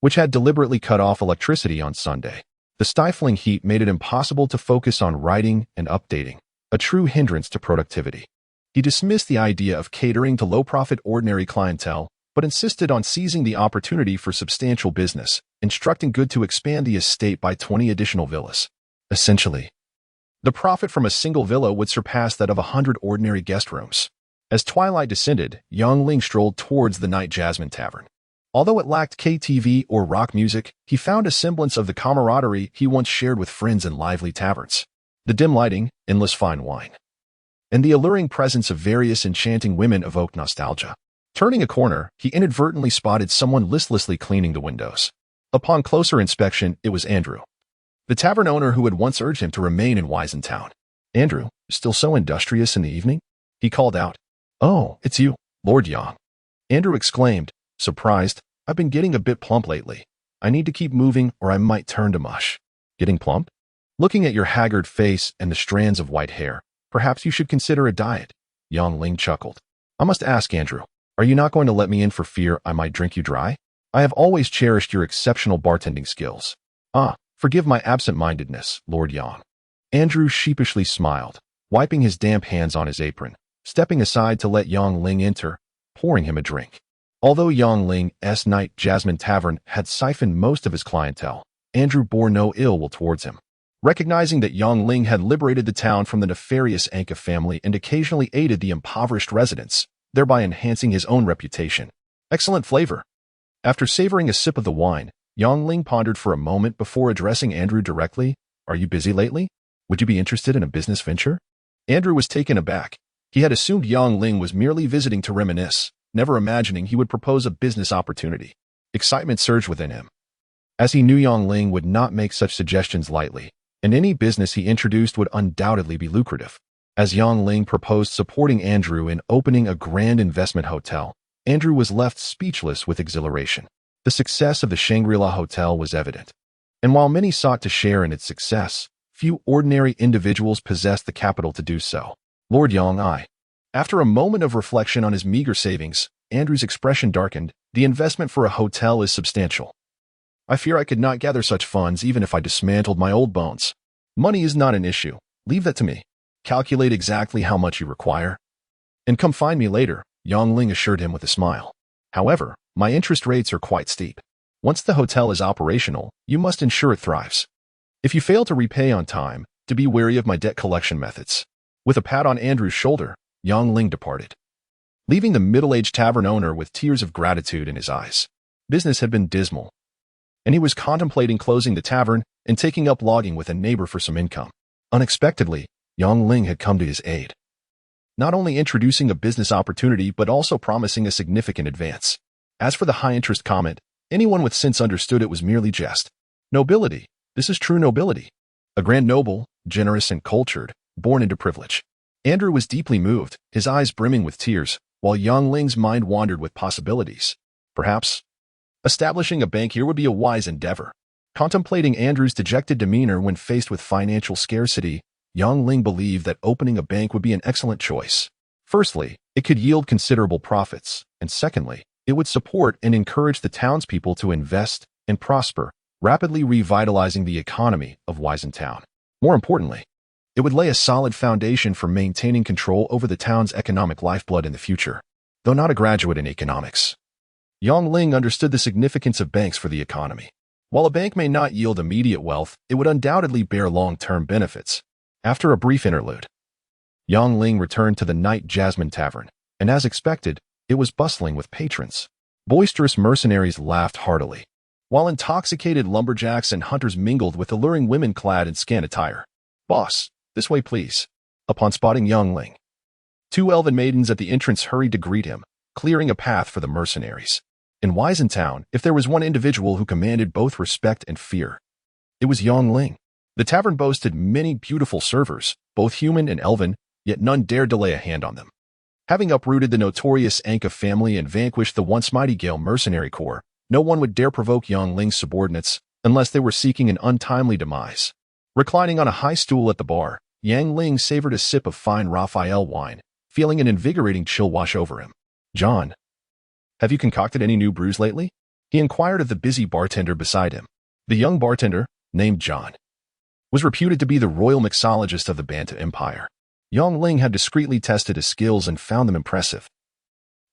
which had deliberately cut off electricity on Sunday. The stifling heat made it impossible to focus on writing and updating, a true hindrance to productivity. He dismissed the idea of catering to low-profit ordinary clientele, but insisted on seizing the opportunity for substantial business, instructing Good to expand the estate by 20 additional villas. Essentially, the profit from a single villa would surpass that of 100 ordinary guest rooms. As twilight descended, Yongling strolled towards the Night Jasmine Tavern. Although it lacked KTV or rock music, he found a semblance of the camaraderie he once shared with friends in lively taverns. The dim lighting, endless fine wine, and the alluring presence of various enchanting women evoked nostalgia. Turning a corner, he inadvertently spotted someone listlessly cleaning the windows. Upon closer inspection, it was Andrew, the tavern owner who had once urged him to remain in Town. Andrew, still so industrious in the evening? He called out. Oh, it's you, Lord Yang. Andrew exclaimed, surprised. I've been getting a bit plump lately. I need to keep moving or I might turn to mush. Getting plump? Looking at your haggard face and the strands of white hair, perhaps you should consider a diet. Yongling chuckled. I must ask, Andrew, are you not going to let me in for fear I might drink you dry? I have always cherished your exceptional bartending skills. Forgive my absent-mindedness, Lord Yang. Andrew sheepishly smiled, wiping his damp hands on his apron, stepping aside to let Yongling enter, pouring him a drink. Although Yongling's Night Jasmine Tavern had siphoned most of his clientele, Andrew bore no ill will towards him. Recognizing that Yongling had liberated the town from the nefarious Anka family and occasionally aided the impoverished residents, thereby enhancing his own reputation. Excellent flavor. After savoring a sip of the wine, Yongling pondered for a moment before addressing Andrew directly. Are you busy lately? Would you be interested in a business venture? Andrew was taken aback. He had assumed Yongling was merely visiting to reminisce, never imagining he would propose a business opportunity. Excitement surged within him, as he knew Yongling would not make such suggestions lightly, and any business he introduced would undoubtedly be lucrative. As Yongling proposed supporting Andrew in opening a grand investment hotel, Andrew was left speechless with exhilaration. The success of the Shangri-La Hotel was evident, and while many sought to share in its success, few ordinary individuals possessed the capital to do so. Lord Yang. After a moment of reflection on his meager savings, Andrew's expression darkened. The investment for a hotel is substantial. I fear I could not gather such funds even if I dismantled my old bones. Money is not an issue. Leave that to me. Calculate exactly how much you require, and come find me later, Yongling assured him with a smile. However, my interest rates are quite steep. Once the hotel is operational, you must ensure it thrives. If you fail to repay on time, to be wary of my debt collection methods. With a pat on Andrew's shoulder, Yongling departed, leaving the middle-aged tavern owner with tears of gratitude in his eyes. Business had been dismal, and he was contemplating closing the tavern and taking up logging with a neighbor for some income. Unexpectedly, Yongling had come to his aid, not only introducing a business opportunity but also promising a significant advance. As for the high-interest comment, anyone with sense understood it was merely jest. Nobility. This is true nobility. A grand noble, generous and cultured, born into privilege. Andrew was deeply moved, his eyes brimming with tears, while Yongling's mind wandered with possibilities. Perhaps establishing a bank here would be a wise endeavor. Contemplating Andrew's dejected demeanor when faced with financial scarcity, Yongling believed that opening a bank would be an excellent choice. Firstly, it could yield considerable profits, and secondly, it would support and encourage the townspeople to invest and prosper, rapidly revitalizing the economy of Town. More importantly, it would lay a solid foundation for maintaining control over the town's economic lifeblood in the future. Though not a graduate in economics, Yongling understood the significance of banks for the economy. While a bank may not yield immediate wealth, it would undoubtedly bear long-term benefits. After a brief interlude, Yang Ling returned to the Night Jasmine Tavern, and as expected, it was bustling with patrons. Boisterous mercenaries laughed heartily, while intoxicated lumberjacks and hunters mingled with alluring women clad in scant attire. "Boss, this way please." Upon spotting Yang Ling, 2 elven maidens at the entrance hurried to greet him, clearing a path for the mercenaries. In Weisentown, if there was one individual who commanded both respect and fear, it was Yang Ling. The tavern boasted many beautiful servers, both human and elven, yet none dared to lay a hand on them. Having uprooted the notorious Anka family and vanquished the once mighty Gale mercenary corps, no one would dare provoke Yang Ling's subordinates unless they were seeking an untimely demise. Reclining on a high stool at the bar, Yang Ling savored a sip of fine Raphael wine, feeling an invigorating chill wash over him. "John, have you concocted any new brews lately?" he inquired of the busy bartender beside him. The young bartender, named John, was reputed to be the royal mixologist of the Banta Empire. Yang Ling had discreetly tested his skills and found them impressive.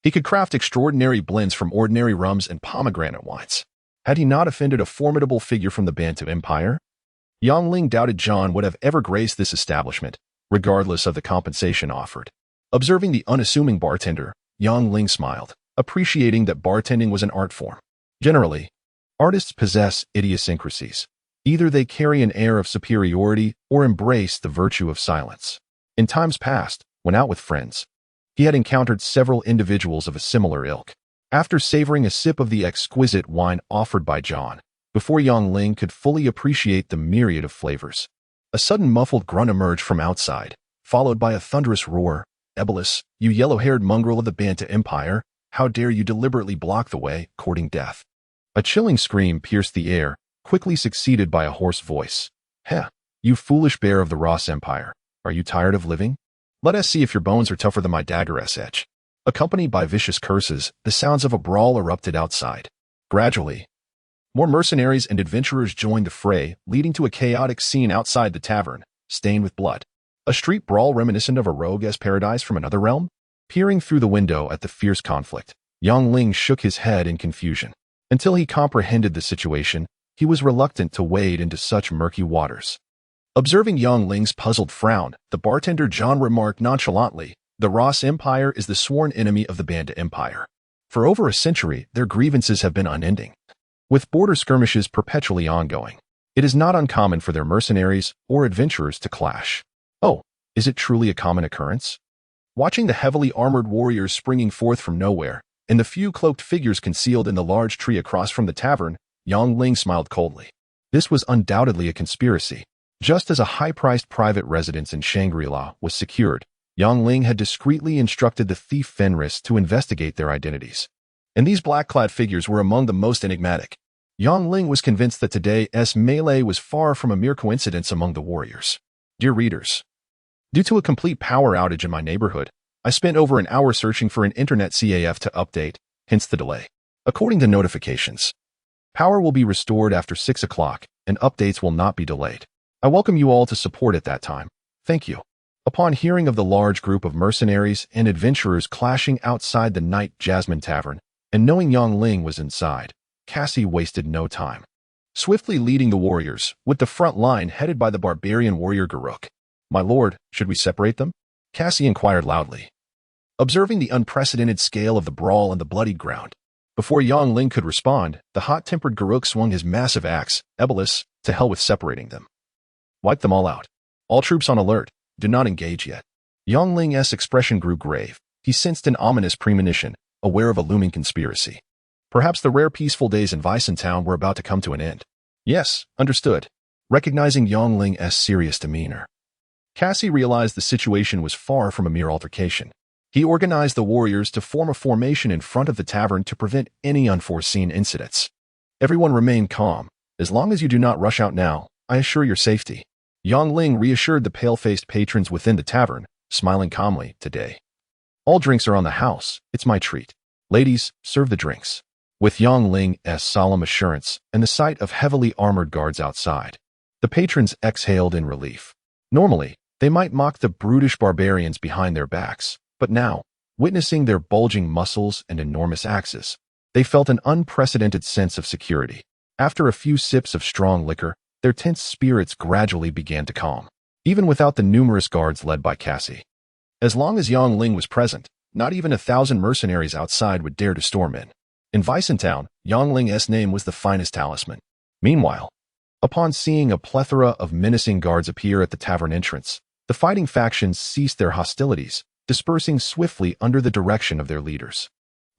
He could craft extraordinary blends from ordinary rums and pomegranate wines. Had he not offended a formidable figure from the Banta Empire? Yang Ling doubted John would have ever graced this establishment, regardless of the compensation offered. Observing the unassuming bartender, Yang Ling smiled, appreciating that bartending was an art form. Generally, artists possess idiosyncrasies. Either they carry an air of superiority or embrace the virtue of silence. In times past, when out with friends, he had encountered several individuals of a similar ilk. After savoring a sip of the exquisite wine offered by John, before Yang Ling could fully appreciate the myriad of flavors, a sudden muffled grunt emerged from outside, followed by a thunderous roar. "Ebolus, you yellow-haired mongrel of the Banta Empire, how dare you deliberately block the way, courting death?" A chilling scream pierced the air, quickly succeeded by a hoarse voice. "Heh, you foolish bear of the Ross Empire, are you tired of living? Let us see if your bones are tougher than my dagger's edge." Accompanied by vicious curses, the sounds of a brawl erupted outside. Gradually, more mercenaries and adventurers joined the fray, leading to a chaotic scene outside the tavern, stained with blood. A street brawl reminiscent of a rogue's paradise from another realm? Peering through the window at the fierce conflict, Yang Ling shook his head in confusion. Until he comprehended the situation, he was reluctant to wade into such murky waters. Observing Yang Ling's puzzled frown, the bartender John remarked nonchalantly, "The Ross Empire is the sworn enemy of the Banta Empire. For over a century, their grievances have been unending, with border skirmishes perpetually ongoing. It is not uncommon for their mercenaries or adventurers to clash." "Oh, is it truly a common occurrence?" Watching the heavily armored warriors springing forth from nowhere, and the few cloaked figures concealed in the large tree across from the tavern, Yang Ling smiled coldly. This was undoubtedly a conspiracy. Just as a high-priced private residence in Shangri-La was secured, Yang Ling had discreetly instructed the thief Fenris to investigate their identities. And these black-clad figures were among the most enigmatic. Yang Ling was convinced that today's melee was far from a mere coincidence among the warriors. Dear readers, due to a complete power outage in my neighborhood, I spent over an hour searching for an internet CAF to update, hence the delay. According to notifications, power will be restored after 6 o'clock, and updates will not be delayed. I welcome you all to support at that time. Thank you. Upon hearing of the large group of mercenaries and adventurers clashing outside the Night Jasmine Tavern, and knowing Yang Ling was inside, Cassie wasted no time. Swiftly leading the warriors, with the front line headed by the barbarian warrior Garuk. "My lord, should we separate them?" Cassie inquired loudly. Observing the unprecedented scale of the brawl and the bloodied ground, before Yang Ling could respond, the hot-tempered Garuk swung his massive axe, Ebolus, to hell with separating them. "Wipe them all out. All troops on alert. Do not engage yet." Yang Ling's expression grew grave. He sensed an ominous premonition, aware of a looming conspiracy. Perhaps the rare peaceful days in Weisentown were about to come to an end. "Yes, understood." Recognizing Yang Ling's serious demeanor, Cassie realized the situation was far from a mere altercation. He organized the warriors to form a formation in front of the tavern to prevent any unforeseen incidents. "Everyone remain calm. As long as you do not rush out now, I assure your safety." Yang Ling reassured the pale-faced patrons within the tavern, smiling calmly. "Today, all drinks are on the house. It's my treat. Ladies, serve the drinks." With Yang Ling's solemn assurance and the sight of heavily armored guards outside, the patrons exhaled in relief. Normally, they might mock the brutish barbarians behind their backs, but now, witnessing their bulging muscles and enormous axes, they felt an unprecedented sense of security. After a few sips of strong liquor, their tense spirits gradually began to calm. Even without the numerous guards led by Cassie, As long as Yang Ling was present, not even 1,000 mercenaries outside would dare to storm in. In Weissentown, Yang Ling's name was the finest talisman. Meanwhile, upon seeing a plethora of menacing guards appear at the tavern entrance, the fighting factions ceased their hostilities, dispersing swiftly under the direction of their leaders.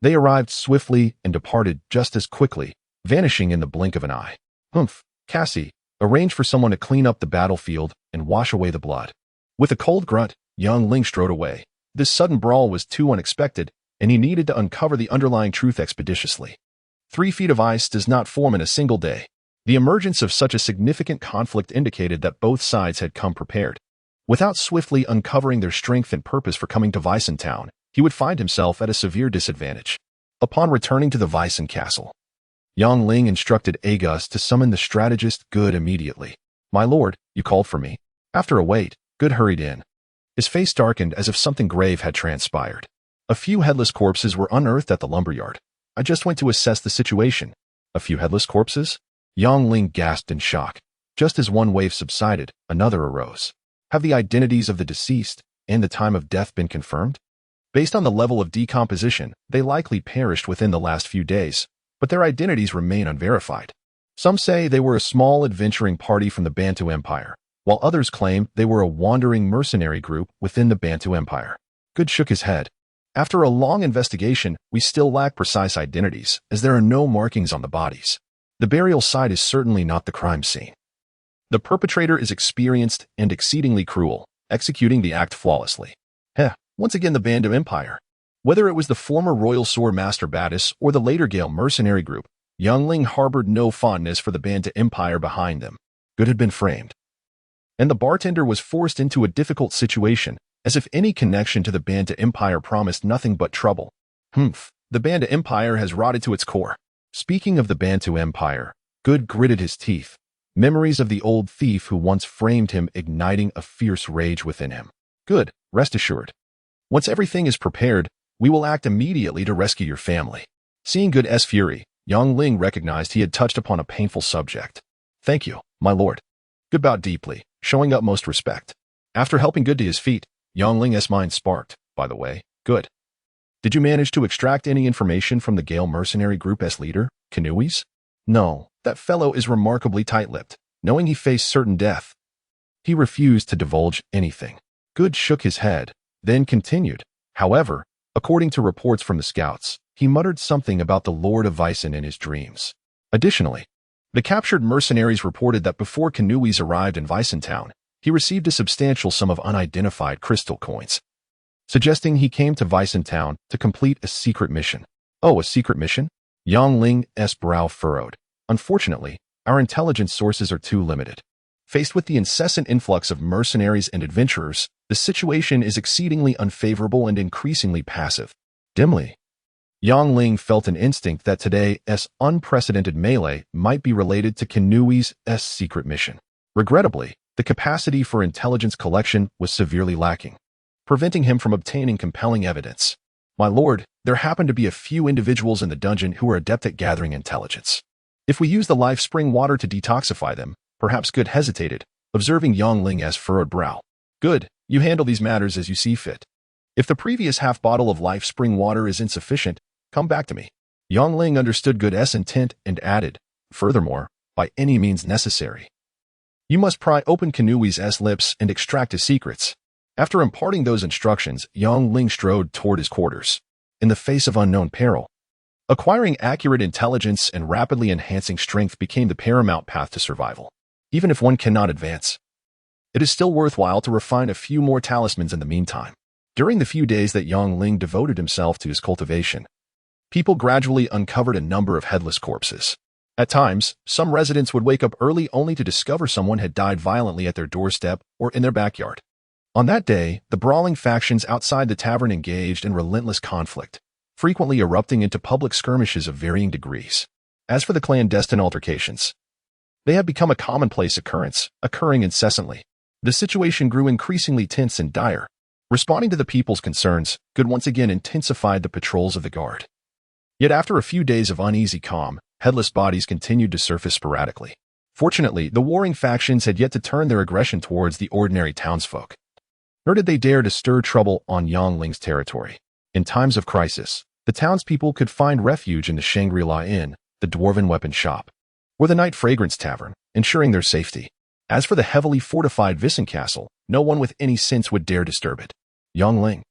They arrived swiftly and departed just as quickly, vanishing in the blink of an eye. Humph, Cassie, arrange for someone to clean up the battlefield and wash away the blood. With a cold grunt, Yang Ling strode away. This sudden brawl was too unexpected, and he needed to uncover the underlying truth expeditiously. 3 feet of ice does not form in a single day. The emergence of such a significant conflict indicated that both sides had come prepared. Without swiftly uncovering their strength and purpose for coming to Weissentown, he would find himself at a severe disadvantage. Upon returning to the Weissen castle, Yang Ling instructed Agus to summon the strategist Good immediately. "My lord, you called for me." After a wait, Good hurried in. His face darkened as if something grave had transpired. A few headless corpses were unearthed at the lumberyard. "I just went to assess the situation." "A few headless corpses?" Yang Ling gasped in shock. Just as one wave subsided, another arose. "Have the identities of the deceased and the time of death been confirmed?" "Based on the level of decomposition, they likely perished within the last few days, but their identities remain unverified. Some say they were a small adventuring party from the Bantu Empire, while others claim they were a wandering mercenary group within the Bantu Empire." Good shook his head. "After a long investigation, we still lack precise identities, as there are no markings on the bodies. The burial site is certainly not the crime scene. The perpetrator is experienced and exceedingly cruel, executing the act flawlessly." Once again the Bantu Empire. Whether it was the former royal sword master Battis or the later Gale mercenary group, Yang Ling harbored no fondness for the Bantu Empire behind them. Good had been framed, and the bartender was forced into a difficult situation, as if any connection to the Bantu Empire promised nothing but trouble. The Bantu Empire has rotted to its core. Speaking of the Bantu Empire, Good gritted his teeth, memories of the old thief who once framed him igniting a fierce rage within him. "Good, rest assured. Once everything is prepared, we will act immediately to rescue your family." Seeing Good's fury, Yang Ling recognized he had touched upon a painful subject. "Thank you, my lord." Good bowed deeply, showing utmost respect. After helping Good to his feet, Yang Ling's mind sparked. "By the way, Good, did you manage to extract any information from the Gale mercenary group's leader, Tenuous?" "No, that fellow is remarkably tight-lipped, knowing he faced certain death. He refused to divulge anything." Good shook his head, then continued. "However, according to reports from the scouts, he muttered something about the Lord of Weissen in his dreams. Additionally, the captured mercenaries reported that before Tenuous arrived in Weissentown, he received a substantial sum of unidentified crystal coins, suggesting he came to Weissentown to complete a secret mission." "Oh, a secret mission?" Yang Ling's brow furrowed. "Unfortunately, our intelligence sources are too limited. Faced with the incessant influx of mercenaries and adventurers, the situation is exceedingly unfavorable and increasingly passive." Dimly, Yang Ling felt an instinct that today's unprecedented melee might be related to Tenuous' secret mission. Regrettably, the capacity for intelligence collection was severely lacking, preventing him from obtaining compelling evidence. "My lord, there happen to be a few individuals in the dungeon who are adept at gathering intelligence. If we use the life spring water to detoxify them," perhaps Good hesitated, observing Yang Ling's furrowed brow. "Good, you handle these matters as you see fit. If the previous half bottle of life spring water is insufficient, come back to me." Yang Ling understood Good's intent and added, "Furthermore, by any means necessary, you must pry open Tenuous' lips and extract his secrets." After imparting those instructions, Yang Ling strode toward his quarters. In the face of unknown peril, acquiring accurate intelligence and rapidly enhancing strength became the paramount path to survival. Even if one cannot advance, it is still worthwhile to refine a few more talismans in the meantime. During the few days that Yang Ling devoted himself to his cultivation, people gradually uncovered a number of headless corpses. At times, some residents would wake up early only to discover someone had died violently at their doorstep or in their backyard. On that day, the brawling factions outside the tavern engaged in relentless conflict, frequently erupting into public skirmishes of varying degrees. As for the clandestine altercations, they had become a commonplace occurrence, occurring incessantly. The situation grew increasingly tense and dire. Responding to the people's concerns, Good once again intensified the patrols of the guard. Yet after a few days of uneasy calm, headless bodies continued to surface sporadically. Fortunately, the warring factions had yet to turn their aggression towards the ordinary townsfolk. nor did they dare to stir trouble on Yongling's territory. In times of crisis, the townspeople could find refuge in the Shangri-La Inn, the Dwarven Weapon Shop, or the Night Fragrance Tavern, ensuring their safety. As for the heavily fortified Vissen Castle, no one with any sense would dare disturb it. Yongling,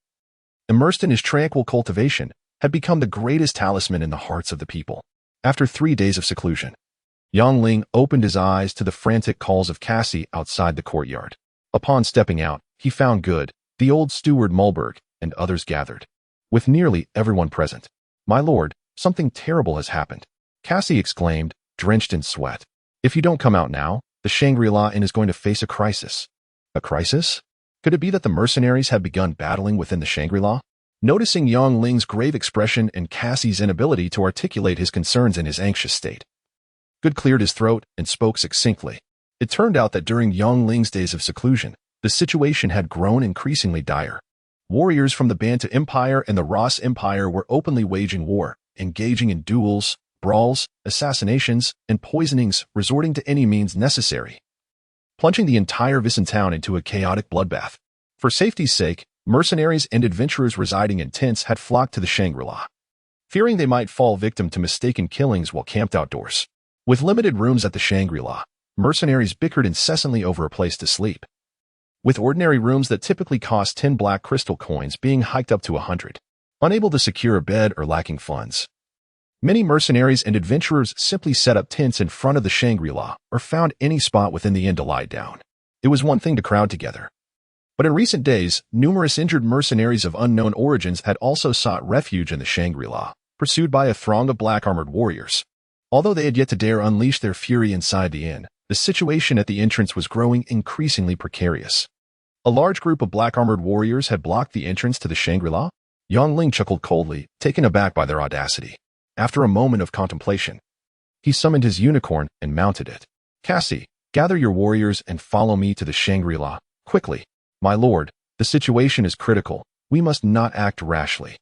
immersed in his tranquil cultivation, had become the greatest talisman in the hearts of the people. After 3 days of seclusion, Yongling opened his eyes to the frantic calls of Cassie outside the courtyard. Upon stepping out, he found Good, the old steward Mulberg, and others gathered, with nearly everyone present. "My lord, something terrible has happened," Cassie exclaimed, drenched in sweat. "If you don't come out now, the Shangri-La Inn is going to face a crisis." A crisis? Could it be that the mercenaries had begun battling within the Shangri-La? Noticing Yongling's grave expression and Cassie's inability to articulate his concerns in his anxious state, Good cleared his throat and spoke succinctly. It turned out that during Yongling's days of seclusion, the situation had grown increasingly dire. Warriors from the Bantu Empire and the Ross Empire were openly waging war, engaging in duels, brawls, assassinations, and poisonings, resorting to any means necessary, plunging the entire Vissen town into a chaotic bloodbath. For safety's sake, mercenaries and adventurers residing in tents had flocked to the Shangri-La, fearing they might fall victim to mistaken killings while camped outdoors. With limited rooms at the Shangri-La, mercenaries bickered incessantly over a place to sleep, with ordinary rooms that typically cost 10 black crystal coins being hiked up to 100. Unable to secure a bed or lacking funds, many mercenaries and adventurers simply set up tents in front of the Shangri-La or found any spot within the inn to lie down. It was one thing to crowd together, but in recent days, numerous injured mercenaries of unknown origins had also sought refuge in the Shangri-La, pursued by a throng of black-armored warriors. Although they had yet to dare unleash their fury inside the inn, the situation at the entrance was growing increasingly precarious. A large group of black-armored warriors had blocked the entrance to the Shangri-La. Yongling chuckled coldly, taken aback by their audacity. After a moment of contemplation, he summoned his unicorn and mounted it. "Cassie, gather your warriors and follow me to the Shangri-La, quickly." "My lord, the situation is critical. We must not act rashly."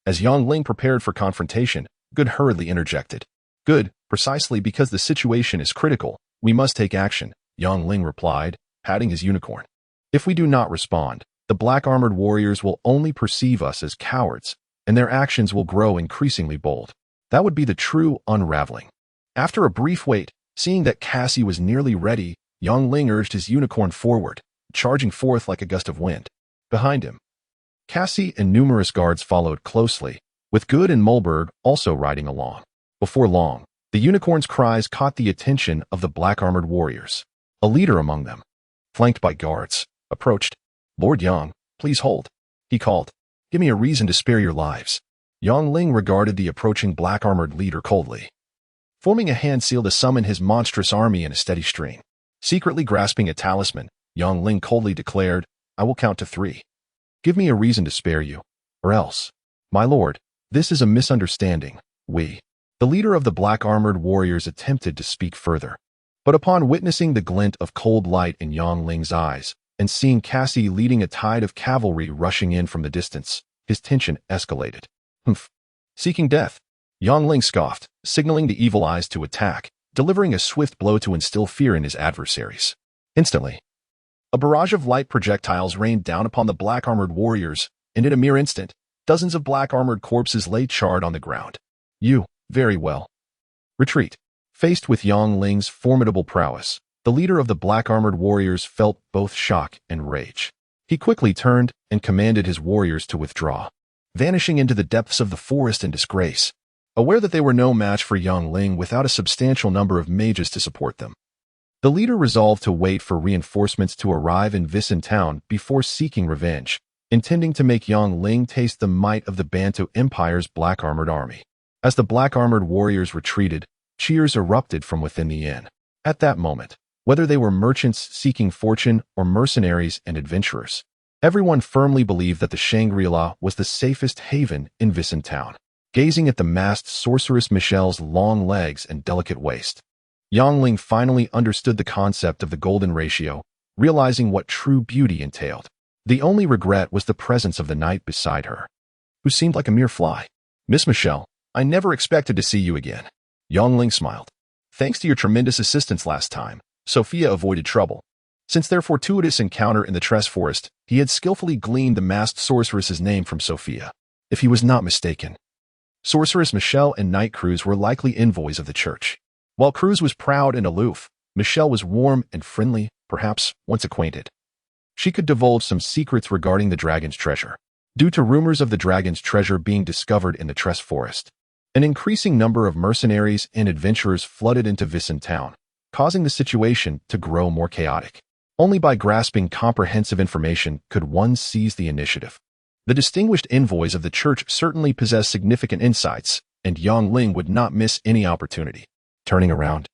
As Yongling prepared for confrontation, Good hurriedly interjected. "Good, precisely because the situation is critical, we must take action," Yongling replied, patting his unicorn. "If we do not respond, the black-armored warriors will only perceive us as cowards, and their actions will grow increasingly bold. That would be the true unraveling." After a brief wait, seeing that Cassie was nearly ready, Yongling urged his unicorn forward, charging forth like a gust of wind. Behind him, Cassie and numerous guards followed closely, with Good and Mulberg also riding along. Before long, the unicorn's cries caught the attention of the black-armored warriors. A leader among them, flanked by guards, approached. "Lord Yang, please hold," he called. "Give me a reason to spare your lives." Yongling regarded the approaching black-armored leader coldly, forming a hand seal to summon his monstrous army in a steady stream. Secretly grasping a talisman, Yongling coldly declared, "I will count to 3. Give me a reason to spare you, or else." "My lord, this is a misunderstanding. The leader of the black-armored warriors attempted to speak further, but upon witnessing the glint of cold light in Yongling's eyes and seeing Cassie leading a tide of cavalry rushing in from the distance, his tension escalated. "Humph. Seeking death," Yongling scoffed, signaling the evil eyes to attack, delivering a swift blow to instill fear in his adversaries. Instantly, a barrage of light projectiles rained down upon the black-armored warriors, and in a mere instant, dozens of black-armored corpses lay charred on the ground. Very well. Retreat." Faced with Yongling's formidable prowess, the leader of the black-armored warriors felt both shock and rage. He quickly turned and commanded his warriors to withdraw, vanishing into the depths of the forest in disgrace, aware that they were no match for Yongling without a substantial number of mages to support them. The leader resolved to wait for reinforcements to arrive in Vissen town before seeking revenge, intending to make Yongling taste the might of the Bantu Empire's black-armored army. As the black-armored warriors retreated, cheers erupted from within the inn. At that moment, whether they were merchants seeking fortune or mercenaries and adventurers, everyone firmly believed that the Shangri-La was the safest haven in Vissen town. Gazing at the masked sorceress Michelle's long legs and delicate waist, Yongling finally understood the concept of the golden ratio, realizing what true beauty entailed. The only regret was the presence of the knight beside her, who seemed like a mere fly. "Miss Michelle, I never expected to see you again." Yongling smiled. "Thanks to your tremendous assistance last time, Sophia avoided trouble." Since their fortuitous encounter in the Tress Forest, he had skillfully gleaned the masked sorceress's name from Sophia. If he was not mistaken, Sorceress Michelle and Knight Cruz were likely envoys of the church. While Cruz was proud and aloof, Michelle was warm and friendly, perhaps once acquainted. She could divulge some secrets regarding the dragon's treasure. Due to rumors of the dragon's treasure being discovered in the Tress Forest, an increasing number of mercenaries and adventurers flooded into Vicen town, causing the situation to grow more chaotic. Only by grasping comprehensive information could one seize the initiative. The distinguished envoys of the church certainly possess significant insights, and Yang Ling would not miss any opportunity. Turning around,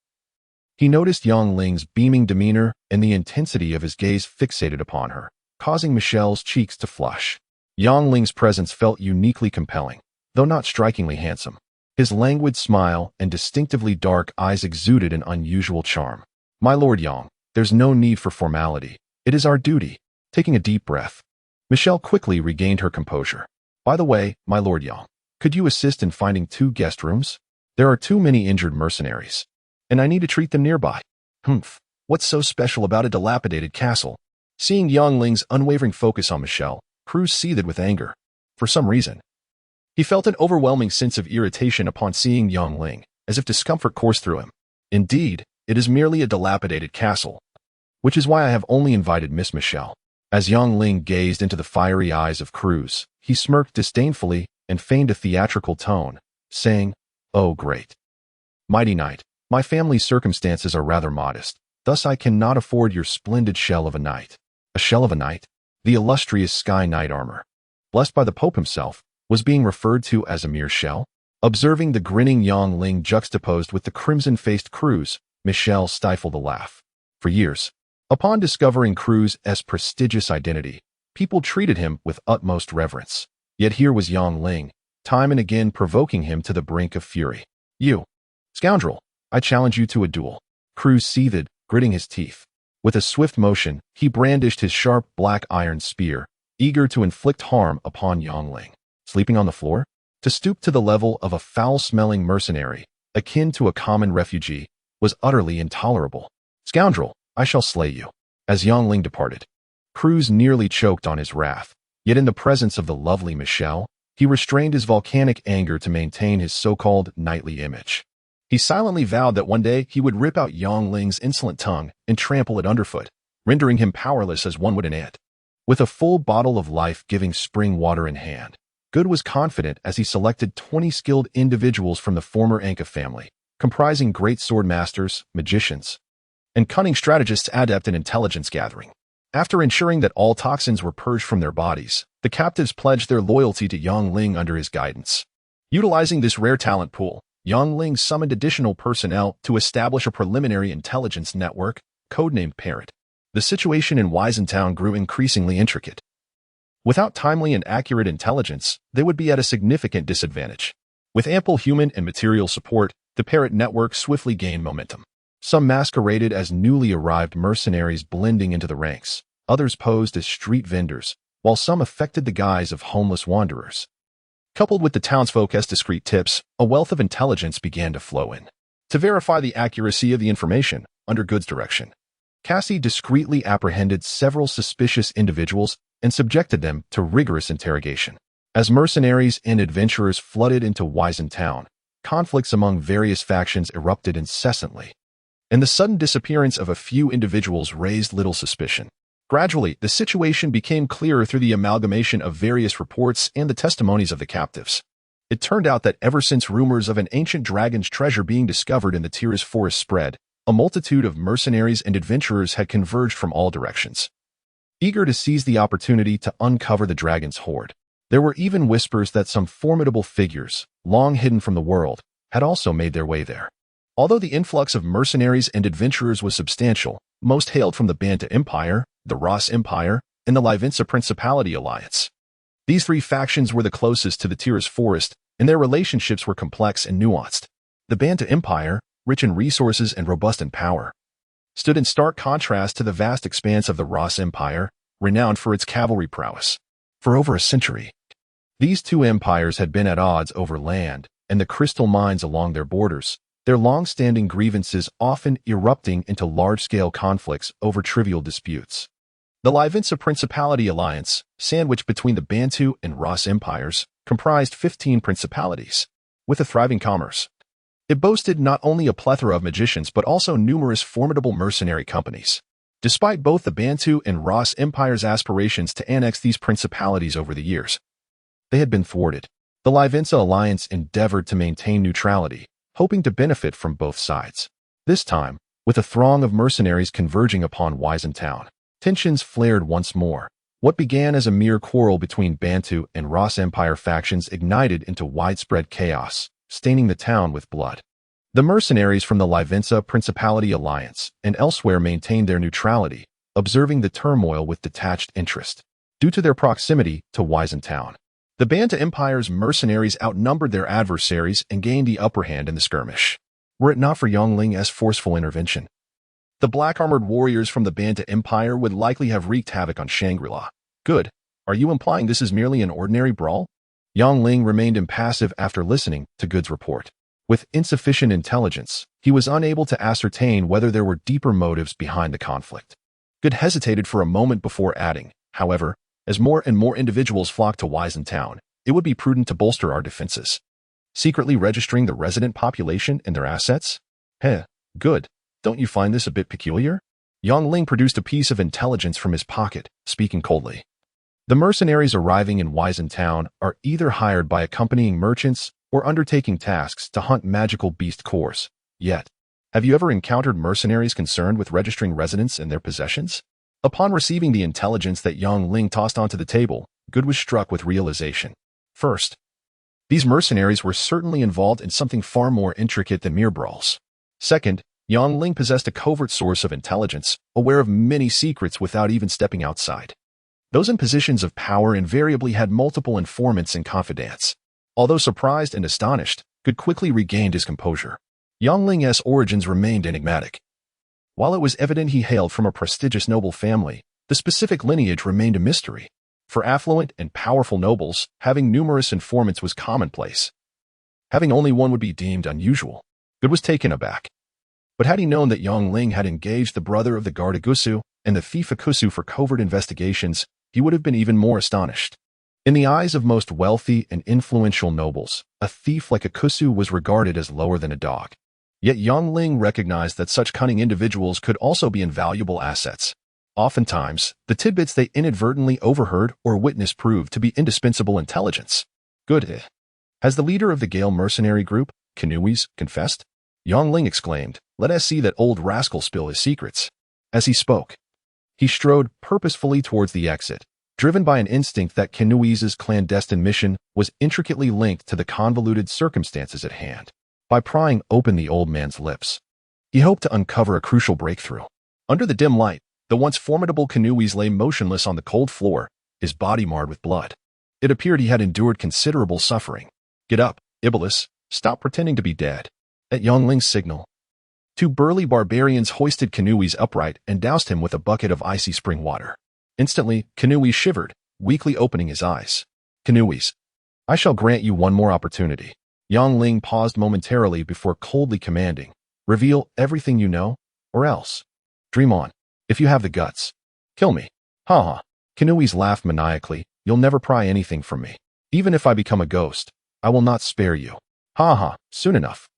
he noticed Yang Ling's beaming demeanor and the intensity of his gaze fixated upon her, causing Michelle's cheeks to flush. Yang Ling's presence felt uniquely compelling, though not strikingly handsome. His languid smile and distinctively dark eyes exuded an unusual charm. "My Lord Yang, there's no need for formality. It is our duty." Taking a deep breath, Michelle quickly regained her composure. "By the way, my Lord Yang, could you assist in finding 2 guest rooms? There are too many injured mercenaries, and I need to treat them nearby." "Humph, what's so special about a dilapidated castle?" Seeing Yang Ling's unwavering focus on Michelle, Cruz seethed with anger. For some reason, he felt an overwhelming sense of irritation upon seeing Yang Ling, as if discomfort coursed through him. "Indeed, it is merely a dilapidated castle, which is why I have only invited Miss Michelle." As Yang Ling gazed into the fiery eyes of Cruz, he smirked disdainfully and feigned a theatrical tone, saying, "Oh great, mighty knight, my family's circumstances are rather modest, thus I cannot afford your splendid shell of a knight." A shell of a knight? The illustrious Sky Knight armor, blessed by the Pope himself, was being referred to as a mere shell? Observing the grinning Yang Ling juxtaposed with the crimson-faced Cruz, Michelle stifled a laugh. For years, upon discovering Cruz's prestigious identity, people treated him with utmost reverence. Yet here was Yang Ling, time and again provoking him to the brink of fury. "You scoundrel, I challenge you to a duel." Cruz seethed, gritting his teeth. With a swift motion, he brandished his sharp black iron spear, eager to inflict harm upon Yang Ling. Sleeping on the floor? To stoop to the level of a foul-smelling mercenary, akin to a common refugee, was utterly intolerable. "Scoundrel, I shall slay you." As Yang Ling departed, Cruz nearly choked on his wrath, yet in the presence of the lovely Michelle, he restrained his volcanic anger to maintain his so-called knightly image. He silently vowed that one day he would rip out Yang Ling's insolent tongue and trample it underfoot, rendering him powerless as one would an ant. With a full bottle of life-giving spring water in hand, Good was confident as he selected 20 skilled individuals from the former Anka family, comprising great sword masters, magicians, and cunning strategists adept in intelligence gathering. After ensuring that all toxins were purged from their bodies, the captives pledged their loyalty to Yang Ling under his guidance. Utilizing this rare talent pool, Yang Ling summoned additional personnel to establish a preliminary intelligence network, codenamed Parrot. The situation in Weisentown grew increasingly intricate. Without timely and accurate intelligence, they would be at a significant disadvantage. With ample human and material support, the Parrot network swiftly gained momentum. Some masqueraded as newly arrived mercenaries blending into the ranks. Others posed as street vendors, while some affected the guise of homeless wanderers. Coupled with the townsfolk's discreet tips, a wealth of intelligence began to flow in. To verify the accuracy of the information, under Good's direction, Cassie discreetly apprehended several suspicious individuals and subjected them to rigorous interrogation. As mercenaries and adventurers flooded into Weisentown, conflicts among various factions erupted incessantly, and the sudden disappearance of a few individuals raised little suspicion. Gradually, the situation became clearer through the amalgamation of various reports and the testimonies of the captives. It turned out that ever since rumors of an ancient dragon's treasure being discovered in the Teras Forest spread, a multitude of mercenaries and adventurers had converged from all directions, eager to seize the opportunity to uncover the dragon's hoard. There were even whispers that some formidable figures, long hidden from the world, had also made their way there. Although the influx of mercenaries and adventurers was substantial, most hailed from the Banta Empire, the Ross Empire, and the Livenza Principality Alliance. These 3 factions were the closest to the Teras Forest, and their relationships were complex and nuanced. The Banta Empire, rich in resources and robust in power, stood in stark contrast to the vast expanse of the Ross Empire, renowned for its cavalry prowess. For over a century, these 2 empires had been at odds over land and the crystal mines along their borders, their long-standing grievances often erupting into large-scale conflicts over trivial disputes. The Liaisons Principality Alliance, sandwiched between the Bantu and Ross empires, comprised 15 principalities, with a thriving commerce. It boasted not only a plethora of magicians but also numerous formidable mercenary companies. Despite both the Bantu and Ross empires' aspirations to annex these principalities over the years, they had been thwarted. The Liaisons Alliance endeavored to maintain neutrality, hoping to benefit from both sides. This time, with a throng of mercenaries converging upon Town, tensions flared once more. What began as a mere quarrel between Bantu and Ross Empire factions ignited into widespread chaos, staining the town with blood. The mercenaries from the Liaisons Principality Alliance and elsewhere maintained their neutrality, observing the turmoil with detached interest. Due to their proximity to Town, the Bantu Empire's mercenaries outnumbered their adversaries and gained the upper hand in the skirmish. Were it not for Yongling's forceful intervention, the black-armored warriors from the Bantu Empire would likely have wreaked havoc on Shangri-La. Good. Are you implying this is merely an ordinary brawl? Yongling remained impassive after listening to Good's report. With insufficient intelligence, he was unable to ascertain whether there were deeper motives behind the conflict. Good hesitated for a moment before adding, however, as more and more individuals flock to Town, it would be prudent to bolster our defenses. Secretly registering the resident population and their assets? Good. Don't you find this a bit peculiar? Yongling produced a piece of intelligence from his pocket, speaking coldly. The mercenaries arriving in Town are either hired by accompanying merchants or undertaking tasks to hunt magical beast cores. Yet, have you ever encountered mercenaries concerned with registering residents and their possessions? Upon receiving the intelligence that Yongling tossed onto the table, Good was struck with realization. First, these mercenaries were certainly involved in something far more intricate than mere brawls. Second, Yongling possessed a covert source of intelligence, aware of many secrets without even stepping outside. Those in positions of power invariably had multiple informants and confidants. Although surprised and astonished, Good quickly regained his composure. Yongling's origins remained enigmatic. While it was evident he hailed from a prestigious noble family, the specific lineage remained a mystery. For affluent and powerful nobles, having numerous informants was commonplace. Having only one would be deemed unusual. Good was taken aback. But had he known that Yongling had engaged the brother of the Gardagusu and the thief Akusu for covert investigations, he would have been even more astonished. In the eyes of most wealthy and influential nobles, a thief like Akusu was regarded as lower than a dog. Yet Yongling recognized that such cunning individuals could also be invaluable assets. Oftentimes, the tidbits they inadvertently overheard or witnessed proved to be indispensable intelligence. Good. Has the leader of the Gale mercenary group, Tenuous, confessed? Yongling exclaimed, "Let us see that old rascal spill his secrets." As he spoke, he strode purposefully towards the exit, driven by an instinct that Tenuous's clandestine mission was intricately linked to the convoluted circumstances at hand. By prying open the old man's lips, he hoped to uncover a crucial breakthrough. Under the dim light, the once formidable Tenuous lay motionless on the cold floor, his body marred with blood. It appeared he had endured considerable suffering. "Get up, Iblis. Stop pretending to be dead." At Yongling's signal, two burly barbarians hoisted Tenuous upright and doused him with a bucket of icy spring water. Instantly, Tenuous shivered, weakly opening his eyes. "Tenuous, I shall grant you one more opportunity." Yongling paused momentarily before coldly commanding, "Reveal everything you know, or else. Dream on. If you have the guts. Kill me." "Ha ha." Tenuous laughed maniacally. "You'll never pry anything from me. Even if I become a ghost, I will not spare you. Ha ha, soon enough.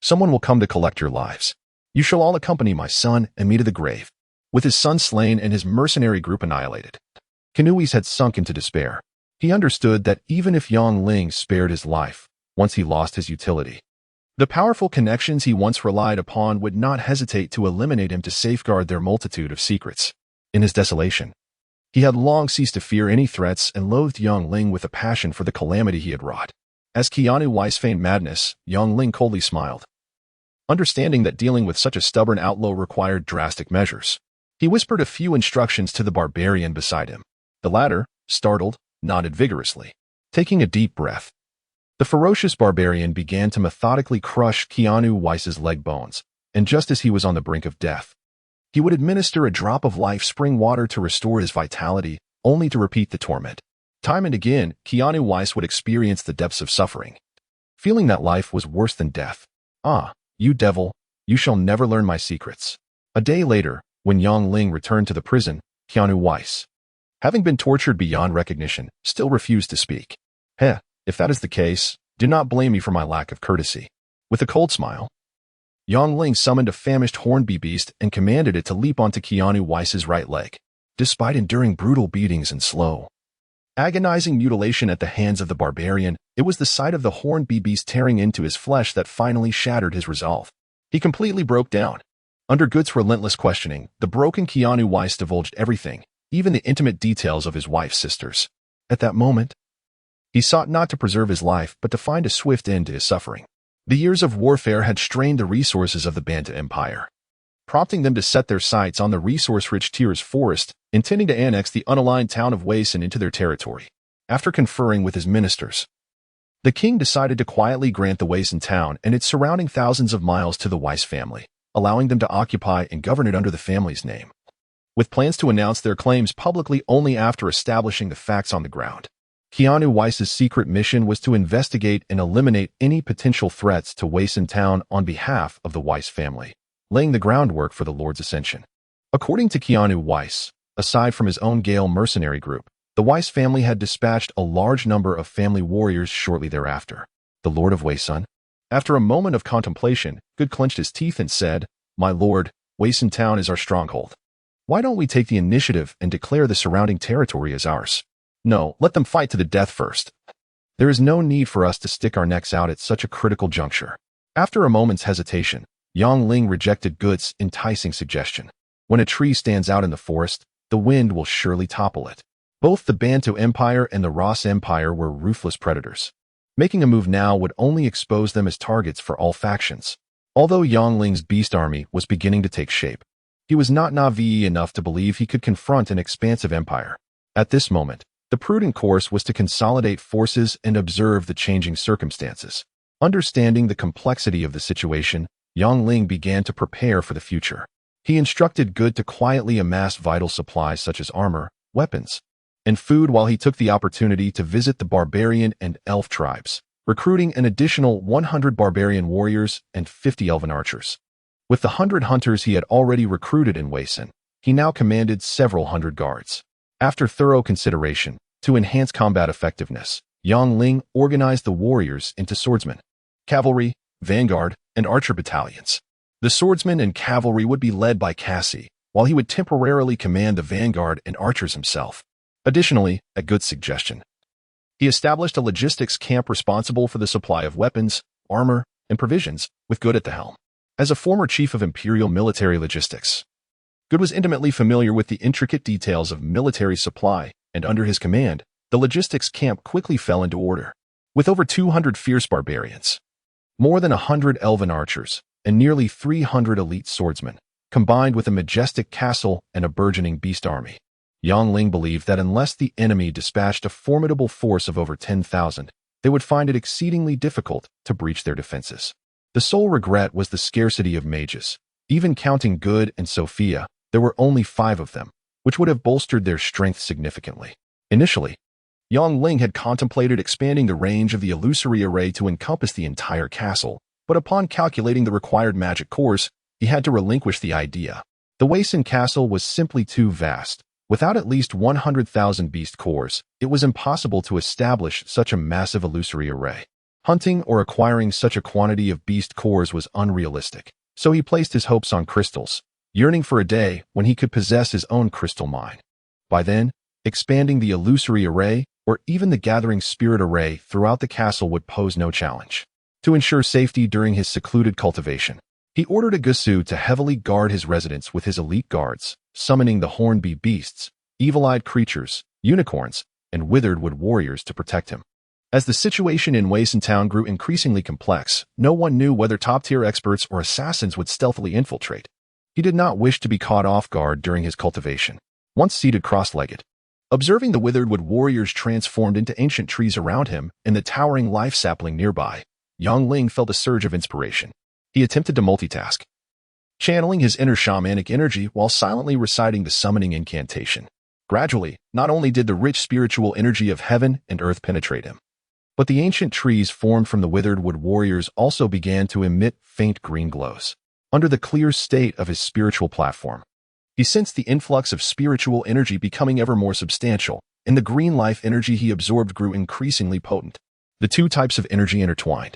Someone will come to collect your lives. You shall all accompany my son and me to the grave." With his son slain and his mercenary group annihilated, Tenuous had sunk into despair. He understood that even if Yongling spared his life, once he lost his utility, the powerful connections he once relied upon would not hesitate to eliminate him to safeguard their multitude of secrets. In his desolation, he had long ceased to fear any threats and loathed Yongling with a passion for the calamity he had wrought. As Keanu Weiss feigned madness, Yongling coldly smiled. Understanding that dealing with such a stubborn outlaw required drastic measures, he whispered a few instructions to the barbarian beside him. The latter, startled, nodded vigorously. Taking a deep breath, the ferocious barbarian began to methodically crush Keanu Weiss's leg bones, and just as he was on the brink of death, he would administer a drop of life spring water to restore his vitality, only to repeat the torment. Time and again, Keanu Weiss would experience the depths of suffering, feeling that life was worse than death. "Ah, "You devil, you shall never learn my secrets." A day later, when Yang Ling returned to the prison, Keanu Weiss, having been tortured beyond recognition, still refused to speak. "Heh, if that is the case, do not blame me for my lack of courtesy." With a cold smile, Yang Ling summoned a famished hornbeam beast and commanded it to leap onto Keanu Weiss's right leg. Despite enduring brutal beatings and slow, agonizing mutilation at the hands of the barbarian, it was the sight of the hornbeam beast tearing into his flesh that finally shattered his resolve. He completely broke down. Under Good's relentless questioning, the broken Keanu Weiss divulged everything, even the intimate details of his wife's sisters. At that moment, he sought not to preserve his life, but to find a swift end to his suffering. The years of warfare had strained the resources of the Banta Empire, prompting them to set their sights on the resource-rich Tiers Forest, intending to annex the unaligned town of Wayson into their territory. After conferring with his ministers, the king decided to quietly grant the Wayson town and its surrounding thousands of miles to the Weiss family, allowing them to occupy and govern it under the family's name, with plans to announce their claims publicly only after establishing the facts on the ground. Keanu Weiss's secret mission was to investigate and eliminate any potential threats to Wayson town on behalf of the Weiss family, laying the groundwork for the Lord's ascension. According to Keanu Weiss, aside from his own Gale mercenary group, the Weiss family had dispatched a large number of family warriors shortly thereafter. The Lord of Wayson. After a moment of contemplation, Good clenched his teeth and said, "My lord, Wayson town is our stronghold. Why don't we take the initiative and declare the surrounding territory as ours? No, let them fight to the death first. There is no need for us to stick our necks out at such a critical juncture." After a moment's hesitation, Yang Ling rejected Good's enticing suggestion. When a tree stands out in the forest, the wind will surely topple it. Both the Bantu Empire and the Ross Empire were ruthless predators. Making a move now would only expose them as targets for all factions. Although Yang Ling's beast army was beginning to take shape, he was not naive enough to believe he could confront an expansive empire. At this moment, the prudent course was to consolidate forces and observe the changing circumstances. Understanding the complexity of the situation, Yang Ling began to prepare for the future. He instructed Good to quietly amass vital supplies such as armor, weapons, and food while he took the opportunity to visit the barbarian and elf tribes, recruiting an additional 100 barbarian warriors and 50 elven archers. With the 100 hunters he had already recruited in Wayson, he now commanded several hundred guards. After thorough consideration, to enhance combat effectiveness, Yang Ling organized the warriors into swordsmen, cavalry, vanguard, and archer battalions. The swordsmen and cavalry would be led by Cassie, while he would temporarily command the vanguard and archers himself. Additionally, at Good's suggestion, he established a logistics camp responsible for the supply of weapons, armor, and provisions, with Good at the helm. As a former chief of Imperial military logistics, Good was intimately familiar with the intricate details of military supply, and under his command, the logistics camp quickly fell into order. With over 200 fierce barbarians, more than 100 elven archers, and nearly 300 elite swordsmen, combined with a majestic castle and a burgeoning beast army, Yang Ling believed that unless the enemy dispatched a formidable force of over 10,000, they would find it exceedingly difficult to breach their defenses. The sole regret was the scarcity of mages. Even counting Good and Sophia, there were only 5 of them, which would have bolstered their strength significantly. Initially, Yang Ling had contemplated expanding the range of the illusory array to encompass the entire castle, but upon calculating the required magic cores, he had to relinquish the idea. The Wayson castle was simply too vast. Without at least 100,000 beast cores, it was impossible to establish such a massive illusory array. Hunting or acquiring such a quantity of beast cores was unrealistic, so he placed his hopes on crystals, yearning for a day when he could possess his own crystal mine. By then, expanding the illusory array, or even the gathering spirit array throughout the castle would pose no challenge. To ensure safety during his secluded cultivation, he ordered a Gusu to heavily guard his residence with his elite guards, summoning the hornbeam beasts, evil-eyed creatures, unicorns, and withered-wood warriors to protect him. As the situation in Wayson Town grew increasingly complex, no one knew whether top-tier experts or assassins would stealthily infiltrate. He did not wish to be caught off guard during his cultivation. Once seated cross-legged, observing the withered-wood warriors transformed into ancient trees around him and the towering life sapling nearby, Yang Ling felt a surge of inspiration. He attempted to multitask, channeling his inner shamanic energy while silently reciting the summoning incantation. Gradually, not only did the rich spiritual energy of heaven and earth penetrate him, But the ancient trees formed from the withered wood warriors also began to emit faint green glows. Under the clear state of his spiritual platform, he sensed the influx of spiritual energy becoming ever more substantial, and the green life energy he absorbed grew increasingly potent. The two types of energy intertwined,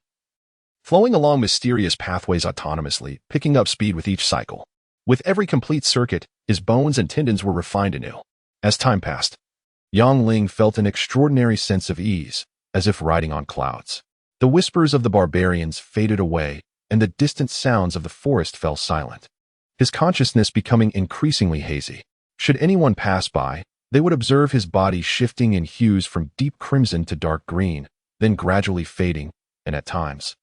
flowing along mysterious pathways autonomously, picking up speed with each cycle. With every complete circuit, his bones and tendons were refined anew. As time passed, Ling felt an extraordinary sense of ease, as if riding on clouds. The whispers of the barbarians faded away, and the distant sounds of the forest fell silent. His consciousness becoming increasingly hazy. Should anyone pass by, they would observe his body shifting in hues from deep crimson to dark green, then gradually fading, and at times,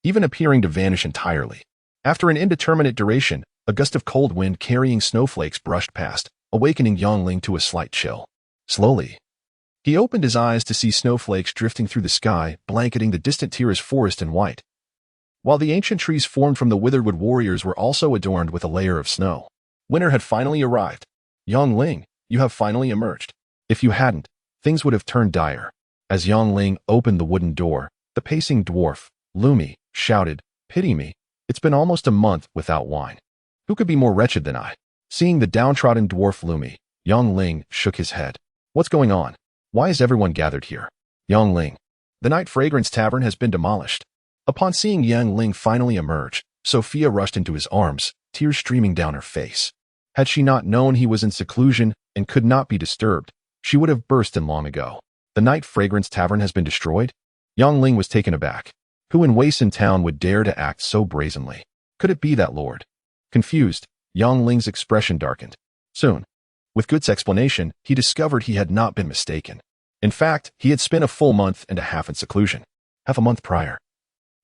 even appearing to vanish entirely. After an indeterminate duration, a gust of cold wind carrying snowflakes brushed past, awakening Ling to a slight chill. Slowly, he opened his eyes to see snowflakes drifting through the sky, blanketing the distant Tira's forest in white. While the ancient trees formed from the withered wood warriors were also adorned with a layer of snow. Winter had finally arrived. Ling, you have finally emerged. If you hadn't, things would have turned dire. As Ling opened the wooden door, the pacing dwarf, Lumi, shouted, "Pity me, it's been almost a month without wine. Who could be more wretched than I?" Seeing the downtrodden dwarf Lumi, Ling shook his head. "What's going on? Why is everyone gathered here?" Ling, "The Night Fragrance Tavern has been demolished." Upon seeing Ling finally emerge, Sophia rushed into his arms, tears streaming down her face. Had she not known he was in seclusion and could not be disturbed, she would have burst in long ago. "The Night Fragrance Tavern has been destroyed?" Ling was taken aback. Who in Wayson Town would dare to act so brazenly? Could it be that lord? Confused, Ling's expression darkened. Soon, with Good's explanation, he discovered he had not been mistaken. In fact, he had spent a full month and a half in seclusion. Half a month prior,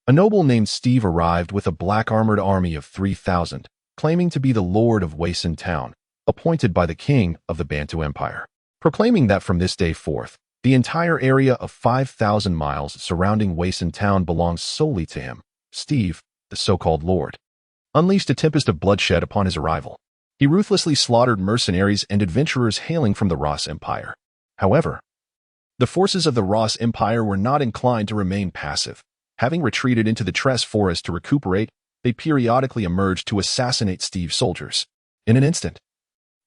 a noble named Steve arrived with a black-armored army of 3,000, claiming to be the lord of Wayson Town, appointed by the king of the Bantu Empire, proclaiming that from this day forth, the entire area of 5,000 miles surrounding Wayson Town belongs solely to him. Steve, the so-called lord, unleashed a tempest of bloodshed upon his arrival. He ruthlessly slaughtered mercenaries and adventurers hailing from the Ross Empire. However, the forces of the Ross Empire were not inclined to remain passive. Having retreated into the Tress Forest to recuperate, they periodically emerged to assassinate Steve's soldiers. In an instant,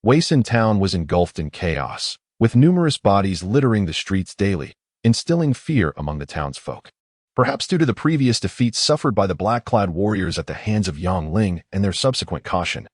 Wayson Town was engulfed in chaos, with numerous bodies littering the streets daily, instilling fear among the townsfolk. Perhaps due to the previous defeats suffered by the black-clad warriors at the hands of Ling and their subsequent caution,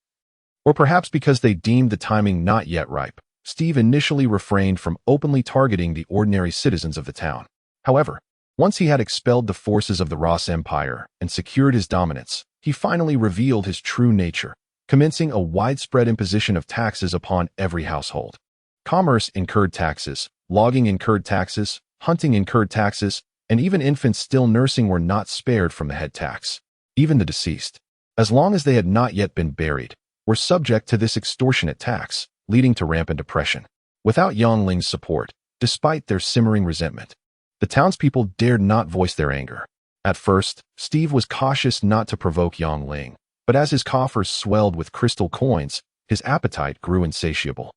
or perhaps because they deemed the timing not yet ripe, Steve initially refrained from openly targeting the ordinary citizens of the town. However, once he had expelled the forces of the Ross Empire and secured his dominance, he finally revealed his true nature, commencing a widespread imposition of taxes upon every household. Commerce incurred taxes, logging incurred taxes, hunting incurred taxes, and even infants still nursing were not spared from the head tax. Even the deceased, as long as they had not yet been buried, were subject to this extortionate tax, leading to rampant oppression. Without Ling's support, despite their simmering resentment, the townspeople dared not voice their anger. At first, Steve was cautious not to provoke Ling, but as his coffers swelled with crystal coins, his appetite grew insatiable.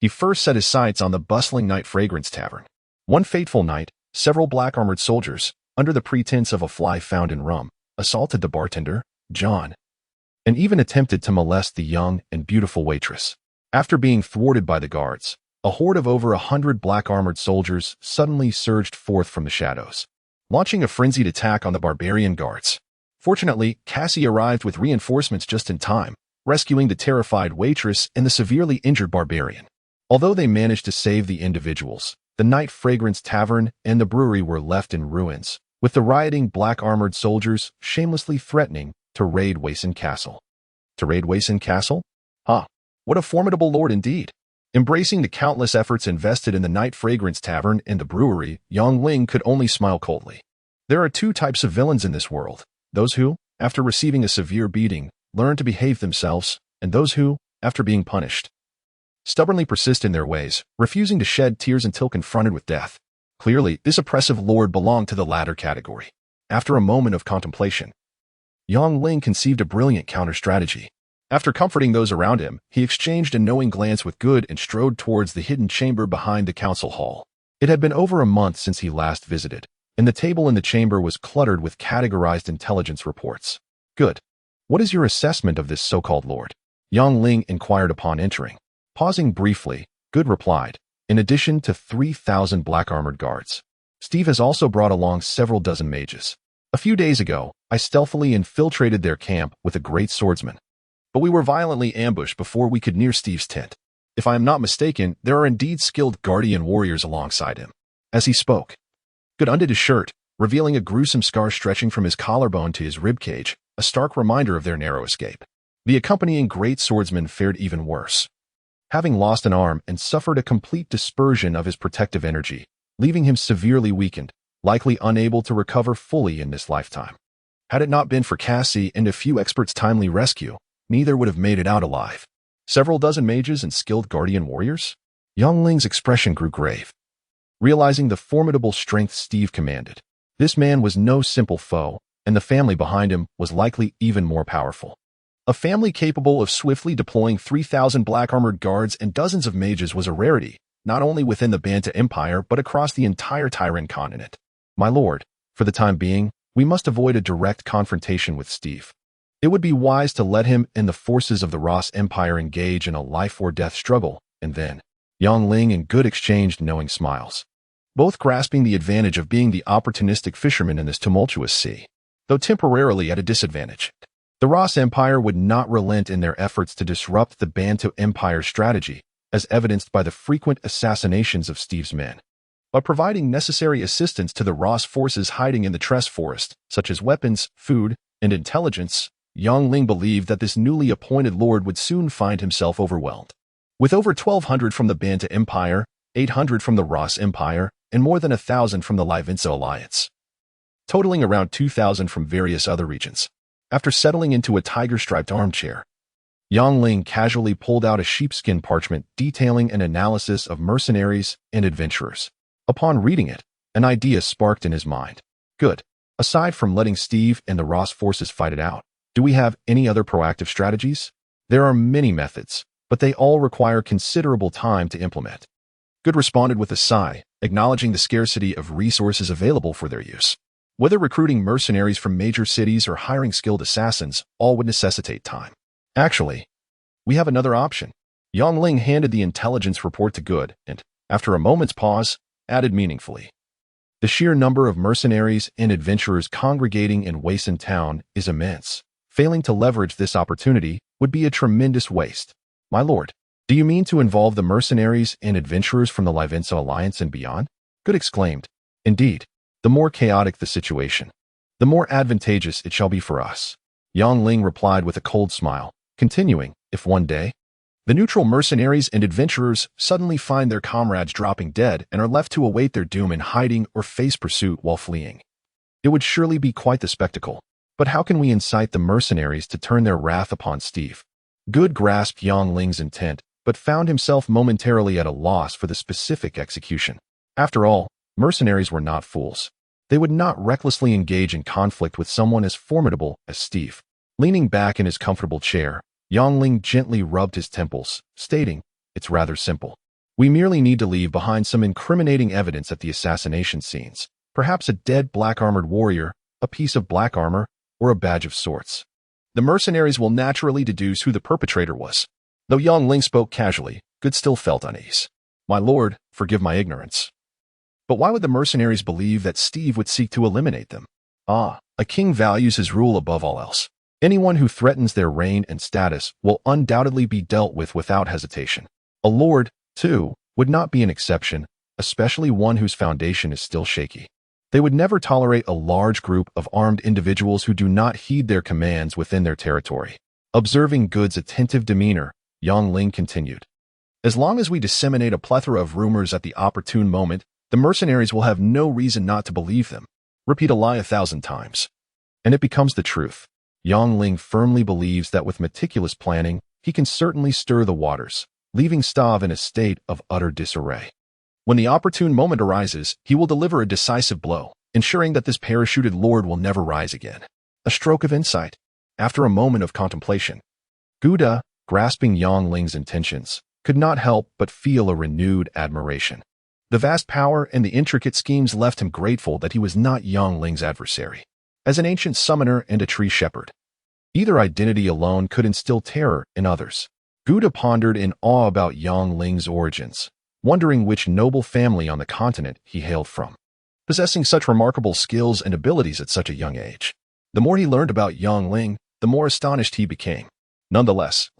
He first set his sights on the bustling Night Fragrance Tavern. One fateful night, several black-armored soldiers, under the pretense of a fly found in rum, assaulted the bartender, John, and even attempted to molest the young and beautiful waitress. After being thwarted by the guards, a horde of over 100 black-armored soldiers suddenly surged forth from the shadows, launching a frenzied attack on the barbarian guards. Fortunately, Cassie arrived with reinforcements just in time, rescuing the terrified waitress and the severely injured barbarian. Although they managed to save the individuals, the Night Fragrance Tavern and the brewery were left in ruins, with the rioting black-armored soldiers shamelessly threatening to raid Wayson Castle. To raid Wayson Castle? What a formidable lord indeed! Embracing the countless efforts invested in the Night Fragrance Tavern and the brewery, Ling could only smile coldly. There are two types of villains in this world: those who, after receiving a severe beating, learn to behave themselves, and those who, after being punished, stubbornly persist in their ways, refusing to shed tears until confronted with death. Clearly, this oppressive lord belonged to the latter category. After a moment of contemplation, Ling conceived a brilliant counter-strategy. After comforting those around him, he exchanged a knowing glance with Good and strode towards the hidden chamber behind the council hall. It had been over a month since he last visited, and the table in the chamber was cluttered with categorized intelligence reports. Good. What is your assessment of this so-called lord? Yang Ling inquired upon entering. Pausing briefly, Good replied, in addition to 3,000 black-armored guards. Steve has also brought along several dozen mages. A few days ago, I stealthily infiltrated their camp with a great swordsman. But we were violently ambushed before we could near Steve's tent. If I am not mistaken, there are indeed skilled guardian warriors alongside him. As he spoke, Good undid his shirt, revealing a gruesome scar stretching from his collarbone to his ribcage, a stark reminder of their narrow escape. The accompanying great swordsman fared even worse. Having lost an arm and suffered a complete dispersion of his protective energy, leaving him severely weakened, likely unable to recover fully in this lifetime. Had it not been for Cassie and a few experts' timely rescue, neither would have made it out alive. Several dozen mages and skilled guardian warriors? Yang Ling's expression grew grave. Realizing the formidable strength Steve commanded, this man was no simple foe, and the family behind him was likely even more powerful. A family capable of swiftly deploying 3,000 black-armored guards and dozens of mages was a rarity, not only within the Banta Empire but across the entire Tyran continent. My lord, for the time being, we must avoid a direct confrontation with Steve. It would be wise to let him and the forces of the Ross Empire engage in a life-or-death struggle, and then, Yang Ling and Good exchanged knowing smiles, both grasping the advantage of being the opportunistic fishermen in this tumultuous sea, though temporarily at a disadvantage. The Ross Empire would not relent in their efforts to disrupt the Bantu Empire's strategy, as evidenced by the frequent assassinations of Steve's men. By providing necessary assistance to the Ross forces hiding in the Tress Forest, such as weapons, food, and intelligence, Yang Ling believed that this newly appointed lord would soon find himself overwhelmed. With over 1,200 from the Banta Empire, 800 from the Ross Empire, and more than 1,000 from the Liaisons Alliance, totaling around 2,000 from various other regions. After settling into a tiger-striped armchair, Yang Ling casually pulled out a sheepskin parchment detailing an analysis of mercenaries and adventurers. Upon reading it, an idea sparked in his mind. Good. Aside from letting Steve and the Ross forces fight it out, do we have any other proactive strategies? There are many methods, but they all require considerable time to implement. Good responded with a sigh, acknowledging the scarcity of resources available for their use. Whether recruiting mercenaries from major cities or hiring skilled assassins, all would necessitate time. Actually, we have another option. Yang Ling handed the intelligence report to Good and, after a moment's pause, added meaningfully. The sheer number of mercenaries and adventurers congregating in Wason Town is immense. Failing to leverage this opportunity would be a tremendous waste. My lord, do you mean to involve the mercenaries and adventurers from the Liaisons Alliance and beyond? Good exclaimed. Indeed. The more chaotic the situation, the more advantageous it shall be for us. Yang Ling replied with a cold smile, continuing, if one day, the neutral mercenaries and adventurers suddenly find their comrades dropping dead and are left to await their doom in hiding or face pursuit while fleeing. It would surely be quite the spectacle, but how can we incite the mercenaries to turn their wrath upon Steve? Good grasped Yang Ling's intent, but found himself momentarily at a loss for the specific execution. After all, mercenaries were not fools. They would not recklessly engage in conflict with someone as formidable as Steve. Leaning back in his comfortable chair, Yang Ling gently rubbed his temples, stating, it's rather simple. We merely need to leave behind some incriminating evidence at the assassination scenes, perhaps a dead black-armored warrior, a piece of black armor, or a badge of sorts. The mercenaries will naturally deduce who the perpetrator was. Though Yang Ling spoke casually, Good still felt unease. My lord, forgive my ignorance. But why would the mercenaries believe that Steve would seek to eliminate them? A king values his rule above all else. Anyone who threatens their reign and status will undoubtedly be dealt with without hesitation. A lord, too, would not be an exception, especially one whose foundation is still shaky. They would never tolerate a large group of armed individuals who do not heed their commands within their territory. Observing Good's attentive demeanor, Yang Ling continued. As long as we disseminate a plethora of rumors at the opportune moment, the mercenaries will have no reason not to believe them. Repeat a lie 1,000 times, and it becomes the truth. Yang Ling firmly believes that with meticulous planning, he can certainly stir the waters, leaving Stav in a state of utter disarray. When the opportune moment arises, he will deliver a decisive blow, ensuring that this parachuted lord will never rise again. A stroke of insight. After a moment of contemplation, Gouda, grasping Yang Ling's intentions, could not help but feel a renewed admiration. The vast power and the intricate schemes left him grateful that he was not Yang Ling's adversary. As an ancient summoner and a tree shepherd, either identity alone could instill terror in others. Gouda pondered in awe about Yang Ling's origins, wondering which noble family on the continent he hailed from. Possessing such remarkable skills and abilities at such a young age, the more he learned about Yang Ling, the more astonished he became. Nonetheless,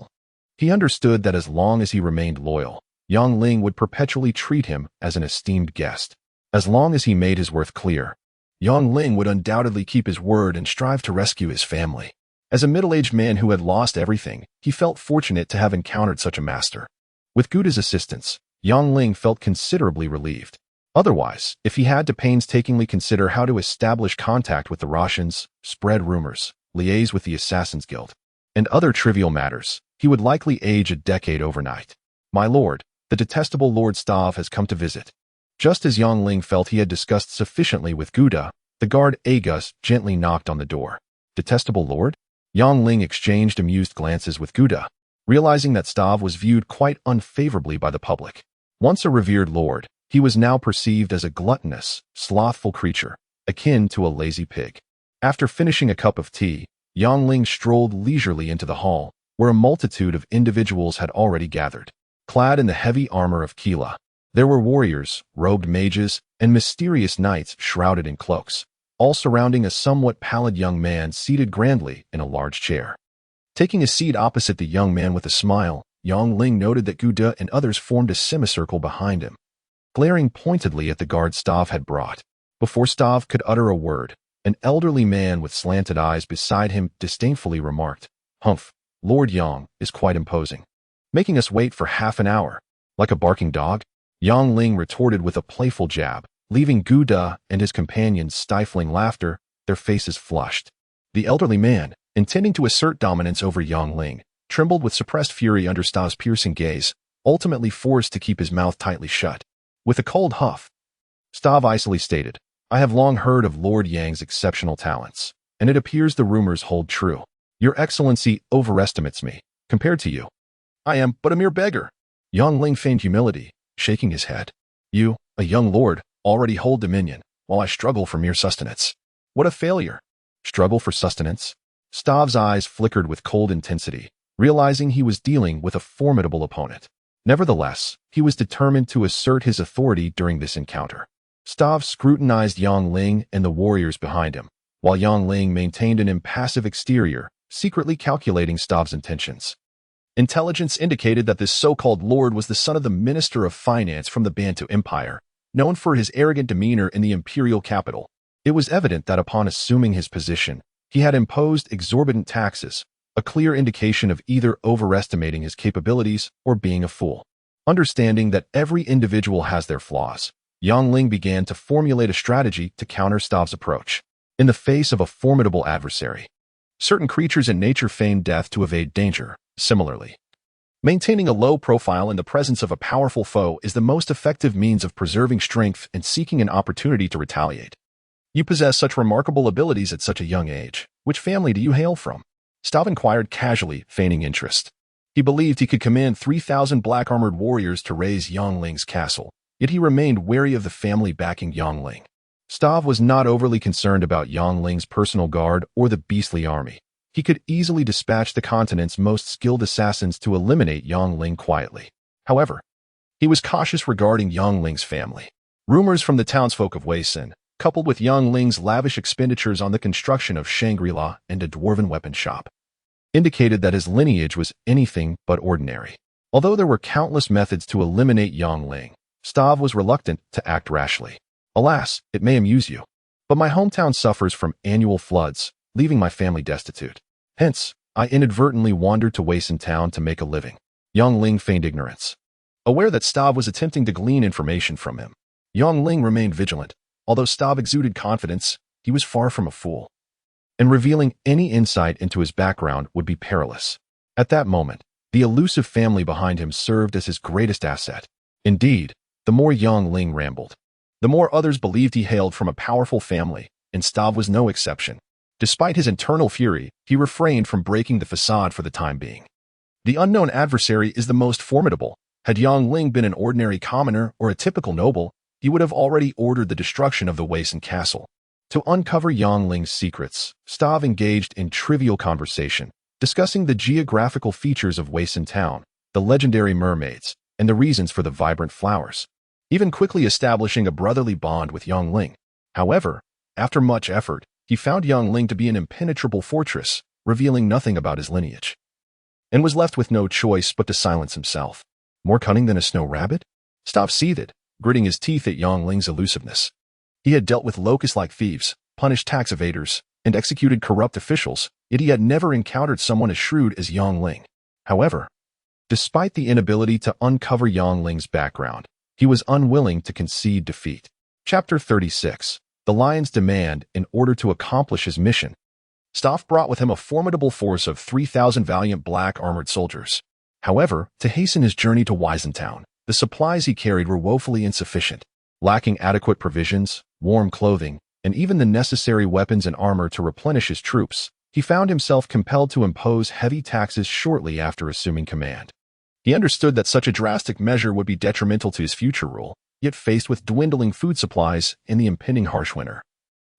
he understood that as long as he remained loyal, Yang Ling would perpetually treat him as an esteemed guest. As long as he made his worth clear, Yang Ling would undoubtedly keep his word and strive to rescue his family. As a middle-aged man who had lost everything, he felt fortunate to have encountered such a master. With Gouda's assistance, Yang Ling felt considerably relieved. Otherwise, if he had to painstakingly consider how to establish contact with the Russians, spread rumors, liaise with the Assassins' Guild, and other trivial matters, he would likely age a decade overnight. My lord, the detestable Lord Stav has come to visit. Just as Yang Ling felt he had discussed sufficiently with Gouda, the guard Agus gently knocked on the door. Detestable lord? Yang Ling exchanged amused glances with Gouda, realizing that Stav was viewed quite unfavorably by the public. Once a revered lord, he was now perceived as a gluttonous, slothful creature, akin to a lazy pig. After finishing a cup of tea, Yang Ling strolled leisurely into the hall, where a multitude of individuals had already gathered. Clad in the heavy armor of Kila, there were warriors, robed mages, and mysterious knights shrouded in cloaks, all surrounding a somewhat pallid young man seated grandly in a large chair. Taking a seat opposite the young man with a smile, Yang Ling noted that Gouda and others formed a semicircle behind him, glaring pointedly at the guard Stav had brought. Before Stav could utter a word, an elderly man with slanted eyes beside him disdainfully remarked, "Humph, Lord Yang is quite imposing. Making us wait for half an hour, like a barking dog?" Yang Ling retorted with a playful jab, leaving Gouda and his companions stifling laughter, their faces flushed. The elderly man, intending to assert dominance over Yang Ling, trembled with suppressed fury under Stav's piercing gaze, ultimately forced to keep his mouth tightly shut. With a cold huff, Stav icily stated, "I have long heard of Lord Yang's exceptional talents, and it appears the rumors hold true. Your Excellency overestimates me. Compared to you, I am but a mere beggar." Yang Ling feigned humility, shaking his head. "You, a young lord, already hold dominion, while I struggle for mere sustenance. What a failure." Struggle for sustenance? Stav's eyes flickered with cold intensity, realizing he was dealing with a formidable opponent. Nevertheless, he was determined to assert his authority during this encounter. Stav scrutinized Yang Ling and the warriors behind him, while Yang Ling maintained an impassive exterior, secretly calculating Stav's intentions. Intelligence indicated that this so-called lord was the son of the Minister of Finance from the Bantu Empire, known for his arrogant demeanor in the imperial capital. It was evident that upon assuming his position, he had imposed exorbitant taxes, a clear indication of either overestimating his capabilities or being a fool. Understanding that every individual has their flaws, Yang Ling began to formulate a strategy to counter Stav's approach. In the face of a formidable adversary, certain creatures in nature feign death to evade danger. Similarly, maintaining a low profile in the presence of a powerful foe is the most effective means of preserving strength and seeking an opportunity to retaliate. You possess such remarkable abilities at such a young age. Which family do you hail from? Stav inquired casually, feigning interest. He believed he could command 3,000 black-armored warriors to raise Yang Ling's castle, yet he remained wary of the family backing Yang Ling. Stav was not overly concerned about Yang Ling's personal guard or the beastly army. He could easily dispatch the continent's most skilled assassins to eliminate Yang Ling quietly. However, he was cautious regarding Yang Ling's family. Rumors from the townsfolk of Weisin, coupled with Yang Ling's lavish expenditures on the construction of Shangri-La and a dwarven weapon shop, indicated that his lineage was anything but ordinary. Although there were countless methods to eliminate Yang Ling, Stav was reluctant to act rashly. "Alas, it may amuse you, but my hometown suffers from annual floods, leaving my family destitute. Hence, I inadvertently wandered to Weisin town to make a living." Yang Ling feigned ignorance. Aware that Stav was attempting to glean information from him, Yang Ling remained vigilant. Although Stav exuded confidence, he was far from a fool, and revealing any insight into his background would be perilous. At that moment, the elusive family behind him served as his greatest asset. Indeed, the more Yang Ling rambled, the more others believed he hailed from a powerful family, and Stav was no exception. Despite his internal fury, he refrained from breaking the facade for the time being. The unknown adversary is the most formidable. Had Yang Ling been an ordinary commoner or a typical noble, he would have already ordered the destruction of the Waisan castle. To uncover Yangling's secrets, Stav engaged in trivial conversation, discussing the geographical features of Waisan town, the legendary mermaids, and the reasons for the vibrant flowers, even quickly establishing a brotherly bond with Yangling. However, after much effort, he found Yangling to be an impenetrable fortress, revealing nothing about his lineage, and was left with no choice but to silence himself. More cunning than a snow rabbit? Stav seethed, gritting his teeth at Yangling's elusiveness. He had dealt with locust-like thieves, punished tax evaders, and executed corrupt officials, yet he had never encountered someone as shrewd as Yangling. However, despite the inability to uncover Yangling's background, he was unwilling to concede defeat. Chapter 36. The Lion's Demand. In order to accomplish his mission, Stav brought with him a formidable force of 3,000 valiant black armored soldiers. However, to hasten his journey to Waisan town, the supplies he carried were woefully insufficient. Lacking adequate provisions, warm clothing, and even the necessary weapons and armor to replenish his troops, he found himself compelled to impose heavy taxes shortly after assuming command. He understood that such a drastic measure would be detrimental to his future rule, yet faced with dwindling food supplies and the impending harsh winter,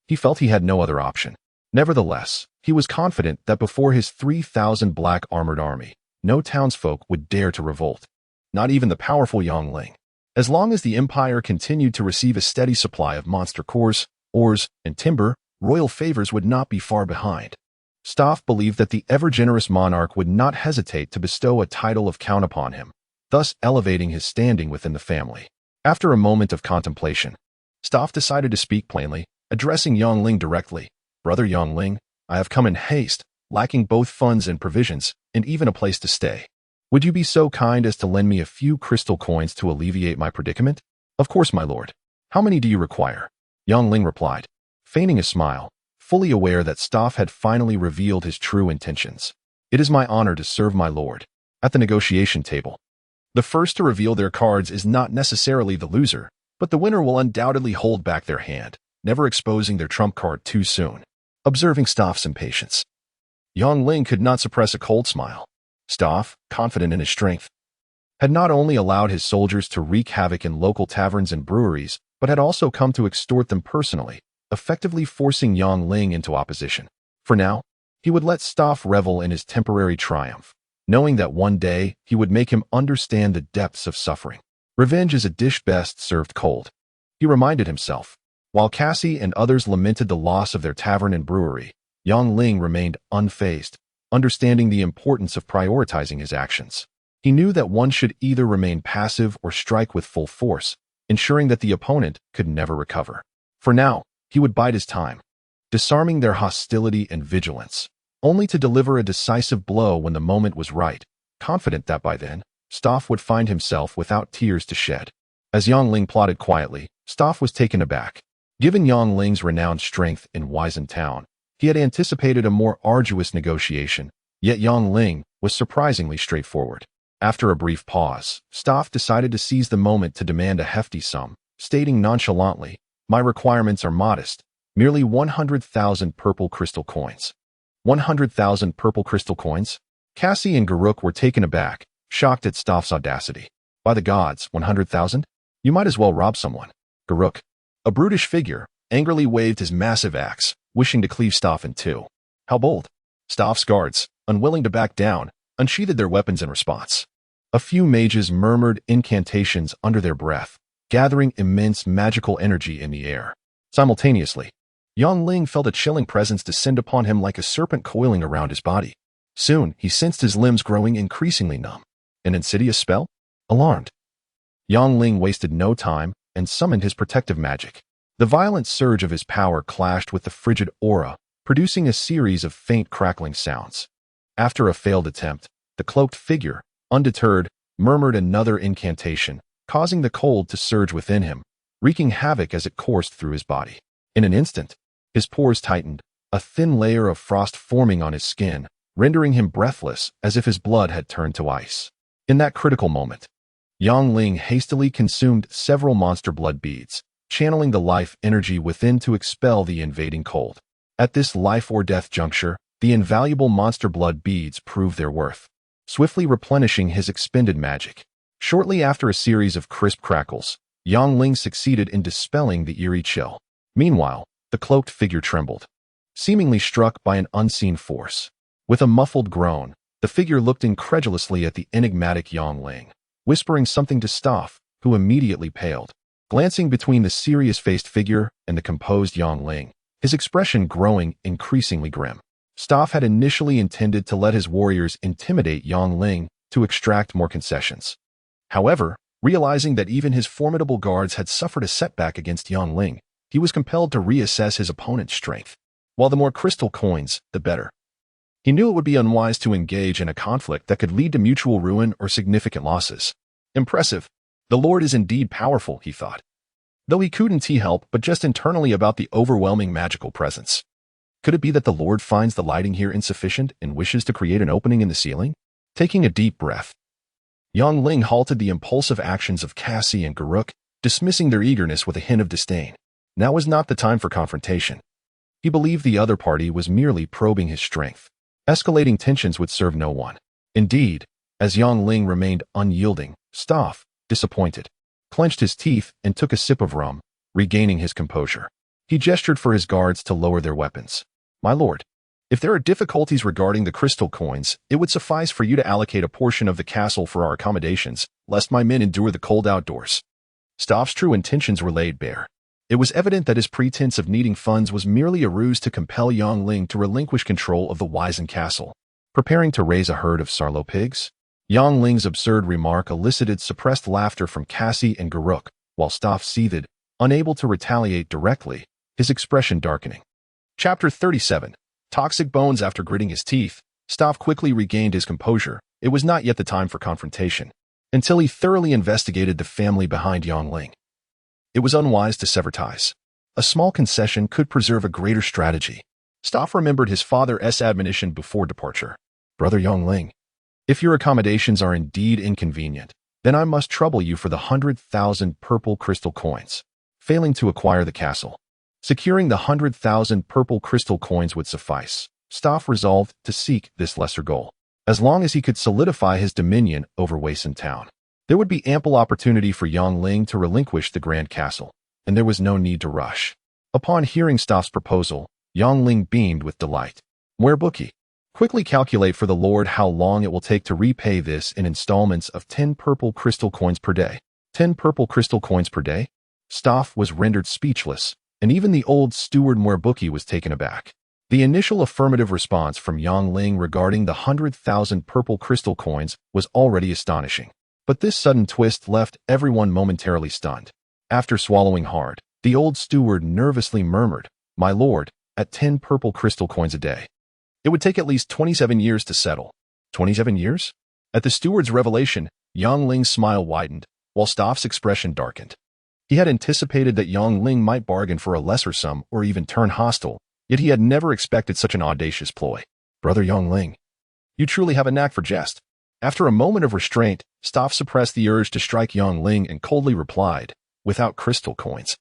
he felt he had no other option. Nevertheless, he was confident that before his 3,000 black armored army, no townsfolk would dare to revolt, not even the powerful Yangling. As long as the empire continued to receive a steady supply of monster cores, ores, and timber, royal favors would not be far behind. Stav believed that the ever-generous monarch would not hesitate to bestow a title of count upon him, thus elevating his standing within the family. After a moment of contemplation, Stav decided to speak plainly, addressing Yangling directly. "Brother Yangling, I have come in haste, lacking both funds and provisions, and even a place to stay. Would you be so kind as to lend me a few crystal coins to alleviate my predicament?" "Of course, my lord. How many do you require?" Yangling replied, feigning a smile, fully aware that Stav had finally revealed his true intentions. "It is my honor to serve my lord." At the negotiation table, the first to reveal their cards is not necessarily the loser, but the winner will undoubtedly hold back their hand, never exposing their trump card too soon. Observing Stav's impatience, Yangling could not suppress a cold smile. Stav, confident in his strength, had not only allowed his soldiers to wreak havoc in local taverns and breweries, but had also come to extort them personally, effectively forcing Yangling into opposition. For now, he would let Stav revel in his temporary triumph, knowing that one day he would make him understand the depths of suffering. Revenge is a dish best served cold, he reminded himself. While Cassie and others lamented the loss of their tavern and brewery, Yangling remained unfazed, understanding the importance of prioritizing his actions. He knew that one should either remain passive or strike with full force, ensuring that the opponent could never recover. For now, he would bide his time, disarming their hostility and vigilance, only to deliver a decisive blow when the moment was right, confident that by then, Stav would find himself without tears to shed. As Yangling plotted quietly, Stav was taken aback. Given Yangling's renowned strength in Waisan town, he had anticipated a more arduous negotiation, yet Yangling was surprisingly straightforward. After a brief pause, Stav decided to seize the moment to demand a hefty sum, stating nonchalantly, "My requirements are modest, merely 100,000 purple crystal coins." 100,000 purple crystal coins? Cassie and Garuk were taken aback, shocked at Stav's audacity. "By the gods, 100,000? You might as well rob someone." Garuk, a brutish figure, angrily waved his massive axe, wishing to cleave Stav in two. "How bold!" Stav's guards, unwilling to back down, unsheathed their weapons in response. A few mages murmured incantations under their breath, gathering immense magical energy in the air. Simultaneously, Yangling felt a chilling presence descend upon him like a serpent coiling around his body. Soon, he sensed his limbs growing increasingly numb. An insidious spell? Alarmed, Yangling wasted no time and summoned his protective magic. The violent surge of his power clashed with the frigid aura, producing a series of faint crackling sounds. After a failed attempt, the cloaked figure, undeterred, murmured another incantation, causing the cold to surge within him, wreaking havoc as it coursed through his body. In an instant, his pores tightened, a thin layer of frost forming on his skin, rendering him breathless as if his blood had turned to ice. In that critical moment, Yangling hastily consumed several monster blood beads, channeling the life energy within to expel the invading cold. At this life or death juncture, the invaluable monster blood beads proved their worth, swiftly replenishing his expended magic. Shortly after a series of crisp crackles, Yang Ling succeeded in dispelling the eerie chill. Meanwhile, the cloaked figure trembled, seemingly struck by an unseen force. With a muffled groan, the figure looked incredulously at the enigmatic Yang Ling, whispering something to Staff, who immediately paled. Glancing between the serious-faced figure and the composed Yang Ling, his expression growing increasingly grim. Staff had initially intended to let his warriors intimidate Yang Ling to extract more concessions. However, realizing that even his formidable guards had suffered a setback against Yang Ling, he was compelled to reassess his opponent's strength. While the more crystal coins, the better. He knew it would be unwise to engage in a conflict that could lead to mutual ruin or significant losses. Impressive. The Lord is indeed powerful, he thought. Though he couldn't help but just internally about the overwhelming magical presence. Could it be that the Lord finds the lighting here insufficient and wishes to create an opening in the ceiling? Taking a deep breath, Yang Ling halted the impulsive actions of Cassie and Garuk, dismissing their eagerness with a hint of disdain. Now was not the time for confrontation. He believed the other party was merely probing his strength. Escalating tensions would serve no one. Indeed, as Yang Ling remained unyielding, Staff, disappointed, clenched his teeth and took a sip of rum, regaining his composure. He gestured for his guards to lower their weapons. My lord, if there are difficulties regarding the crystal coins, it would suffice for you to allocate a portion of the castle for our accommodations, lest my men endure the cold outdoors. Staff's true intentions were laid bare. It was evident that his pretense of needing funds was merely a ruse to compel Yang Ling to relinquish control of the wizened castle. Preparing to raise a herd of Sarlo pigs? Yang Ling's absurd remark elicited suppressed laughter from Cassie and Garuk, while Staff seethed, unable to retaliate directly, his expression darkening. Chapter 37. Toxic bones. After gritting his teeth, Staff quickly regained his composure. It was not yet the time for confrontation, until he thoroughly investigated the family behind Yang Ling. It was unwise to sever ties. A small concession could preserve a greater strategy. Staff remembered his father's admonition before departure. Brother Yang Ling, if your accommodations are indeed inconvenient, then I must trouble you for the 100,000 purple crystal coins. Failing to acquire the castle, securing the 100,000 purple crystal coins would suffice. Staff resolved to seek this lesser goal. As long as he could solidify his dominion over Waisen Town, there would be ample opportunity for Yang Ling to relinquish the Grand Castle, and there was no need to rush. Upon hearing Staff's proposal, Yang Ling beamed with delight. Where bookie? Quickly calculate for the Lord how long it will take to repay this in installments of 10 purple crystal coins per day. 10 purple crystal coins per day? Staff was rendered speechless, and even the old steward Mwerbuki was taken aback. The initial affirmative response from Yang Ling regarding the 100,000 purple crystal coins was already astonishing. But this sudden twist left everyone momentarily stunned. After swallowing hard, the old steward nervously murmured, My lord, at 10 purple crystal coins a day. It would take at least 27 years to settle. 27 years? At the steward's revelation, Yang Ling's smile widened, while Staff's expression darkened. He had anticipated that Yang Ling might bargain for a lesser sum or even turn hostile, yet he had never expected such an audacious ploy. Brother Yang Ling, you truly have a knack for jest. After a moment of restraint, Staff suppressed the urge to strike Yang Ling and coldly replied, Without crystal coins,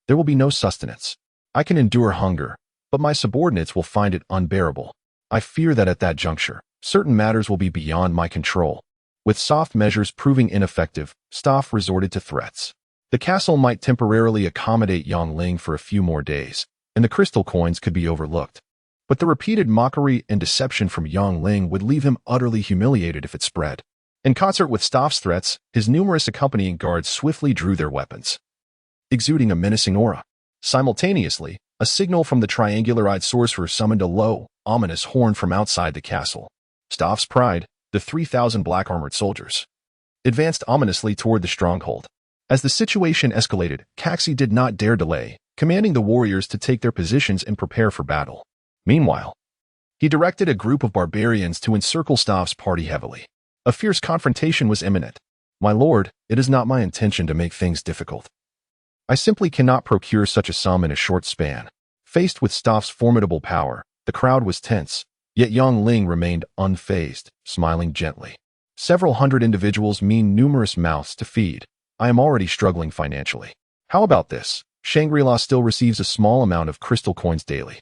there will be no sustenance. I can endure hunger, but my subordinates will find it unbearable. I fear that at that juncture, certain matters will be beyond my control. With soft measures proving ineffective, Staff resorted to threats. The castle might temporarily accommodate Yang Ling for a few more days, and the crystal coins could be overlooked. But the repeated mockery and deception from Yang Ling would leave him utterly humiliated if it spread. In concert with Staff's threats, his numerous accompanying guards swiftly drew their weapons, exuding a menacing aura. Simultaneously, a signal from the triangular-eyed sorcerer summoned a low, ominous horn from outside the castle. Staff's pride, the 3,000 black-armored soldiers, advanced ominously toward the stronghold. As the situation escalated, Caxi did not dare delay, commanding the warriors to take their positions and prepare for battle. Meanwhile, he directed a group of barbarians to encircle Staff's party heavily. A fierce confrontation was imminent. My lord, it is not my intention to make things difficult. I simply cannot procure such a sum in a short span. Faced with Staff's formidable power, the crowd was tense, yet Yang Ling remained unfazed, smiling gently. Several hundred individuals mean numerous mouths to feed. I am already struggling financially. How about this? Shangri-La still receives a small amount of crystal coins daily.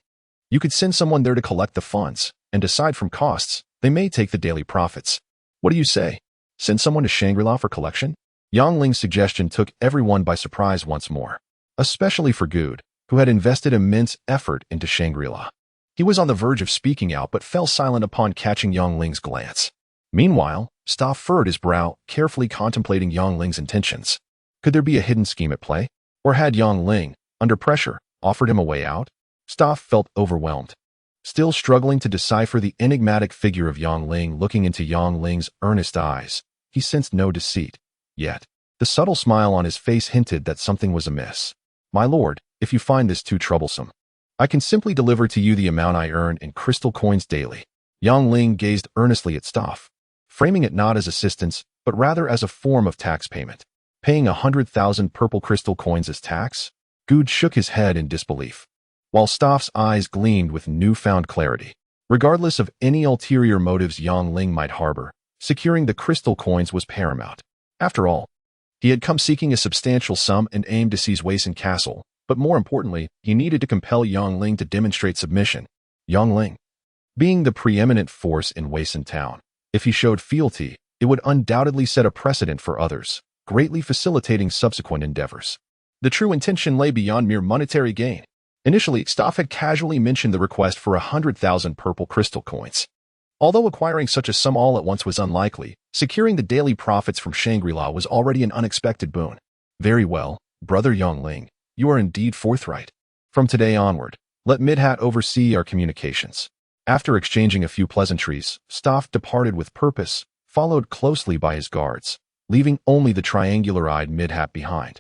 You could send someone there to collect the funds, and aside from costs, they may take the daily profits. What do you say? Send someone to Shangri-La for collection? Yang Ling's suggestion took everyone by surprise once more, especially for Good, who had invested immense effort into Shangri-La. He was on the verge of speaking out but fell silent upon catching Yang Ling's glance. Meanwhile, Staff furrowed his brow, carefully contemplating Yang Ling's intentions. Could there be a hidden scheme at play? Or had Yang Ling, under pressure, offered him a way out? Staff felt overwhelmed. Still struggling to decipher the enigmatic figure of Yang Ling looking into Yang Ling's earnest eyes, he sensed no deceit. Yet, the subtle smile on his face hinted that something was amiss. My lord, if you find this too troublesome, I can simply deliver to you the amount I earn in crystal coins daily. Yang Ling gazed earnestly at Staff, framing it not as assistance, but rather as a form of tax payment. Paying 100,000 purple crystal coins as tax? Good shook his head in disbelief, while Staff's eyes gleamed with newfound clarity. Regardless of any ulterior motives Yang Ling might harbor, securing the crystal coins was paramount. After all, he had come seeking a substantial sum and aimed to seize Waisan Castle, but more importantly, he needed to compel Yang Ling to demonstrate submission. Yang Ling, being the preeminent force in Waisan Town, if he showed fealty, it would undoubtedly set a precedent for others, greatly facilitating subsequent endeavors. The true intention lay beyond mere monetary gain. Initially, Staff had casually mentioned the request for 100,000 purple crystal coins. Although acquiring such a sum all at once was unlikely, securing the daily profits from Shangri-La was already an unexpected boon. Very well, brother Yang Ling, you are indeed forthright. From today onward, let Midhat oversee our communications. After exchanging a few pleasantries, Staff departed with purpose, followed closely by his guards, leaving only the triangular-eyed Midhat behind.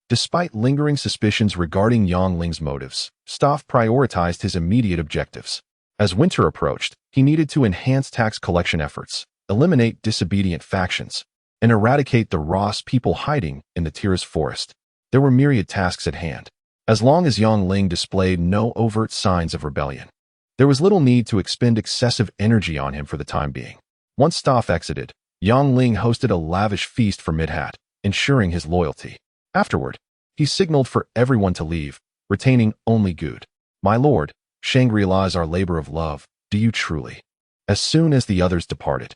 Despite lingering suspicions regarding Yang Ling's motives, Staff prioritized his immediate objectives. As winter approached, he needed to enhance tax collection efforts, eliminate disobedient factions, and eradicate the Ross people hiding in the Tenuous forest. There were myriad tasks at hand. As long as Yang Ling displayed no overt signs of rebellion, there was little need to expend excessive energy on him for the time being. Once Staff exited, Yang Ling hosted a lavish feast for Midhat, ensuring his loyalty. Afterward, he signaled for everyone to leave, retaining only Good. My lord, Shangri-La is our labor of love, do you truly? As soon as the others departed,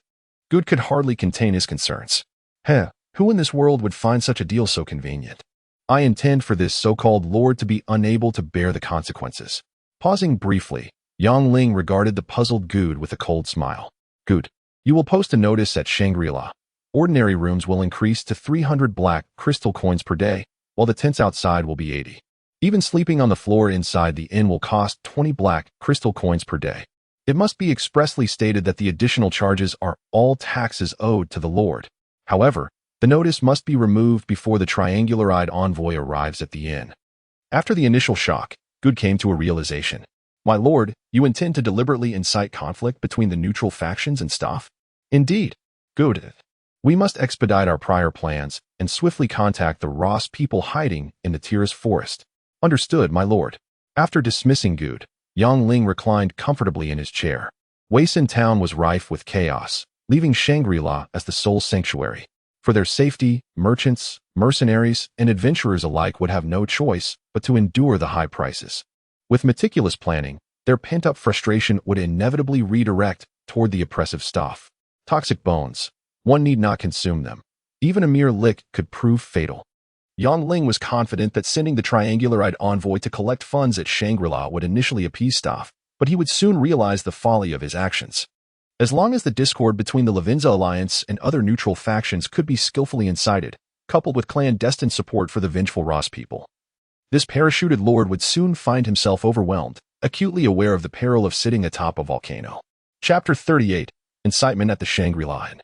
Good could hardly contain his concerns. Who in this world would find such a deal so convenient? I intend for this so-called lord to be unable to bear the consequences. Pausing briefly, Yang Ling regarded the puzzled Good with a cold smile. Good, you will post a notice at Shangri-La. Ordinary rooms will increase to 300 black crystal coins per day, while the tents outside will be 80. Even sleeping on the floor inside the inn will cost 20 black crystal coins per day. It must be expressly stated that the additional charges are all taxes owed to the lord. However, the notice must be removed before the triangular-eyed envoy arrives at the inn. After the initial shock, Good came to a realization. My lord, you intend to deliberately incite conflict between the neutral factions and Staff? Indeed. Good. We must expedite our prior plans and swiftly contact the Ross people hiding in the Tenuous forest. Understood, my lord. After dismissing Good, Yang Ling reclined comfortably in his chair. Waisan Town was rife with chaos, leaving Shangri-La as the sole sanctuary. For their safety, merchants, mercenaries, and adventurers alike would have no choice but to endure the high prices. With meticulous planning, their pent-up frustration would inevitably redirect toward the oppressive Staff. Toxic bones. One need not consume them. Even a mere lick could prove fatal. Yang Ling was confident that sending the triangular-eyed envoy to collect funds at Shangri-La would initially appease Staff, but he would soon realize the folly of his actions. As long as the discord between the Lavinza Alliance and other neutral factions could be skillfully incited, coupled with clandestine support for the vengeful Ross people, this parachuted lord would soon find himself overwhelmed, acutely aware of the peril of sitting atop a volcano. Chapter 38. Incitement at the Shangri-La Inn.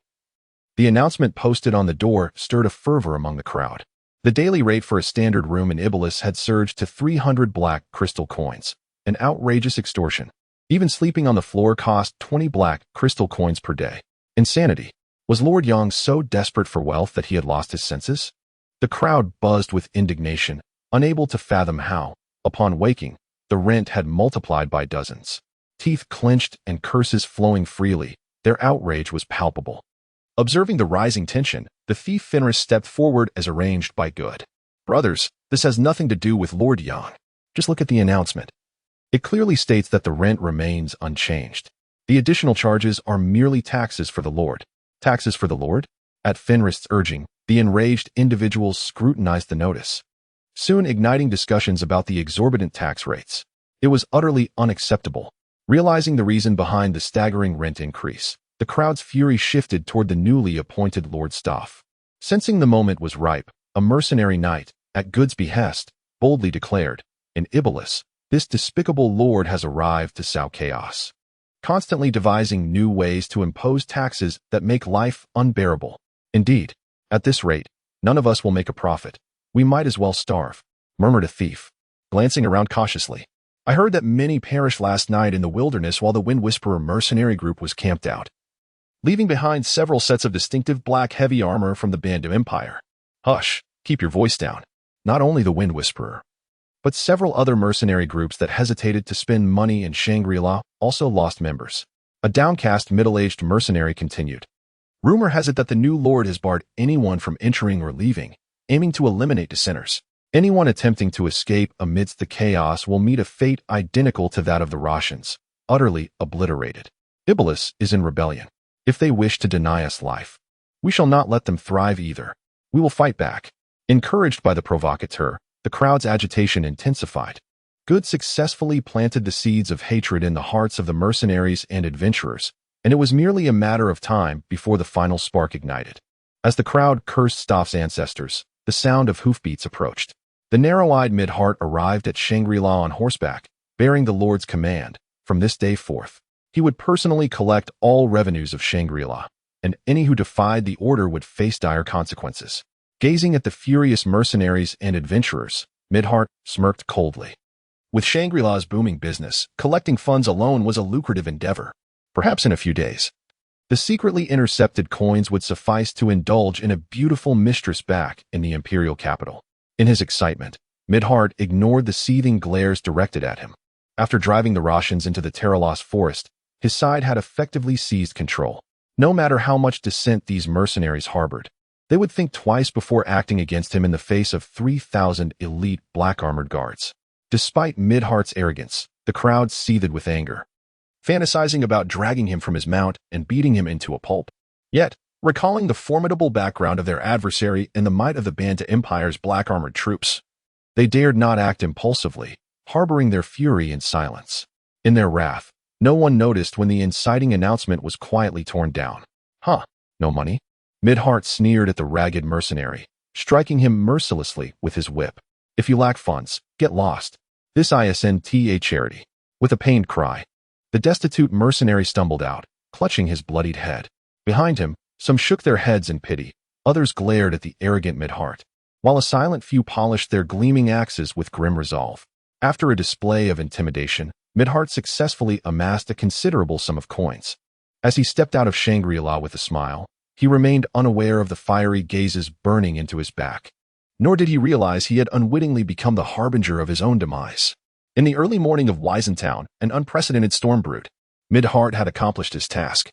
The announcement posted on the door stirred a fervor among the crowd. The daily rate for a standard room in Iblis had surged to 300 black crystal coins, an outrageous extortion. Even sleeping on the floor cost 20 black crystal coins per day. Insanity. Was Lord Yang so desperate for wealth that he had lost his senses? The crowd buzzed with indignation, unable to fathom how, upon waking, the rent had multiplied by dozens. Teeth clenched and curses flowing freely, their outrage was palpable. Observing the rising tension, the thief Fenris stepped forward as arranged by Good. Brothers, this has nothing to do with Lord Yang. Just look at the announcement. It clearly states that the rent remains unchanged. The additional charges are merely taxes for the Lord. Taxes for the Lord? At Fenris's urging, The enraged individuals scrutinized the notice, soon igniting discussions about the exorbitant tax rates. It was utterly unacceptable. Realizing the reason behind the staggering rent increase, the crowd's fury shifted toward the newly appointed Lord Staff. Sensing the moment was ripe, a mercenary knight, at Good's behest, boldly declared, "In Iblis, this despicable lord has arrived to sow chaos, constantly devising new ways to impose taxes that make life unbearable. Indeed, at this rate, none of us will make a profit. We might as well starve," murmured a thief, glancing around cautiously. "I heard that many perished last night in the wilderness while the Wind Whisperer mercenary group was camped out, leaving behind several sets of distinctive black heavy armor from the Band of Empire." "Hush, keep your voice down." Not only the Wind Whisperer, but several other mercenary groups that hesitated to spend money in Shangri-La also lost members. A downcast middle-aged mercenary continued. "Rumor has it that the new lord has barred anyone from entering or leaving, aiming to eliminate dissenters. Anyone attempting to escape amidst the chaos will meet a fate identical to that of the Russians, utterly obliterated. Iblis is in rebellion. If they wish to deny us life, we shall not let them thrive either. We will fight back." Encouraged by the provocateur, the crowd's agitation intensified. Good successfully planted the seeds of hatred in the hearts of the mercenaries and adventurers, and it was merely a matter of time before the final spark ignited. As the crowd cursed Staff's ancestors, the sound of hoofbeats approached. The narrow-eyed Midheart arrived at Shangri-La on horseback, bearing the Lord's command. From this day forth, he would personally collect all revenues of Shangri-La, and any who defied the order would face dire consequences. Gazing at the furious mercenaries and adventurers, Midheart smirked coldly. With Shangri-La's booming business, collecting funds alone was a lucrative endeavor. Perhaps in a few days, the secretly intercepted coins would suffice to indulge in a beautiful mistress back in the imperial capital. In his excitement, Midheart ignored the seething glares directed at him. After driving the Russians into the Terelos forest, his side had effectively seized control. No matter how much dissent these mercenaries harbored, they would think twice before acting against him in the face of 3,000 elite black-armored guards. Despite Midheart's arrogance, the crowd seethed with anger, fantasizing about dragging him from his mount and beating him into a pulp. Yet, recalling the formidable background of their adversary and the might of the Band of Empire's black-armored troops, they dared not act impulsively, harboring their fury in silence. In their wrath, no one noticed when the inciting announcement was quietly torn down. "Huh, no money?" Midheart sneered at the ragged mercenary, striking him mercilessly with his whip. "If you lack funds, get lost. This isn't a charity." With a pained cry, the destitute mercenary stumbled out, clutching his bloodied head. Behind him, some shook their heads in pity, others glared at the arrogant Midheart, while a silent few polished their gleaming axes with grim resolve. After a display of intimidation, Midheart successfully amassed a considerable sum of coins. As he stepped out of Shangri-La with a smile, he remained unaware of the fiery gazes burning into his back. Nor did he realize he had unwittingly become the harbinger of his own demise. In the early morning of Weisentown, an unprecedented storm brewed. Midheart had accomplished his task.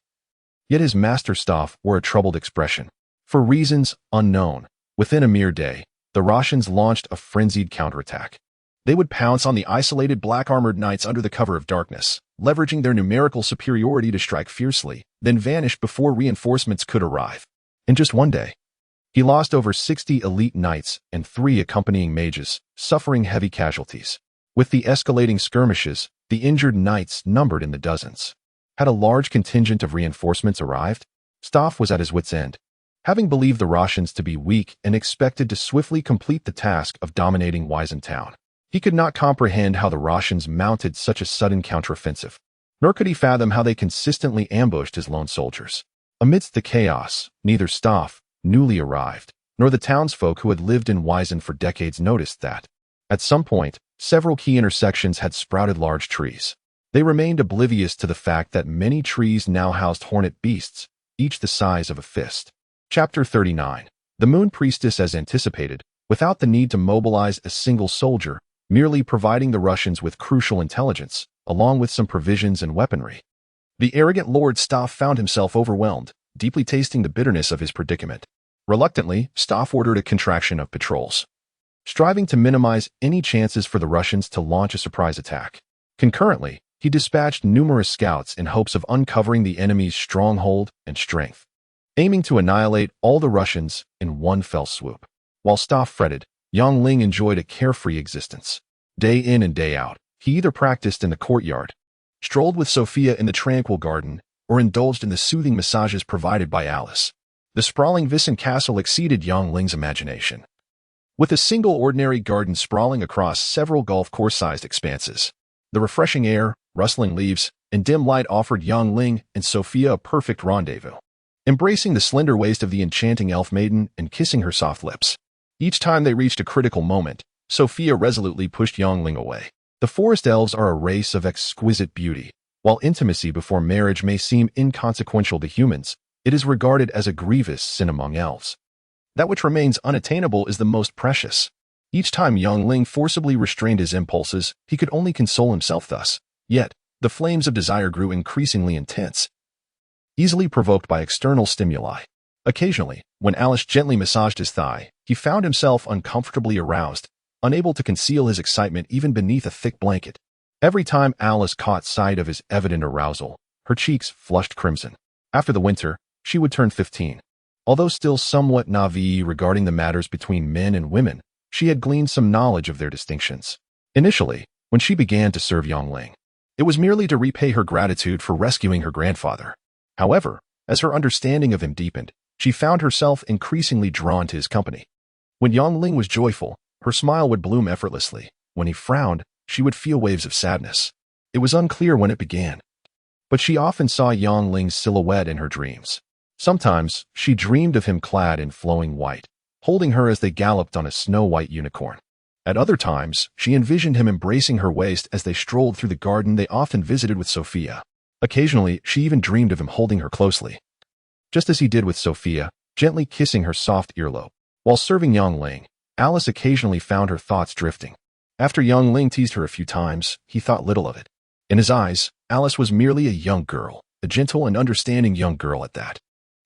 Yet his master Staff wore a troubled expression. For reasons unknown, within a mere day, the Russians launched a frenzied counterattack. They would pounce on the isolated black-armored knights under the cover of darkness, leveraging their numerical superiority to strike fiercely, then vanish before reinforcements could arrive. In just one day, he lost over 60 elite knights and 3 accompanying mages, suffering heavy casualties. With the escalating skirmishes, the injured knights numbered in the dozens. Had a large contingent of reinforcements arrived? Staff was at his wit's end. Having believed the Russians to be weak and expected to swiftly complete the task of dominating Weisentown, he could not comprehend how the Russians mounted such a sudden counteroffensive. Nor could he fathom how they consistently ambushed his lone soldiers. Amidst the chaos, neither Staff, newly arrived, nor the townsfolk who had lived in Weisen for decades noticed that, at some point, several key intersections had sprouted large trees. They remained oblivious to the fact that many trees now housed hornet beasts, each the size of a fist. Chapter 39. The Moon Priestess as anticipated, without the need to mobilize a single soldier, merely providing the Russians with crucial intelligence, along with some provisions and weaponry. The arrogant Lord Staff found himself overwhelmed, deeply tasting the bitterness of his predicament. Reluctantly, Staff ordered a contraction of patrols, striving to minimize any chances for the Russians to launch a surprise attack. Concurrently, he dispatched numerous scouts in hopes of uncovering the enemy's stronghold and strength. aiming to annihilate all the Russians in one fell swoop. While Staff fretted, Yang Ling enjoyed a carefree existence. Day in and day out, he either practiced in the courtyard, strolled with Sophia in the tranquil garden, or indulged in the soothing massages provided by Alice. The sprawling Vissen castle exceeded Yang Ling's imagination. With a single ordinary garden sprawling across several golf course-sized expanses, the refreshing air, rustling leaves, and dim light offered Yang Ling and Sophia a perfect rendezvous. Embracing the slender waist of the enchanting elf maiden and kissing her soft lips. Each time they reached a critical moment, Sophia resolutely pushed Yang Ling away. The forest elves are a race of exquisite beauty. While intimacy before marriage may seem inconsequential to humans, it is regarded as a grievous sin among elves. That which remains unattainable is the most precious. Each time Yang Ling forcibly restrained his impulses, he could only console himself thus. Yet, the flames of desire grew increasingly intense, easily provoked by external stimuli. Occasionally, when Alice gently massaged his thigh, he found himself uncomfortably aroused, unable to conceal his excitement even beneath a thick blanket. Every time Alice caught sight of his evident arousal, her cheeks flushed crimson. After the winter, she would turn 15. Although still somewhat naive regarding the matters between men and women, she had gleaned some knowledge of their distinctions. Initially, when she began to serve Yang Ling, it was merely to repay her gratitude for rescuing her grandfather. However, as her understanding of him deepened, she found herself increasingly drawn to his company. When Yang Ling was joyful, her smile would bloom effortlessly. When he frowned, she would feel waves of sadness. It was unclear when it began, but she often saw Yang Ling's silhouette in her dreams. Sometimes, she dreamed of him clad in flowing white, holding her as they galloped on a snow-white unicorn. At other times, she envisioned him embracing her waist as they strolled through the garden they often visited with Sophia. Occasionally, she even dreamed of him holding her closely, just as he did with Sophia, gently kissing her soft earlobe. While serving Yang Ling, Alice occasionally found her thoughts drifting. After Yang Ling teased her a few times, he thought little of it. In his eyes, Alice was merely a young girl, a gentle and understanding young girl at that.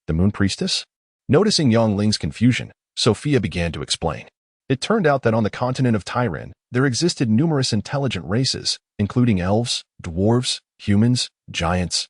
The Moon Priestess? Noticing Yang Ling's confusion, Sophia began to explain. It turned out that on the continent of Tyran, there existed numerous intelligent races, including elves, dwarves, humans, giants,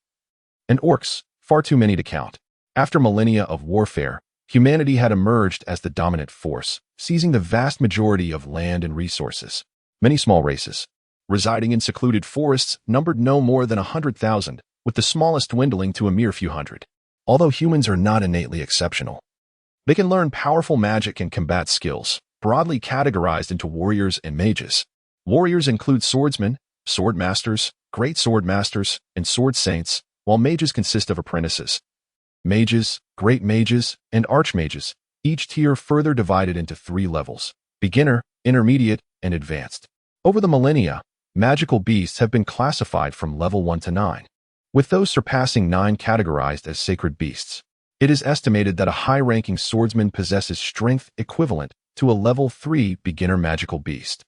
and orcs, far too many to count. After millennia of warfare, humanity had emerged as the dominant force, seizing the vast majority of land and resources. Many small races, residing in secluded forests, numbered no more than 100,000, with the smallest dwindling to a mere few hundred. Although humans are not innately exceptional, they can learn powerful magic and combat skills, broadly categorized into warriors and mages. Warriors include swordsmen, sword masters, great sword masters, and sword saints, while mages consist of apprentices. Mages, great mages, and archmages, each tier further divided into 3 levels: beginner, intermediate, and advanced. Over the millennia, magical beasts have been classified from level 1 to 9, with those surpassing 9 categorized as sacred beasts. It is estimated that a high-ranking swordsman possesses strength equivalent to a level 3 beginner magical beast,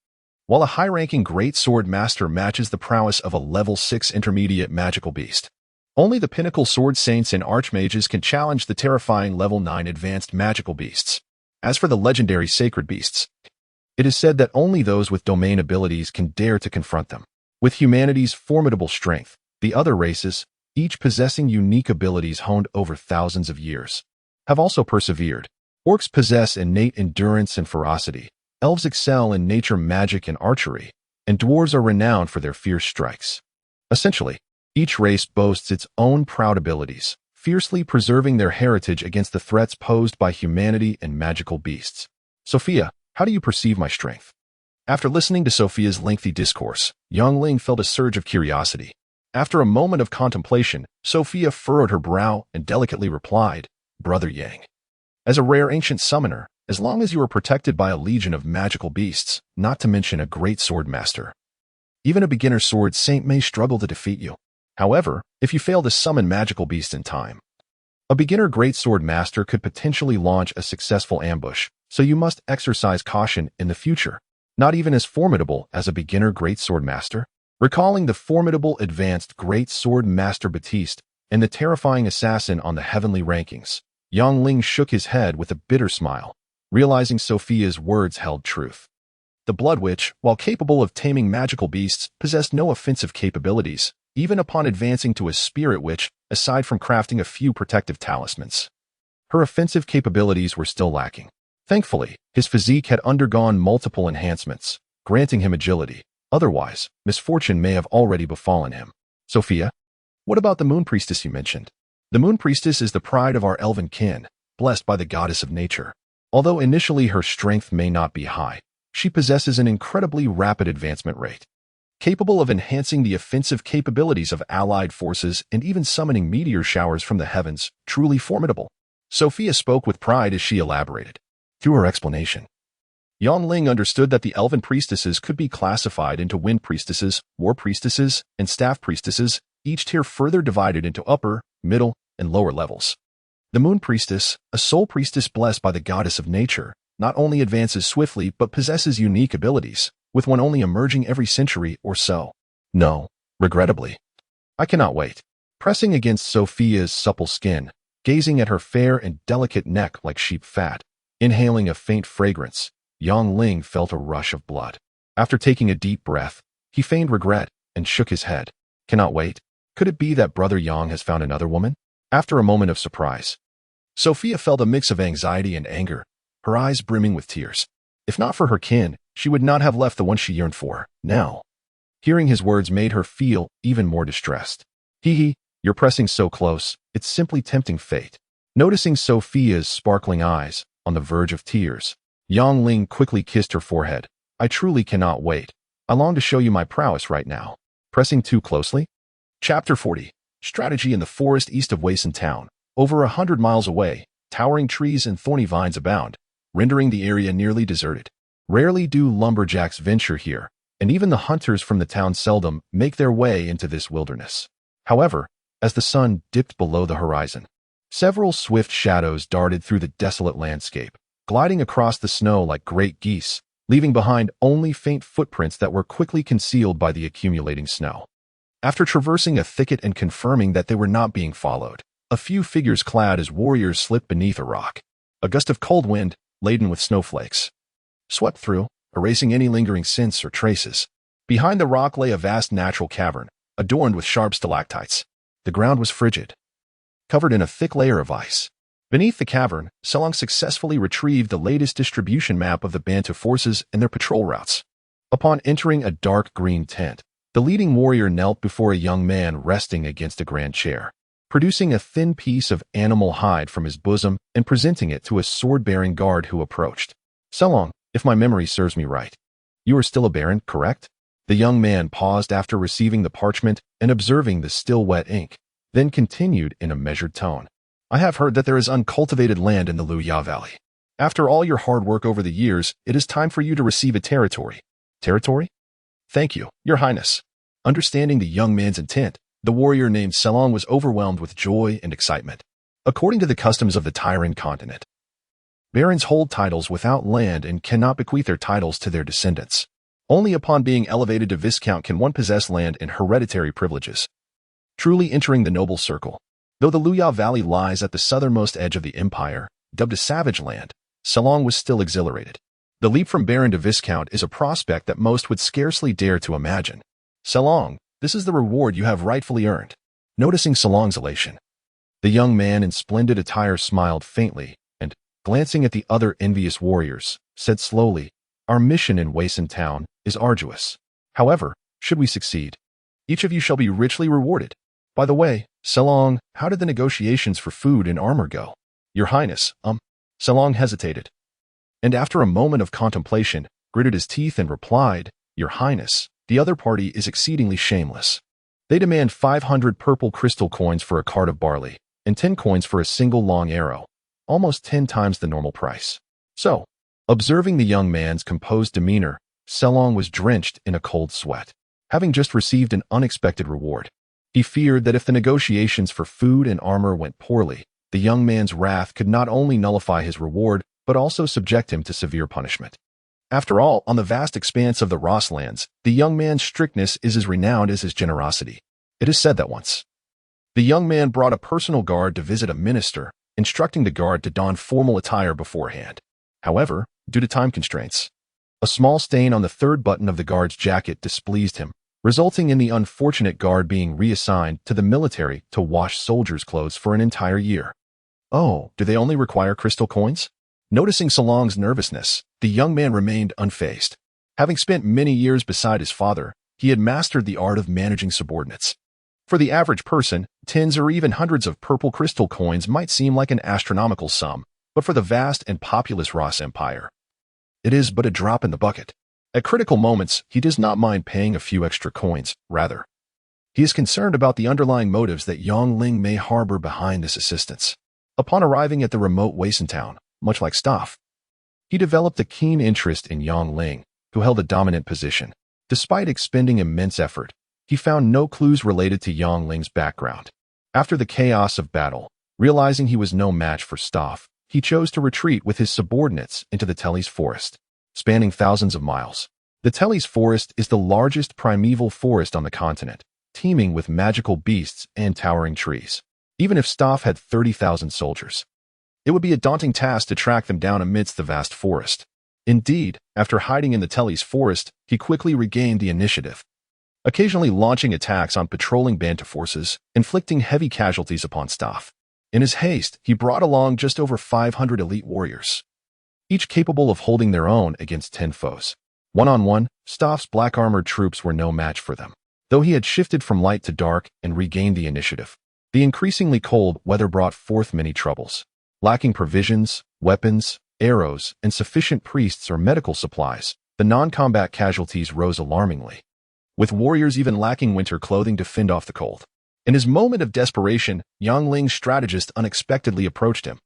while a high-ranking great sword master matches the prowess of a level 6 intermediate magical beast. Only the pinnacle sword saints and archmages can challenge the terrifying level 9 advanced magical beasts. As for the legendary sacred beasts, it is said that only those with domain abilities can dare to confront them. With humanity's formidable strength, the other races, each possessing unique abilities honed over thousands of years, have also persevered. Orcs possess innate endurance and ferocity, elves excel in nature magic and archery, and dwarves are renowned for their fierce strikes. Essentially, each race boasts its own proud abilities, fiercely preserving their heritage against the threats posed by humanity and magical beasts. Sophia, how do you perceive my strength? After listening to Sophia's lengthy discourse, Yang Ling felt a surge of curiosity. After a moment of contemplation, Sophia furrowed her brow and delicately replied, "Brother Yang, as a rare ancient summoner, as long as you are protected by a legion of magical beasts, not to mention a great sword master, even a beginner sword saint may struggle to defeat you. However, if you fail to summon magical beasts in time, a beginner greatsword master could potentially launch a successful ambush, so you must exercise caution in the future. Not even as formidable as a beginner greatsword master." Recalling the formidable advanced greatsword master Baptiste and the terrifying assassin on the heavenly rankings, Yang Ling shook his head with a bitter smile, realizing Sophia's words held truth. The Blood Witch, while capable of taming magical beasts, possessed no offensive capabilities, even upon advancing to a Spirit Witch, aside from crafting a few protective talismans. Her offensive capabilities were still lacking. Thankfully, his physique had undergone multiple enhancements, granting him agility. Otherwise, misfortune may have already befallen him. Sophia? What about the Moon Priestess you mentioned? The Moon Priestess is the pride of our elven kin, blessed by the goddess of nature. Although initially her strength may not be high, she possesses an incredibly rapid advancement rate, capable of enhancing the offensive capabilities of allied forces and even summoning meteor showers from the heavens. Truly formidable. Sophia spoke with pride as she elaborated. Through her explanation, Yongling understood that the elven priestesses could be classified into wind priestesses, war priestesses, and staff priestesses, each tier further divided into upper, middle, and lower levels. The Moon Priestess, a soul priestess blessed by the goddess of nature, not only advances swiftly but possesses unique abilities, with one only emerging every century or so. No, regrettably. I cannot wait. Pressing against Sophia's supple skin, gazing at her fair and delicate neck like sheep fat, inhaling a faint fragrance, Yongling felt a rush of blood. After taking a deep breath, he feigned regret and shook his head. Cannot wait. Could it be that Brother Yang has found another woman? After a moment of surprise, Sophia felt a mix of anxiety and anger, her eyes brimming with tears. If not for her kin, she would not have left the one she yearned for. Now, hearing his words made her feel even more distressed. Hee, you're pressing so close, it's simply tempting fate. Noticing Sophia's sparkling eyes, on the verge of tears, Yongling quickly kissed her forehead. I truly cannot wait. I long to show you my prowess right now. Pressing too closely? Chapter 40. Strategy in the forest east of Wason Town. Over 100 miles away, towering trees and thorny vines abound, rendering the area nearly deserted. Rarely do lumberjacks venture here, and even the hunters from the town seldom make their way into this wilderness. However, as the sun dipped below the horizon, several swift shadows darted through the desolate landscape, gliding across the snow like great geese, leaving behind only faint footprints that were quickly concealed by the accumulating snow. After traversing a thicket and confirming that they were not being followed, a few figures clad as warriors slipped beneath a rock. A gust of cold wind, laden with snowflakes, swept through, erasing any lingering scents or traces. Behind the rock lay a vast natural cavern, adorned with sharp stalactites. The ground was frigid, covered in a thick layer of ice. Beneath the cavern, Selong successfully retrieved the latest distribution map of the Bantu forces and their patrol routes. Upon entering a dark green tent, the leading warrior knelt before a young man resting against a grand chair, producing a thin piece of animal hide from his bosom and presenting it to a sword-bearing guard who approached. Selong, if my memory serves me right, you are still a baron, correct? The young man paused after receiving the parchment and observing the still wet ink, then continued in a measured tone. I have heard that there is uncultivated land in the Luya Valley. After all your hard work over the years, it is time for you to receive a territory. Territory? Thank you, Your Highness. Understanding the young man's intent, the warrior named Selong was overwhelmed with joy and excitement. According to the customs of the Tyran continent, barons hold titles without land and cannot bequeath their titles to their descendants. Only upon being elevated to viscount can one possess land and hereditary privileges, truly entering the noble circle. Though the Luya Valley lies at the southernmost edge of the empire, dubbed a savage land, Selong was still exhilarated. The leap from baron to viscount is a prospect that most would scarcely dare to imagine. Selong, this is the reward you have rightfully earned. Noticing Selong's elation, the young man in splendid attire smiled faintly and, glancing at the other envious warriors, said slowly, Our mission in Wason Town is arduous. However, should we succeed, each of you shall be richly rewarded. By the way, Selong, how did the negotiations for food and armor go? Your Highness, Selong hesitated, and after a moment of contemplation, gritted his teeth and replied, Your Highness, the other party is exceedingly shameless. They demand 500 purple crystal coins for a cart of barley, and 10 coins for a single long arrow, almost 10 times the normal price. So, observing the young man's composed demeanor, Selong was drenched in a cold sweat, having just received an unexpected reward. He feared that if the negotiations for food and armor went poorly, the young man's wrath could not only nullify his reward, but also subject him to severe punishment. After all, on the vast expanse of the Rosslands, the young man's strictness is as renowned as his generosity. It is said that once, the young man brought a personal guard to visit a minister, instructing the guard to don formal attire beforehand. However, due to time constraints, a small stain on the third button of the guard's jacket displeased him, resulting in the unfortunate guard being reassigned to the military to wash soldiers' clothes for an entire year. Oh, do they only require crystal coins? Noticing Salong's nervousness, the young man remained unfazed. Having spent many years beside his father, he had mastered the art of managing subordinates. For the average person, tens or even hundreds of purple crystal coins might seem like an astronomical sum, but for the vast and populous Ross Empire, it is but a drop in the bucket. At critical moments, he does not mind paying a few extra coins, rather. He is concerned about the underlying motives that Yongling may harbor behind this assistance. Upon arriving at the remote Wason town, much like Staff, he developed a keen interest in Yongling, who held a dominant position. Despite expending immense effort, he found no clues related to Yongling's background. After the chaos of battle, realizing he was no match for Staff, he chose to retreat with his subordinates into the Telly's forest, spanning thousands of miles. The Telly's forest is the largest primeval forest on the continent, teeming with magical beasts and towering trees. Even if Staff had 30,000 soldiers, it would be a daunting task to track them down amidst the vast forest. Indeed, after hiding in the Telly's forest, he quickly regained the initiative, occasionally launching attacks on patrolling Banta forces, inflicting heavy casualties upon Staff. In his haste, he brought along just over 500 elite warriors, each capable of holding their own against 10 foes. One-on-one, Staff's black-armored troops were no match for them, though he had shifted from light to dark and regained the initiative. The increasingly cold weather brought forth many troubles. Lacking provisions, weapons, arrows, and sufficient priests or medical supplies, the non-combat casualties rose alarmingly, with warriors even lacking winter clothing to fend off the cold. In his moment of desperation, Yongling's strategist unexpectedly approached him,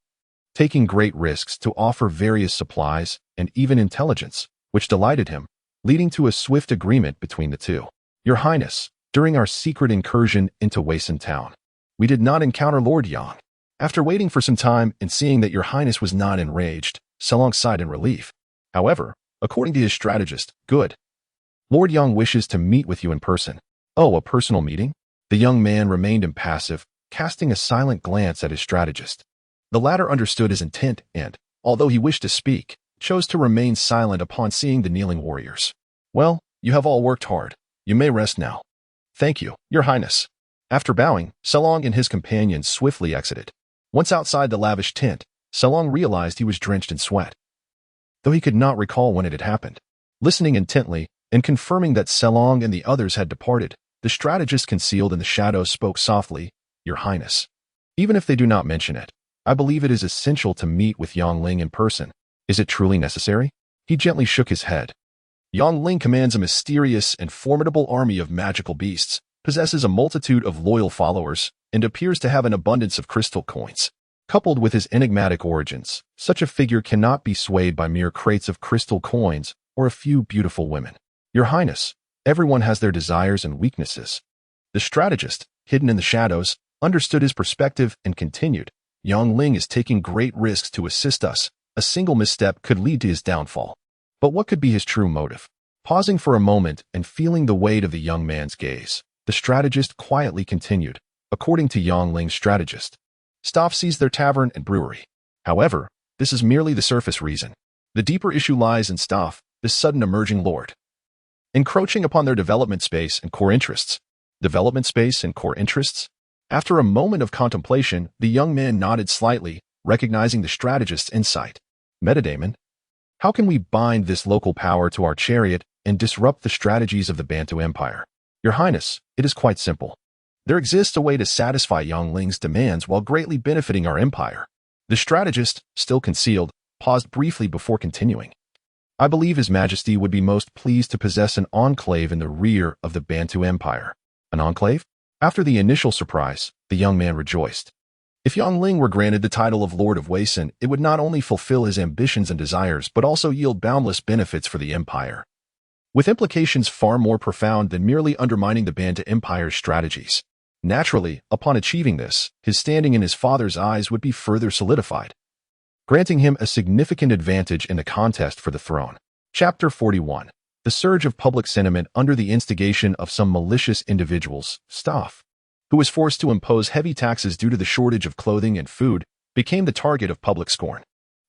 taking great risks to offer various supplies and even intelligence, which delighted him, leading to a swift agreement between the two. Your Highness, during our secret incursion into Wason Town, we did not encounter Lord Yang. After waiting for some time and seeing that Your Highness was not enraged, Salong sighed in relief. However, according to his strategist, good. Lord Yang wishes to meet with you in person. Oh, a personal meeting? The young man remained impassive, casting a silent glance at his strategist. The latter understood his intent and, although he wished to speak, chose to remain silent upon seeing the kneeling warriors. Well, you have all worked hard. You may rest now. Thank you, Your Highness. After bowing, Salong and his companions swiftly exited. Once outside the lavish tent, Salong realized he was drenched in sweat, though he could not recall when it had happened. Listening intently and confirming that Salong and the others had departed, the strategist concealed in the shadows spoke softly, Your Highness. Even if they do not mention it, I believe it is essential to meet with Yongling in person. Is it truly necessary? He gently shook his head. Yongling commands a mysterious and formidable army of magical beasts, possesses a multitude of loyal followers, and appears to have an abundance of crystal coins. Coupled with his enigmatic origins, such a figure cannot be swayed by mere crates of crystal coins or a few beautiful women. Your Highness, everyone has their desires and weaknesses. The strategist, hidden in the shadows, understood his perspective and continued, Yongling is taking great risks to assist us. A single misstep could lead to his downfall. But what could be his true motive? Pausing for a moment and feeling the weight of the young man's gaze, the strategist quietly continued, according to Yongling's strategist. Staff sees their tavern and brewery. However, this is merely the surface reason. The deeper issue lies in Staff, this sudden emerging lord, encroaching upon their development space and core interests. Development space and core interests? After a moment of contemplation, the young man nodded slightly, recognizing the strategist's insight. Metadamon, how can we bind this local power to our chariot and disrupt the strategies of the Bantu Empire? Your Highness, it is quite simple. There exists a way to satisfy Yongling's demands while greatly benefiting our empire. The strategist, still concealed, paused briefly before continuing. I believe His Majesty would be most pleased to possess an enclave in the rear of the Bantu Empire. An enclave? After the initial surprise, the young man rejoiced. If Yongling were granted the title of Lord of Wason, it would not only fulfill his ambitions and desires, but also yield boundless benefits for the empire, with implications far more profound than merely undermining the Banta Empire's strategies. Naturally, upon achieving this, his standing in his father's eyes would be further solidified, granting him a significant advantage in the contest for the throne. Chapter 41. The surge of public sentiment under the instigation of some malicious individuals, Staff, who was forced to impose heavy taxes due to the shortage of clothing and food, became the target of public scorn.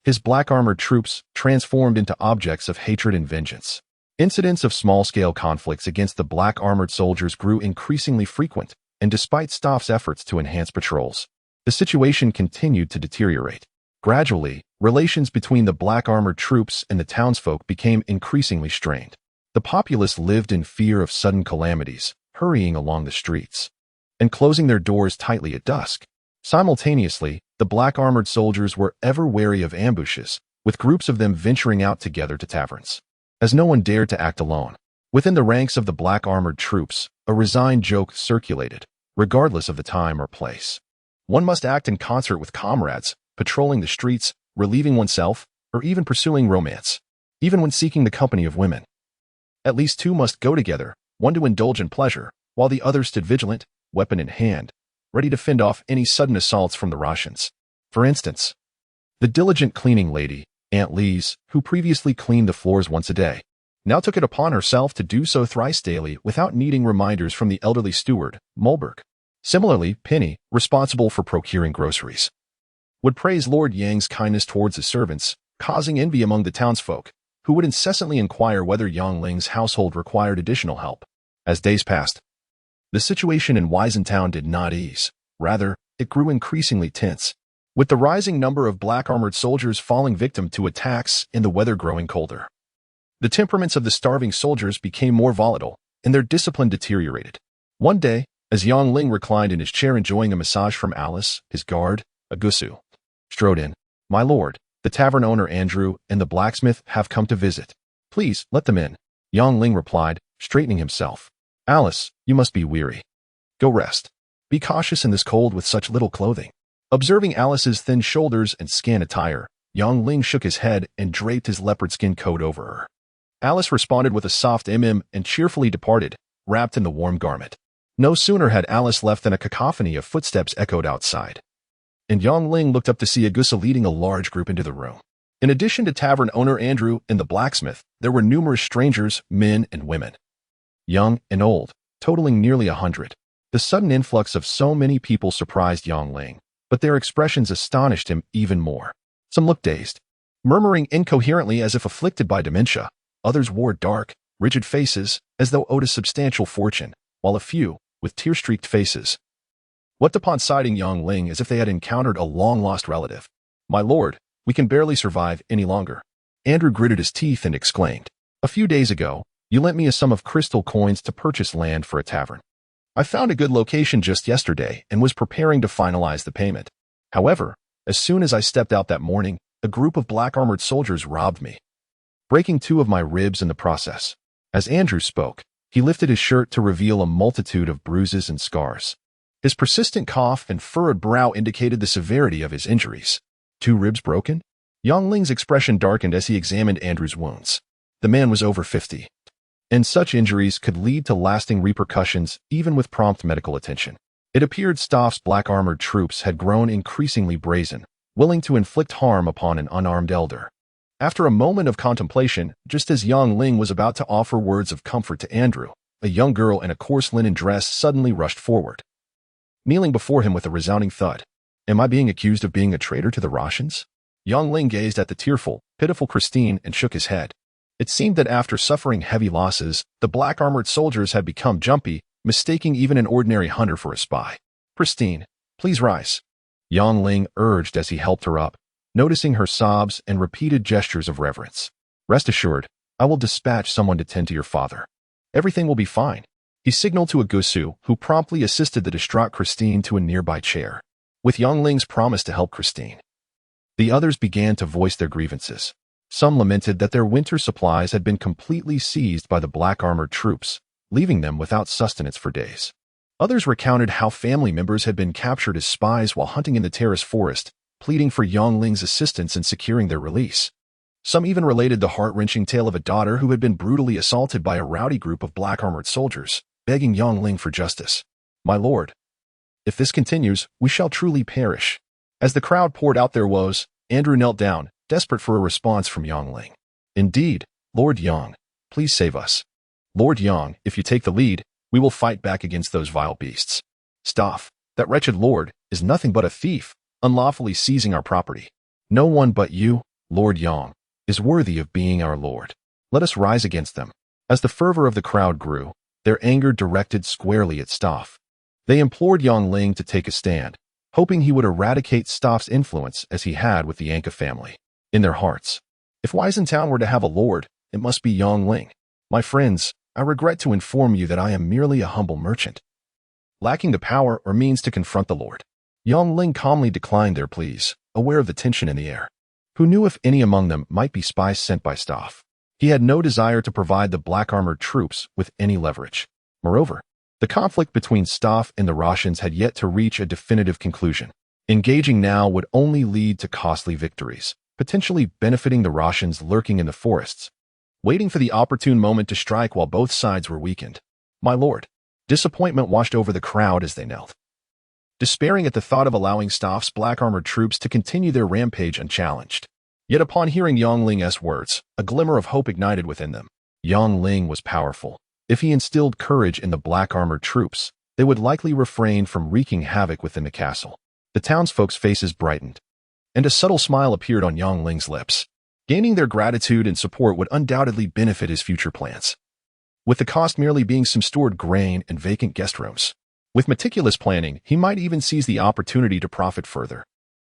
His black-armored troops transformed into objects of hatred and vengeance. Incidents of small-scale conflicts against the black-armored soldiers grew increasingly frequent, and despite Staff's efforts to enhance patrols, The situation continued to deteriorate. Gradually, relations between the black-armored troops and the townsfolk became increasingly strained. The populace lived in fear of sudden calamities, hurrying along the streets and closing their doors tightly at dusk. Simultaneously, the black-armored soldiers were ever wary of ambushes, with groups of them venturing out together to taverns. As no one dared to act alone, within the ranks of the black-armored troops, a resigned joke circulated, regardless of the time or place. One must act in concert with comrades, patrolling the streets, relieving oneself, or even pursuing romance, even when seeking the company of women. At least two must go together, one to indulge in pleasure, while the other stood vigilant, weapon in hand, ready to fend off any sudden assaults from the Russians. For instance, the diligent cleaning lady, Aunt Lise, who previously cleaned the floors once a day, now took it upon herself to do so thrice daily without needing reminders from the elderly steward, Mulberg. Similarly, Penny, responsible for procuring groceries, would praise Lord Yang's kindness towards his servants, causing envy among the townsfolk, who would incessantly inquire whether Yang Ling's household required additional help. As days passed, the situation in Weisentown did not ease. Rather, it grew increasingly tense, with the rising number of black-armored soldiers falling victim to attacks and the weather growing colder. The temperaments of the starving soldiers became more volatile, and their discipline deteriorated. One day, as Yang Ling reclined in his chair enjoying a massage from Alice, his guard, Agusu, strode in. "My lord, the tavern owner Andrew and the blacksmith have come to visit. Please, let them in," Yang Ling replied, straightening himself. "Alice, you must be weary. Go rest. Be cautious in this cold with such little clothing." Observing Alice's thin shoulders and scant attire, Yang Ling shook his head and draped his leopard skin coat over her. Alice responded with a soft and cheerfully departed, wrapped in the warm garment. No sooner had Alice left than a cacophony of footsteps echoed outside, and Yang Ling looked up to see Agusa leading a large group into the room. In addition to tavern owner Andrew and the blacksmith, there were numerous strangers, men and women, young and old, totaling nearly 100. The sudden influx of so many people surprised Yang Ling, but their expressions astonished him even more. Some looked dazed, murmuring incoherently as if afflicted by dementia. Others wore dark, rigid faces, as though owed a substantial fortune, while a few, with tear-streaked faces, looked upon sighting Yang Ling as if they had encountered a long-lost relative. "My lord, we can barely survive any longer." Andrew gritted his teeth and exclaimed, "A few days ago, you lent me a sum of crystal coins to purchase land for a tavern. I found a good location just yesterday and was preparing to finalize the payment. However, as soon as I stepped out that morning, a group of black-armored soldiers robbed me, breaking 2 of my ribs in the process." As Andrew spoke, he lifted his shirt to reveal a multitude of bruises and scars. His persistent cough and furrowed brow indicated the severity of his injuries. 2 ribs broken? Yang Ling's expression darkened as he examined Andrew's wounds. The man was over 50, and such injuries could lead to lasting repercussions even with prompt medical attention. It appeared Staff's black-armored troops had grown increasingly brazen, willing to inflict harm upon an unarmed elder. After a moment of contemplation, just as Yang Ling was about to offer words of comfort to Andrew, a young girl in a coarse linen dress suddenly rushed forward, kneeling before him with a resounding thud. "Am I being accused of being a traitor to the Russians?" Yang Ling gazed at the tearful, pitiful Christine and shook his head. It seemed that after suffering heavy losses, the black-armored soldiers had become jumpy, mistaking even an ordinary hunter for a spy. "Christine, please rise," Yang Ling urged as he helped her up, noticing her sobs and repeated gestures of reverence. "Rest assured, I will dispatch someone to tend to your father. Everything will be fine." He signaled to Agusu, who promptly assisted the distraught Christine to a nearby chair. With Yang Ling's promise to help Christine, the others began to voice their grievances. Some lamented that their winter supplies had been completely seized by the black-armored troops, leaving them without sustenance for days. Others recounted how family members had been captured as spies while hunting in the terrace forest, pleading for Yang Ling's assistance in securing their release. Some even related the heart-wrenching tale of a daughter who had been brutally assaulted by a rowdy group of black-armored soldiers, begging Yang Ling for justice. "My lord, if this continues, we shall truly perish." As the crowd poured out their woes, Andrew knelt down, desperate for a response from Yang Ling. "Indeed, Lord Yang, please save us. Lord Yang, if you take the lead, we will fight back against those vile beasts. Staff, that wretched lord, is nothing but a thief, unlawfully seizing our property. No one but you, Lord Yang, is worthy of being our lord. Let us rise against them." As the fervor of the crowd grew, their anger directed squarely at Staff. They implored Yang Ling to take a stand, hoping he would eradicate Staff's influence as he had with the Anka family. In their hearts, if Weisentown were to have a lord, it must be Yongling. My friends, I regret to inform you that I am merely a humble merchant, lacking the power or means to confront the lord. Yongling calmly declined their pleas, aware of the tension in the air. Who knew if any among them might be spies sent by Staff? He had no desire to provide the black-armored troops with any leverage. Moreover, the conflict between Staff and the Russians had yet to reach a definitive conclusion. Engaging now would only lead to costly victories, potentially benefiting the Russians lurking in the forests, waiting for the opportune moment to strike while both sides were weakened. My lord, disappointment washed over the crowd as they knelt, despairing at the thought of allowing Staff's black-armored troops to continue their rampage unchallenged. Yet upon hearing Yongling's words, a glimmer of hope ignited within them. Yongling was powerful. If he instilled courage in the black-armored troops, they would likely refrain from wreaking havoc within the castle. The townsfolk's faces brightened, and a subtle smile appeared on Yongling's lips. Gaining their gratitude and support would undoubtedly benefit his future plans, with the cost merely being some stored grain and vacant guest rooms. With meticulous planning, he might even seize the opportunity to profit further.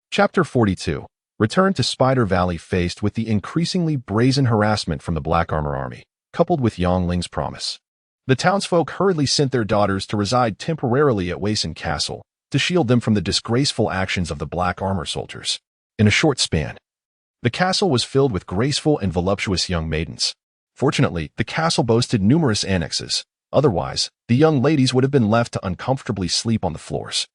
Chapter 42. Return to Spider Valley. Faced with the increasingly brazen harassment from the Black Armor Army, coupled with Yongling's promise, the townsfolk hurriedly sent their daughters to reside temporarily at Wason Castle to shield them from the disgraceful actions of the Black Armor soldiers. In a short span, the castle was filled with graceful and voluptuous young maidens. Fortunately, the castle boasted numerous annexes. Otherwise, the young ladies would have been left to uncomfortably sleep on the floors.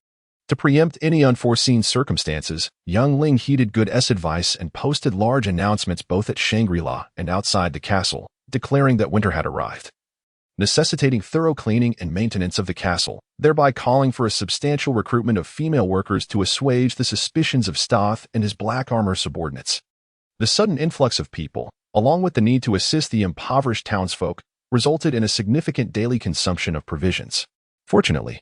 To preempt any unforeseen circumstances, Yongling heeded Good's advice and posted large announcements both at Shangri-La and outside the castle, declaring that winter had arrived, necessitating thorough cleaning and maintenance of the castle, thereby calling for a substantial recruitment of female workers to assuage the suspicions of Staff and his black armor subordinates. The sudden influx of people, along with the need to assist the impoverished townsfolk, resulted in a significant daily consumption of provisions. Fortunately,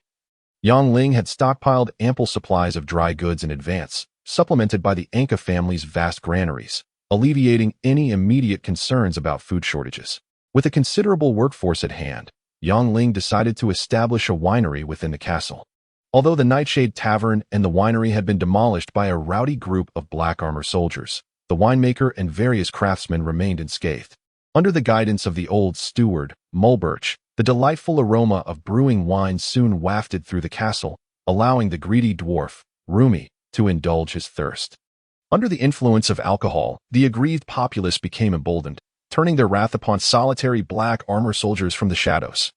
Yongling had stockpiled ample supplies of dry goods in advance, supplemented by the Anka family's vast granaries, alleviating any immediate concerns about food shortages. With a considerable workforce at hand, Yongling decided to establish a winery within the castle. Although the Nightshade Tavern and the winery had been demolished by a rowdy group of black armor soldiers, the winemaker and various craftsmen remained unscathed. Under the guidance of the old steward, Mulbirch, the delightful aroma of brewing wine soon wafted through the castle, allowing the greedy dwarf, Rumi, to indulge his thirst. Under the influence of alcohol, the aggrieved populace became emboldened, turning their wrath upon solitary black armor soldiers from the shadows.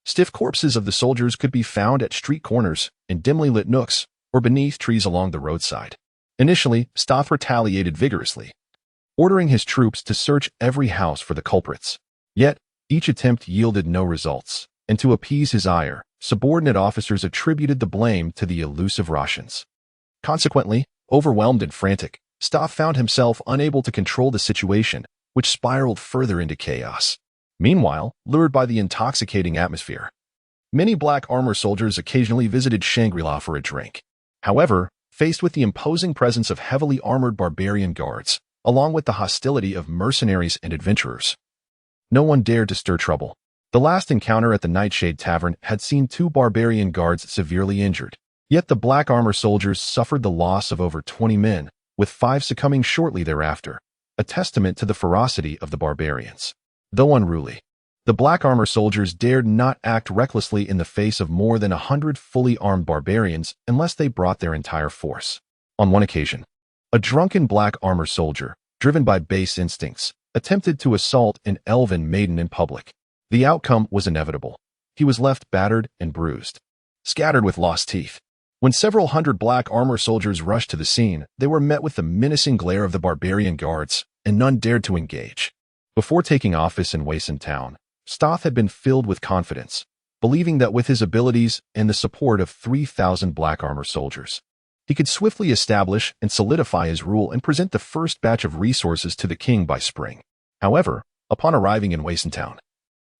Stiff corpses of the soldiers could be found at street corners, in dimly lit nooks, or beneath trees along the roadside. Initially, Staff retaliated vigorously, ordering his troops to search every house for the culprits. Yet, each attempt yielded no results, and to appease his ire, subordinate officers attributed the blame to the elusive Russians. Consequently, overwhelmed and frantic, Staff found himself unable to control the situation, which spiraled further into chaos. Meanwhile, lured by the intoxicating atmosphere, many black armor soldiers occasionally visited Shangri-La for a drink. However, faced with the imposing presence of heavily armored barbarian guards, along with the hostility of mercenaries and adventurers, no one dared to stir trouble. The last encounter at the Nightshade Tavern had seen 2 barbarian guards severely injured, yet the black armor soldiers suffered the loss of over 20 men, with 5 succumbing shortly thereafter, a testament to the ferocity of the barbarians. Though unruly, the black armor soldiers dared not act recklessly in the face of more than 100 fully armed barbarians unless they brought their entire force. On one occasion, a drunken black armor soldier, driven by base instincts, attempted to assault an elven maiden in public. The outcome was inevitable. He was left battered and bruised, scattered with lost teeth. When several hundred black armor soldiers rushed to the scene, they were met with the menacing glare of the barbarian guards, and none dared to engage. Before taking office in Wason Town, Staff had been filled with confidence, believing that with his abilities and the support of 3,000 black armor soldiers, he could swiftly establish and solidify his rule and present the first batch of resources to the king by spring. However, upon arriving in Wason Town,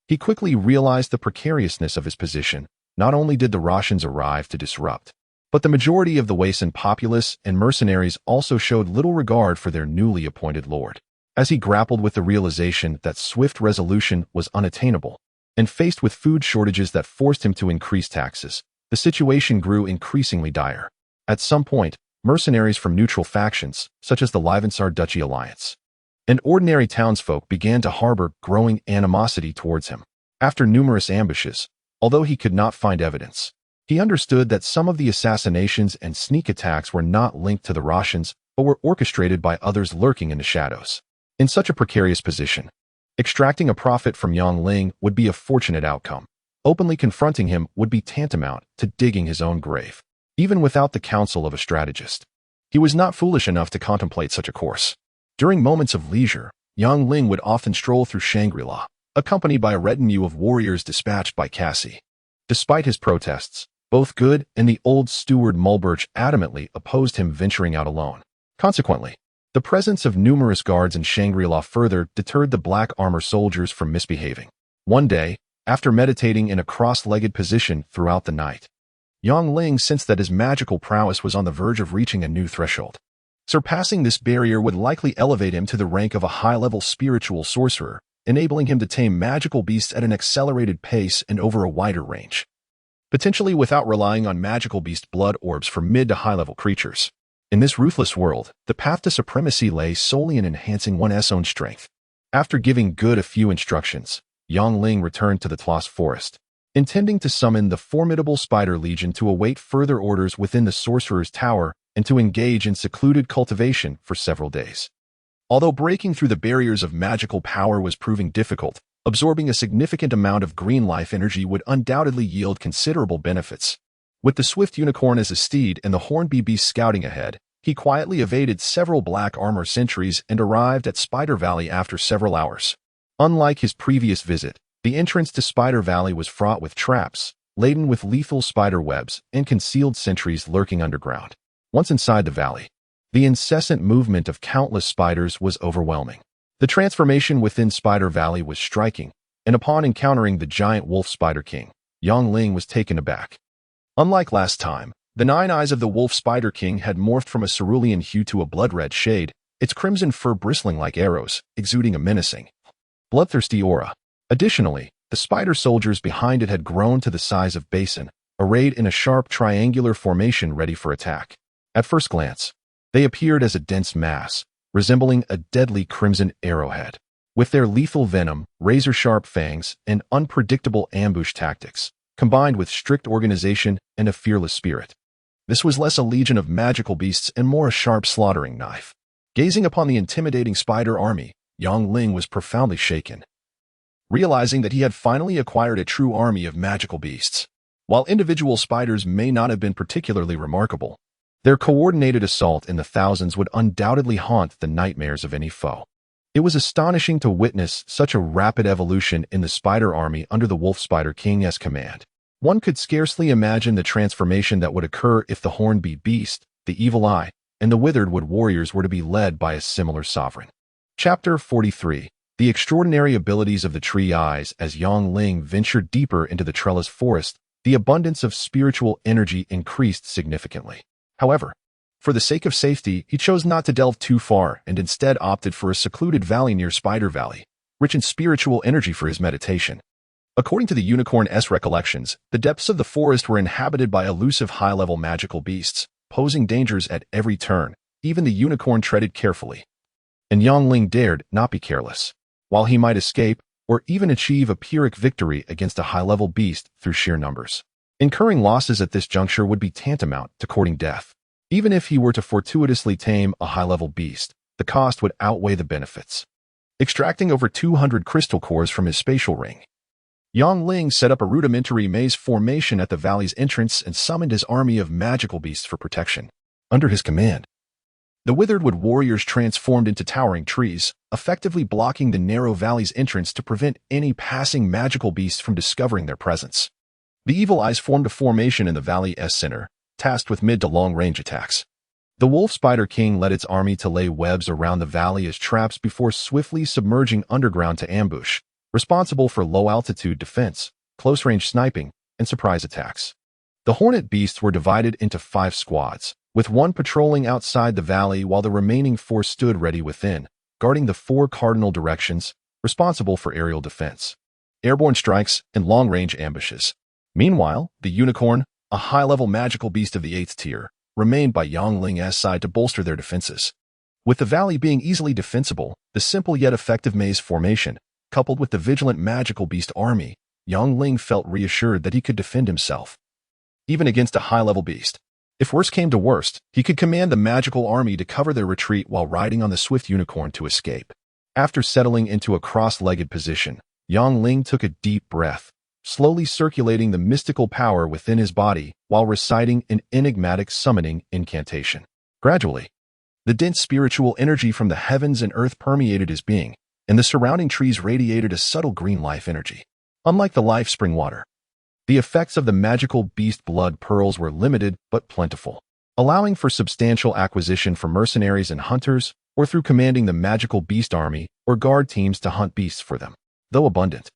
he quickly realized the precariousness of his position. Not only did the Russians arrive to disrupt, but the majority of the Wason populace and mercenaries also showed little regard for their newly appointed lord. As he grappled with the realization that swift resolution was unattainable, and faced with food shortages that forced him to increase taxes, the situation grew increasingly dire. At some point, mercenaries from neutral factions, such as the Liaisons Duchy Alliance, and ordinary townsfolk began to harbor growing animosity towards him. After numerous ambushes, although he could not find evidence, he understood that some of the assassinations and sneak attacks were not linked to the Russians, but were orchestrated by others lurking in the shadows. In such a precarious position, extracting a profit from Yang Ling would be a fortunate outcome. Openly confronting him would be tantamount to digging his own grave. Even without the counsel of a strategist, he was not foolish enough to contemplate such a course. During moments of leisure, Yang Ling would often stroll through Shangri-La, accompanied by a retinue of warriors dispatched by Cassie. Despite his protests, both Good and the old steward Mulberch adamantly opposed him venturing out alone. Consequently, the presence of numerous guards in Shangri-La further deterred the black armor soldiers from misbehaving. One day, after meditating in a cross-legged position throughout the night, Yang Ling sensed that his magical prowess was on the verge of reaching a new threshold. Surpassing this barrier would likely elevate him to the rank of a high-level spiritual sorcerer, enabling him to tame magical beasts at an accelerated pace and over a wider range, potentially without relying on magical beast blood orbs for mid to high-level creatures. In this ruthless world, the path to supremacy lay solely in enhancing one's own strength. After giving Good a few instructions, Yang Ling returned to the Tlos Forest, intending to summon the formidable Spider Legion to await further orders within the Sorcerer's Tower and to engage in secluded cultivation for several days. Although breaking through the barriers of magical power was proving difficult, absorbing a significant amount of green life energy would undoubtedly yield considerable benefits. With the swift unicorn as a steed and the hornby beast scouting ahead, he quietly evaded several black armor sentries and arrived at Spider Valley after several hours. Unlike his previous visit, the entrance to Spider Valley was fraught with traps, laden with lethal spider webs and concealed sentries lurking underground. Once inside the valley, the incessant movement of countless spiders was overwhelming. The transformation within Spider Valley was striking, and upon encountering the giant wolf Spider King, Yang Ling was taken aback. Unlike last time, the 9 eyes of the wolf Spider King had morphed from a cerulean hue to a blood-red shade, its crimson fur bristling like arrows, exuding a menacing, bloodthirsty aura. Additionally, the spider soldiers behind it had grown to the size of basin, arrayed in a sharp triangular formation ready for attack. At first glance, they appeared as a dense mass, resembling a deadly crimson arrowhead. With their lethal venom, razor-sharp fangs, and unpredictable ambush tactics, combined with strict organization and a fearless spirit, this was less a legion of magical beasts and more a sharp slaughtering knife. Gazing upon the intimidating spider army, Yang Ling was profoundly shaken, realizing that he had finally acquired a true army of magical beasts. While individual spiders may not have been particularly remarkable, their coordinated assault in the thousands would undoubtedly haunt the nightmares of any foe. It was astonishing to witness such a rapid evolution in the spider army under the Wolf Spider King's command. One could scarcely imagine the transformation that would occur if the hornby beast, the evil eye, and the withered wood warriors were to be led by a similar sovereign. Chapter 43. The extraordinary abilities of the tree eyes. As Yang Ling ventured deeper into the trellis forest, the abundance of spiritual energy increased significantly. However, for the sake of safety, he chose not to delve too far and instead opted for a secluded valley near Spider Valley, rich in spiritual energy for his meditation. According to the unicorn's recollections, the depths of the forest were inhabited by elusive high-level magical beasts, posing dangers at every turn. Even the unicorn treaded carefully, and Yang Ling dared not be careless. While he might escape, or even achieve a Pyrrhic victory against a high-level beast through sheer numbers, incurring losses at this juncture would be tantamount to courting death. Even if he were to fortuitously tame a high-level beast, the cost would outweigh the benefits. Extracting over 200 crystal cores from his spatial ring, Yang Ling set up a rudimentary maze formation at the valley's entrance and summoned his army of magical beasts for protection. Under his command, the withered wood warriors transformed into towering trees, effectively blocking the narrow valley's entrance to prevent any passing magical beasts from discovering their presence. The evil eyes formed a formation in the valley's center, tasked with mid to long-range attacks. The Wolf Spider King led its army to lay webs around the valley as traps before swiftly submerging underground to ambush, responsible for low-altitude defense, close-range sniping, and surprise attacks. The hornet beasts were divided into 5 squads, with one patrolling outside the valley while the remaining 4 stood ready within, guarding the 4 cardinal directions, responsible for aerial defense, airborne strikes, and long-range ambushes. Meanwhile, the unicorn, a high-level magical beast of the 8th tier, remained by Yangling's side to bolster their defenses. With the valley being easily defensible, the simple yet effective maze formation, coupled with the vigilant magical beast army, Yangling felt reassured that he could defend himself, even against a high-level beast. If worst came to worst, he could command the magical army to cover their retreat while riding on the swift unicorn to escape. After settling into a cross-legged position, Yangling took a deep breath, slowly circulating the mystical power within his body while reciting an enigmatic summoning incantation. Gradually, the dense spiritual energy from the heavens and earth permeated his being, and the surrounding trees radiated a subtle green life energy. Unlike the life spring water, the effects of the magical beast blood pearls were limited but plentiful, allowing for substantial acquisition for mercenaries and hunters, or through commanding the magical beast army or guard teams to hunt beasts for them. Though abundant,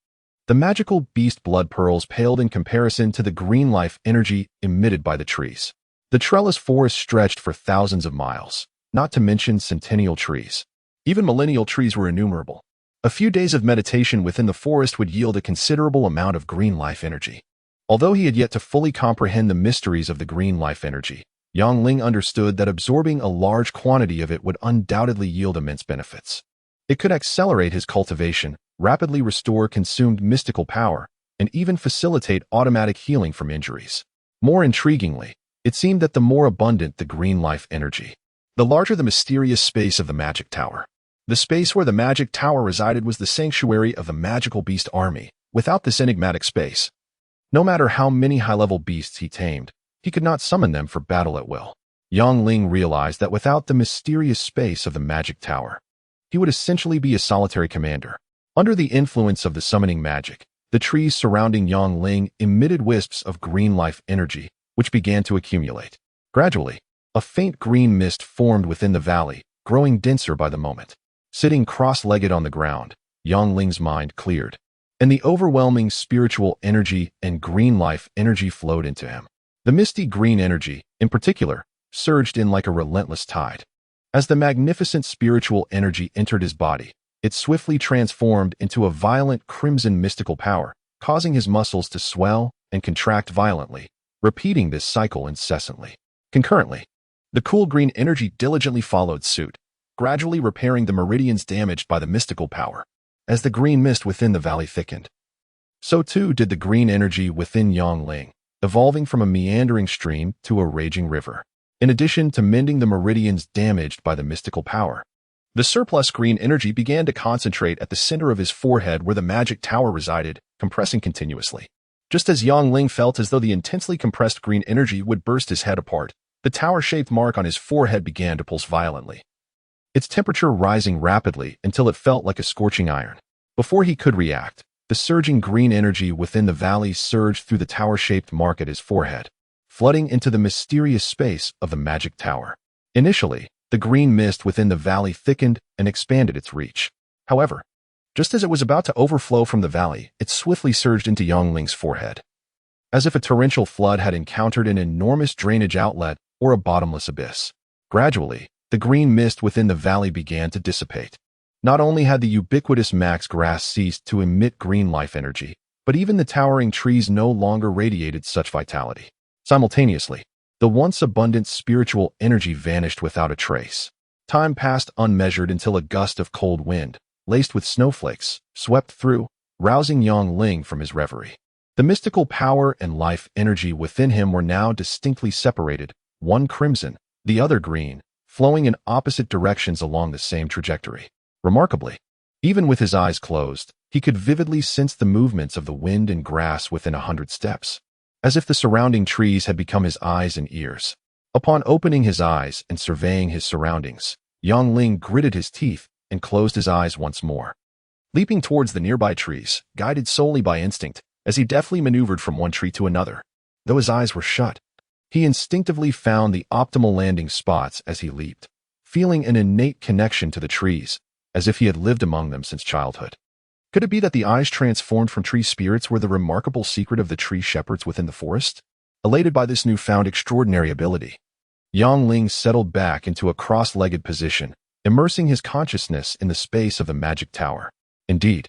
the magical beast blood pearls paled in comparison to the green life energy emitted by the trees. The trellis forest stretched for thousands of miles, not to mention centennial trees. Even millennial trees were innumerable. A few days of meditation within the forest would yield a considerable amount of green life energy. Although he had yet to fully comprehend the mysteries of the green life energy, Yangling understood that absorbing a large quantity of it would undoubtedly yield immense benefits. It could accelerate his cultivation, rapidly restore consumed mystical power, and even facilitate automatic healing from injuries. More intriguingly, it seemed that the more abundant the green life energy, the larger the mysterious space of the magic tower. The space where the magic tower resided was the sanctuary of the magical beast army. Without this enigmatic space, no matter how many high-level beasts he tamed, he could not summon them for battle at will. Yangling realized that without the mysterious space of the magic tower, he would essentially be a solitary commander. Under the influence of the summoning magic, the trees surrounding Yangling emitted wisps of green life energy, which began to accumulate. Gradually, a faint green mist formed within the valley, growing denser by the moment. Sitting cross-legged on the ground, Yangling's mind cleared, and the overwhelming spiritual energy and green life energy flowed into him. The misty green energy, in particular, surged in like a relentless tide. As the magnificent spiritual energy entered his body, it swiftly transformed into a violent crimson mystical power, causing his muscles to swell and contract violently, repeating this cycle incessantly. Concurrently, the cool green energy diligently followed suit, gradually repairing the meridians damaged by the mystical power. As the green mist within the valley thickened, so too did the green energy within Yangling, evolving from a meandering stream to a raging river. In addition to mending the meridians damaged by the mystical power, the surplus green energy began to concentrate at the center of his forehead where the magic tower resided, compressing continuously. Just as Yangling felt as though the intensely compressed green energy would burst his head apart, the tower-shaped mark on his forehead began to pulse violently, its temperature rising rapidly until it felt like a scorching iron. Before he could react, the surging green energy within the valley surged through the tower-shaped mark at his forehead, flooding into the mysterious space of the magic tower. Initially, the green mist within the valley thickened and expanded its reach. However, just as it was about to overflow from the valley, it swiftly surged into Yangling's forehead, as if a torrential flood had encountered an enormous drainage outlet or a bottomless abyss. Gradually, the green mist within the valley began to dissipate. Not only had the ubiquitous max grass ceased to emit green life energy, but even the towering trees no longer radiated such vitality. Simultaneously, the once abundant spiritual energy vanished without a trace. Time passed unmeasured until a gust of cold wind, laced with snowflakes, swept through, rousing Yangling from his reverie. The mystical power and life energy within him were now distinctly separated, one crimson, the other green, flowing in opposite directions along the same trajectory. Remarkably, even with his eyes closed, he could vividly sense the movements of the wind and grass within 100 steps, as if the surrounding trees had become his eyes and ears. Upon opening his eyes and surveying his surroundings, Yangling gritted his teeth and closed his eyes once more, leaping towards the nearby trees, guided solely by instinct, as he deftly maneuvered from one tree to another. Though his eyes were shut, he instinctively found the optimal landing spots as he leaped, feeling an innate connection to the trees, as if he had lived among them since childhood. Could it be that the eyes transformed from tree spirits were the remarkable secret of the tree shepherds within the forest? Elated by this newfound extraordinary ability, Yangling settled back into a cross-legged position, immersing his consciousness in the space of the magic tower. Indeed,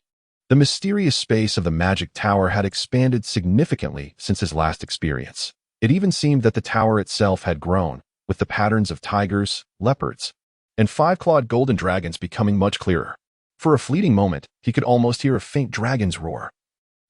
the mysterious space of the magic tower had expanded significantly since his last experience. It even seemed that the tower itself had grown, with the patterns of tigers, leopards, and five-clawed golden dragons becoming much clearer. For a fleeting moment, he could almost hear a faint dragon's roar,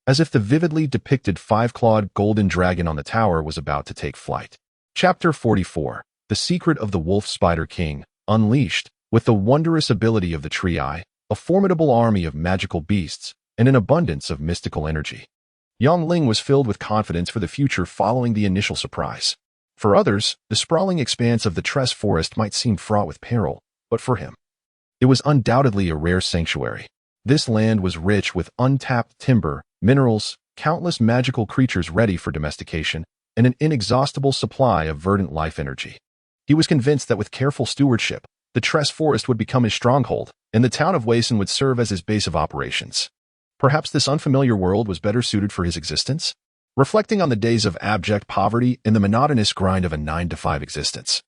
as if the vividly depicted five-clawed golden dragon on the tower was about to take flight. Chapter 44. The Secret of the Wolf Spider King, Unleashed. With the wondrous ability of the Tree Eye, a formidable army of magical beasts, and an abundance of mystical energy, Yang Ling was filled with confidence for the future following the initial surprise. For others, the sprawling expanse of the Tress Forest might seem fraught with peril, but for him, it was undoubtedly a rare sanctuary. This land was rich with untapped timber, minerals, countless magical creatures ready for domestication, and an inexhaustible supply of verdant life energy. He was convinced that with careful stewardship, the Tress Forest would become his stronghold, and the town of Wason would serve as his base of operations. Perhaps this unfamiliar world was better suited for his existence? Reflecting on the days of abject poverty and the monotonous grind of a 9-to-5 existence,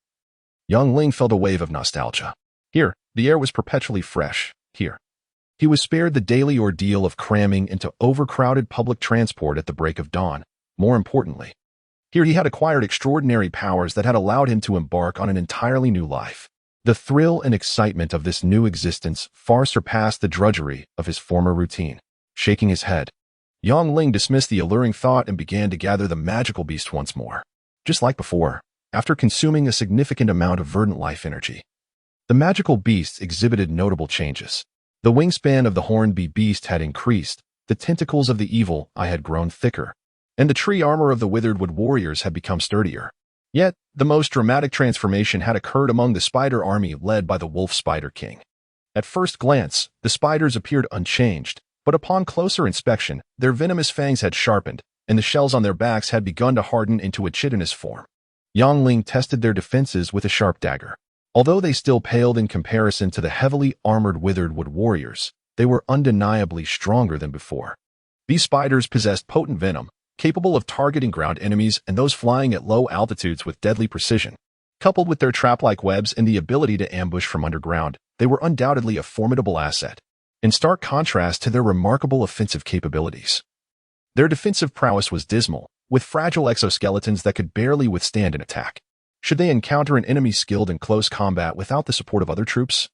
Yang Ling felt a wave of nostalgia. Here, the air was perpetually fresh. Here, he was spared the daily ordeal of cramming into overcrowded public transport at the break of dawn. More importantly, here he had acquired extraordinary powers that had allowed him to embark on an entirely new life. The thrill and excitement of this new existence far surpassed the drudgery of his former routine. Shaking his head, Yang Ling dismissed the alluring thought and began to gather the magical beast once more. Just like before, after consuming a significant amount of verdant life energy, the magical beast exhibited notable changes. The wingspan of the horned beast had increased, the tentacles of the evil eye had grown thicker, and the tree armor of the withered wood warriors had become sturdier. Yet, the most dramatic transformation had occurred among the spider army led by the Wolf Spider King. At first glance, the spiders appeared unchanged, but upon closer inspection, their venomous fangs had sharpened, and the shells on their backs had begun to harden into a chitinous form. Yang Ling tested their defenses with a sharp dagger. Although they still paled in comparison to the heavily armored withered wood warriors, they were undeniably stronger than before. These spiders possessed potent venom, capable of targeting ground enemies and those flying at low altitudes with deadly precision. Coupled with their trap-like webs and the ability to ambush from underground, they were undoubtedly a formidable asset, in stark contrast to their remarkable offensive capabilities. Their defensive prowess was dismal, with fragile exoskeletons that could barely withstand an attack. Should they encounter an enemy skilled in close combat without the support of other troops,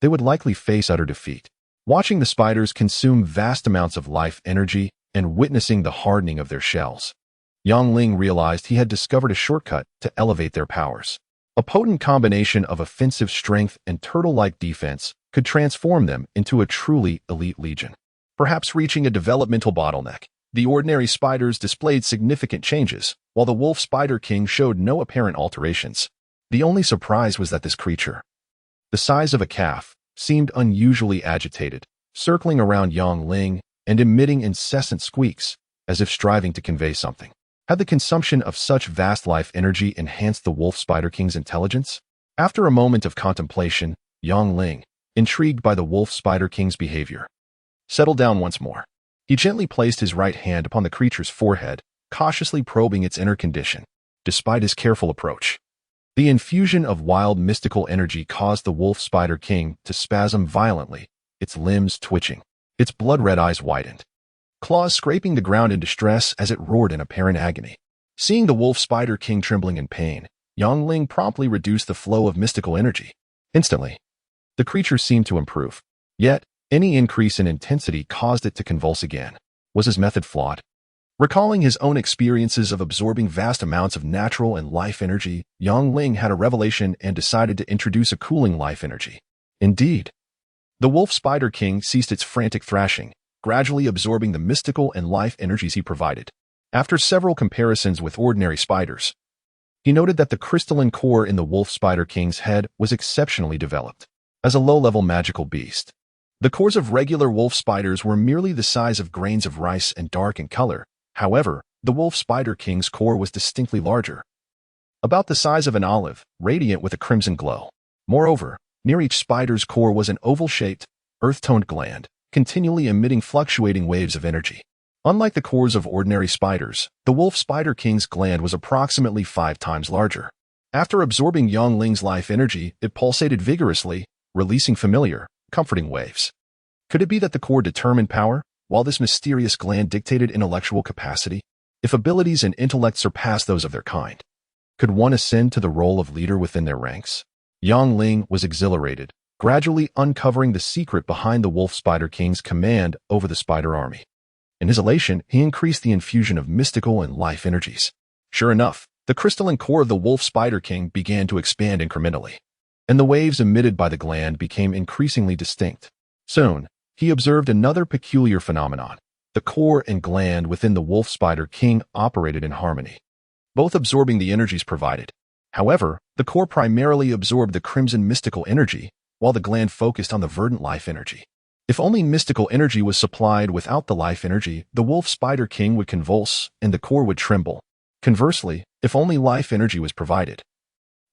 they would likely face utter defeat. Watching the spiders consume vast amounts of life energy and witnessing the hardening of their shells, Yang Ling realized he had discovered a shortcut to elevate their powers. A potent combination of offensive strength and turtle-like defense could transform them into a truly elite legion. Perhaps reaching a developmental bottleneck, the ordinary spiders displayed significant changes, while the Wolf Spider King showed no apparent alterations. The only surprise was that this creature, the size of a calf, seemed unusually agitated, circling around Yang Ling and emitting incessant squeaks, as if striving to convey something. Had the consumption of such vast life energy enhanced the Wolf Spider King's intelligence? After a moment of contemplation, Yang Ling, intrigued by the Wolf Spider King's behavior, settled down once more. He gently placed his right hand upon the creature's forehead, cautiously probing its inner condition. Despite his careful approach, the infusion of wild mystical energy caused the Wolf Spider King to spasm violently, its limbs twitching. Its blood-red eyes widened, claws scraping the ground in distress as it roared in apparent agony. Seeing the Wolf Spider King trembling in pain, Yang Ling promptly reduced the flow of mystical energy. Instantly, the creature seemed to improve. Yet, any increase in intensity caused it to convulse again. Was his method flawed? Recalling his own experiences of absorbing vast amounts of natural and life energy, Yang Ling had a revelation and decided to introduce a cooling life energy. Indeed, the Wolf Spider King ceased its frantic thrashing, gradually absorbing the mystical and life energies he provided. After several comparisons with ordinary spiders, he noted that the crystalline core in the Wolf Spider King's head was exceptionally developed. As a low-level magical beast, the cores of regular wolf spiders were merely the size of grains of rice and dark in color. However, the Wolf Spider King's core was distinctly larger, about the size of an olive, radiant with a crimson glow. Moreover, near each spider's core was an oval-shaped, earth-toned gland, continually emitting fluctuating waves of energy. Unlike the cores of ordinary spiders, the Wolf Spider King's gland was approximately 5 times larger. After absorbing Yang Ling's life energy, it pulsated vigorously, releasing familiar, comforting waves. Could it be that the core determined power, while this mysterious gland dictated intellectual capacity? If abilities and intellect surpassed those of their kind, Could one ascend to the role of leader within their ranks? Yang Ling was exhilarated, gradually uncovering the secret behind the Wolf Spider King's command over the spider army. In his elation, he increased the infusion of mystical and life energies. Sure enough, the crystalline core of the Wolf Spider King began to expand incrementally, and the waves emitted by the gland became increasingly distinct. Soon, he observed another peculiar phenomenon. The core and gland within the Wolf Spider King operated in harmony, both absorbing the energies provided. However, the core primarily absorbed the crimson mystical energy, while the gland focused on the verdant life energy. If only mystical energy was supplied without the life energy, the Wolf Spider King would convulse and the core would tremble. Conversely, if only life energy was provided,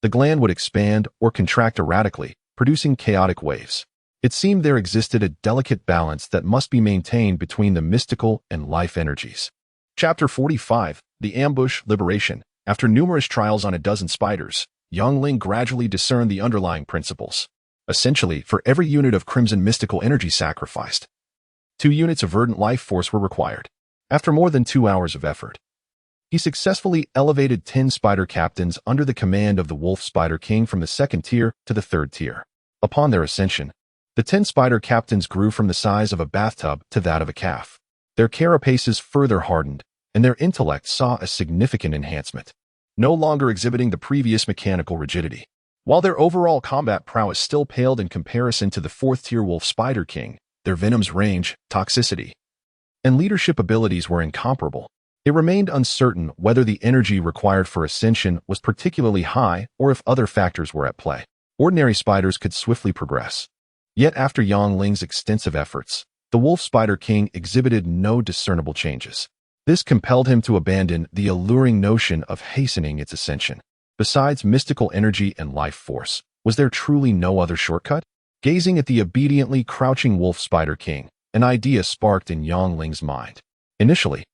the gland would expand or contract erratically, producing chaotic waves. It seemed there existed a delicate balance that must be maintained between the mystical and life energies. Chapter 45, The Ambush Liberation. After numerous trials on a dozen spiders, Yang Ling gradually discerned the underlying principles. Essentially, for every unit of crimson mystical energy sacrificed, 2 units of verdant life force were required. After more than 2 hours of effort, he successfully elevated 10 spider captains under the command of the Wolf Spider King from the 2nd tier to the 3rd tier. Upon their ascension, the 10 spider captains grew from the size of a bathtub to that of a calf. Their carapaces further hardened, and their intellect saw a significant enhancement, no longer exhibiting the previous mechanical rigidity. While their overall combat prowess still paled in comparison to the 4th-tier Wolf Spider King, their venom's range, toxicity, and leadership abilities were incomparable. It remained uncertain whether the energy required for ascension was particularly high or if other factors were at play. Ordinary spiders could swiftly progress. Yet after Yang Ling's extensive efforts, the Wolf Spider King exhibited no discernible changes. This compelled him to abandon the alluring notion of hastening its ascension. Besides mystical energy and life force, was there truly no other shortcut? Gazing at the obediently crouching Wolf Spider King, an idea sparked in Yang Ling's mind. Initially,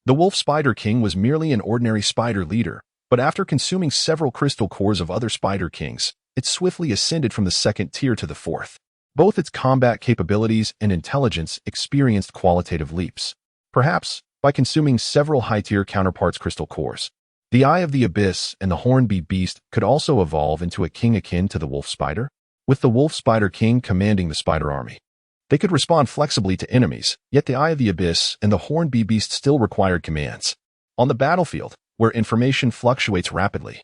the Wolf Spider King was merely an ordinary spider leader, but after consuming several crystal cores of other Spider Kings, it swiftly ascended from the 2nd tier to the 4th. Both its combat capabilities and intelligence experienced qualitative leaps, perhaps by consuming several high-tier counterparts' crystal cores. The Eye of the Abyss and the Hornbeam Beast could also evolve into a king akin to the Wolf Spider, with the Wolf Spider King commanding the spider army. They could respond flexibly to enemies, yet the Eye of the Abyss and the Hornbeam Beast still required commands. On the battlefield, where information fluctuates rapidly,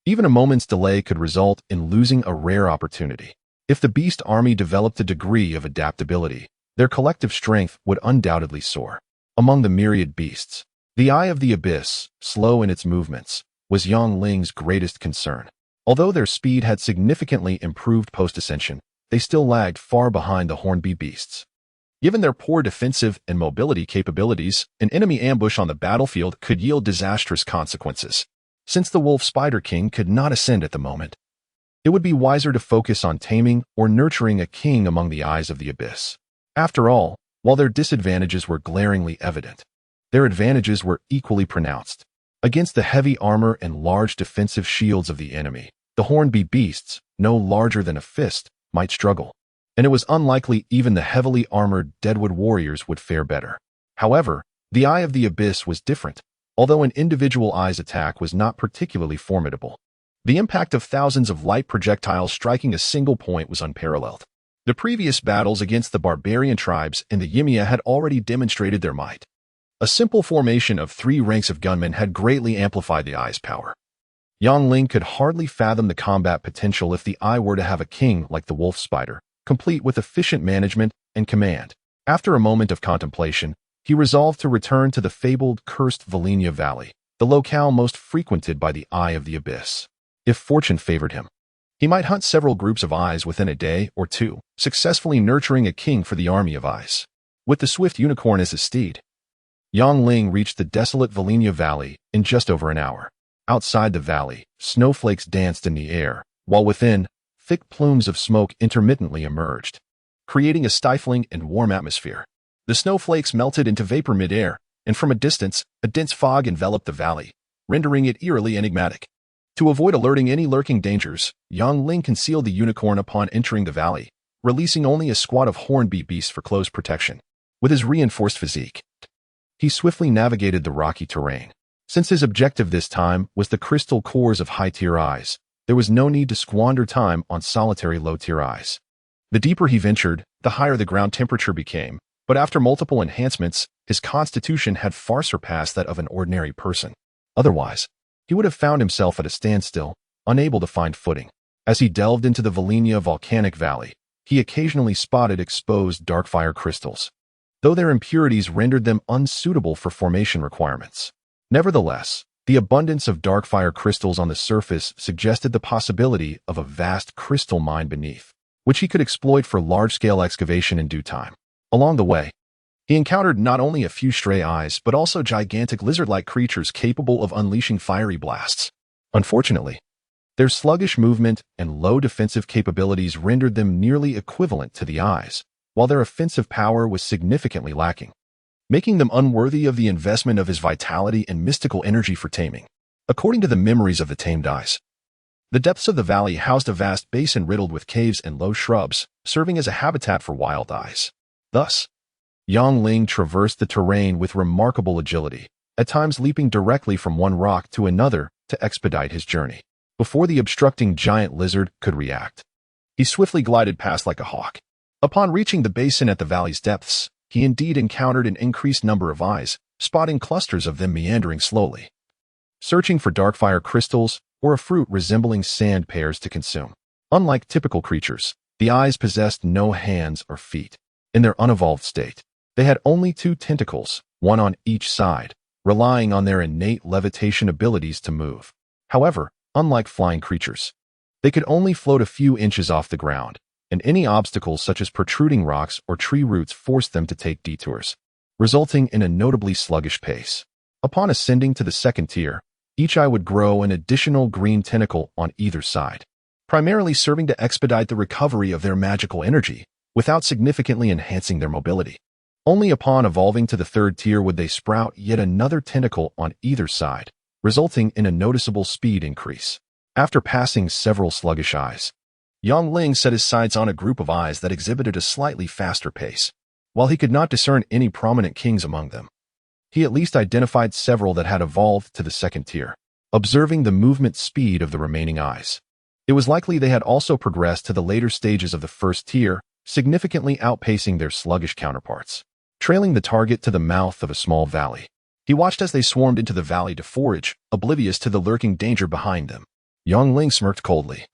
even a moment's delay could result in losing a rare opportunity. If the Beast army developed a degree of adaptability, their collective strength would undoubtedly soar. Among the myriad beasts, the Eye of the Abyss, slow in its movements, was Yang Ling's greatest concern. Although their speed had significantly improved post-ascension, they still lagged far behind the Hornbeam Beasts. Given their poor defensive and mobility capabilities, an enemy ambush on the battlefield could yield disastrous consequences. Since the Wolf Spider King could not ascend at the moment, it would be wiser to focus on taming or nurturing a king among the Eyes of the Abyss. After all, while their disadvantages were glaringly evident, their advantages were equally pronounced. Against the heavy armor and large defensive shields of the enemy, the Hornbeam Beasts, no larger than a fist, might struggle, and it was unlikely even the heavily armored Deadwood warriors would fare better. However, the Eye of the Abyss was different. Although an individual eye's attack was not particularly formidable, the impact of thousands of light projectiles striking a single point was unparalleled. The previous battles against the barbarian tribes in the Yimia had already demonstrated their might. A simple formation of 3 ranks of gunmen had greatly amplified the Eye's power. Yang Ling could hardly fathom the combat potential if the Eye were to have a king like the Wolf Spider, complete with efficient management and command. After a moment of contemplation, he resolved to return to the fabled cursed Valenia Valley, the locale most frequented by the Eye of the Abyss. If fortune favored him, he might hunt several groups of eyes within a day or 2, successfully nurturing a king for the army of eyes. With the swift unicorn as his steed, Yang Ling reached the desolate Valenia Valley in just over an hour. Outside the valley, snowflakes danced in the air, while within, thick plumes of smoke intermittently emerged, creating a stifling and warm atmosphere. The snowflakes melted into vapor mid-air, and from a distance, a dense fog enveloped the valley, rendering it eerily enigmatic. To avoid alerting any lurking dangers, Yang Ling concealed the unicorn upon entering the valley, releasing only a squad of Hornbeam Beasts for close protection. With his reinforced physique, he swiftly navigated the rocky terrain, Since his objective this time was the crystal cores of high-tier eyes, there was no need to squander time on solitary low-tier eyes. The deeper he ventured, the higher the ground temperature became, but after multiple enhancements, his constitution had far surpassed that of an ordinary person. Otherwise, he would have found himself at a standstill, unable to find footing. As he delved into the Valenia volcanic valley, he occasionally spotted exposed darkfire crystals, though their impurities rendered them unsuitable for formation requirements. Nevertheless, the abundance of darkfire crystals on the surface suggested the possibility of a vast crystal mine beneath, which he could exploit for large-scale excavation in due time. Along the way, he encountered not only a few stray eyes but also gigantic lizard-like creatures capable of unleashing fiery blasts. Unfortunately, their sluggish movement and low defensive capabilities rendered them nearly equivalent to the eyes, while their offensive power was significantly lacking, making them unworthy of the investment of his vitality and mystical energy for taming. According to the memories of the tamed eyes, the depths of the valley housed a vast basin riddled with caves and low shrubs, serving as a habitat for wild eyes. Thus, Yang Ling traversed the terrain with remarkable agility, at times leaping directly from one rock to another to expedite his journey. Before the obstructing giant lizard could react, he swiftly glided past like a hawk. Upon reaching the basin at the valley's depths, he indeed encountered an increased number of eyes, spotting clusters of them meandering slowly, searching for darkfire crystals or a fruit resembling sand pears to consume. Unlike typical creatures, the eyes possessed no hands or feet. In their unevolved state, they had only 2 tentacles, one on each side, relying on their innate levitation abilities to move. However, unlike flying creatures, they could only float a few inches off the ground, and any obstacles such as protruding rocks or tree roots forced them to take detours, resulting in a notably sluggish pace. Upon ascending to the second tier, each eye would grow an additional green tentacle on either side, primarily serving to expedite the recovery of their magical energy, without significantly enhancing their mobility. Only upon evolving to the third tier would they sprout yet another tentacle on either side, resulting in a noticeable speed increase. After passing several sluggish eyes, Yang Ling set his sights on a group of eyes that exhibited a slightly faster pace. While he could not discern any prominent kings among them, he at least identified several that had evolved to the second tier. Observing the movement speed of the remaining eyes, it was likely they had also progressed to the later stages of the first tier, significantly outpacing their sluggish counterparts. Trailing the target to the mouth of a small valley, he watched as they swarmed into the valley to forage, oblivious to the lurking danger behind them. Yang Ling smirked coldly,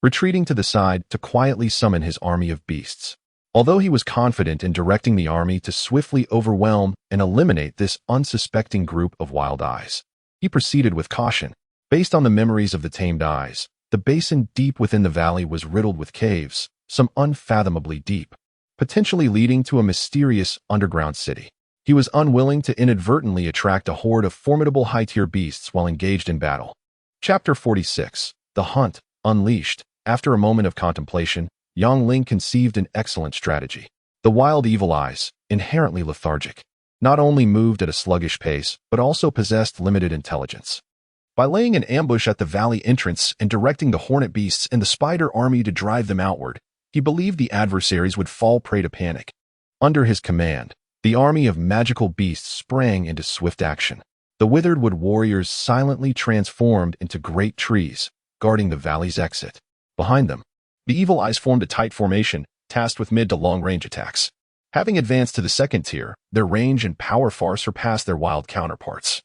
retreating to the side to quietly summon his army of beasts. Although he was confident in directing the army to swiftly overwhelm and eliminate this unsuspecting group of wild eyes, he proceeded with caution. Based on the memories of the tamed eyes, the basin deep within the valley was riddled with caves, some unfathomably deep, potentially leading to a mysterious underground city. He was unwilling to inadvertently attract a horde of formidable high-tier beasts while engaged in battle. Chapter 46. The Hunt, Unleashed. After a moment of contemplation, Yang Ling conceived an excellent strategy. The wild evil eyes, inherently lethargic, not only moved at a sluggish pace, but also possessed limited intelligence. By laying an ambush at the valley entrance and directing the hornet beasts and the spider army to drive them outward, he believed the adversaries would fall prey to panic. Under his command, the army of magical beasts sprang into swift action. The withered wood warriors silently transformed into great trees, guarding the valley's exit. Behind them, the evil eyes formed a tight formation, tasked with mid to long-range attacks. Having advanced to the second tier, their range and power far surpassed their wild counterparts.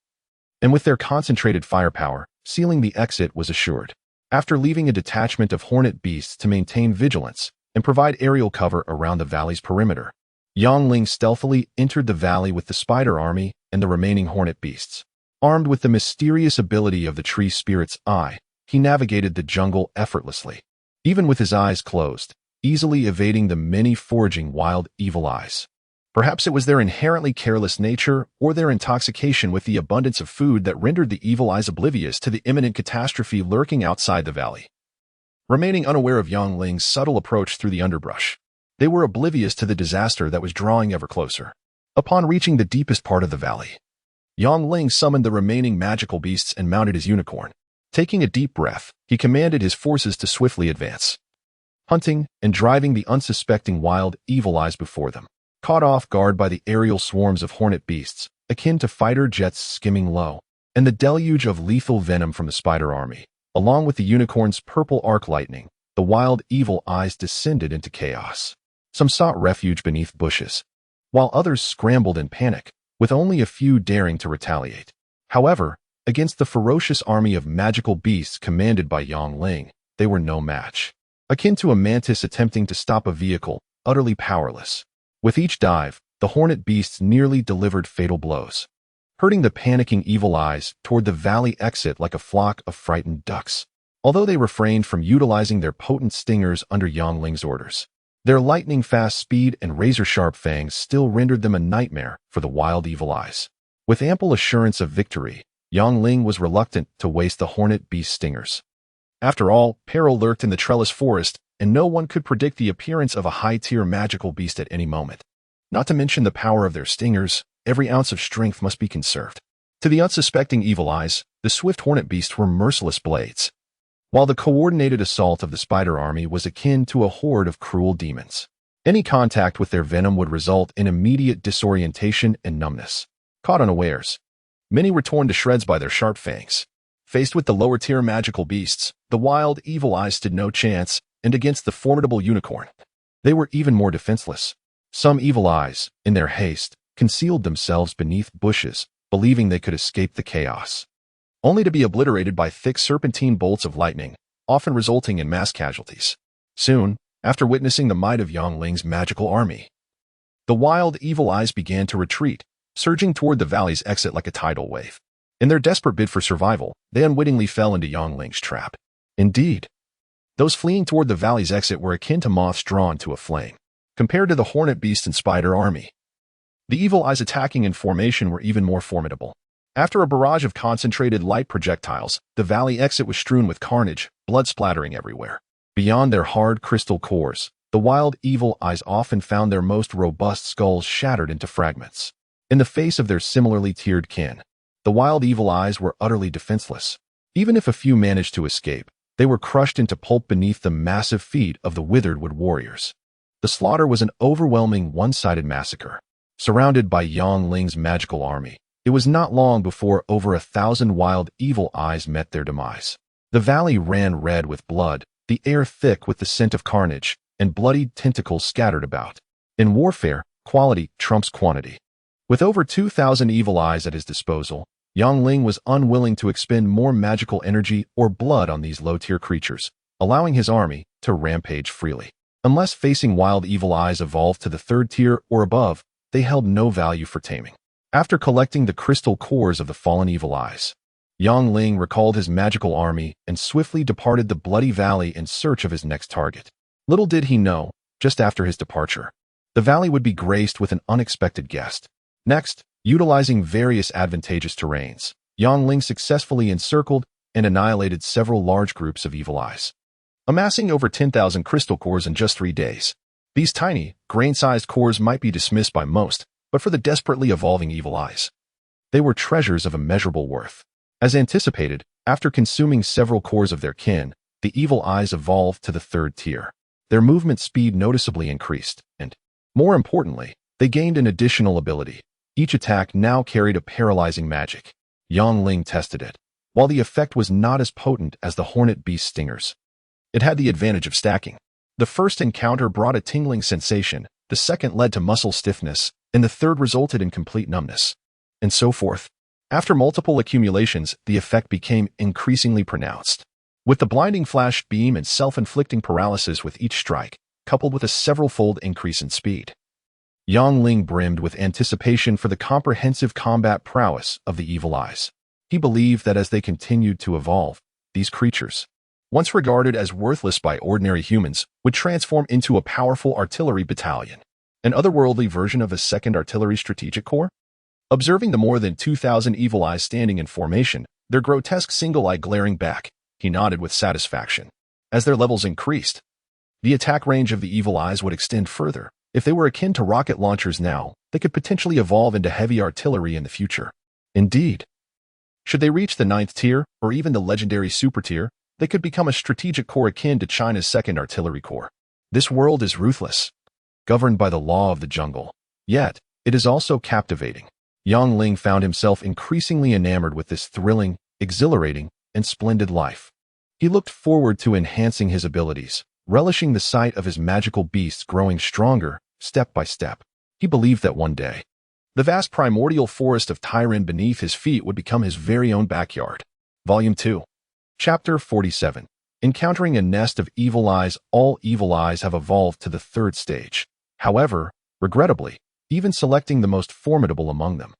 And with their concentrated firepower, sealing the exit was assured. After leaving a detachment of hornet beasts to maintain vigilance and provide aerial cover around the valley's perimeter, Yang Ling stealthily entered the valley with the spider army and the remaining hornet beasts. Armed with the mysterious ability of the tree spirit's eye, he navigated the jungle effortlessly, even with his eyes closed, easily evading the many foraging wild evil eyes. Perhaps it was their inherently careless nature or their intoxication with the abundance of food that rendered the evil eyes oblivious to the imminent catastrophe lurking outside the valley. Remaining unaware of Yang Ling's subtle approach through the underbrush, they were oblivious to the disaster that was drawing ever closer. Upon reaching the deepest part of the valley, Yang Ling summoned the remaining magical beasts and mounted his unicorn. Taking a deep breath, he commanded his forces to swiftly advance, hunting and driving the unsuspecting wild evil eyes before them. Caught off guard by the aerial swarms of hornet beasts, akin to fighter jets skimming low, and the deluge of lethal venom from the spider army, along with the unicorn's purple arc lightning, the wild evil eyes descended into chaos. Some sought refuge beneath bushes, while others scrambled in panic, with only a few daring to retaliate. However, against the ferocious army of magical beasts commanded by Yongling, they were no match. Akin to a mantis attempting to stop a vehicle, utterly powerless. With each dive, the hornet beasts nearly delivered fatal blows, herding the panicking evil eyes toward the valley exit like a flock of frightened ducks. Although they refrained from utilizing their potent stingers under Yongling's orders, their lightning-fast speed and razor-sharp fangs still rendered them a nightmare for the wild evil eyes. With ample assurance of victory, Yongling was reluctant to waste the hornet beast stingers. After all, peril lurked in the trellis forest, and no one could predict the appearance of a high-tier magical beast at any moment. Not to mention the power of their stingers, every ounce of strength must be conserved. To the unsuspecting evil eyes, the swift hornet beasts were merciless blades, while the coordinated assault of the spider army was akin to a horde of cruel demons. Any contact with their venom would result in immediate disorientation and numbness. Caught unawares, many were torn to shreds by their sharp fangs. Faced with the lower-tier magical beasts, the wild evil eyes stood no chance, and against the formidable unicorn, they were even more defenseless. Some evil eyes, in their haste, concealed themselves beneath bushes, believing they could escape the chaos, only to be obliterated by thick serpentine bolts of lightning, often resulting in mass casualties. Soon, after witnessing the might of Yongling's magical army, the wild evil eyes began to retreat, surging toward the valley's exit like a tidal wave. In their desperate bid for survival, they unwittingly fell into Yongling's trap. Indeed, those fleeing toward the valley's exit were akin to moths drawn to a flame. Compared to the hornet beast and spider army, the evil eyes attacking in formation were even more formidable. After a barrage of concentrated light projectiles, the valley exit was strewn with carnage, blood splattering everywhere. Beyond their hard crystal cores, the wild evil eyes often found their most robust skulls shattered into fragments. In the face of their similarly tiered kin, the wild evil eyes were utterly defenseless. Even if a few managed to escape, they were crushed into pulp beneath the massive feet of the withered wood warriors. The slaughter was an overwhelming one-sided massacre. Surrounded by Yongling's magical army, it was not long before over 1,000 wild evil eyes met their demise. The valley ran red with blood, the air thick with the scent of carnage, and bloodied tentacles scattered about. In warfare, quality trumps quantity. With over 2,000 evil eyes at his disposal, Yongling was unwilling to expend more magical energy or blood on these low-tier creatures, allowing his army to rampage freely. Unless facing wild evil eyes evolved to the 3rd tier or above, they held no value for taming. After collecting the crystal cores of the fallen evil eyes, Yongling recalled his magical army and swiftly departed the bloody valley in search of his next target. Little did he know, just after his departure, the valley would be graced with an unexpected guest. Next, utilizing various advantageous terrains, Yongling successfully encircled and annihilated several large groups of evil eyes, amassing over 10,000 crystal cores in just 3 days. These tiny, grain-sized cores might be dismissed by most, but for the desperately evolving evil eyes, they were treasures of immeasurable worth. As anticipated, after consuming several cores of their kin, the evil eyes evolved to the 3rd tier. Their movement speed noticeably increased, and, more importantly, they gained an additional ability. Each attack now carried a paralyzing magic. Yongling tested it. While the effect was not as potent as the hornet beast stingers, it had the advantage of stacking. The first encounter brought a tingling sensation, the second led to muscle stiffness, and the third resulted in complete numbness, and so forth. After multiple accumulations, the effect became increasingly pronounced, with the blinding flash beam and self-inflicting paralysis with each strike, coupled with a several-fold increase in speed. Yongling brimmed with anticipation for the comprehensive combat prowess of the evil eyes. He believed that as they continued to evolve, these creatures, once regarded as worthless by ordinary humans, would transform into a powerful artillery battalion, an otherworldly version of a 2nd Artillery Strategic Corps. Observing the more than 2,000 evil eyes standing in formation, their grotesque single eye glaring back, he nodded with satisfaction. As their levels increased, the attack range of the evil eyes would extend further. If they were akin to rocket launchers now, they could potentially evolve into heavy artillery in the future. Indeed, should they reach the 9th tier, or even the legendary super tier, they could become a strategic corps akin to China's 2nd Artillery Corps. This world is ruthless, governed by the law of the jungle. Yet, it is also captivating. Yang Ling found himself increasingly enamored with this thrilling, exhilarating, and splendid life. He looked forward to enhancing his abilities, relishing the sight of his magical beasts growing stronger, step by step. He believed that one day, the vast primordial forest of Tyran beneath his feet would become his very own backyard. Volume 2. Chapter 47. Encountering a nest of evil eyes. All evil eyes have evolved to the third stage. However, regrettably, even selecting the most formidable among them,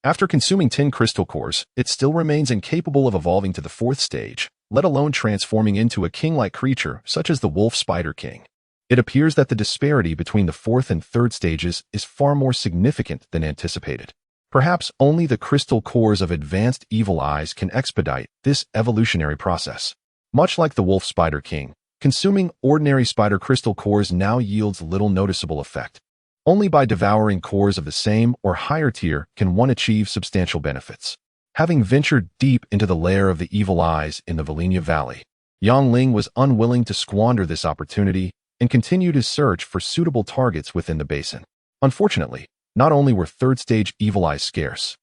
after consuming 10 crystal cores, it still remains incapable of evolving to the fourth stage, let alone transforming into a king-like creature such as the wolf spider king. It appears that the disparity between the fourth and third stages is far more significant than anticipated. Perhaps only the crystal cores of advanced evil eyes can expedite this evolutionary process. Much like the wolf spider king, consuming ordinary spider crystal cores now yields little noticeable effect. Only by devouring cores of the same or higher tier can one achieve substantial benefits. Having ventured deep into the lair of the evil eyes in the Valenia Valley, Yang Ling was unwilling to squander this opportunity and continued his search for suitable targets within the basin. Unfortunately, not only were third-stage evil eyes scarce,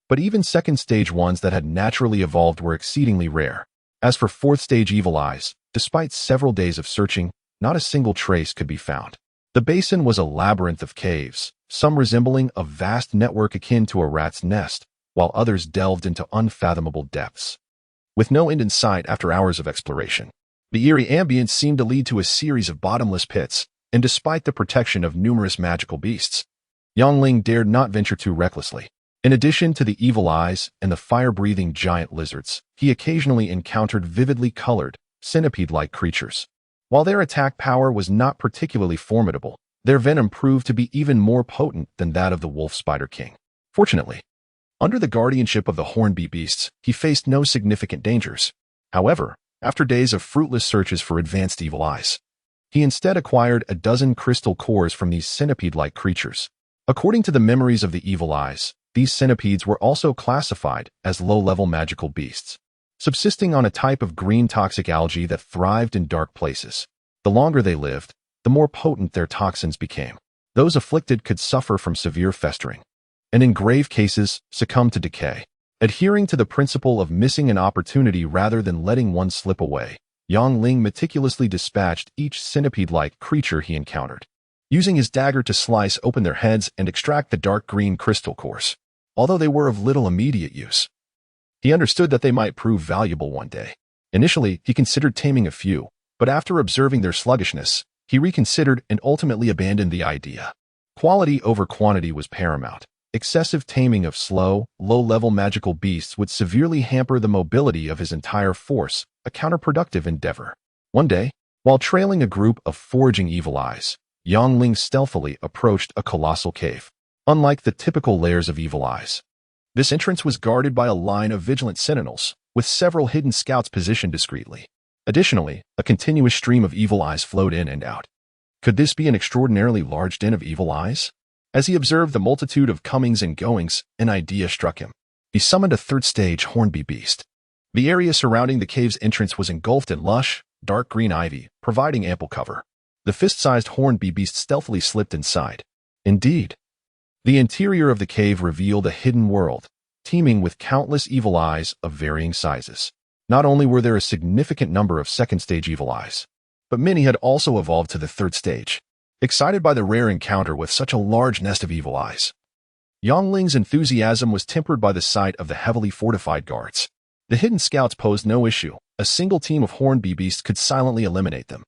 but even second-stage ones that had naturally evolved were exceedingly rare. As for fourth-stage evil eyes, despite several days of searching, not a single trace could be found. The basin was a labyrinth of caves, some resembling a vast network akin to a rat's nest, while others delved into unfathomable depths. With no end in sight after hours of exploration, the eerie ambience seemed to lead to a series of bottomless pits, and despite the protection of numerous magical beasts, Yang Ling dared not venture too recklessly. In addition to the evil eyes and the fire-breathing giant lizards, he occasionally encountered vividly colored, centipede-like creatures. While their attack power was not particularly formidable, their venom proved to be even more potent than that of the wolf spider king. Fortunately, under the guardianship of the hornbeak beasts, he faced no significant dangers. However, after days of fruitless searches for advanced evil eyes, he instead acquired a dozen crystal cores from these centipede-like creatures. According to the memories of the evil eyes, these centipedes were also classified as low-level magical beasts, subsisting on a type of green toxic algae that thrived in dark places. The longer they lived, the more potent their toxins became. Those afflicted could suffer from severe festering, and in grave cases, succumb to decay. Adhering to the principle of missing an opportunity rather than letting one slip away, Yang Ling meticulously dispatched each centipede-like creature he encountered, using his dagger to slice open their heads and extract the dark green crystal cores. Although they were of little immediate use, he understood that they might prove valuable one day. Initially, he considered taming a few, but after observing their sluggishness, he reconsidered and ultimately abandoned the idea. Quality over quantity was paramount. Excessive taming of slow, low-level magical beasts would severely hamper the mobility of his entire force, a counterproductive endeavor. One day, while trailing a group of foraging evil eyes, Yang Ling stealthily approached a colossal cave. Unlike the typical lairs of evil eyes, this entrance was guarded by a line of vigilant sentinels, with several hidden scouts positioned discreetly. Additionally, a continuous stream of evil eyes flowed in and out. Could this be an extraordinarily large den of evil eyes? As he observed the multitude of comings and goings, an idea struck him. He summoned a third-stage hornbeak beast. The area surrounding the cave's entrance was engulfed in lush, dark green ivy, providing ample cover. The fist-sized hornbeak beast stealthily slipped inside. Indeed, the interior of the cave revealed a hidden world, teeming with countless evil eyes of varying sizes. Not only were there a significant number of second-stage evil eyes, but many had also evolved to the third stage. Excited by the rare encounter with such a large nest of evil eyes, Yang Ling's enthusiasm was tempered by the sight of the heavily fortified guards. The hidden scouts posed no issue. A single team of hornbeak beasts could silently eliminate them.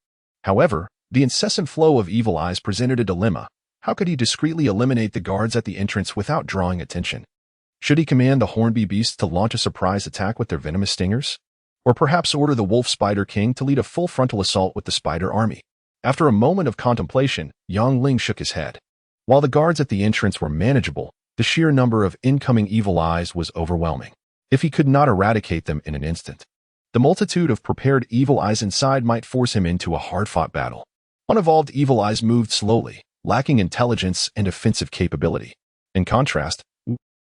However, the incessant flow of evil eyes presented a dilemma. How could he discreetly eliminate the guards at the entrance without drawing attention? Should he command the hornbeak beasts to launch a surprise attack with their venomous stingers? Or perhaps order the wolf spider king to lead a full frontal assault with the spider army? After a moment of contemplation, Yang Ling shook his head. While the guards at the entrance were manageable, the sheer number of incoming evil eyes was overwhelming. If he could not eradicate them in an instant, the multitude of prepared evil eyes inside might force him into a hard-fought battle. Unevolved evil eyes moved slowly, lacking intelligence and offensive capability. In contrast,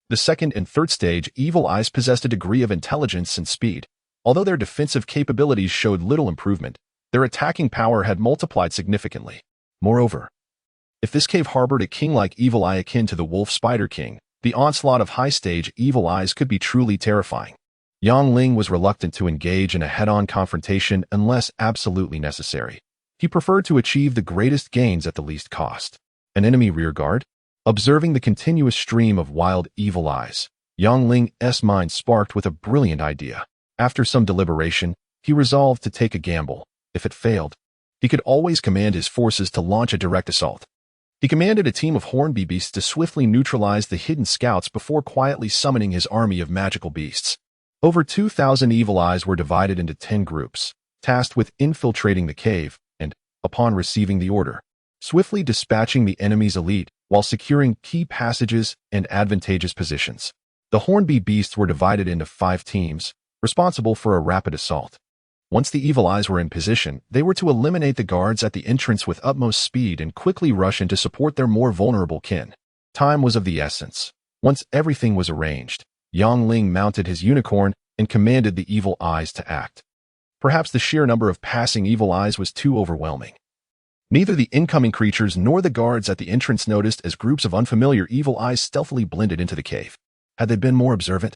the second and third stage evil eyes possessed a degree of intelligence and speed. Although their defensive capabilities showed little improvement, their attacking power had multiplied significantly. Moreover, if this cave harbored a king-like evil eye akin to the wolf spider king, The onslaught of high-stage evil eyes could be truly terrifying. Yang Ling was reluctant to engage in a head-on confrontation unless absolutely necessary. He preferred to achieve the greatest gains at the least cost. An enemy rearguard? Observing the continuous stream of wild evil eyes, Yang Ling's mind sparked with a brilliant idea. After some deliberation, he resolved to take a gamble. If it failed, he could always command his forces to launch a direct assault. He commanded a team of horned beasts to swiftly neutralize the hidden scouts before quietly summoning his army of magical beasts. Over 2,000 evil eyes were divided into 10 groups, tasked with infiltrating the cave and, upon receiving the order, swiftly dispatching the enemy's elite while securing key passages and advantageous positions. The horned beasts were divided into 5 teams, responsible for a rapid assault. Once the evil eyes were in position, they were to eliminate the guards at the entrance with utmost speed and quickly rush in to support their more vulnerable kin. Time was of the essence. Once everything was arranged, Yang Ling mounted his unicorn and commanded the evil eyes to act. Perhaps the sheer number of passing evil eyes was too overwhelming. Neither the incoming creatures nor the guards at the entrance noticed as groups of unfamiliar evil eyes stealthily blended into the cave. Had they been more observant,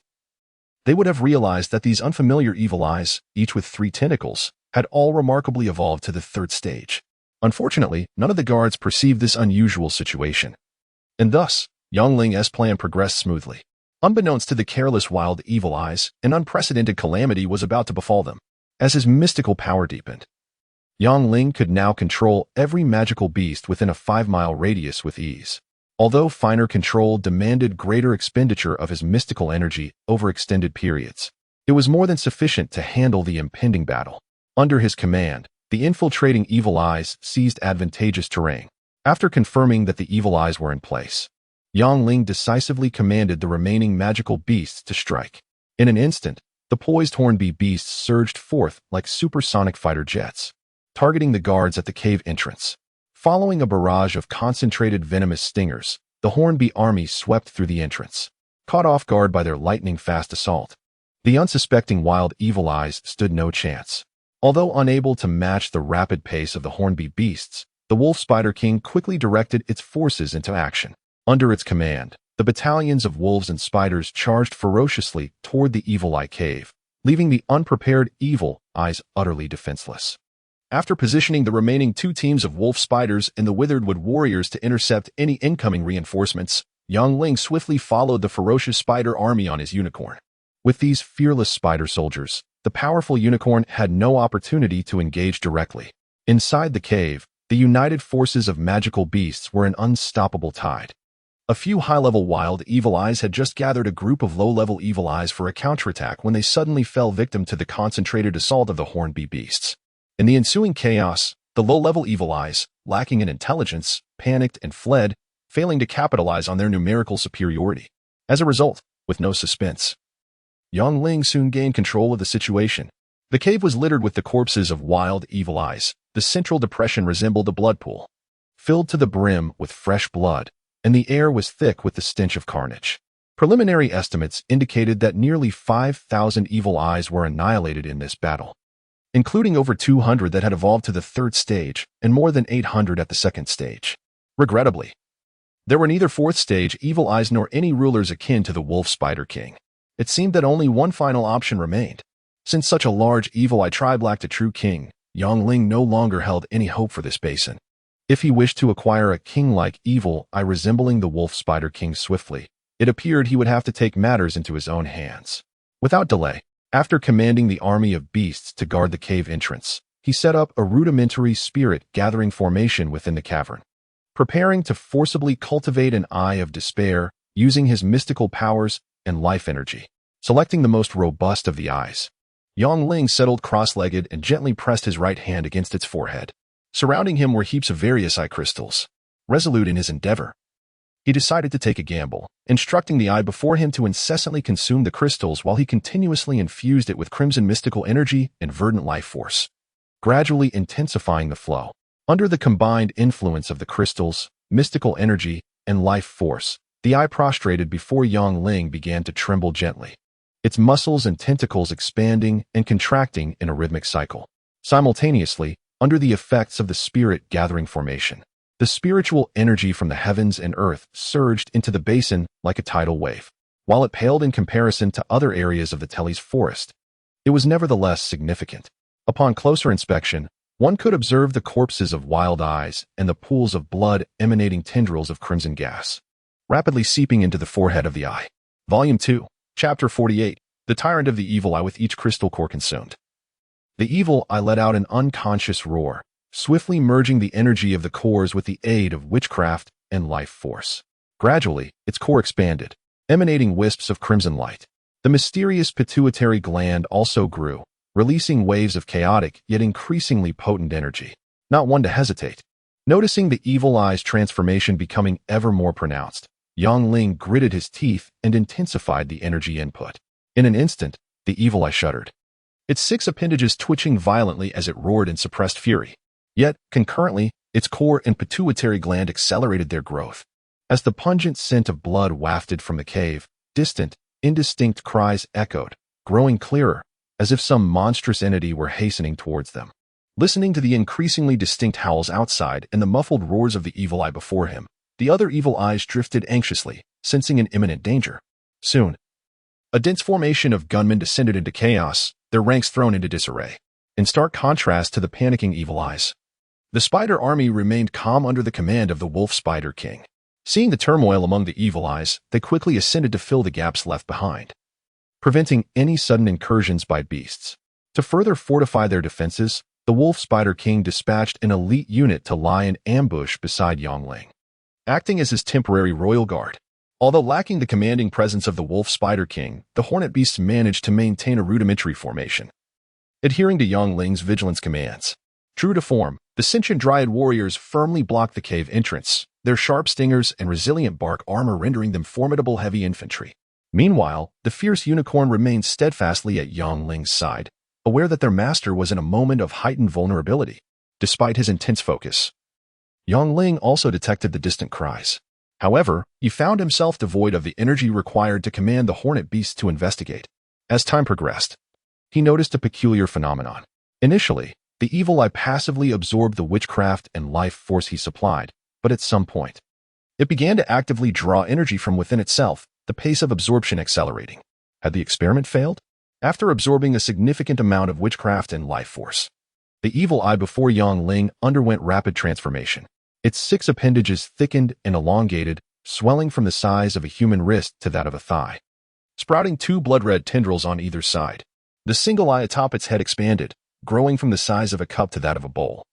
they would have realized that these unfamiliar evil eyes, each with 3 tentacles, had all remarkably evolved to the 3rd stage. Unfortunately, none of the guards perceived this unusual situation. And thus, Yang Ling's plan progressed smoothly. Unbeknownst to the careless wild evil eyes, an unprecedented calamity was about to befall them. As his mystical power deepened, Yang Ling could now control every magical beast within a 5-mile radius with ease. Although finer control demanded greater expenditure of his mystical energy over extended periods, it was more than sufficient to handle the impending battle. Under his command, the infiltrating evil eyes seized advantageous terrain. After confirming that the evil eyes were in place, Yang Ling decisively commanded the remaining magical beasts to strike. In an instant, the poised horned beasts surged forth like supersonic fighter jets, targeting the guards at the cave entrance. Following a barrage of concentrated venomous stingers, the horned army swept through the entrance, caught off guard by their lightning-fast assault. The unsuspecting wild evil eyes stood no chance. Although unable to match the rapid pace of the horned beasts, the Wolf Spider King quickly directed its forces into action. Under its command, the battalions of wolves and spiders charged ferociously toward the evil eye cave, leaving the unprepared evil eyes utterly defenseless. After positioning the remaining 2 teams of wolf spiders and the Witheredwood warriors to intercept any incoming reinforcements, Yang Ling swiftly followed the ferocious spider army on his unicorn. With these fearless spider soldiers, the powerful unicorn had no opportunity to engage directly. Inside the cave, the united forces of magical beasts were an unstoppable tide. A few high-level wild evil eyes had just gathered a group of low-level evil eyes for a counterattack when they suddenly fell victim to the concentrated assault of the horned beasts. In the ensuing chaos, the low-level evil eyes, lacking in intelligence, panicked and fled, failing to capitalize on their numerical superiority. As a result, with no suspense, Yang Ling soon gained control of the situation. The cave was littered with the corpses of wild evil eyes. The central depression resembled a blood pool, filled to the brim with fresh blood, and the air was thick with the stench of carnage. Preliminary estimates indicated that nearly 5,000 evil eyes were annihilated in this battle, including over 200 that had evolved to the 3rd stage and more than 800 at the 2nd stage. Regrettably, there were neither 4th stage evil eyes nor any rulers akin to the Wolf Spider King. It seemed that only one final option remained. Since such a large evil eye tribe lacked a true king, Yang Ling no longer held any hope for this basin. If he wished to acquire a king-like evil eye resembling the Wolf Spider King swiftly, it appeared he would have to take matters into his own hands. Without delay, after commanding the army of beasts to guard the cave entrance, he set up a rudimentary spirit-gathering formation within the cavern, preparing to forcibly cultivate an eye of despair using his mystical powers and life energy. Selecting the most robust of the eyes, Yang Ling settled cross-legged and gently pressed his right hand against its forehead. Surrounding him were heaps of various eye crystals. Resolute in his endeavor, he decided to take a gamble, instructing the eye before him to incessantly consume the crystals while he continuously infused it with crimson mystical energy and verdant life force, gradually intensifying the flow. Under the combined influence of the crystals, mystical energy, and life force, the eye prostrated before Yang Ling began to tremble gently, its muscles and tentacles expanding and contracting in a rhythmic cycle. Simultaneously, under the effects of the spirit-gathering formation, The spiritual energy from the heavens and earth surged into the basin like a tidal wave. While it paled in comparison to other areas of the Telly's forest, it was nevertheless significant. Upon closer inspection, one could observe the corpses of wild eyes and the pools of blood emanating tendrils of crimson gas, rapidly seeping into the forehead of the eye. Volume 2, Chapter 48, The Tyrant of the Evil Eye. With each crystal core consumed, the evil eye let out an unconscious roar, swiftly merging the energy of the cores with the aid of witchcraft and life force. Gradually, its core expanded, emanating wisps of crimson light. The mysterious pituitary gland also grew, releasing waves of chaotic yet increasingly potent energy. Not one to hesitate. Noticing the evil eye's transformation becoming ever more pronounced, Yongling gritted his teeth and intensified the energy input. In an instant, the evil eye shuddered, its 6 appendages twitching violently as it roared in suppressed fury. Yet, concurrently, its core and pituitary gland accelerated their growth. As the pungent scent of blood wafted from the cave, distant, indistinct cries echoed, growing clearer, as if some monstrous entity were hastening towards them. Listening to the increasingly distinct howls outside and the muffled roars of the evil eye before him, the other evil eyes drifted anxiously, sensing an imminent danger. Soon, a dense formation of gunmen descended into chaos, their ranks thrown into disarray. In stark contrast to the panicking evil eyes, the spider army remained calm under the command of the wolf spider king. Seeing the turmoil among the evil eyes, they quickly ascended to fill the gaps left behind, preventing any sudden incursions by beasts. To further fortify their defenses, the wolf spider king dispatched an elite unit to lie in ambush beside Yongling, acting as his temporary royal guard. Although lacking the commanding presence of the wolf spider king, the hornet beasts managed to maintain a rudimentary formation, adhering to Yongling's vigilance commands. True to form, the sentient dryad warriors firmly blocked the cave entrance, their sharp stingers and resilient bark armor rendering them formidable heavy infantry. Meanwhile, the fierce unicorn remained steadfastly at Yongling's side, aware that their master was in a moment of heightened vulnerability. Despite his intense focus, Yongling also detected the distant cries. However, he found himself devoid of the energy required to command the hornet beasts to investigate. As time progressed, he noticed a peculiar phenomenon. Initially, the evil eye passively absorbed the witchcraft and life force he supplied, but at some point, it began to actively draw energy from within itself, the pace of absorption accelerating. Had the experiment failed? After absorbing a significant amount of witchcraft and life force, the evil eye before Yongling underwent rapid transformation. Its 6 appendages thickened and elongated, swelling from the size of a human wrist to that of a thigh, sprouting 2 blood-red tendrils on either side. The single eye atop its head expanded, growing from the size of a cup to that of a bowl,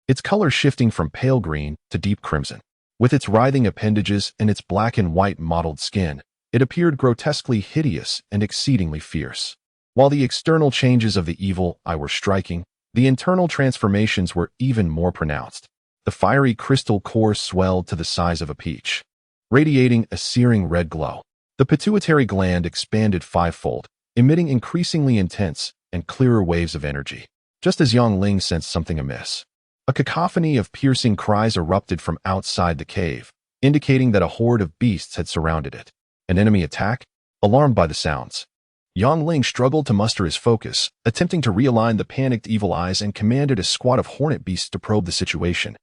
its color shifting from pale green to deep crimson. With its writhing appendages and its black and white mottled skin, it appeared grotesquely hideous and exceedingly fierce. While the external changes of the evil eye were striking, the internal transformations were even more pronounced. The fiery crystal core swelled to the size of a peach, radiating a searing red glow. The pituitary gland expanded 5-fold, emitting increasingly intense and clearer waves of energy. Just as Yongling sensed something amiss, a cacophony of piercing cries erupted from outside the cave, indicating that a horde of beasts had surrounded it. An enemy attack? Alarmed by the sounds, Yongling struggled to muster his focus, attempting to realign the panicked evil eyes and commanded a squad of hornet beasts to probe the situation.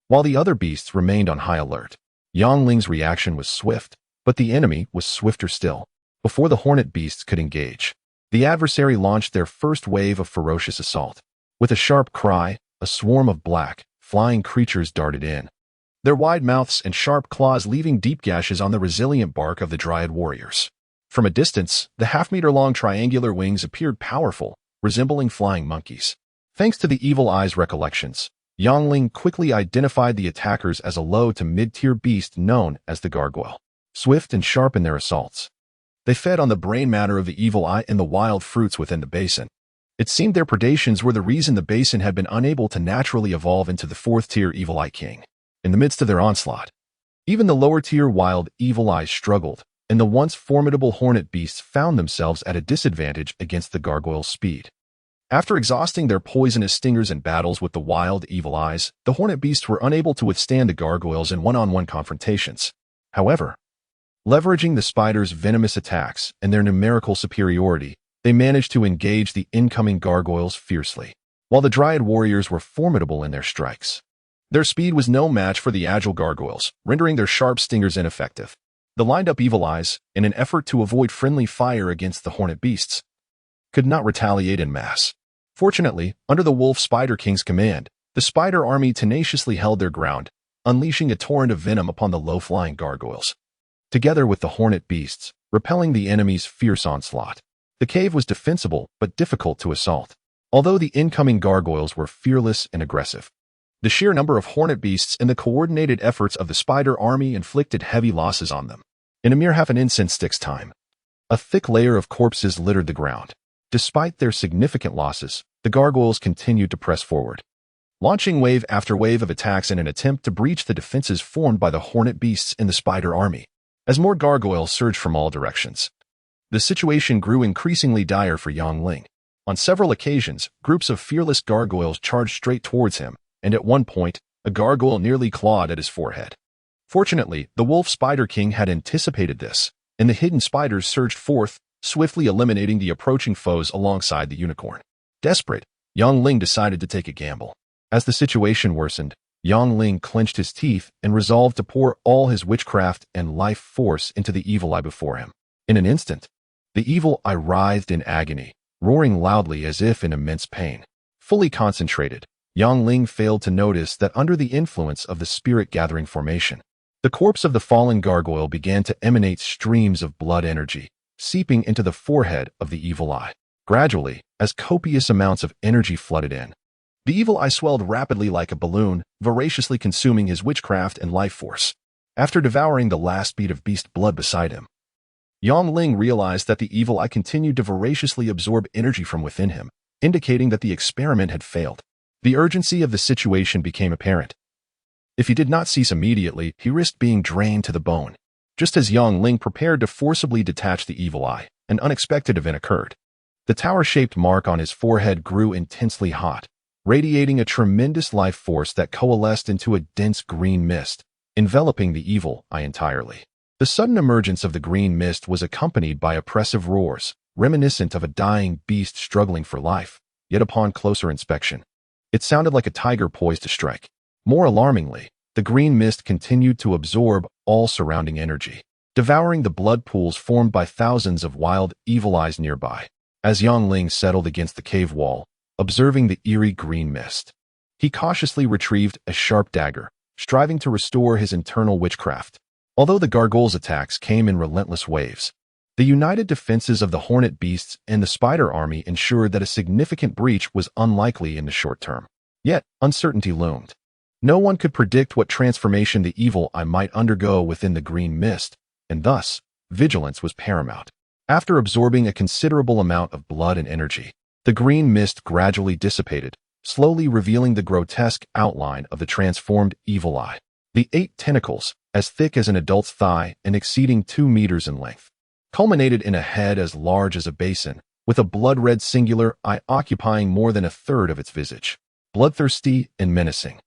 While the other beasts remained on high alert, Yongling's reaction was swift, but the enemy was swifter still. Before the hornet beasts could engage, the adversary launched their first wave of ferocious assault. With a sharp cry, a swarm of black, flying creatures darted in, their wide mouths and sharp claws leaving deep gashes on the resilient bark of the dryad warriors. From a distance, the half-meter-long triangular wings appeared powerful, resembling flying monkeys. Thanks to the evil eye's recollections, Yongling quickly identified the attackers as a low to mid-tier beast known as the gargoyle. Swift and sharp in their assaults, they fed on the brain matter of the evil eye and the wild fruits within the basin. It seemed their predations were the reason the basin had been unable to naturally evolve into the 4th-tier evil eye king. In the midst of their onslaught, even the lower-tier wild evil eyes struggled, and the once formidable hornet beasts found themselves at a disadvantage against the gargoyle's speed. After exhausting their poisonous stingers in battles with the wild evil eyes, the hornet beasts were unable to withstand the gargoyles in one-on-one confrontations. However, leveraging the spider's venomous attacks and their numerical superiority, they managed to engage the incoming gargoyles fiercely. While the dryad warriors were formidable in their strikes, Their speed was no match for the agile gargoyles, rendering their sharp stingers ineffective. The lined-up evil eyes, in an effort to avoid friendly fire against the hornet beasts, could not retaliate en masse. Fortunately, under the wolf spider king's command, the spider army tenaciously held their ground, unleashing a torrent of venom upon the low-flying gargoyles. Together with the hornet beasts, repelling the enemy's fierce onslaught. The cave was defensible but difficult to assault, although the incoming gargoyles were fearless and aggressive. The sheer number of hornet beasts and the coordinated efforts of the spider army inflicted heavy losses on them. In a mere half an incense stick's time, a thick layer of corpses littered the ground. Despite their significant losses, the gargoyles continued to press forward, launching wave after wave of attacks in an attempt to breach the defenses formed by the hornet beasts and the spider army. As more gargoyles surged from all directions, the situation grew increasingly dire for Yangling. On several occasions, groups of fearless gargoyles charged straight towards him, and at one point, a gargoyle nearly clawed at his forehead. Fortunately, the wolf spider king had anticipated this, and the hidden spiders surged forth, swiftly eliminating the approaching foes alongside the unicorn. Desperate, Yangling decided to take a gamble. As the situation worsened, Yangling clenched his teeth and resolved to pour all his witchcraft and life force into the evil eye before him. In an instant, the evil eye writhed in agony, roaring loudly as if in immense pain. Fully concentrated, Yangling failed to notice that under the influence of the spirit-gathering formation, the corpse of the fallen gargoyle began to emanate streams of blood energy, seeping into the forehead of the evil eye. Gradually, as copious amounts of energy flooded in, the evil eye swelled rapidly like a balloon, voraciously consuming his witchcraft and life force. After devouring the last bead of beast blood beside him, Yangling realized that the evil eye continued to voraciously absorb energy from within him, indicating that the experiment had failed. The urgency of the situation became apparent. If he did not cease immediately, he risked being drained to the bone. Just as Yangling prepared to forcibly detach the evil eye, an unexpected event occurred. The tower-shaped mark on his forehead grew intensely hot, radiating a tremendous life force that coalesced into a dense green mist, enveloping the evil eye entirely. The sudden emergence of the green mist was accompanied by oppressive roars, reminiscent of a dying beast struggling for life, yet upon closer inspection, it sounded like a tiger poised to strike. More alarmingly, the green mist continued to absorb all surrounding energy, devouring the blood pools formed by thousands of wild, evil eyes nearby. As Yangling settled against the cave wall, observing the eerie green mist, he cautiously retrieved a sharp dagger, striving to restore his internal witchcraft. Although the gargoyles' attacks came in relentless waves, the united defenses of the hornet beasts and the spider army ensured that a significant breach was unlikely in the short term. Yet, uncertainty loomed. No one could predict what transformation the evil eye might undergo within the green mist, and thus, vigilance was paramount. After absorbing a considerable amount of blood and energy, the green mist gradually dissipated, slowly revealing the grotesque outline of the transformed evil eye. The 8 tentacles, as thick as an adult's thigh and exceeding 2 meters in length, culminated in a head as large as a basin, with a blood-red singular eye occupying more than a third of its visage. Bloodthirsty and menacing.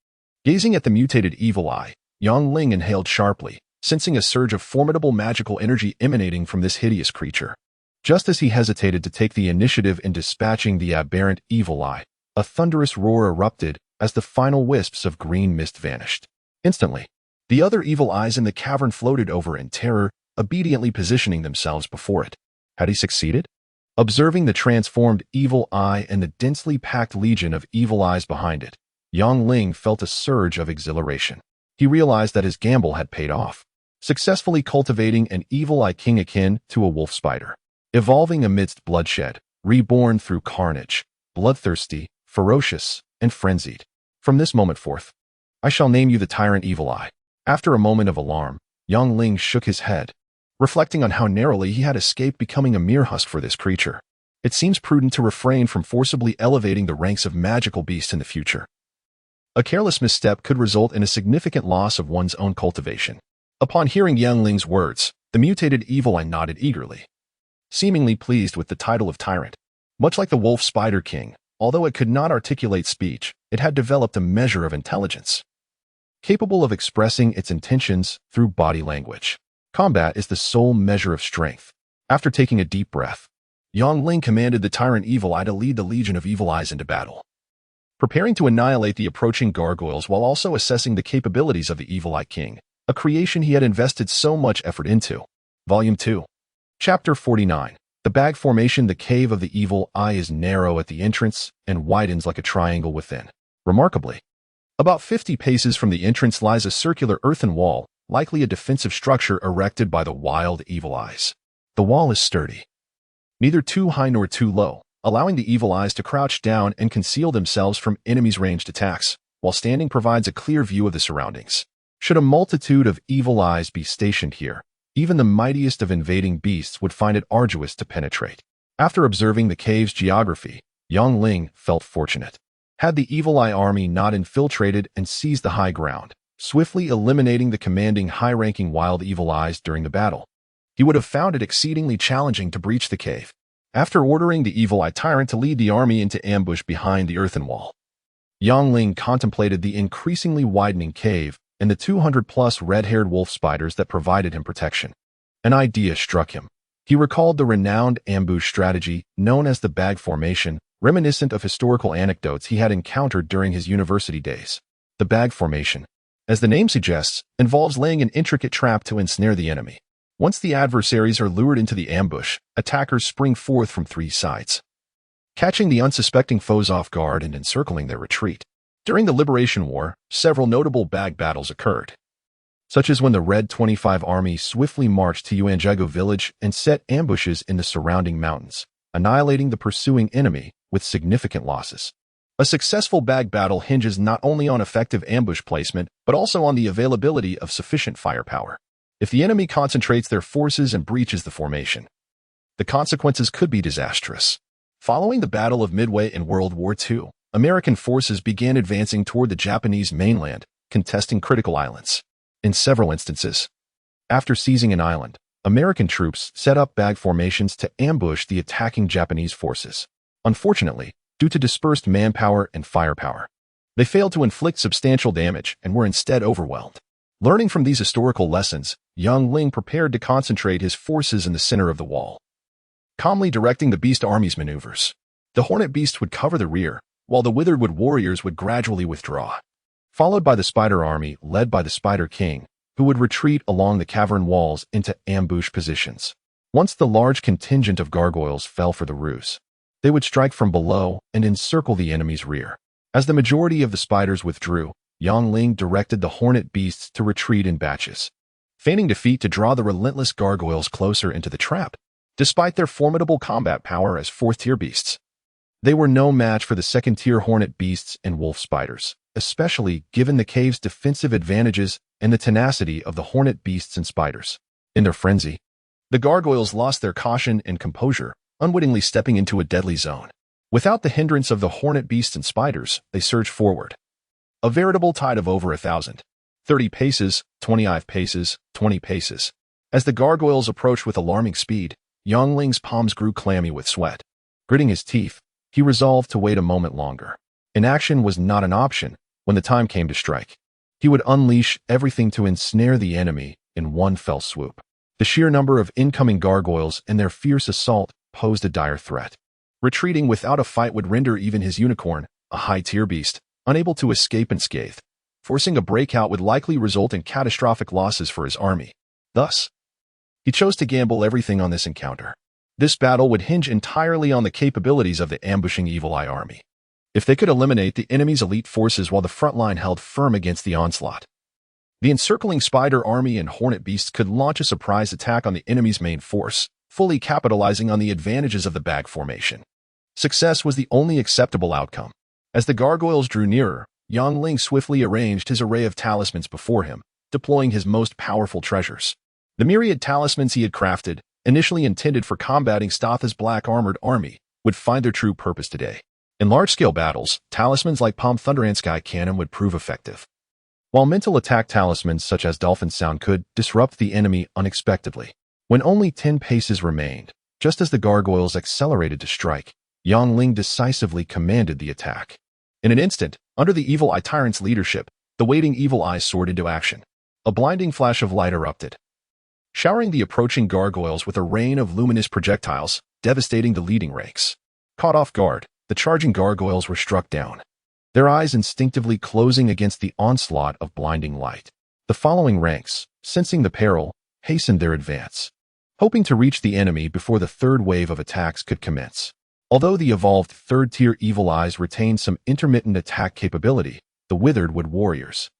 Gazing at the mutated evil eye, Yangling inhaled sharply, sensing a surge of formidable magical energy emanating from this hideous creature. Just as he hesitated to take the initiative in dispatching the aberrant evil eye, a thunderous roar erupted as the final wisps of green mist vanished. Instantly, the other evil eyes in the cavern floated over in terror, obediently positioning themselves before it. Had he succeeded? Observing the transformed evil eye and the densely packed legion of evil eyes behind it, Yangling felt a surge of exhilaration. He realized that his gamble had paid off, successfully cultivating an evil eye king akin to a wolf spider, evolving amidst bloodshed, reborn through carnage, bloodthirsty, ferocious, and frenzied. From this moment forth, I shall name you the tyrant evil eye. After a moment of alarm, Yangling shook his head, reflecting on how narrowly he had escaped becoming a mere husk for this creature. It seems prudent to refrain from forcibly elevating the ranks of magical beasts in the future. A careless misstep could result in a significant loss of one's own cultivation. Upon hearing Yangling's words, the mutated evil eye nodded eagerly, seemingly pleased with the title of tyrant. Much like the wolf spider king, although it could not articulate speech, it had developed a measure of intelligence, capable of expressing its intentions through body language. Combat is the sole measure of strength. After taking a deep breath, Yangling commanded the tyrant evil eye to lead the legion of evil eyes into battle. preparing to annihilate the approaching gargoyles while also assessing the capabilities of the Evil Eye King, a creation he had invested so much effort into. Volume 2. Chapter 49. The bag formation. The cave of the Evil Eye is narrow at the entrance and widens like a triangle within. Remarkably, about 50 paces from the entrance lies a circular earthen wall, likely a defensive structure erected by the wild Evil Eyes. The wall is sturdy, neither too high nor too low, allowing the Evil Eyes to crouch down and conceal themselves from enemies' ranged attacks, while standing provides a clear view of the surroundings. Should a multitude of Evil Eyes be stationed here, even the mightiest of invading beasts would find it arduous to penetrate. After observing the cave's geography, Yang Ling felt fortunate. Had the Evil Eye army not infiltrated and seized the high ground, swiftly eliminating the commanding high-ranking wild Evil Eyes during the battle, he would have found it exceedingly challenging to breach the cave. After ordering the Evil Eye tyrant to lead the army into ambush behind the earthen wall, Yang Ling contemplated the increasingly widening cave and the 200-plus red-haired wolf spiders that provided him protection. An idea struck him. He recalled the renowned ambush strategy known as the bag formation, reminiscent of historical anecdotes he had encountered during his university days. The bag formation, as the name suggests, involves laying an intricate trap to ensnare the enemy. Once the adversaries are lured into the ambush, attackers spring forth from 3 sides, catching the unsuspecting foes off guard and encircling their retreat. During the Liberation War, several notable bag battles occurred, such as when the Red 25 Army swiftly marched to Yuanjigo village and set ambushes in the surrounding mountains, annihilating the pursuing enemy with significant losses. A successful bag battle hinges not only on effective ambush placement, but also on the availability of sufficient firepower. If the enemy concentrates their forces and breaches the formation, the consequences could be disastrous. Following the Battle of Midway in World War II, American forces began advancing toward the Japanese mainland, contesting critical islands. In several instances, after seizing an island, American troops set up bag formations to ambush the attacking Japanese forces. Unfortunately, due to dispersed manpower and firepower, they failed to inflict substantial damage and were instead overwhelmed. Learning from these historical lessons, Yang Ling prepared to concentrate his forces in the center of the wall, calmly directing the Beast Army's maneuvers. The Hornet Beast would cover the rear, while the Witheredwood warriors would gradually withdraw, followed by the Spider Army led by the Spider King, who would retreat along the cavern walls into ambush positions. Once the large contingent of gargoyles fell for the ruse, they would strike from below and encircle the enemy's rear. As the majority of the spiders withdrew, Yang Ling directed the Hornet Beasts to retreat in batches, feigning defeat to draw the relentless gargoyles closer into the trap. Despite their formidable combat power as 4th-tier beasts, they were no match for the 2nd-tier Hornet Beasts and Wolf Spiders, especially given the cave's defensive advantages and the tenacity of the Hornet Beasts and Spiders. In their frenzy, the gargoyles lost their caution and composure, unwittingly stepping into a deadly zone. Without the hindrance of the Hornet Beasts and Spiders, they surged forward, a veritable tide of over 1,000. 30 paces, 25 paces, 20 paces. As the gargoyles approached with alarming speed, Yang Ling's palms grew clammy with sweat. Gritting his teeth, he resolved to wait a moment longer. Inaction was not an option when the time came to strike. He would unleash everything to ensnare the enemy in one fell swoop. The sheer number of incoming gargoyles and their fierce assault posed a dire threat. Retreating without a fight would render even his unicorn, a high-tier beast, unable to escape unscathed. Forcing a breakout would likely result in catastrophic losses for his army. Thus, he chose to gamble everything on this encounter. This battle would hinge entirely on the capabilities of the ambushing Evil Eye army. If they could eliminate the enemy's elite forces while the front line held firm against the onslaught, the encircling Spider Army and Hornet Beasts could launch a surprise attack on the enemy's main force, fully capitalizing on the advantages of the bag formation. Success was the only acceptable outcome. As the gargoyles drew nearer, Yang Ling swiftly arranged his array of talismans before him, deploying his most powerful treasures. The myriad talismans he had crafted, initially intended for combating Stotha's black armored army, would find their true purpose today. In large-scale battles, talismans like Palm Thunder and Sky Cannon would prove effective, while mental attack talismans such as Dolphin Sound could disrupt the enemy unexpectedly. When only 10 paces remained, just as the gargoyles accelerated to strike, Yang Ling decisively commanded the attack. In an instant, under the Evil Eye Tyrant's leadership, the waiting Evil Eye soared into action. A blinding flash of light erupted, showering the approaching gargoyles with a rain of luminous projectiles, devastating the leading ranks. Caught off guard, the charging gargoyles were struck down, their eyes instinctively closing against the onslaught of blinding light. The following ranks, sensing the peril, hastened their advance, hoping to reach the enemy before the third wave of attacks could commence. Although the evolved third-tier Evil Eyes retained some intermittent attack capability, the Withered Wood warriors,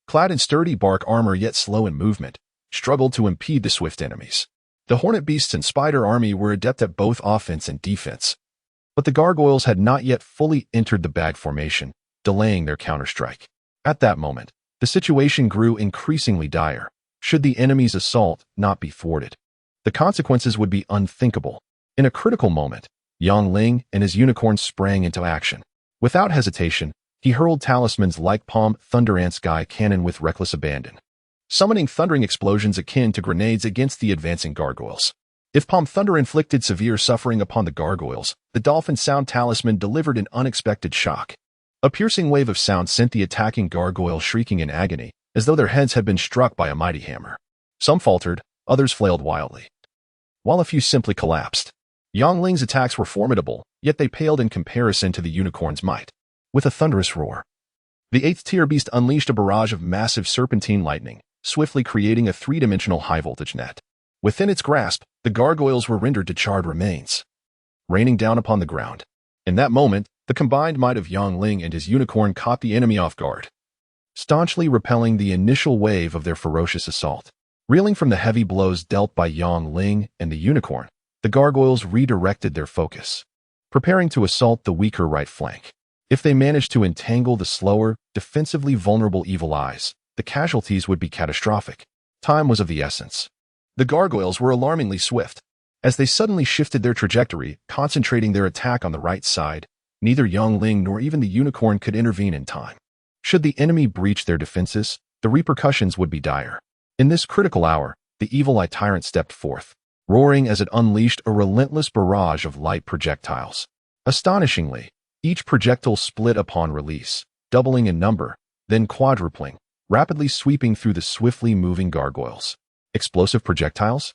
clad in sturdy bark armor yet slow in movement, struggled to impede the swift enemies. The Hornet Beasts and Spider Army were adept at both offense and defense, but the gargoyles had not yet fully entered the bag formation, delaying their counterstrike. At that moment, the situation grew increasingly dire. Should the enemy's assault not be thwarted, the consequences would be unthinkable. In a critical moment, Yang Ling and his unicorn sprang into action. Without hesitation, he hurled talismans like Palm Thunder and Sky Cannon with reckless abandon, summoning thundering explosions akin to grenades against the advancing gargoyles. If Palm Thunder inflicted severe suffering upon the gargoyles, the Dolphin Sound Talisman delivered an unexpected shock. A piercing wave of sound sent the attacking gargoyles shrieking in agony, as though their heads had been struck by a mighty hammer. Some faltered, others flailed wildly, while a few simply collapsed. Yang Ling's attacks were formidable, yet they paled in comparison to the unicorn's might. With a thunderous roar, the 8th-tier beast unleashed a barrage of massive serpentine lightning, swiftly creating a three-dimensional high-voltage net. Within its grasp, the gargoyles were rendered to charred remains, raining down upon the ground. In that moment, the combined might of Yang Ling and his unicorn caught the enemy off guard, staunchly repelling the initial wave of their ferocious assault. Reeling from the heavy blows dealt by Yang Ling and the unicorn, the gargoyles redirected their focus, preparing to assault the weaker right flank. If they managed to entangle the slower, defensively vulnerable Evil Eyes, the casualties would be catastrophic. Time was of the essence. The gargoyles were alarmingly swift. As they suddenly shifted their trajectory, concentrating their attack on the right side, neither Yang Ling nor even the unicorn could intervene in time. Should the enemy breach their defenses, the repercussions would be dire. In this critical hour, the Evil Eye Tyrant stepped forth, roaring as it unleashed a relentless barrage of light projectiles. Astonishingly, each projectile split upon release, doubling in number, then quadrupling, rapidly sweeping through the swiftly moving gargoyles. Explosive projectiles?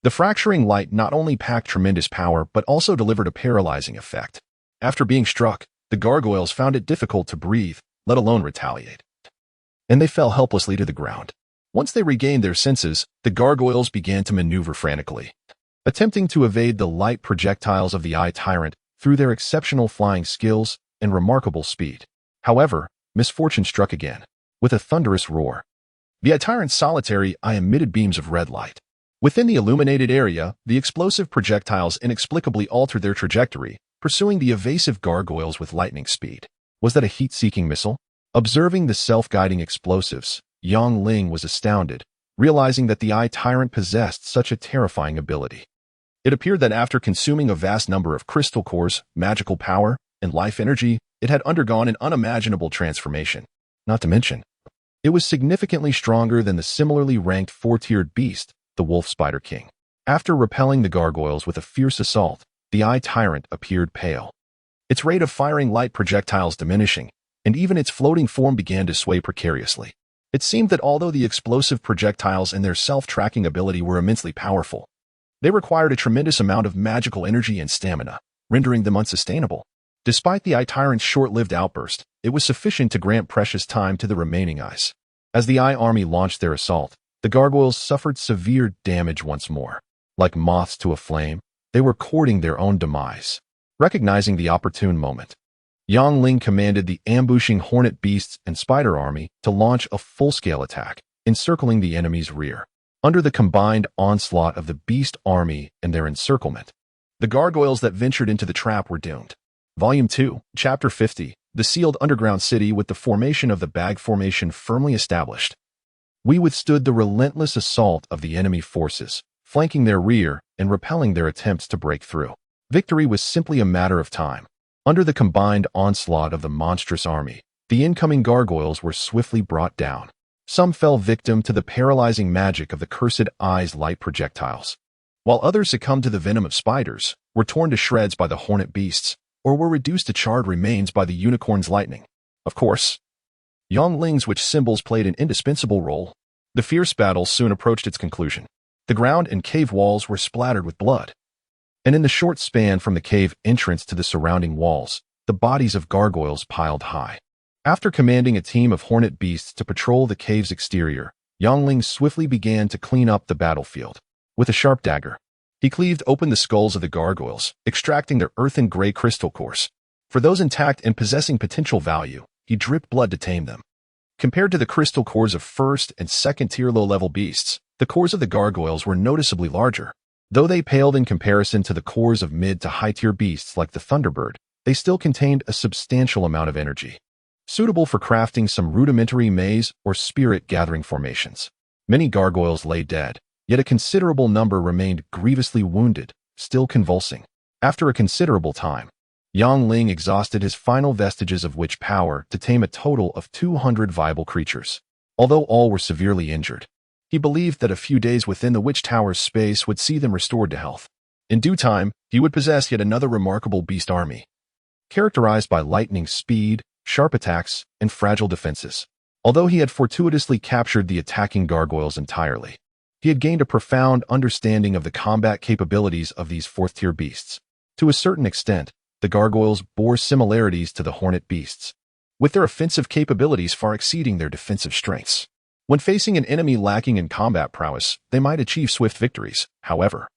The fracturing light not only packed tremendous power but also delivered a paralyzing effect. After being struck, the gargoyles found it difficult to breathe, let alone retaliate, and they fell helplessly to the ground. Once they regained their senses, the gargoyles began to maneuver frantically, attempting to evade the light projectiles of the Eye Tyrant through their exceptional flying skills and remarkable speed. However, misfortune struck again. With a thunderous roar, the Eye Tyrant's solitary eye emitted beams of red light. Within the illuminated area, the explosive projectiles inexplicably altered their trajectory, pursuing the evasive gargoyles with lightning speed. Was that a heat-seeking missile? Observing the self-guiding explosives, Yang Ling was astounded, realizing that the Eye Tyrant possessed such a terrifying ability. It appeared that after consuming a vast number of crystal cores, magical power, and life energy, it had undergone an unimaginable transformation. Not to mention, it was significantly stronger than the similarly ranked 4-tiered beast, the Wolf Spider King. After repelling the gargoyles with a fierce assault, the Eye Tyrant appeared pale, its rate of firing light projectiles diminishing, and even its floating form began to sway precariously. It seemed that although the explosive projectiles and their self-tracking ability were immensely powerful, they required a tremendous amount of magical energy and stamina, rendering them unsustainable. Despite the Eye Tyrant's short-lived outburst, it was sufficient to grant precious time to the remaining eyes. As the Eye Army launched their assault, the gargoyles suffered severe damage once more. Like moths to a flame, they were courting their own demise. Recognizing the opportune moment, Yang Ling commanded the ambushing Hornet Beasts and Spider Army to launch a full-scale attack, encircling the enemy's rear. Under the combined onslaught of the Beast Army and their encirclement, the gargoyles that ventured into the trap were doomed. Volume 2, Chapter 50, The Sealed Underground City. With the formation of the bag formation firmly established, we withstood the relentless assault of the enemy forces, flanking their rear and repelling their attempts to break through. Victory was simply a matter of time. Under the combined onslaught of the monstrous army, the incoming gargoyles were swiftly brought down. Some fell victim to the paralyzing magic of the Cursed Eye's light projectiles, while others succumbed to the venom of spiders, were torn to shreds by the Hornet Beasts, or were reduced to charred remains by the Unicorn's lightning. Of course, Yang Ling's witch symbols played an indispensable role. The fierce battle soon approached its conclusion. The ground and cave walls were splattered with blood, and in the short span from the cave entrance to the surrounding walls, the bodies of gargoyles piled high. After commanding a team of hornet beasts to patrol the cave's exterior, Yangling swiftly began to clean up the battlefield. With a sharp dagger, he cleaved open the skulls of the gargoyles, extracting their earthen gray crystal cores. For those intact and possessing potential value, he dripped blood to tame them. Compared to the crystal cores of first and second-tier low-level beasts, the cores of the gargoyles were noticeably larger. Though they paled in comparison to the cores of mid to high-tier beasts like the Thunderbird, they still contained a substantial amount of energy, suitable for crafting some rudimentary maze or spirit-gathering formations. Many gargoyles lay dead, yet a considerable number remained grievously wounded, still convulsing. After a considerable time, Yangling exhausted his final vestiges of witch power to tame a total of 200 viable creatures. Although all were severely injured, he believed that a few days within the Witch Tower's space would see them restored to health. In due time, he would possess yet another remarkable beast army, characterized by lightning speed, sharp attacks, and fragile defenses. Although he had fortuitously captured the attacking gargoyles entirely, he had gained a profound understanding of the combat capabilities of these fourth-tier beasts. To a certain extent, the gargoyles bore similarities to the hornet beasts, with their offensive capabilities far exceeding their defensive strengths. When facing an enemy lacking in combat prowess, they might achieve swift victories. However,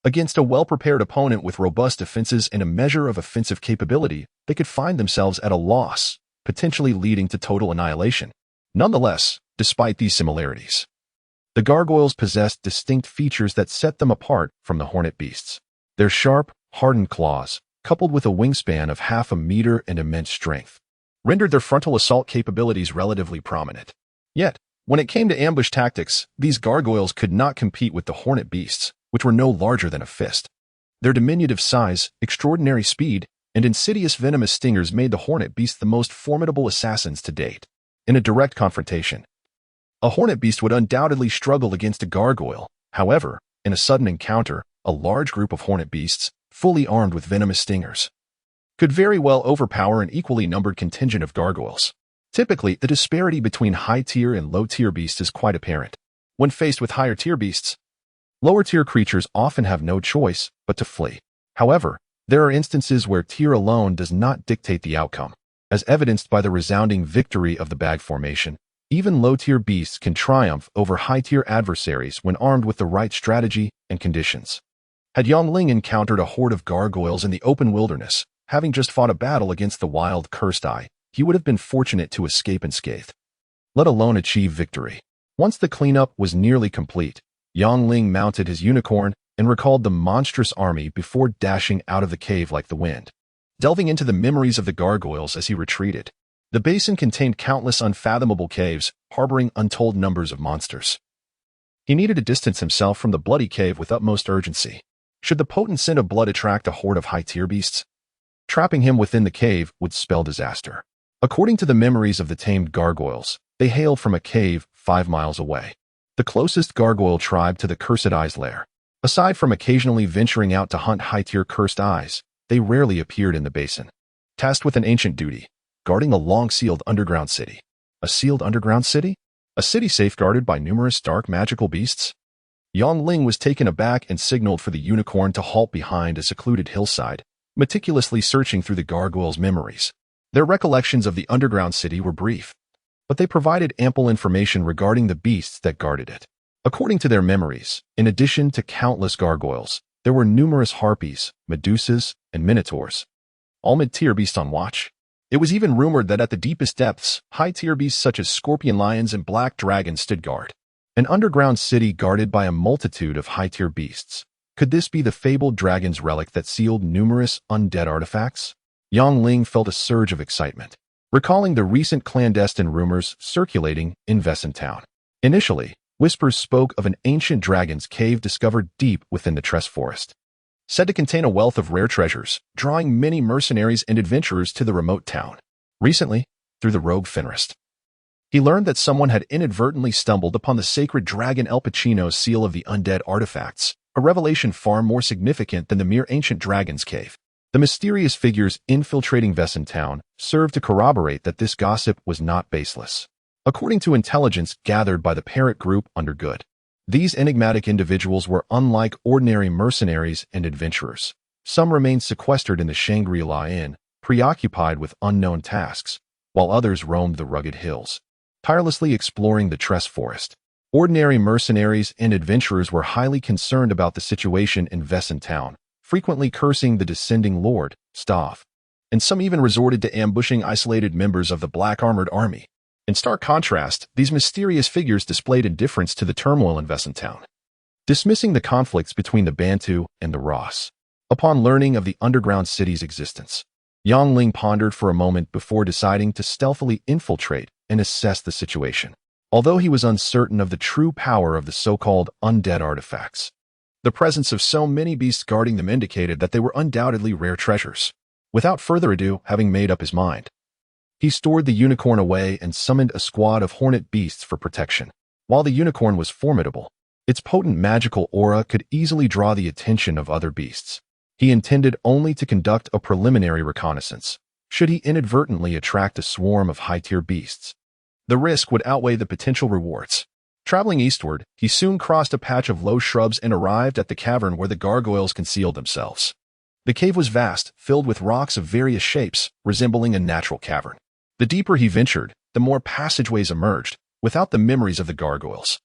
against a well-prepared opponent with robust defenses and a measure of offensive capability, they could find themselves at a loss, potentially leading to total annihilation. Nonetheless, despite these similarities, the gargoyles possessed distinct features that set them apart from the hornet beasts. Their sharp, hardened claws, coupled with a wingspan of half a meter and immense strength, rendered their frontal assault capabilities relatively prominent. Yet, when it came to ambush tactics, these gargoyles could not compete with the hornet beasts, which were no larger than a fist. Their diminutive size, extraordinary speed, and insidious venomous stingers made the hornet beasts the most formidable assassins to date. In a direct confrontation, a hornet beast would undoubtedly struggle against a gargoyle. However, in a sudden encounter, a large group of hornet beasts, fully armed with venomous stingers, could very well overpower an equally numbered contingent of gargoyles. Typically, the disparity between high-tier and low-tier beasts is quite apparent. When faced with higher-tier beasts, lower-tier creatures often have no choice but to flee. However, there are instances where tier alone does not dictate the outcome. As evidenced by the resounding victory of the bag formation, even low-tier beasts can triumph over high-tier adversaries when armed with the right strategy and conditions. Had Yangling encountered a horde of gargoyles in the open wilderness, having just fought a battle against the wild cursed eye, he would have been fortunate to escape unscathed, let alone achieve victory. Once the cleanup was nearly complete, Yangling mounted his unicorn and recalled the monstrous army before dashing out of the cave like the wind. Delving into the memories of the gargoyles as he retreated, the basin contained countless unfathomable caves, harboring untold numbers of monsters. He needed to distance himself from the bloody cave with utmost urgency. Should the potent scent of blood attract a horde of high-tier beasts, trapping him within the cave would spell disaster. According to the memories of the tamed gargoyles, they hailed from a cave 5 miles away, the closest gargoyle tribe to the Cursed Eye's lair. Aside from occasionally venturing out to hunt high-tier cursed eyes, they rarely appeared in the basin. Tasked with an ancient duty, guarding a long-sealed underground city. A sealed underground city? A city safeguarded by numerous dark magical beasts? Yangling was taken aback and signaled for the unicorn to halt behind a secluded hillside, meticulously searching through the gargoyles' memories. Their recollections of the underground city were brief, but they provided ample information regarding the beasts that guarded it. According to their memories, in addition to countless gargoyles, there were numerous harpies, medusas, and minotaurs, all mid-tier beasts on watch. It was even rumored that at the deepest depths, high-tier beasts such as scorpion lions and black dragons stood guard. An underground city guarded by a multitude of high-tier beasts. Could this be the fabled dragon's relic that sealed numerous undead artifacts? Yangling felt a surge of excitement, recalling the recent clandestine rumors circulating in Vesson Town. Initially, whispers spoke of an ancient dragon's cave discovered deep within the Tress Forest, said to contain a wealth of rare treasures, drawing many mercenaries and adventurers to the remote town. Recently, through the rogue Fenrist, he learned that someone had inadvertently stumbled upon the sacred dragon El Pacino's seal of the undead artifacts, a revelation far more significant than the mere ancient dragon's cave. The mysterious figures infiltrating Vesson Town served to corroborate that this gossip was not baseless. According to intelligence gathered by the parent group under Good, these enigmatic individuals were unlike ordinary mercenaries and adventurers. Some remained sequestered in the Shangri-La Inn, preoccupied with unknown tasks, while others roamed the rugged hills, tirelessly exploring the tress forest. Ordinary mercenaries and adventurers were highly concerned about the situation in Vesson town, frequently cursing the descending lord, Stav, and some even resorted to ambushing isolated members of the black-armored army. In stark contrast, these mysterious figures displayed indifference to the turmoil in Vesson town, dismissing the conflicts between the Bantu and the Ross. Upon learning of the underground city's existence, Yang Ling pondered for a moment before deciding to stealthily infiltrate and assess the situation. Although he was uncertain of the true power of the so-called undead artifacts, the presence of so many beasts guarding them indicated that they were undoubtedly rare treasures. Without further ado, having made up his mind, he stored the unicorn away and summoned a squad of hornet beasts for protection. While the unicorn was formidable, its potent magical aura could easily draw the attention of other beasts. He intended only to conduct a preliminary reconnaissance, should he inadvertently attract a swarm of high-tier beasts. The risk would outweigh the potential rewards. Traveling eastward, he soon crossed a patch of low shrubs and arrived at the cavern where the gargoyles concealed themselves. The cave was vast, filled with rocks of various shapes, resembling a natural cavern. The deeper he ventured, the more passageways emerged, without the memories of the gargoyles.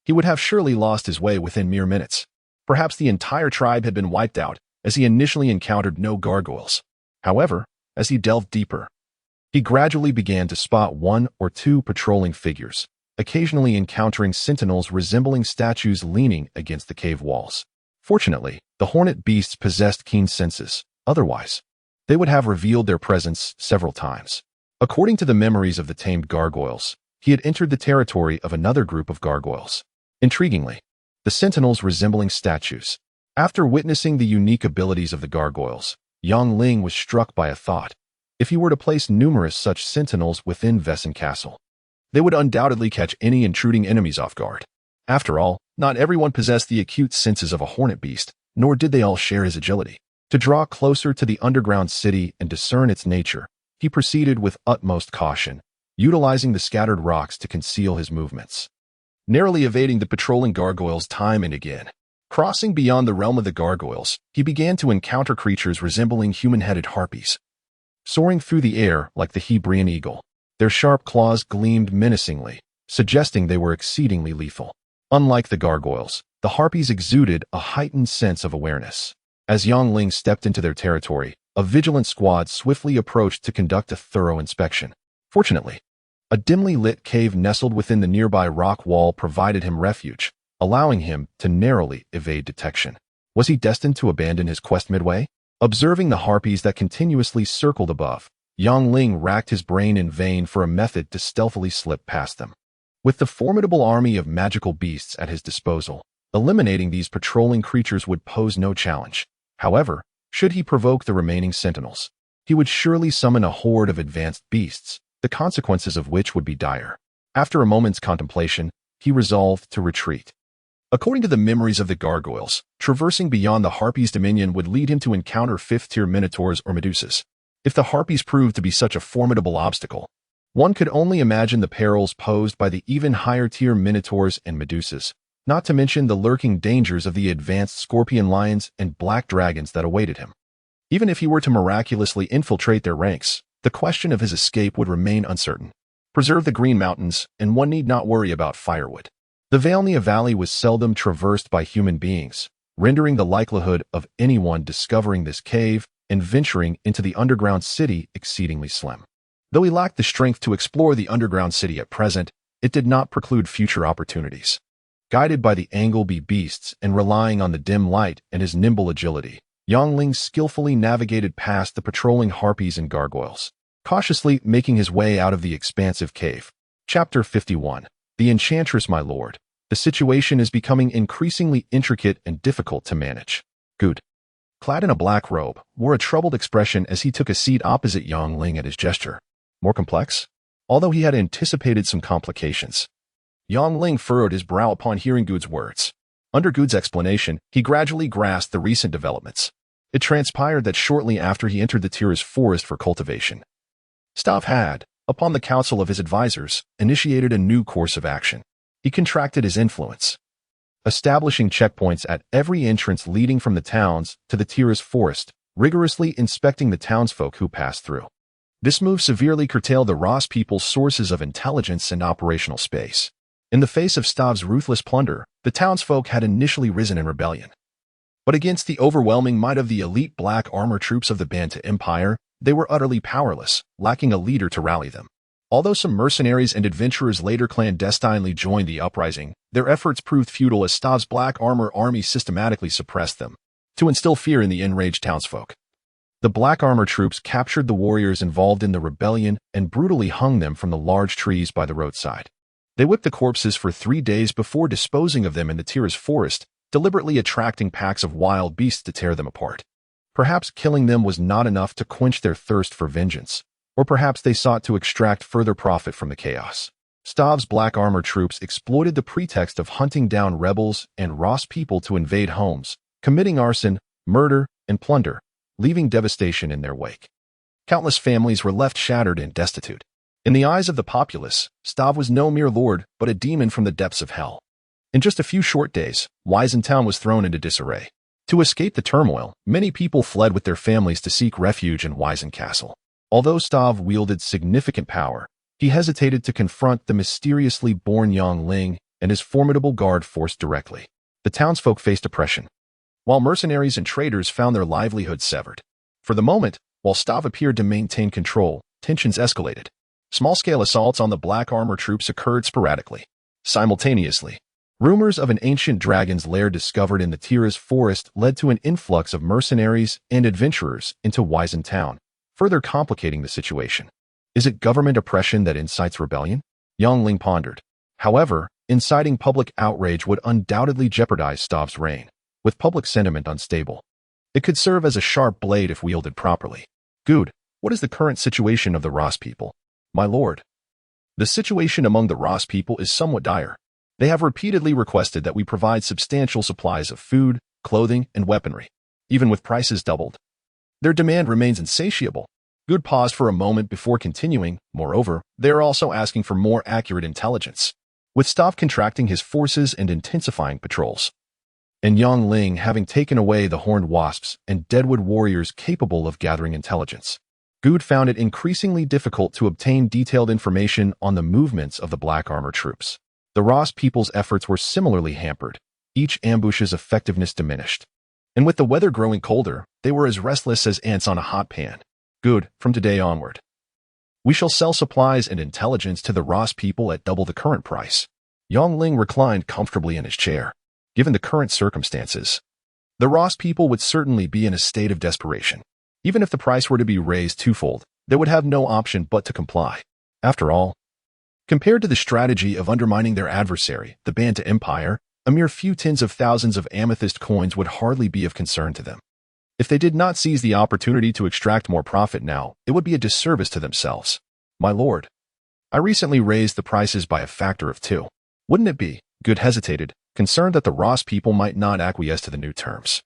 He would have surely lost his way within mere minutes. Perhaps the entire tribe had been wiped out, as he initially encountered no gargoyles. However, as he delved deeper, he gradually began to spot one or two patrolling figures, occasionally encountering sentinels resembling statues leaning against the cave walls. Fortunately, the hornet beasts possessed keen senses. Otherwise, they would have revealed their presence several times. According to the memories of the tamed gargoyles, he had entered the territory of another group of gargoyles. Intriguingly, the sentinels resembling statues. After witnessing the unique abilities of the gargoyles, Yang Ling was struck by a thought. If he were to place numerous such sentinels within Vesson Castle, they would undoubtedly catch any intruding enemies off guard. After all, not everyone possessed the acute senses of a hornet beast, nor did they all share his agility. To draw closer to the underground city and discern its nature, he proceeded with utmost caution, utilizing the scattered rocks to conceal his movements, narrowly evading the patrolling gargoyles time and again. Crossing beyond the realm of the gargoyles, he began to encounter creatures resembling human-headed harpies, soaring through the air like the Hebrian eagle. Their sharp claws gleamed menacingly, suggesting they were exceedingly lethal. Unlike the gargoyles, the harpies exuded a heightened sense of awareness. As Yang Ling stepped into their territory, a vigilant squad swiftly approached to conduct a thorough inspection. Fortunately, a dimly lit cave nestled within the nearby rock wall provided him refuge, allowing him to narrowly evade detection. Was he destined to abandon his quest midway? Observing the harpies that continuously circled above, Yang Ling racked his brain in vain for a method to stealthily slip past them. With the formidable army of magical beasts at his disposal, eliminating these patrolling creatures would pose no challenge. However, should he provoke the remaining sentinels, he would surely summon a horde of advanced beasts, the consequences of which would be dire. After a moment's contemplation, he resolved to retreat. According to the memories of the gargoyles, traversing beyond the harpies' dominion would lead him to encounter fifth-tier minotaurs or medusas. If the harpies proved to be such a formidable obstacle, one could only imagine the perils posed by the even higher-tier minotaurs and medusas, not to mention the lurking dangers of the advanced scorpion lions and black dragons that awaited him. Even if he were to miraculously infiltrate their ranks, the question of his escape would remain uncertain. Preserve the Green Mountains, and one need not worry about firewood. The Valnia Valley was seldom traversed by human beings, rendering the likelihood of anyone discovering this cave and venturing into the underground city exceedingly slim. Though he lacked the strength to explore the underground city at present, it did not preclude future opportunities. Guided by the Angleby beasts and relying on the dim light and his nimble agility, Yang Ling skillfully navigated past the patrolling harpies and gargoyles, cautiously making his way out of the expansive cave. Chapter 51. The Enchantress, my lord. The situation is becoming increasingly intricate and difficult to manage. Good. Clad in a black robe, wore a troubled expression as he took a seat opposite Yang Ling at his gesture. More complex? Although he had anticipated some complications, Yang Ling furrowed his brow upon hearing Good's words. Under Good's explanation, he gradually grasped the recent developments. It transpired that shortly after he entered the Tira's forest for cultivation, Stav had, upon the counsel of his advisors, initiated a new course of action. He contracted his influence, establishing checkpoints at every entrance leading from the towns to the Tira's forest, rigorously inspecting the townsfolk who passed through. This move severely curtailed the Ross people's sources of intelligence and operational space. In the face of Stav's ruthless plunder, the townsfolk had initially risen in rebellion. But against the overwhelming might of the elite black armor troops of the Banta Empire, they were utterly powerless, lacking a leader to rally them. Although some mercenaries and adventurers later clandestinely joined the uprising, their efforts proved futile as Stav's black armor army systematically suppressed them, to instill fear in the enraged townsfolk. The black armor troops captured the warriors involved in the rebellion and brutally hung them from the large trees by the roadside. They whipped the corpses for 3 days before disposing of them in the Tira's forest, deliberately attracting packs of wild beasts to tear them apart. Perhaps killing them was not enough to quench their thirst for vengeance, or perhaps they sought to extract further profit from the chaos. Stav's black armor troops exploited the pretext of hunting down rebels and Ross people to invade homes, committing arson, murder, and plunder, leaving devastation in their wake. Countless families were left shattered and destitute. In the eyes of the populace, Stav was no mere lord, but a demon from the depths of hell. In just a few short days, Town was thrown into disarray. To escape the turmoil, many people fled with their families to seek refuge in Wizen Castle. Although Stav wielded significant power, he hesitated to confront the mysteriously born Yang Ling and his formidable guard force directly. The townsfolk faced oppression, while mercenaries and traders found their livelihoods severed. For the moment, while Stav appeared to maintain control, tensions escalated. Small-scale assaults on the black armor troops occurred sporadically. Simultaneously, rumors of an ancient dragon's lair discovered in the Tira's forest led to an influx of mercenaries and adventurers into Wizen Town, further complicating the situation. Is it government oppression that incites rebellion? Yang Ling pondered. However, inciting public outrage would undoubtedly jeopardize Stav's reign, with public sentiment unstable. It could serve as a sharp blade if wielded properly. Good. What is the current situation of the Ross people? My lord. The situation among the Ross people is somewhat dire. They have repeatedly requested that we provide substantial supplies of food, clothing, and weaponry, even with prices doubled. Their demand remains insatiable. Good paused for a moment before continuing. Moreover, they are also asking for more accurate intelligence, with Stav contracting his forces and intensifying patrols, and Yang Ling having taken away the horned wasps and deadwood warriors capable of gathering intelligence. Good found it increasingly difficult to obtain detailed information on the movements of the black armor troops. The Ross people's efforts were similarly hampered, each ambush's effectiveness diminished. And with the weather growing colder, they were as restless as ants on a hot pan. Good, from today onward, we shall sell supplies and intelligence to the Ross people at double the current price. Yang Ling reclined comfortably in his chair. Given the current circumstances, the Ross people would certainly be in a state of desperation. Even if the price were to be raised twofold, they would have no option but to comply. After all, compared to the strategy of undermining their adversary, the Banta Empire, a mere few tens of thousands of amethyst coins would hardly be of concern to them. If they did not seize the opportunity to extract more profit now, it would be a disservice to themselves. My lord, I recently raised the prices by a factor of 2. Wouldn't it be? Good hesitated, concerned that the Ross people might not acquiesce to the new terms.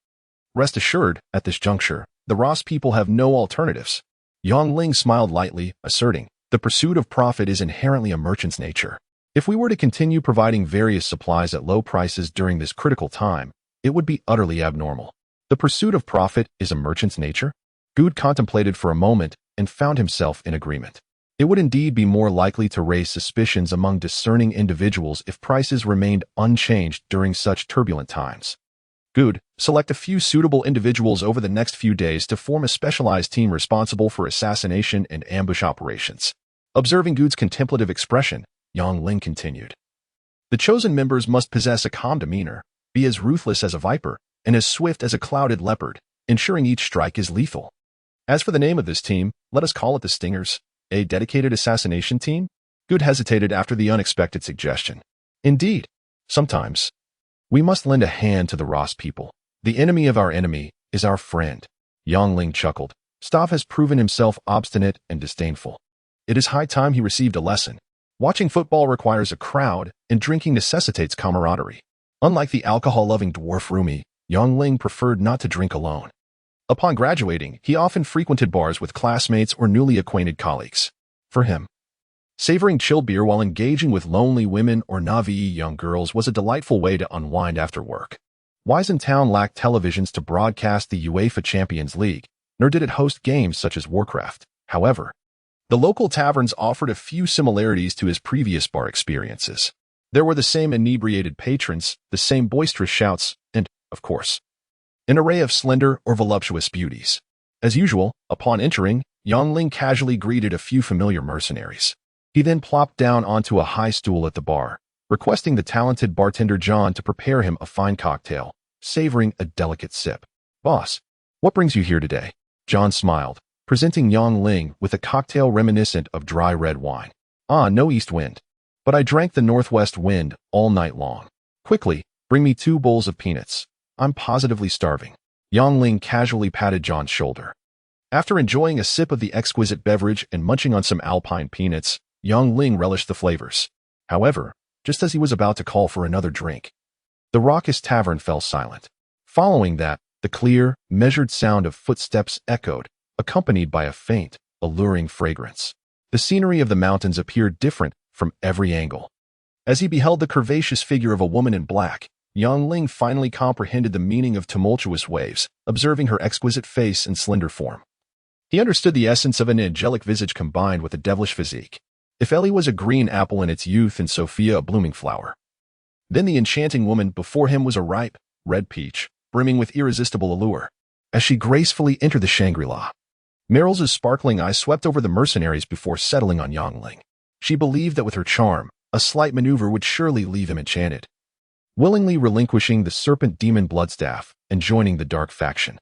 Rest assured, at this juncture, the Ross people have no alternatives. Yang Ling smiled lightly, asserting, the pursuit of profit is inherently a merchant's nature. If we were to continue providing various supplies at low prices during this critical time, it would be utterly abnormal. The pursuit of profit is a merchant's nature? Good contemplated for a moment and found himself in agreement. It would indeed be more likely to raise suspicions among discerning individuals if prices remained unchanged during such turbulent times. Good, select a few suitable individuals over the next few days to form a specialized team responsible for assassination and ambush operations. Observing Good's contemplative expression, Yang Ling continued. The chosen members must possess a calm demeanor, be as ruthless as a viper, and as swift as a clouded leopard, ensuring each strike is lethal. As for the name of this team, let us call it the Stingers, a dedicated assassination team? Good hesitated after the unexpected suggestion. Indeed, sometimes, we must lend a hand to the Ross people. The enemy of our enemy is our friend. Yang Ling chuckled. Stav has proven himself obstinate and disdainful. It is high time he received a lesson. Watching football requires a crowd, and drinking necessitates camaraderie. Unlike the alcohol-loving dwarf Rumi, Yang Ling preferred not to drink alone. Upon graduating, he often frequented bars with classmates or newly acquainted colleagues. For him, savoring chilled beer while engaging with lonely women or Na'vi young girls was a delightful way to unwind after work. Wizen Town lacked televisions to broadcast the UEFA Champions League, nor did it host games such as Warcraft. However, The local taverns offered a few similarities to his previous bar experiences. There were the same inebriated patrons, the same boisterous shouts, and, of course, an array of slender or voluptuous beauties. As usual, upon entering, Yongling casually greeted a few familiar mercenaries. He then plopped down onto a high stool at the bar, requesting the talented bartender John to prepare him a fine cocktail, savoring a delicate sip. "Boss, what brings you here today?" John smiled, presenting Yongling with a cocktail reminiscent of dry red wine. "Ah, no east wind. But I drank the northwest wind all night long. Quickly, bring me 2 bowls of peanuts. I'm positively starving." Yongling casually patted John's shoulder. After enjoying a sip of the exquisite beverage and munching on some alpine peanuts, Yongling relished the flavors. However, just as he was about to call for another drink, the raucous tavern fell silent. Following that, the clear, measured sound of footsteps echoed, accompanied by a faint, alluring fragrance. The scenery of the mountains appeared different from every angle. As he beheld the curvaceous figure of a woman in black, Yongling finally comprehended the meaning of tumultuous waves, observing her exquisite face and slender form. He understood the essence of an angelic visage combined with a devilish physique. If Ellie was a green apple in its youth and Sophia a blooming flower, then the enchanting woman before him was a ripe, red peach, brimming with irresistible allure. As she gracefully entered the Shangri-La, Meryl's sparkling eyes swept over the mercenaries before settling on Yongling. She believed that with her charm, a slight maneuver would surely leave him enchanted. Willingly relinquishing the serpent demon bloodstaff and joining the dark faction,